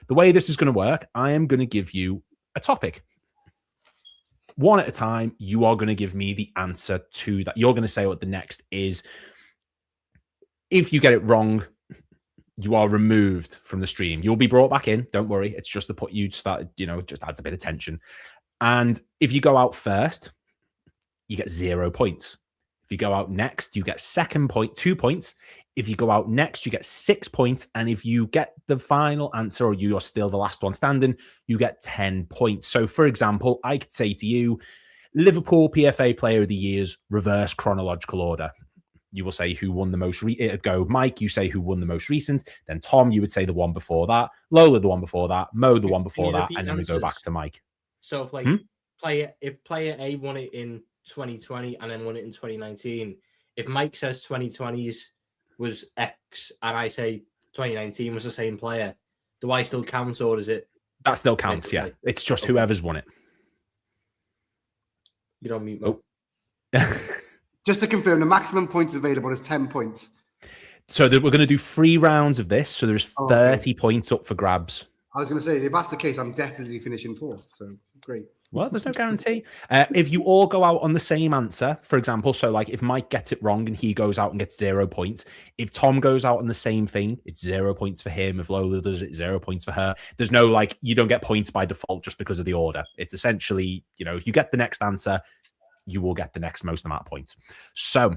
the way this is going to work, I am going to give you a topic. One at a time, you are going to give me the answer to that. You're going to say what the next is. If you get it wrong, you are removed from the stream. You'll be brought back in. Don't worry. It's just to put you started, it just adds a bit of tension. And if you go out first, you get 0 points. If you go out next, you get 2 points. If you go out next, you get 6 points. And if you get the final answer or you are still the last one standing, you get 10 points. So for example, I could say to you, Liverpool PFA Player of the Year's reverse chronological order. You will say who won the most. Go Mike, you say who won the most recent. Then Tom, you would say the one before that. Lola, the one before that. Mo, the one before that. And then we go back to Mike. So if player A won it in 2020 and then won it in 2019, if Mike says 2020s was X and I say 2019 was the same player, do I still count or is it? That still counts, yeah. It's just whoever's won it. You don't mute Mo. Just to confirm, the maximum points available is 10 points. So we're going to do 3 rounds of this. So there's 30 points up for grabs. I was going to say, if that's the case, I'm definitely finishing 4th. So great. Well, there's no guarantee. If you all go out on the same answer, for example, so like if Mike gets it wrong and he goes out and gets 0 points, if Tom goes out on the same thing, it's 0 points for him. If Lola does it, 0 points for her. There's no you don't get points by default just because of the order. It's essentially, if you get the next answer, you will get the next most amount of points. So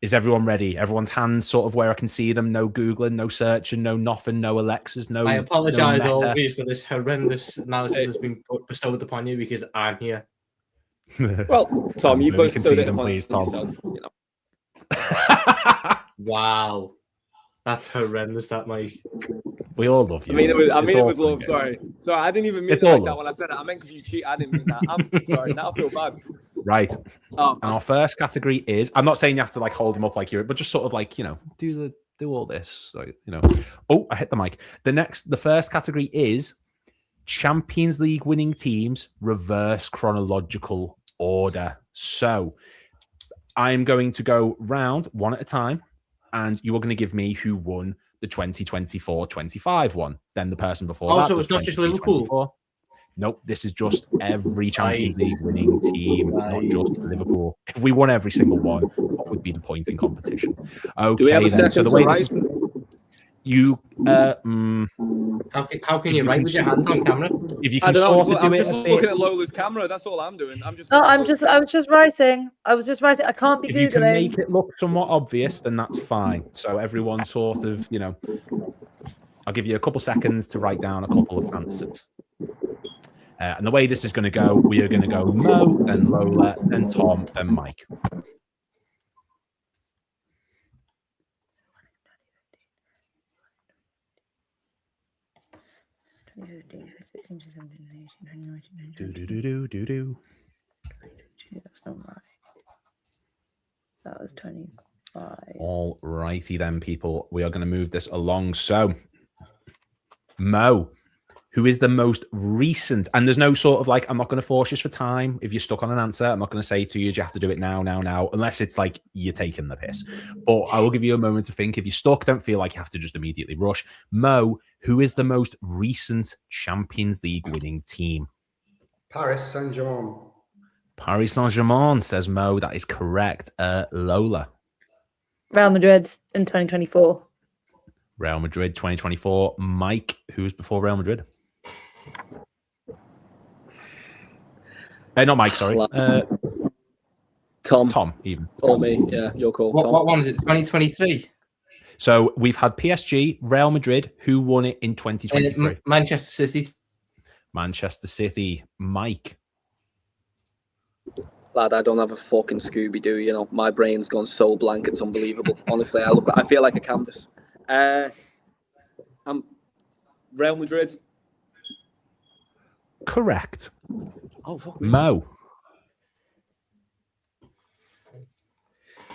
is everyone ready? Everyone's hands sort of where I can see them. No Googling, no searching, no nothing, no Alexas, no. I apologize always for this horrendous analysis that's been bestowed upon you because I'm here. Well, Tom, you both can see stood it them, upon please, Tom. yourself, Wow. That's horrendous, that, Mike. We all love you. I mean, it was love. Sorry, I didn't even mean it like that when I said it. I meant because you cheat. I didn't mean that. I'm sorry. Now I feel bad. Right. And our first category is, I'm not saying you have to hold them up like you're, but just sort of do all this. So, oh, I hit the mic. The first category is Champions League winning teams, reverse chronological order. So I'm going to go round one at a time. And you are going to give me who won the 2024-25 one. Then the person before that. So it's not just Liverpool? Nope, this is just every Champions League winning team, not just Liverpool. If we won every single one, what would be the point in competition? Okay, then. So the way this is, you... How can you write with your hands on camera? If you can sort of do it... I'm just looking at Lola's camera. That's all I'm doing. I was just writing. I can't be Googling. If you can make it look somewhat obvious, then that's fine. So everyone sort of, I'll give you a couple seconds to write down a couple of answers. And the way this is going to go, we are going to go Mo, then Lola, then Tom, then Mike. That's not right. That was 25. All righty then, people. We are going to move this along. So, Mo, who is the most recent? And there's no sort of I'm not going to force you for time. If you're stuck on an answer, I'm not going to say to you, you have to do it now, unless it's you're taking the piss. But I will give you a moment to think. If you're stuck, don't feel like you have to just immediately rush. Mo, who is the most recent Champions League winning team? Paris Saint-Germain. Paris Saint-Germain, says Mo. That is correct. Lola. Real Madrid in 2024. Real Madrid 2024. Mike, who was before Real Madrid? Not Mike, sorry. Tom. Tom, even. Or me, yeah, your call. What one is it? 2023? So we've had PSG, Real Madrid. Who won it in 2023? Manchester City. Manchester City. Mike. Lad, I don't have a fucking Scooby-Doo, My brain's gone so blank, it's unbelievable. Honestly, I feel like a canvas. I'm Real Madrid. Correct. Oh, fuck me. Mo.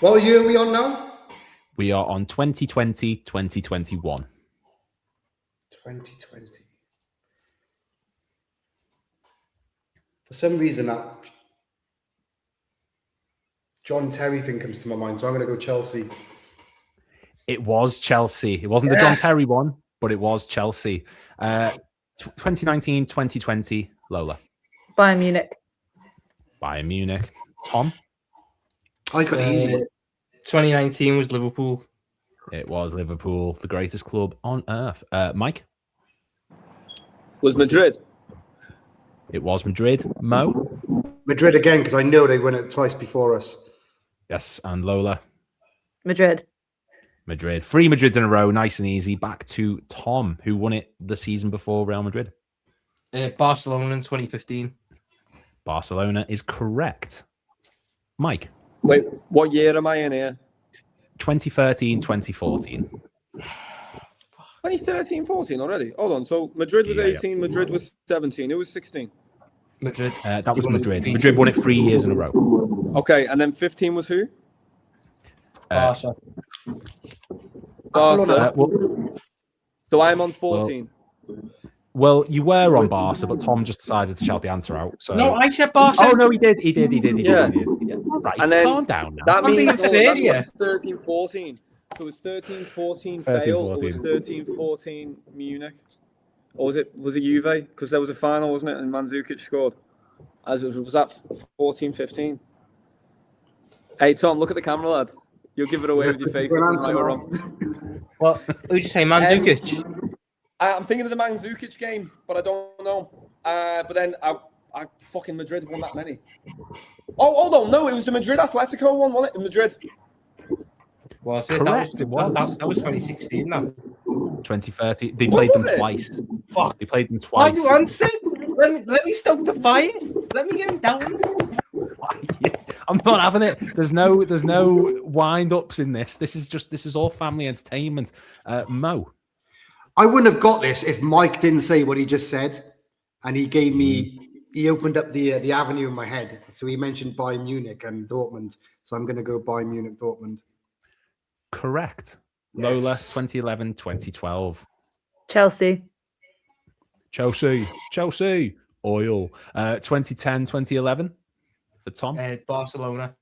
What year are we on now? We are on 2020, 2021. 2020. For some reason, that John Terry thing comes to my mind, so I'm going to go Chelsea. It was Chelsea. It wasn't the John Terry one, but it was Chelsea. 2019, 2020, Lola. Bayern Munich. Bayern Munich. Tom? I got it easy. 2019 was Liverpool. It was Liverpool, the greatest club on earth. Mike? Was Madrid. It was Madrid. Mo? Madrid again, because I know they won it twice before us. Yes, and Lola? Madrid. Madrid. 3 Madrids in a row, nice and easy. Back to Tom, who won it the season before Real Madrid. Barcelona in 2015. Barcelona is correct. Mike? Wait, what year am I in here? 2013, 2014. 2013, 14 already. Hold on. So Madrid was 18, Madrid was 17. Who was 16? Madrid. That was Madrid. Madrid won it 3 years in a row. Okay, and then 15 was who? Barca. Barca. So I'm on 14. Well, you were on Barca, but Tom just decided to shout the answer out. So No, I said Barca. Oh no, he did. He did. Yeah. Right, And then calm down now. That means fair, 13, 14. So it was 13, 14 13, Bale, or 14. was 13, 14 Munich? Or was it Juve? Because there was a final, wasn't it? And Mandzukic scored. Was that 14, 15? Hey, Tom, look at the camera, lad. You'll give it away with your face if I'm right or wrong. What? Who'd you say, Mandzukic? I'm thinking of the Mandzukic game, but I don't know. But then I fucking Madrid won that many. Oh, hold on. No, it was the Madrid Atletico one, wasn't it? In Madrid. Was it? Correct, That was 2016 now. 2030. They played them twice. Fuck, they played them Why twice. you answer? Let me stoke the fire. Let me get him down. I'm not having it. There's no wind ups in this. This is all family entertainment. Mo. I wouldn't have got this if Mike didn't say what he just said, and he gave me. He opened up the avenue in my head. So he mentioned Bayern Munich and Dortmund. So I'm going to go Bayern Munich, Dortmund. Correct. Yes. Lola, 2011, 2012. Chelsea. Chelsea. Oil. 2010, 2011 for Tom. Barcelona.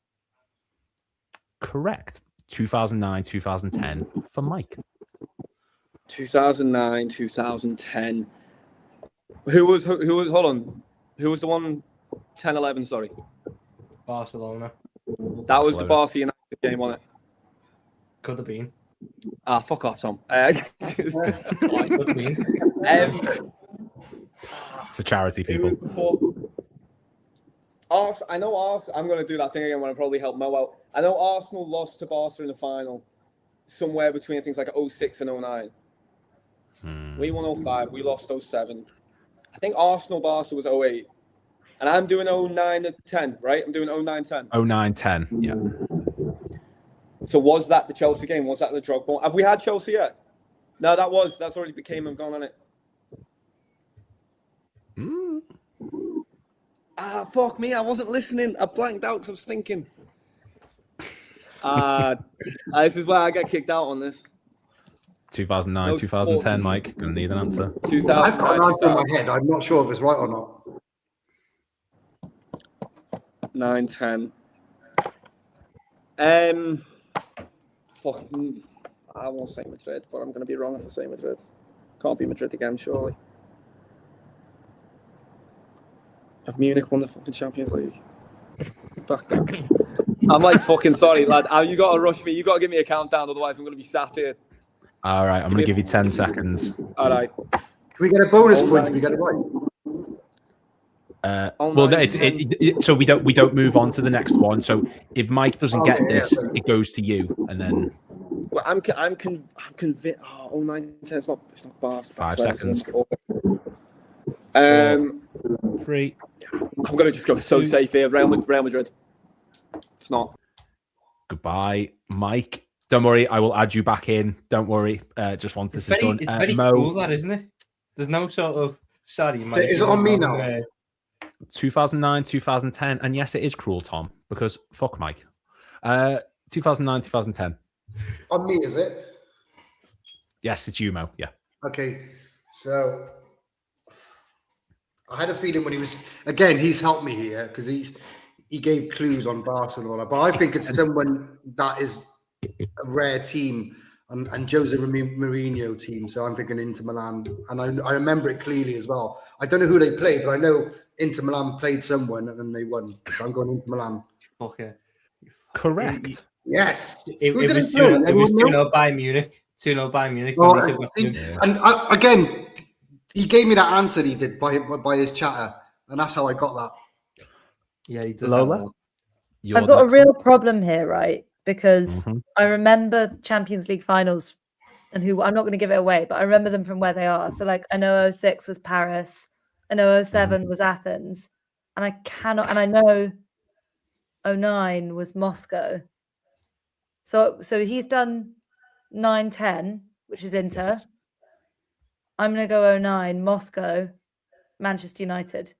Correct. 2009, 2010 for Mike. 2009, 2010. Who was? Hold on. Who was the one? 10, 11. Sorry. Barcelona. That was the Barca United game, wasn't it? Could have been. Ah, fuck off, Tom. Could have been. For charity people. I know Arsenal. I'm going to do that thing again when I probably help Mo out. I know Arsenal lost to Barca in the final, somewhere between things like 06 and 09. We won 05. We lost 07. I think Arsenal Barca was 08. And I'm doing 09 to 10, right? I'm doing 09-10. 09-10, yeah. So was that the Chelsea game? Was that the Drogba? Have we had Chelsea yet? No, that's already became and gone on it. Ah, fuck me. I wasn't listening. I blanked out because I was thinking. This is why I get kicked out on this. 2009, 2010, Mike. Gonna need an answer. 2009. I've got an answer in my head. I'm not sure if it's right or not. 9-10. Fuck. I won't say Madrid, but I'm going to be wrong if I say Madrid. Can't be Madrid again, surely. Have Munich won the fucking Champions League? Back down. I'm like, fucking sorry, lad. You got to rush me. You got to give me a countdown, otherwise I'm going to be sat here. All right, I'm going to give you 10 seconds. All right. Can we get a bonus point if we get it right? Well, so we don't move on to the next one. So if Mike doesn't get this, it goes to you, and then. Well, I'm convinced. Oh, 9-10. It's not Barca. 5 seconds. 3. I'm gonna just go so safe here. Real Madrid. It's not. Goodbye, Mike. Don't worry, I will add you back in. Don't worry. Just once this is done. It's very Mo, cool, that isn't it? There's no sort of sorry, Mike. Is it on me now? 2009, 2010, and yes, it is cruel, Tom, because fuck Mike. 2009, 2010. On me, is it? Yes, it's you, Mo. Yeah. Okay. So I had a feeling when he was again, he's helped me here because he gave clues on Barcelona, but I think it's someone that is a rare team and Jose Mourinho team. So I'm thinking Inter Milan, and I remember it clearly as well. I don't know who they played, but I know Inter Milan played someone and they won. So I'm going Inter Milan. Okay. Correct. Yes. It Who did was they play? 2-0 by Munich. 2-0 by Munich. Oh, When he took us and again, he gave me that answer he did by his chatter, and that's how I got that. Yeah, he does. Lola, I've got a real problem here, right? Because I remember Champions League finals, and I'm not going to give it away, but I remember them from where they are. So, like, I know 06 was Paris, I know 07 was Athens, and I know 09 was Moscow. So he's done 9-10, which is Inter. Yes. I'm going to go 09, Moscow, Manchester United.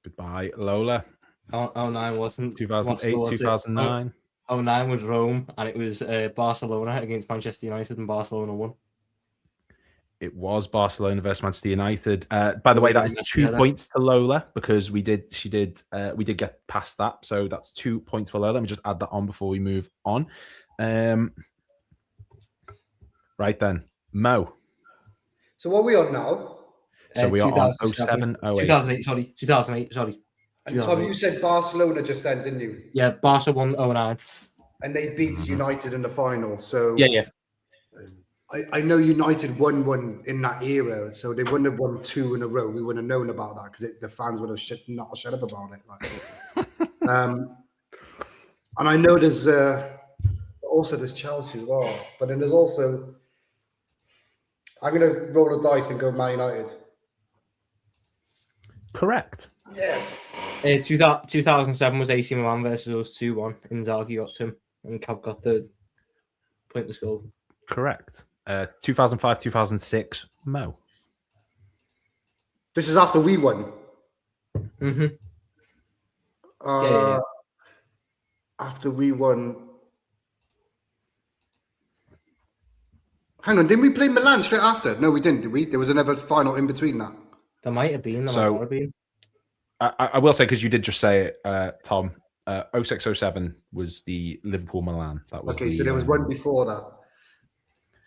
Goodbye, Lola. 09 wasn't 2008, Moscow, was 2009. 09 was Rome, and it was Barcelona against Manchester United, and Barcelona won. It was Barcelona versus Manchester United. By the way, that is 2 points to Lola because we did get past that. So that's 2 points for Lola. Let me just add that on before we move on. Right then, Mo. So what are we on now? So we are on 07, 08. 2008, sorry. And Tom, you said Barcelona just then, didn't you? Yeah, Barca won 09. And they beat United in the final. So yeah. I know United won one in that era, so they wouldn't have won 2 in a row. We wouldn't have known about that because the fans would have not shut up about it. Right? And I know there's Chelsea as well, but then there's also. I'm going to roll the dice and go Man United. Correct. Yes. 2007 was AC Milan versus us 2-1. Inzaghi got him, and Kop got the pointless goal. Correct. 2005, 2006, Mo. This is after we won. Yeah. After we won. Hang on, didn't we play Milan straight after? No, we didn't, did we? There was another final in between that. There might have been. I will say, because you did just say it, Tom, 06, 07 was the Liverpool Milan. That was so there was one before that.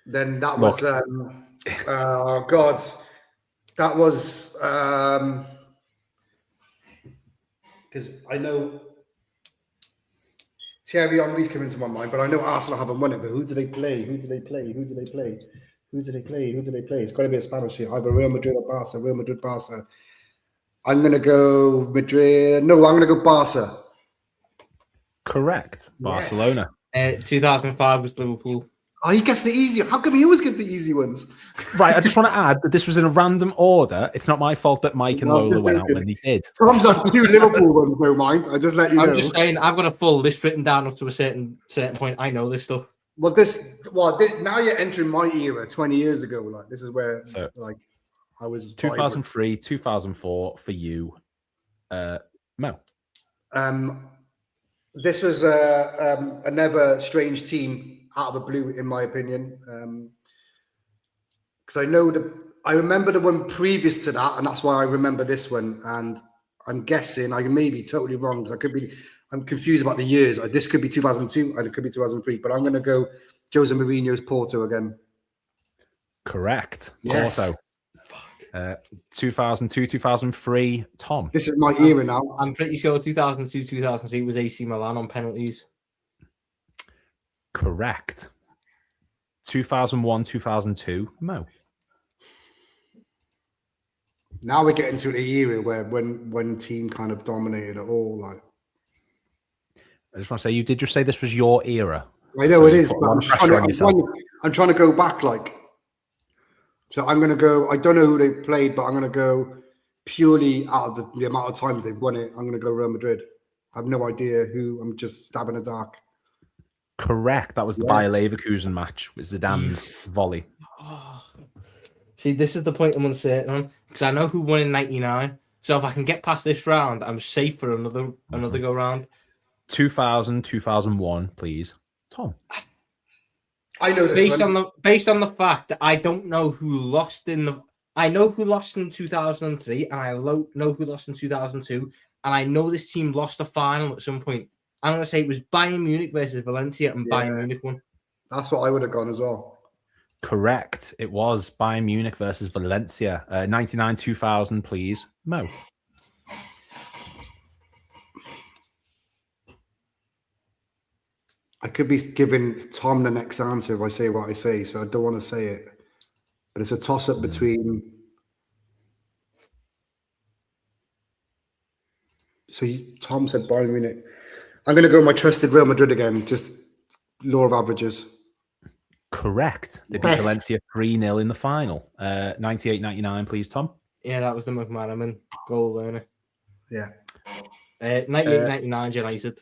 Then that was, oh God, that was, because I know Thierry Henry's come into my mind, but I know Arsenal haven't won it, but who do they play? It's got to be a Spanish here, either Real Madrid or Barca, Barca. I'm going to go Madrid. No, I'm going to go Barca. Correct. Barcelona. 2005 was Liverpool. Oh, he gets the easy. How come he always gets the easy ones? Right. I just want to add that this was in a random order. It's not my fault that Mike and Lola went out when they did. Tom's on 2 Liverpool ones, don't mind. I just let you know. I'm just saying, I've got a full list written down up to a certain point. I know this stuff. Well, now you're entering my era 20 years ago. Like, this is where, I was 2003, 2004 for you, Mo. This was another strange team out of the blue, in my opinion, because I remember the one previous to that, and that's why I remember this one. And I'm guessing I may be totally wrong because I'm confused about the years. This could be 2002 and it could be 2003, but I'm going to go Jose Mourinho's Porto again. Correct. Yes. Porto. 2002, 2003, Tom. This is my era now. I'm pretty sure 2002, 2003 was AC Milan on penalties. Correct. 2001, 2002, Mo. Now we're getting to the era where when team kind of dominated it all. Like, I just want to say, you did just say this was your era. I know it is, but I'm trying to go back. So I'm going to go. I don't know who they played, but I'm going to go purely out of the amount of times they've won it. I'm going to go Real Madrid. I have no idea who. I'm just stabbing in the dark. Correct. That was the Bayer Leverkusen match with Zidane's volley. See, this is the point I'm uncertain on because I know who won in '99. So if I can get past this round, I'm safe for another go round. 2000, 2001, please, Tom. I know this one. Based on the fact that I don't know who lost in the. I know who lost in 2003, and I know who lost in 2002, and I know this team lost a final at some point. I'm going to say it was Bayern Munich versus Valencia, and Bayern Munich won. That's what I would have gone as well. Correct. It was Bayern Munich versus Valencia. 99-2000, please. Mo. I could be giving Tom the next answer if I say what I say, so I don't want to say it. But it's a toss-up between... So Tom said Bayern Munich. I'm going to go with my trusted Real Madrid again, just law of averages. Correct. They beat Valencia 3-0 in the final. 98-99, please, Tom. Yeah, that was the McManaman goal, wasn't it? Yeah. 98-99 United.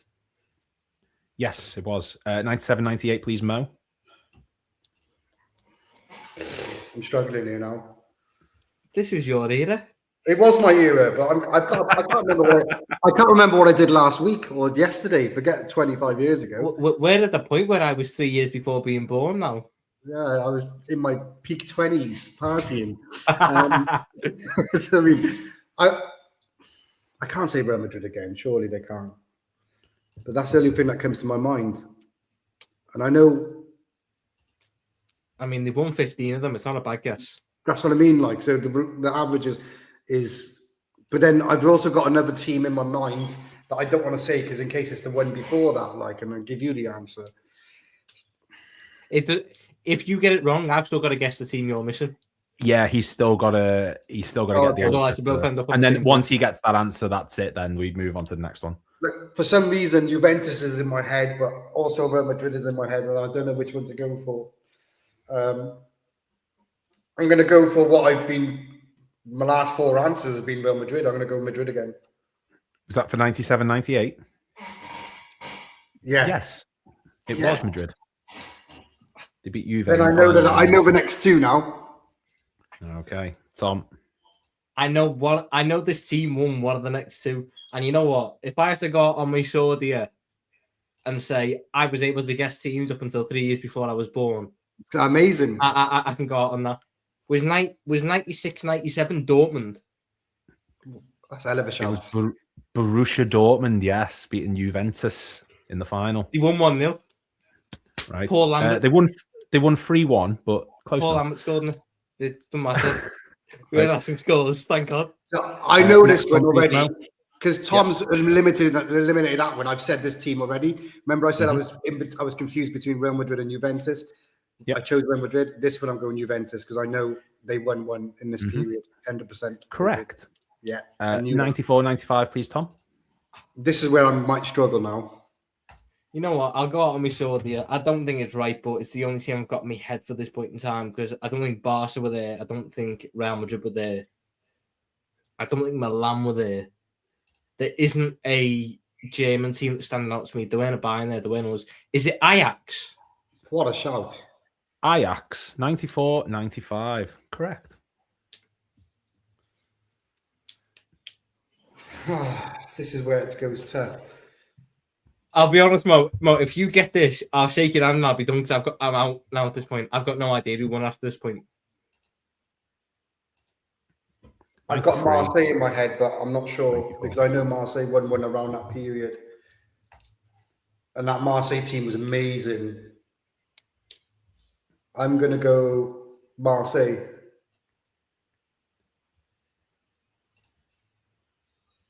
Yes, it was. 97-98, please, Mo. I'm struggling here now. This was your era. It was my era, but I can't remember what I did last week or yesterday. Forget 25 years ago. We're at the point where I was 3 years before being born now. Yeah, I was in my peak 20s partying. So, I mean, I can't say Real Madrid again. Surely they can't. But that's the only thing that comes to my mind. And I know... I mean, they won 15 of them. It's not a bad guess. That's what I mean. Like, so the average is... But then I've also got another team in my mind that I don't want to say because in case it's the one before that, like, and I'll give you the answer. If you get it wrong, I've still got to guess the team you're missing. Yeah, he's still got to get the answer. And then once he gets that answer, that's it. Then we move on to the next one. Look, for some reason, Juventus is in my head, but also Real Madrid is in my head, and I don't know which one to go for. I'm going to go for what I've been. My last four answers have been Real Madrid. I'm going to go Madrid again. Was that for 97-98? Yeah. Yes, it was Madrid. They beat Juve. Then I know the next two now. Okay, Tom. I know this team won one of the next two. And you know what? If I had to go on my sword here and say I was able to guess teams up until 3 years before I was born. Amazing. I can go out on that. Was 96-97 Dortmund? That's a hell of a shout. It was Borussia Dortmund, yes, beating Juventus in the final. They won 1-0. Right. Paul Lambert. They won 3-1, but close Paul enough. Lambert scored. It doesn't matter. We're asking scores, thank God. So I know this one already. Because Tom's eliminated that one. I've said this team already. Remember, I said I was confused between Real Madrid and Juventus. Yep. I chose Real Madrid. This one I'm going Juventus because I know they won one in this period, 100%. Correct. Yeah. 94-95, please, Tom. This is where I might struggle now. You know what? I'll go out on my sword here. I don't think it's right, but it's the only team I've got in my head for this point in time because I don't think Barca were there. I don't think Real Madrid were there. I don't think Milan were there. There isn't a German team that's standing out to me. They weren't a Bayern there. They weren't us. Is it Ajax? What a shout. Ajax, 94-95. Correct. This is where it goes to. I'll be honest, Mo. If you get this, I'll shake your hand and I'll be done because I'm out now at this point. I've got no idea who won after this point. I've got Marseille in my head, but I'm not sure because I know Marseille won one around that period. And that Marseille team was amazing. I'm going to go Marseille.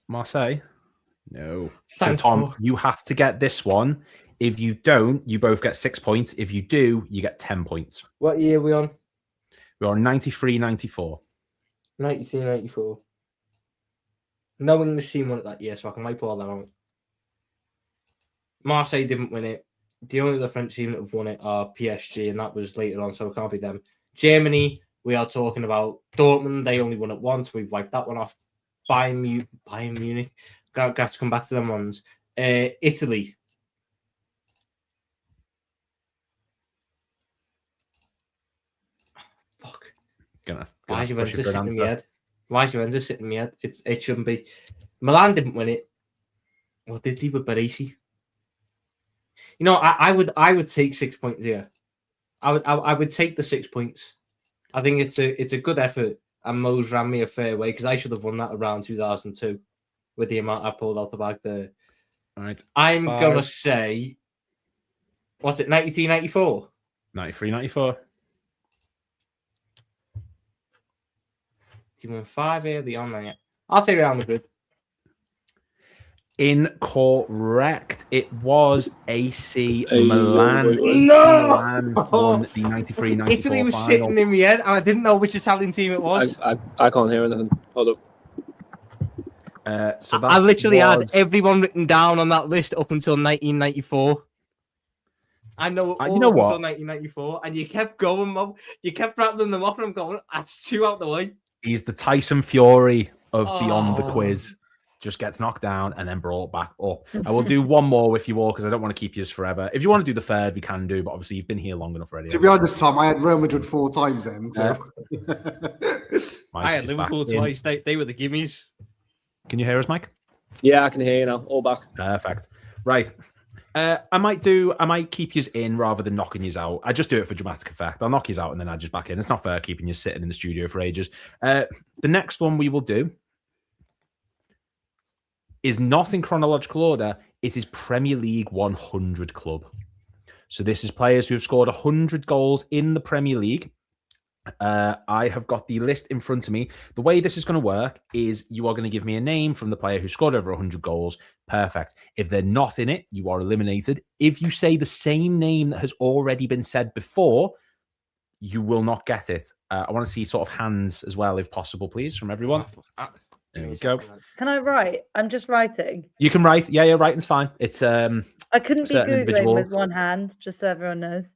Marseille? No. So, Tom, you have to get this one. If you don't, you both get 6 points. If you do, you get 10 points. What year are we on? We're on 93-94. 93-94. No English team won it that year, so I can wipe all that out. Marseille didn't win it. The only other French team that have won it are PSG, and that was later on, so it can't be them. Germany, we are talking about Dortmund. They only won it once. We've wiped that one off. Bayern Munich. Got to come back to them ones. Italy. Fuck. Why is Juventus sitting in my head? Why is Juventus sitting in my head? It shouldn't be. Milan didn't win it. What did they with Baresi? You know, I would take 6 points here. I would take the 6 points. I think it's a good effort, and Mo's ran me a fair way because I should have won that around 2002 with the amount I pulled out the bag there. All right. I'm gonna say, what's it, 93, 94? 93, 94. You won 5 early on there. I'll take Real Madrid. Incorrect. It was AC Hey, Milan. AC no! Milan won the 93-94 Italy was final. sitting in my head, and I didn't know which Italian team it was. I can't hear anything. Hold up. So I literally had everyone written down on that list up until 1994. I know it all you know up what? until 1994, and you kept going, Mo. You kept rattling them off, and I'm going, that's 2 out the way. He's the Tyson Fury of Beyond the Oh. Quiz. Just gets knocked down and then brought back up. I will do one more with you all because I don't want to keep you forever. If you want to do the third, we can do, but obviously you've been here long enough already. To be honest, Tom, I had Real Madrid 4 times then. So. I had Liverpool twice. They were the gimmies. Can you hear us, Mike? Yeah, I can hear you now. All back. Perfect. Right. I might keep yous in rather than knocking yous out. I just do it for dramatic effect. I'll knock yous out and then I just back in. It's not fair keeping you sitting in the studio for ages. The next one we will do is not in chronological order. It is Premier League 100 club. So this is players who have scored 100 goals in the Premier League. I have got the list in front of me. The way this is going to work is you are going to give me a name from the player who scored over 100 goals. Perfect. If they're not in it, you are eliminated. If you say the same name that has already been said before, you will not get it. I want to see sort of hands as well, if possible, please, from everyone. There we go. Can I write? I'm just writing. You can write. Yeah, writing's fine. It's I couldn't be certain Googling individual. with one hand, just so everyone knows.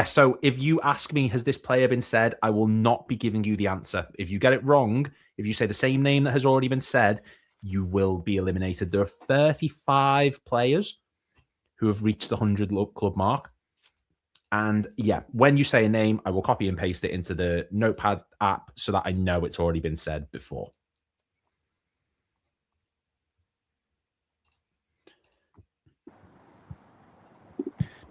So if you ask me, has this player been said, I will not be giving you the answer. If you get it wrong, if you say the same name that has already been said, you will be eliminated. There are 35 players who have reached the 100 club mark. And yeah, when you say a name, I will copy and paste it into the Notepad app so that I know it's already been said before.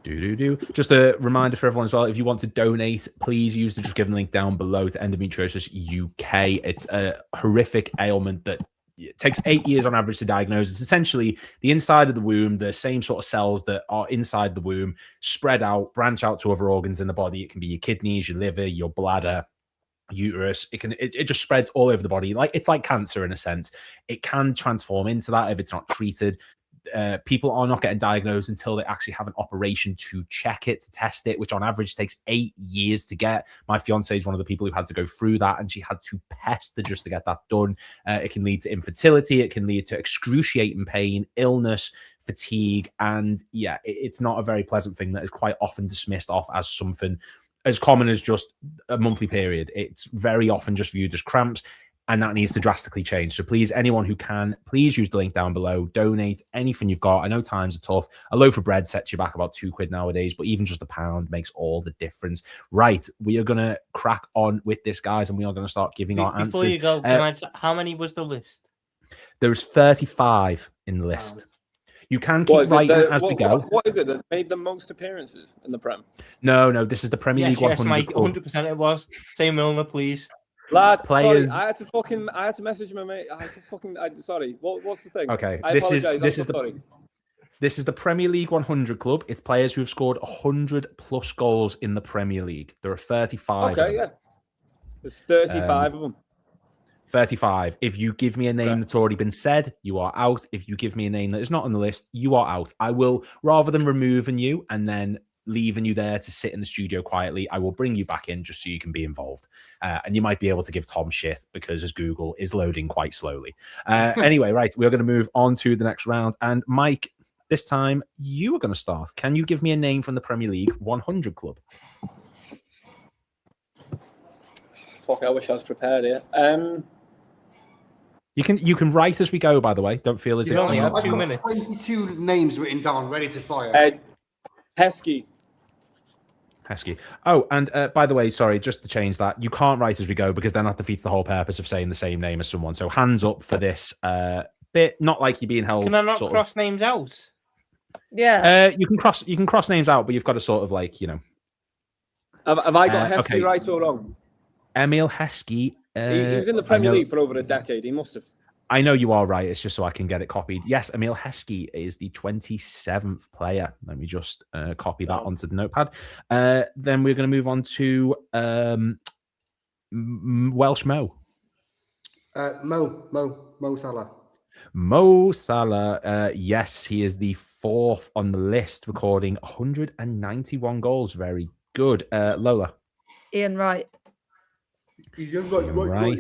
Just a reminder for everyone as well, if you want to donate, please use the just given link down below to Endometriosis UK. It's a horrific ailment that it takes 8 years on average to diagnose. It's essentially the inside of the womb, the same sort of cells that are inside the womb, spread out, branch out to other organs in the body. It can be your kidneys, your liver, your bladder, uterus. It just spreads all over the body. It's like cancer in a sense. It can transform into that if it's not treated. People are not getting diagnosed until they actually have an operation to check it, to test it, which on average takes 8 years to get. My fiance is one of the people who had to go through that, and she had to pester just to get that done. It can lead to infertility. It can lead to excruciating pain, illness, fatigue, and yeah, it's not a very pleasant thing that is quite often dismissed off as something as common as just a monthly period. It's very often just viewed as cramps. And that needs to drastically change. So please, anyone who can, please use the link down below. Donate anything you've got. I know times are tough. A loaf of bread sets you back about £2 nowadays, but even just £1 makes all the difference. Right, we are going to crack on with this, guys, and we are going to start giving our answers. Before you go, how many was the list? There's 35 in the list. You can keep writing as we go. What is it that made the most appearances in the Prem? No, this is the Premier League 100. Yes, Mike, 100% it was. Say Milner, please. Lad, players. Sorry, I had to message my mate. Sorry. What's the thing? Okay, I apologize. This is the Premier League 100 club. It's players who have scored 100 plus goals in the Premier League. There are 35. Okay, yeah. There's 35 of them. 35. If you give me a name that's already been said, you are out. If you give me a name that is not on the list, you are out. I will, rather than removing you and then leaving you there to sit in the studio quietly, I will bring you back in just so you can be involved. And you might be able to give Tom shit because his Google is loading quite slowly. Anyway, right, we're going to move on to the next round. And Mike, this time you are going to start. Can you give me a name from the Premier League 100 club? Fuck, I wish I was prepared here. You can write as we go, by the way. Don't feel as if... only have 2 minutes. 22 names written down, ready to fire. Heskey. Oh, and by the way, sorry, just to change that, you can't write as we go because then that defeats the whole purpose of saying the same name as someone. So hands up for this bit, not like you're being held. Can I not cross names out? Yeah. You can cross names out, but you've got to sort of like, you know. Have I got Heskey okay. right or wrong? Emil Heskey. He was in the Premier League for over a decade. He must have. I know you are right. It's just so I can get it copied. Yes, Emil Heskey is the 27th player. Let me just copy that onto the notepad. Then we're going to move on to Welsh Mo. Mo Salah. Mo Salah. Yes, he is the 4th on the list, recording 191 goals. Very good. Lola. Ian Wright. Right.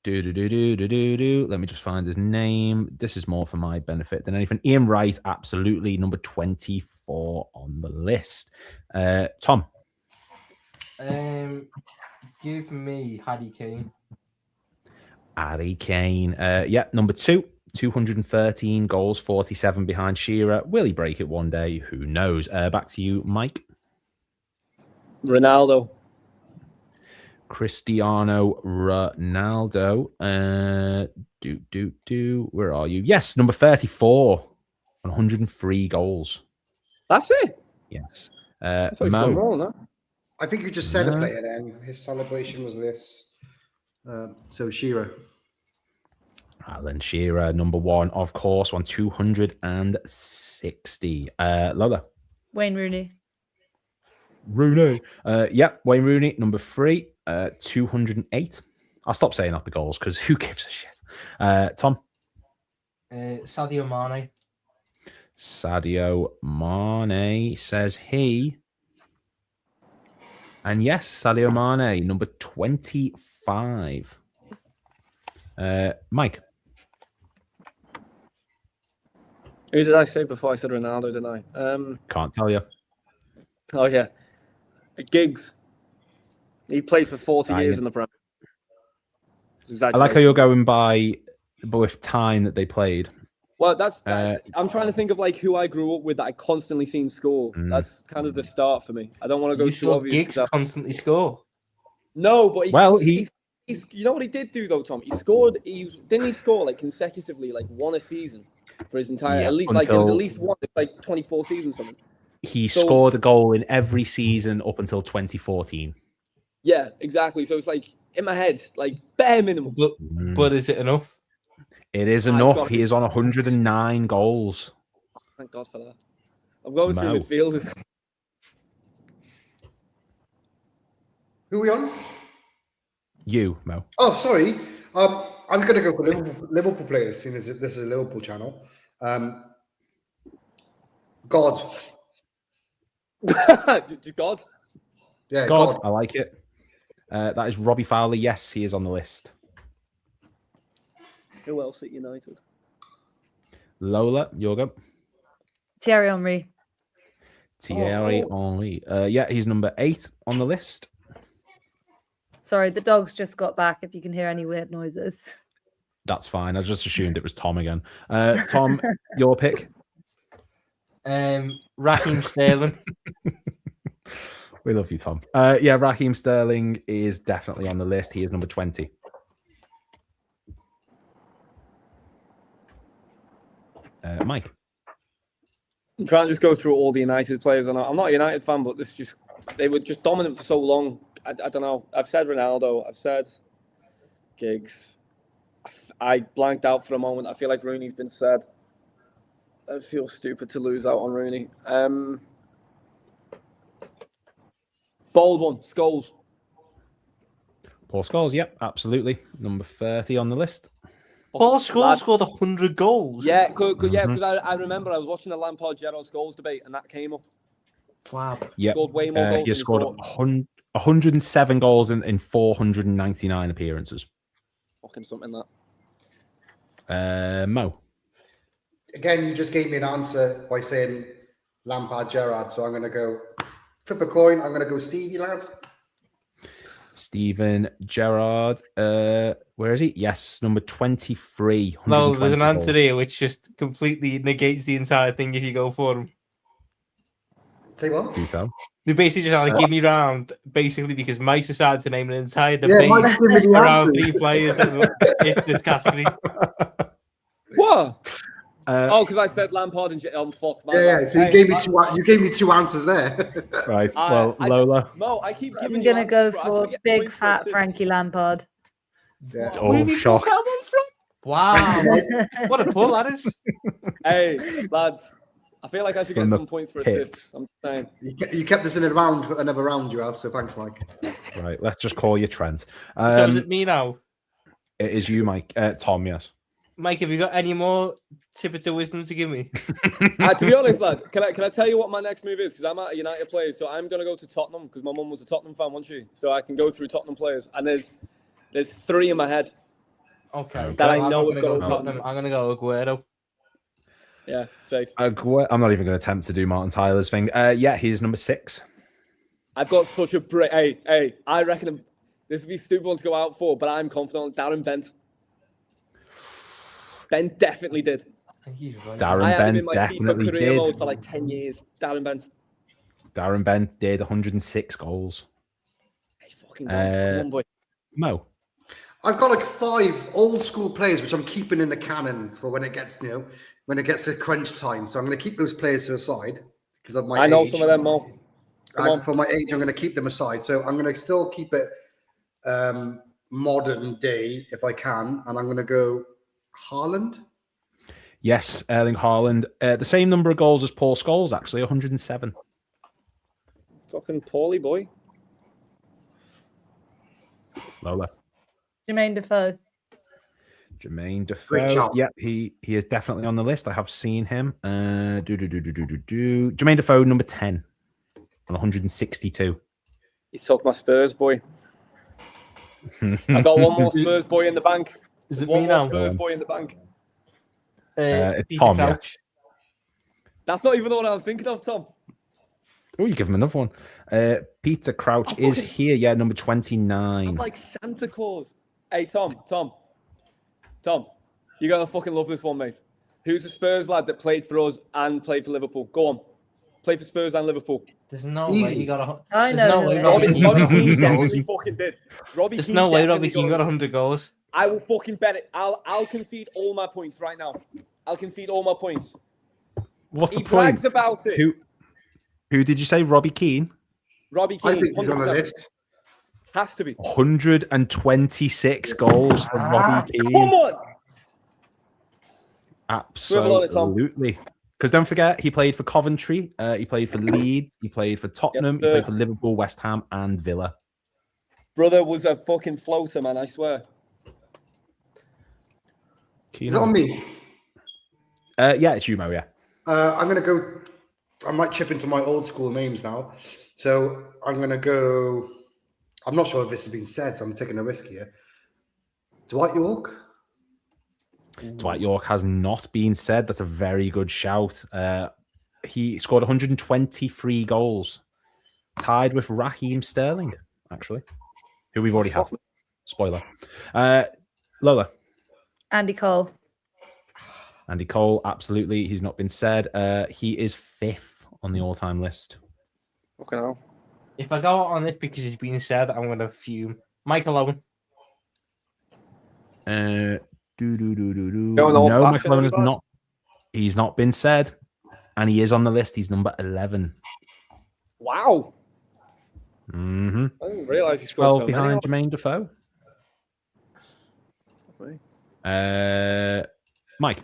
Let me just find his name. This is more for my benefit than anything. Ian Wright, absolutely, number 24 on the list. Tom. Give me Harry Kane. Harry Kane. Yeah, number 2. 213 goals, 47 behind Shearer. Will he break it one day? Who knows? Back to you, Mike. Ronaldo. Cristiano Ronaldo. Where are you? Yes, number 34. 103 goals. That's it? Yes. Mo. I think you just said a player then. His celebration was this. So Shearer. Alan Shearer, number 1, of course, on 260. Lola. Wayne Rooney. Yep, Wayne Rooney, number 3, 208. I'll stop saying out the goals because who gives a shit? Tom. Sadio Mane. Sadio Mane, says he. And yes, Sadio Mane, number 25. Mike. Who did I say before I said Ronaldo, didn't I? Can't tell you. Oh, yeah. Giggs. He played for 40 years in the Premier. I like how you're going by with time that they played. Well, I'm trying to think of like who I grew up with that I constantly seen score. That's kind of the start for me. I don't want to go too obvious. Giggs constantly score. No, but he you know what he did do though, Tom? He scored. Didn't he score like consecutively, like one a season for his entire at least like it was at least one like 24 seasons something. He scored a goal in every season up until 2014. Yeah, exactly. So it's like in my head, like bare minimum. But is it enough? It is enough. He is on 109 goals. Thank God for that. I'm going through midfielders. Who are we on? You, Mo. Oh, sorry. I'm going to go for Liverpool players, seeing as this is a Liverpool channel. God. God? Yeah, God. I like it. That is Robbie Fowler. Yes, he is on the list. Who else at United? Lola, your go. Thierry Henry. Thierry Henry. Yeah, he's number 8 on the list. Sorry, the dogs just got back. If you can hear any weird noises. That's fine. I just assumed it was Tom again. Tom, your pick. Raheem Sterling. We love you, Tom. Yeah, Raheem Sterling is definitely on the list. He is number 20. Mike. I'm trying to just go through all the United players. I'm not a United fan, but they were just dominant for so long. I don't know. I've said Ronaldo. I've said Giggs. I blanked out for a moment. I feel like Rooney's been said. I feel stupid to lose out on Rooney. Bold one, Scholes. Paul Scholes, yep, absolutely. Number 30 on the list. Paul Scholes scored 100 goals. Yeah, because I remember I was watching the Lampard Gerrard Scholes debate and that came up. Wow. Yeah, scored way more goals. He scored 107 goals in 499 appearances. Fucking something that. Mo. Again, you just gave me an answer by saying Lampard Gerrard, so I'm going to go flip a coin. I'm going to go Stevie, lads. Steven Gerrard. Where is he? Yes, number 23. No, there's an answer here which just completely negates the entire thing if you go for him. Say what? Do tell. They basically just had to give me round, basically because Mike decided to name an entire debate the around answer. 3 players that in this category. What? Because I said Lampard and fuck. Yeah. So you gave me two answers there. Right. Well, Lola. No, I keep giving I'm you gonna go answers, bro. I for forget big points for fat assists. Frankie Lampard. Yeah. Oh, shock. Wow. What a pull that is. Hey, lads. I feel like I should get From the some points for pits. assists. I'm saying. You kept us in another round, you have. So thanks, Mike. Right. Let's just call you Trent. So is it me now? It is you, Mike. Tom, yes. Mike, have you got any more tidbits of wisdom to give me? To be honest, lad, can I tell you what my next move is? Because I'm at a United players, so I'm gonna go to Tottenham because my mum was a Tottenham fan, wasn't she? So I can go through Tottenham players, and there's 3 in my head. Okay. That I I'm know not have gonna got go Tottenham. I'm gonna go Aguero. Yeah, safe. I'm not even going to attempt to do Martin Tyler's thing. Yeah, he's number 6. I've got such a break. Hey, I reckon this would be a stupid one to go out for, but I'm confident. Darren Bent. Ben definitely did. I think he's right. Darren I had him Bent in my definitely FIFA career did. mode for like 10 years. Darren Bent. Darren Bent did 106 goals. Hey, fucking come on, boy. Mo. I've got like 5 old school players which I'm keeping in the cannon for when it gets to crunch time. So I'm going to keep those players to the side because of my age. I know some of them, Mo. For my age, I'm going to keep them aside. So I'm going to still keep it modern day if I can, and I'm going to go Haaland. Yes, Erling Haaland. The same number of goals as Paul Scholes, actually, 107. Fucking Paulie boy. Lola. Jermaine Defoe. Jermaine Great Defoe. shout. Yep, he is definitely on the list. I have seen him. Jermaine Defoe, number 10 on 162. He took my Spurs boy. I got one more Spurs boy in the bank. Is it One me more now? Spurs boy in the bank. It's Peter Tom, Crouch. That's not even the one I was thinking of, Tom. Oh, you give him another one. Peter Crouch is here. Yeah, number 29. I'm like Santa Claus. Hey, Tom, you're going to fucking love this one, mate. Who's the Spurs lad that played for us and played for Liverpool? Go on. Play for Spurs and Liverpool. There's no Easy. way you got a. I There's know. no way Robbie Robbie Keane got Keane 100 goals. definitely fucking did. There's no way Robbie Keane got 100. 100 goals. I will fucking bet it. I'll concede all my points right now. I'll concede all my points. What's He the point? brags about it. Who did you say? Robbie Keane? Robbie I Keane. think he's on the 100%. list. Has to be. 126 goals for Robbie Keane. Come on. Absolutely. Because don't forget, he played for Coventry, he played for Leeds, he played for Tottenham, he played for Liverpool, West Ham, and Villa. Brother was a fucking floater, man, I swear. Is it on me? Yeah, it's you, Mo, yeah. I'm going to go. I might chip into my old school names now. So I'm going to go. I'm not sure if this has been said, so I'm taking a risk here. Dwight York. Dwight York has not been said. That's a very good shout. He scored 123 goals, tied with Raheem Sterling, actually, who we've already had. Spoiler. Lola. Andy Cole. Andy Cole, absolutely. He's not been said. He is 5th on the all-time list. Okay, now. If I go out on this because he's been said, I'm going to fume. Michael Owen. No, Michael Owen is not. He's not been said, and he is on the list. He's number 11. Wow. Mm-hmm. I didn't realise he scored 12 so behind many. Jermaine Defoe. Okay. Mike.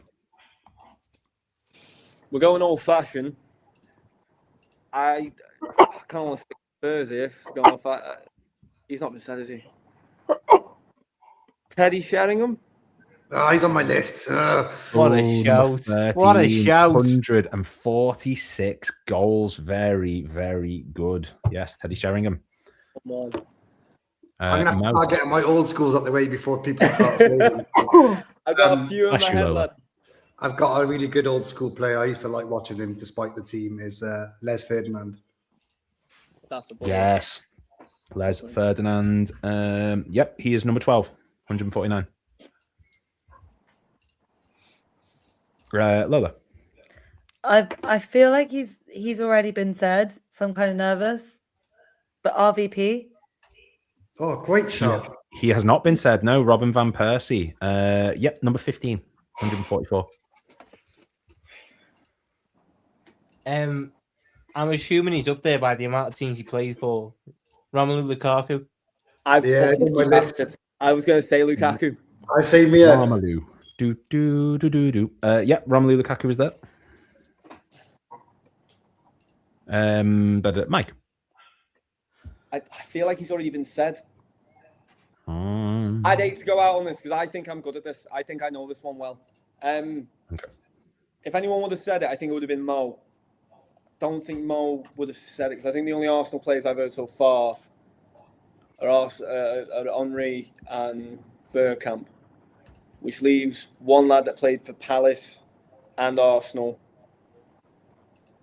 We're going old-fashioned. I kind of want to stick Spurs here. He's not been said, is he? Teddy Sheringham. He's on my list. What a shout. What a shout. 146 goals. Very, very good. Yes, Teddy Sheringham. Come on. I'm going to have to get my old schools out the way before people start saying. I've got a few in my head, lad. I've got a really good old school player. I used to like watching him despite the team, is Les Ferdinand. That's a boy. Yes. Les Ferdinand. Yep, he is number 12. 149. Lola. I feel like he's already been said, so I'm kind of nervous. But RVP. Oh, great shot. He has not been said. No, Robin van Persie. Yep, number 15. 144. I'm assuming he's up there by the amount of teams he plays for. Romelu Lukaku. I've Yeah, fucking on my list. guessed it. I was going to say Lukaku. I say Mia. Romelu. Yeah, Romelu Lukaku is there. But Mike. I feel like he's already been said. I'd hate to go out on this because I think I'm good at this. I think I know this one well. If anyone would have said it, I think it would have been Mo. Don't think Mo would have said it because I think the only Arsenal players I've heard so far are Henry and Bergkamp, which leaves one lad that played for Palace and Arsenal.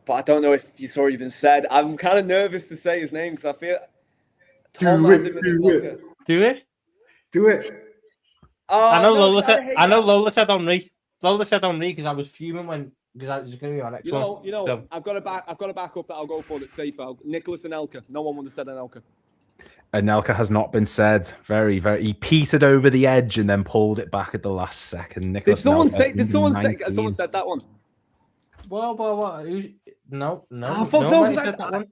But I don't know if he's already been said. I'm kind of nervous to say his name because I feel Tom has him in his locker. Do it. Do it. Oh, I know no, Lola said. hate I know that. Lola said Henry. Lola said Henry because I was fuming because I was going to be my next one. You know, So, I've got a backup that I'll go for that's safer. Nicholas Anelka. No one would have said Anelka. Anelka has not been said. Very, very. He petered over the edge and then pulled it back at the last second. Did someone Anelka, say? Someone 19. said that one? well, what? No. Oh, fuck no! nobody 'Cause said that one.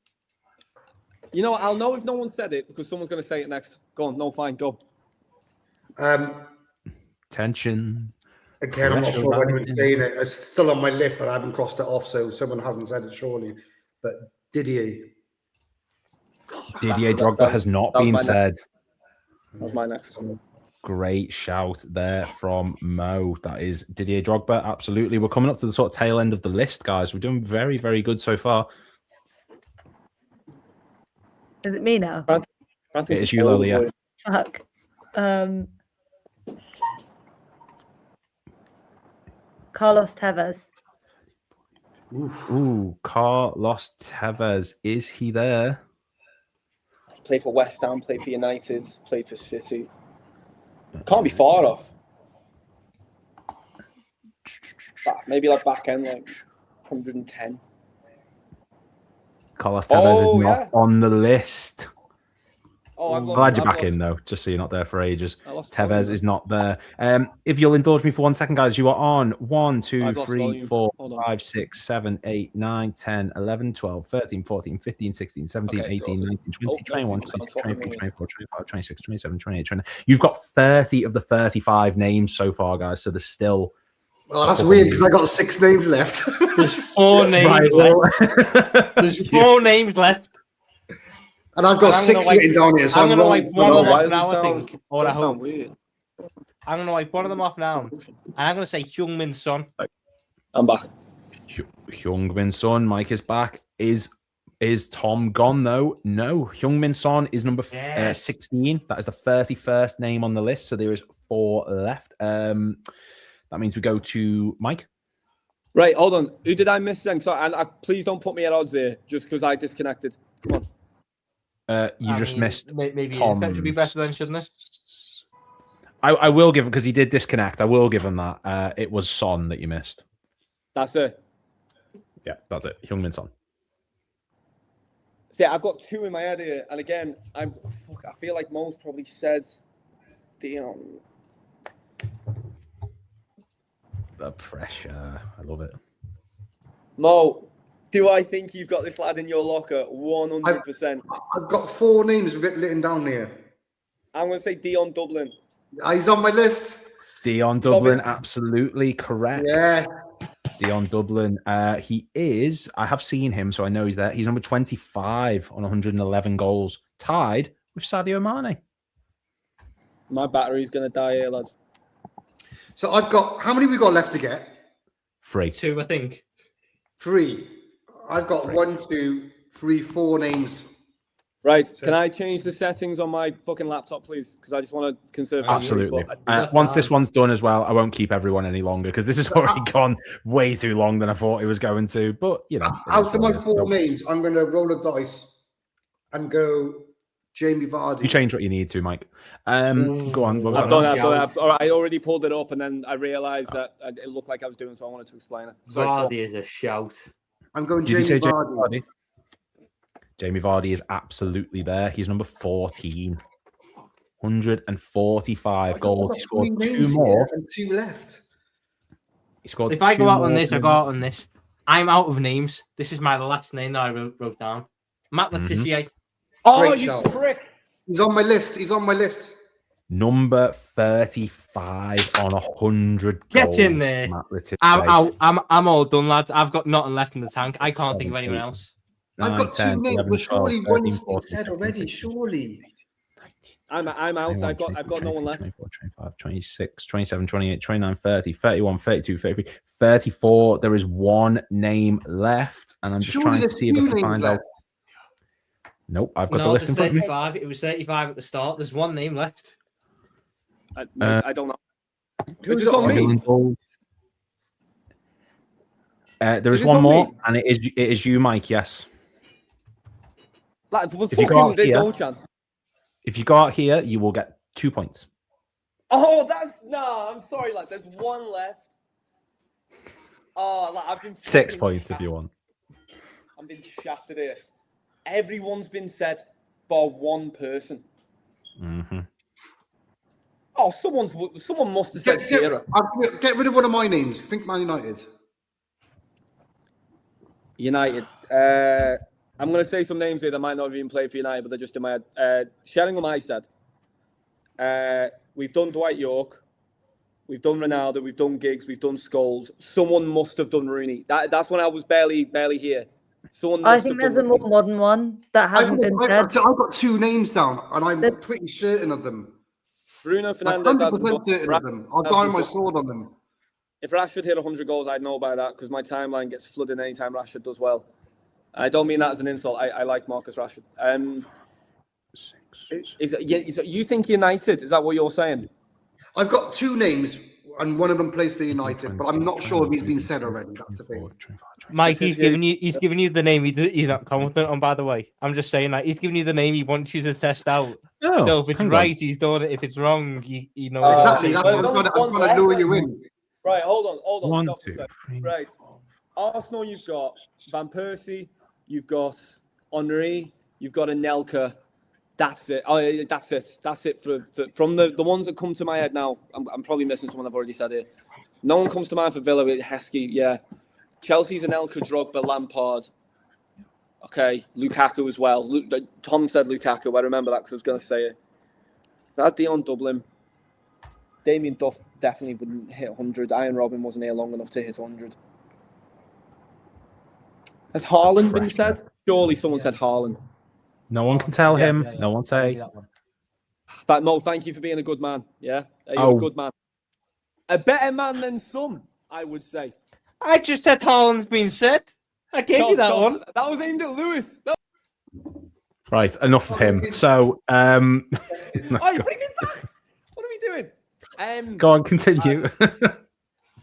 You know, I'll know if no one said it because someone's going to say it next. Go on. No, fine. Go. Tension. Again, I'm not sure when anyone's saying it. It's still on my list, but I haven't crossed it off, so someone hasn't said it surely. But Didier Drogba has not been said. That was my next one. Great shout there from Mo. That is Didier Drogba. Absolutely. We're coming up to the sort of tail end of the list, guys. We're doing very, very good so far. Is it me now? It is you, Lola, yeah. Fuck. Carlos Tevez. Ooh, Carlos Tevez. Is he there? Played for West Ham, played for United, played for City. Can't be far off. Maybe like back end, like 110. Carlos Tevez is not yeah. on the list. Oh, I'm glad you're back in, though, just so you're not there for ages. Tevez is not there. If you'll indulge me for 1 second, guys, you are on 1, 2, 3, 4, 5, 6, 7, 8, 9, 10, 11, 12, 13, 14, 15, 16, 17, 18, 19, 20, 21, 22, 23, 24, 25, 26, 27, 28, 29. You've got 30 of the 35 names so far, guys, so there's still... Oh, that's weird because I got 6 names left. There's 4 names left. There's 4 names left. And I've got 6 written down here, so I'm going to wrong. wipe one of them off now, I sound- think. Or I sound hope. weird. I'm going to wipe one of them off now. And I'm going to say Heung-min Son. I'm back. Heung-min Son, Mike is back. Is Tom gone, though? No. Heung-min Son is number 16. That is the 31st name on the list, so there is 4 left. That means we go to Mike. Right, hold on. Who did I miss then? So, please don't put me at odds here just because I disconnected. Come on. You just missed Maybe Tom's. that should be better then, shouldn't it? I will give him, because he did disconnect. I will give him that. It was Son that you missed. That's it. Yeah, that's it. Heung-min Son. See, I've got 2 in my head here, and again, I feel like Mo's probably said Dion. The pressure. I love it. Mo, do I think you've got this lad in your locker? 100%. I've got 4 names written down here. I'm going to say Dion Dublin. He's on my list. Dion Dublin, absolutely correct. Yeah. Dion Dublin. He is, I have seen him, so I know he's there. He's number 25 on 111 goals, tied with Sadio Mane. My battery's going to die here, lads. So I've got, how many we got left to get? 3. 2, I think. 3. I've got 1, 2, 3, 4 names. Right. Can I change the settings on my fucking laptop, please? Because I just want to conserve. Absolutely. Once this one's done as well, I won't keep everyone any longer because this has already gone way too long than I thought it was going to. But, you know. Out of my 4 names, I'm going to roll a dice and go Jamie Vardy. You change what you need to, Mike. Go on. What was I've that? done that. I already pulled it up and then I realised that it looked like I was doing, so I wanted to explain it. Vardy is a shout. I'm going Did you Jamie say Vardy. Jamie Vardy is absolutely there. He's number 14. 145 goals. He scored 2 more. And 2 left. He scored If I 2 go out on more this, I than- go out on this. I'm out of names. This is my last name that I wrote down. Matt Letizia. Oh, Great you shout. prick! He's on my list. He's on my list. Number 35 on 100 Get goals. in there. Matt Letizia. I'm all done, lads. I've got nothing left in the tank. I can't think of anyone else. I've got 2 names, but surely one's been said already. Surely. I'm out. I've got no one left. 24, 25, 26, 27, 28, 29, 30, 31, 32, 33, 34. There is one name left, and I'm just trying to see if I can find out. Nope, I've got the list in front of me. 35. It was 35 at the start. There's one name left. I don't know. Who's on me? There is one more, and it is you, Mike. Yes. Like, If you go out there's here, no chance. If you go out here, you will get 2 points. Oh, I'm sorry, lad. There's one left. Oh, I've been 6 points if you want. I'm being shafted here. Everyone's been said by one person. Mm-hmm. Oh, someone must have said Shearer. Get rid of one of my names. Think Man United. United. I'm going to say some names here that might not have even played for United, but they're just in my head. Sheringham, I said. We've done Dwight York. We've done Ronaldo. We've done Giggs. We've done Scholes. Someone must have done Rooney. That's when I was barely here. I think there's a more modern one that hasn't been said. I've got 2 names down, and I'm pretty certain of them. Bruno Fernandes. 100% certain of them. I'll die on my sword on them. If Rashford hit 100 goals, I'd know about that because my timeline gets flooded anytime Rashford does well. I don't mean that as an insult. I like Marcus Rashford. You think United? Is that what you're saying? I've got 2 names, and one of them plays for United, but I'm not sure if he's been said already. That's the thing. Mike, he's giving you the name he's not confident on. By the way, I'm just saying that he's giving you the name he wants you to test out. Oh, so if it's right, he's done it. If it's wrong, you know. Exactly. That's what I'm trying to lure you in. Right, hold on. 1, Stop 2, 3. Right, Arsenal. You've got Van Persie. You've got Henry. You've got Anelka. That's it. Oh, that's it. That's it from the ones that come to my head now. I'm probably missing someone I've already said here. No one comes to mind for Villa with Heskey. Yeah, Chelsea's Anelka, Drogba, Lampard. Okay, Lukaku as well. Tom said Lukaku. I remember that because I was going to say it. That Dion Dublin. Damien Duff definitely wouldn't hit 100. Iron Robin wasn't here long enough to hit 100. Has Haaland been said? Surely someone said Haaland. No one can tell him. No one say. Mo, thank you for being a good man. Yeah, you're a good man. A better man than some, I would say. I just said Haaland's been said. I gave you that one. That was aimed at Lewis. Right, enough of him. So, Oh, bring it back. What are we doing? Go on, continue.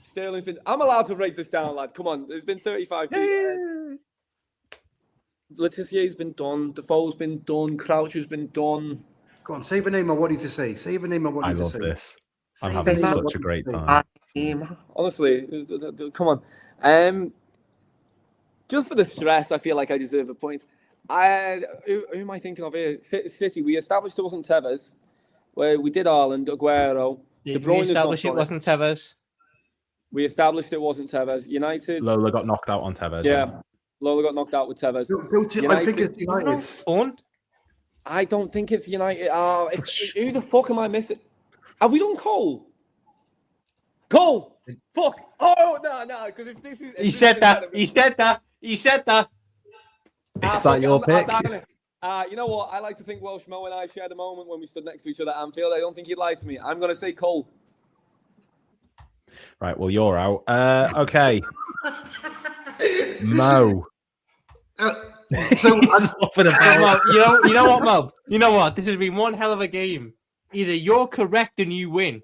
Sterling's been. I'm allowed to break this down, lad. Come on. There's been 35 people. Letizier's been done. Defoe's been done. Crouch has been done. Go on, save a name I want you to say. Save a name I want you to say. I love this. I'm having such a great time. Honestly, come on. Just for the stress, I feel like I deserve a point. Who am I thinking of here? City. We established it wasn't Tevez. Where we did Haaland, Aguero. Did we establish it wasn't Tevez? We established it wasn't Tevez. United. Lola got knocked out on Tevez. Yeah. Lola got knocked out with Tevez. I think it's United. Fun. I don't think it's United. Who the fuck am I missing? Have we done Cole? Cole! Fuck! Oh, no, because if this is... He said that. He said that. Is that your pick? You know what? I like to think Welsh Mo and I shared a moment when we stood next to each other at Anfield. I don't think he'd lie to me. I'm going to say Cole. Right, well, you're out. Okay. Mo. So you know what, Mo? You know what? This has been one hell of a game. Either you're correct and you win,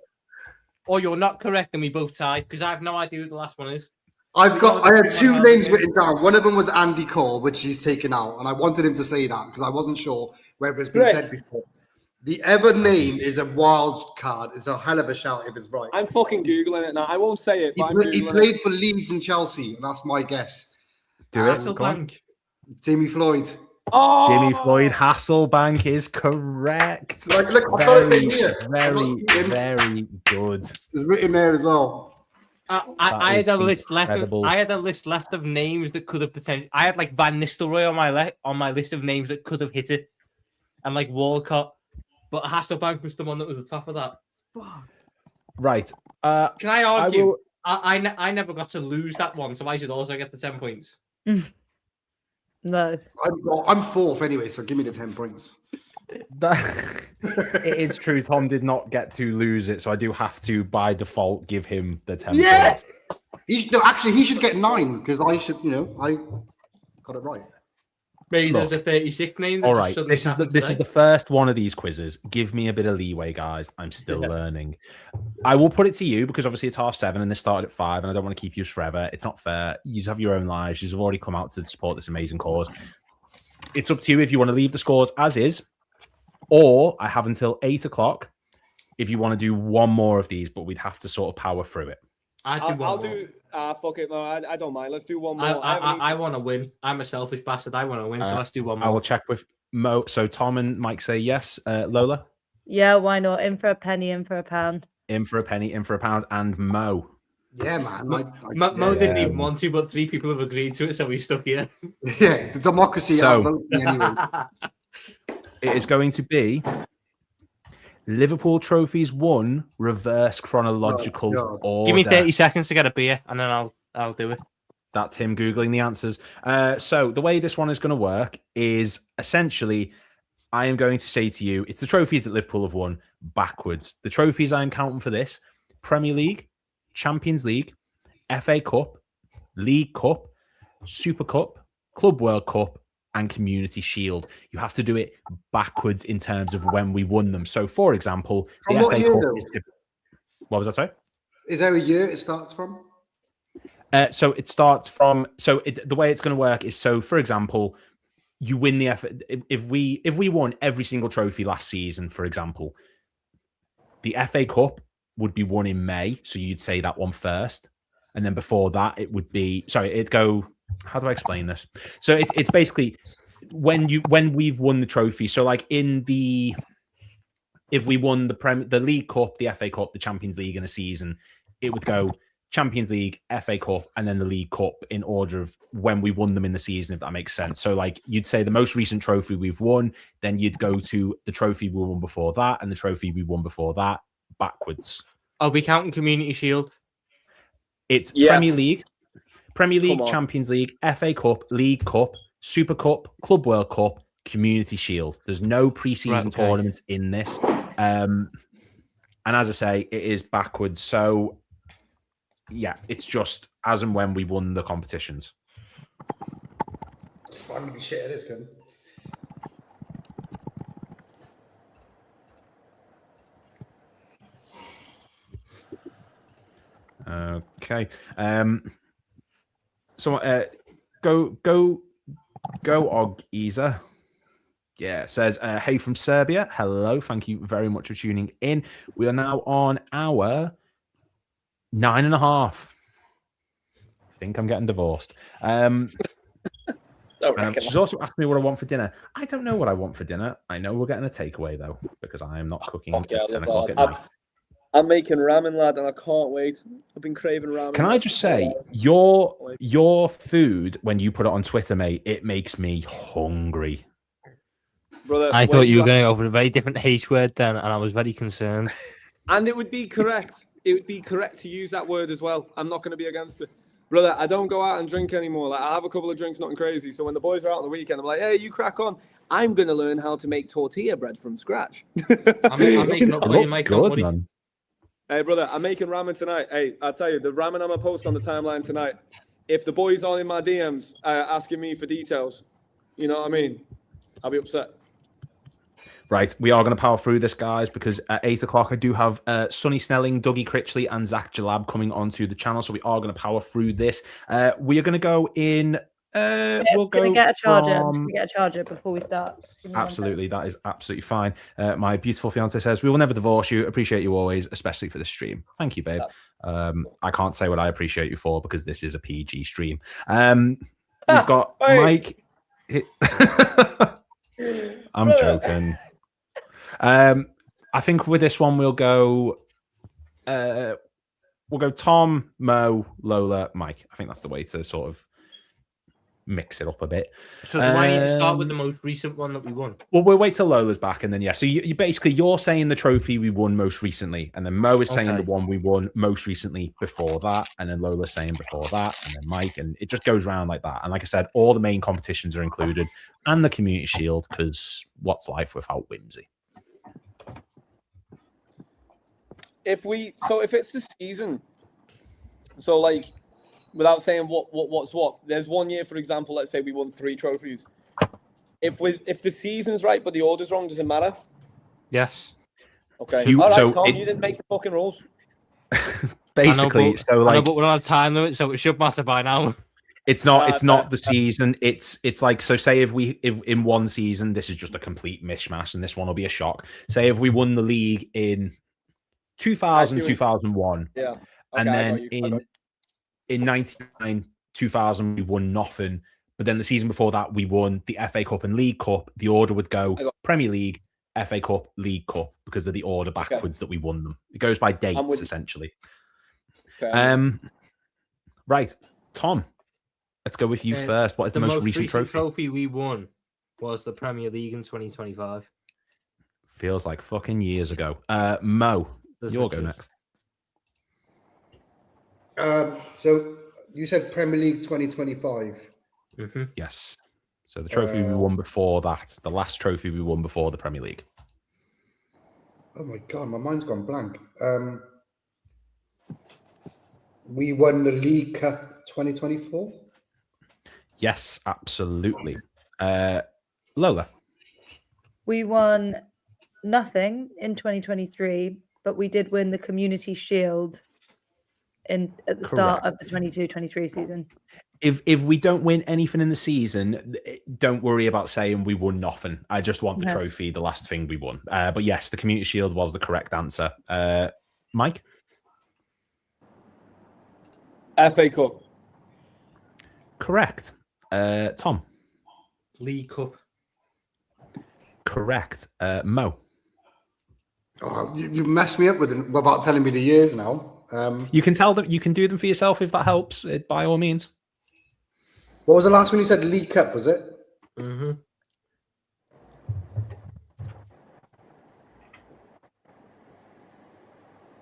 or you're not correct and we both tie. Because I have no idea who the last one is. I had 2 names written down. One of them was Andy Cole, which he's taken out, and I wanted him to say that because I wasn't sure whether it's been said before. The other name is a wild card. It's a hell of a shout if it's right. I'm fucking Googling it now. I won't say it, but he played for Leeds and Chelsea, and that's my guess. Do it. Jimmy Floyd. Oh! Jimmy Floyd Hasselbank is correct. Look, very good. It's written there as well. I had a list left. incredible. I had a list left of names that could have potentially. I had like Van Nistelrooy on my list of names that could have hit it, and like Walcott, but Hasselbank was the one that was the top of that. Right. Can I argue? I never got to lose that one, so I should also get the 10 points. No. I'm fourth anyway, so give me the 10 points. It is true. Tom did not get to lose it, so I do have to, by default, give him the 10 Yeah. points. Actually, he should get 9 because I should, I got it right. Maybe Look, there's a 36 name. That all just right, suddenly this is happened the today. first one of these quizzes. Give me a bit of leeway, guys. I'm still learning. I will put it to you because obviously it's 7:30 and this started at 5, and I don't want to keep you forever. It's not fair. You have your own lives. You've already come out to support this amazing cause. It's up to you if you want to leave the scores as is, or I have until 8 o'clock if you want to do one more of these, but we'd have to sort of power through it. I'll do. Fuck it, no, I don't mind. Let's do one more. I want to win. I'm a selfish bastard. I want to win, so let's do one more. I will check with Mo. So Tom and Mike say yes. Lola? Yeah, why not? In for a penny, in for a pound. In for a penny, in for a pound. And Mo? Yeah, man. Mo didn't even want to, but 3 people have agreed to it, so he's stuck here. Yeah, the democracy So- outvotes me anyway. It is going to be Liverpool trophies won, reverse chronological order. Give me 30 seconds to get a beer, and then I'll do it. That's him Googling the answers. So the way this one is going to work is essentially I am going to say to you, it's the trophies that Liverpool have won backwards. The trophies I'm counting for this: Premier League, Champions League, FA Cup, League Cup, Super Cup, Club World Cup, and Community Shield. You have to do it backwards in terms of when we won them. So, for example, the From what FA year, Cup though? is... What was that, sorry? Is there a year it starts from? So it starts from... So the way it's going to work is, so, for example, you win the FA... If we won every single trophy last season, for example, the FA Cup would be won in May, so you'd say that one first. And then before that, it would be... Sorry, it'd go... How do I explain this? So it's basically when we've won the trophy. So like if we won the League Cup, the FA Cup, the Champions League in a season, it would go Champions League, FA Cup, and then the League Cup in order of when we won them in the season, if that makes sense. So like you'd say the most recent trophy we've won, then you'd go to the trophy we won before that and the trophy we won before that backwards. Are we counting Community Shield? It's Yes. Premier League, Come on. Champions League, FA Cup, League Cup, Super Cup, Club World Cup, Community Shield. There's no preseason tournaments in this. And as I say, it is backwards. So, yeah, it's just as and when we won the competitions. I'm gonna be shit at this, Ken. Okay. So go Og Isa. Yeah, says hey from Serbia. Hello, thank you very much for tuning in. We are now on our 9.5. I think I'm getting divorced. She's also asked me what I want for dinner. I don't know what I want for dinner. I know we're getting a takeaway though, because I am not cooking at 10 o'clock at night. I'm making ramen, lad, and I can't wait. I've been craving ramen. Can I just say, your food, when you put it on Twitter, mate, it makes me hungry. Brother, I thought you were going over a very different H word then, and I was very concerned. And it would be correct. It would be correct to use that word as well. I'm not going to be against it. Brother, I don't go out and drink anymore. Like, I have a couple of drinks, nothing crazy. So when the boys are out on the weekend, I'm like, hey, you crack on. I'm going to learn how to make tortilla bread from scratch. I'm making up for you, Mike. Don't worry. Man. Hey, brother, I'm making ramen tonight. Hey, I'll tell you, the ramen I'm going to post on the timeline tonight, if the boys aren't in my DMs asking me for details, you know what I mean? I'll be upset. Right, we are going to power through this, guys, because at 8 o'clock I do have Sonny Snelling, Dougie Critchley, and Zach Jalab coming onto the channel, so we are going to power through this. We are going to go in... we'll go Can we get a charger? from... Can we get a charger before we start? Absolutely, that is absolutely fine. My beautiful fiance says, we will never divorce you. Appreciate you always, especially for this stream. Thank you, babe. I can't say what I appreciate you for because this is a PG stream. We've got Mike. I'm joking. I think with this one we'll go we'll go Tom, Mo, Lola, Mike. I think that's the way to sort of mix it up a bit. So do I need to start with the most recent one that we won? Well, we'll wait till Lola's back, and then yeah. So you basically you're saying the trophy we won most recently, and then Mo is saying the one we won most recently before that, and then Lola's saying before that, and then Mike, and it just goes around like that. And like I said, all the main competitions are included, and the Community Shield, because what's life without whimsy? If it's the season, so like, without saying what's what, there's 1 year, for example, let's say we won 3 trophies. If the season's right but the order's wrong, does it matter? Yes. Okay. All right, Tom, you didn't make the fucking rules. Basically, but we're on a time limit, so it should matter by now. It's not the season. It's like, so say if in one season this is just a complete mishmash, and this one will be a shock. Say if we won the league in 2000, 2001, yeah, okay, and then in 99, 2000 we won nothing. But then the season before that we won the FA Cup and League Cup. The order would go Premier League, FA Cup, League Cup, because of the order backwards that we won them. It goes by dates essentially. Okay. Right, Tom. Let's go with you first. What is the most recent trophy we won was the Premier League in 2025. Feels like fucking years ago. Mo, you'll go next. So you said Premier League 2025. Mm-hmm. Yes. So the trophy we won before that, the last trophy we won before the Premier League. Oh my God, my mind's gone blank. We won the League Cup 2024. Yes, absolutely. Lola. We won nothing in 2023, but we did win the Community Shield at the start of the 22-23 season. If we don't win anything in the season, don't worry about saying we won nothing. I just want the trophy, the last thing we won. But yes, the Community Shield was the correct answer. Mike? FA Cup. Correct. Tom? League Cup. Correct. Mo? Oh, you messed me up without telling me the years now. You can tell them. You can do them for yourself if that helps. By all means. What was the last one you said? League Cup, was it? Mm-hmm.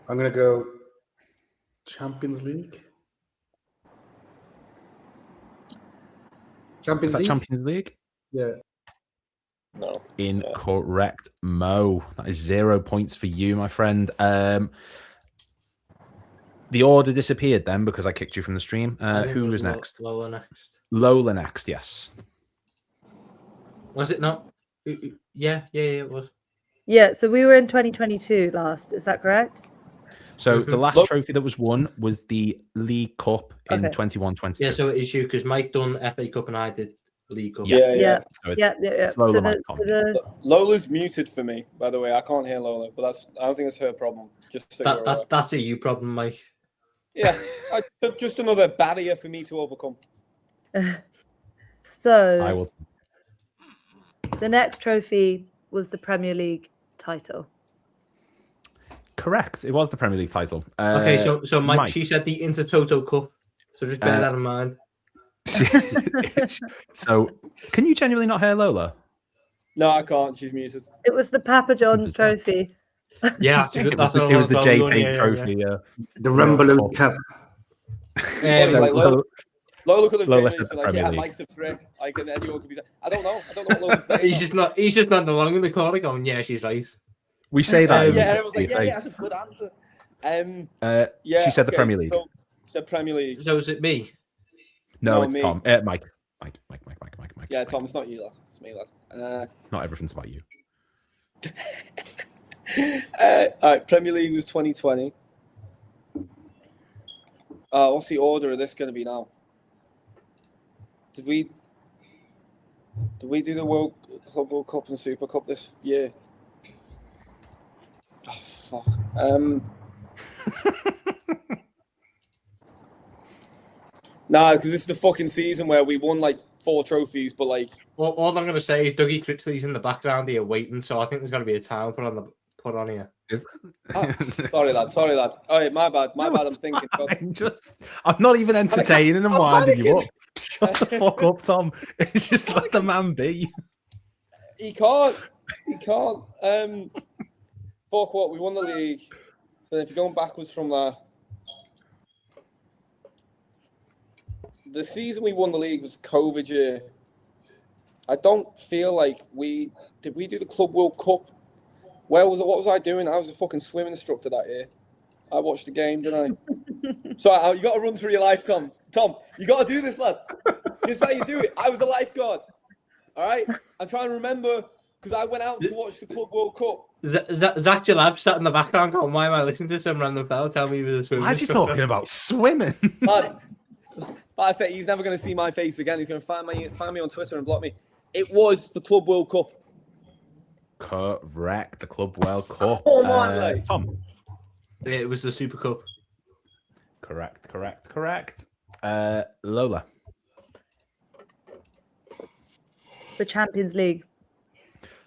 I'm gonna go Champions League. Is that Champions League? Yeah. No. Incorrect, Mo. That is 0 points for you, my friend. The order disappeared then because I kicked you from the stream. Who was next? Lola next. Lola next, yes. Was it not? Yeah, it was. Yeah, so we were in 2022 last. Is that correct? So the last trophy that was won was the League Cup in 21-22. Yeah, so it is you because Mike done FA Cup and I did League Cup. Yeah. Lola, Lola's muted for me, by the way. I can't hear Lola, but I don't think it's her problem. Just so that's a you problem, Mike. Yeah, just another barrier for me to overcome. So I will. The next trophy was the Premier League title. Correct. It was the Premier League title. Okay, so Mike, she said the Intertoto Cup. So just bear that in mind. So, can you genuinely not hear Lola? No, I can't. She's muted. It was the Papa John's trophy. Yeah, it was the JP trophy. Yeah. The Rumble Cup. Lola could have Lola genuinely said been like, Mike's a prick. Anyone could be saying, I don't know what Lola's saying. He's just not the one in the corner going, yeah, she's right. We say that. Everyone's like, that's a good answer. She said the Premier League. So, said Premier League. So is it me? No, it's me. Tom. Mike. Yeah, Tom, it's not you, lad. It's me, lad. Not everything's about you. All right, Premier League was 2020. What's the order of this going to be now? Did we do the World Cup and Super Cup this year? Oh fuck. Nah, because this is the fucking season where we won like 4 trophies, but like. All I'm gonna say is Dougie Critchley's in the background here waiting, so I think there's gonna be a time put on here. Sorry, lad. All right, my bad. I'm thinking. I'm not even entertaining and winding you up. Shut the fuck up, Tom. It's just let the man be. He can't. Fuck what? We won the league. So if you're going backwards from that, the season we won the league was COVID year. I don't feel like we do the Club World Cup. What was I doing? I was a fucking swim instructor that year. I watched the game, didn't I? So you got to run through your life, Tom. Tom, you got to do this, lad. This is how you do it. I was a lifeguard. All right? I'm trying to remember because I went out to watch the Club World Cup. Zach Jalab sat in the background going, why am I listening to some random fella tell me he was a swimmer? Why is he talking about swimming? Lad, like I said, he's never going to see my face again. He's going to find me on Twitter and block me. It was the Club World Cup. Correct. The Club World Cup. Come on, Tom. It was the Super Cup. Correct. Lola. The Champions League.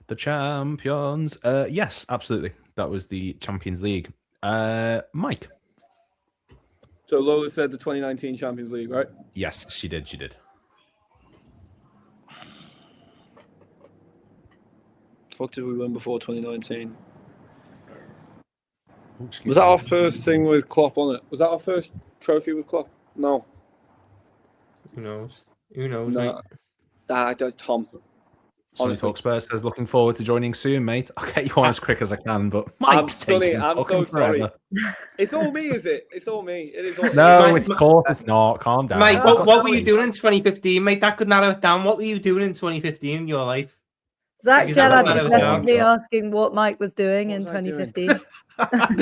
The Champions. Yes, absolutely. That was the Champions League. Mike. So Lola said the 2019 Champions League, right? Yes, she did. What did we win before 2019? Was that our first thing with Klopp on it? Was that our first trophy with Klopp? No. Who knows? Mate? Tom. Sonny Talk Spurs says, looking forward to joining soon, mate. I'll get you on as quick as I can, but Mike's taking I'm so sorry. forever. It's all me, is it? It's all me. It is all No, me. it's course it's not. Calm down. Mate, what were you doing in 2015, mate? That could narrow it down. What were you doing in 2015 in your life? Zach Jalab is definitely asking what Mike was doing in 2015.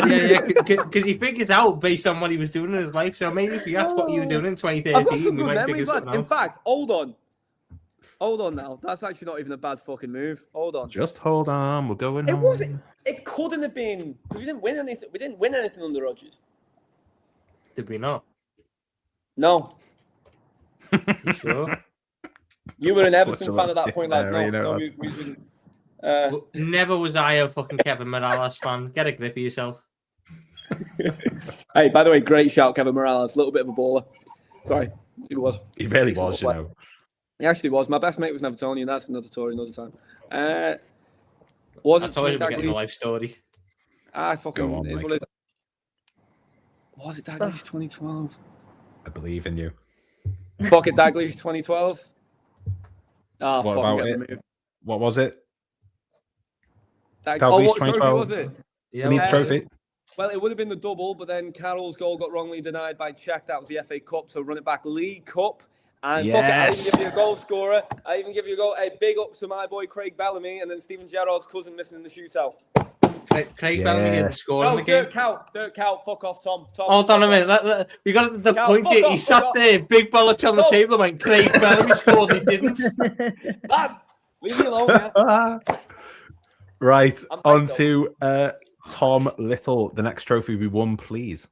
Yeah, because he figures out based on what he was doing in his life. So maybe if you ask what you were doing in 2013, we might figure something out. In fact, hold on now. That's actually not even a bad fucking move. Hold on. Just hold on. We're going. It wasn't. It couldn't have been because we didn't win anything. We didn't win anything under Rodgers. Did we not? No. You sure? You were an Everton fan at that point, lad. No, we didn't. Never was I a fucking Kevin Morales fan. Get a grip of yourself. Hey, by the way, great shout, Kevin Morales. A little bit of a baller. Sorry, he was. He really was, you know. He actually was. My best mate was Evertonian. That's another story, another time. I told you we're getting a life story. I fucking. On, is what it, was it Daglish 2012? I believe in you. Fuck it, Daglish 2012. What about it? What was it? What 2012. trophy was it? Yeah, League trophy. Well, it would have been the double, but then Carroll's goal got wrongly denied by Czech. That was the FA Cup, so run it back League Cup. And fuck it, I even give you a goal scorer. I even give you a goal. Hey, big up to my boy Craig Bellamy, and then Steven Gerrard's cousin missing in the shootout. Craig Bellamy didn't score in the game. Dirk Cow, fuck off, Tom. Hold on a minute. We got the point here. He sat there, big bollocks on the table, and went, Craig Bellamy scored, he didn't. Lad, leave me alone, yeah. Right, on to Tom Little. The next trophy we won, please.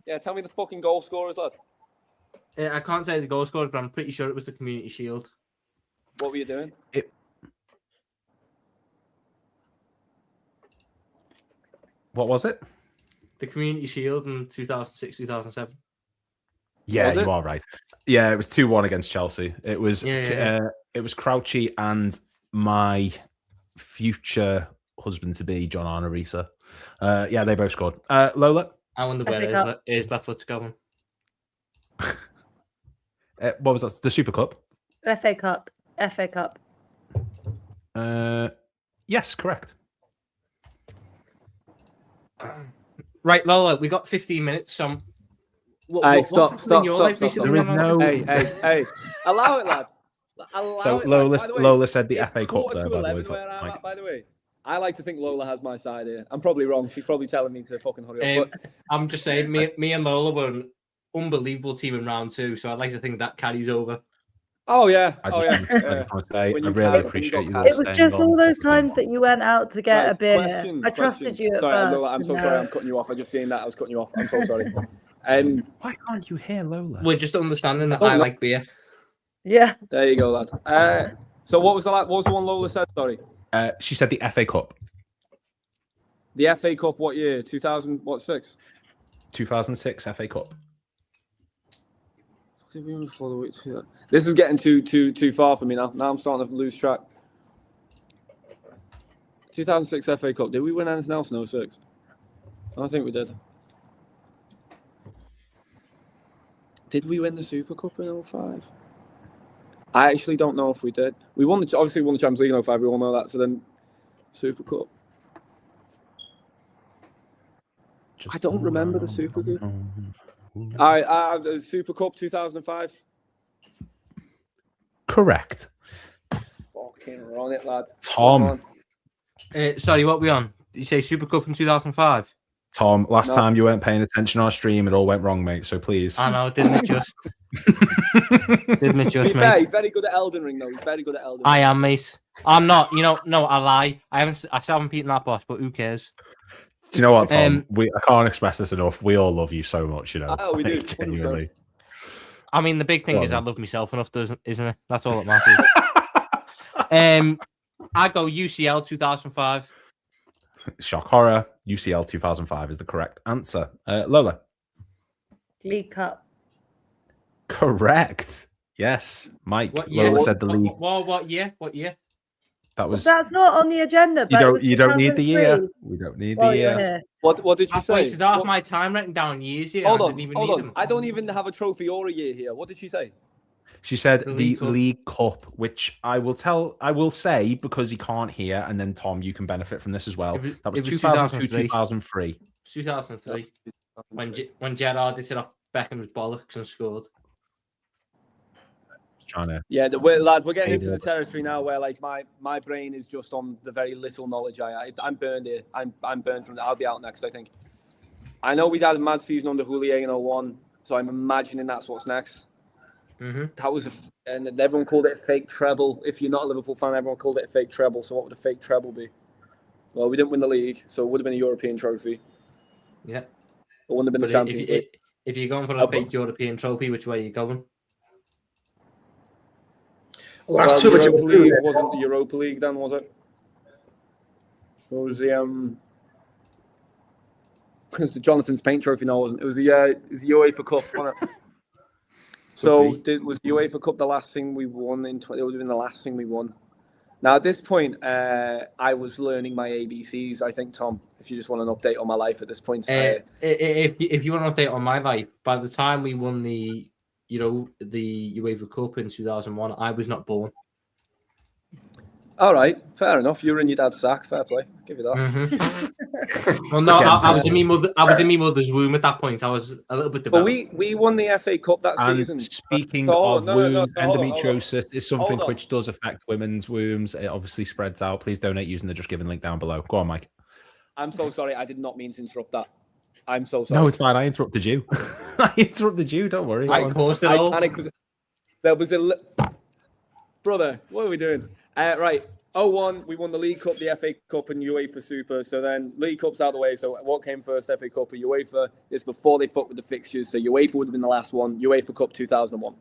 Yeah, tell me the fucking goal scorers, lad. I can't say the goal scorer, but I'm pretty sure it was the Community Shield. What were you doing? What was it? The Community Shield in 2006, 2007. Yeah, you are right. Yeah, it was 2-1 against Chelsea. It was it was Crouchy and my future husband-to-be, John Arnerisa. Yeah, they both scored. Lola? I wonder where is left foot's going. What was that? The Super Cup? FA Cup. FA Cup. Yes, correct. Right, Lola, we got 15 minutes. Stop. Hey, allow it, lad. Lola said the FA Cup there, by the way. I like to think Lola has my side here. I'm probably wrong. She's probably telling me to fucking hurry up. But I'm just saying, me and Lola were an unbelievable team in round 2, so I'd like to think that carries over. Oh yeah. I really appreciate you. It was just all those times that you went out to get a beer. I trusted you at first. Lola, I'm so sorry. I'm cutting you off. I just seen that. I was cutting you off. I'm so sorry. Why can't you hear Lola? We're just understanding that I like beer. Yeah. There you go, lad. So what was the one Lola said? Sorry. She said the FA Cup. The FA Cup, what year? 2006? 2006 FA Cup. Did we win before the week? This is getting too far for me now. Now I'm starting to lose track. 2006 FA Cup. Did we win anything else in 06? I think we did. Did we win the Super Cup in 05? I actually don't know if we did. We obviously won the Champions League in 05. We all know that. So then, Super Cup. I don't remember the Super Cup. The Super Cup 2005. Correct. Fucking we're on it, lad. Tom. Sorry, what we on? Did you say Super Cup in 2005? Tom, last time you weren't paying attention to our stream, it all went wrong, mate. So please. I know, didn't it just? Didn't it just, mate? Fair, he's very good at Elden Ring, though. He's very good at Elden Ring. I am, mate. I'm not. You know, no, I lie. I still haven't beaten that boss, but who cares? Do you know what, Tom? I can't express this enough. We all love you so much, you know. Oh, we do. Genuinely. I mean, the big thing is I love myself enough, isn't it? That's all that matters. I go UCL 2005. Shock horror. UCL 2005 is the correct answer. Lola. League Cup. Correct. Yes. Mike. What year? Lola said the league. What year? What year? That was. That's not on the agenda. But You don't need the year. We don't need the year. What did you say? I wasted half my time writing down years here. Hold I on. didn't even Hold need on. them. I don't even have a trophy or a year here. What did she say? She said the League Cup, which I will say because he can't hear, and then Tom, you can benefit from this as well. That was 2002, 2003. 2003. When Gerrard hit it off Beckham's bollocks and scored. Trying to. Yeah, lad, we're getting into the territory now where like my brain is just on the very little knowledge I'm burned here. I'm burned from that. I'll be out next, I think. I know we had a mad season under Houllier in 01, so I'm imagining that's what's next. Mm-hmm. That was, and everyone called it a fake treble. If you're not a Liverpool fan, everyone called it a fake treble. So what would a fake treble be? Well, we didn't win the league, so it would have been a European trophy. Yeah. It wouldn't have been the Champions League. If you're going for a fake European trophy, which way are you going? Well, that's too much. Europa League wasn't the Europa League then, was it? It was the It's the Jonathan's Paint Trophy. No, it wasn't. It was the UEFA Cup, wasn't it? So was the UEFA Cup the last thing we won in? It would have been the last thing we won. Now at this point, I was learning my ABCs. I think, Tom, if you just want an update on my life at this point, if you want an update on my life, by the time we won the UEFA Cup in 2001, I was not born. All right, fair enough. You were in your dad's sack. Fair play. I'll give you that. Mm-hmm. Well, no, I was in my mother's womb at that point. I was a little bit developed. But we won the FA Cup that season. Speaking of wombs, endometriosis is something which does affect women's wombs. It obviously spreads out. Please donate using the Just Giving link down below. Go on, Mike. I'm so sorry. I did not mean to interrupt that. I'm so sorry. No, it's fine. I interrupted you. I interrupted you. Don't worry. I caused it all. There was a brother. What are we doing? Right. 01, we won the League Cup, the FA Cup, and UEFA Super. So then League Cup's out of the way. So what came first, FA Cup or UEFA? It's before they fucked with the fixtures. So UEFA would have been the last one. UEFA Cup 2001.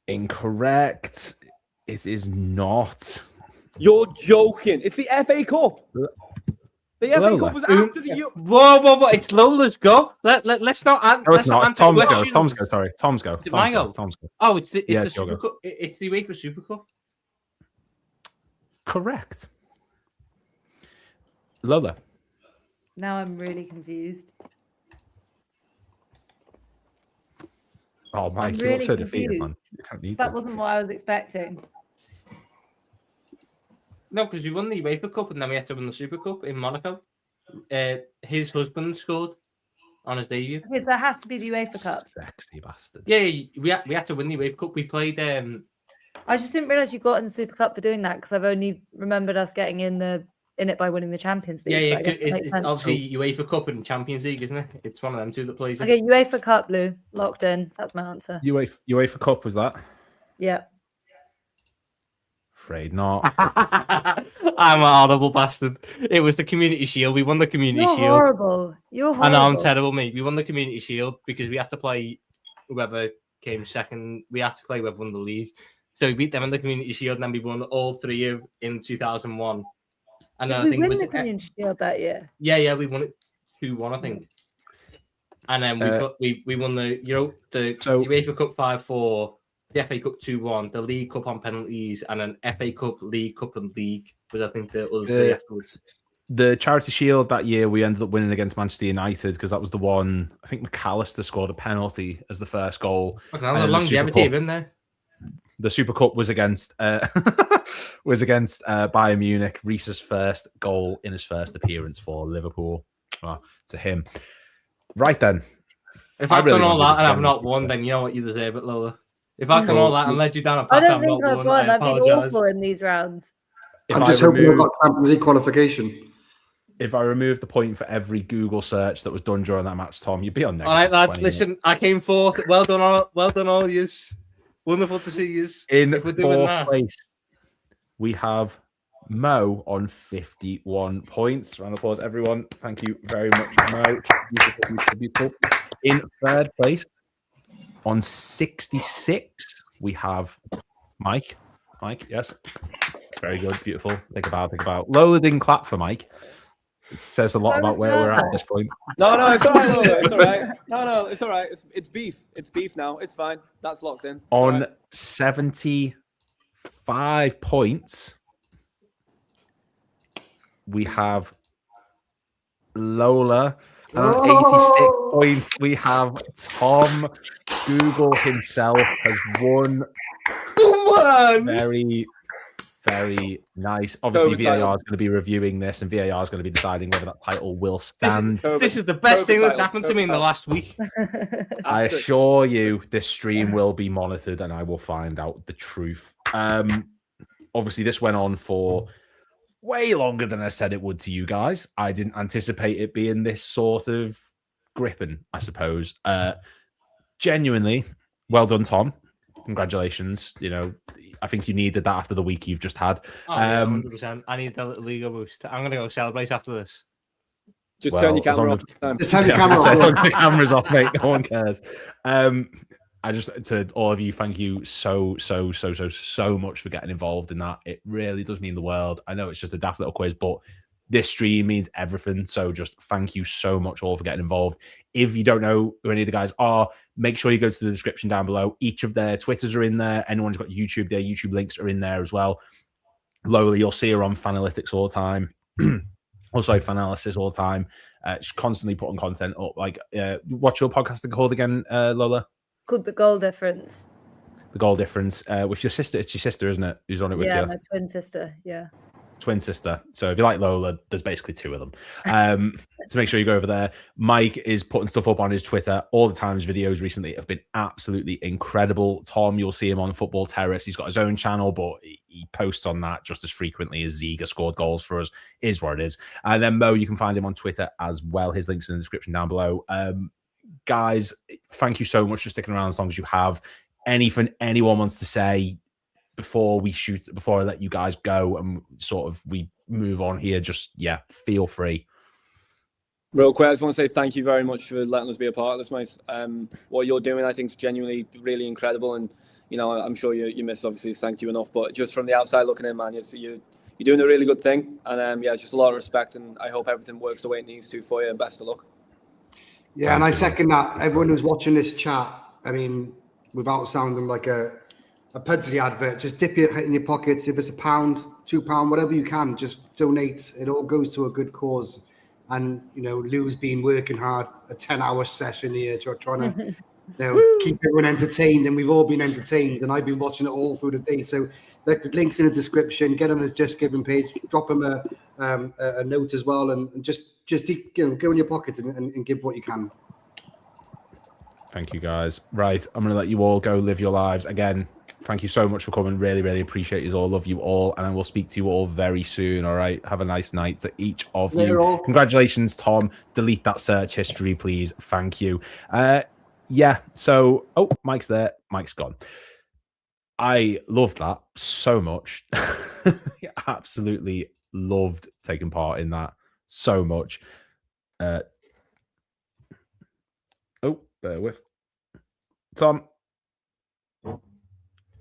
Incorrect. It is not. You're joking. It's the FA Cup. The FA Cup was after the... Whoa. It's Lola's go. Let's not answer. No, it's not. Tom's go. Sorry. Tom's go. Tom's go. Oh, it's the Super Cup. It's the UEFA Super Cup. Correct. Lola. Now I'm really confused. Oh, Mike, really you look so defeated, man. You don't need that wasn't what I was expecting. No, because we won the UEFA Cup and then we had to win the Super Cup in Monaco. His husband scored on his debut. Okay, so that has to be the UEFA Cup. Sexy bastard. Yeah, we had to win the UEFA Cup. We played. I just didn't realise you got in the Super Cup for doing that because I've only remembered us getting in it by winning the Champions League. Yeah, it's obviously UEFA Cup and Champions League, isn't it? It's one of them two that plays. Okay, UEFA Cup, Lou, locked in. That's my answer. UEFA Cup was that? Yeah. Afraid not. I'm a horrible bastard. It was the Community Shield. We won the Community Shield. Horrible. You're horrible. I know I'm terrible, mate. We won the Community Shield because we had to play whoever came second. We had to play whoever won the league. So we beat them in the Community Shield, and then we won all three in 2001. And Did then we I think win the Community Shield that year? Yeah, we won it 2-1, I think. And then we won the UEFA Cup 5-4, the FA Cup 2-1, the League Cup on penalties, and then FA Cup, League Cup, and League was I think the other three afterwards. The Charity Shield that year, we ended up winning against Manchester United because that was the one. I think McAllister scored a penalty as the first goal. The longevity of him there. The Super Cup was against Bayern Munich. Reese's first goal in his first appearance for Liverpool. To him. Right then. If I've done all that and I've not won, then you know what, you deserve it, Lola. If I've done all that and led you down a path, I don't think I've won. I've been apologise. awful in these rounds. I'm just hoping we've got Champions League qualification. If I remove the point for every Google search that was done during that match, Tom, you'd be on there. All right, lads, listen, I came fourth. Well done, all yous. Wonderful to see yous. In fourth place, we have Mo on 51 points. Round of applause, everyone. Thank you very much, Mo. Beautiful. In third place, on 66, we have Mike. Mike, yes. Very good, beautiful. Think about. Lola didn't clap for Mike. It says a lot about where we're at this point. No, it's all right, Lola. It's all right. No, it's all right. It's beef. It's beef now. It's fine. That's locked in. It's on right. 75 points, we have Lola. And on 86 points, we have Tom. Google himself has won. Very, very nice. Obviously, VAR is going to be reviewing this, and VAR is going to be deciding whether that title will stand. This is the best thing that's happened to me in the last week. I assure you, this stream will be monitored, and I will find out the truth. Obviously, this went on for way longer than I said it would to you guys. I didn't anticipate it being this sort of gripping, I suppose. Genuinely, well done, Tom. Congratulations. You know, I think you needed that after the week you've just had. Oh, yeah, 100%. I need the little ego boost. I'm going to go celebrate after this. Just turn your camera off. Just turn your camera off. As long as the camera's off, mate. No one cares. I just, to all of you, thank you so much for getting involved in that. It really does mean the world. I know it's just a daft little quiz, but this stream means everything. So just thank you so much all for getting involved. If you don't know who any of the guys are, make sure you go to the description down below. Each of their Twitters are in there. Anyone who's got YouTube, their YouTube links are in there as well. Lola, you'll see her on Fanalytics all the time. Also, Fanalysis all the time. She's constantly putting content up. Like, what's your podcast called again, Lola? Called The Goal Difference. The Goal Difference. With your sister. It's your sister, isn't it? Who's on it with you? Yeah, my twin sister. Yeah. Twin sister. So if you like Lola, there's basically two of them. So make sure you go over there. Mike is putting stuff up on his Twitter all the time. His videos recently have been absolutely incredible. Tom, you'll see him on Football Terrace. He's got his own channel, but he posts on that just as frequently as Ziga scored goals for us. Is what it is. And then Mo, you can find him on Twitter as well. His link's in the description down below. Guys, thank you so much for sticking around as long as you have. Anything anyone wants to say before I let you guys go and sort of we move on here, just feel free. Real quick, I just want to say thank you very much for letting us be a part of this, mate. What you're doing, I think, is genuinely really incredible, and you know, I'm sure your missus obviously has thanked you enough, but just from the outside looking in, man, you're doing a really good thing, and just a lot of respect, and I hope everything works the way it needs to for you, and best of luck. Yeah, and I second that. Everyone who's watching this chat, I mean, without sounding like a Pudsley advert, just dip it in your pockets. If it's £1, £2, whatever you can, just donate. It all goes to a good cause. And, you know, Lou's been working hard, a 10-hour session here, trying to keep everyone entertained, and we've all been entertained, and I've been watching it all through the day. So the link's in the description. Get on his Just Giving page. Drop him a note as well, and just go in your pockets and give what you can. Thank you, guys. Right, I'm going to let you all go live your lives. Again, thank you so much for coming. Really, really appreciate you all. Love you all. And I will speak to you all very soon, all right? Have a nice night to each of you. Congratulations, Tom. Delete that search history, please. Thank you. So, Mike's there. Mike's gone. I loved that so much. Absolutely loved taking part in that so much. Bear with Tom.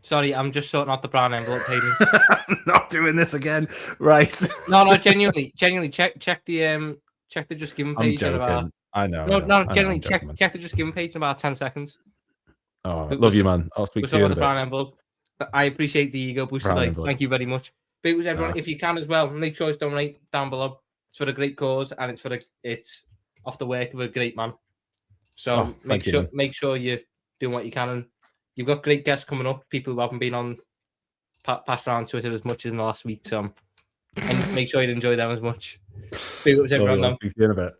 Sorry, I'm just sorting out the brown envelope payments. I'm not doing this again. Right. No, genuinely, check the Just Giving I'm page in about. joking. I know. Genuinely, check the Just Giving page in about 10 seconds. Oh, love you, man. I'll speak to you in a bit. Brown envelope. I appreciate the ego boost today. Thank you very much. Big with everyone. If you can as well, make sure to donate down below. It's for a great cause, and it's off the work of a great man. So make sure you're doing what you can, and you've got great guests coming up. People who haven't been on passed around Twitter as much as in the last week. So and make sure you enjoy them as much. Big with everyone. I'll speak to you in a bit.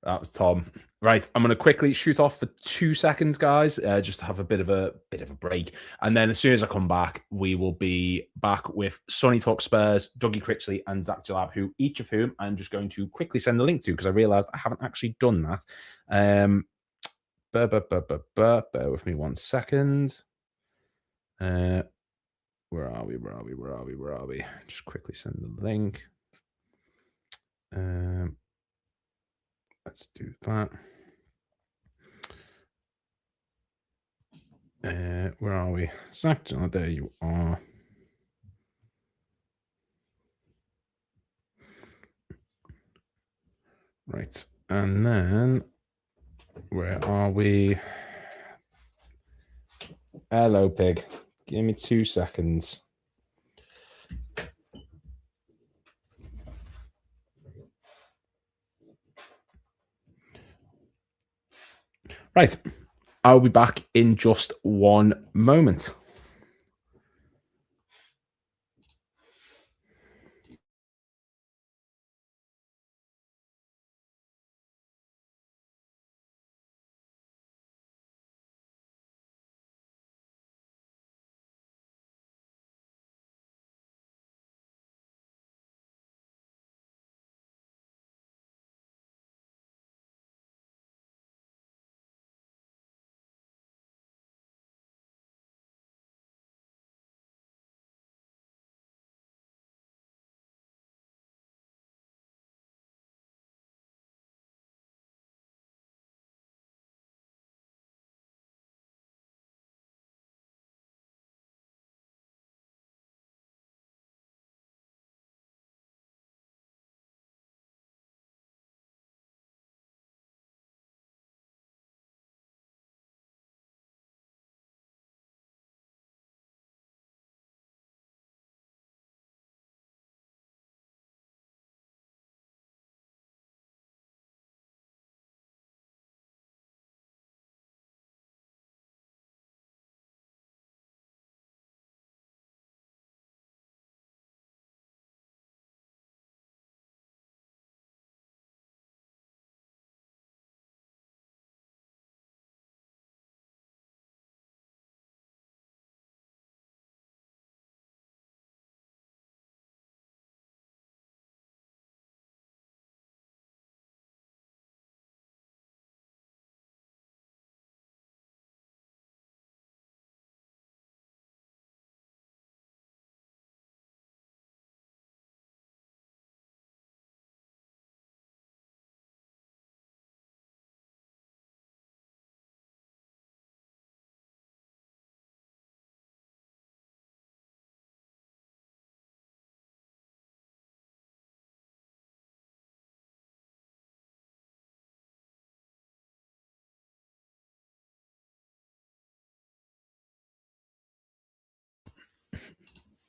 That was Tom. Right, I'm going to quickly shoot off for 2 seconds, guys, just to have a bit of a break, and then as soon as I come back, we will be back with Sonny Talk Spurs, Dougie Critchley, and Zach Jalab, each of whom I'm just going to quickly send the link to because I realised I haven't actually done that. Bear with me 1 second. Where are we? Just quickly send the link. Let's do that. Where are we? Zach, there you are. Right. And then, where are we? Hello, pig. Give me 2 seconds. Right. I'll be back in just 1 moment.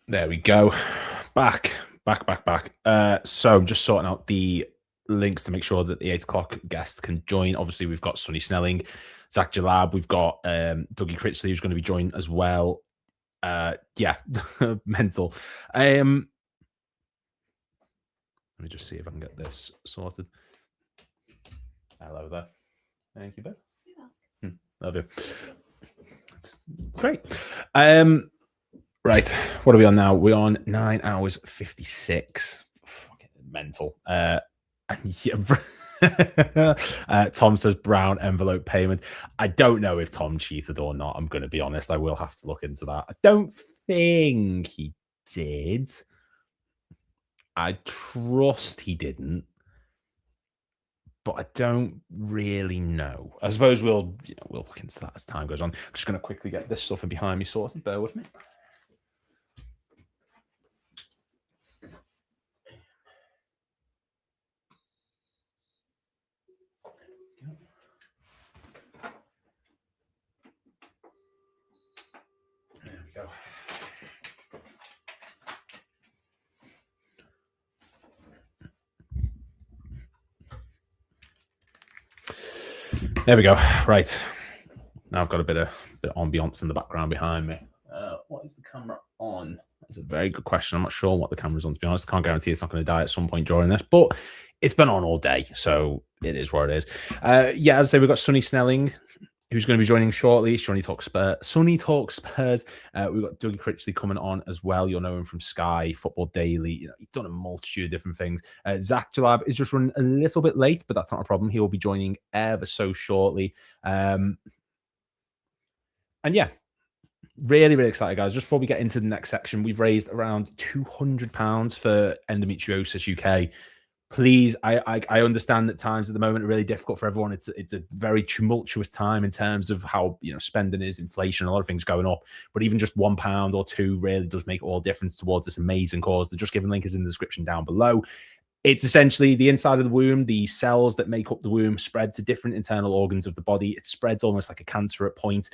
There we go. Back. So I'm just sorting out the links to make sure that the 8 o'clock guests can join. Obviously, we've got Sonny Snelling, Zach Jalab, we've got Dougie Critchley, who's going to be joined as well. Yeah, mental. Let me just see if I can get this sorted. Hello there. Thank you, Ben. Love you. It's great. Right, what are we on now? We're on 9 hours 56. Fucking mental. And yeah, Tom says brown envelope payment. I don't know if Tom cheated or not. I'm going to be honest. I will have to look into that. I don't think he did. I trust he didn't. but I don't really know. I suppose we'll look into that as time goes on. I'm just going to quickly get this stuff behind me sorted. Bear with me. There we go. There we go. Right. Now I've got a bit of ambience in the background behind me. What is the camera on? That's a very good question. I'm not sure what the camera's on, to be honest. I can't guarantee it's not going to die at some point during this, but it's been on all day, so it is what it is. Yeah, as I say, we've got Sonny Snelling, who's going to be joining shortly. Sonny Talks Spurs. We've got Dougie Critchley coming on as well. You'll know him from Sky, Football Daily. He's done a multitude of different things. Zach Jalab is just running a little bit late, but that's not a problem. He will be joining ever so shortly. And yeah, really, really excited, guys. Just before we get into the next section, we've raised around £200 for Endometriosis UK. Please, I understand that times at the moment are really difficult for everyone. It's a very tumultuous time in terms of how spending is, inflation, a lot of things going up. But even just £1 or £2 really does make all difference towards this amazing cause. The Just Giving link is in the description down below. It's essentially the inside of the womb, the cells that make up the womb spread to different internal organs of the body. It spreads almost like a cancer at point.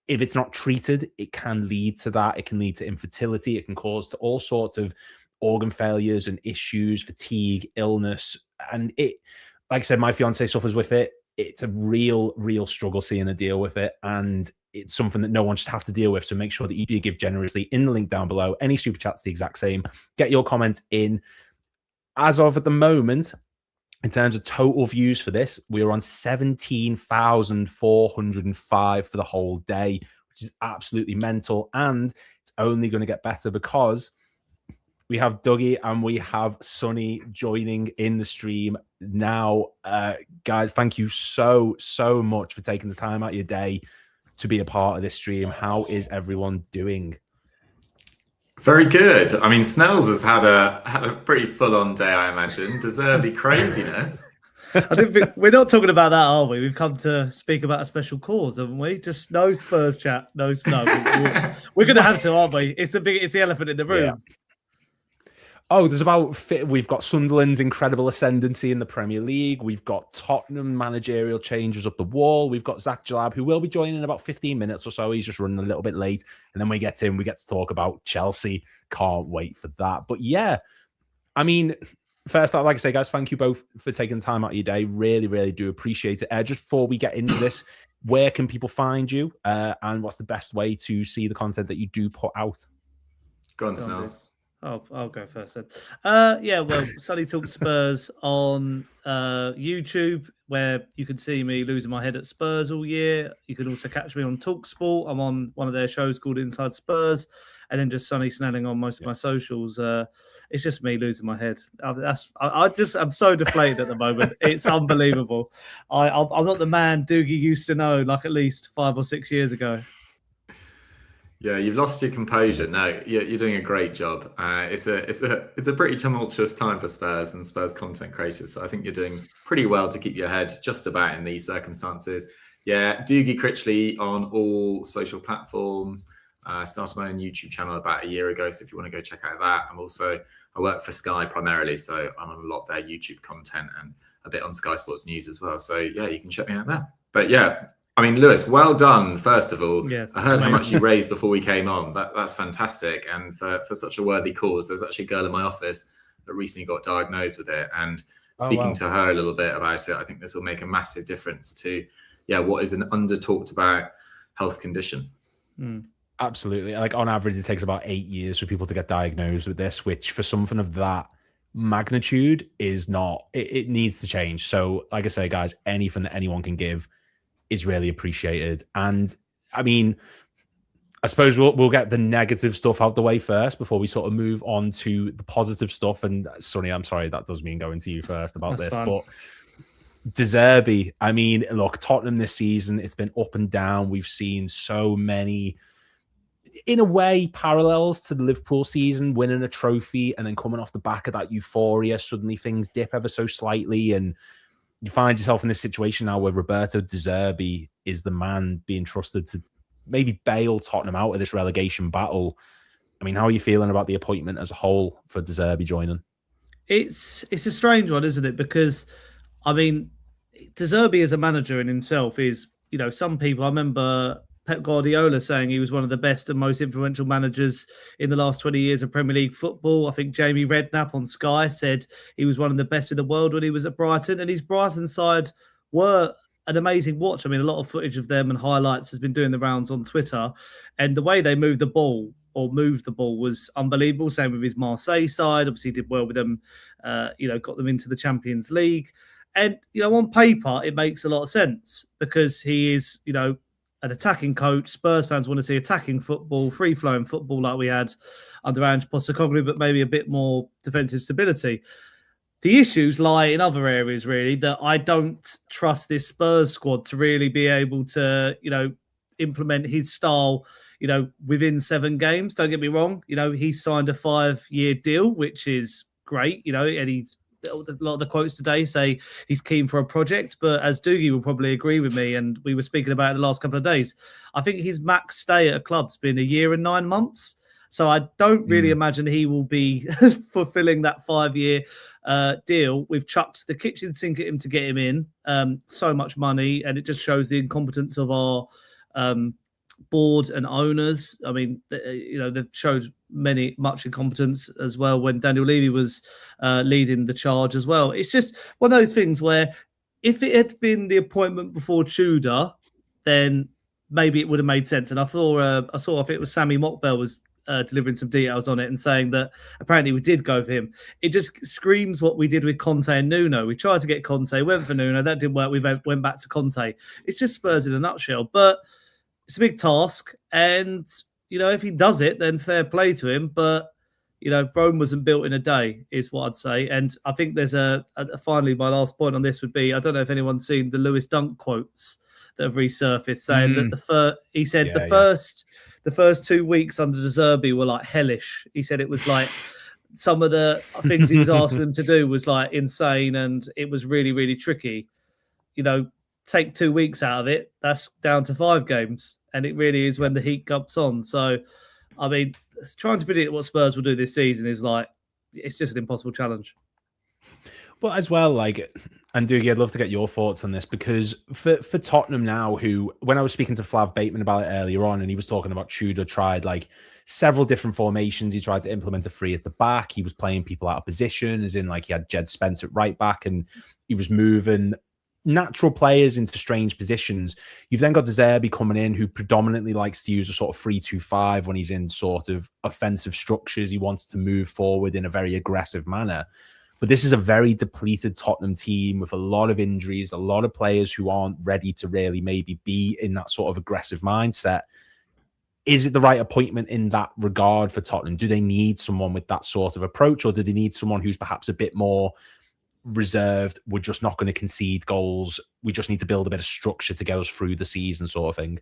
If it's not treated, it can lead to that. It can lead to infertility. It can cause to all sorts of organ failures and issues, fatigue, illness. And it, like I said, my fiance suffers with it. It's a real, real struggle seeing her deal with it. And it's something that no one should have to deal with. So make sure that you do give generously in the link down below. Any super chats, the exact same. Get your comments in. As of at the moment, in terms of total views for this, we are on 17,405 for the whole day, which is absolutely mental. And it's only going to get better because we have Dougie and we have Sonny joining in the stream now. Guys, thank you so, so much for taking the time out of your day to be a part of this stream. How is everyone doing? Very good. I mean, Snells has had a pretty full-on day, I imagine. Deservedly craziness. I don't think we're not talking about that, are we? We've come to speak about a special cause, haven't we? Just no Spurs chat, no. We're going to have to, aren't we? It's the elephant in the room. Yeah. We've got Sunderland's incredible ascendancy in the Premier League. We've got Tottenham managerial changes up the wall. We've got Zach Jalab, who will be joining in about 15 minutes or so. He's just running a little bit late. And then we get to talk about Chelsea. Can't wait for that. But yeah, I mean, first, like I say, guys, thank you both for taking the time out of your day. Really, really do appreciate it. Just before we get into this, where can people find you? And what's the best way to see the content that you do put out? Go on, Snells. I'll go first then. Yeah, well, Sonny Talks Spurs on YouTube, where you can see me losing my head at Spurs all year. You can also catch me on TalkSport. I'm on one of their shows called Inside Spurs, and then just Sonny Snelling on most of my socials. It's just me losing my head. I'm so deflated at the moment. It's unbelievable. I'm not the man Dougie used to know, like at least 5 or 6 years ago. Yeah, you've lost your composure. No, you're doing a great job. It's a pretty tumultuous time for Spurs and Spurs content creators. So I think you're doing pretty well to keep your head just about in these circumstances. Yeah, Dougie Critchley on all social platforms. Started my own YouTube channel about a year ago. So if you want to go check out that, I work for Sky primarily, so I'm on a lot of their YouTube content and a bit on Sky Sports News as well. So yeah, you can check me out there. But yeah. I mean, Lewis, well done, first of all. Yeah, I heard how much you raised before we came on. That's fantastic. And for such a worthy cause, there's actually a girl in my office that recently got diagnosed with it. And speaking to her a little bit about it, I think this will make a massive difference to, what is an under-talked about health condition. Absolutely. Like on average, it takes about 8 years for people to get diagnosed with this, which for something of that magnitude is not, it needs to change. So like I say, guys, anything that anyone can give is really appreciated. And I mean, I suppose we'll get the negative stuff out the way first before we sort of move on to the positive stuff. And Sonny, I'm sorry, that does mean going to you first about That's this, fine. but De Zerbi, I mean, look, Tottenham this season, it's been up and down. We've seen so many, in a way, parallels to the Liverpool season, winning a trophy and then coming off the back of that euphoria, suddenly things dip ever so slightly. And you find yourself in this situation now where Roberto De Zerbi is the man being trusted to maybe bail Tottenham out of this relegation battle. I mean, how are you feeling about the appointment as a whole for De Zerbi joining? It's a strange one, isn't it? Because, I mean, De Zerbi as a manager in himself is, some people, I remember Pep Guardiola saying he was one of the best and most influential managers in the last 20 years of Premier League football. I think Jamie Redknapp on Sky said he was one of the best in the world when he was at Brighton, and his Brighton side were an amazing watch. I mean, a lot of footage of them and highlights has been doing the rounds on Twitter, and the way they moved the ball was unbelievable. Same with his Marseille side. Obviously, he did well with them, got them into the Champions League. And, on paper, it makes a lot of sense because he is, an attacking coach. Spurs fans want to see attacking football, free-flowing football like we had under Ange Postecoglou, but maybe a bit more defensive stability. The issues lie in other areas, really, that I don't trust this Spurs squad to really be able to, implement his style, within 7 games. Don't get me wrong. He signed a 5-year deal, which is great, and he's a lot of the quotes today say he's keen for a project, but as Doogie will probably agree with me, and we were speaking about it the last couple of days, I think his max stay at a club's been 1 year and 9 months. So I don't really imagine he will be fulfilling that 5-year deal. We've chucked the kitchen sink at him to get him in, so much money, and it just shows the incompetence of our board and owners. I mean, they've showed much incompetence as well when Daniel Levy was leading the charge as well. It's just one of those things where if it had been the appointment before Tudor, then maybe it would have made sense. And I saw if it was Sammy Mockbell was delivering some details on it and saying that apparently we did go for him. It just screams what we did with Conte and Nuno. We tried to get Conte, went for Nuno, that didn't work. We went back to Conte. It's just Spurs in a nutshell. But it's a big task, and if he does it, then fair play to him. But Rome wasn't built in a day, is what I'd say. And I think there's finally my last point on this would be, I don't know if anyone's seen the Lewis Dunk quotes that have resurfaced saying that the first 2 weeks under De Zerbi were like hellish. He said it was like some of the things he was asking them to do was like insane, and it was really, really tricky. Take 2 weeks out of it, that's down to 5 games. And it really is when the heat comes on. So, I mean, trying to predict what Spurs will do this season is it's just an impossible challenge. But as well, and Doogie, I'd love to get your thoughts on this, because for Tottenham now, who, when I was speaking to Flav Bateman about it earlier on, and he was talking about Tudor tried several different formations. He tried to implement a 3 at the back. He was playing people out of position, as in he had Jed Spence at right back, and he was moving natural players into strange positions. You've then got De Zerbi coming in, who predominantly likes to use a sort of 3-2-5 when he's in sort of offensive structures. He wants to move forward in a very aggressive manner. But this is a very depleted Tottenham team with a lot of injuries, a lot of players who aren't ready to really maybe be in that sort of aggressive mindset. Is it the right appointment in that regard for Tottenham? Do they need someone with that sort of approach, or do they need someone who's perhaps a bit more reserved? We're just not going to concede goals. We just need to build a bit of structure to get us through the season, sort of thing.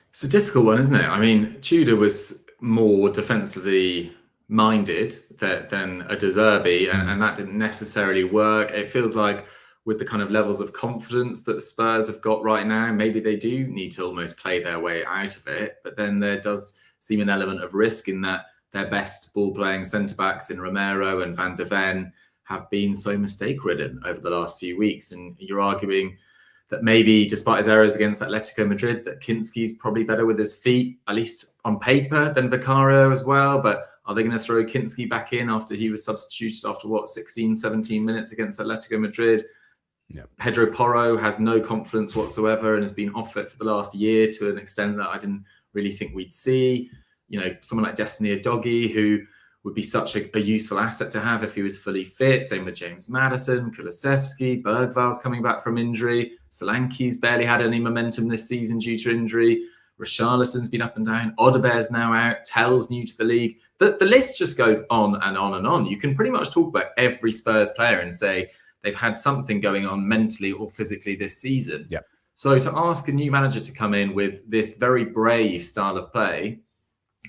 It's a difficult one, isn't it? I mean, Tudor was more defensively minded than a De Zerbi, and that didn't necessarily work. It feels like with the kind of levels of confidence that Spurs have got right now, maybe they do need to almost play their way out of it. But then there does seem an element of risk in that their best ball-playing centre-backs in Romero and Van de Ven have been so mistake-ridden over the last few weeks. And you're arguing that maybe, despite his errors against Atletico Madrid, that Kinski's probably better with his feet, at least on paper, than Vicario as well. But are they going to throw Kinski back in after he was substituted after, 16, 17 minutes against Atletico Madrid? Yep. Pedro Porro has no confidence whatsoever and has been off it for the last year to an extent that I didn't really think we'd see. Someone like Destiny Udogie, who would be such a useful asset to have if he was fully fit. Same with James Maddison, Kulusevski, Bergval's coming back from injury. Solanke's barely had any momentum this season due to injury. Richarlison's been up and down. Odebear's now out. Tell's new to the league. The list just goes on and on and on. You can pretty much talk about every Spurs player and say they've had something going on mentally or physically this season. Yeah. So to ask a new manager to come in with this very brave style of play,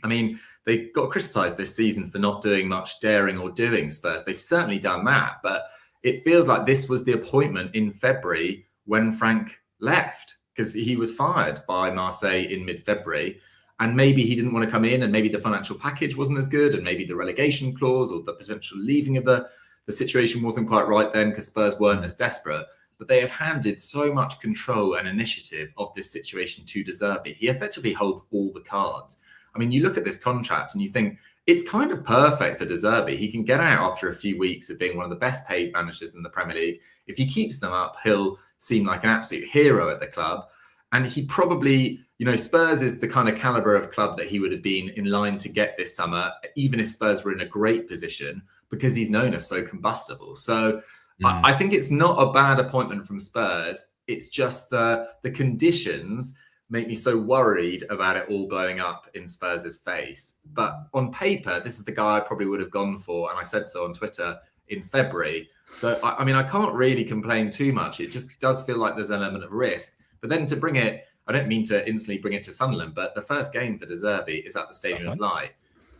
I mean, they got criticised this season for not doing much daring or doing Spurs. They've certainly done that, but it feels like this was the appointment in February when Frank left, because he was fired by Marseille in mid-February. And maybe he didn't want to come in, and maybe the financial package wasn't as good, and maybe the relegation clause or the potential leaving of the situation wasn't quite right then because Spurs weren't as desperate. But they have handed so much control and initiative of this situation to De Zerbi. He effectively holds all the cards. I mean, you look at this contract and you think it's kind of perfect for De Zerbi. He can get out after a few weeks of being one of the best paid managers in the Premier League. If he keeps them up, he'll seem like an absolute hero at the club. And he probably, Spurs is the kind of caliber of club that he would have been in line to get this summer, even if Spurs were in a great position, because he's known as so combustible. So I think it's not a bad appointment from Spurs. It's just the conditions make me so worried about it all blowing up in Spurs' face. But on paper, this is the guy I probably would have gone for, and I said so on Twitter in February. So, I can't really complain too much. It just does feel like there's an element of risk. But then to bring it, I don't mean to instantly bring it to Sunderland, but the first game for De Zerbi is at the Stadium of Light.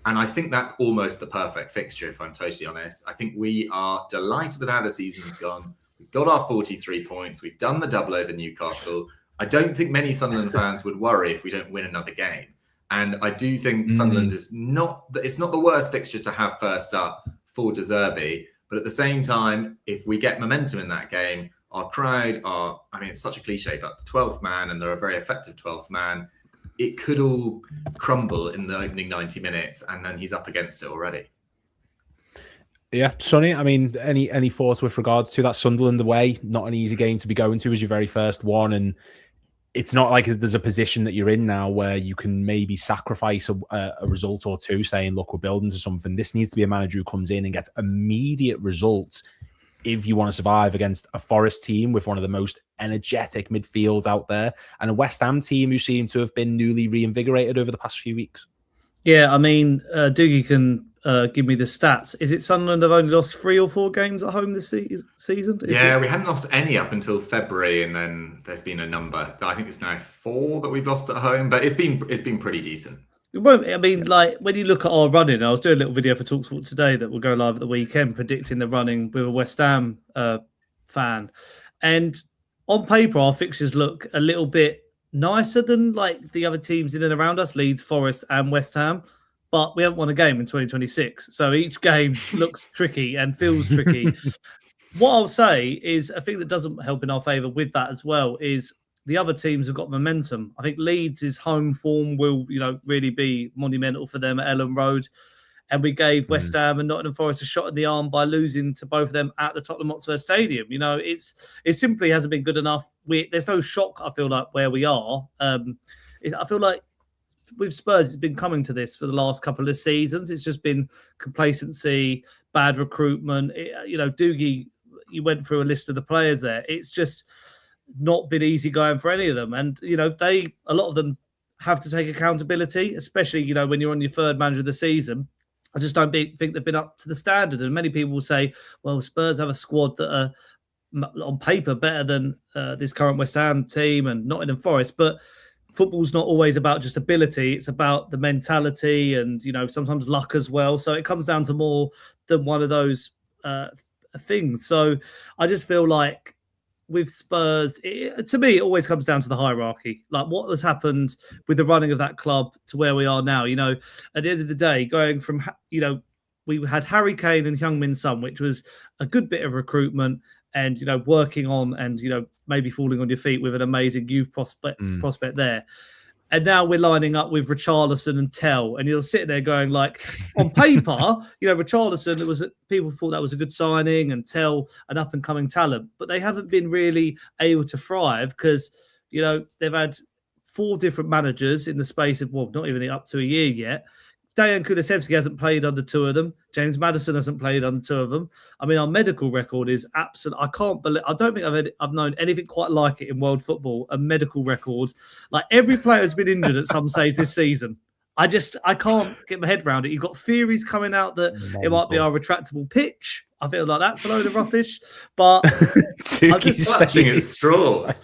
And I think that's almost the perfect fixture, if I'm totally honest. I think we are delighted with how the season's gone. We've got our 43 points. We've done the double over Newcastle. I don't think many Sunderland fans would worry if we don't win another game. And I do think Sunderland it's not the worst fixture to have first up for De Zerbi. But at the same time, if we get momentum in that game, our crowd are, it's such a cliche, but the 12th man, and they're a very effective 12th man, it could all crumble in the opening 90 minutes, and then he's up against it already. Yeah, Sonny, any thoughts with regards to that Sunderland away? Not an easy game to be going to as your very first one, and it's not like there's a position that you're in now where you can maybe sacrifice a result or two, saying, look, we're building to something. This needs to be a manager who comes in and gets immediate results if you want to survive against a Forest team with one of the most energetic midfields out there, and a West Ham team who seem to have been newly reinvigorated over the past few weeks. Yeah, Doogie can give me the stats. Is it Sunderland have only lost 3 or 4 games at home this season? We hadn't lost any up until February, and then there's been a number. I think it's now 4 that we've lost at home, but it's been pretty decent. Well, when you look at our running, I was doing a little video for TalkSport today that will go live at the weekend, predicting the running with a West Ham fan. And on paper, our fixtures look a little bit nicer than the other teams in and around us, Leeds, Forest and West Ham. But we haven't won a game in 2026. So each game looks tricky and feels tricky. What I'll say is a thing that doesn't help in our favour with that as well is the other teams have got momentum. I think Leeds' home form will, really be monumental for them at Ellen Road. And we gave West Ham and Nottingham Forest a shot in the arm by losing to both of them at the Tottenham Hotspur Stadium. It simply hasn't been good enough. There's no shock, I feel like, where we are. I feel like with Spurs, it's been coming to this for the last couple of seasons. It's just been complacency, bad recruitment. Doogie, you went through a list of the players there. It's just not been easy going for any of them. And, a lot of them have to take accountability, especially, when you're on your third manager of the season. I just don't think they've been up to the standard. And many people will say, well, Spurs have a squad that are on paper better than this current West Ham team and Nottingham Forest. But football's not always about just ability. It's about the mentality and, sometimes luck as well. So it comes down to more than one of those things. So I just feel like with Spurs, to me, it always comes down to the hierarchy. Like what has happened with the running of that club to where we are now. At the end of the day, going from, we had Harry Kane and Heung-min Son, which was a good bit of recruitment and, working on and, maybe falling on your feet with an amazing youth prospect there. And now we're lining up with Richarlison and Tell, and you'll sit there going on paper, Richarlison, people thought that was a good signing, and Tell an up and coming talent, but they haven't been really able to thrive because they've had 4 different managers in the space of not even up to a year yet. Dejan Kulusevski hasn't played under 2 of them. James Maddison hasn't played under 2 of them. Our medical record is absolute. I can't believe. I don't think I've known anything quite like it in world football. A medical record, every player has been injured at some stage this season. I can't get my head around it. You've got theories coming out that it might be our retractable pitch. I feel like that's a load of rubbish. But I'm just clutching at straws.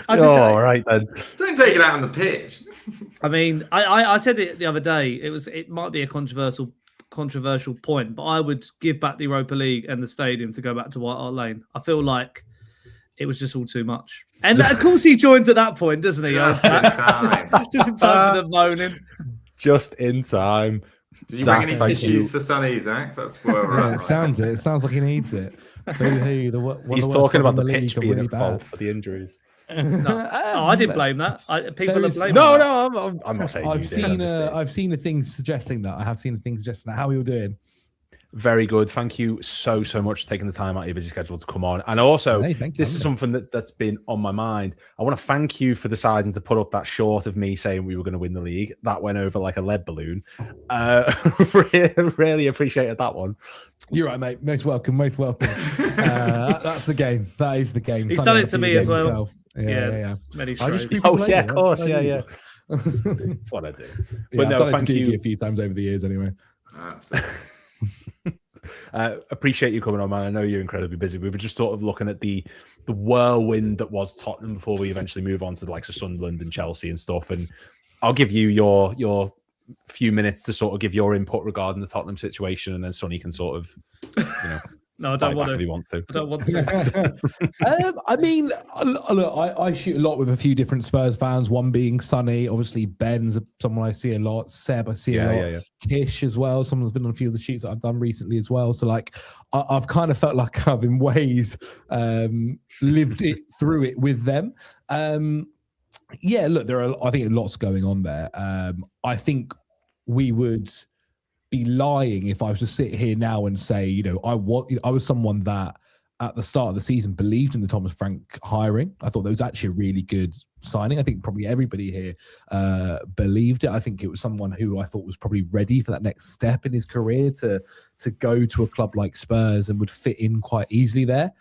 All right then. Don't take it out on the pitch. I said it the other day. It might be a controversial controversial point, but I would give back the Europa League and the stadium to go back to White Hart Lane. I feel like it was just all too much. And of course he joins at that point, doesn't he? Just in time. Just in time for the moaning. Just in time. Did you bring any tissues for Sonny, Zach? That's where we're at. It sounds it. It sounds like he needs it. He's talking about the pitch being at fault for the injuries. No, I didn't blame that. People are blaming. No, I'm not saying. I've seen the things suggesting that. I have seen the things suggesting that. How are you doing? Very good. Thank you so much for taking the time out of your busy schedule to come on. And also, this is something that's been on my mind. I want to thank you for deciding to put up that short of me saying we were going to win the league. That went over like a lead balloon. Really appreciated that one. You're right, mate. Most welcome. Most welcome. That's the game. That is the game. He's done it to me as well. Yeah. Many I just of course. Yeah. That's what I do. But no, thank you a few times over the years anyway. Absolutely. Appreciate you coming on, man. I know you're incredibly busy. We were just sort of looking at the whirlwind that was Tottenham before we eventually move on to the likes of Sunderland and Chelsea and stuff. And I'll give you your few minutes to sort of give your input regarding the Tottenham situation, and then Sonny can sort of, No, I don't want to. If he wants to. I don't want to. I mean, look, I shoot a lot with a few different Spurs fans. One being Sonny, obviously Ben's someone I see a lot. Seb, I see a lot. Yeah. Kish as well. Someone's been on a few of the shoots that I've done recently as well. So like, I've kind of felt like I've in ways lived it through it with them. Yeah, look, I think lots going on there. I think we would be lying if I was to sit here now and say, I was someone that at the start of the season believed in the Thomas Frank hiring. I thought that was actually a really good signing. I think probably everybody here believed it. I think it was someone who I thought was probably ready for that next step in his career to go to a club like Spurs and would fit in quite easily there.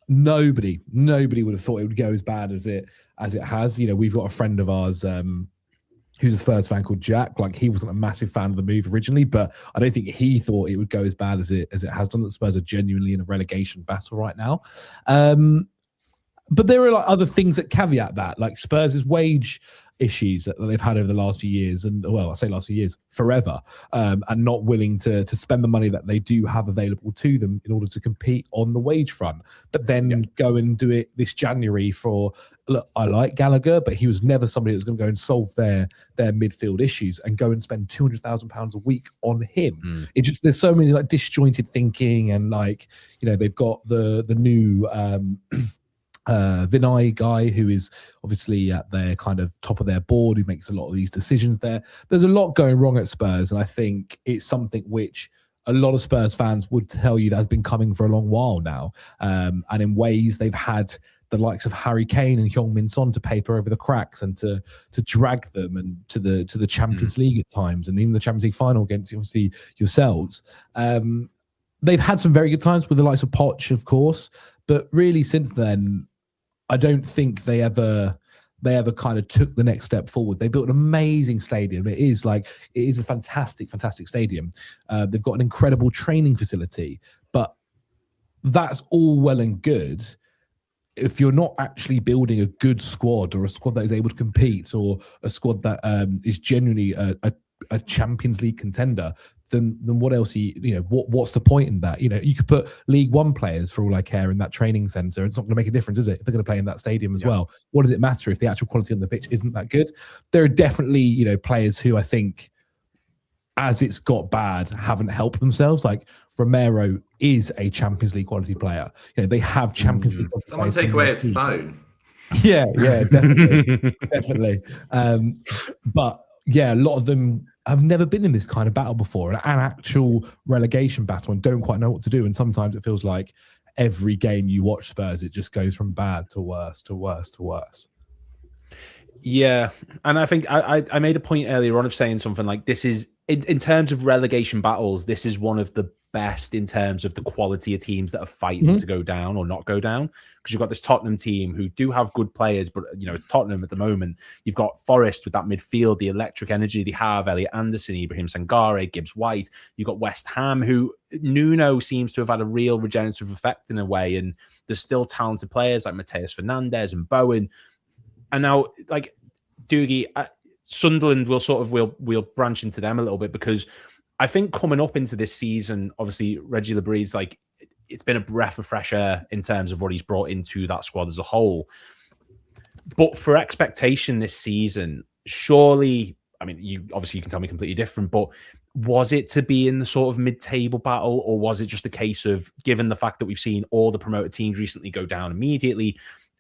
Nobody would have thought it would go as bad as it has. We've got a friend of ours who's a Spurs fan called Jack. Like, he wasn't a massive fan of the move originally, but I don't think he thought it would go as bad as it has done. That Spurs are genuinely in a relegation battle right now. But there are like other things that caveat that, like Spurs' wage issues that they've had over the last few years, and I say last few years, forever, and not willing to spend the money that they do have available to them in order to compete on the wage front. But then go and do it this January for, look, I like Gallagher, but he was never somebody that was going to go and solve their midfield issues, and go and spend £200,000 a week on him. It just, there's so many like disjointed thinking, and like, they've got the new Vinay guy, who is obviously at their kind of top of their board, who makes a lot of these decisions there. There's a lot going wrong at Spurs, and I think it's something which a lot of Spurs fans would tell you that has been coming for a long while now. And in ways they've had the likes of Harry Kane and Heung-min Son to paper over the cracks and to drag them and to the Champions League at times, and even the Champions League final against obviously yourselves. They've had some very good times with the likes of Poch, of course, but really since then, I don't think they ever kind of took the next step forward. They built an amazing stadium. It is a fantastic stadium. They've got an incredible training facility, but that's all well and good if you're not actually building a good squad, or a squad that is able to compete, or a squad that is genuinely a Champions League contender. Then what else? What's the point in that? You could put League One players, for all I care, in that training centre. It's not going to make a difference, is it? If they're going to play in that stadium as well, what does it matter if the actual quality on the pitch isn't that good? There are definitely players who I think, as it's got bad, haven't helped themselves. Like Romero is a Champions League quality player. They have Champions League. Someone take away his phone. Yeah, definitely. But yeah, a lot of them have never been in this kind of battle before, an actual relegation battle, and don't quite know what to do. And sometimes it feels like every game you watch Spurs, it just goes from bad to worse to worse to worse. Yeah, and I think I made a point earlier on of saying something like, this is, in terms of relegation battles, this is one of the best in terms of the quality of teams that are fighting to go down or not go down, because you've got this Tottenham team who do have good players, but it's Tottenham at the moment. You've got Forest with that midfield, the electric energy they have, Elliot Anderson, Ibrahim Sangare, Gibbs White. You've got West Ham, who Nuno seems to have had a real regenerative effect in a way, and there's still talented players like Mateus Fernandes and Bowen. And now, like, Doogie, Sunderland, we'll branch into them a little bit, because I think coming up into this season, obviously Reggie Labree's like, it's been a breath of fresh air in terms of what he's brought into that squad as a whole. But for expectation this season, surely, I mean, you can tell me completely different, but was it to be in the sort of mid-table battle, or was it just a case of, given the fact that we've seen all the promoted teams recently go down immediately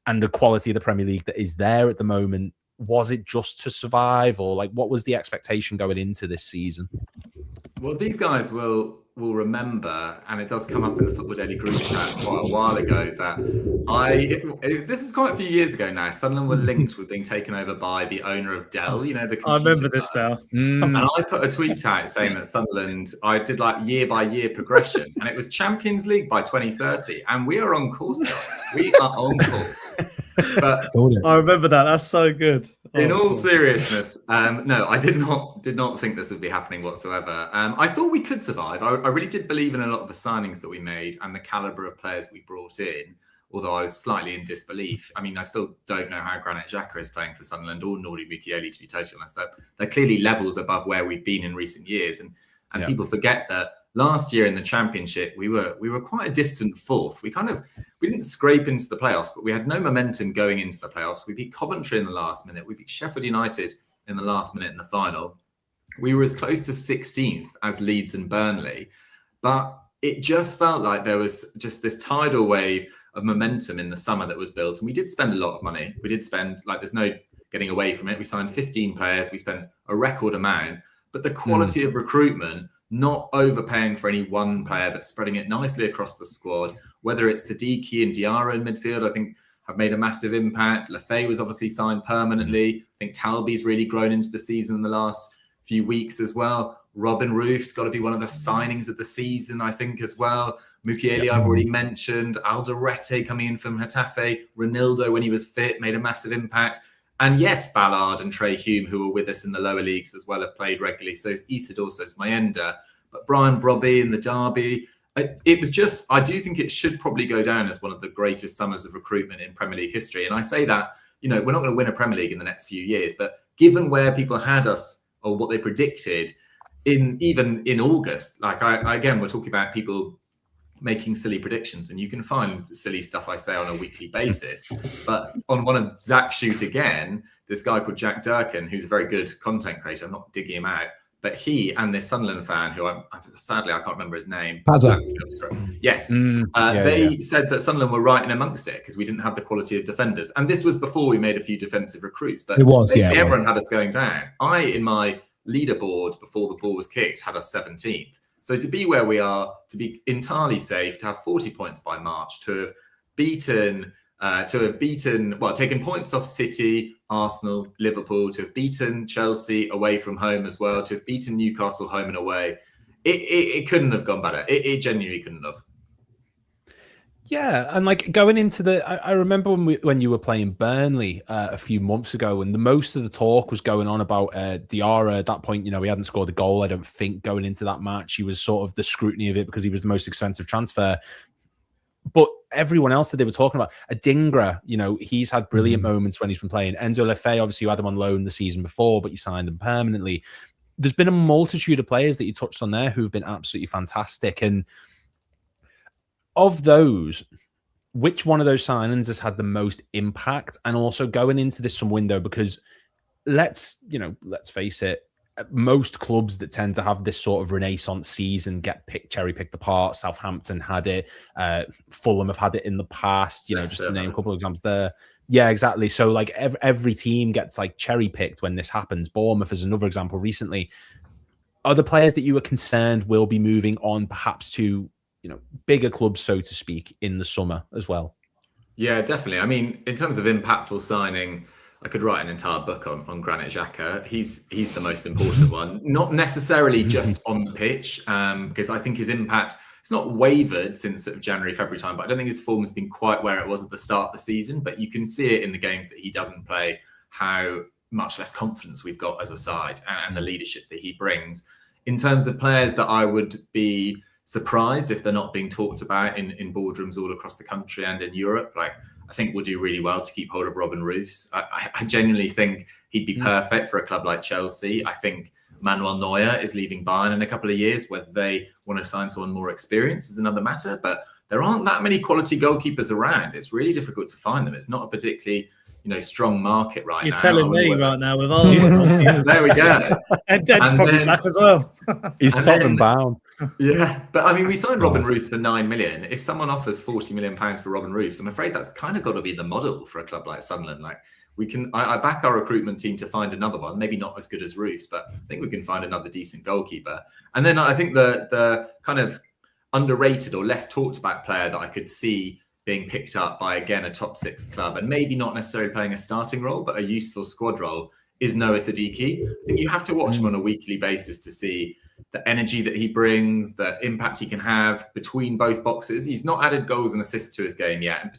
and the quality of the Premier League that is there at the moment, was it just to survive, or like what was the expectation going into this season? Well, these guys will remember, and it does come up in the Football Daily group chat quite a while ago, that this is quite a few years ago now, Sunderland were linked with being taken over by the owner of Dell, the computer. I remember this now. And I put a tweet out saying that Sunderland, I did like year by year progression, and it was Champions League by 2030, and we are on course, guys. We are on course. But I remember that. That's so good. In all seriousness, no, I did not think this would be happening whatsoever. I thought we could survive. I really did believe in a lot of the signings that we made and the caliber of players we brought in, although I was slightly in disbelief. I mean, I still don't know how Granit Xhaka is playing for Sunderland, or Nordi Mukiele, to be totally honest. They're clearly levels above where we've been in recent years. And people forget that last year in the Championship, we were quite a distant fourth. We didn't scrape into the playoffs, but we had no momentum going into the playoffs. We beat Coventry in the last minute. We beat Sheffield United in the last minute in the final. We were as close to 16th as Leeds and Burnley, but it just felt like there was just this tidal wave of momentum in the summer that was built. And we did spend a lot of money. We did spend, like, there's no getting away from it. We signed 15 players. We spent a record amount, but the quality of recruitment, not overpaying for any one player, but spreading it nicely across the squad, whether it's Siddiqui and Diarra in midfield, I think have made a massive impact. Lafay was obviously signed permanently. I think Talby's really grown into the season in the last few weeks as well. Robin Roof's got to be one of the signings of the season, I think, as well. Mukiele, I've already mentioned. Alderete coming in from Getafe. Ronaldo, when he was fit, made a massive impact. And yes, Ballard and Trey Hume, who were with us in the lower leagues as well, have played regularly. So is Isidore, so is Mayenda. But Brian Brobby in the derby, it was just, I do think it should probably go down as one of the greatest summers of recruitment in Premier League history. And I say that, we're not going to win a Premier League in the next few years, but given where people had us or what they predicted, even in August, like again, we're talking about people making silly predictions, and you can find silly stuff I say on a weekly basis. But on one of Zach's shoot again, this guy called Jack Durkin, who's a very good content creator, I'm not digging him out, but he and this Sunderland fan, who sadly I can't remember his name. Pazza. Yes. They said that Sunderland were right in amongst it because we didn't have the quality of defenders. And this was before we made a few defensive recruits. But everyone had us going down. I, in my leaderboard before the ball was kicked, had us 17th. So to be where we are, to be entirely safe, to have 40 points by March, to have beaten, taken points off City, Arsenal, Liverpool, to have beaten Chelsea away from home as well, to have beaten Newcastle home and away, it couldn't have gone better. It genuinely couldn't have. Yeah, and like going into I remember when you were playing Burnley a few months ago, and the most of the talk was going on about Diarra. At that point, he hadn't scored a goal, I don't think, going into that match. He was sort of the scrutiny of it because he was the most expensive transfer. But everyone else that they were talking about, Adingra, he's had brilliant moments when he's been playing. Enzo Lefebvre, obviously, you had him on loan the season before, but you signed him permanently. There's been a multitude of players that you touched on there who've been absolutely fantastic. And of those, which one of those signings has had the most impact? And also going into this some window, because let's face it, most clubs that tend to have this sort of renaissance season get cherry picked apart. Southampton had it, Fulham have had it in the past, just to name a couple of examples there. Yeah, exactly. So like every team gets like cherry picked when this happens. Bournemouth is another example recently. Are the players that you are concerned will be moving on perhaps to bigger clubs, so to speak, in the summer as well? Yeah, definitely. I mean, in terms of impactful signing, I could write an entire book on Granit Xhaka. He's the most important one, not necessarily just on the pitch, because I think his impact, it's not wavered since sort of January, February time, but I don't think his form has been quite where it was at the start of the season. But you can see it in the games that he doesn't play, how much less confidence we've got as a side and the leadership that he brings. In terms of players that I would be surprised if they're not being talked about in boardrooms all across the country and in Europe, like I think will do really well to keep hold of Robin Roofs. I genuinely think he'd be perfect for a club like Chelsea. I think Manuel Neuer is leaving Bayern in a couple of years. Whether they want to sign someone more experienced is another matter, but there aren't that many quality goalkeepers around. It's really difficult to find them. It's not a particularly strong market right now. You're telling me right now with all there we go. And probably Sack as well. He's Tottenham bound. Yeah, but I mean, we signed Robin Roofs for 9 million. If someone offers 40 million pounds for Robin Roofs, I'm afraid that's kind of got to be the model for a club like Sunderland. Like I back our recruitment team to find another one, maybe not as good as Roofs, but I think we can find another decent goalkeeper. And then I think the kind of underrated or less talked about player that I could see being picked up by, again, a top 6 club and maybe not necessarily playing a starting role, but a useful squad role is Noah Siddiqui. I think you have to watch him on a weekly basis to see the energy that he brings, the impact he can have between both boxes. He's not added goals and assists to his game yet, and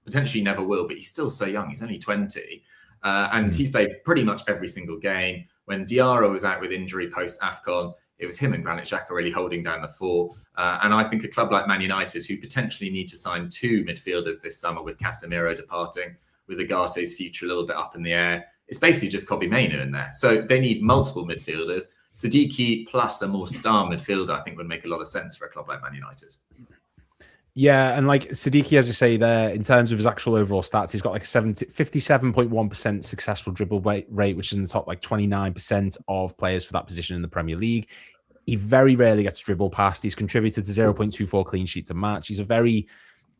potentially never will, but he's still so young. He's only 20. And he's played pretty much every single game. When Diarra was out with injury post-AFCON, it was him and Granit Xhaka really holding down the fort. And I think a club like Man United, who potentially need to sign 2 midfielders this summer with Casemiro departing, with Agate's future a little bit up in the air, it's basically just Kobbie Mainoo in there. So they need multiple midfielders. Siddiqui plus a more star midfielder, I think, would make a lot of sense for a club like Man United. Yeah, and like Siddiqui, as you say there, in terms of his actual overall stats, he's got like a 57.1% successful dribble rate, which is in the top like 29% of players for that position in the Premier League. He very rarely gets dribble past. He's contributed to 0.24 clean sheets a match. He's a very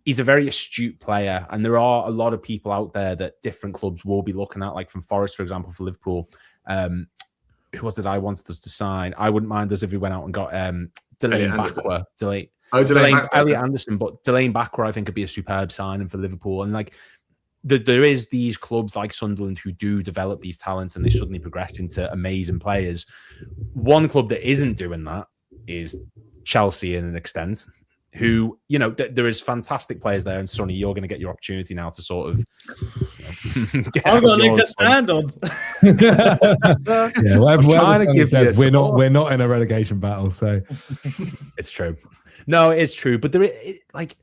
astute player, and there are a lot of people out there that different clubs will be looking at, like from Forest, for example, for Liverpool. Who was it I wanted us to sign? I wouldn't mind us if we went out and got Delane Bakwa. Elliot Anderson, but Delane Bakwa I think could be a superb signing for Liverpool. And like there is these clubs like Sunderland who do develop these talents and they suddenly progress into amazing players. One club that isn't doing that is Chelsea in an extent, who, there is fantastic players there. And Sonny, you're going to get your opportunity now to sort of I've got a leg to stand on. Yeah, whatever says, we're not in a relegation battle, so it's true. No, it's true. But there is like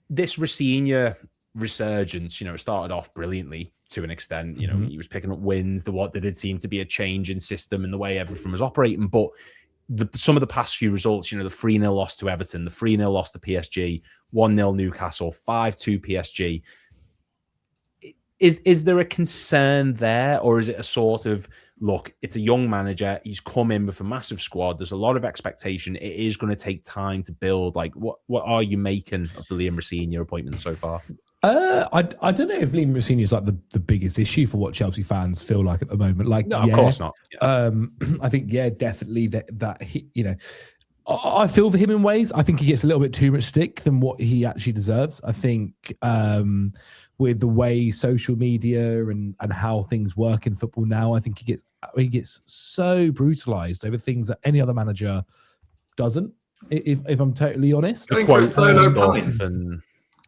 this Rosenior resurgence, it started off brilliantly to an extent. He was picking up wins. There did seem to be a change in system and the way everything was operating. But some of the past few results, the 3-0 loss to Everton, the 3-0 loss to PSG, 1-0 Newcastle, 5-2 PSG. Is there a concern there, or is it a sort of, look, it's a young manager, he's come in with a massive squad, there's a lot of expectation, it is going to take time to build? Like, what are you making of the Liam Rosenior appointment so far? I don't know if Liam Rosenior is like the biggest issue for what Chelsea fans feel like at the moment. Like, no, of course not. Yeah. I think, definitely that he, I feel for him in ways. I think he gets a little bit too much stick than what he actually deserves. I think with the way social media and how things work in football now, I think he gets so brutalized over things that any other manager doesn't. If I'm totally honest,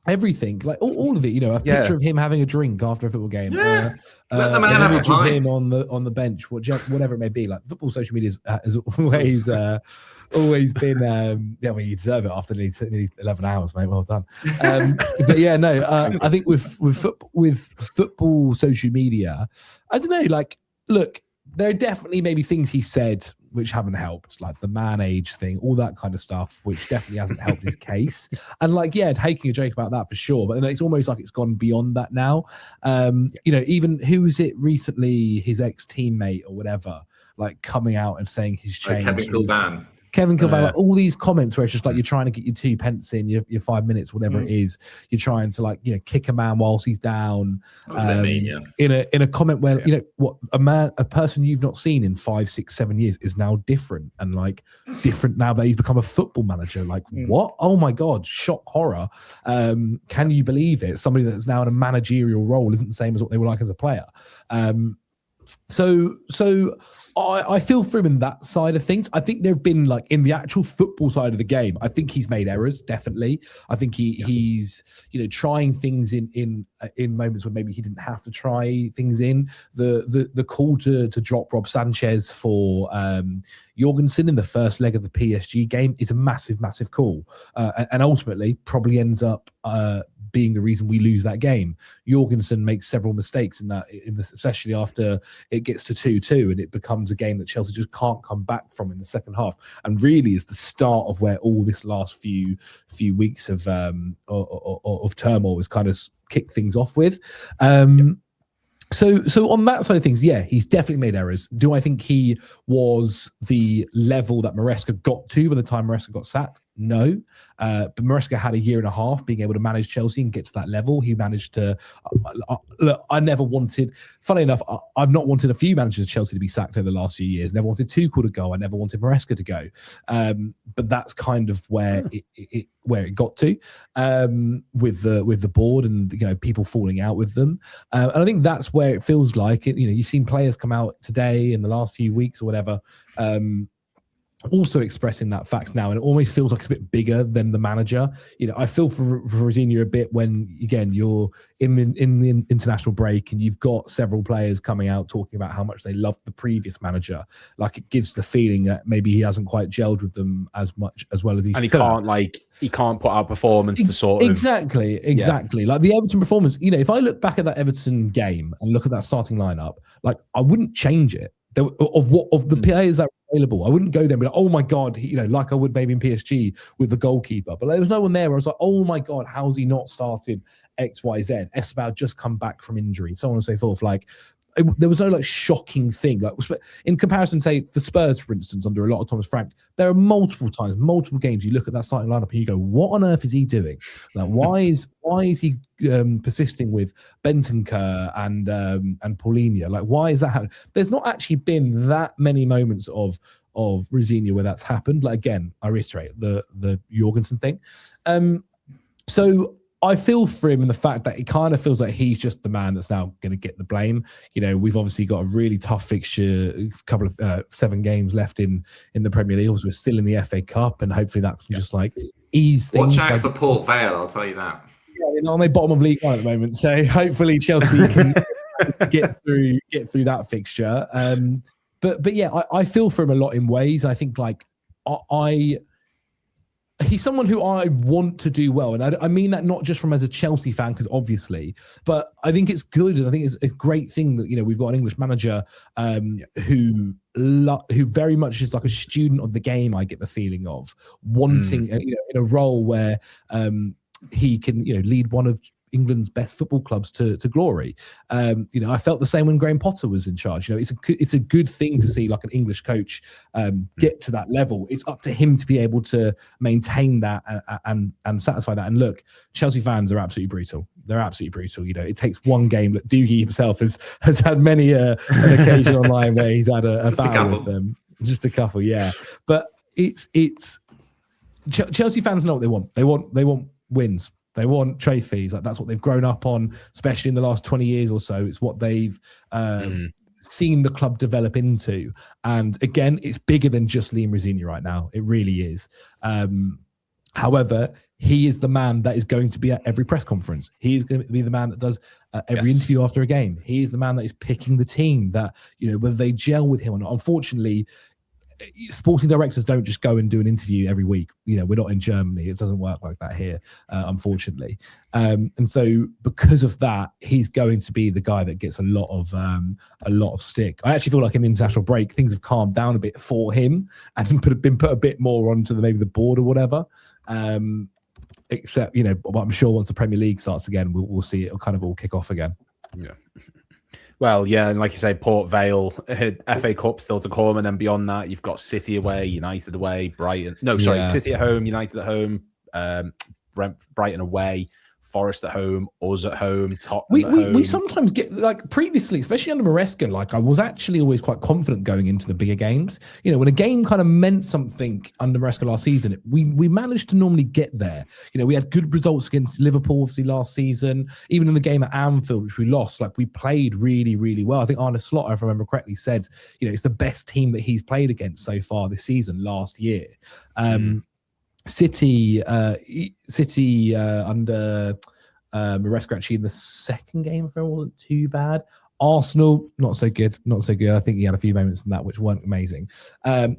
everything, like all of it, a picture of him having a drink after a football game, Let the man have image a of pint. him on the bench, whatever it may be. Like football social media has always been, you deserve it after nearly 11 hours, mate. Well done. But I think with football social media, I don't know. Like, look, there are definitely maybe things he said which haven't helped, like the man age thing, all that kind of stuff, which definitely hasn't helped his case. And taking a joke about that for sure, but then it's almost like it's gone beyond that now. Even who was it recently, his ex-teammate or whatever, like coming out and saying he's changed. Kevin Kilbane, all these comments where it's just like you're trying to get your 2 pence in, your 5 minutes, whatever it is. You're trying to kick a man whilst he's down. In a comment where a person you've not seen in 5, 6, 7 years is now different and different now that he's become a football manager. Like what? Oh my God! Shock, horror. Can you believe it? Somebody that's now in a managerial role isn't the same as what they were like as a player. So I feel for him in that side of things. I think there have been in the actual football side of the game, I think he's made errors, definitely. I think he's trying things in moments where maybe he didn't have to try things in. The call to drop Rob Sanchez for Jorgensen in the first leg of the PSG game is a massive call, and ultimately probably ends up being the reason we lose that game. Jorgensen makes several mistakes in that, especially after it gets to 2-2 and it becomes a game that Chelsea just can't come back from in the second half, and really is the start of where all this last few weeks of turmoil was kind of kicked things off with. So on that side of things, yeah, he's definitely made errors. Do I think he was the level that Maresca got to by the time Maresca got sacked? No. But Maresca had a year and a half being able to manage Chelsea and get to that level. He managed to... look, I never wanted... Funny enough, I've not wanted a few managers of Chelsea to be sacked over the last few years. Never wanted Tuchel to go. I never wanted Maresca to go. But that's kind of where it got to with the board and, you know, people falling out with them. And I think that's where it feels like it. You know, you've seen players come out today in the last few weeks or whatever, also expressing that fact now, and it almost feels like it's a bit bigger than the manager. You know, I feel for Rosenior a bit when, again, you're in the international break and you've got several players coming out talking about how much they loved the previous manager. Like, it gives the feeling that maybe he hasn't quite gelled with them as well as he and could. he can't put out performance to sort of exactly. Like the Everton performance, you know, if I look back at that Everton game and look at that starting lineup, like, I wouldn't change it. Of the players that were available, I wouldn't go there and be like, oh my God, you know, like I would maybe in PSG with the goalkeeper. But there was no one there where I was like, oh my God, how's he not started XYZ? Esteban just come back from injury, so on and so forth. Like, there was no like shocking thing. Like, in comparison, say for Spurs, for instance, under a lot of Thomas Frank, there are multiple games you look at that starting lineup and you go, what on earth is he doing? Like, why is he persisting with Bentancur and Paulinho? Like, why is that happening? There's not actually been that many moments of Rosenior where that's happened. Like, again, I reiterate the Jorgensen thing. So I feel for him in the fact that it kind of feels like he's just the man that's now going to get the blame. You know, we've obviously got a really tough fixture, a couple of 7 games left in the Premier League. We're still in the FA Cup, and hopefully that can just like ease things. Watch out for Port Vale, I'll tell you that. Yeah, they're on the bottom of League 1 at the moment, so hopefully Chelsea can get through that fixture. But yeah, I feel for him a lot in ways. I think like he's someone who I want to do well. And I mean that not just from as a Chelsea fan, because obviously, but I think it's good. And I think it's a great thing that, you know, we've got an English manager who very much is like a student of the game, I get the feeling of wanting, you know, in a role where he can, you know, lead one of England's best football clubs to glory. You know, I felt the same when Graham Potter was in charge. You know, it's a good thing to see like an English coach get to that level. It's up to him to be able to maintain that and satisfy that. And look, Chelsea fans are absolutely brutal. They're absolutely brutal. You know, it takes one game. Look, Doogie himself has had many an occasion online where he's had a battle with them. Just a couple, yeah. But it's Chelsea fans know what they want. They want wins. They want trophies. Like, that's what they've grown up on, especially in the last 20 years or so. It's what they've seen the club develop into. And again, it's bigger than just Liam Rosenior right now. It really is. However, he is the man that is going to be at every press conference. He is going to be the man that does every interview after a game. He is the man that is picking the team, that, you know, whether they gel with him or not. Unfortunately, sporting directors don't just go and do an interview every week. You know, we're not in Germany. It doesn't work like that here, unfortunately. And so because of that, he's going to be the guy that gets a lot of stick. I actually feel like in the international break, things have calmed down a bit for him and been put a bit more onto maybe the board or whatever. Except, you know, I'm sure once the Premier League starts again, we'll see it'll kind of all kick off again. Yeah. Well, yeah, and like you say, Port Vale, FA Cup still to come, and then beyond that, you've got City away, United away, Brighton. No, sorry, City at home, United at home, Brighton away, Forest at home, us at home, Tottenham at home. We sometimes get, like, previously, especially under Maresca, like, I was actually always quite confident going into the bigger games. You know, when a game kind of meant something under Maresca last season, we managed to normally get there. You know, we had good results against Liverpool, obviously, last season. Even in the game at Anfield, which we lost, like, we played really, really well. I think Arne Slot, if I remember correctly, said, you know, it's the best team that he's played against so far this season, last year. City under Maresca actually in the second game, if it wasn't too bad. Arsenal, not so good. I think he had a few moments in that which weren't amazing.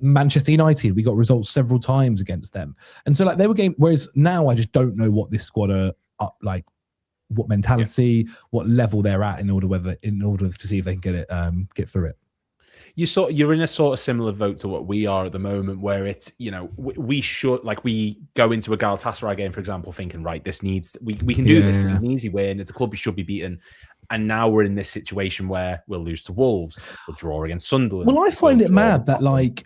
Manchester United, we got results several times against them. And so, like, they were game. Whereas now I just don't know what this squad are up like. what mentality, what level they're at in order to see if they can get through it. You're in a sort of similar vote to what we are at the moment, where it's, we should, like, we go into a Galatasaray game, for example, thinking, right, we can do this. This is an easy win. It's a club we should be beaten. And now we're in this situation where we'll lose to Wolves, we'll draw against Sunderland. Well, I find it mad that, like,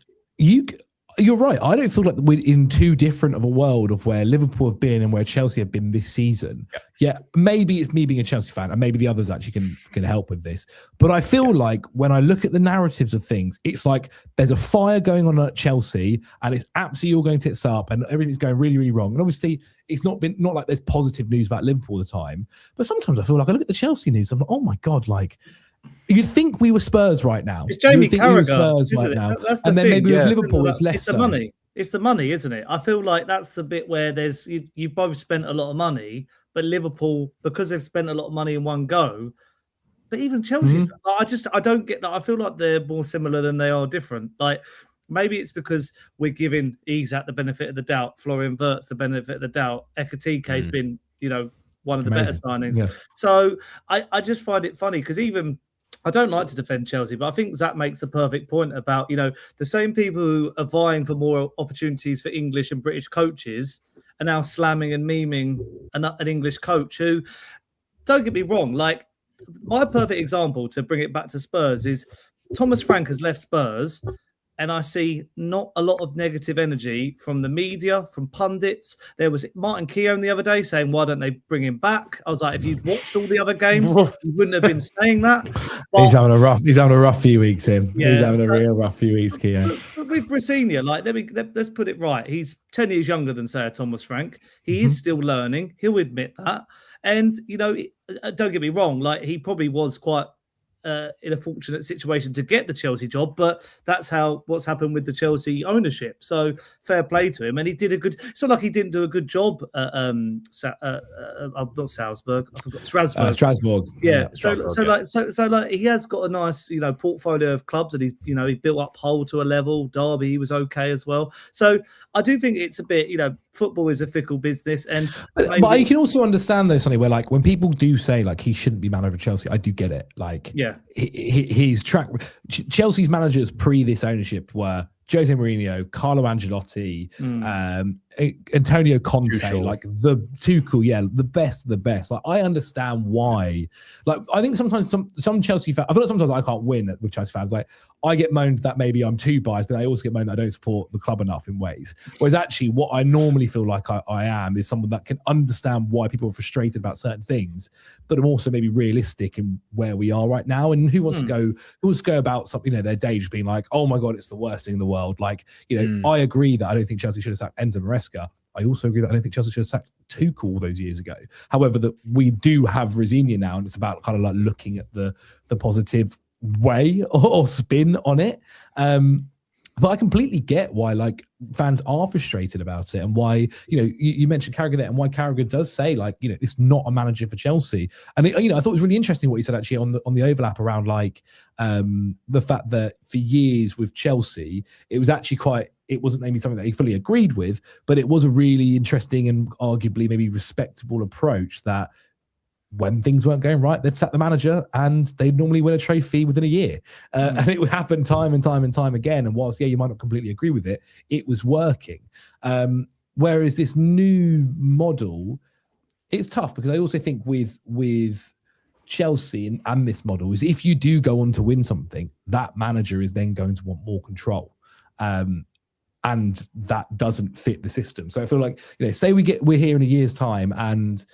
you're right. I don't feel like we're in too different of a world of where Liverpool have been and where Chelsea have been this season. Yeah, maybe it's me being a Chelsea fan, and maybe the others actually can help with this. But I feel like when I look at the narratives of things, it's like there's a fire going on at Chelsea, and it's absolutely all going tits up, and everything's going really, really wrong. And obviously, it's not like there's positive news about Liverpool all the time. But sometimes I feel like I look at the Chelsea news, I'm like, oh my god, like. You'd think we were Spurs right now. It's Jamie Carragher, Spurs right now, and then maybe with Liverpool, it's less. It's the money. It's the money, isn't it? I feel like that's the bit where there's you've both spent a lot of money, but Liverpool, because they've spent a lot of money in one go. But even Chelsea, I don't get that. I feel like they're more similar than they are different. Like maybe it's because we're giving Isak the benefit of the doubt, Florian Wirtz the benefit of the doubt. Ekitike's been, one of the better signings. Yeah. So I just find it funny because even. I don't like to defend Chelsea, but I think Zach makes the perfect point about, the same people who are vying for more opportunities for English and British coaches are now slamming and memeing an English coach who, don't get me wrong, like my perfect example to bring it back to Spurs is Thomas Frank has left Spurs. And I see not a lot of negative energy from the media, from pundits. There was Martin Keown the other day saying, why don't they bring him back? I was like, if you'd watched all the other games, you wouldn't have been saying that. But, he's having a rough few weeks, him. Yeah, he's having a real rough few weeks, Keown. With Brasinha, like, let's put it right. He's 10 years younger than, say, Thomas Frank. He is still learning. He'll admit that. And, don't get me wrong, like, he probably was quite in a fortunate situation to get the Chelsea job, but that's what's happened with the Chelsea ownership. So fair play to him, and he did a good. It's not like he didn't do a good job. Not Salzburg. I forgot Strasbourg. Strasbourg. Yeah. So he has got a nice portfolio of clubs, and he built up Hull to a level. Derby, he was okay as well. So I do think it's a bit football is a fickle business, but you can also understand though, Sonny, where like when people do say like he shouldn't be manager of Chelsea, I do get it. Like his track. Chelsea's managers pre this ownership were Jose Mourinho, Carlo Ancelotti, Antonio Conte, Tuchel. Like the Tuchel, the best of the best. Like I understand why. Like I think sometimes some Chelsea fans, I feel like sometimes I can't win with Chelsea fans. Like I get moaned that maybe I'm too biased, but I also get moaned that I don't support the club enough in ways. Whereas actually what I normally feel like I am is someone that can understand why people are frustrated about certain things, but I'm also maybe realistic in where we are right now. And who wants to go about something, their day just being like, oh my God, it's the worst thing in the world. Like, I agree that I don't think Chelsea should have sacked Enzo Maresca. I also agree that I don't think Chelsea should have sacked Tuchel all those years ago. However, that we do have Brasinha now, and it's about kind of like looking at the positive way or spin on it. But I completely get why like fans are frustrated about it, and why you mentioned Carragher there, and why Carragher does say like it's not a manager for Chelsea. And I thought it was really interesting what he said actually on the overlap around like the fact that for years with Chelsea it was actually it wasn't maybe something that he fully agreed with, but it was a really interesting and arguably maybe respectable approach that when things weren't going right, they'd sack the manager and they'd normally win a trophy within a year. And it would happen time and time and time again. And whilst, you might not completely agree with it, it was working. Whereas this new model, it's tough because I also think with Chelsea and this model is if you do go on to win something, that manager is then going to want more control. And that doesn't fit the system. So I feel like, say we're here in a year's time and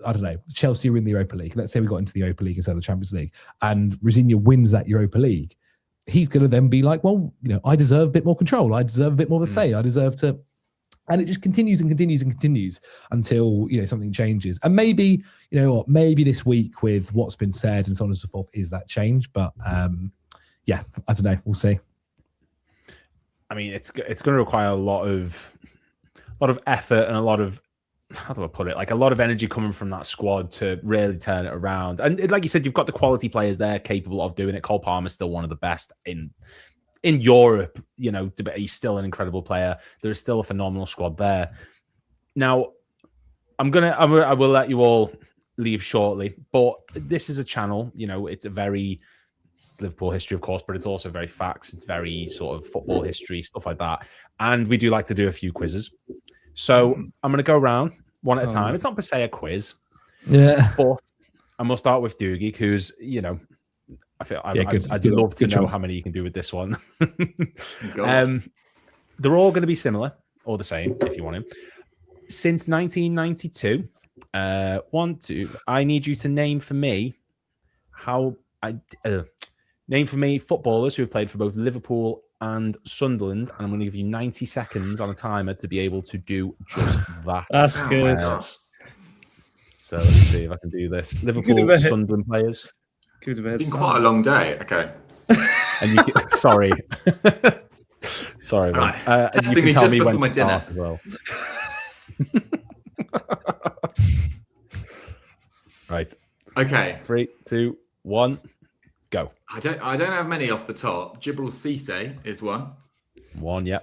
I don't know, Chelsea are in the Europa League. Let's say we got into the Europa League instead of the Champions League and Brasinha wins that Europa League. He's going to then be like, well, I deserve a bit more control. I deserve a bit more of a say. I deserve to... And it just continues and continues and continues until, something changes. And maybe, maybe this week with what's been said and so on and so forth is that change. But I don't know. We'll see. I mean, it's going to require a lot of effort and a lot of, how do I put it? Like a lot of energy coming from that squad to really turn it around. And like you said, you've got the quality players there capable of doing it. Cole Palmer's still one of the best in Europe. He's still an incredible player. There's still a phenomenal squad there. Now, I will let you all leave shortly. But this is a channel, it's Liverpool history, of course, but it's also very facts. It's very sort of football history, stuff like that. And we do like to do a few quizzes. So I'm going to go around one at a time. It's not per se a quiz. Yeah. But I'm going to start with Doogie, who's, I feel I'd love to know how many you can do with this one. They're all going to be similar or the same, if you want him. Since 1992, I need you to name for me name for me footballers who have played for both Liverpool and Sunderland, and I'm going to give you 90 seconds on a timer to be able to do just that. That's good. So let's see if I can do this. Liverpool, Sunderland players. It's been quite a long day. Okay. And sorry. Sorry, man. Right. You can tell me when to start as well. Right. Okay. 3, 2, 1, go. I don't have many off the top. Djibril Cissé is one. One, yeah.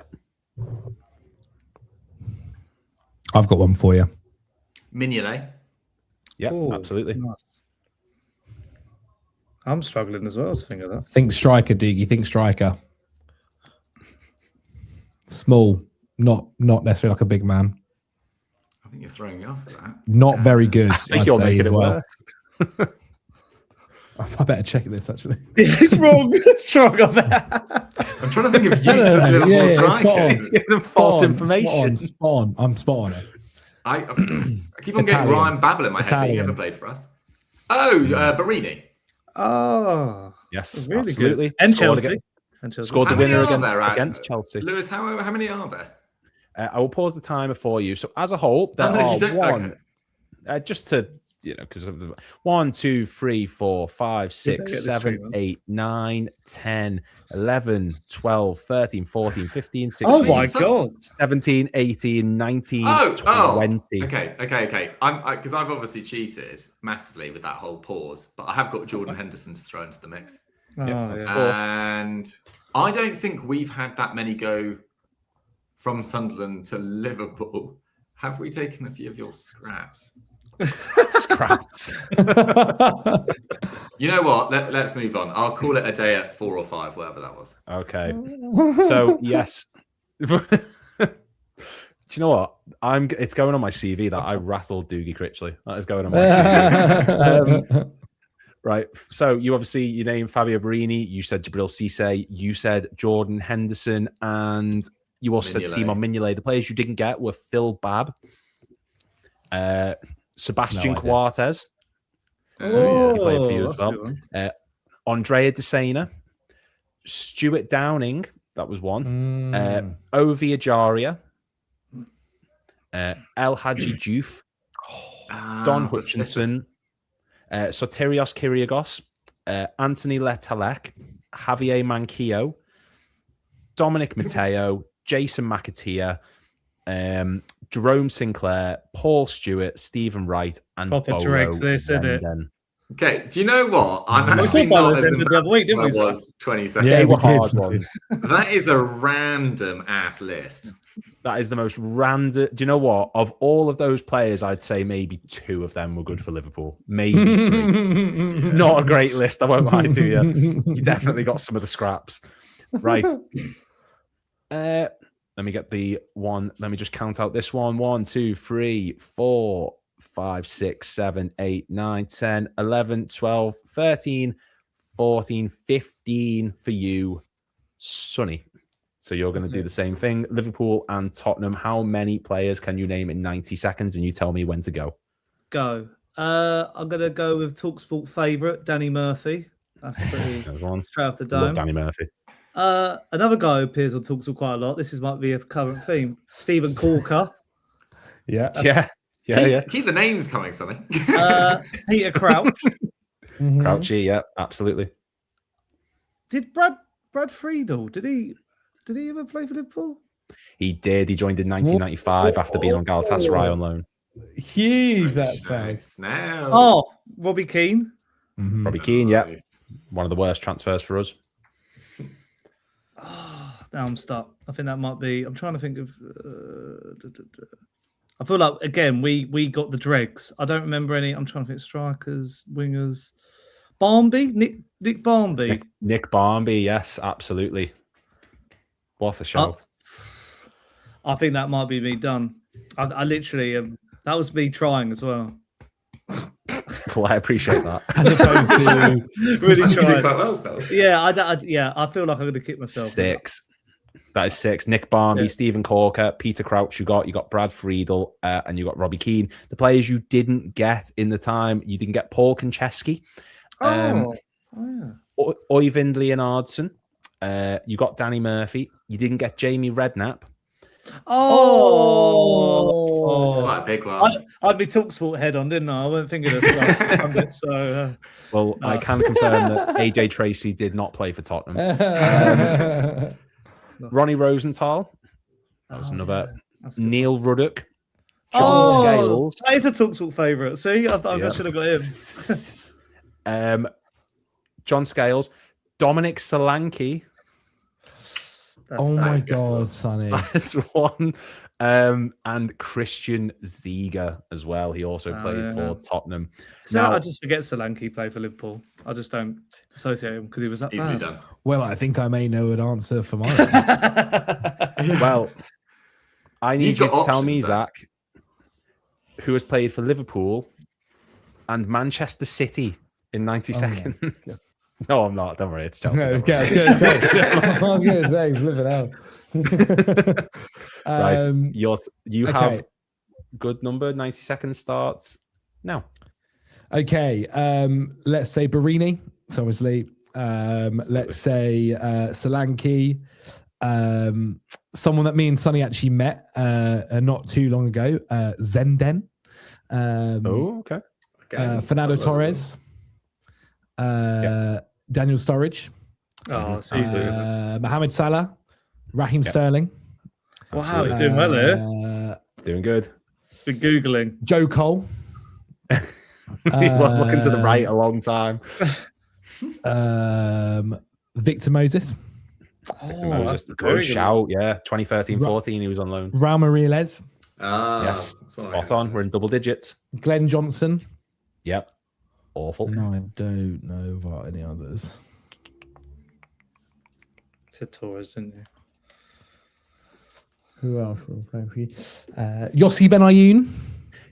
I've got one for you. Mignolet. Yeah, absolutely. Nice. I'm struggling as well to think of that. Think striker, Diggy. Think striker. Small, not necessarily like a big man. I think you're throwing me off for that. Not very good. I think you're making it well. I better check this actually. It's wrong. It's wrong. I'm trying to think of useless Liverpool strikers. False information. Spot on. I'm spot on it. I keep on getting Ryan Babel in my head, but he never played for us. Oh, Barini. Oh, yes, really absolutely. Good. And Chelsea. Scored the winner against Chelsea. Lewis, how many are there? I will pause the timer for you. So as a whole, there are one. Just to because of the 1, 2, 3, 4, 5, 6, 7, 8, 9, 10, 11, 12, 13, 14, 15, 16. Oh my god! 17, 18, 19, 20. Okay. Because I've obviously cheated massively with that whole pause, but I have got Jordan Henderson to throw into the mix. And I don't think we've had that many go from Sunderland to Liverpool. Have we taken a few of your scraps? Scraps. You know what? Let's move on. I'll call it a day at 4 or 5, whatever that was. Okay. So yes. Do you know what? It's going on my CV that I rattled Doogie Critchley. That is going on my CV. Right. So you named Fabio Barini. You said Djibril Cissé. You said Jordan Henderson, and you also said Simon Mignolet. The players you didn't get were Phil Babb, Sebastian Coates. He played for you as well. Andrea Desena, Stuart Downing. That was one. Ovi Ajaria, El Hadji Diouf, Don Hutchinson, Sotirios Kyrgios, Anthony Letalek, Javier Manquillo, Dominic Matteo, Jason McAteer, Jerome Sinclair, Paul Stewart, Stephen Wright, and Bolo Zenden. Okay, do you know what? I'm actually not as embarrassed as I was 20 seconds. Yeah, they were hard ones. That is a random ass list. That is the most random. Do you know what? Of all of those players, I'd say maybe 2 of them were good for Liverpool. Maybe 3. Not a great list, I won't lie to you. You definitely got some of the scraps. Right. Let me get the one. Let me just count out this one. 1, 2, 3, 4, 5, 6, 7, 8, 9, 10, 11, 12, 13, 14, 15 for you, Sonny. So you're going to do the same thing. Liverpool and Tottenham. How many players can you name in 90 seconds? And you tell me when to go. Go. I'm going to go with TalkSport favourite, Danny Murphy. That's pretty straight off the dome. Love Danny Murphy. Another guy who appears on TalkSport quite a lot. This might be a current theme. Stephen Corker. Yeah. Keep the names coming, Sonny. Peter Crouch. Crouchy, yeah, absolutely. Did Brad Friedel? Did he ever play for Liverpool? He did. He joined in 1995 after being on Galatasaray on loan. Huge that size. Oh, Robbie Keane. Robbie Keane, yeah. One of the worst transfers for us. Now I'm stuck. I think that might be. I'm trying to think of. I feel like again we got the dregs. I don't remember any. I'm trying to think strikers, wingers. Barmby, Nick Barmby. Nick Barmby, yes, absolutely. What a shout! I think that might be me done. I literally that was me trying as well. Well, I appreciate that. As opposed to really You did trying. quite well, Sal. Yeah, I feel like I'm going to kick myself. 6. That is 6. Nick Barmby, Stephen Corker, Peter Crouch. You got Brad Friedel, and you got Robbie Keane. The players you didn't get in the time, you didn't get Paul Konchesky, Oyvind Leonardson. You got Danny Murphy. You didn't get Jamie Redknapp. It's quite a big one. I'd be TalkSport head on, didn't I? I wasn't thinking of it. So, well, I can confirm that AJ Tracy did not play for Tottenham. Ronnie Rosenthal. That was another. Neil Ruddock. John Scales. That is a TalkSport favourite. See, I should have got him. John Scales. Dominic Solanke. My God, Sonny. That's one. And Christian Ziege as well. He also played for Tottenham. So I just forget Solanke played for Liverpool. I just don't associate him because he was that bad. Done. Well, I think I may know an answer for mine. Well, I need you to tell me, then. Zach, who has played for Liverpool and Manchester City in 90 seconds. No, I'm not. Don't worry. It's Chelsea. No, I was going to say, flip it out. Right. You have good number, 90 seconds starts now. Okay. Let's say Barini. So obviously, let's say Solanke. Someone that me and Sonny actually met not too long ago, Zenden. Okay. Fernando Torres. Daniel Sturridge. Mohamed Salah. Raheem Sterling. Wow, he's doing well here. Doing good. Been Googling. Joe Cole. He was looking to the right a long time. Victor Moses. Moses, good shout. Yeah, 2013-14, he was on loan. Raul Moriles. Yes, spot on. We're in double digits. Glenn Johnson. Yep. Awful. No, I don't know about any others. Said Torres, didn't you? Who else will play for you? Yossi Benayoun.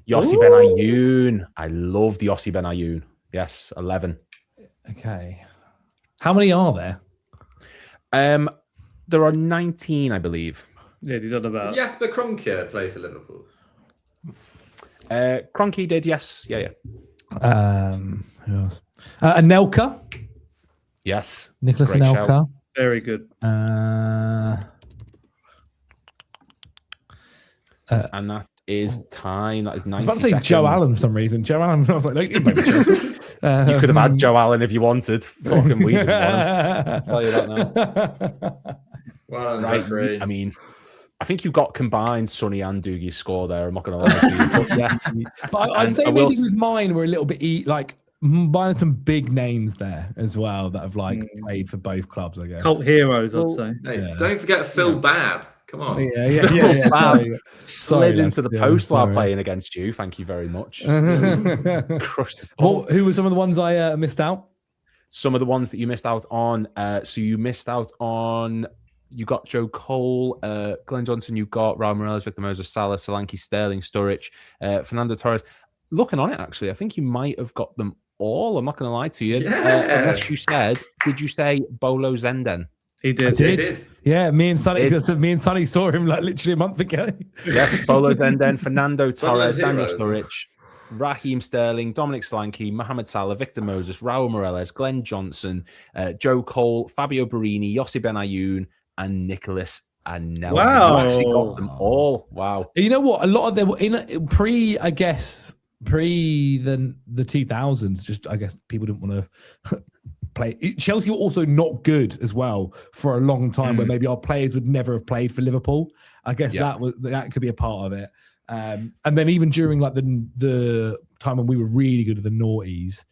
Yossi Benayoun. I loved Yossi Benayoun. Yes, 11. Okay. How many are there? There are 19, I believe. Yeah, you don't know about. Did Jasper Kroenke play for Liverpool? Kroenke did, yes. Yeah. Who else? Anelka. Yes. Nicholas Great Anelka. shout. Very good. And that is time. That is 90 I was about to say seconds. Joe Allen for some reason. Joe Allen. I was like, no, he might be Chelsea. You could have had Joe Allen if you wanted. Fucking we didn't want him. I'll tell you that now. Well done, Right. Zachary. I mean, I think you got combined Sonny and Doogie's score there. I'm not going to lie to you. But yes. But I'd say maybe with mine, we're a little bit like mine some big names there as well that have like played for both clubs, I guess. Cult heroes, I'd say. Hey, don't forget Phil Babb. Come on. Yeah. Sorry, slid into the post while sorry. playing against you. Thank you very much. Crushed the Well, who were some of the ones I missed out? Some of the ones that you missed out on. So you missed out on. You got Joe Cole, Glenn Johnson. You got Raul Moriles, Victor Moses, Salah, Solanke, Sterling, Sturridge, Fernando Torres. Looking on it, actually, I think you might have got them all. I'm not going to lie to you. Unless you said, did you say Bolo Zenden? He did. I did. Yeah, me and Sonny saw him like literally a month ago. Yes, Bolo Zenden, Fernando Torres, Daniel heroes. Sturridge, Raheem Sterling, Dominic Solanke, Mohamed Salah, Victor Moses, Raul Moriles, Glenn Johnson, Joe Cole, Fabio Barini, Yossi Benayoun, and Nicholas Anelka. Wow. You actually got them all. Wow. You know what? A lot of them were in pre the 2000s. Just I guess people didn't want to play. Chelsea were also not good as well for a long time, where maybe our players would never have played for Liverpool. I guess that could be a part of it. And then even during like the time when we were really good at the noughties,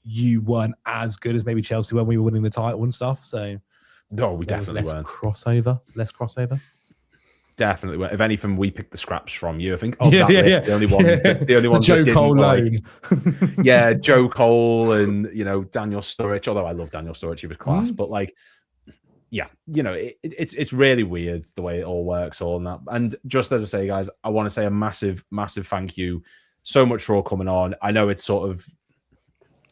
you weren't as good as maybe Chelsea when we were winning the title and stuff. So no, we definitely weren't. Less crossover. definitely. If anything, we picked the scraps from you. I think of Yeah, that yeah, list, yeah. the only ones, the only The ones Joe that Cole didn't loan. yeah, Joe Cole and Daniel Sturridge. Although I love Daniel Sturridge, he was class. But like, yeah, it's really weird the way it all works, all that. And just as I say, guys, I want to say a massive, massive thank you so much for all coming on. I know it's sort of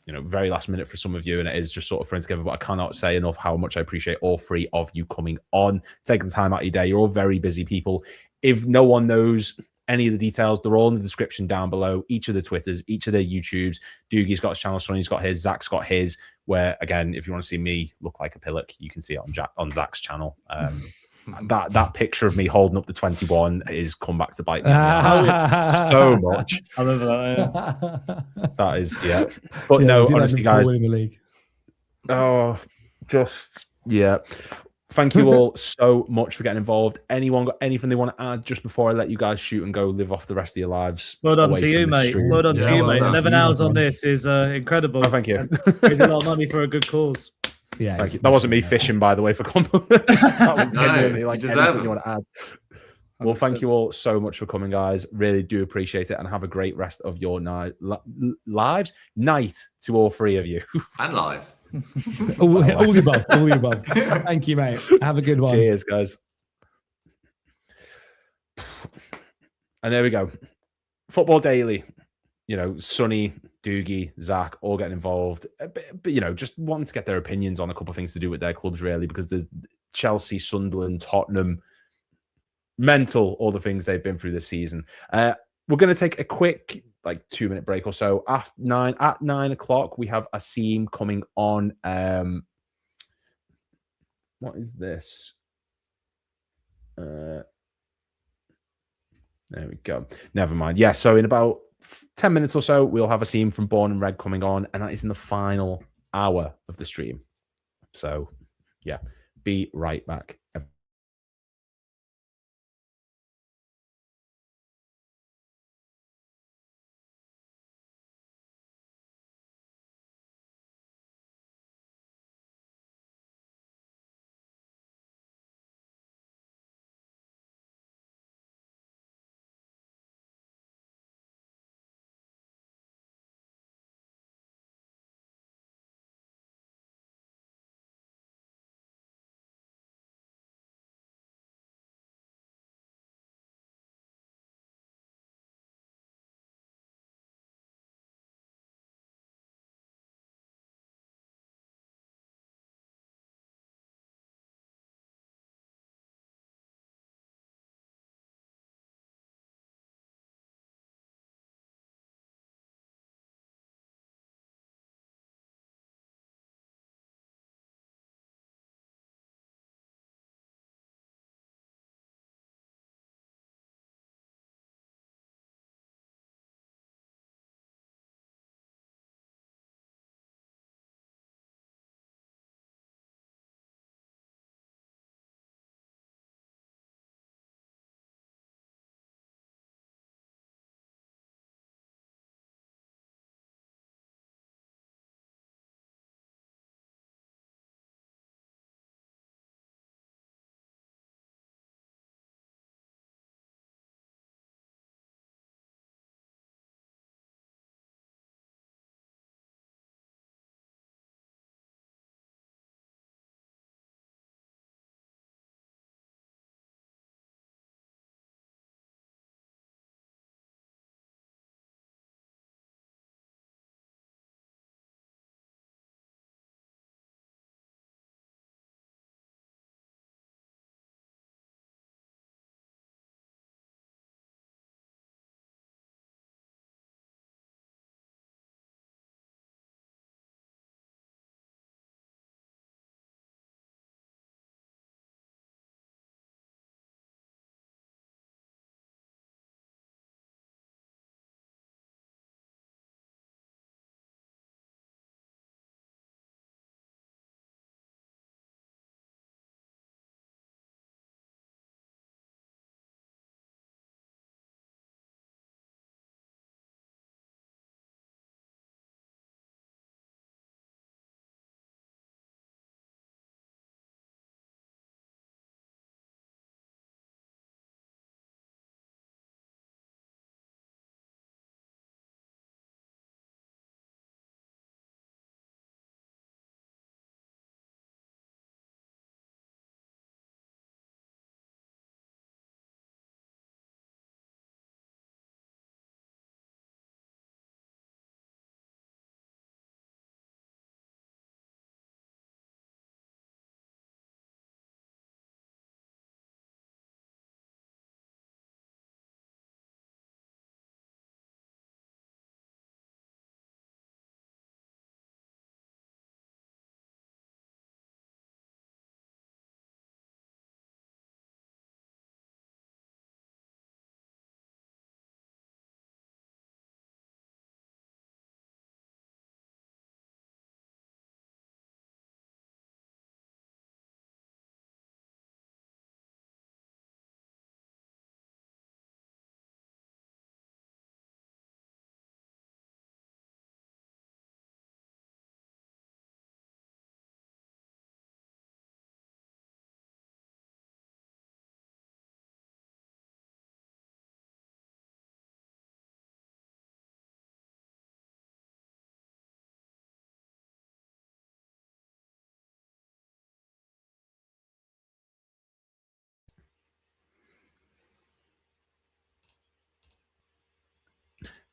very last minute for some of you, and it is just sort of thrown together, but I cannot say enough how much I appreciate all three of you coming on, taking the time out of your day. You're all very busy people. If no one knows any of the details, they're all in the description down below. Each of the Twitters, each of their YouTubes. Doogie's got his channel, Sonny's got his, Zach's got his, where, again, if you want to see me look like a pillock, you can see it on Zach's channel. That picture of me holding up the 21 is come back to bite me in the ass so much. I remember that. Yeah. That is, yeah. But Yeah, no, we did have honestly, Liverpool guys. winning the league. Oh, just, yeah. Thank you all so much for getting involved. Anyone got anything they want to add just before I let you guys shoot and go live off the rest of your lives? Well done away to you, from this mate. stream? Well done to you, well mate. done. 11 hours on this is incredible. Oh, thank you. Raising a lot of money for a good cause. Yeah, Thank you. That wasn't me fishing, by the way, for compliments. That was No, genuinely like you deserve anything them. you want to add. Well, thank you all so much for coming, guys. Really do appreciate it, and have a great rest of your night, night to all three of you. And lives. all the above. All the above. Thank you, mate. Have a good one. Cheers, guys. And there we go. Football Daily. Sonny, Doogie, Zach, all getting involved. But just wanting to get their opinions on a couple of things to do with their clubs, really, because there's Chelsea, Sunderland, Tottenham, mental, all the things they've been through this season. We're going to take a quick 2-minute break or so. At 9 o'clock, we have a scene coming on. What is this? There we go. Never mind. Yeah, so in about 10 minutes or so, we'll have a scene from Born and Red coming on, and that is in the final hour of the stream. So, yeah, be right back.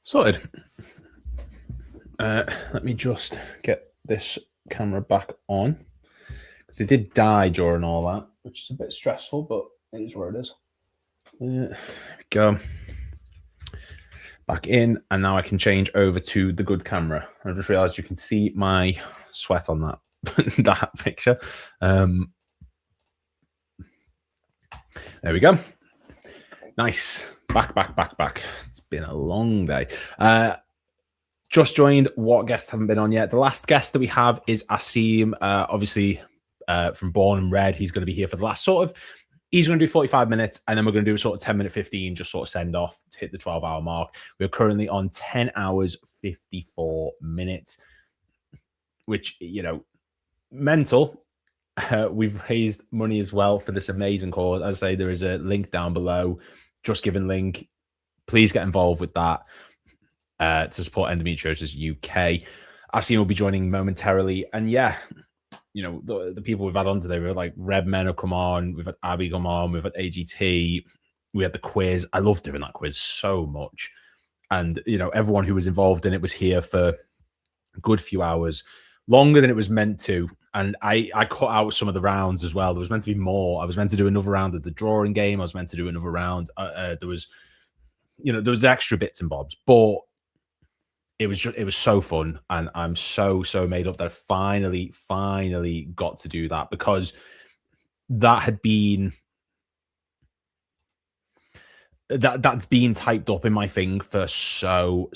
Sorted. Let me just get this camera back on, because it did die during all that, which is a bit stressful, but it is where it is. There we go. Back in, and now I can change over to the good camera. I just realized you can see my sweat on that that picture. There we go. Nice. Back. It's been a long day. Just joined. What guests haven't been on yet? The last guest that we have is Asim, obviously from Born and Red. He's going to be here for the last sort of, he's going to do 45 minutes, and then we're going to do a sort of 10-minute 15, just sort of send off to hit the 12-hour mark. We're currently on 10 hours, 54 minutes, which, you know, mental. We've raised money as well for this amazing cause. As I say, there is a link down below, Just Giving link. Please get involved with that to support Endometriosis UK. Asim will be joining momentarily. And yeah, you know, the people we've had on today, we've like Red Men have come on, we've had Abby come on, we've had AGT, we had the quiz. I love doing that quiz so much. And, you know, everyone who was involved in it was here for a good few hours, longer than it was meant to. And I cut out some of the rounds as well. There was meant to be more. I was meant to do another round of the drawing game. I was meant to do another round. There was, you know, there was extra bits and bobs, but it was so fun, and I'm so made up that I finally got to do that, because that had been that's been typed up in my thing for so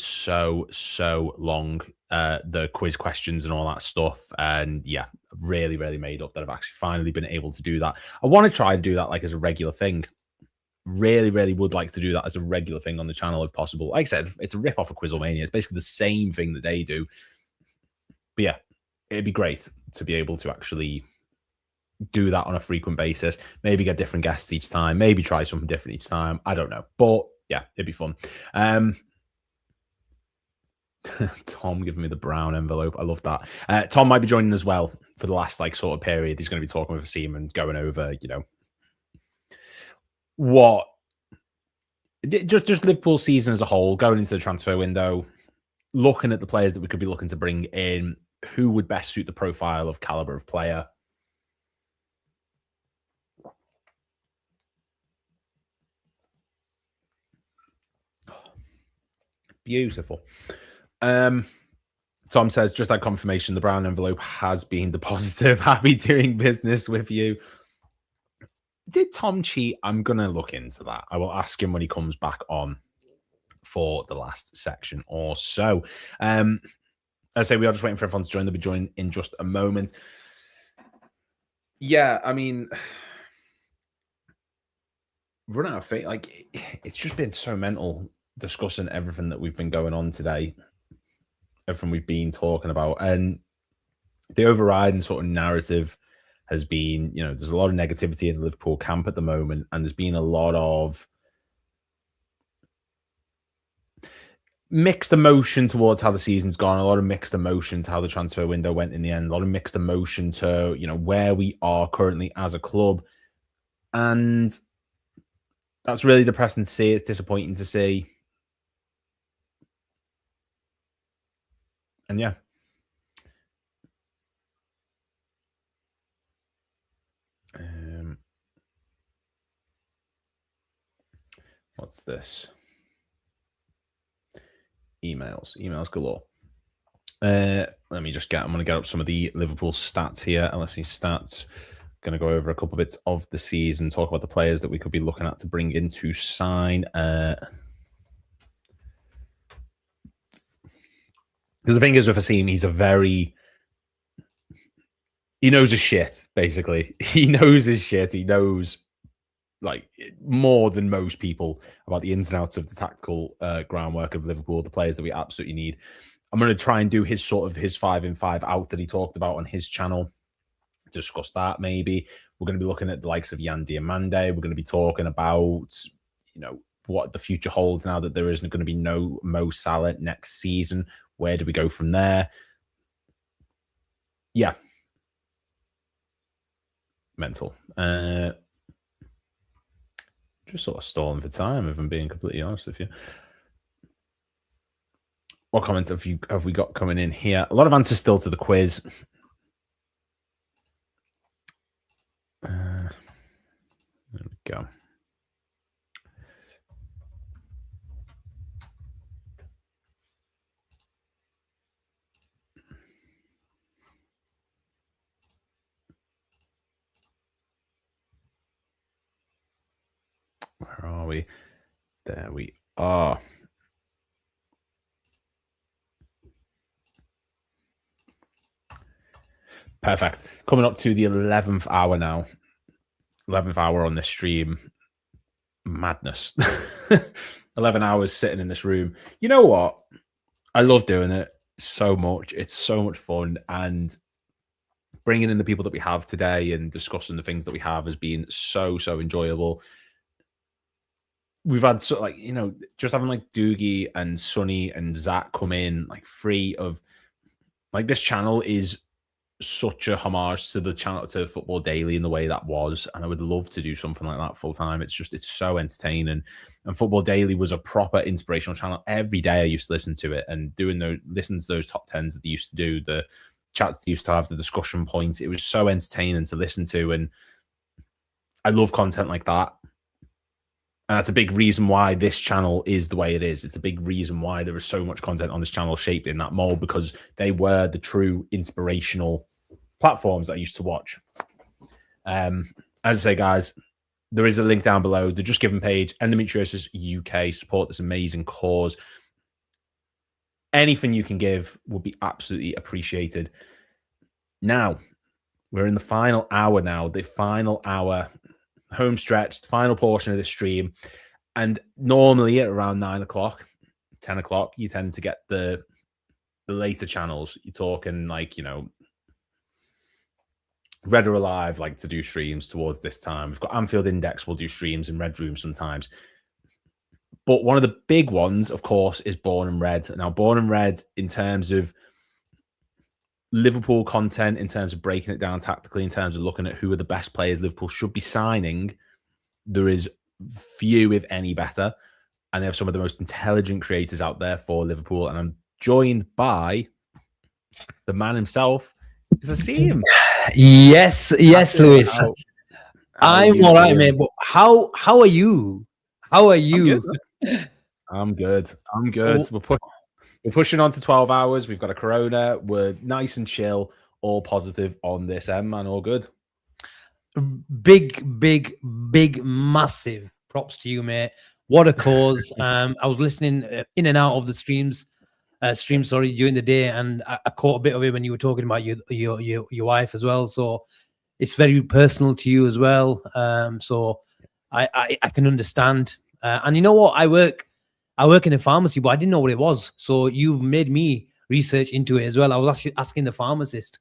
long, the quiz questions and all that stuff. And yeah, really made up that I've actually finally been able to do that. I want to try and do that like as a regular thing. Really would like to do that as a regular thing on the channel if possible. Like I said, it's a rip off of Quizlemania. It's basically the same thing that they do. But yeah, it'd be great to be able to actually do that on a frequent basis. Maybe get different guests each time. Maybe try something different each time. I don't know. But yeah, it'd be fun. Tom giving me the brown envelope. I love that. Tom might be joining as well for the last like sort of period. He's going to be talking with Asim and going over, you know, what just Liverpool season as a whole, going into the transfer window, looking at the players that we could be looking to bring in, who would best suit the profile of caliber of player. Beautiful. Tom says, just that confirmation, the brown envelope has been deposited. Happy doing business with you. Did Tom cheat? I'm going to look into that. I will ask him when he comes back on for the last section or so. I say we are just waiting for everyone to join. They'll be joining in just a moment. Yeah, I mean, run out of faith. Like, it's just been so mental discussing everything that we've been going on today, everything we've been talking about. And the overriding sort of narrative has been, you know, there's a lot of negativity in the Liverpool camp at the moment, and there's been a lot of mixed emotion towards how the season's gone, a lot of mixed emotion to how the transfer window went in the end, a lot of mixed emotion to, you know, where we are currently as a club. And that's really depressing to see. It's disappointing to see. And yeah. What's this? Emails galore. Let me just I'm going to get up some of the Liverpool stats here. LFC stats. Going to go over a couple bits of the season, talk about the players that we could be looking at to bring in to sign. Because the thing is with Asim, he knows his shit, basically. He knows his shit. He knows like more than most people about the ins and outs of the tactical groundwork of Liverpool, the players that we absolutely need. I'm going to try and do his 5 in 5 out that he talked about on his channel. Discuss that maybe. We're going to be looking at the likes of Yan Diomande. We're going to be talking about, you know, what the future holds now that there isn't going to be no Mo Salah next season. Where do we go from there? Yeah. Mental. Just sort of stalling for time, if I'm being completely honest with you. What comments have we got coming in here? A lot of answers still to the quiz. There we go. Where are we? There we are. Perfect. Coming up to the 11th hour now. 11th hour on this stream. Madness. 11 hours sitting in this room. You know what? I love doing it so much. It's so much fun. And bringing in the people that we have today and discussing the things that we have has been so enjoyable. We've had just having like Doogie and Sonny and Zach come in like free of like this channel is such a homage to the channel, to Football Daily in the way that was, and I would love to do something like that full time. It's so entertaining, and Football Daily was a proper inspirational channel. Every day I used to listen to it and listen to those top 10s that they used to do, the chats they used to have, the discussion points. It was so entertaining to listen to, and I love content like that. And that's a big reason why this channel is the way it is. It's a big reason why there is so much content on this channel shaped in that mold, because they were the true inspirational platforms that I used to watch. As I say, guys, there is a link down below. The Just Giving page, Endometriosis UK. Support this amazing cause. Anything you can give would be absolutely appreciated. Now, we're in the final hour now. The final hour, home stretch, the final portion of the stream. And normally at around 9 o'clock, 10 o'clock, you tend to get the later channels. You're talking like, Red or Alive like to do streams towards this time. We've got Anfield Index will do streams in Red Room sometimes. But one of the big ones, of course, is Born and Red. Now, Born and Red, in terms of Liverpool content, in terms of breaking it down tactically, in terms of looking at who are the best players Liverpool should be signing, there is few, if any, better. And they have some of the most intelligent creators out there for Liverpool. And I'm joined by the man himself. Is I see him. Yes, Lewis. I'm all right, man. But how are you? How are you? I'm good. We're pushing on to 12 hours. We've got a Corona. We're nice and chill, all positive on this end, man. All good. Big, massive props to you, mate. What a cause. I was listening in and out of the stream, during the day, and I caught a bit of it when you were talking about your wife as well. So it's very personal to you as well. So I can understand. And you know what? I work in a pharmacy, but I didn't know what it was. So you've made me research into it as well. I was actually asking the pharmacist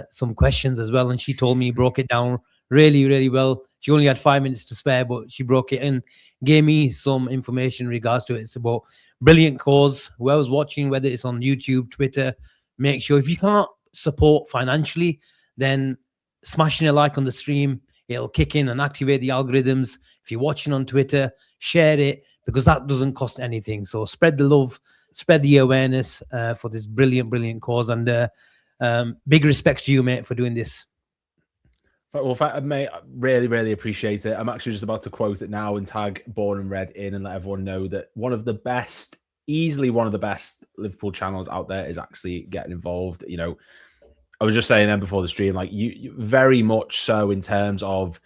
some questions as well, and she told me, broke it down really well. She only had 5 minutes to spare, but she broke it and gave me some information in regards to it. It's about brilliant cause. Whoever's watching, whether it's on YouTube, Twitter, make sure if you can't support financially, then smashing a like on the stream, it'll kick in and activate the algorithms. If you're watching on Twitter, share it, because that doesn't cost anything. So spread the love, spread the awareness for this brilliant cause. And big respect to you, mate, for doing this. Well, mate, I really appreciate it. I'm actually just about to quote it now and tag Born and Red in and let everyone know that easily one of the best Liverpool channels out there is actually getting involved. I was just saying then before the stream, like you very much so in terms of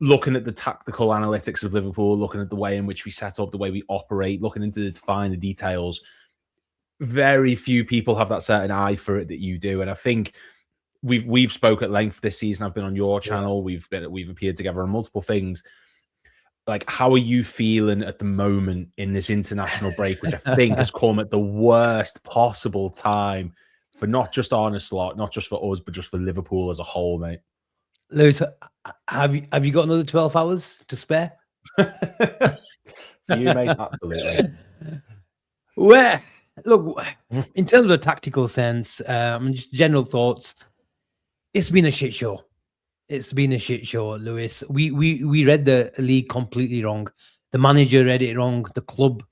looking at the tactical analytics of Liverpool, looking at the way in which we set up, the way we operate, looking into the finer details. Very few people have that certain eye for it that you do, and I think we've spoke at length this season. I've been on your channel. We've appeared together on multiple things. Like, how are you feeling at the moment in this international break, which I think has come at the worst possible time for not just Arne Slot, not just for us, but just for Liverpool as a whole, mate? Lewis, have you got another 12 hours to spare? For you, mate, absolutely. Well, look, in terms of a tactical sense, just general thoughts, it's been a shit show. It's been a shit show, Lewis. We read the league completely wrong. The manager read it wrong. The club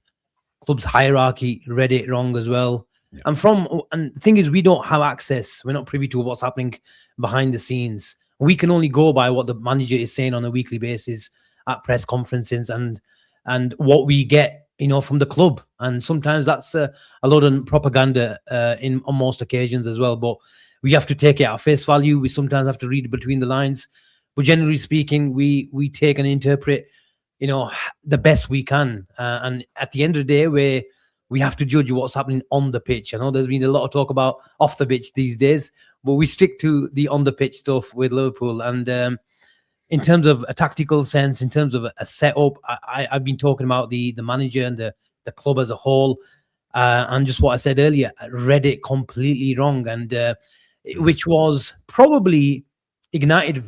club's hierarchy read it wrong as well. Yeah. And the thing is, we don't have access. We're not privy to what's happening behind the scenes. We can only go by what the manager is saying on a weekly basis at press conferences and what we get, from the club. And sometimes that's a lot of propaganda on most occasions as well. But we have to take it at face value. We sometimes have to read between the lines. But generally speaking, we take and interpret, the best we can. And at the end of the day, we have to judge what's happening on the pitch. I know there's been a lot of talk about off the pitch these days, but we stick to the on the pitch stuff with Liverpool. And in terms of a tactical sense, in terms of a setup, I've been talking about the manager and the club as a whole. And just what I said earlier, I read it completely wrong. And which was probably ignited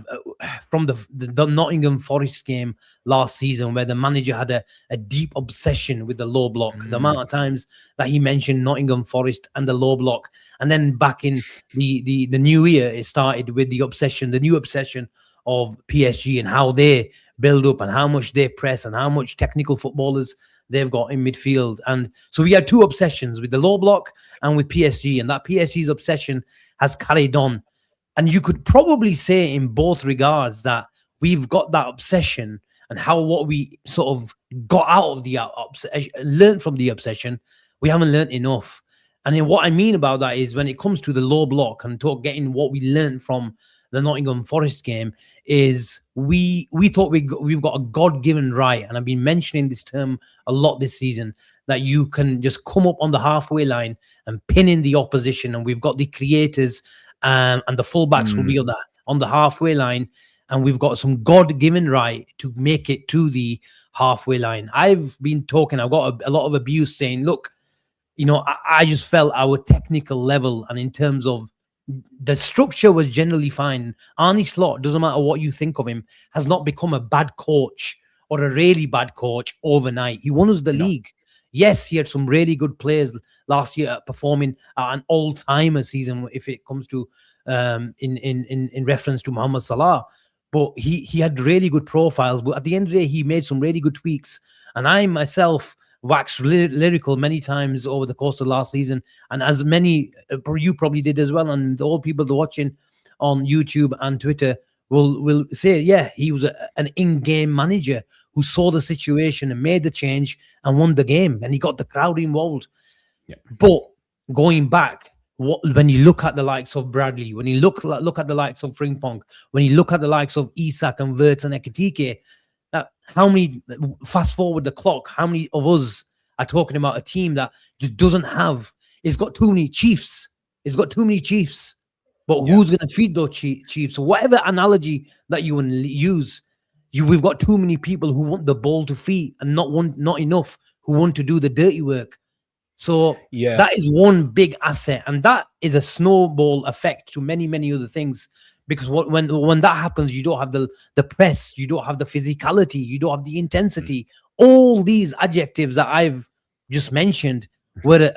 from the Nottingham Forest game last season, where the manager had a deep obsession with the low block. The amount of times that he mentioned Nottingham Forest and the low block, and then back in the new year, it started with the new obsession of PSG and how they build up and how much they press and how much technical footballers they've got in midfield. And so we had two obsessions, with the low block and with PSG, and that PSG's obsession has carried on. And you could probably say in both regards that we've got that obsession, and what we sort of got out of the obsession, learned from the obsession, we haven't learned enough. And then what I mean about that is, when it comes to the low block and getting what we learned from the Nottingham Forest game, is we thought we've got a God-given right, and I've been mentioning this term a lot this season, that you can just come up on the halfway line and pin in the opposition, and we've got the creators and the fullbacks will be on the halfway line, and we've got some God-given right to make it to the halfway line. I've been talking, I've got a lot of abuse saying, look, I just felt our technical level, and in terms of the structure, was generally fine. Arne Slot, doesn't matter what you think of him, has not become a bad coach or a really bad coach overnight. He won us the league. Yes, he had some really good players last year performing at an all-timer season if it comes to in reference to Mohamed Salah. But he had really good profiles. But at the end of the day, he made some really good tweaks. And I myself waxed lyrical many times over the course of last season. And as many, you probably did as well, and all people that are watching on YouTube and Twitter will say, yeah, he was an in-game manager who saw the situation and made the change and won the game, and he got the crowd involved. Yeah. But going back, when you look at the likes of Bradley, when you look at the likes of Frimpong, when you look at the likes of Isak and Wirtz and Ekitike, how many, fast forward the clock, how many of us are talking about a team that just doesn't have, it's got too many chiefs. It's got too many chiefs. But who's going to feed those chiefs? So whatever analogy that you want to use, we've got too many people who want the ball to feed, and not enough who want to do the dirty work. So that is one big asset, and that is a snowball effect to many, many other things. Because when that happens, you don't have the press, you don't have the physicality, you don't have the intensity. All these adjectives that I've just mentioned were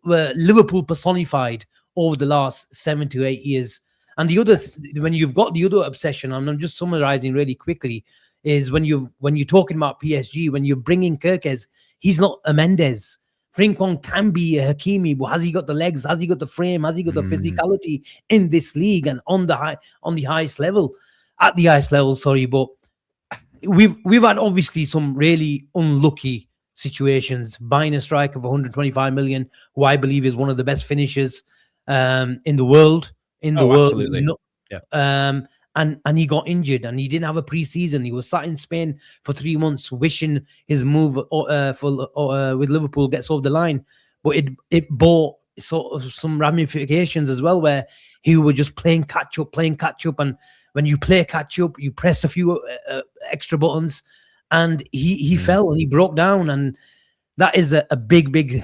Liverpool personified over the last 7 to 8 years. And the other, when you've got the other obsession, and I'm just summarizing really quickly, is when you're talking about PSG, when you're bringing Kirkes, he's not a Mendes. Frimpong can be a Hakimi, but has he got the legs? Has he got the frame? Has he got the physicality in this league and on the highest level? At the highest level, sorry, but we've had obviously some really unlucky situations. Buying a striker for 125 million, who I believe is one of the best finishers in the world. Absolutely. And he got injured, and he didn't have a pre-season. He was sat in Spain for 3 months, wishing his move with Liverpool gets over the line. But it bore sort of some ramifications as well, where he was just playing catch up. And when you play catch up, you press a few extra buttons, and he fell and he broke down. And that is a big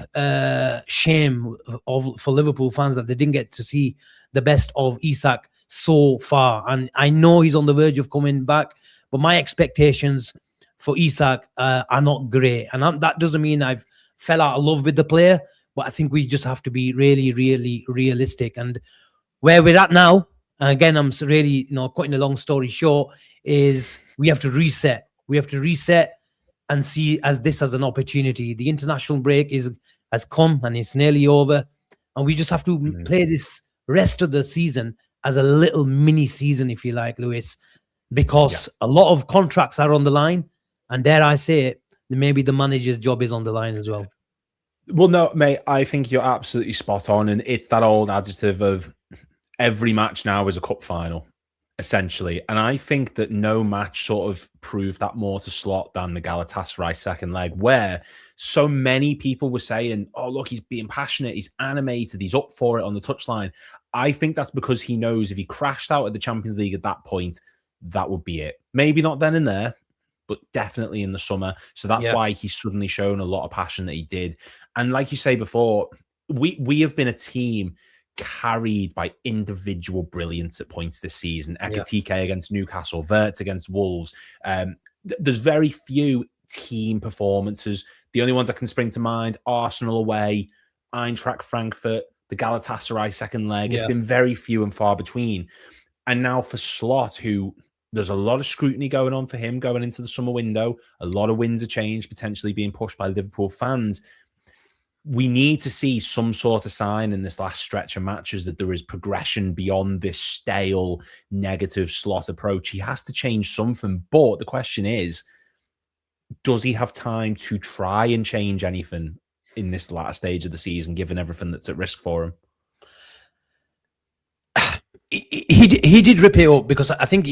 shame for Liverpool fans, that they didn't get to see the best of Isak so far. And I know he's on the verge of coming back, but my expectations for Isak are not great. And that doesn't mean I've fell out of love with the player, but I think we just have to be really, really realistic. And where we're at now, and again, I'm really, cutting a long story short, is we have to reset. We have to reset and see as this as an opportunity. The international break has come and it's nearly over, and we just have to play this rest of the season as a little mini season, if you like, Lewis, because a lot of contracts are on the line, and dare I say it, maybe the manager's job is on the line as well. Well, no, mate, I think you're absolutely spot on, and it's that old adjective of every match now is a cup final, essentially. And I think that no match sort of proved that more to Slot than the Galatasaray second leg, where so many people were saying, oh, look, he's being passionate, he's animated, he's up for it on the touchline. I think that's because he knows if he crashed out at the Champions League at that point, that would be it. Maybe not then and there, but definitely in the summer. So that's why he's suddenly shown a lot of passion that he did. And like you say before, we have been a team carried by individual brilliance at points this season. Ekitike against Newcastle, Wirtz against Wolves. There's very few team performances. The only ones I can spring to mind, Arsenal away, Eintracht Frankfurt, the Galatasaray second leg. It's been very few and far between. And now for Slot, who there's a lot of scrutiny going on for him going into the summer window, a lot of winds of change potentially being pushed by Liverpool fans. We need to see some sort of sign in this last stretch of matches that there is progression beyond this stale, negative Slot approach. He has to change something. But the question is, does he have time to try and change anything in this latter stage of the season, given everything that's at risk for him? He did rip it up, because I think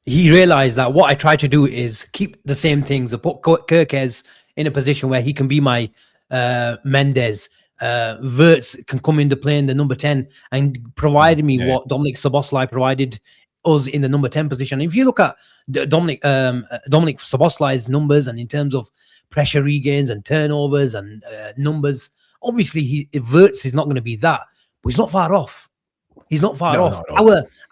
he realized that what I try to do is keep the same things. I put Kirkes in a position where he can be my Mendes. Wirtz can come into play in the number 10 and provide me what Dominic Szoboszlai provided us in the number 10 position. If you look at Dominic Szoboszlai's numbers, and in terms of pressure regains and turnovers and numbers, obviously Wirtz is not going to be that, but he's not far off. He's not far off.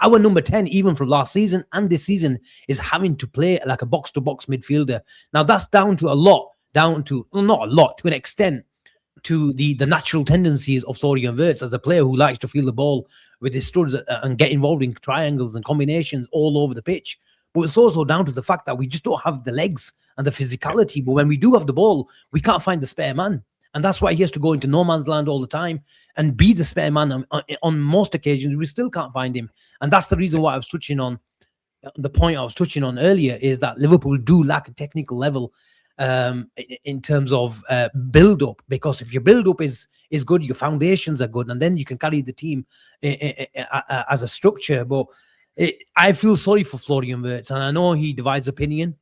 Our number 10, even from last season and this season, is having to play like a box-to-box midfielder. Now, that's not a lot, to an extent, to the natural tendencies of Florian Wirtz as a player who likes to feel the ball with his studs and get involved in triangles and combinations all over the pitch. But it's also down to the fact that we just don't have the legs and the physicality. But when we do have the ball, we can't find the spare man. And that's why he has to go into no man's land all the time and be the spare man. On most occasions, we still can't find him. And that's the reason why I was touching on, the point I was touching on earlier, is that Liverpool do lack a technical level in terms of build-up. Because if your build-up is good, your foundations are good, and then you can carry the team as a structure. But I feel sorry for Florian Wirtz, and I know he divides opinion.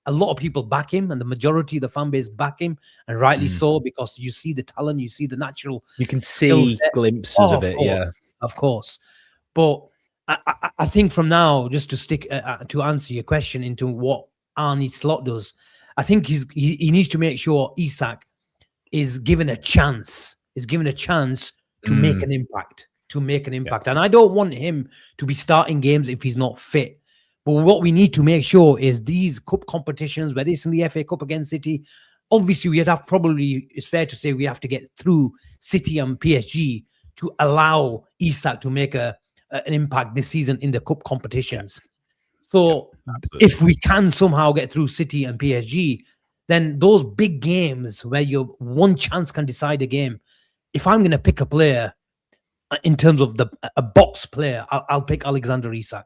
A lot of people back him, and the majority of the fan base back him, and rightly so, because you see the talent, you see the natural. You can see glimpses of it, of course. But I think from now, just to stick to answer your question into what Arne Slot does, I think he needs to make sure Isak is given a chance. To make an impact. And I don't want him to be starting games if he's not fit. But what we need to make sure is these cup competitions, whether it's in the FA Cup against City, obviously it's fair to say we have to get through City and PSG to allow Isak to make an impact this season in the cup competitions. So if we can somehow get through City and PSG, then those big games where your one chance can decide a game, if I'm going to pick a player in terms of a box player, I'll pick Alexander Isak.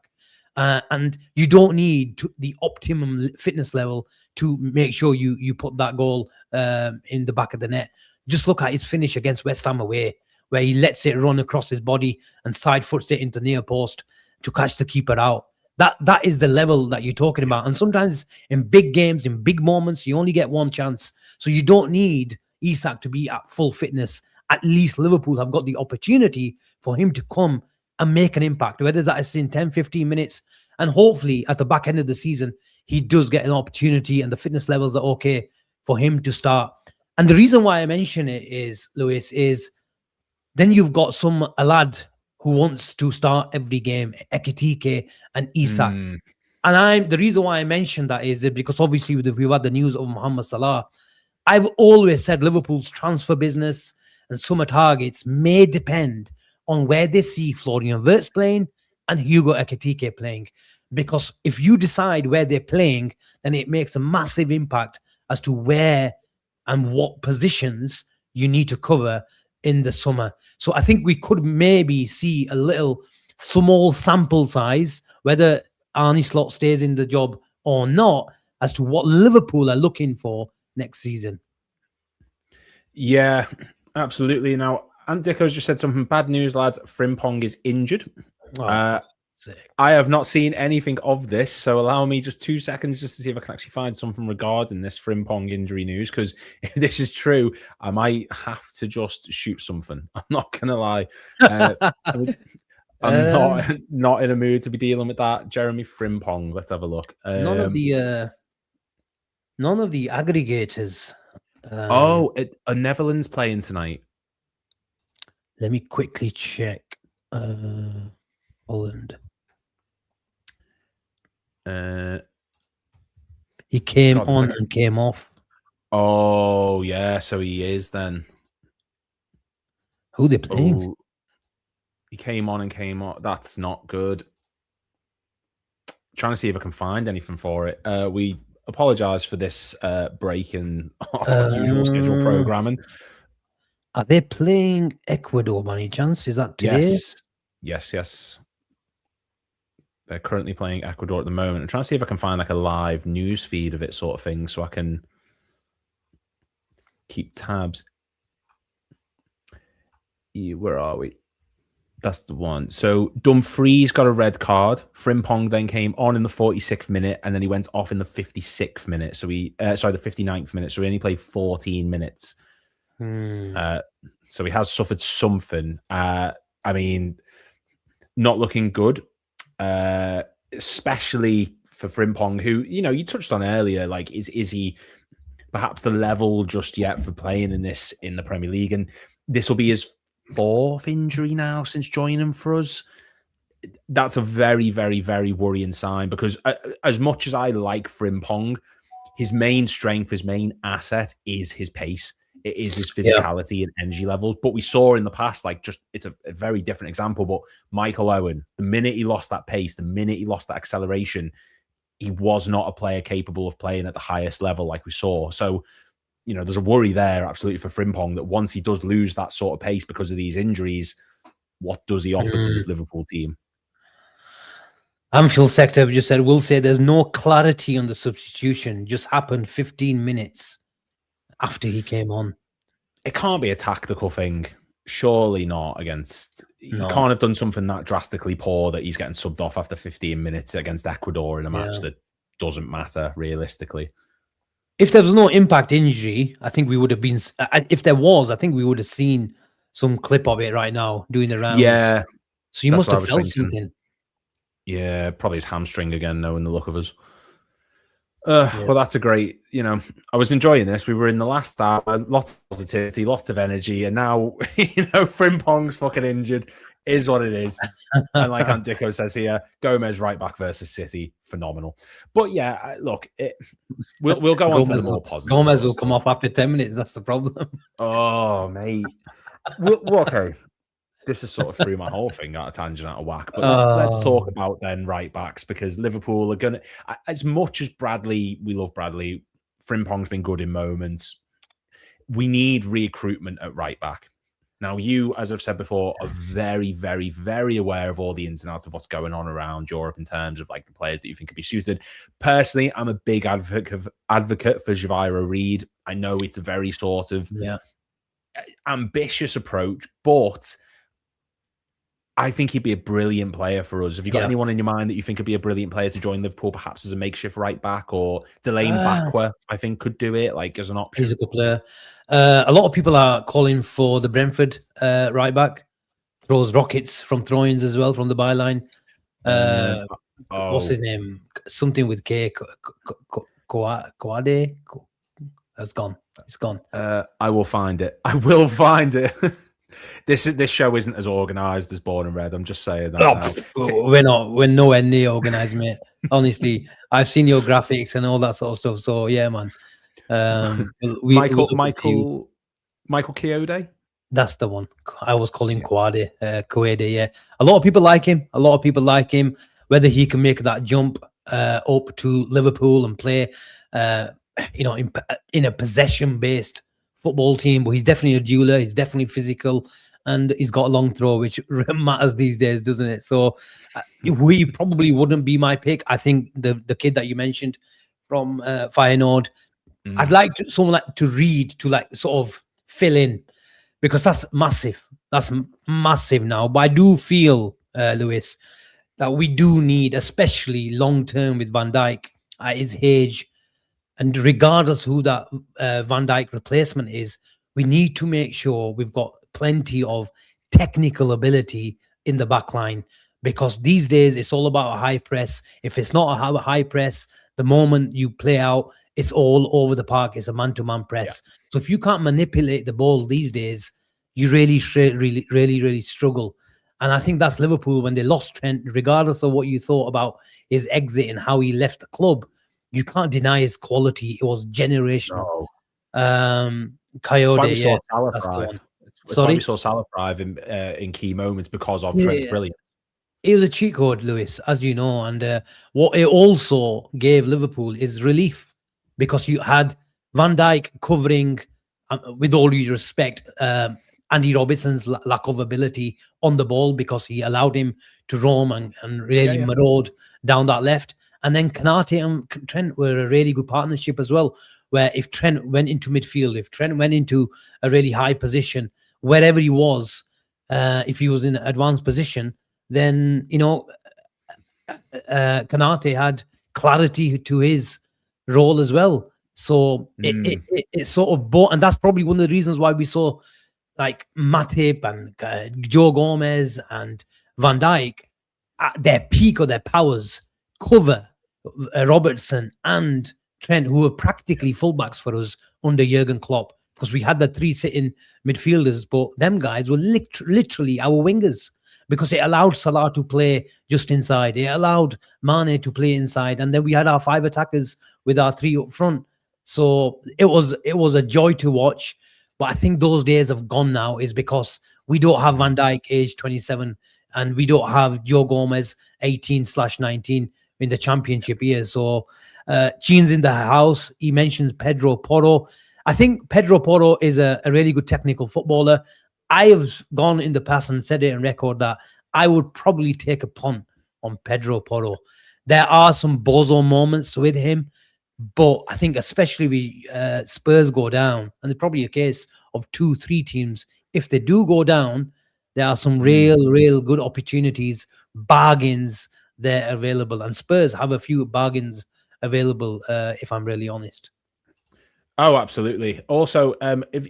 And you don't need the optimum fitness level to make sure you put that goal in the back of the net. Just look at his finish against West Ham away, where he lets it run across his body and side foots it into near post to catch the keeper out. That is the level that you're talking about. And sometimes in big games, in big moments, you only get one chance. So you don't need Isak to be at full fitness. At least Liverpool have got the opportunity for him to come and make an impact, whether that is in 10, 15 minutes. And hopefully at the back end of the season, he does get an opportunity and the fitness levels are okay for him to start. And the reason why I mention it is, Lewis, is then you've got a lad who wants to start every game, Ekitike and Isak. And the reason why I mentioned that is because obviously we've had the news of Mohamed Salah. I've always said Liverpool's transfer business and summer targets may depend on where they see Florian Wirtz playing and Hugo Ekitike playing. because if you decide where they're playing, then it makes a massive impact as to where and what positions you need to cover in the summer. So I think we could maybe see a little small sample size, whether Arne Slot stays in the job or not, as to what Liverpool are looking for next season. Yeah, absolutely. Now, Ant Dicko's just said something. Bad news, lads. Frimpong is injured. Oh, I have not seen anything of this, so allow me just 2 seconds just to see if I can actually find something regarding this Frimpong injury news, because if this is true, I might have to just shoot something. I'm not going to lie. I'm not in a mood to be dealing with that. Jeremy Frimpong, let's have a look. None of the aggregators. A Netherlands playing tonight. Let me quickly check. Holland. He came on and came off. Oh, yeah, so he is then. Who they playing? Oh, he came on and came off. That's not good. Trying to see if I can find anything for it. We apologize for this break in our usual schedule programming. Are they playing Ecuador by any chance? Is that today? Yes. They're currently playing Ecuador at the moment. I'm trying to see if I can find like a live news feed of it sort of thing so I can keep tabs. Where are we? That's the one. So Dumfries got a red card. Frimpong then came on in the 46th minute, and then he went off in the 56th minute. So the 59th minute. So he only played 14 minutes. So he has suffered something. I mean, not looking good. Especially for Frimpong, who, you touched on earlier, like, is he perhaps the level just yet for playing in the Premier League? And this will be his 4th injury now since joining for us. That's a very, very, very worrying sign, because as much as I like Frimpong, his main strength, his main asset is his pace. It is his physicality and energy levels. But we saw in the past, like, it's a very different example, but Michael Owen, the minute he lost that pace, the minute he lost that acceleration, he was not a player capable of playing at the highest level like we saw. So, there's a worry there, absolutely, for Frimpong, that once he does lose that sort of pace because of these injuries, what does he offer to this Liverpool team? Anfield sector just said, we'll say there's no clarity on the substitution. Just happened 15 minutes after he came on. It can't be a tactical thing. Surely not against... No. He can't have done something that drastically poor that he's getting subbed off after 15 minutes against Ecuador in a match that doesn't matter, realistically. If there was no impact injury, I think we would have been... If there was, I think we would have seen some clip of it right now, doing the rounds. Yeah. So you must have felt something. Yeah, probably his hamstring again, knowing the look of us. Well, that's a great, I was enjoying this. We were in the last hour, lots of positivity, lots of energy, and now, Frimpong's fucking injured, is what it is. And like Ant Dicko says here, Gomez right back versus City, phenomenal. But yeah, look, we'll go on to the more positive. Gomez will come off after 10 minutes, that's the problem. Oh, mate. Okay. This has sort of threw my whole thing out of tangent, out of whack. But let's talk about then right backs, because Liverpool are going to, as much as we love Bradley, Frimpong's been good in moments. We need recruitment at right back. Now, you, as I've said before, are very, very, very aware of all the ins and outs of what's going on around Europe in terms of like the players that you think could be suited. Personally, I'm a big advocate for Javiro Reed. I know it's a very sort of ambitious approach, but I think he'd be a brilliant player for us. Have you got anyone in your mind that you think could be a brilliant player to join Liverpool, perhaps as a makeshift right back, or Delane Bakwa, I think, could do it, like, as an option? He's a good player. A lot of people are calling for the Brentford right back. Throws rockets from throw-ins as well from the byline. What's his name? Something with K. Kouade? It's gone. It's gone. I will find it. I will find it. This show isn't as organised as Born and Red. I'm just saying that. We're nowhere near organised, mate. Honestly, I've seen your graphics and all that sort of stuff. So yeah, man. Michael Kouade. That's the one. I was calling Kouade. Yeah. A lot of people like him. whether he can make that jump up to Liverpool and play, in a possession-based football team. But he's definitely a dueler. He's definitely physical, and he's got a long throw, which matters these days, doesn't it? So he probably wouldn't be my pick. I think the kid that you mentioned from Feyenoord, I'd like someone to read, to like sort of fill in, because that's massive. That's massive now. But I do feel, Lewis, that we do need, especially long term with Van Dijk at his age, and regardless who that Van Dijk replacement is, we need to make sure we've got plenty of technical ability in the back line, because these days it's all about a high press. If it's not a high press, the moment you play out, it's all over the park. It's a man-to-man press. Yeah. So if you can't manipulate the ball these days, you really struggle. And I think that's Liverpool when they lost Trent, regardless of what you thought about his exit and how he left the club. You can't deny his quality. It was generational. Coyote, yeah. That's why we saw Salah thrive in key moments, because of Trent's brilliance. It was a cheat code, Lewis, as you know. And what it also gave Liverpool is relief, because you had Van Dijk covering, with all due respect, Andy Robertson's lack of ability on the ball, because he allowed him to roam and really maraud down that left. And then Konate and Trent were a really good partnership as well, where if Trent went into midfield, if Trent went into a really high position, wherever he was, if he was in an advanced position, then, Konate had clarity to his role as well. So it sort of bought, and that's probably one of the reasons why we saw like Matip and Joe Gomez and Van Dijk at their peak of their powers cover Robertson and Trent, who were practically fullbacks for us under Jurgen Klopp, because we had the three sitting midfielders, but them guys were literally our wingers, because it allowed Salah to play just inside. It allowed Mane to play inside. And then we had our 5 attackers with our 3 up front. So it was a joy to watch. But I think those days have gone now, is because we don't have Van Dijk, age 27, and we don't have Joe Gomez, 18/19 in the championship years. So Gene's in the house. He mentions Pedro Porro. I think Pedro Porro is a really good technical footballer. I have gone in the past and said it on record that I would probably take a punt on Pedro Porro. There are some bozo moments with him, but I think especially if Spurs go down, and it's probably a case of 2-3 teams, if they do go down, there are some real good opportunities, bargains there available. And Spurs have a few bargains available, if I'm really honest. Oh, absolutely. Also, if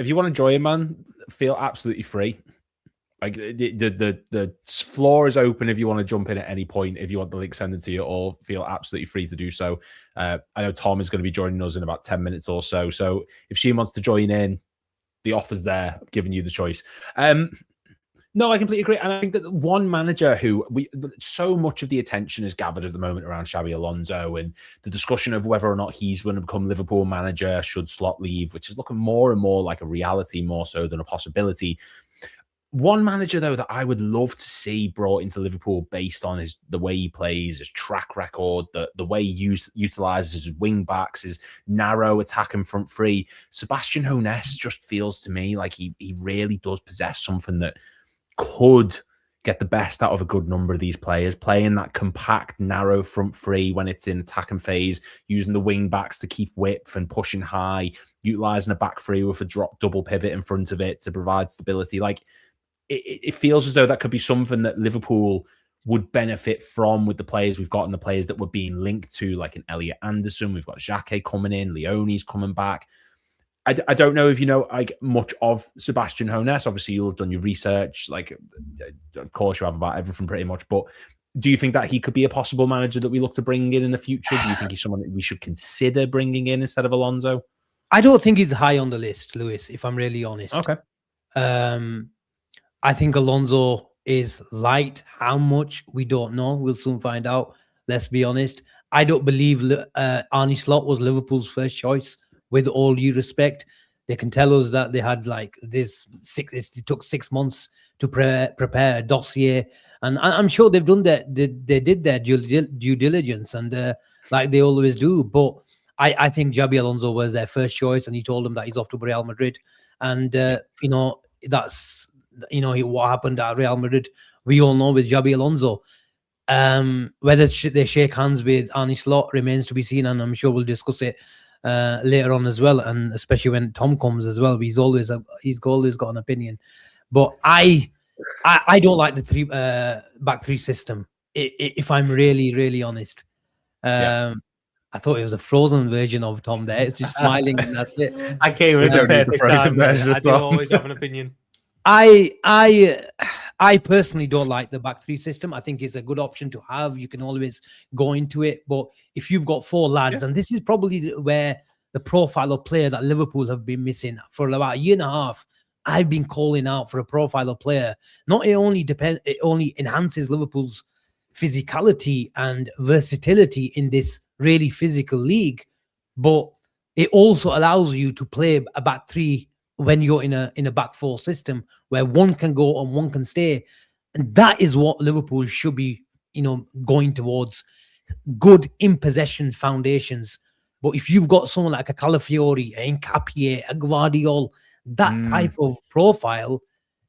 you want to join, man, feel absolutely free. Like the floor is open if you want to jump in at any point. If you want the link sent to you, or feel absolutely free to do so. I know Tom is going to be joining us in about 10 minutes or so. So if she wants to join in, the offer's there. I'm giving you the choice. No, I completely agree. And I think that one manager who so much of the attention is gathered at the moment around Xabi Alonso, and the discussion of whether or not he's going to become Liverpool manager should Slot leave, which is looking more and more like a reality, more so than a possibility. One manager, though, that I would love to see brought into Liverpool based on the way he plays, his track record, the way he utilizes his wing backs, his narrow attack and front three. Sebastian Hoeneß just feels to me like he really does possess something that could get the best out of a good number of these players, playing that compact, narrow front three when it's in attacking phase, using the wing backs to keep width and pushing high, utilizing a back three with a drop double pivot in front of it to provide stability. Like, it feels as though that could be something that Liverpool would benefit from with the players we've got and the players that we're being linked to, like an Elliot Anderson. We've got Xhaka coming in, Leone's coming back. I don't know if you know like much of Sebastian Hoeneß. Obviously, you'll have done your research. Like, of course, you have about everything pretty much. But do you think that he could be a possible manager that we look to bring in the future? Do you think he's someone that we should consider bringing in instead of Alonso? I don't think he's high on the list, Lewis, if I'm really honest. Okay. I think Alonso is light. How much? We don't know. We'll soon find out. Let's be honest. I don't believe Arne Slot was Liverpool's first choice, with all due respect. They can tell us that they had like it took 6 months to prepare a dossier, and I'm sure they've done that. They did their due diligence, and like they always do. But I think Xabi Alonso was their first choice, and he told them that he's off to Real Madrid, and you know, that's, you know, what happened at Real Madrid. We all know with Xabi Alonso. Whether they shake hands with Arne Slot remains to be seen, and I'm sure we'll discuss it later on as well, and especially when Tom comes as well. He's always got an opinion, but I don't like the back three system. If I'm really honest, I thought it was a frozen version of Tom there. It's just smiling and that's it. I came in the perfect time. I do always have an opinion. I personally don't like the back three system. I think it's a good option to have. You can always go into it. But if you've got four lads, and this is probably where the profile of player that Liverpool have been missing for about a year and a half, I've been calling out for a profile of player. It only enhances Liverpool's physicality and versatility in this really physical league, but it also allows you to play a back three when you're in a back four system where one can go and one can stay. And that is what Liverpool should be, you know, going towards. Good in possession foundations. But if you've got someone like a Calafiori, a Nkapie, a Gvardiol, that type of profile,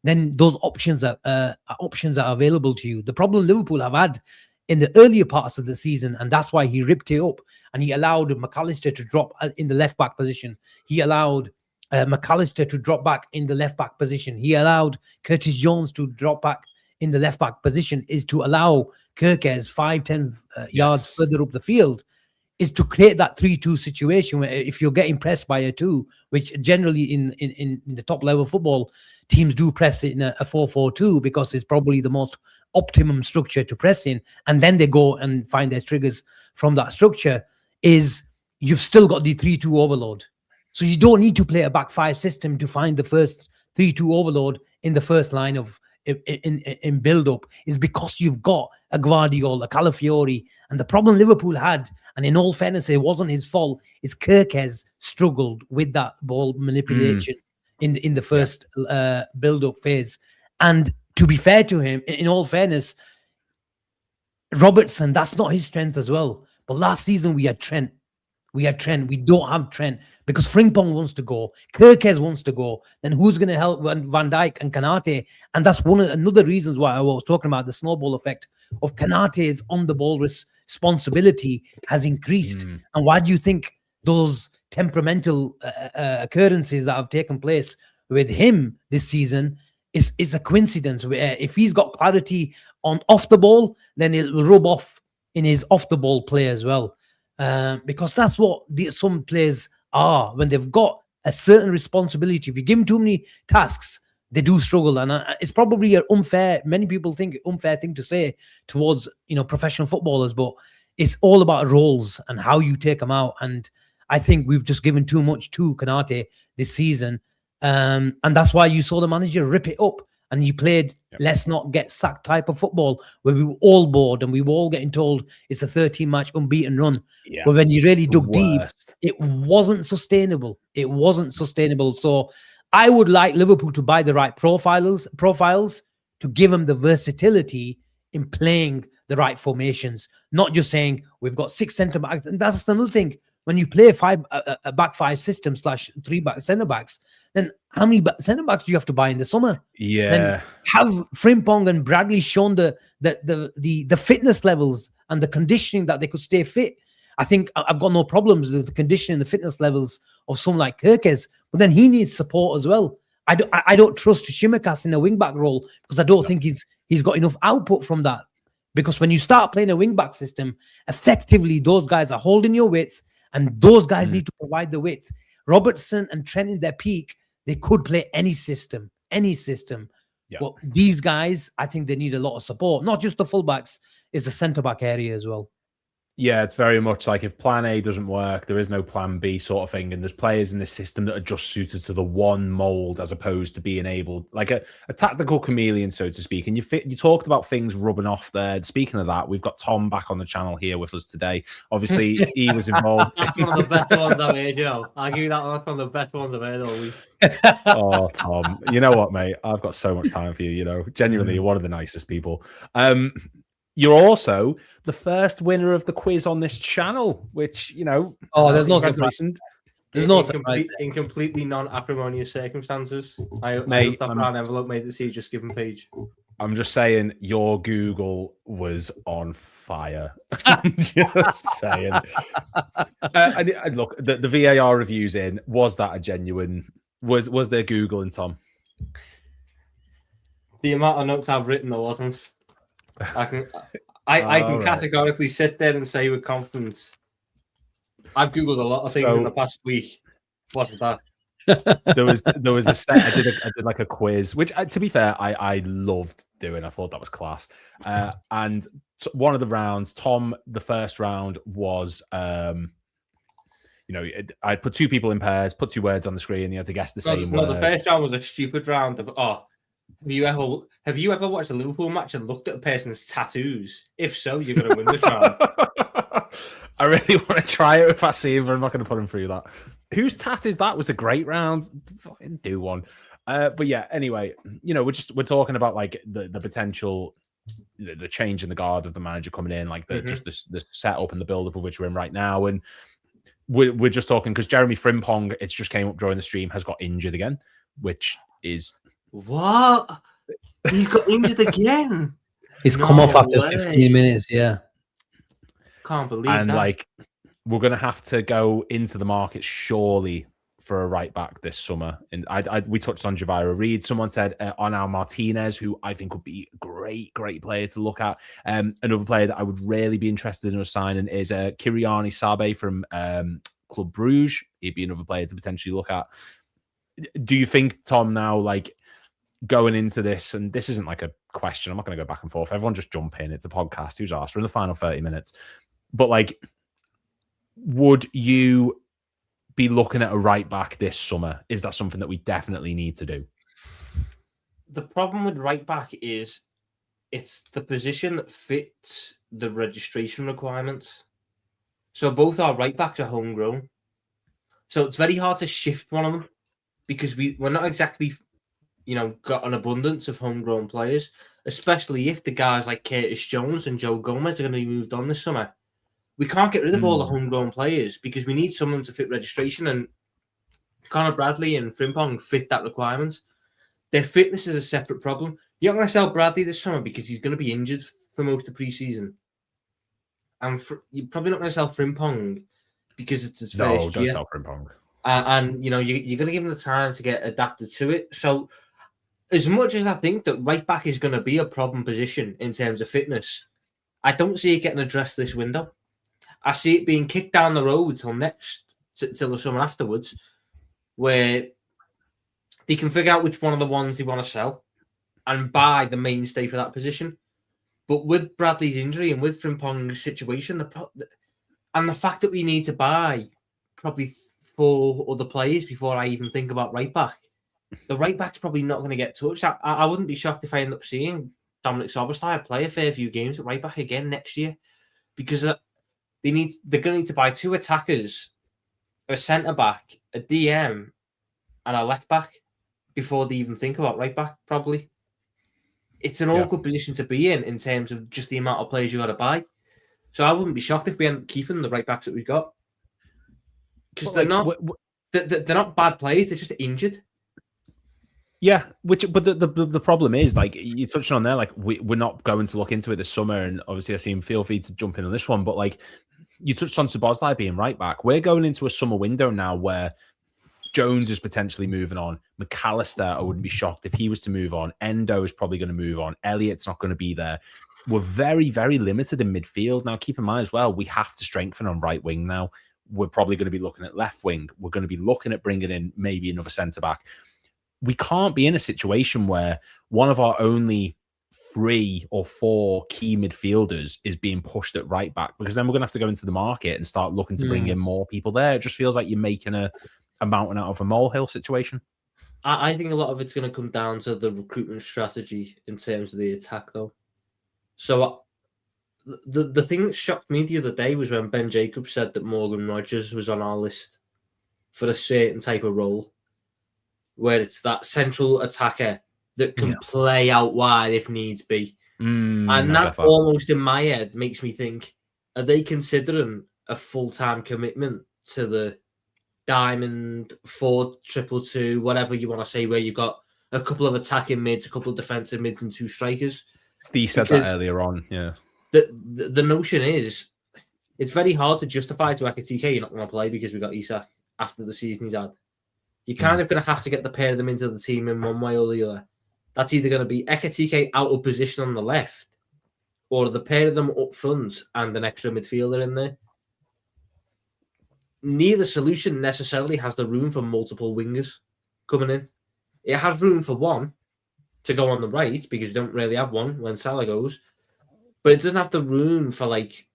then those options are available to you. The problem Liverpool have had in the earlier parts of the season, and that's why he ripped it up, and he allowed McAllister to drop in the left back position. He allowed McAllister to drop back in the left back position. He allowed Curtis Jones to drop back in the left back position, is to allow Kirkes 5-10 yards further up the field, is to create that 3-2 situation where if you're getting pressed by a 2, which generally in the top level football, teams do press it in a 4-4-2 because it's probably the most optimum structure to press in, and then they go and find their triggers from that structure, is you've still got the 3-2 overload. So you don't need to play a back five system to find the first 3-2 overload in the first line of in build-up, is because you've got a Gvardiol, a Calafiori. And the problem Liverpool had, and in all fairness, it wasn't his fault, is Kirkes struggled with that ball manipulation in the first build-up phase. And to be fair to him, in all fairness, Robertson, that's not his strength as well. But last season we had Trent. We don't have Trent because Frimpong wants to go. Kirkes wants to go. Then who's going to help Van Dijk and Kanate? And that's another reasons why I was talking about the snowball effect of Kanate's on-the-ball responsibility has increased. And why do you think those temperamental occurrences that have taken place with him this season is a coincidence? Where if he's got clarity on off the ball, then it will rub off in his off-the-ball play as well. Because that's what some players are when they've got a certain responsibility. If you give them too many tasks, they do struggle, and it's probably an unfair. Many people think unfair thing to say towards professional footballers, but it's all about roles and how you take them out. And I think we've just given too much to Kanate this season, and that's why you saw the manager rip it up. And he played let's not get sacked type of football where we were all bored and we were all getting told it's a 13-match unbeaten run. But when you really dug deep, it wasn't sustainable. It wasn't sustainable. So I would like Liverpool to buy the right profiles to give them the versatility in playing the right formations, not just saying we've got 6 centre backs. And that's another thing. When you play a back five system / 3 back centre backs, then how many centre backs do you have to buy in the summer? Then have Frimpong and Bradley shown the fitness levels and the conditioning that they could stay fit? I think I've got no problems with the conditioning, the fitness levels of someone like Kirkes, but then he needs support as well. I don't trust Shimikas in a wing back role because I don't think he's got enough output from that. Because when you start playing a wing back system, effectively those guys are holding your width. And those guys need to provide the width. Robertson and Trent in their peak, they could play any system. But these guys, I think they need a lot of support. Not just the fullbacks, it's the centre-back area as well. Yeah, it's very much like if plan A doesn't work, there is no plan B sort of thing. And there's players in this system that are just suited to the one mold as opposed to being able, like a tactical chameleon, so to speak. And you talked about things rubbing off there. Speaking of that, we've got Tom back on the channel here with us today. Obviously, he was involved. That's one of the better ones I've heard, you know. I'll give you that one. That's one of the best ones I've heard all week. Oh, Tom, you know what, mate? I've got so much time for you, you know. Genuinely, you're one of the nicest people. You're also the first winner of the quiz on this channel, which, you know... Oh, there's no surprise. There's no surprise. In completely non-acrimonious circumstances. I Mate, that brown envelope made the see just given page. I'm just saying, your Google was on fire. I'm just saying. Look, the VAR reviews in. Was that a genuine... Was there Googling, Tom? The amount of notes I've written, there wasn't. I can categorically sit there and say with confidence, I've Googled a lot of things in the past week. Wasn't that? there was a set. I did like a quiz, which to be fair, I loved doing. I thought that was class. And one of the rounds, Tom, the first round was, you know, I put two people in pairs, put two words on the screen, and you had to guess the same word. No, the first round was a stupid round of Have you ever watched a Liverpool match and looked at a person's tattoos? If so, you're going to win this round. I really want to try it if I see him, but I'm not going to put him through that. Whose tat is that? Was a great round. Fucking do one. But yeah, anyway, you know, we're talking about like the potential, the change in the guard of the manager coming in, like just the setup and the build up of which we're in right now, and we're just talking because Jeremy Frimpong, it's just came up during the stream, has got injured again, which is. What? He's got injured again. He's come off after 15 minutes. Yeah. Can't believe and that. Like, we're going to have to go into the market surely for a right back this summer. And we touched on Javira Reed. Someone said on our Martinez, who I think would be a great player to look at. Another player that I would really be interested in signing is Kiriani Sabe from Club Bruges. He'd be another player to potentially look at. Do you think, Tom, now, like, going into this, and this isn't like a question, I'm not going to go back and forth. Everyone just jump in. It's a podcast. Who's asked? We're in the final 30 minutes. But, like, would you be looking at a right back this summer? Is that something that we definitely need to do? The problem with right back is it's the position that fits the registration requirements. So both our right backs are homegrown. So it's very hard to shift one of them because we're not exactly, you know, got an abundance of homegrown players, especially if the guys like Curtis Jones and Joe Gomez are going to be moved on this summer. We can't get rid of all the homegrown players because we need someone to fit registration, and Connor Bradley and Frimpong fit that requirement. Their fitness is a separate problem. You're not going to sell Bradley this summer because he's going to be injured for most of pre-season. And you're probably not going to sell Frimpong because it's his first year. No, don't sell Frimpong. And you know, you're going to give him the time to get adapted to it. So as much as I think that right back is going to be a problem position in terms of fitness, I don't see it getting addressed this window. I see it being kicked down the road till the summer afterwards, where they can figure out which one of the ones they want to sell and buy the mainstay for that position. But with Bradley's injury and with Frimpong's situation, and the fact that we need to buy probably 4 other players before I even think about right back, the right back's probably not going to get touched. I wouldn't be shocked if I end up seeing Dominic Szoboszlai play a fair few games at right back again next year, because they're going to need to buy 2 attackers, a centre back, a DM, and a left back before they even think about right back. Probably, it's an awkward position to be in terms of just the amount of players you got to buy. So I wouldn't be shocked if we end up keeping the right backs that we've got, because they're not bad players; they're just injured. Yeah, but the problem is, like you touched on there, like we're not going to look into it this summer, and obviously I seem feel free to jump in on this one, but like you touched on Szoboszlai being right back, we're going into a summer window now where Jones is potentially moving on. McAllister, I wouldn't be shocked if he was to move on. Endo is probably going to move on. Elliott's not going to be there. We're very, very limited in midfield. Now, keep in mind as well, we have to strengthen on right wing now. We're probably going to be looking at left wing. We're going to be looking at bringing in maybe another centre-back. We can't be in a situation where one of our only 3 or 4 key midfielders is being pushed at right back, because then we're going to have to go into the market and start looking to bring in more people there. It just feels like you're making a mountain out of a molehill situation. I think a lot of it's going to come down to the recruitment strategy in terms of the attack, though. So the thing that shocked me the other day was when Ben Jacobs said that Morgan Rogers was on our list for a certain type of role, where it's that central attacker that can play out wide if needs be. And that almost in my head makes me think, are they considering a full-time commitment to the Diamond 4-2-2, whatever you want to say, where you've got a couple of attacking mids, a couple of defensive mids, and 2 strikers? Steve said that earlier on, yeah. The notion is, it's very hard to justify to Ekitike you're not going to play because we got Isak after the season he's had. You're kind of going to have to get the pair of them into the team in one way or the other. That's either going to be Ekitike out of position on the left, or the pair of them up front and an extra midfielder in there. Neither solution necessarily has the room for multiple wingers coming in. It has room for one to go on the right, because you don't really have one when Salah goes, but it doesn't have the room for, like,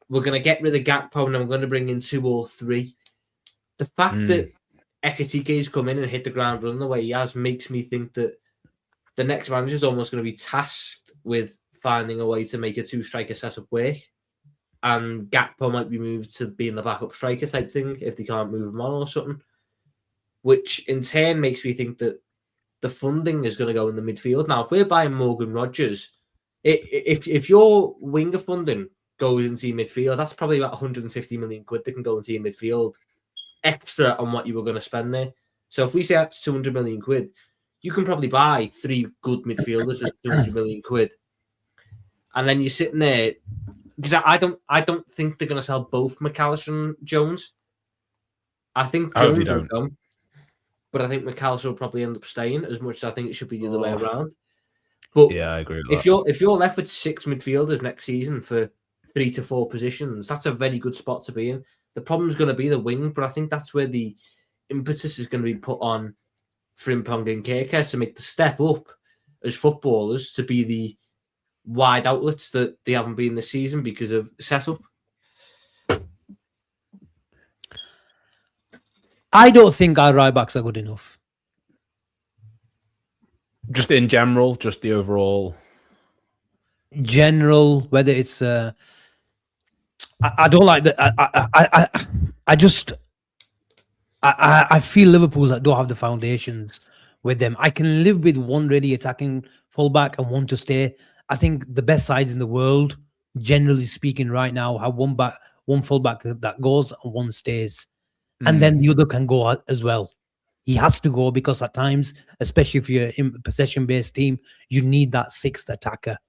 we're going to get rid of Gakpo and we're going to bring in 2 or 3. The fact that Ekitike's come in and hit the ground running the way he has makes me think that the next manager is almost going to be tasked with finding a way to make a 2-striker setup work. And Gakpo might be moved to being the backup striker type thing if they can't move him on or something. Which in turn makes me think that the funding is going to go in the midfield. Now, if we're buying Morgan Rogers, if your winger funding goes into your midfield, that's probably about 150 million quid that can go into your midfield extra on what you were going to spend there. So if we say that's 200 million quid, you can probably buy 3 good midfielders with 200 million quid. And then you're sitting there, because I don't think they're going to sell both McAllister and Jones. I think Jones will come, but I think McAllister will probably end up staying, as much as I think it should be the other way around. But yeah, I agree with if you're left with 6 midfielders next season for 3 to 4 positions, that's a very good spot to be in. The problem's going to be the wing, but I think that's where the impetus is going to be put on Frimpong and Kerkez to make the step up as footballers to be the wide outlets that they haven't been this season because of setup. I don't think our right backs are good enough. Just in general, just the overall general, whether it's I don't like that. I feel Liverpool that don't have the foundations with them. I can live with one really attacking fullback and one to stay. I think the best sides in the world, generally speaking, right now have one fullback that goes and one stays, and then the other can go as well. He has to go because at times, especially if you're in a possession-based team, you need that 6th attacker.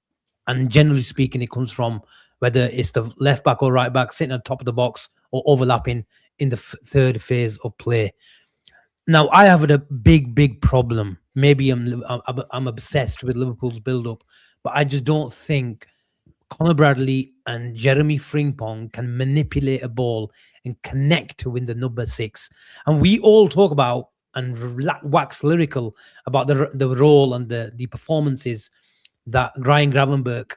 And generally speaking, it comes from whether it's the left back or right back sitting at the top of the box or overlapping in the third phase of play. Now, I have a big problem. Maybe I'm obsessed with Liverpool's build-up, but I just don't think Conor Bradley and Jeremy Frimpong can manipulate a ball and connect to win the number 6. And we all talk about and wax lyrical about the role and the performances that Ryan Gravenberch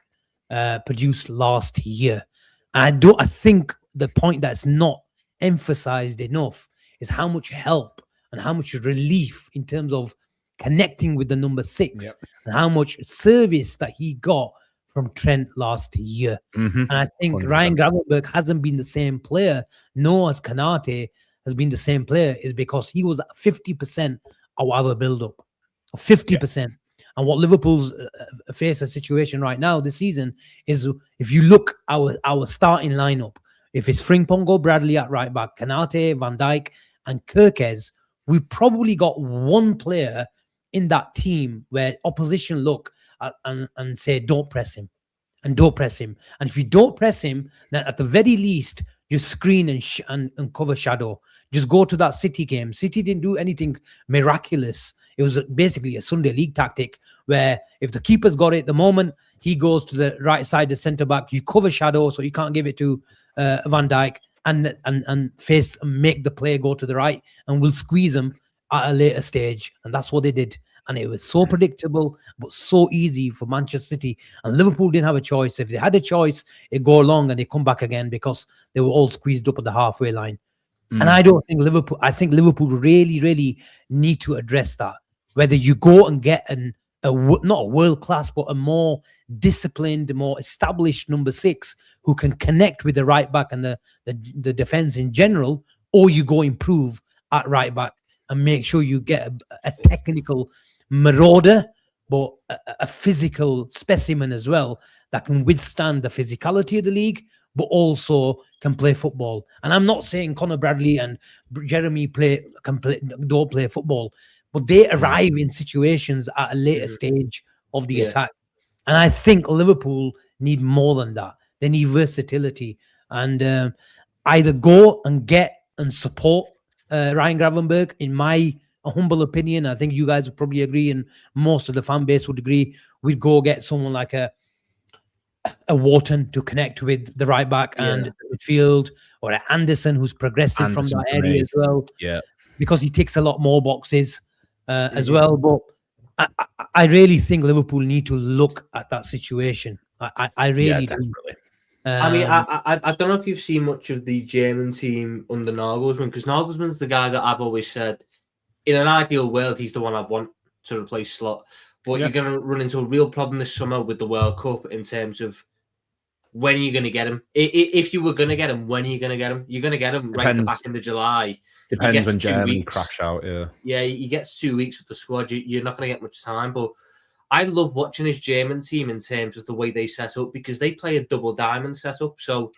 produced last year. And I think the point that's not emphasized enough is how much help and how much relief in terms of connecting with the number 6 and how much service that he got from Trent last year. And I think 100%. Ryan Gravenberch hasn't been the same player, nor has Kanate has been the same player, is because he was at 50% of our build-up. 50%. And what Liverpool's face a situation right now this season is, if you look our starting lineup, if it's Frimpong or Bradley at right back, Kanate, Van Dijk, and Kerkez, we probably got one player in that team where opposition look and say, don't press him. And don't press him. And if you don't press him, then at the very least, just screen and cover shadow. Just go to that City game. City didn't do anything miraculous. It was basically a Sunday league tactic where if the keeper's got it, the moment he goes to the right side, the centre back, you cover shadow so you can't give it to Van Dijk and face and make the player go to the right, and we'll squeeze them at a later stage. And that's what they did. and it was so predictable, but so easy for Manchester City. And Liverpool didn't have a choice. If they had a choice, it go along and they come back again because they were all squeezed up at the halfway line. And I don't think Liverpool. I think Liverpool really, really need to address that. Whether you go and get not a world class, but a more disciplined, more established number 6 who can connect with the right back and the defense in general, or you go improve at right back and make sure you get a technical marauder, but a physical specimen as well that can withstand the physicality of the league, but also can play football. And I'm not saying Conor Bradley and Jeremy don't play football, but they arrive in situations at a later stage of the attack. And I think Liverpool need more than that. They need versatility and either go and get and support Ryan Gravenberch. In my humble opinion, I think you guys would probably agree, and most of the fan base would agree, we'd go get someone like a Wharton to connect with the right back and the midfield, or an Anderson who's progressive from that area as well. Yeah, because he ticks a lot more boxes as well. But I really think Liverpool need to look at that situation. I really do. I mean, I don't know if you've seen much of the German team under Nagelsmann, because Nagelsmann's the guy that I've always said, in an ideal world, he's the one I'd want to replace Slot. But you're going to run into a real problem this summer with the World Cup in terms of when you're going to get him. If you were going to get him, when are you going to get him? You're going to get him right at the back end of July. Depends when Germany crash out, Yeah, he gets 2 weeks with the squad. You're not going to get much time. But I love watching his German team in terms of the way they set up, because they play a double diamond setup. So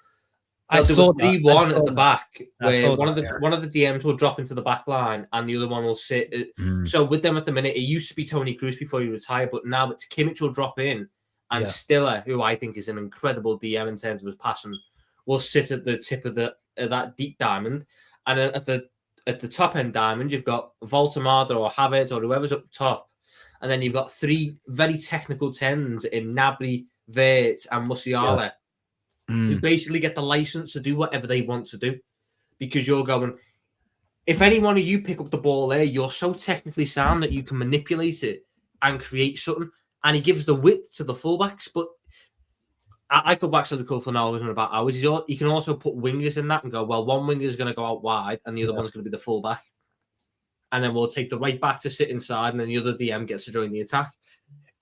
there was 3-1 at the back, where one of the DMs will drop into the back line and the other one will sit. So with them at the minute, it used to be Tony Kroos before he retired, but now it's Kimmich will drop in, and Stiller, who I think is an incredible DM in terms of his passion, will sit at the tip of that deep diamond, and then at the top end diamond, you've got Voltemada or Havertz or whoever's up top, and then you've got 3 very technical 10s in Gnabry, Wirtz, and Musiala. Who basically get the license to do whatever they want to do, because you're going, if any one of you pick up the ball there, you're so technically sound that you can manipulate it and create something. And he gives the width to the fullbacks. But I could wax the call for Nagelsmann about hours. He can also put wingers in that and go, well, one winger is going to go out wide and the other one's going to be the fullback. And then we'll take the right back to sit inside, and then the other DM gets to join the attack.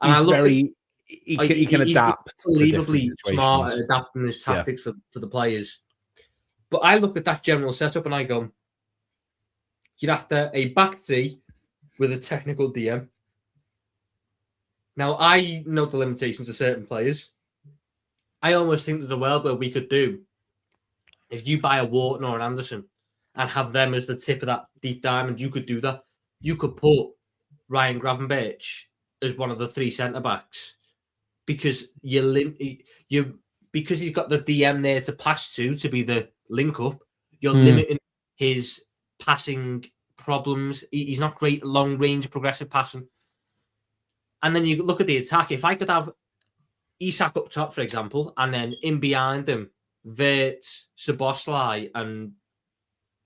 And he can adapt. Unbelievably smart at adapting his tactics for the players. But I look at that general setup and I go, you're after a back 3 with a technical DM. Now, I know the limitations of certain players. I almost think there's a world where we could do, if you buy a Wharton or an Anderson and have them as the tip of that deep diamond, you could do that. You could put Ryan Gravenberch as one of the 3 centre-backs, because because he's got the DM there to pass to be the link up, you're limiting his passing problems. He's not great long range progressive passing. And then you look at the attack. If I could have Isak up top, for example, and then in behind him, Wirtz, Szoboszlai, and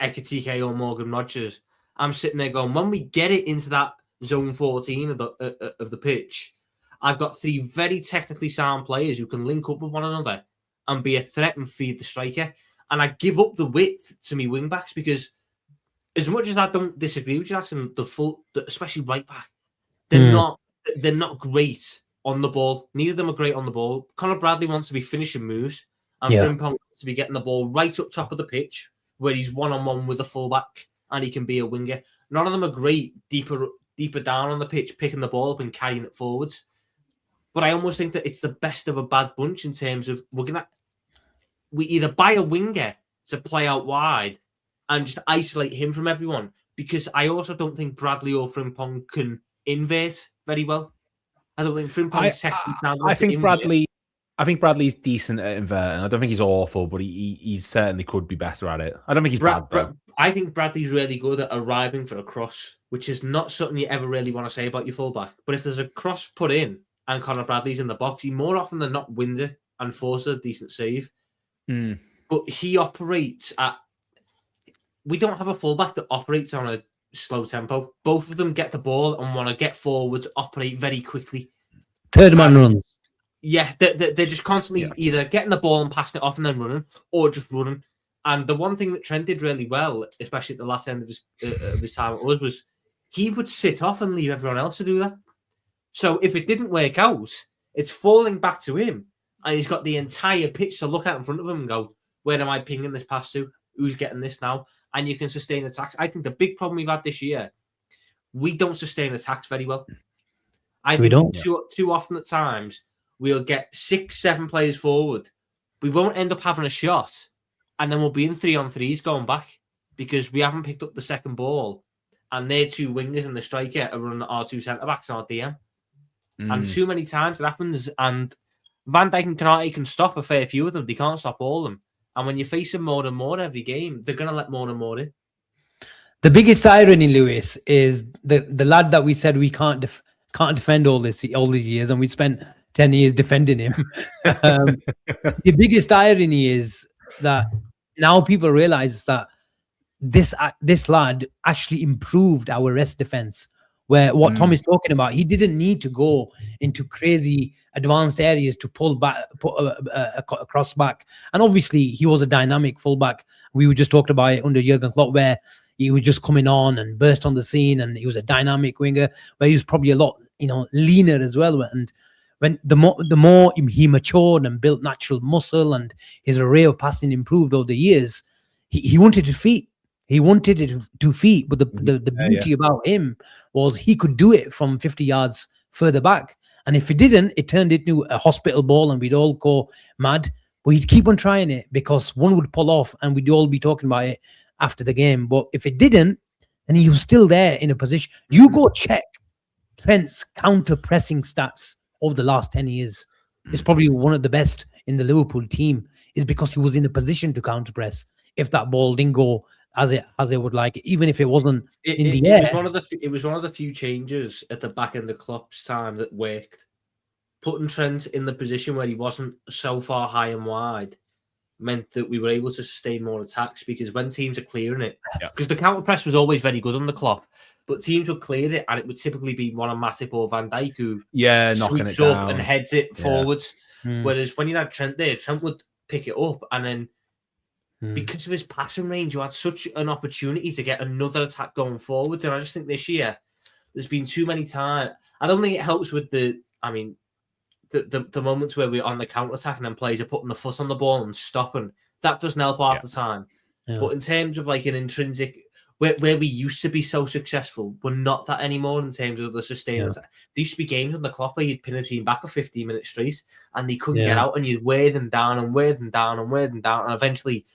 Ekitike or Morgan Rogers, I'm sitting there going, when we get it into that zone 14 of the pitch, I've got 3 very technically sound players who can link up with one another and be a threat and feed the striker. And I give up the width to me wing backs, because as much as I don't disagree with you, especially right back, they're not great on the ball. Neither of them are great on the ball. Conor Bradley wants to be finishing moves, and Frimpong wants to be getting the ball right up top of the pitch where he's one-on-one with a fullback and he can be a winger. None of them are great deeper down on the pitch, picking the ball up and carrying it forwards. But I almost think that it's the best of a bad bunch in terms of we either buy a winger to play out wide and just isolate him from everyone, because I also don't think Bradley or Frimpong can invert very well. I don't think Frimpong is technically sound. I think Bradley's decent at inverting. I don't think he's awful, but he certainly could be better at it. I don't think he's bad, though. I think Bradley's really good at arriving for a cross, which is not something you ever really want to say about your fullback. But if there's a cross put in and Conor Bradley's in the box, he more often than not wins it and forces a decent save. But he operates at... We don't have a fullback that operates on a slow tempo. Both of them get the ball and want to get forwards, operate very quickly. Third man runs. Yeah, they're just constantly either getting the ball and passing it off and then running, or just running. And the one thing that Trent did really well, especially at the last end of his time at us, was he would sit off and leave everyone else to do that. So if it didn't work out, it's falling back to him. And he's got the entire pitch to look at in front of him and go, where am I pinging this pass to? Who's getting this now? And you can sustain attacks. I think the big problem we've had this year, we don't sustain attacks very well. I think too often at times, we'll get 6-7 players forward. We won't end up having a shot. And then we'll be in 3-on-3s going back because we haven't picked up the second ball. And their two wingers and the striker are running our two centre-backs and our DM. And too many times it happens. And Van Dijk and Konate can stop a fair few of them. They can't stop all of them. And when you're facing more and more every game, they're going to let more and more in. The biggest irony, Lewis, is the lad that we said we can't defend all these years, and we spent 10 years defending him. The biggest irony is that now people realize that this lad actually improved our rest defense. Where what Tom is talking about, he didn't need to go into crazy advanced areas to pull back, put a cross back. And obviously, he was a dynamic fullback. We were just talked about it under Jurgen Klopp, where he was just coming on and burst on the scene, and he was a dynamic winger. But he was probably a lot, leaner as well. And when the more he matured and built natural muscle, and his array of passing improved over the years, he wanted to feet. He wanted it to feet, but the beauty about him was he could do it from 50 yards further back. And if he didn't, it turned into a hospital ball and we'd all go mad. But he'd keep on trying it because one would pull off and we'd all be talking about it after the game. But if it didn't, and he was still there in a position, you go check Trent's counter-pressing stats over the last 10 years. It's probably one of the best in the Liverpool team, is because he was in a position to counter-press if that ball didn't go as it would like, even if it wasn't in the air. It was one of the few changes at the back end of Klopp's time that worked. Putting Trent in the position where he wasn't so far high and wide meant that we were able to sustain more attacks, because when teams are clearing it, because the counter press was always very good on the Klopp, but teams would clear it and it would typically be one of Matip or Van Dijk who knocking it sweeps up down and heads it forwards. Whereas when you had Trent there, Trent would pick it up, and then because of his passing range, you had such an opportunity to get another attack going forwards. And I just think this year there's been too many times. I don't think it helps with the moments where we're on the counter attack and then players are putting the foot on the ball and stopping. That doesn't help half the time. But in terms of like an intrinsic, where we used to be so successful, we're not that anymore in terms of the sustained attack. There used to be games on the Klopp where you'd pin a team back for 15 minutes straight and they couldn't get out, and you'd wear them down and wear them down and wear them down, and eventually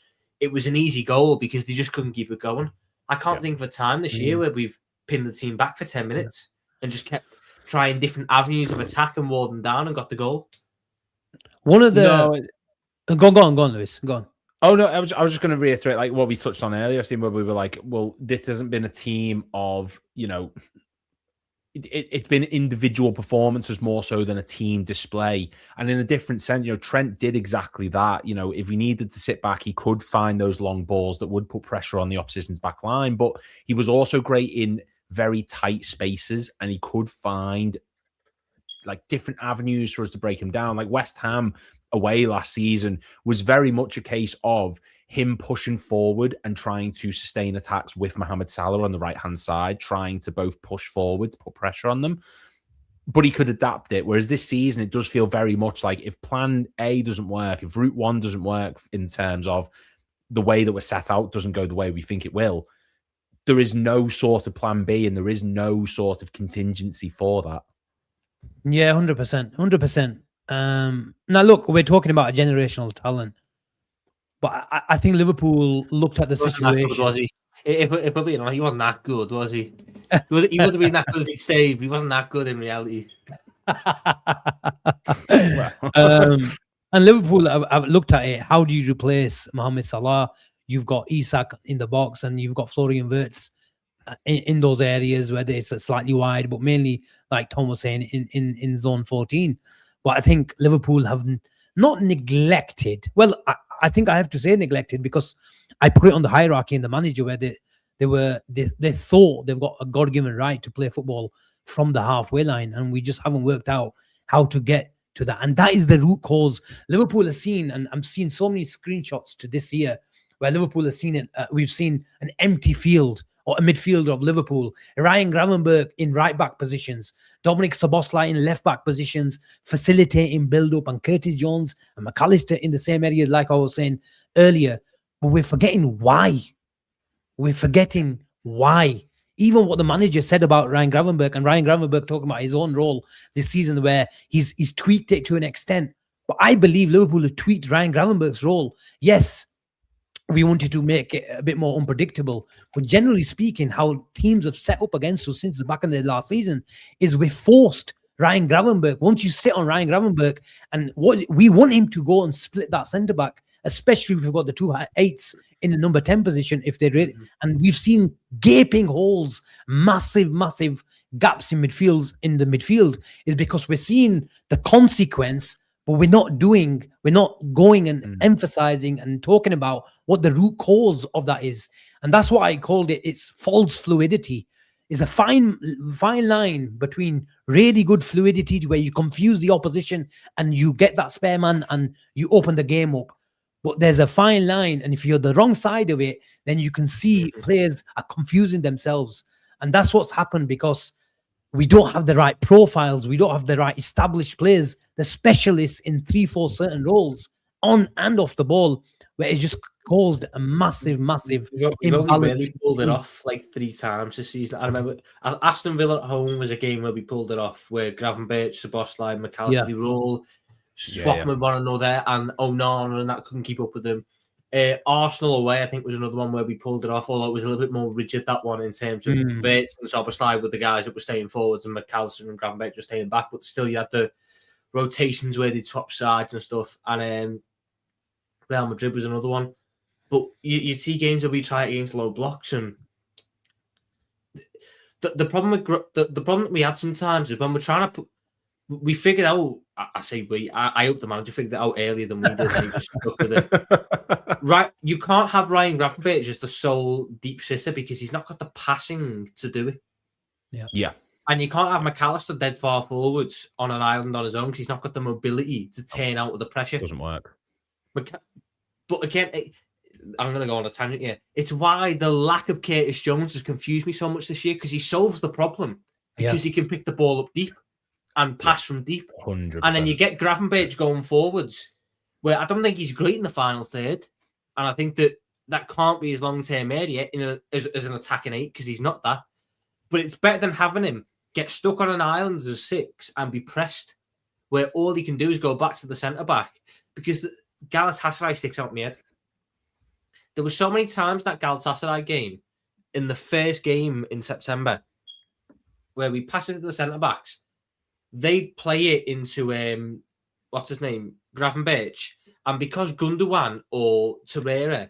it was an easy goal because they just couldn't keep it going. I can't think of a time this year where we've pinned the team back for 10 minutes and just kept trying different avenues of attack and wore them down and got the goal. One of the go on, Lewis. Go on. Oh no, I was just going to reiterate like what we touched on earlier, seeing where we were like, well, this hasn't been a team of, it's been individual performances more so than a team display. And in a different sense, Trent did exactly that. If he needed to sit back, he could find those long balls that would put pressure on the opposition's back line. But he was also great in very tight spaces, and he could find like different avenues for us to break him down. Like West Ham away last season was very much a case of him pushing forward and trying to sustain attacks with Mohamed Salah on the right-hand side, trying to both push forward to put pressure on them. But he could adapt it. Whereas this season, it does feel very much like if plan A doesn't work, if route one doesn't work in terms of the way that we're set out doesn't go the way we think it will, there is no sort of plan B and there is no sort of contingency for that. Yeah, 100%. 100%. Now, look, we're talking about a generational talent. But I think Liverpool looked at the situation. Good, was he? If we're being honest, he wasn't that good, was he? He would have been that good if he'd stayed. He wasn't that good in reality. And Liverpool have looked at it. How do you replace Mohamed Salah? You've got Isak in the box, and you've got Florian Wirtz in those areas where it's slightly wide, but mainly, like Tom was saying, in zone 14. But I think Liverpool have not neglected. Well, I think I have to say neglected, because I put it on the hierarchy in the manager where They thought they've got a God-given right to play football from the halfway line, and we just haven't worked out how to get to that. And that is the root cause. Liverpool has seen, and I'm seeing so many screenshots to this year where Liverpool has seen it. We've seen an empty field or a midfielder of Liverpool, Ryan Gravenberch in right back positions, Dominic Szoboszlai in left back positions, facilitating build up, and Curtis Jones and McAllister in the same areas, like I was saying earlier. But we're forgetting why. We're forgetting why. Even what the manager said about Ryan Gravenberch, and Ryan Gravenberch talking about his own role this season, where he's tweaked it to an extent. But I believe Liverpool have tweaked Ryan Gravenberch's role. Yes, we wanted to make it a bit more unpredictable, but generally speaking, how teams have set up against us since the back in the last season is we forced Ryan Gravenberch. Once you sit on Ryan Gravenberch, and what we want him to go and split that centre back, especially if we've got the 2/8s in the number 10 position, if they're really, and we've seen gaping holes, massive gaps in the midfield, is because we're seeing the consequence, but we're not going and emphasizing and talking about what the root cause of that is. And that's why I called it's false fluidity. It's a fine line between really good fluidity, where you confuse the opposition and you get that spare man and you open the game up. But there's a fine line, and if you're the wrong side of it, then you can see players are confusing themselves. And that's what's happened, because we don't have the right profiles. We don't have the right established players, the specialists in 3-4 certain roles on and off the ball, where it's just caused a massive You've only really pulled it off like 3 times this season. I remember Aston Villa at home was a game where we pulled it off, where Gravenberch, Szoboszlai, McAllister, they were all swapping with one another, and Onana and that couldn't keep up with them. Arsenal away, I think, was another one where we pulled it off, although it was a little bit more rigid, that one, in terms of Wirtz and Szoboszlai with the guys that were staying forwards, and McAllister and Gravenberch were staying back, but still you had the rotations where they swap sides and stuff. And Real Madrid was another one. But you'd see games where we try it against low blocks, and the problem that we had sometimes is when we're trying to we figured out. I hope the manager figured it out earlier than we did, and he just stuck with it. Right, you can't have Ryan Gravenberch as the sole deep sitter because he's not got the passing to do it. Yeah. And you can't have McAllister dead far forwards on an island on his own because he's not got the mobility to turn out of the pressure. Doesn't work. But again, I'm going to go on a tangent here. It's why the lack of Curtis Jones has confused me so much this year, because he solves the problem because he can pick the ball up deep and pass from deep. 100%. And then you get Gravenberch going forwards, where I don't think he's great in the final third. And I think that can't be his long-term area as an attacking 8, because he's not that. But it's better than having him get stuck on an island as a 6 and be pressed, where all he can do is go back to the centre-back, because Galatasaray sticks out in my head. There were so many times in that Galatasaray game, in the first game in September, where we pass it to the centre-backs, they'd play it into, what's his name, Gravenberch, and because Gundogan or Torreira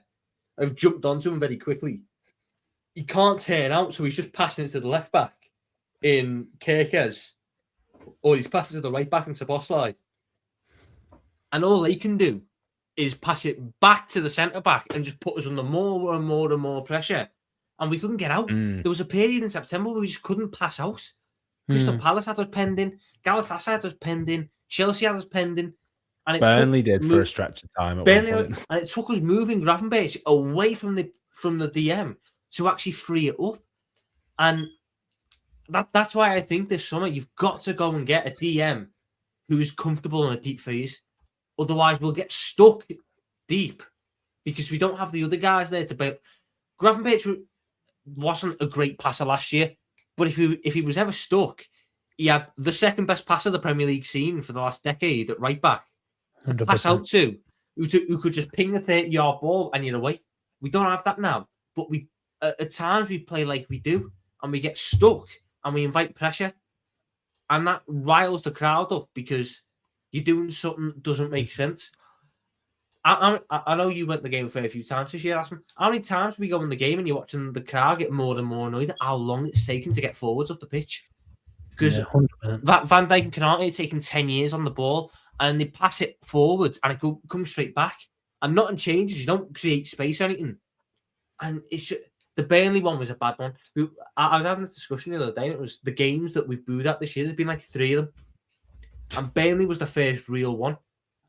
have jumped onto him very quickly, he can't turn out, so he's just passing it to the left-back in Kerkez, or he's passing it to the right-back in Szoboszlai. And all they can do is pass it back to the centre-back and just put us under more and more and more pressure. And we couldn't get out. There was a period in September where we just couldn't pass out. Crystal Palace had us pending. Galatasaray had us pending. Chelsea had us pending. And Burnley did for a stretch of time. And it took us moving Gravenberch away from the DM to actually free it up. And that's why I think this summer you've got to go and get a DM who is comfortable in a deep phase. Otherwise, we'll get stuck deep because we don't have the other guys there to build. Gravenberch wasn't a great passer last year, but if he was ever stuck, he had the second best passer the Premier League seen for the last decade at right back to 100%. pass out to, who could just ping a 30-yard ball and you're away. We don't have that now, but we at times we play like we do, and we get stuck and we invite pressure, and that riles the crowd up because you're doing something that doesn't make sense. I know you went the game a fair few times this year, Aspen. How many times we go in the game and you're watching the crowd get more and more annoyed at how long it's taken to get forwards up the pitch? Because Van Dijk and Konate are taking 10 years on the ball and they pass it forwards and it comes straight back. And nothing changes. You don't create space or anything. And it's just, The Burnley one was a bad one. I was having this discussion the other day, and it was the games that we've booed at this year. There's been like 3 of them. And Burnley was the first real one.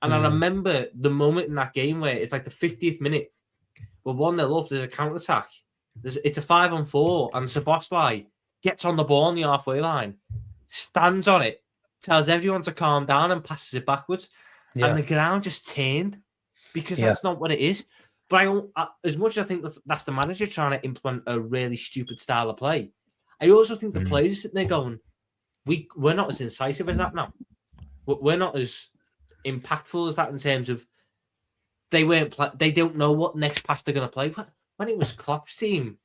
And I remember the moment in that game where it's like the 50th minute. We're 1-0 up, there's a counter-attack. It's a 5-on-4, and Szoboszlai gets on the ball on the halfway line, stands on it, tells everyone to calm down and passes it backwards. Yeah. And the ground just turned because that's not what it is. But as much as I think that's the manager trying to implement a really stupid style of play, I also think the players are sitting there going, we're not as incisive as that now. We're not as impactful as that in terms of they don't know what next pass they're going to play. When it was Klopp's team,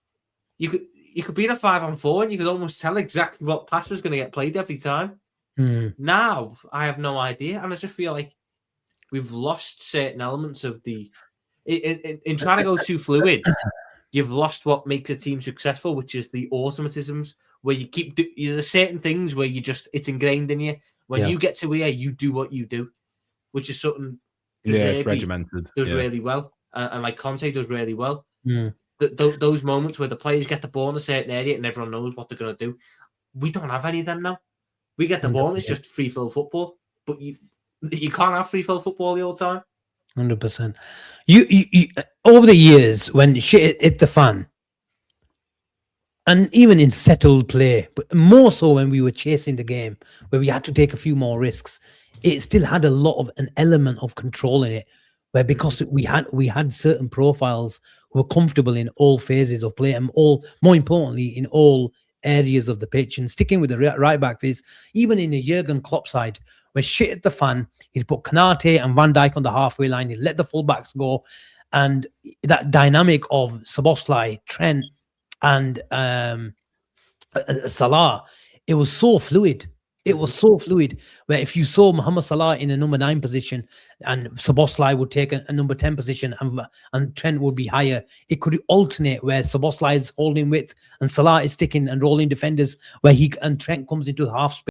you could be in a 5-on-4 and you could almost tell exactly what pass was going to get played every time. Now I have no idea, and I just feel like we've lost certain elements of the. In trying to go too fluid, you've lost what makes a team successful, which is the automatisms where you keep there's certain things where it's ingrained in you. When you get to here, you do what you do, which is something. It's regimented. Does really well, and like Conte does really well. Those moments where the players get the ball in a certain area and everyone knows what they're going to do, we don't have any of them now. We get the ball and it's just free flow football, but you can't have free flow football the whole time. 100%. You over the years when shit hit the fan, and even in settled play, but more so when we were chasing the game, where we had to take a few more risks, it still had a lot of an element of control in it, where because we had certain profiles who were comfortable in all phases of play and more importantly in all areas of the pitch. And sticking with the right back is even in a Jurgen Klopp side, when shit hit the fan, he'd put Konate and Van Dijk on the halfway line, he'd let the fullbacks go, and that dynamic of Szoboszlai, Trent, and Salah, it was so fluid. It was so fluid where if you saw Mohamed Salah in a number 9 position and Szoboszlai would take a number 10 position and Trent would be higher, it could alternate where Szoboszlai is holding width and Salah is sticking and rolling defenders and Trent comes into the half space.